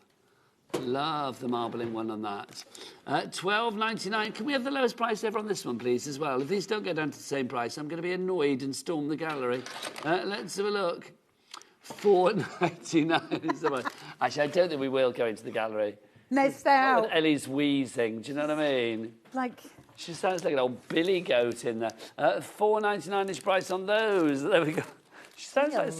Love the marbling one on that. $12.99. Can we have the lowest price ever on this one, please, as well? If these don't go down to the same price, I'm going to be annoyed and storm the gallery. Let's have a look. $4.99 is the one. Actually, I don't think we will go into the gallery.
No, stay out.
Ellie's wheezing. Do you know what I mean?
Like...
She sounds like an old billy goat in there. $4.99 is price on those. There we go. She sounds like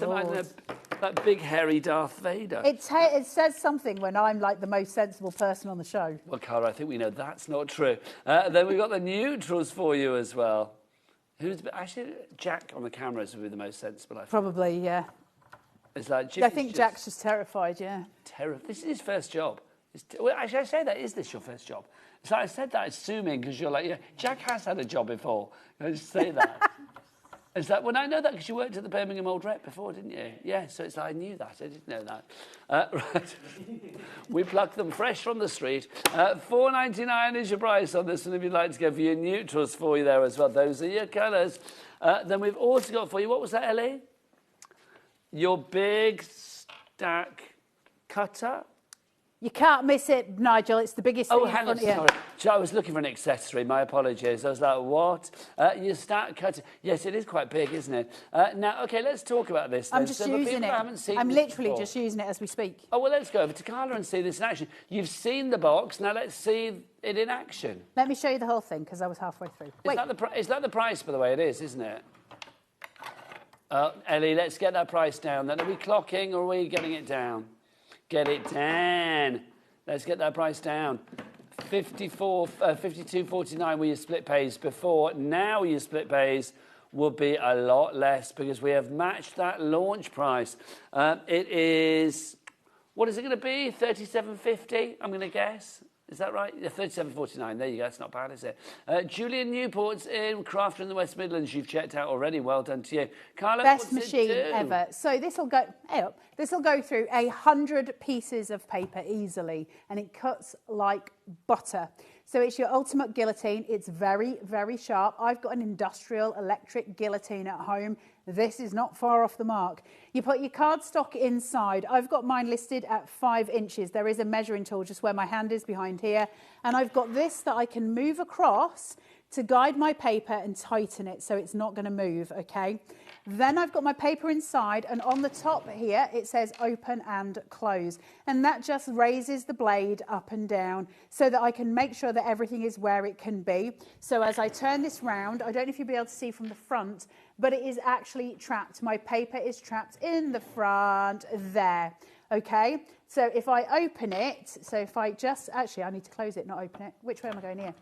that big hairy Darth Vader.
It says something when I'm like the most sensible person on the show.
Well, Cara, I think we know that's not true. Then we've got the neutrals for you as well. Actually, Jack on the cameras would be the most sensible, I think.
Probably, yeah.
It's like,
I think Jack's just terrified, yeah.
This is his first job. Well, actually, I say that. Is this your first job? So I said that assuming because you're like, yeah, Jack has had a job before. I just say that. It's like, well, I know that because you worked at the Birmingham Old Rep before, didn't you? Yeah, so it's like, I knew that. I didn't know that. Right. We pluck them fresh from the street. $4.99 is your price on this, and if you'd like to go for your neutrals for you there as well, those are your colours. Then we've also got for you, what was that, Ellie? Your big stack cutter.
You can't miss it, Nigel. It's the biggest thing in
hang on,
front of you.
sorry. I was looking for an accessory. My apologies. I was like, what? Your stack cutter. Yes, it is quite big, isn't it? Now, OK, let's talk about this.
I'm just using it. I'm literally just using it as we speak.
Oh, well, let's go over to Carla and see this in action. You've seen the box. Now, let's see it in action.
Let me show you the whole thing, because I was halfway through.
Is that the price, by the way? It is, isn't it? Ellie, let's get that price down. Then are we clocking or are we getting it down? Get it down. Let's get that price down. $52.49 were your split pays before. Now your split pays will be a lot less because we have matched that launch price. It is, what is it going to be? $37.50, I'm going to guess. Is that right? Yeah, $37.49. There you go. That's not bad, is it? Julian Newport's in Crafter in the West Midlands. You've checked out already. Well done to you. Carla,
Best
what's
machine
it do?
ever. So this will go through 100 pieces of paper easily, and it cuts like butter. So it's your ultimate guillotine. It's very, very sharp. I've got an industrial electric guillotine at home. This is not far off the mark. You put your cardstock inside. I've got mine listed at 5 inches. There is a measuring tool just where my hand is behind here. And I've got this that I can move across to guide my paper and tighten it so it's not going to move, okay? Then I've got my paper inside, and on the top here it says open and close, and that just raises the blade up and down so that I can make sure that everything is where it can be. So as I turn this round, I don't know if you'll be able to see from the front, but it is actually trapped. My paper is trapped in the front there, okay? So if I open it, so if I just, actually I need to close it, not open it. Which way am I going here?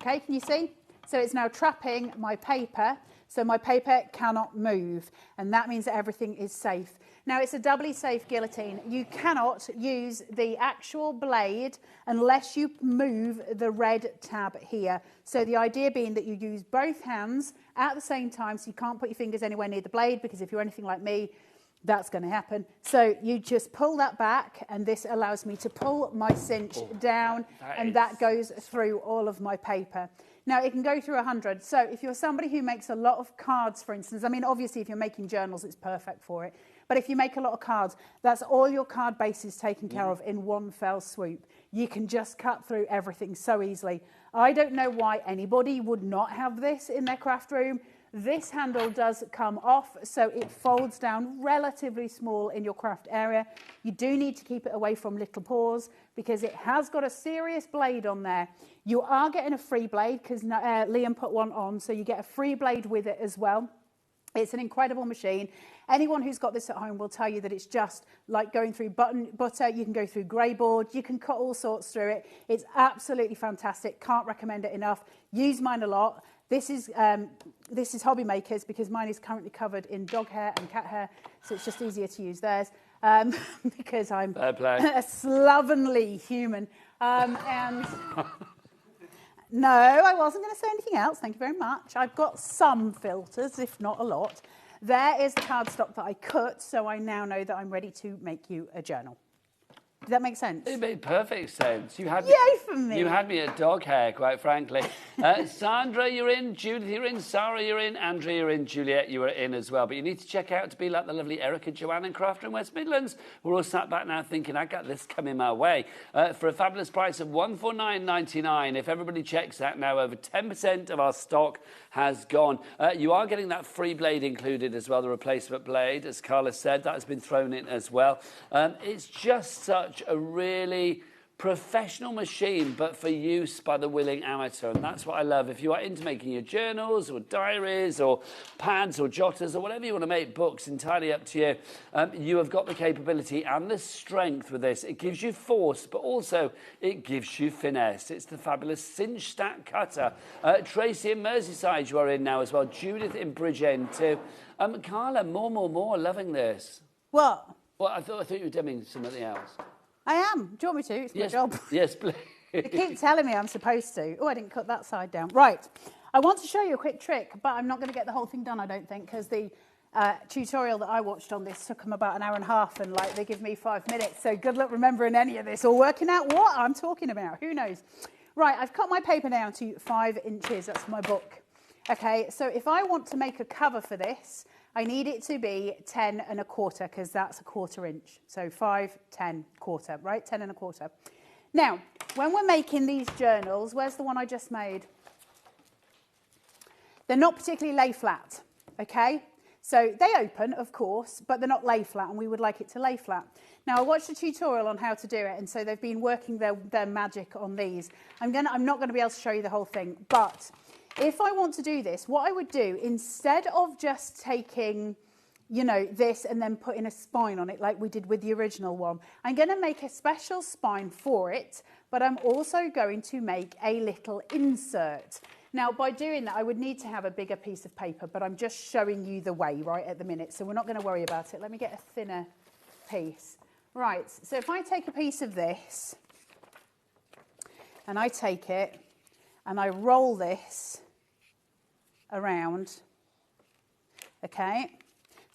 Okay, can you see? So it's now trapping my paper, so my paper cannot move, and that means that everything is safe. Now, it's a doubly safe guillotine. You cannot use the actual blade unless you move the red tab here. So the idea being that you use both hands at the same time, so you can't put your fingers anywhere near the blade, because if you're anything like me, that's going to happen. So you just pull that back, and this allows me to pull my cinch down, and that goes through all of my paper. Now, it can go through 100. So if you're somebody who makes a lot of cards, for instance, I mean, obviously, if you're making journals, it's perfect for it. But if you make a lot of cards, that's all your card bases taken care of in one fell swoop. You can just cut through everything so easily. I don't know why anybody would not have this in their craft room. This handle does come off, so it folds down relatively small in your craft area. You do need to keep it away from little paws because it has got a serious blade on there. You are getting a free blade because Liam put one on, so you get a free blade with it as well. It's an incredible machine. Anyone who's got this at home will tell you that it's just like going through butter. You can go through grey board. You can cut all sorts through it. It's absolutely fantastic. Can't recommend it enough. Use mine a lot. This is HobbyMaker's because mine is currently covered in dog hair and cat hair, so it's just easier to use theirs because I'm a slovenly human. And no, I wasn't going to say anything else. Thank you very much. I've got some filters, if not a lot. There is the cardstock that I cut, so I now know that I'm ready to make you a journal. Did that make sense?
It made perfect sense. You had
Yay for me.
You had me at dog hair, quite frankly. Sandra, you're in. Judith, you're in. Sarah, you're in. Andrea, you're in. Juliet, you are in as well. But you need to check out to be like the lovely Erica, Joanne and Crafter in West Midlands. We're all sat back now thinking, I got this coming my way. For a fabulous price of $149.99. If everybody checks that now, over 10% of our stock has gone. You are getting that free blade included as well, the replacement blade. As Carla said, that has been thrown in as well. It's just such a really professional machine, but for use by the willing amateur, and that's what I love. If you are into making your journals or diaries or pads or jotters or whatever you want to make, books, entirely up to you, you have got the capability and the strength with this. It gives you force, but also it gives you finesse. It's the fabulous cinch stack cutter. Tracy in Merseyside, you are in now as well. Judith in Bridgend too. Carla, more, loving this.
What?
Well, I thought you were doing something else.
I am. Do you want me to? It's my job.
Yes, please.
They keep telling me I'm supposed to. Oh, I didn't cut that side down. Right. I want to show you a quick trick, but I'm not going to get the whole thing done, I don't think, because the tutorial that I watched on this took them about an hour and a half, and like they give me 5 minutes. So good luck remembering any of this or working out what I'm talking about. Who knows? Right. I've cut my paper down to 5 inches. That's my book. Okay. So if I want to make a cover for this, I need it to be 10 1/4 because that's 1/4 inch. So 5, 10, quarter, right? 10 1/4. Now, when we're making these journals, where's the one I just made? They're not particularly lay flat, okay? So they open, of course, but they're not lay flat, and we would like it to lay flat. Now, I watched a tutorial on how to do it, and so they've been working their magic on these. I'm not going to be able to show you the whole thing, but if I want to do this, what I would do, instead of just taking, you know, this and then putting a spine on it like we did with the original one, I'm going to make a special spine for it, but I'm also going to make a little insert. Now, by doing that, I would need to have a bigger piece of paper, but I'm just showing you the way right at the minute, so we're not going to worry about it. Let me get a thinner piece. Right, so if I take a piece of this, and I take it, and I roll this around, okay?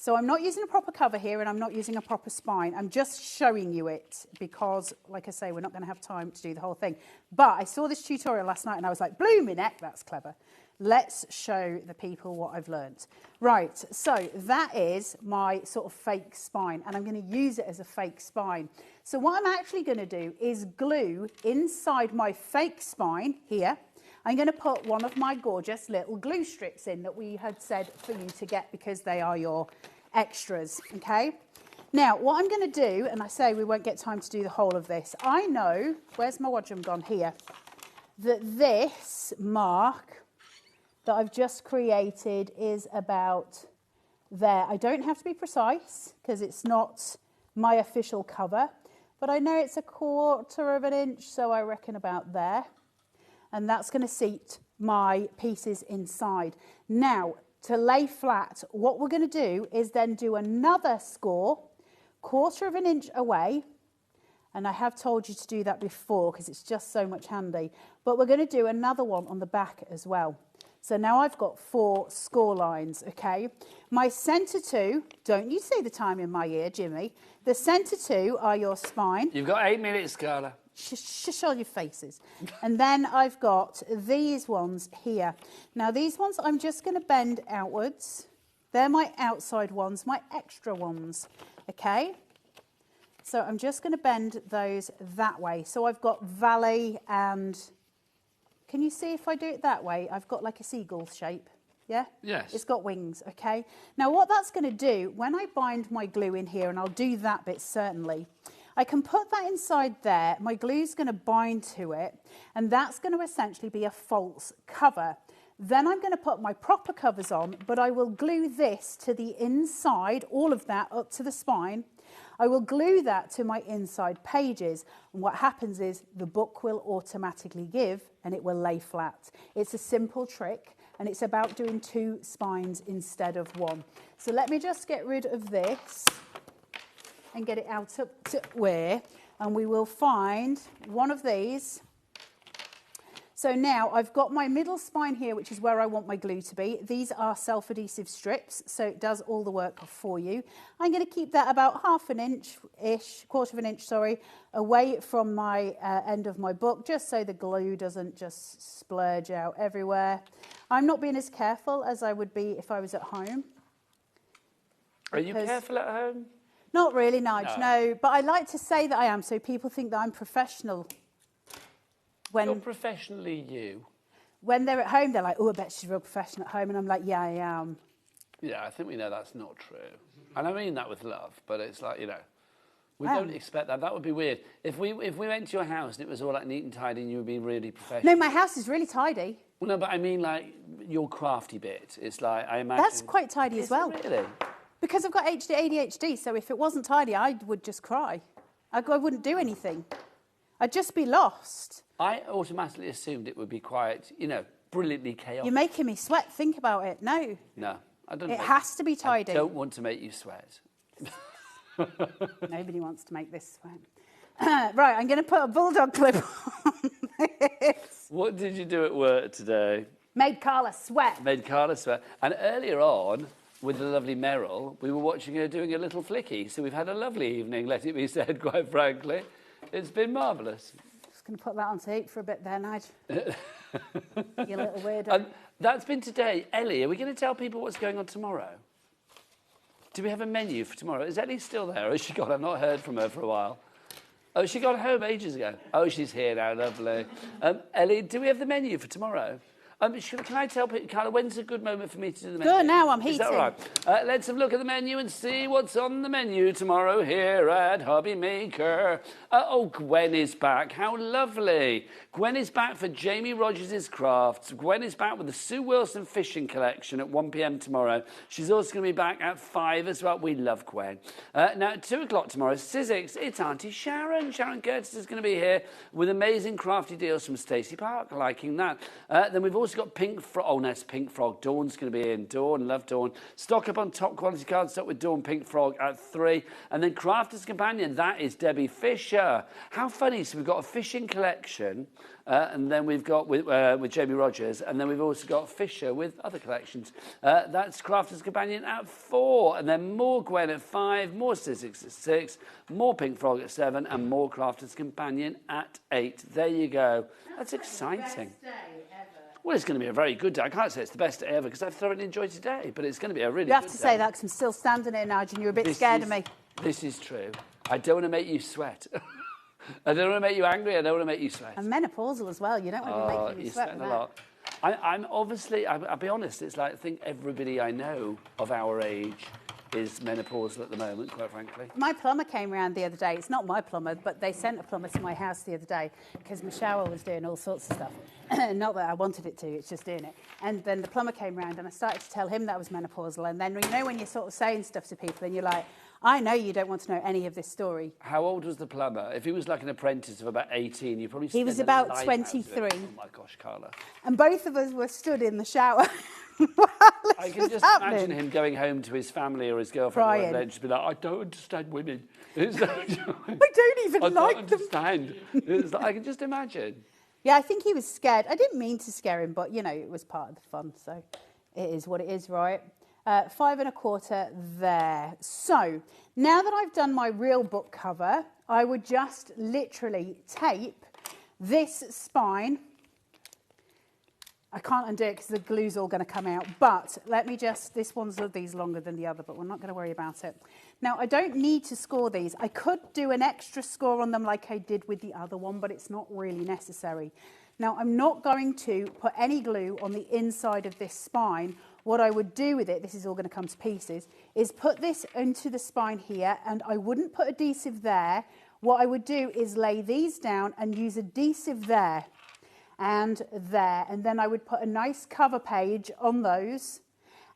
So I'm not using a proper cover here and I'm not using a proper spine. I'm just showing you it because, like I say, we're not going to have time to do the whole thing. But I saw this tutorial last night and I was like, blooming heck, that's clever. Let's show the people what I've learnt. Right, so that is my sort of fake spine and I'm going to use it as a fake spine. So what I'm actually going to do is glue inside my fake spine here. I'm going to put one of my gorgeous little glue strips in that we had said for you to get because they are your extras, okay? Now, what I'm going to do, and I say we won't get time to do the whole of this, I know, where's my wadrum gone? Here, that this mark that I've just created is about there. I don't have to be precise because it's not my official cover, but I know it's 1/4 of an inch, so I reckon about there. And that's going to seat my pieces inside. Now, to lay flat, what we're going to do is then do another score, 1/4 of an inch away. And I have told you to do that before because it's just so much handy. But we're going to do another one on the back as well. So now I've got 4 score lines, okay? My centre 2, don't you see the time in my ear, Jimmy? The centre 2 are your spine.
You've got 8 minutes, Carla.
Shush all your faces. And then I've got these ones here. Now these ones I'm just going to bend outwards. They're my outside ones, my extra ones, okay? So I'm just going to bend those that way. So I've got valley and... Can you see if I do it that way? I've got like a seagull shape, yeah?
Yes.
It's got wings, okay? Now what that's going to do, when I bind my glue in here, and I'll do that bit certainly, I can put that inside there, my glue's going to bind to it, and that's going to essentially be a false cover. Then I'm going to put my proper covers on, but I will glue this to the inside, all of that up to the spine. I will glue that to my inside pages, and what happens is the book will automatically give and it will lay flat. It's a simple trick and it's about doing 2 spines instead of 1. So let me just get rid of this and get it out up to where, and we will find one of these. So now I've got my middle spine here, which is where I want my glue to be. These are self-adhesive strips, so it does all the work for you. I'm going to keep that about 1/2 an inch-ish, 1/4 of an inch, sorry, away from my end of my book, just so the glue doesn't just splurge out everywhere. I'm not being as careful as I would be if I was at home.
Are you careful at home?
Not really, Nige, no. But I like to say that I am, so people think that I'm professional.
You're professionally you.
When they're at home, they're like, oh, I bet she's real professional at home. And I'm like, yeah, I am.
Yeah, I think we know that's not true. And I mean that with love, but it's like, you know, we don't expect that. That would be weird. If we went to your house and it was all like neat and tidy and you would be really professional.
No, my house is really tidy.
Well, no, but I mean like your crafty bit. It's like, I imagine...
That's quite tidy as well.
Really?
Because I've got ADHD, so if it wasn't tidy, I would just cry. I wouldn't do anything. I'd just be lost.
I automatically assumed it would be quite, you know, brilliantly chaotic.
You're making me sweat. Think about it. No.
No, I don't.
It has to be tidy.
I don't want to make you sweat.
Nobody wants to make this sweat. Right, I'm going to put a bulldog clip on this.
What did you do at work today?
Made Carla sweat.
Made Carla sweat. And earlier on, with the lovely Meryl, we were watching her doing a little flicky. So we've had a lovely evening, let it be said, quite frankly. It's been marvellous.
Just going to put that on tape for a bit there, Nige. You little weirdo.
And that's been today. Ellie, are we going to tell people what's going on tomorrow? Do we have a menu for tomorrow? Is Ellie still there? Or has she gone? I've not heard from her for a while. Oh, she got home ages ago. Oh, she's here now, lovely. Ellie, do we have the menu for tomorrow? Can I tell people, Carla, when's a good moment for me to do the menu?
Good, now I'm heating.
Is that all right? Let's have a look at the menu and see what's on the menu tomorrow here at HobbyMaker. Oh, Gwen is back. How lovely. Gwen is back for Jamie Rogers' Crafts. Gwen is back with the Sue Wilson Fishing Collection at 1 p.m. tomorrow. She's also going to be back at 5 as well. We love Gwen. Now, at 2 o'clock tomorrow, Sizzix, it's Auntie Sharon. Sharon Curtis is going to be here with amazing crafty deals from Stacey Park, liking that. Then we've also also got Pink Frog. Oh, no, it's Pink Frog. Dawn's going to be in. Dawn, love Dawn. Stock up on top quality cardstock with Dawn Pink Frog at 3. And then Crafter's Companion, that is Debbie Fisher. How funny. So we've got a fishing collection, and then we've got with Jamie Rogers, and then we've also got Fisher with other collections. That's Crafter's Companion at 4. And then more Gwen at 5, more Sizzix at 6, more Pink Frog at 7, and more Crafter's Companion at 8. There you go. That's exciting. Well, it's going to be a very good day. I can't say it's the best day ever because I've thoroughly enjoyed today, but it's going to be a really good day.
You have to say that because I'm still standing here, Nigel. You're a bit scared of me.
This is true. I don't want to make you sweat. I don't want to make you angry. I don't want to make you sweat.
And menopausal as well. You don't want to be making me sweat with
a lot. I'm obviously, I'll be honest, it's like I think everybody I know of our age is menopausal at the moment, quite frankly.
My plumber came round the other day. It's not my plumber, but they sent a plumber to my house the other day because my shower was doing all sorts of stuff. Not that I wanted it to, it's just doing it. And then the plumber came round and I started to tell him that I was menopausal. And then, you know, when you're sort of saying stuff to people and you're like, I know you don't want to know any of this story.
How old was the plumber? If he was like an apprentice of about 18, you probably...
He was about 23.
Oh my gosh, Carla.
And both of us were stood in the shower.
I can just imagine him going home to his family or his girlfriend and then just be like, I don't understand women. I
don't even like them.
Understand. I can just imagine.
Yeah, I think he was scared. I didn't mean to scare him, but, you know, it was part of the fun, so it is what it is, right? 5 1/4 there. So, now that I've done my real book cover, I would just literally tape this spine. I can't undo it because the glue's all going to come out, but let me just, this one's of these longer than the other, but we're not going to worry about it. Now, I don't need to score these. I could do an extra score on them like I did with the other one, but it's not really necessary. Now, I'm not going to put any glue on the inside of this spine. What I would do with it, this is all going to come to pieces, is put this into the spine here, and I wouldn't put adhesive there. What I would do is lay these down and use adhesive there and there, and then I would put a nice cover page on those,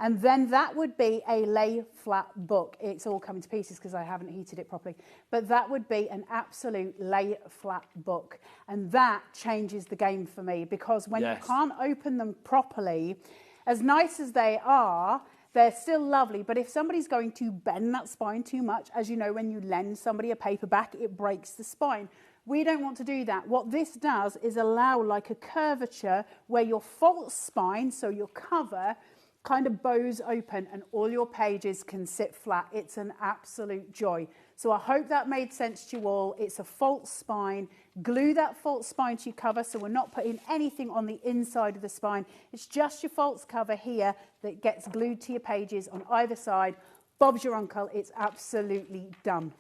and then that would be a lay flat book. It's all coming to pieces because I haven't heated it properly, but that would be an absolute lay flat book, and that changes the game for me because when you can't open them properly, as nice as they are, they're still lovely, but if somebody's going to bend that spine too much, as you know, when you lend somebody a paperback, it breaks the spine. We don't want to do that. What this does is allow like a curvature where your false spine, so your cover, kind of bows open and all your pages can sit flat. It's an absolute joy. So I hope that made sense to you all. It's a false spine. Glue that false spine to your cover so we're not putting anything on the inside of the spine. It's just your false cover here that gets glued to your pages on either side. Bob's your uncle. It's absolutely done.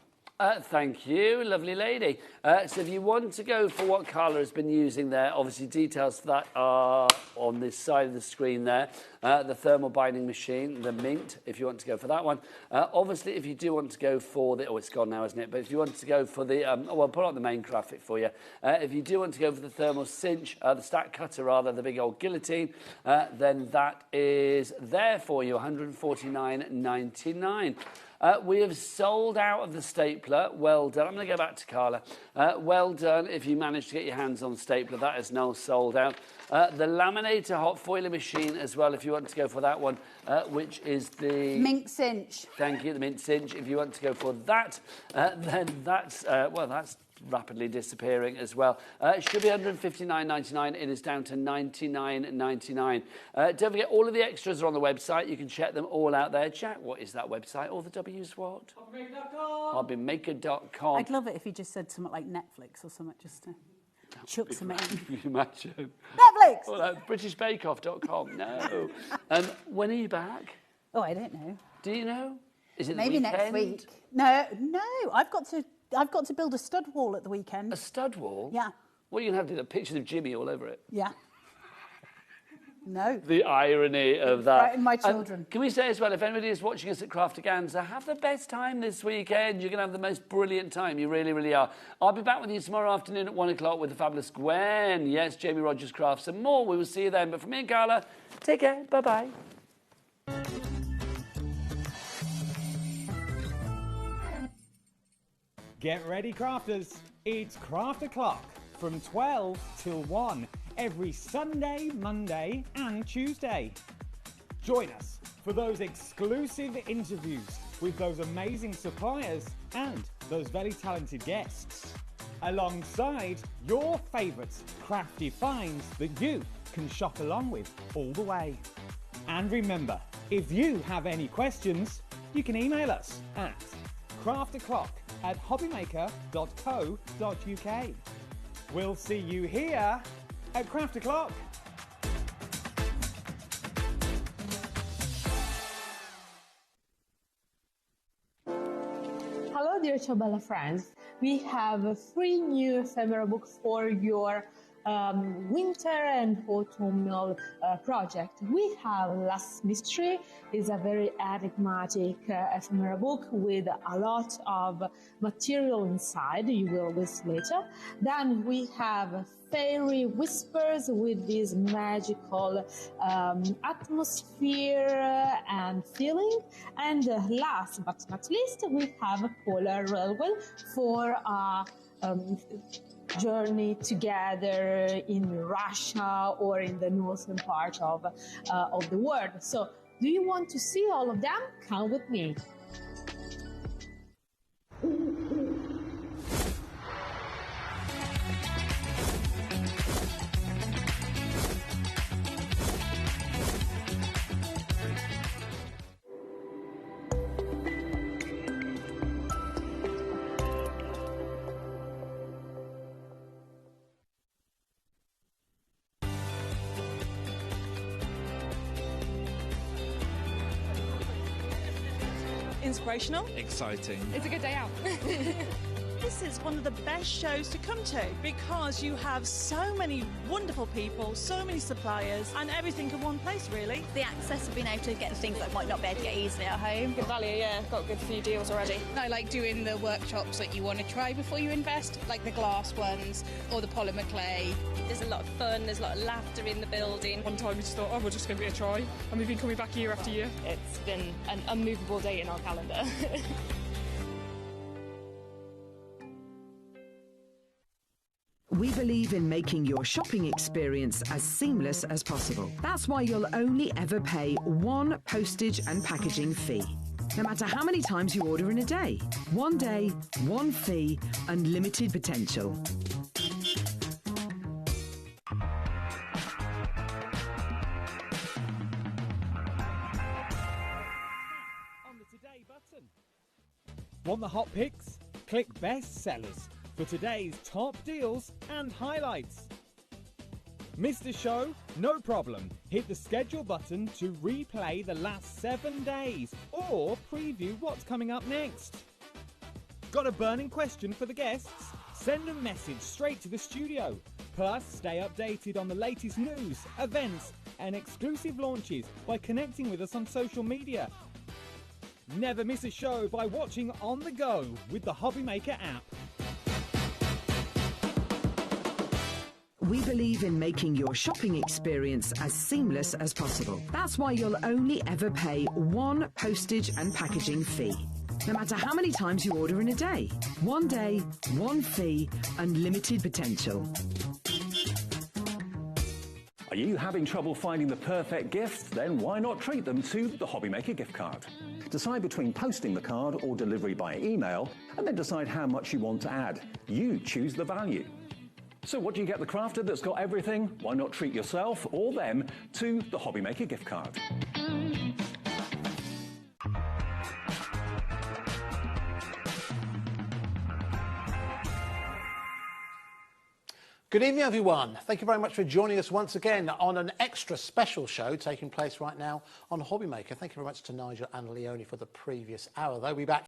Thank you, lovely lady. So if you want to go for what Carla has been using there, obviously details for that are on this side of the screen there. The thermal binding machine, the Mint, if you want to go for that one. Obviously, if you do want to go for the... Oh, it's gone now, isn't it? But if you want to go for the... I'll put on the main graphic for you. If you do want to go for the thermal cinch, the stack cutter rather, the big old guillotine, then that is there for you, $149.99. We have sold out of the stapler. Well done. I'm going to go back to Carla. Well done if you managed to get your hands on the stapler. That is now sold out. The laminator hot foiler machine as well, if you want to go for that one, which is the...
Mint cinch.
Thank you, the Mint cinch. If you want to go for that, then that's... that's rapidly disappearing as well. It should be $159.99. It is down to $99.99. Don't forget, all of the extras are on the website. You can check them all out there. Jack, what is that website? All the W's what?
HobbyMaker.com.
HobbyMaker.com.
I'd love it if you just said something like Netflix or something, just to chuck something in.
Can you imagine?
Netflix!
Or BritishBakeOff.com. No. When are you back?
Oh, I don't know.
Do you know? Is it
maybe
the weekend?
Next week? No. I've got to build a stud wall at the weekend.
A stud wall?
Yeah.
What are you going to have to do? The pictures of Jimmy all over it?
Yeah. No.
The irony of that.
Frighten my children.
Can we say as well, if anybody is watching us at Craftaganza, have the best time this weekend. You're going to have the most brilliant time. You really, really are. I'll be back with you tomorrow afternoon at 1 o'clock with the fabulous Gwen. Yes, Jamie Rogers Crafts and more. We will see you then. But from me and Carla, take care. Bye-bye.
Get ready, crafters. It's Craft O'Clock from 12 till 1 every Sunday, Monday and Tuesday. Join us for those exclusive interviews with those amazing suppliers and those very talented guests, alongside your favourite crafty finds that you can shop along with all the way. And remember, if you have any questions, you can email us at crafto'clock@hobbymaker.co.uk. We'll see you here at Craft O'Clock.
Hello dear Ciobella friends, we have a free new ephemera book for your winter and autumnal project. We have Last Mystery, is a very enigmatic ephemera book with a lot of material inside, you will list later. Then we have Fairy Whispers with this magical atmosphere and feeling. And last but not least, we have a Polar Railway for a journey together in Russia or in the northern part of the world. So, do you want to see all of them? Come with me.
Inspirational.
Exciting.
It's a good day out. This is one of the best shows to come to because you have so many wonderful people, so many suppliers, and everything in one place, really.
The access of being able to get things that might not be able to get easily at home.
Good value, yeah. Got a good few deals already.
I like doing the workshops that you want to try before you invest, like the glass ones or the polymer clay.
There's a lot of fun, there's a lot of laughter in the building. One time we just thought, oh, we'll just give it a try. And we've been coming back year after year. It's been an unmovable date in our calendar.
We believe in making your shopping experience as seamless as possible. That's why you'll only ever pay one postage and packaging fee, no matter how many times you order in a day. One day, one fee, unlimited potential.
On the Today button. Want the hot picks? Click Best Sellers for today's top deals and highlights. Missed a show? No problem. Hit the schedule button to replay the last 7 days or preview what's coming up next. Got a burning question for the guests? Send a message straight to the studio. Plus, stay updated on the latest news, events and exclusive launches by connecting with us on social media. Never miss a show by watching on the go with the HobbyMaker app.
We believe in making your shopping experience as seamless as possible. That's why you'll only ever pay one postage and packaging fee, no matter how many times you order in a day. One day, one fee, unlimited potential.
Are you having trouble finding the perfect gift? Then why not treat them to the HobbyMaker gift card? Decide between posting the card or delivery by email, and then decide how much you want to add. You choose the value. So what do you get the crafter that's got everything? Why not treat yourself or them to the HobbyMaker gift card?
Good evening, everyone. Thank you very much for joining us once again on an extra special show taking place right now on HobbyMaker. Thank you very much to Nigel and Leonie for the previous hour. They'll be back